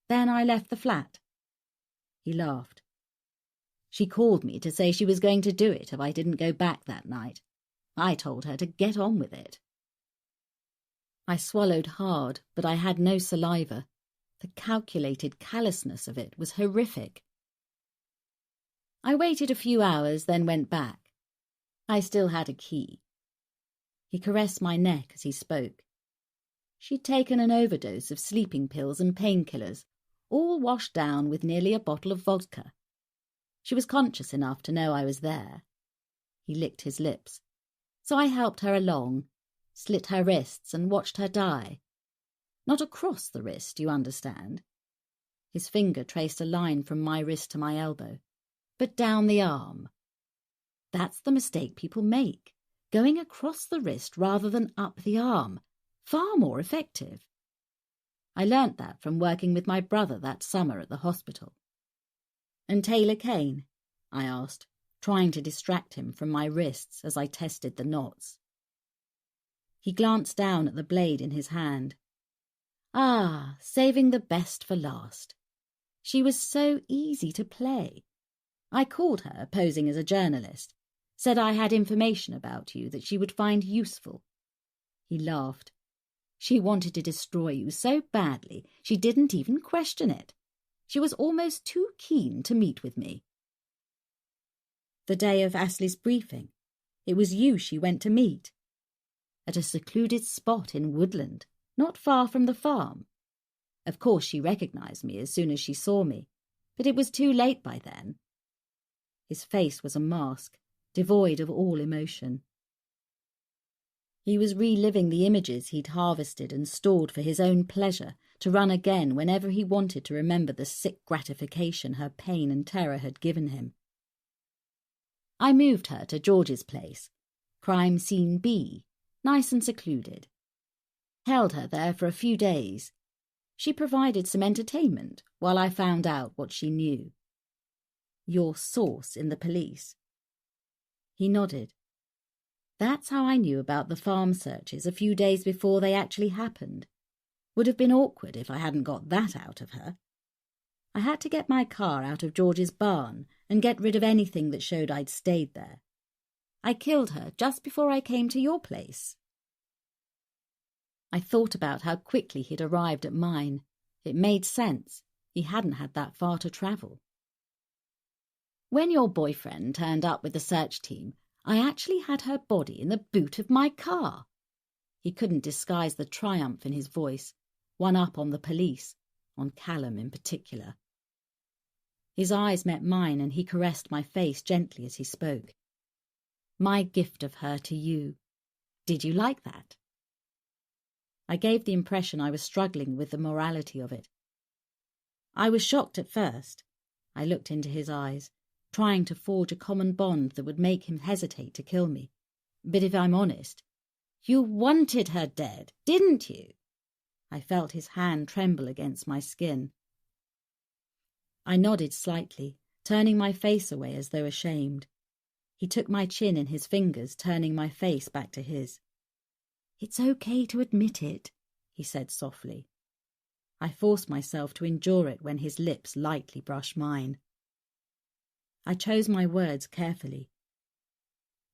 Then I left the flat." He laughed. "She called me to say she was going to do it if I didn't go back that night. I told her to get on with it." I swallowed hard, but I had no saliva. The calculated callousness of it was horrific. I waited a few hours, then went back. I still had a key. He caressed my neck as he spoke. She'd taken an overdose of sleeping pills and painkillers, all washed down with nearly a bottle of vodka. She was conscious enough to know I was there. He licked his lips. So I helped her along, slit her wrists and watched her die. Not across the wrist, you understand. His finger traced a line from my wrist to my elbow, but down the arm. That's the mistake people make, going across the wrist rather than up the arm. Far more effective. I learnt that from working with my brother that summer at the hospital. "And Taylor Kane?" I asked, trying to distract him from my wrists as I tested the knots. He glanced down at the blade in his hand. "Ah, saving the best for last. She was so easy to play. I called her, posing as a journalist, said I had information about you that she would find useful." He laughed. "She wanted to destroy you so badly she didn't even question it. She was almost too keen to meet with me." "The day of Astley's briefing, it was you she went to meet?" "At a secluded spot in Woodland, not far from the farm. Of course she recognised me as soon as she saw me, but it was too late by then." His face was a mask, devoid of all emotion. He was reliving the images he'd harvested and stored for his own pleasure, to run again whenever he wanted to remember the sick gratification her pain and terror had given him. "I moved her to George's place, crime scene B, nice and secluded. Held her there for a few days. She provided some entertainment while I found out what she knew. Your source in the police. He nodded. That's how I knew about the farm searches a few days before they actually happened. Would have been awkward if I hadn't got that out of her. I had to get my car out of George's barn and get rid of anything that showed I'd stayed there. I killed her just before I came to your place. I thought about how quickly he'd arrived at mine. It made sense. He hadn't had that far to travel. When your boyfriend turned up with the search team, I actually had her body in the boot of my car. He couldn't disguise the triumph in his voice, one up on the police, on Callum in particular. His eyes met mine and he caressed my face gently as he spoke. My gift of her to you. Did you like that? I gave the impression I was struggling with the morality of it. I was shocked at first. I looked into his eyes, trying to forge a common bond that would make him hesitate to kill me. But if I'm honest, you wanted her dead, didn't you? I felt his hand tremble against my skin. I nodded slightly, turning my face away as though ashamed. He took my chin in his fingers, turning my face back to his. It's okay to admit it, he said softly. I forced myself to endure it when his lips lightly brushed mine. I chose my words carefully.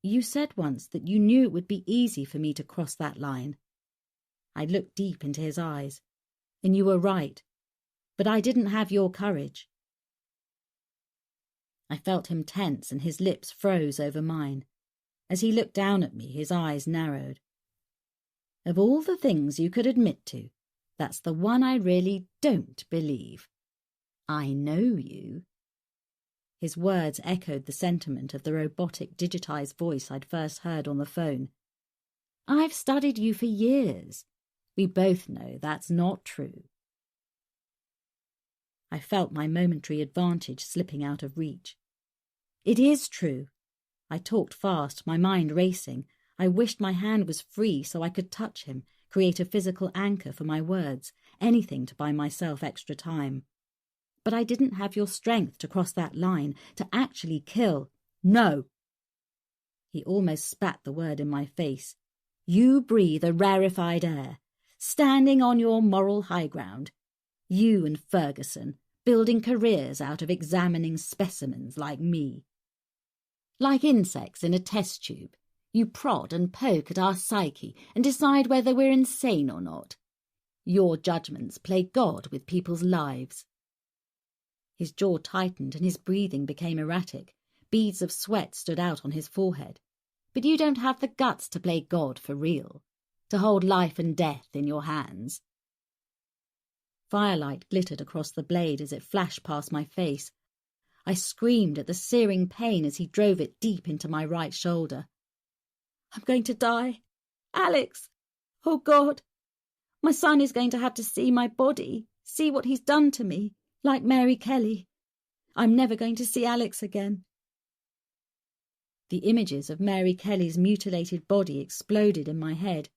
You said once that you knew it would be easy for me to cross that line. I looked deep into his eyes, and you were right, but I didn't have your courage. I felt him tense and his lips froze over mine. As he looked down at me, his eyes narrowed. Of all the things you could admit to, that's the one I really don't believe. I know you. His words echoed the sentiment of the robotic, digitized voice I'd first heard on the phone. I've studied you for years. We both know that's not true. I felt my momentary advantage slipping out of reach. It is true. I talked fast, my mind racing. I wished my hand was free so I could touch him, create a physical anchor for my words, anything to buy myself extra time. But I didn't have your strength to cross that line, to actually kill. No. He almost spat the word in my face. You breathe a rarefied air, standing on your moral high ground. You and Ferguson, building careers out of examining specimens like me. Like insects in a test tube, you prod and poke at our psyche and decide whether we're insane or not. Your judgments play God with people's lives. His jaw tightened and his breathing became erratic. Beads of sweat stood out on his forehead. But you don't have the guts to play God for real, to hold life and death in your hands. Firelight glittered across the blade as it flashed past my face. I screamed at the searing pain as he drove it deep into my right shoulder. I'm going to die. Alex! Oh, God! My son is going to have to see my body, see what he's done to me, like Mary Kelly. I'm never going to see Alex again. The images of Mary Kelly's mutilated body exploded in my head.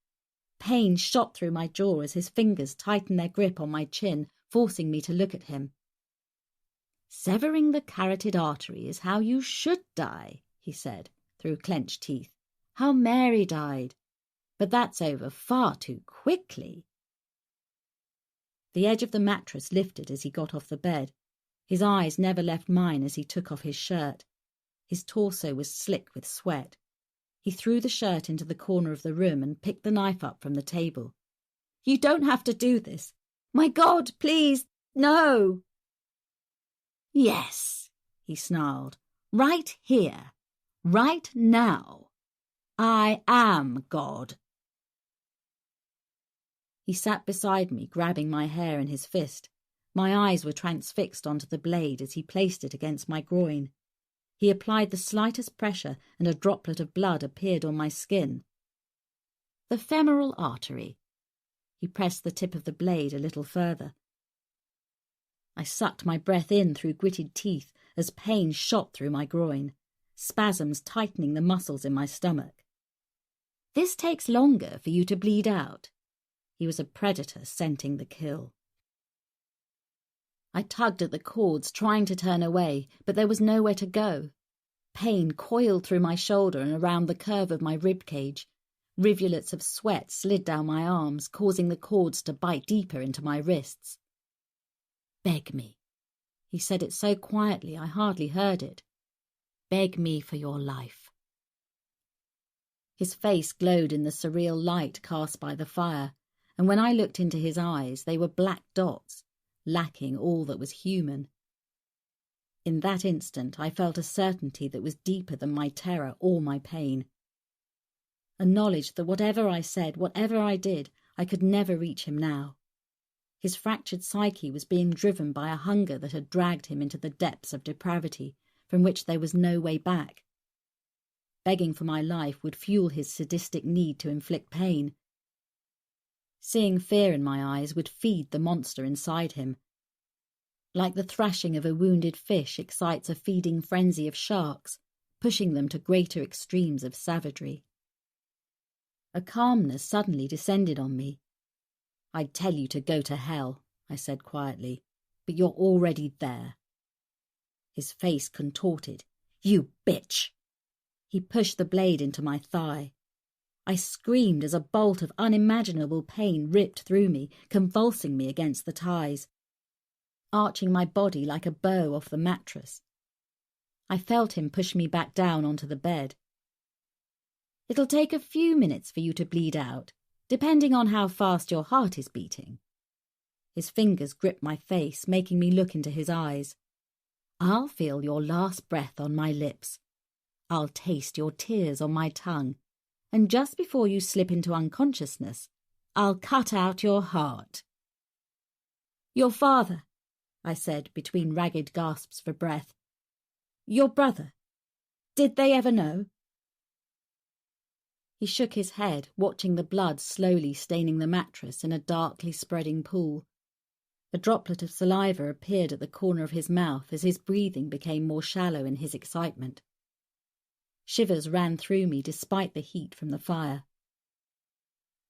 Pain shot through my jaw as his fingers tightened their grip on my chin, forcing me to look at him. Severing the carotid artery is how you should die, he said, through clenched teeth. How Mary died. But that's over far too quickly. The edge of the mattress lifted as he got off the bed. His eyes never left mine as he took off his shirt. His torso was slick with sweat. He threw the shirt into the corner of the room and picked the knife up from the table. You don't have to do this. My God, please, no. Yes, he snarled. Right here. Right now. I am God. He sat beside me, grabbing my hair in his fist. My eyes were transfixed onto the blade as he placed it against my groin. He applied the slightest pressure and a droplet of blood appeared on my skin. The femoral artery. He pressed the tip of the blade a little further. I sucked my breath in through gritted teeth as pain shot through my groin, spasms tightening the muscles in my stomach. This takes longer for you to bleed out. He was a predator scenting the kill. I tugged at the cords, trying to turn away, but there was nowhere to go. Pain coiled through my shoulder and around the curve of my rib cage. Rivulets of sweat slid down my arms, causing the cords to bite deeper into my wrists. "Beg me." He said it so quietly I hardly heard it. "Beg me for your life." His face glowed in the surreal light cast by the fire, and when I looked into his eyes, they were black dots, lacking all that was human. In that instant, I felt a certainty that was deeper than my terror or my pain. A knowledge that whatever I said, whatever I did, I could never reach him now. His fractured psyche was being driven by a hunger that had dragged him into the depths of depravity, from which there was no way back. Begging for my life would fuel his sadistic need to inflict pain. Seeing fear in my eyes would feed the monster inside him. Like the thrashing of a wounded fish excites a feeding frenzy of sharks, pushing them to greater extremes of savagery. A calmness suddenly descended on me. "I'd tell you to go to hell," I said quietly, "but you're already there." His face contorted. "You bitch!" He pushed the blade into my thigh. I screamed as a bolt of unimaginable pain ripped through me, convulsing me against the ties, arching my body like a bow off the mattress. I felt him push me back down onto the bed. "It'll take a few minutes for you to bleed out, depending on how fast your heart is beating." His fingers gripped my face, making me look into his eyes. "I'll feel your last breath on my lips. I'll taste your tears on my tongue. And just before you slip into unconsciousness, I'll cut out your heart." "Your father," I said between ragged gasps for breath. "Your brother. Did they ever know?" He shook his head, watching the blood slowly staining the mattress in a darkly spreading pool. A droplet of saliva appeared at the corner of his mouth as his breathing became more shallow in his excitement. Shivers ran through me despite the heat from the fire.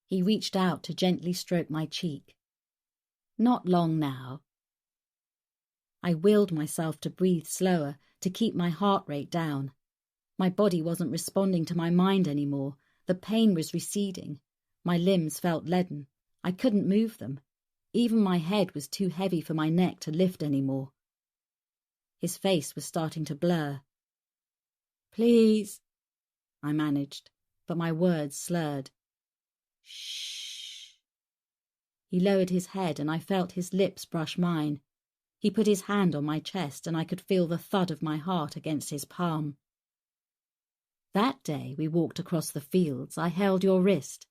He reached out to gently stroke my cheek. "Not long now." I willed myself to breathe slower, to keep my heart rate down. My body wasn't responding to my mind anymore. The pain was receding. My limbs felt leaden. I couldn't move them. Even my head was too heavy for my neck to lift anymore. His face was starting to blur. "Please," I managed, but my words slurred. "Shh." He lowered his head and I felt his lips brush mine. He put his hand on my chest and I could feel the thud of my heart against his palm. "That day we walked across the fields, I held your wrist.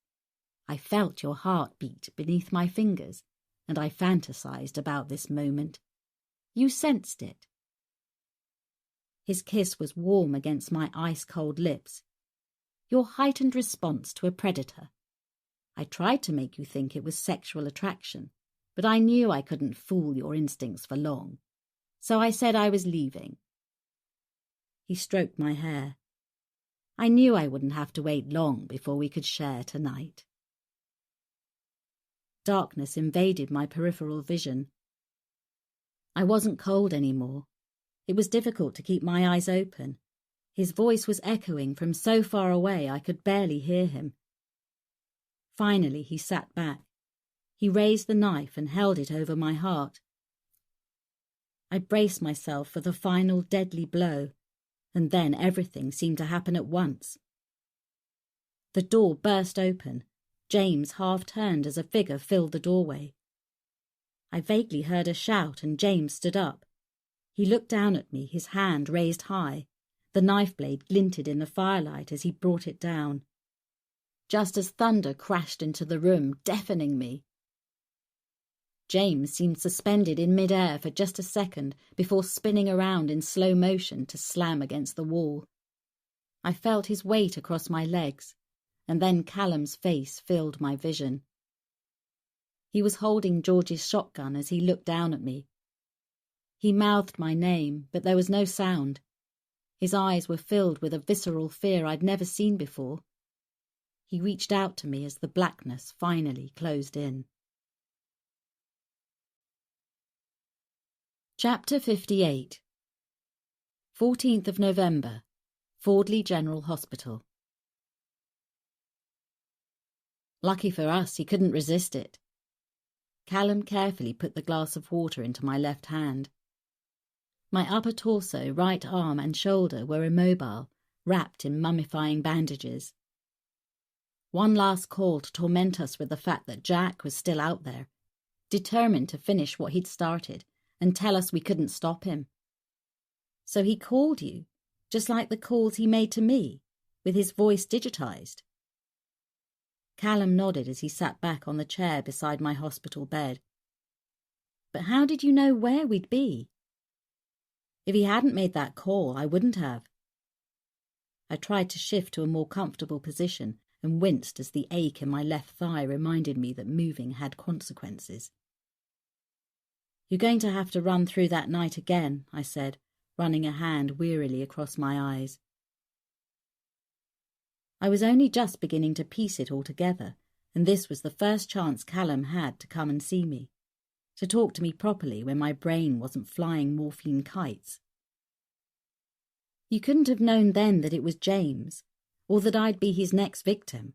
I felt your heart beat beneath my fingers, and I fantasized about this moment. You sensed it." His kiss was warm against my ice-cold lips. "Your heightened response to a predator. I tried to make you think it was sexual attraction, but I knew I couldn't fool your instincts for long. So I said I was leaving." He stroked my hair. "I knew I wouldn't have to wait long before we could share tonight." Darkness invaded my peripheral vision. I wasn't cold anymore. It was difficult to keep my eyes open. His voice was echoing from so far away I could barely hear him. Finally, he sat back. He raised the knife and held it over my heart. I braced myself for the final deadly blow, and then everything seemed to happen at once. The door burst open. James half turned as a figure filled the doorway. I vaguely heard a shout and James stood up. He looked down at me, his hand raised high. The knife blade glinted in the firelight as he brought it down. Just as thunder crashed into the room, deafening me. James seemed suspended in mid-air for just a second before spinning around in slow motion to slam against the wall. I felt his weight across my legs, and then Callum's face filled my vision. He was holding George's shotgun as he looked down at me. He mouthed my name, but there was no sound. His eyes were filled with a visceral fear I'd never seen before. He reached out to me as the blackness finally closed in. Chapter 58. 14th of November, Fordley General Hospital. Lucky for us, he couldn't resist it. Callum carefully put the glass of water into my left hand. My upper torso, right arm and shoulder were immobile, wrapped in mummifying bandages. One last call to torment us with the fact that Jack was still out there, determined to finish what he'd started and tell us we couldn't stop him. So he called you, just like the calls he made to me, with his voice digitized. Callum nodded as he sat back on the chair beside my hospital bed. But how did you know where we'd be? If he hadn't made that call, I wouldn't have. I tried to shift to a more comfortable position and winced as the ache in my left thigh reminded me that moving had consequences. You're going to have to run through that night again, I said, running a hand wearily across my eyes. I was only just beginning to piece it all together, and this was the first chance Callum had to come and see me, to talk to me properly when my brain wasn't flying morphine kites. You couldn't have known then that it was James, or that I'd be his next victim.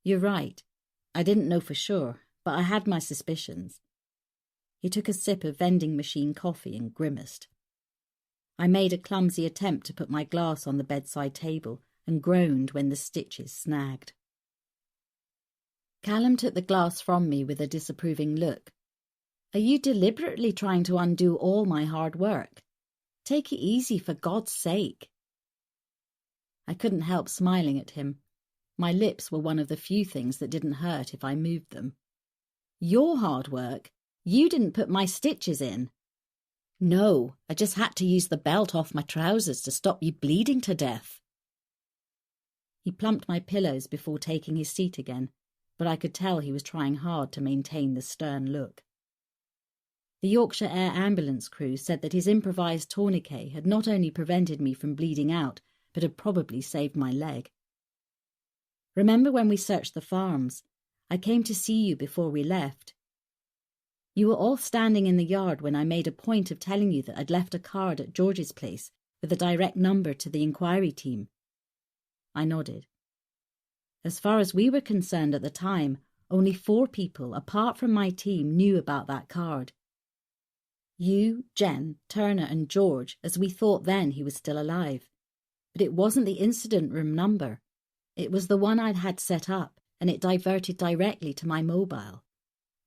You're right, I didn't know for sure, but I had my suspicions. He took a sip of vending machine coffee and grimaced. I made a clumsy attempt to put my glass on the bedside table and groaned when the stitches snagged. Callum took the glass from me with a disapproving look. Are you deliberately trying to undo all my hard work? Take it easy, for God's sake. I couldn't help smiling at him. My lips were one of the few things that didn't hurt if I moved them. Your hard work? You didn't put my stitches in. No, I just had to use the belt off my trousers to stop you bleeding to death. He plumped my pillows before taking his seat again, but I could tell he was trying hard to maintain the stern look. The Yorkshire Air Ambulance crew said that his improvised tourniquet had not only prevented me from bleeding out, but had probably saved my leg. Remember when we searched the farms? I came to see you before we left. You were all standing in the yard when I made a point of telling you that I'd left a card at George's place with a direct number to the inquiry team. I nodded. As far as we were concerned at the time, only 4 people, apart from my team, knew about that card. You, Jen, Turner and George, as we thought then he was still alive. But it wasn't the incident room number. It was the one I'd had set up, and it diverted directly to my mobile.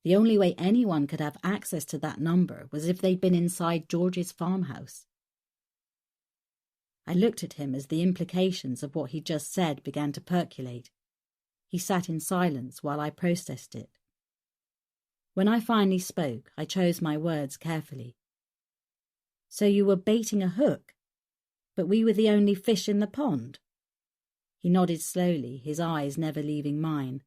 The only way anyone could have access to that number was if they'd been inside George's farmhouse. I looked at him as the implications of what he'd just said began to percolate. He sat in silence while I processed it. When I finally spoke, I chose my words carefully. So you were baiting a hook, but we were the only fish in the pond? He nodded slowly, his eyes never leaving mine.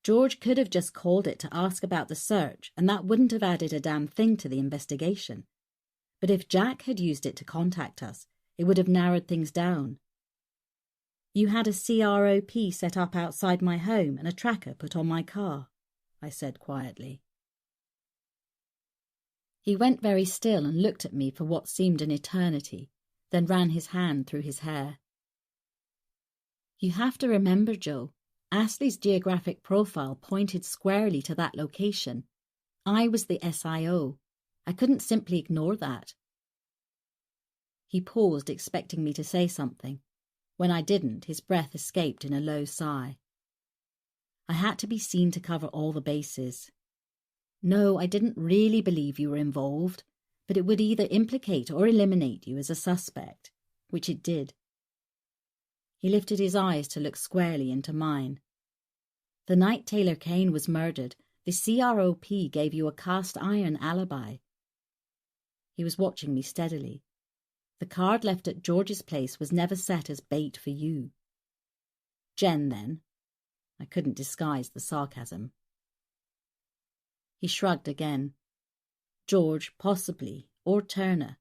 George could have just called it to ask about the search, and that wouldn't have added a damn thing to the investigation. But if Jack had used it to contact us, it would have narrowed things down. You had a CROP set up outside my home and a tracker put on my car, I said quietly. He went very still and looked at me for what seemed an eternity, then ran his hand through his hair. You have to remember, Joe, Astley's geographic profile pointed squarely to that location. I was the SIO. I couldn't simply ignore that. He paused, expecting me to say something. When I didn't, his breath escaped in a low sigh. I had to be seen to cover all the bases. No, I didn't really believe you were involved, but it would either implicate or eliminate you as a suspect, which it did. He lifted his eyes to look squarely into mine. The night Taylor Kane was murdered, the CROP gave you a cast-iron alibi. He was watching me steadily. The card left at George's place was never set as bait for you. Jen, then. I couldn't disguise the sarcasm. He shrugged again. George, possibly, or Turner,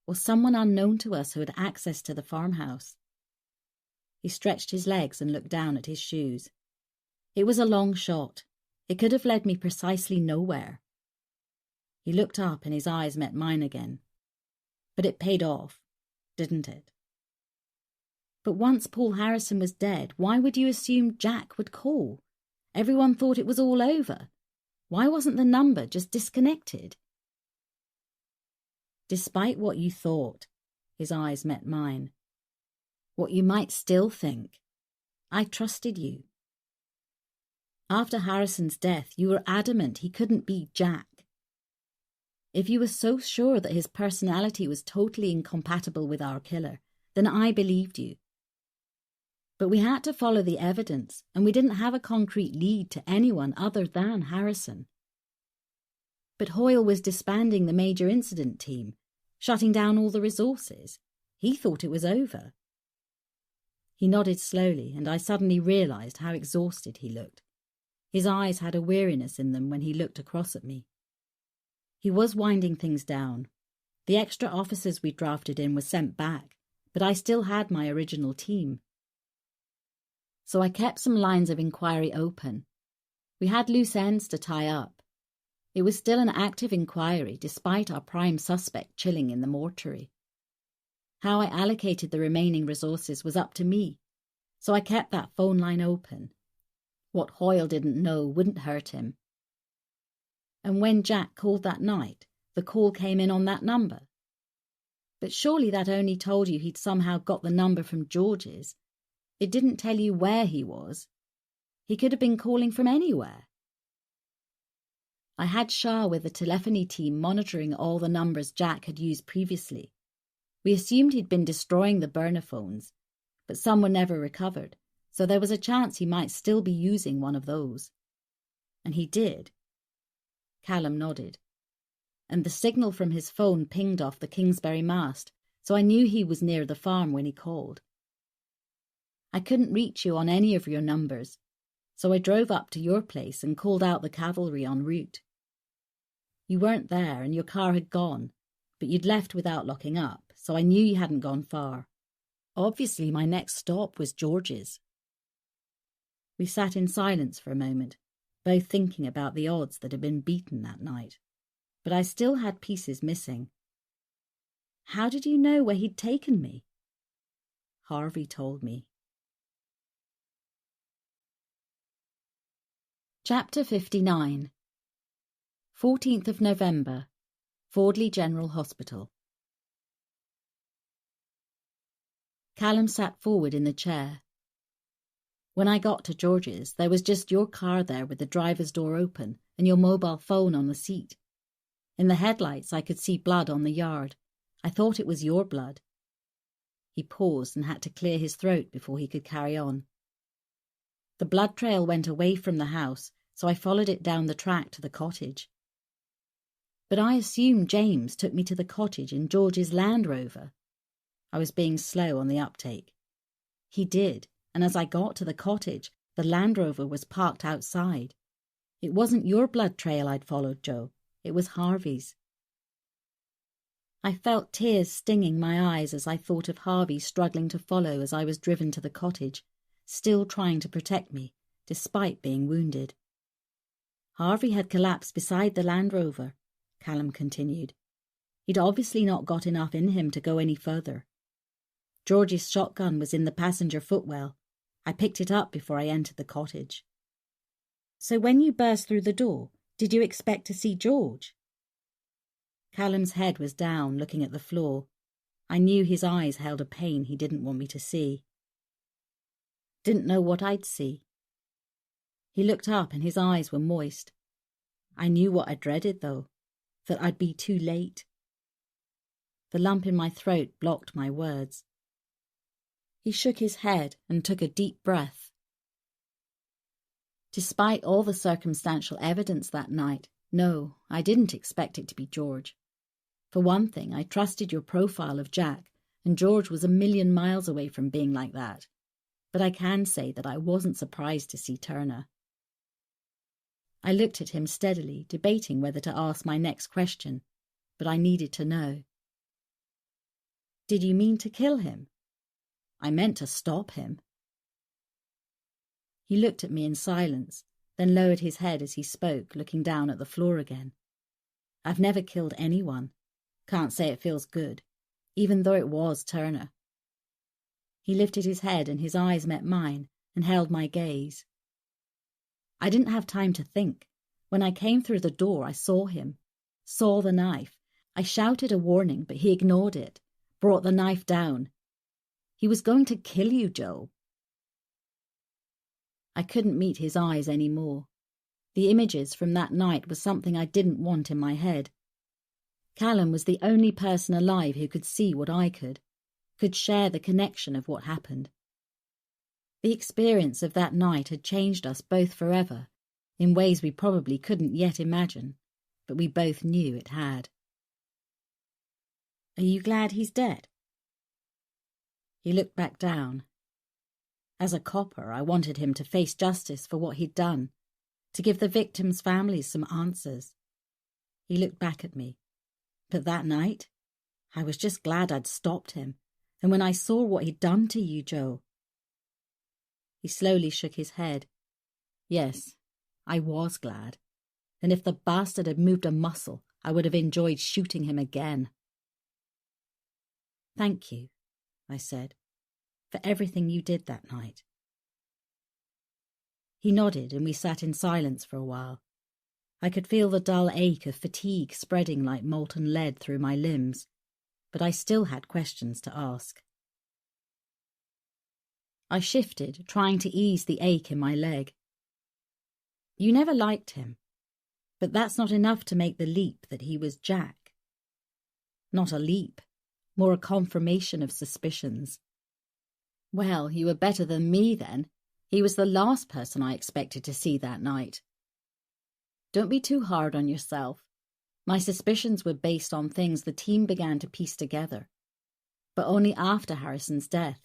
or someone unknown to us who had access to the farmhouse. He stretched his legs and looked down at his shoes. It was a long shot. It could have led me precisely nowhere. He looked up and his eyes met mine again. But it paid off, didn't it? But once Paul Harrison was dead, why would you assume Jack would call? Everyone thought it was all over. Why wasn't the number just disconnected? Despite what you thought, his eyes met mine. What you might still think, I trusted you. After Harrison's death, you were adamant he couldn't be Jack. If you were so sure that his personality was totally incompatible with our killer, then I believed you. But we had to follow the evidence, and we didn't have a concrete lead to anyone other than Harrison. But Hoyle was disbanding the major incident team, shutting down all the resources. He thought it was over. He nodded slowly, and I suddenly realized how exhausted he looked. His eyes had a weariness in them when he looked across at me. He was winding things down. The extra officers we drafted in were sent back, but I still had my original team. So I kept some lines of inquiry open. We had loose ends to tie up. It was still an active inquiry, despite our prime suspect chilling in the mortuary. How I allocated the remaining resources was up to me, so I kept that phone line open. What Hoyle didn't know wouldn't hurt him. And when Jack called that night, the call came in on that number. But surely that only told you he'd somehow got the number from George's. It didn't tell you where he was. He could have been calling from anywhere. I had Shah with the telephony team monitoring all the numbers Jack had used previously. We assumed he'd been destroying the burner phones, but some were never recovered, so there was a chance he might still be using one of those. And he did. Callum nodded. And the signal from his phone pinged off the Kingsbury mast, so I knew he was near the farm when he called. I couldn't reach you on any of your numbers, so I drove up to your place and called out the cavalry en route. You weren't there and your car had gone, but you'd left without locking up, so I knew you hadn't gone far. Obviously, my next stop was George's. We sat in silence for a moment, both thinking about the odds that had been beaten that night. But I still had pieces missing. How did you know where he'd taken me? Harvey told me. Chapter 59. 14th of November, Fordley General Hospital. Callum sat forward in the chair. When I got to George's, there was just your car there with the driver's door open and your mobile phone on the seat. In the headlights, I could see blood on the yard. I thought it was your blood. He paused and had to clear his throat before he could carry on. The blood trail went away from the house, so I followed it down the track to the cottage. But I assumed James took me to the cottage in George's Land Rover. I was being slow on the uptake. He did, and as I got to the cottage, the Land Rover was parked outside. It wasn't your blood trail I'd followed, Joe. It was Harvey's. I felt tears stinging my eyes as I thought of Harvey struggling to follow as I was driven to the cottage, still trying to protect me, despite being wounded. Harvey had collapsed beside the Land Rover, Callum continued. He'd obviously not got enough in him to go any further. George's shotgun was in the passenger footwell. I picked it up before I entered the cottage. So when you burst through the door, did you expect to see George? Callum's head was down, looking at the floor. I knew his eyes held a pain he didn't want me to see. Didn't know what I'd see. He looked up and his eyes were moist. I knew what I dreaded, though, that I'd be too late. The lump in my throat blocked my words. He shook his head and took a deep breath. Despite all the circumstantial evidence that night, no, I didn't expect it to be George. For one thing, I trusted your profile of Jack, and George was a million miles away from being like that. But I can say that I wasn't surprised to see Turner. I looked at him steadily, debating whether to ask my next question, but I needed to know. Did you mean to kill him? I meant to stop him. He looked at me in silence, then lowered his head as he spoke, looking down at the floor again. I've never killed anyone. Can't say it feels good, even though it was Turner. He lifted his head and his eyes met mine and held my gaze. I didn't have time to think. When I came through the door, I saw him, saw the knife. I shouted a warning, but he ignored it, brought the knife down. He was going to kill you, Joe. I couldn't meet his eyes any more. The images from that night were something I didn't want in my head. Callum was the only person alive who could see what I could share the connection of what happened. The experience of that night had changed us both forever, in ways we probably couldn't yet imagine, but we both knew it had. Are you glad he's dead? He looked back down. As a copper, I wanted him to face justice for what he'd done, to give the victims' families some answers. He looked back at me. But that night, I was just glad I'd stopped him, and when I saw what he'd done to you, Joe. He slowly shook his head. Yes, I was glad, and if the bastard had moved a muscle, I would have enjoyed shooting him again. Thank you, I said, for everything you did that night. He nodded and we sat in silence for a while. I could feel the dull ache of fatigue spreading like molten lead through my limbs, but I still had questions to ask. I shifted, trying to ease the ache in my leg. You never liked him, but that's not enough to make the leap that he was Jack. Not a leap, more a confirmation of suspicions. Well, you were better than me then. He was the last person I expected to see that night. Don't be too hard on yourself. My suspicions were based on things the team began to piece together, but only after Harrison's death,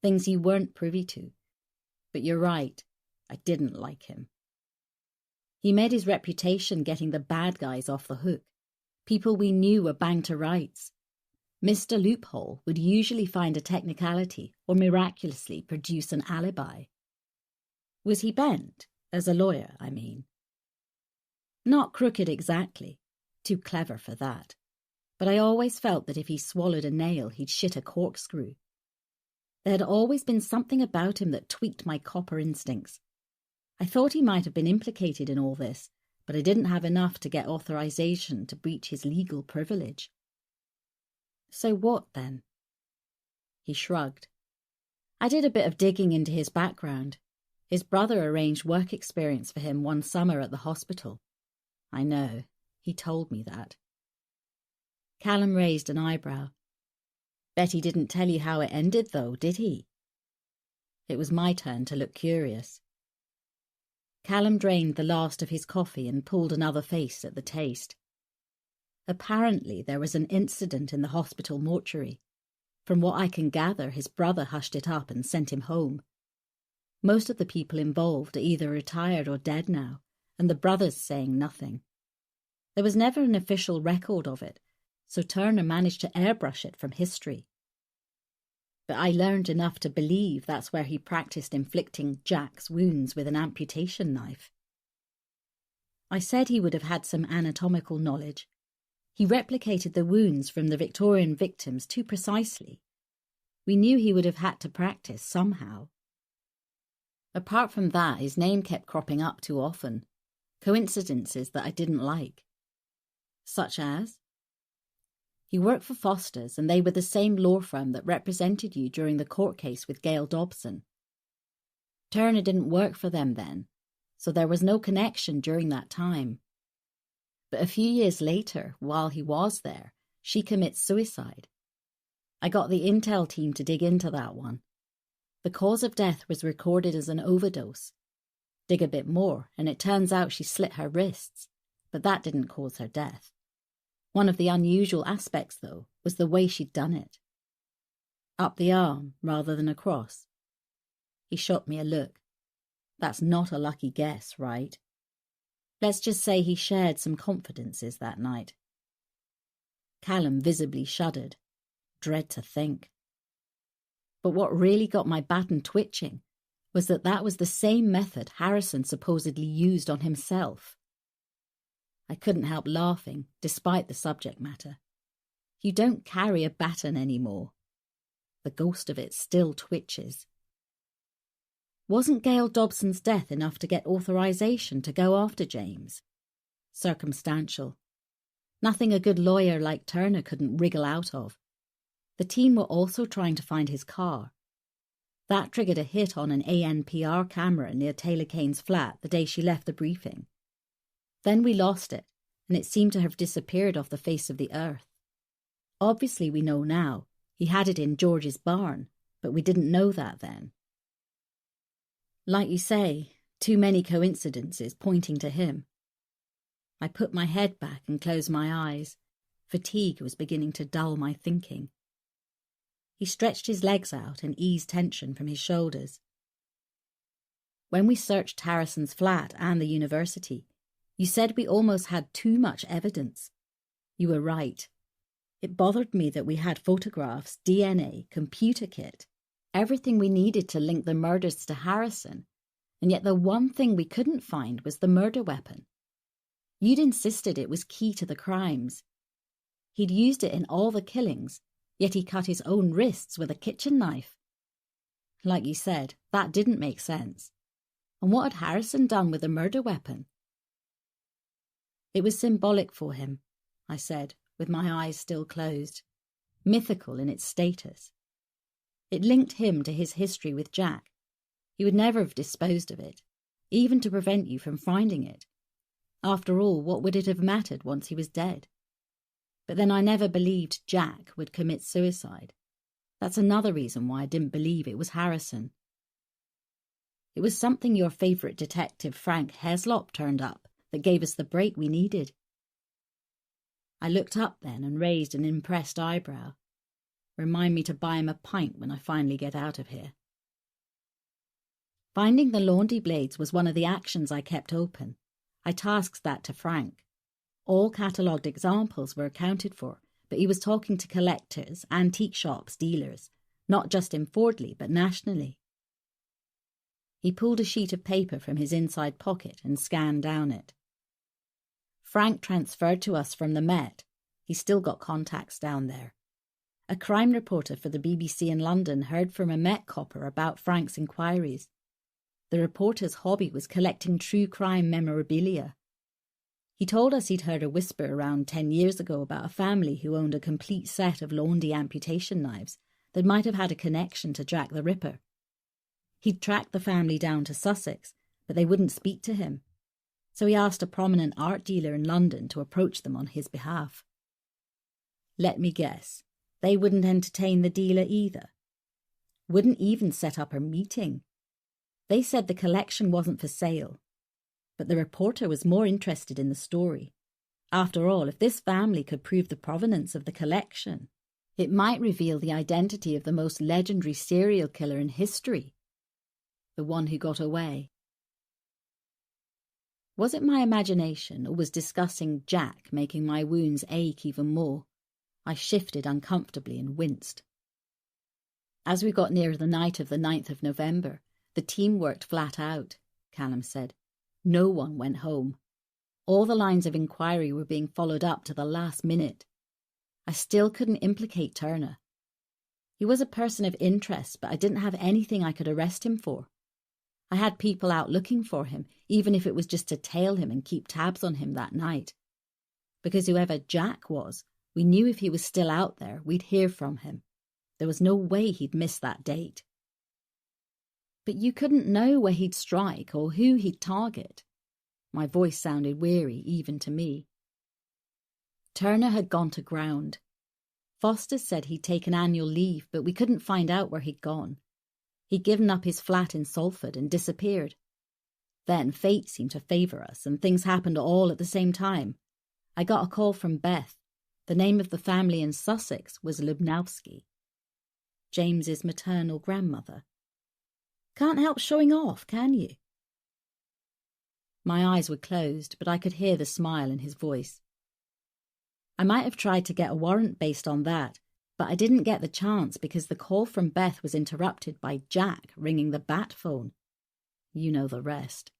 things you weren't privy to. But you're right, I didn't like him. He made his reputation getting the bad guys off the hook, people we knew were banged to rights. Mr. Loophole would usually find a technicality or miraculously produce an alibi. Was he bent? As a lawyer, I mean. Not crooked exactly, too clever for that, but I always felt that if he swallowed a nail, he'd shit a corkscrew. There had always been something about him that tweaked my copper instincts. I thought he might have been implicated in all this, but I didn't have enough to get authorization to breach his legal privilege. So what, then? He shrugged. I did a bit of digging into his background. His brother arranged work experience for him one summer at the hospital. I know, he told me that. Callum raised an eyebrow. Bet he didn't tell you how it ended, though, did he? It was my turn to look curious. Callum drained the last of his coffee and pulled another face at the taste. Apparently there was an incident in the hospital mortuary. From what I can gather, his brother hushed it up and sent him home. Most of the people involved are either retired or dead now, and the brother's saying nothing. There was never an official record of it, so Turner managed to airbrush it from history. But I learned enough to believe that's where he practiced inflicting Jack's wounds with an amputation knife. I said he would have had some anatomical knowledge. He replicated the wounds from the Victorian victims too precisely. We knew he would have had to practice somehow. Apart from that, his name kept cropping up too often. Coincidences that I didn't like. Such as? He worked for Foster's and they were the same law firm that represented you during the court case with Gail Dobson. Turner didn't work for them then, so there was no connection during that time. But a few years later, while he was there, she commits suicide. I got the intel team to dig into that one. The cause of death was recorded as an overdose. Dig a bit more, and it turns out she slit her wrists, but that didn't cause her death. One of the unusual aspects, though, was the way she'd done it. Up the arm, rather than across. He shot me a look. That's not a lucky guess, right? Let's just say he shared some confidences that night. Callum visibly shuddered. Dread to think. But what really got my baton twitching was that was the same method Harrison supposedly used on himself. I couldn't help laughing, despite the subject matter. You don't carry a baton anymore. The ghost of it still twitches. Wasn't Gail Dobson's death enough to get authorization to go after James? Circumstantial. Nothing a good lawyer like Turner couldn't wriggle out of. The team were also trying to find his car. That triggered a hit on an ANPR camera near Taylor Kane's flat the day she left the briefing. Then we lost it, and it seemed to have disappeared off the face of the earth. Obviously we know now. He had it in George's barn, but we didn't know that then. Like you say, too many coincidences pointing to him. I put my head back and closed my eyes. Fatigue was beginning to dull my thinking. He stretched his legs out and eased tension from his shoulders. When we searched Harrison's flat and the university, you said we almost had too much evidence. You were right. It bothered me that we had photographs, DNA, computer kit, everything we needed to link the murders to Harrison, and yet the one thing we couldn't find was the murder weapon. You'd insisted it was key to the crimes. He'd used it in all the killings, yet he cut his own wrists with a kitchen knife. Like you said, that didn't make sense. And what had Harrison done with the murder weapon? It was symbolic for him, I said, with my eyes still closed, mythical in its status. It linked him to his history with Jack. He would never have disposed of it, even to prevent you from finding it. After all, what would it have mattered once he was dead? But then I never believed Jack would commit suicide. That's another reason why I didn't believe it was Harrison. It was something your favourite detective Frank Heslop turned up that gave us the break we needed. I looked up then and raised an impressed eyebrow. Remind me to buy him a pint when I finally get out of here. Finding the laundry blades was one of the actions I kept open. I tasked that to Frank. All catalogued examples were accounted for, but he was talking to collectors, antique shops, dealers, not just in Fordley, but nationally. He pulled a sheet of paper from his inside pocket and scanned down it. Frank transferred to us from the Met. He's still got contacts down there. A crime reporter for the BBC in London heard from a Met copper about Frank's inquiries. The reporter's hobby was collecting true crime memorabilia. He told us he'd heard a whisper around 10 years ago about a family who owned a complete set of Laundy amputation knives that might have had a connection to Jack the Ripper. He'd tracked the family down to Sussex, but they wouldn't speak to him. So he asked a prominent art dealer in London to approach them on his behalf. Let me guess, they wouldn't entertain the dealer either. Wouldn't even set up a meeting. They said the collection wasn't for sale. But the reporter was more interested in the story. After all, if this family could prove the provenance of the collection, it might reveal the identity of the most legendary serial killer in history. The one who got away. Was it my imagination, or was discussing Jack making my wounds ache even more? I shifted uncomfortably and winced. As we got nearer the night of the 9th of November, the team worked flat out, Callum said. No one went home. All the lines of inquiry were being followed up to the last minute. I still couldn't implicate Turner. He was a person of interest, but I didn't have anything I could arrest him for. I had people out looking for him, even if it was just to tail him and keep tabs on him that night. Because whoever Jack was, we knew if he was still out there, we'd hear from him. There was no way he'd miss that date. But you couldn't know where he'd strike or who he'd target. My voice sounded weary even to me. Turner had gone to ground. Foster said he'd taken annual leave, but we couldn't find out where he'd gone. He'd given up his flat in Salford and disappeared. Then fate seemed to favour us, and things happened all at the same time. I got a call from Beth. The name of the family in Sussex was Lubnowski, James's maternal grandmother. Can't help showing off, can you? My eyes were closed, but I could hear the smile in his voice. I might have tried to get a warrant based on that, but I didn't get the chance because the call from Beth was interrupted by Jack ringing the bat phone, You know the rest.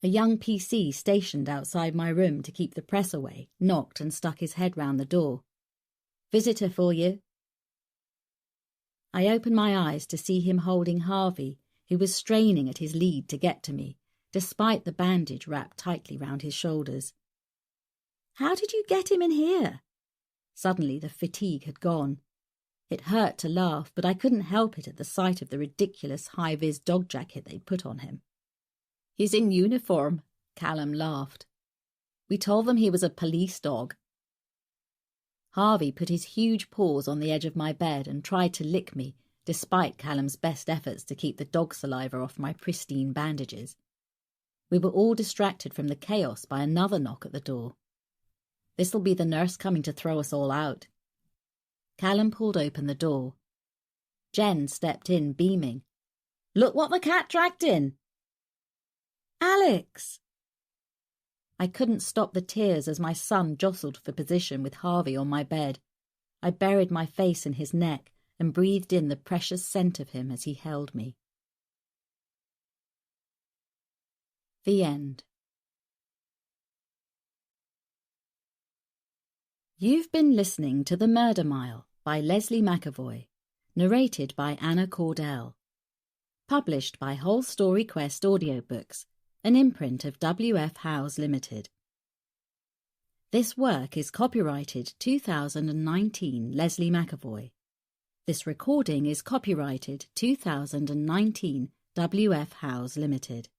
A young PC stationed outside my room to keep the press away knocked and stuck his head round the door. "Visitor for you." I opened my eyes to see him holding Harvey, who was straining at his lead to get to me, despite the bandage wrapped tightly round his shoulders. "How did you get him in here?" Suddenly the fatigue had gone. It hurt to laugh, but I couldn't help it at the sight of the ridiculous high-vis dog jacket they'd put on him. "He's in uniform," Callum laughed. "We told them he was a police dog." Harvey put his huge paws on the edge of my bed and tried to lick me, despite Callum's best efforts to keep the dog saliva off my pristine bandages. We were all distracted from the chaos by another knock at the door. "This'll be the nurse coming to throw us all out." Callum pulled open the door. Jen stepped in, beaming. "Look what the cat dragged in!" "Alex!" I couldn't stop the tears as my son jostled for position with Harvey on my bed. I buried my face in his neck and breathed in the precious scent of him as he held me. The end. You've been listening to The Murder Mile by Lesley McEvoy, narrated by Anna Cordell. Published by Whole Story Quest Audiobooks, an imprint of W.F. Howes Limited. This work is copyrighted 2019 Lesley McEvoy. This recording is copyrighted 2019 W.F. Howes Limited.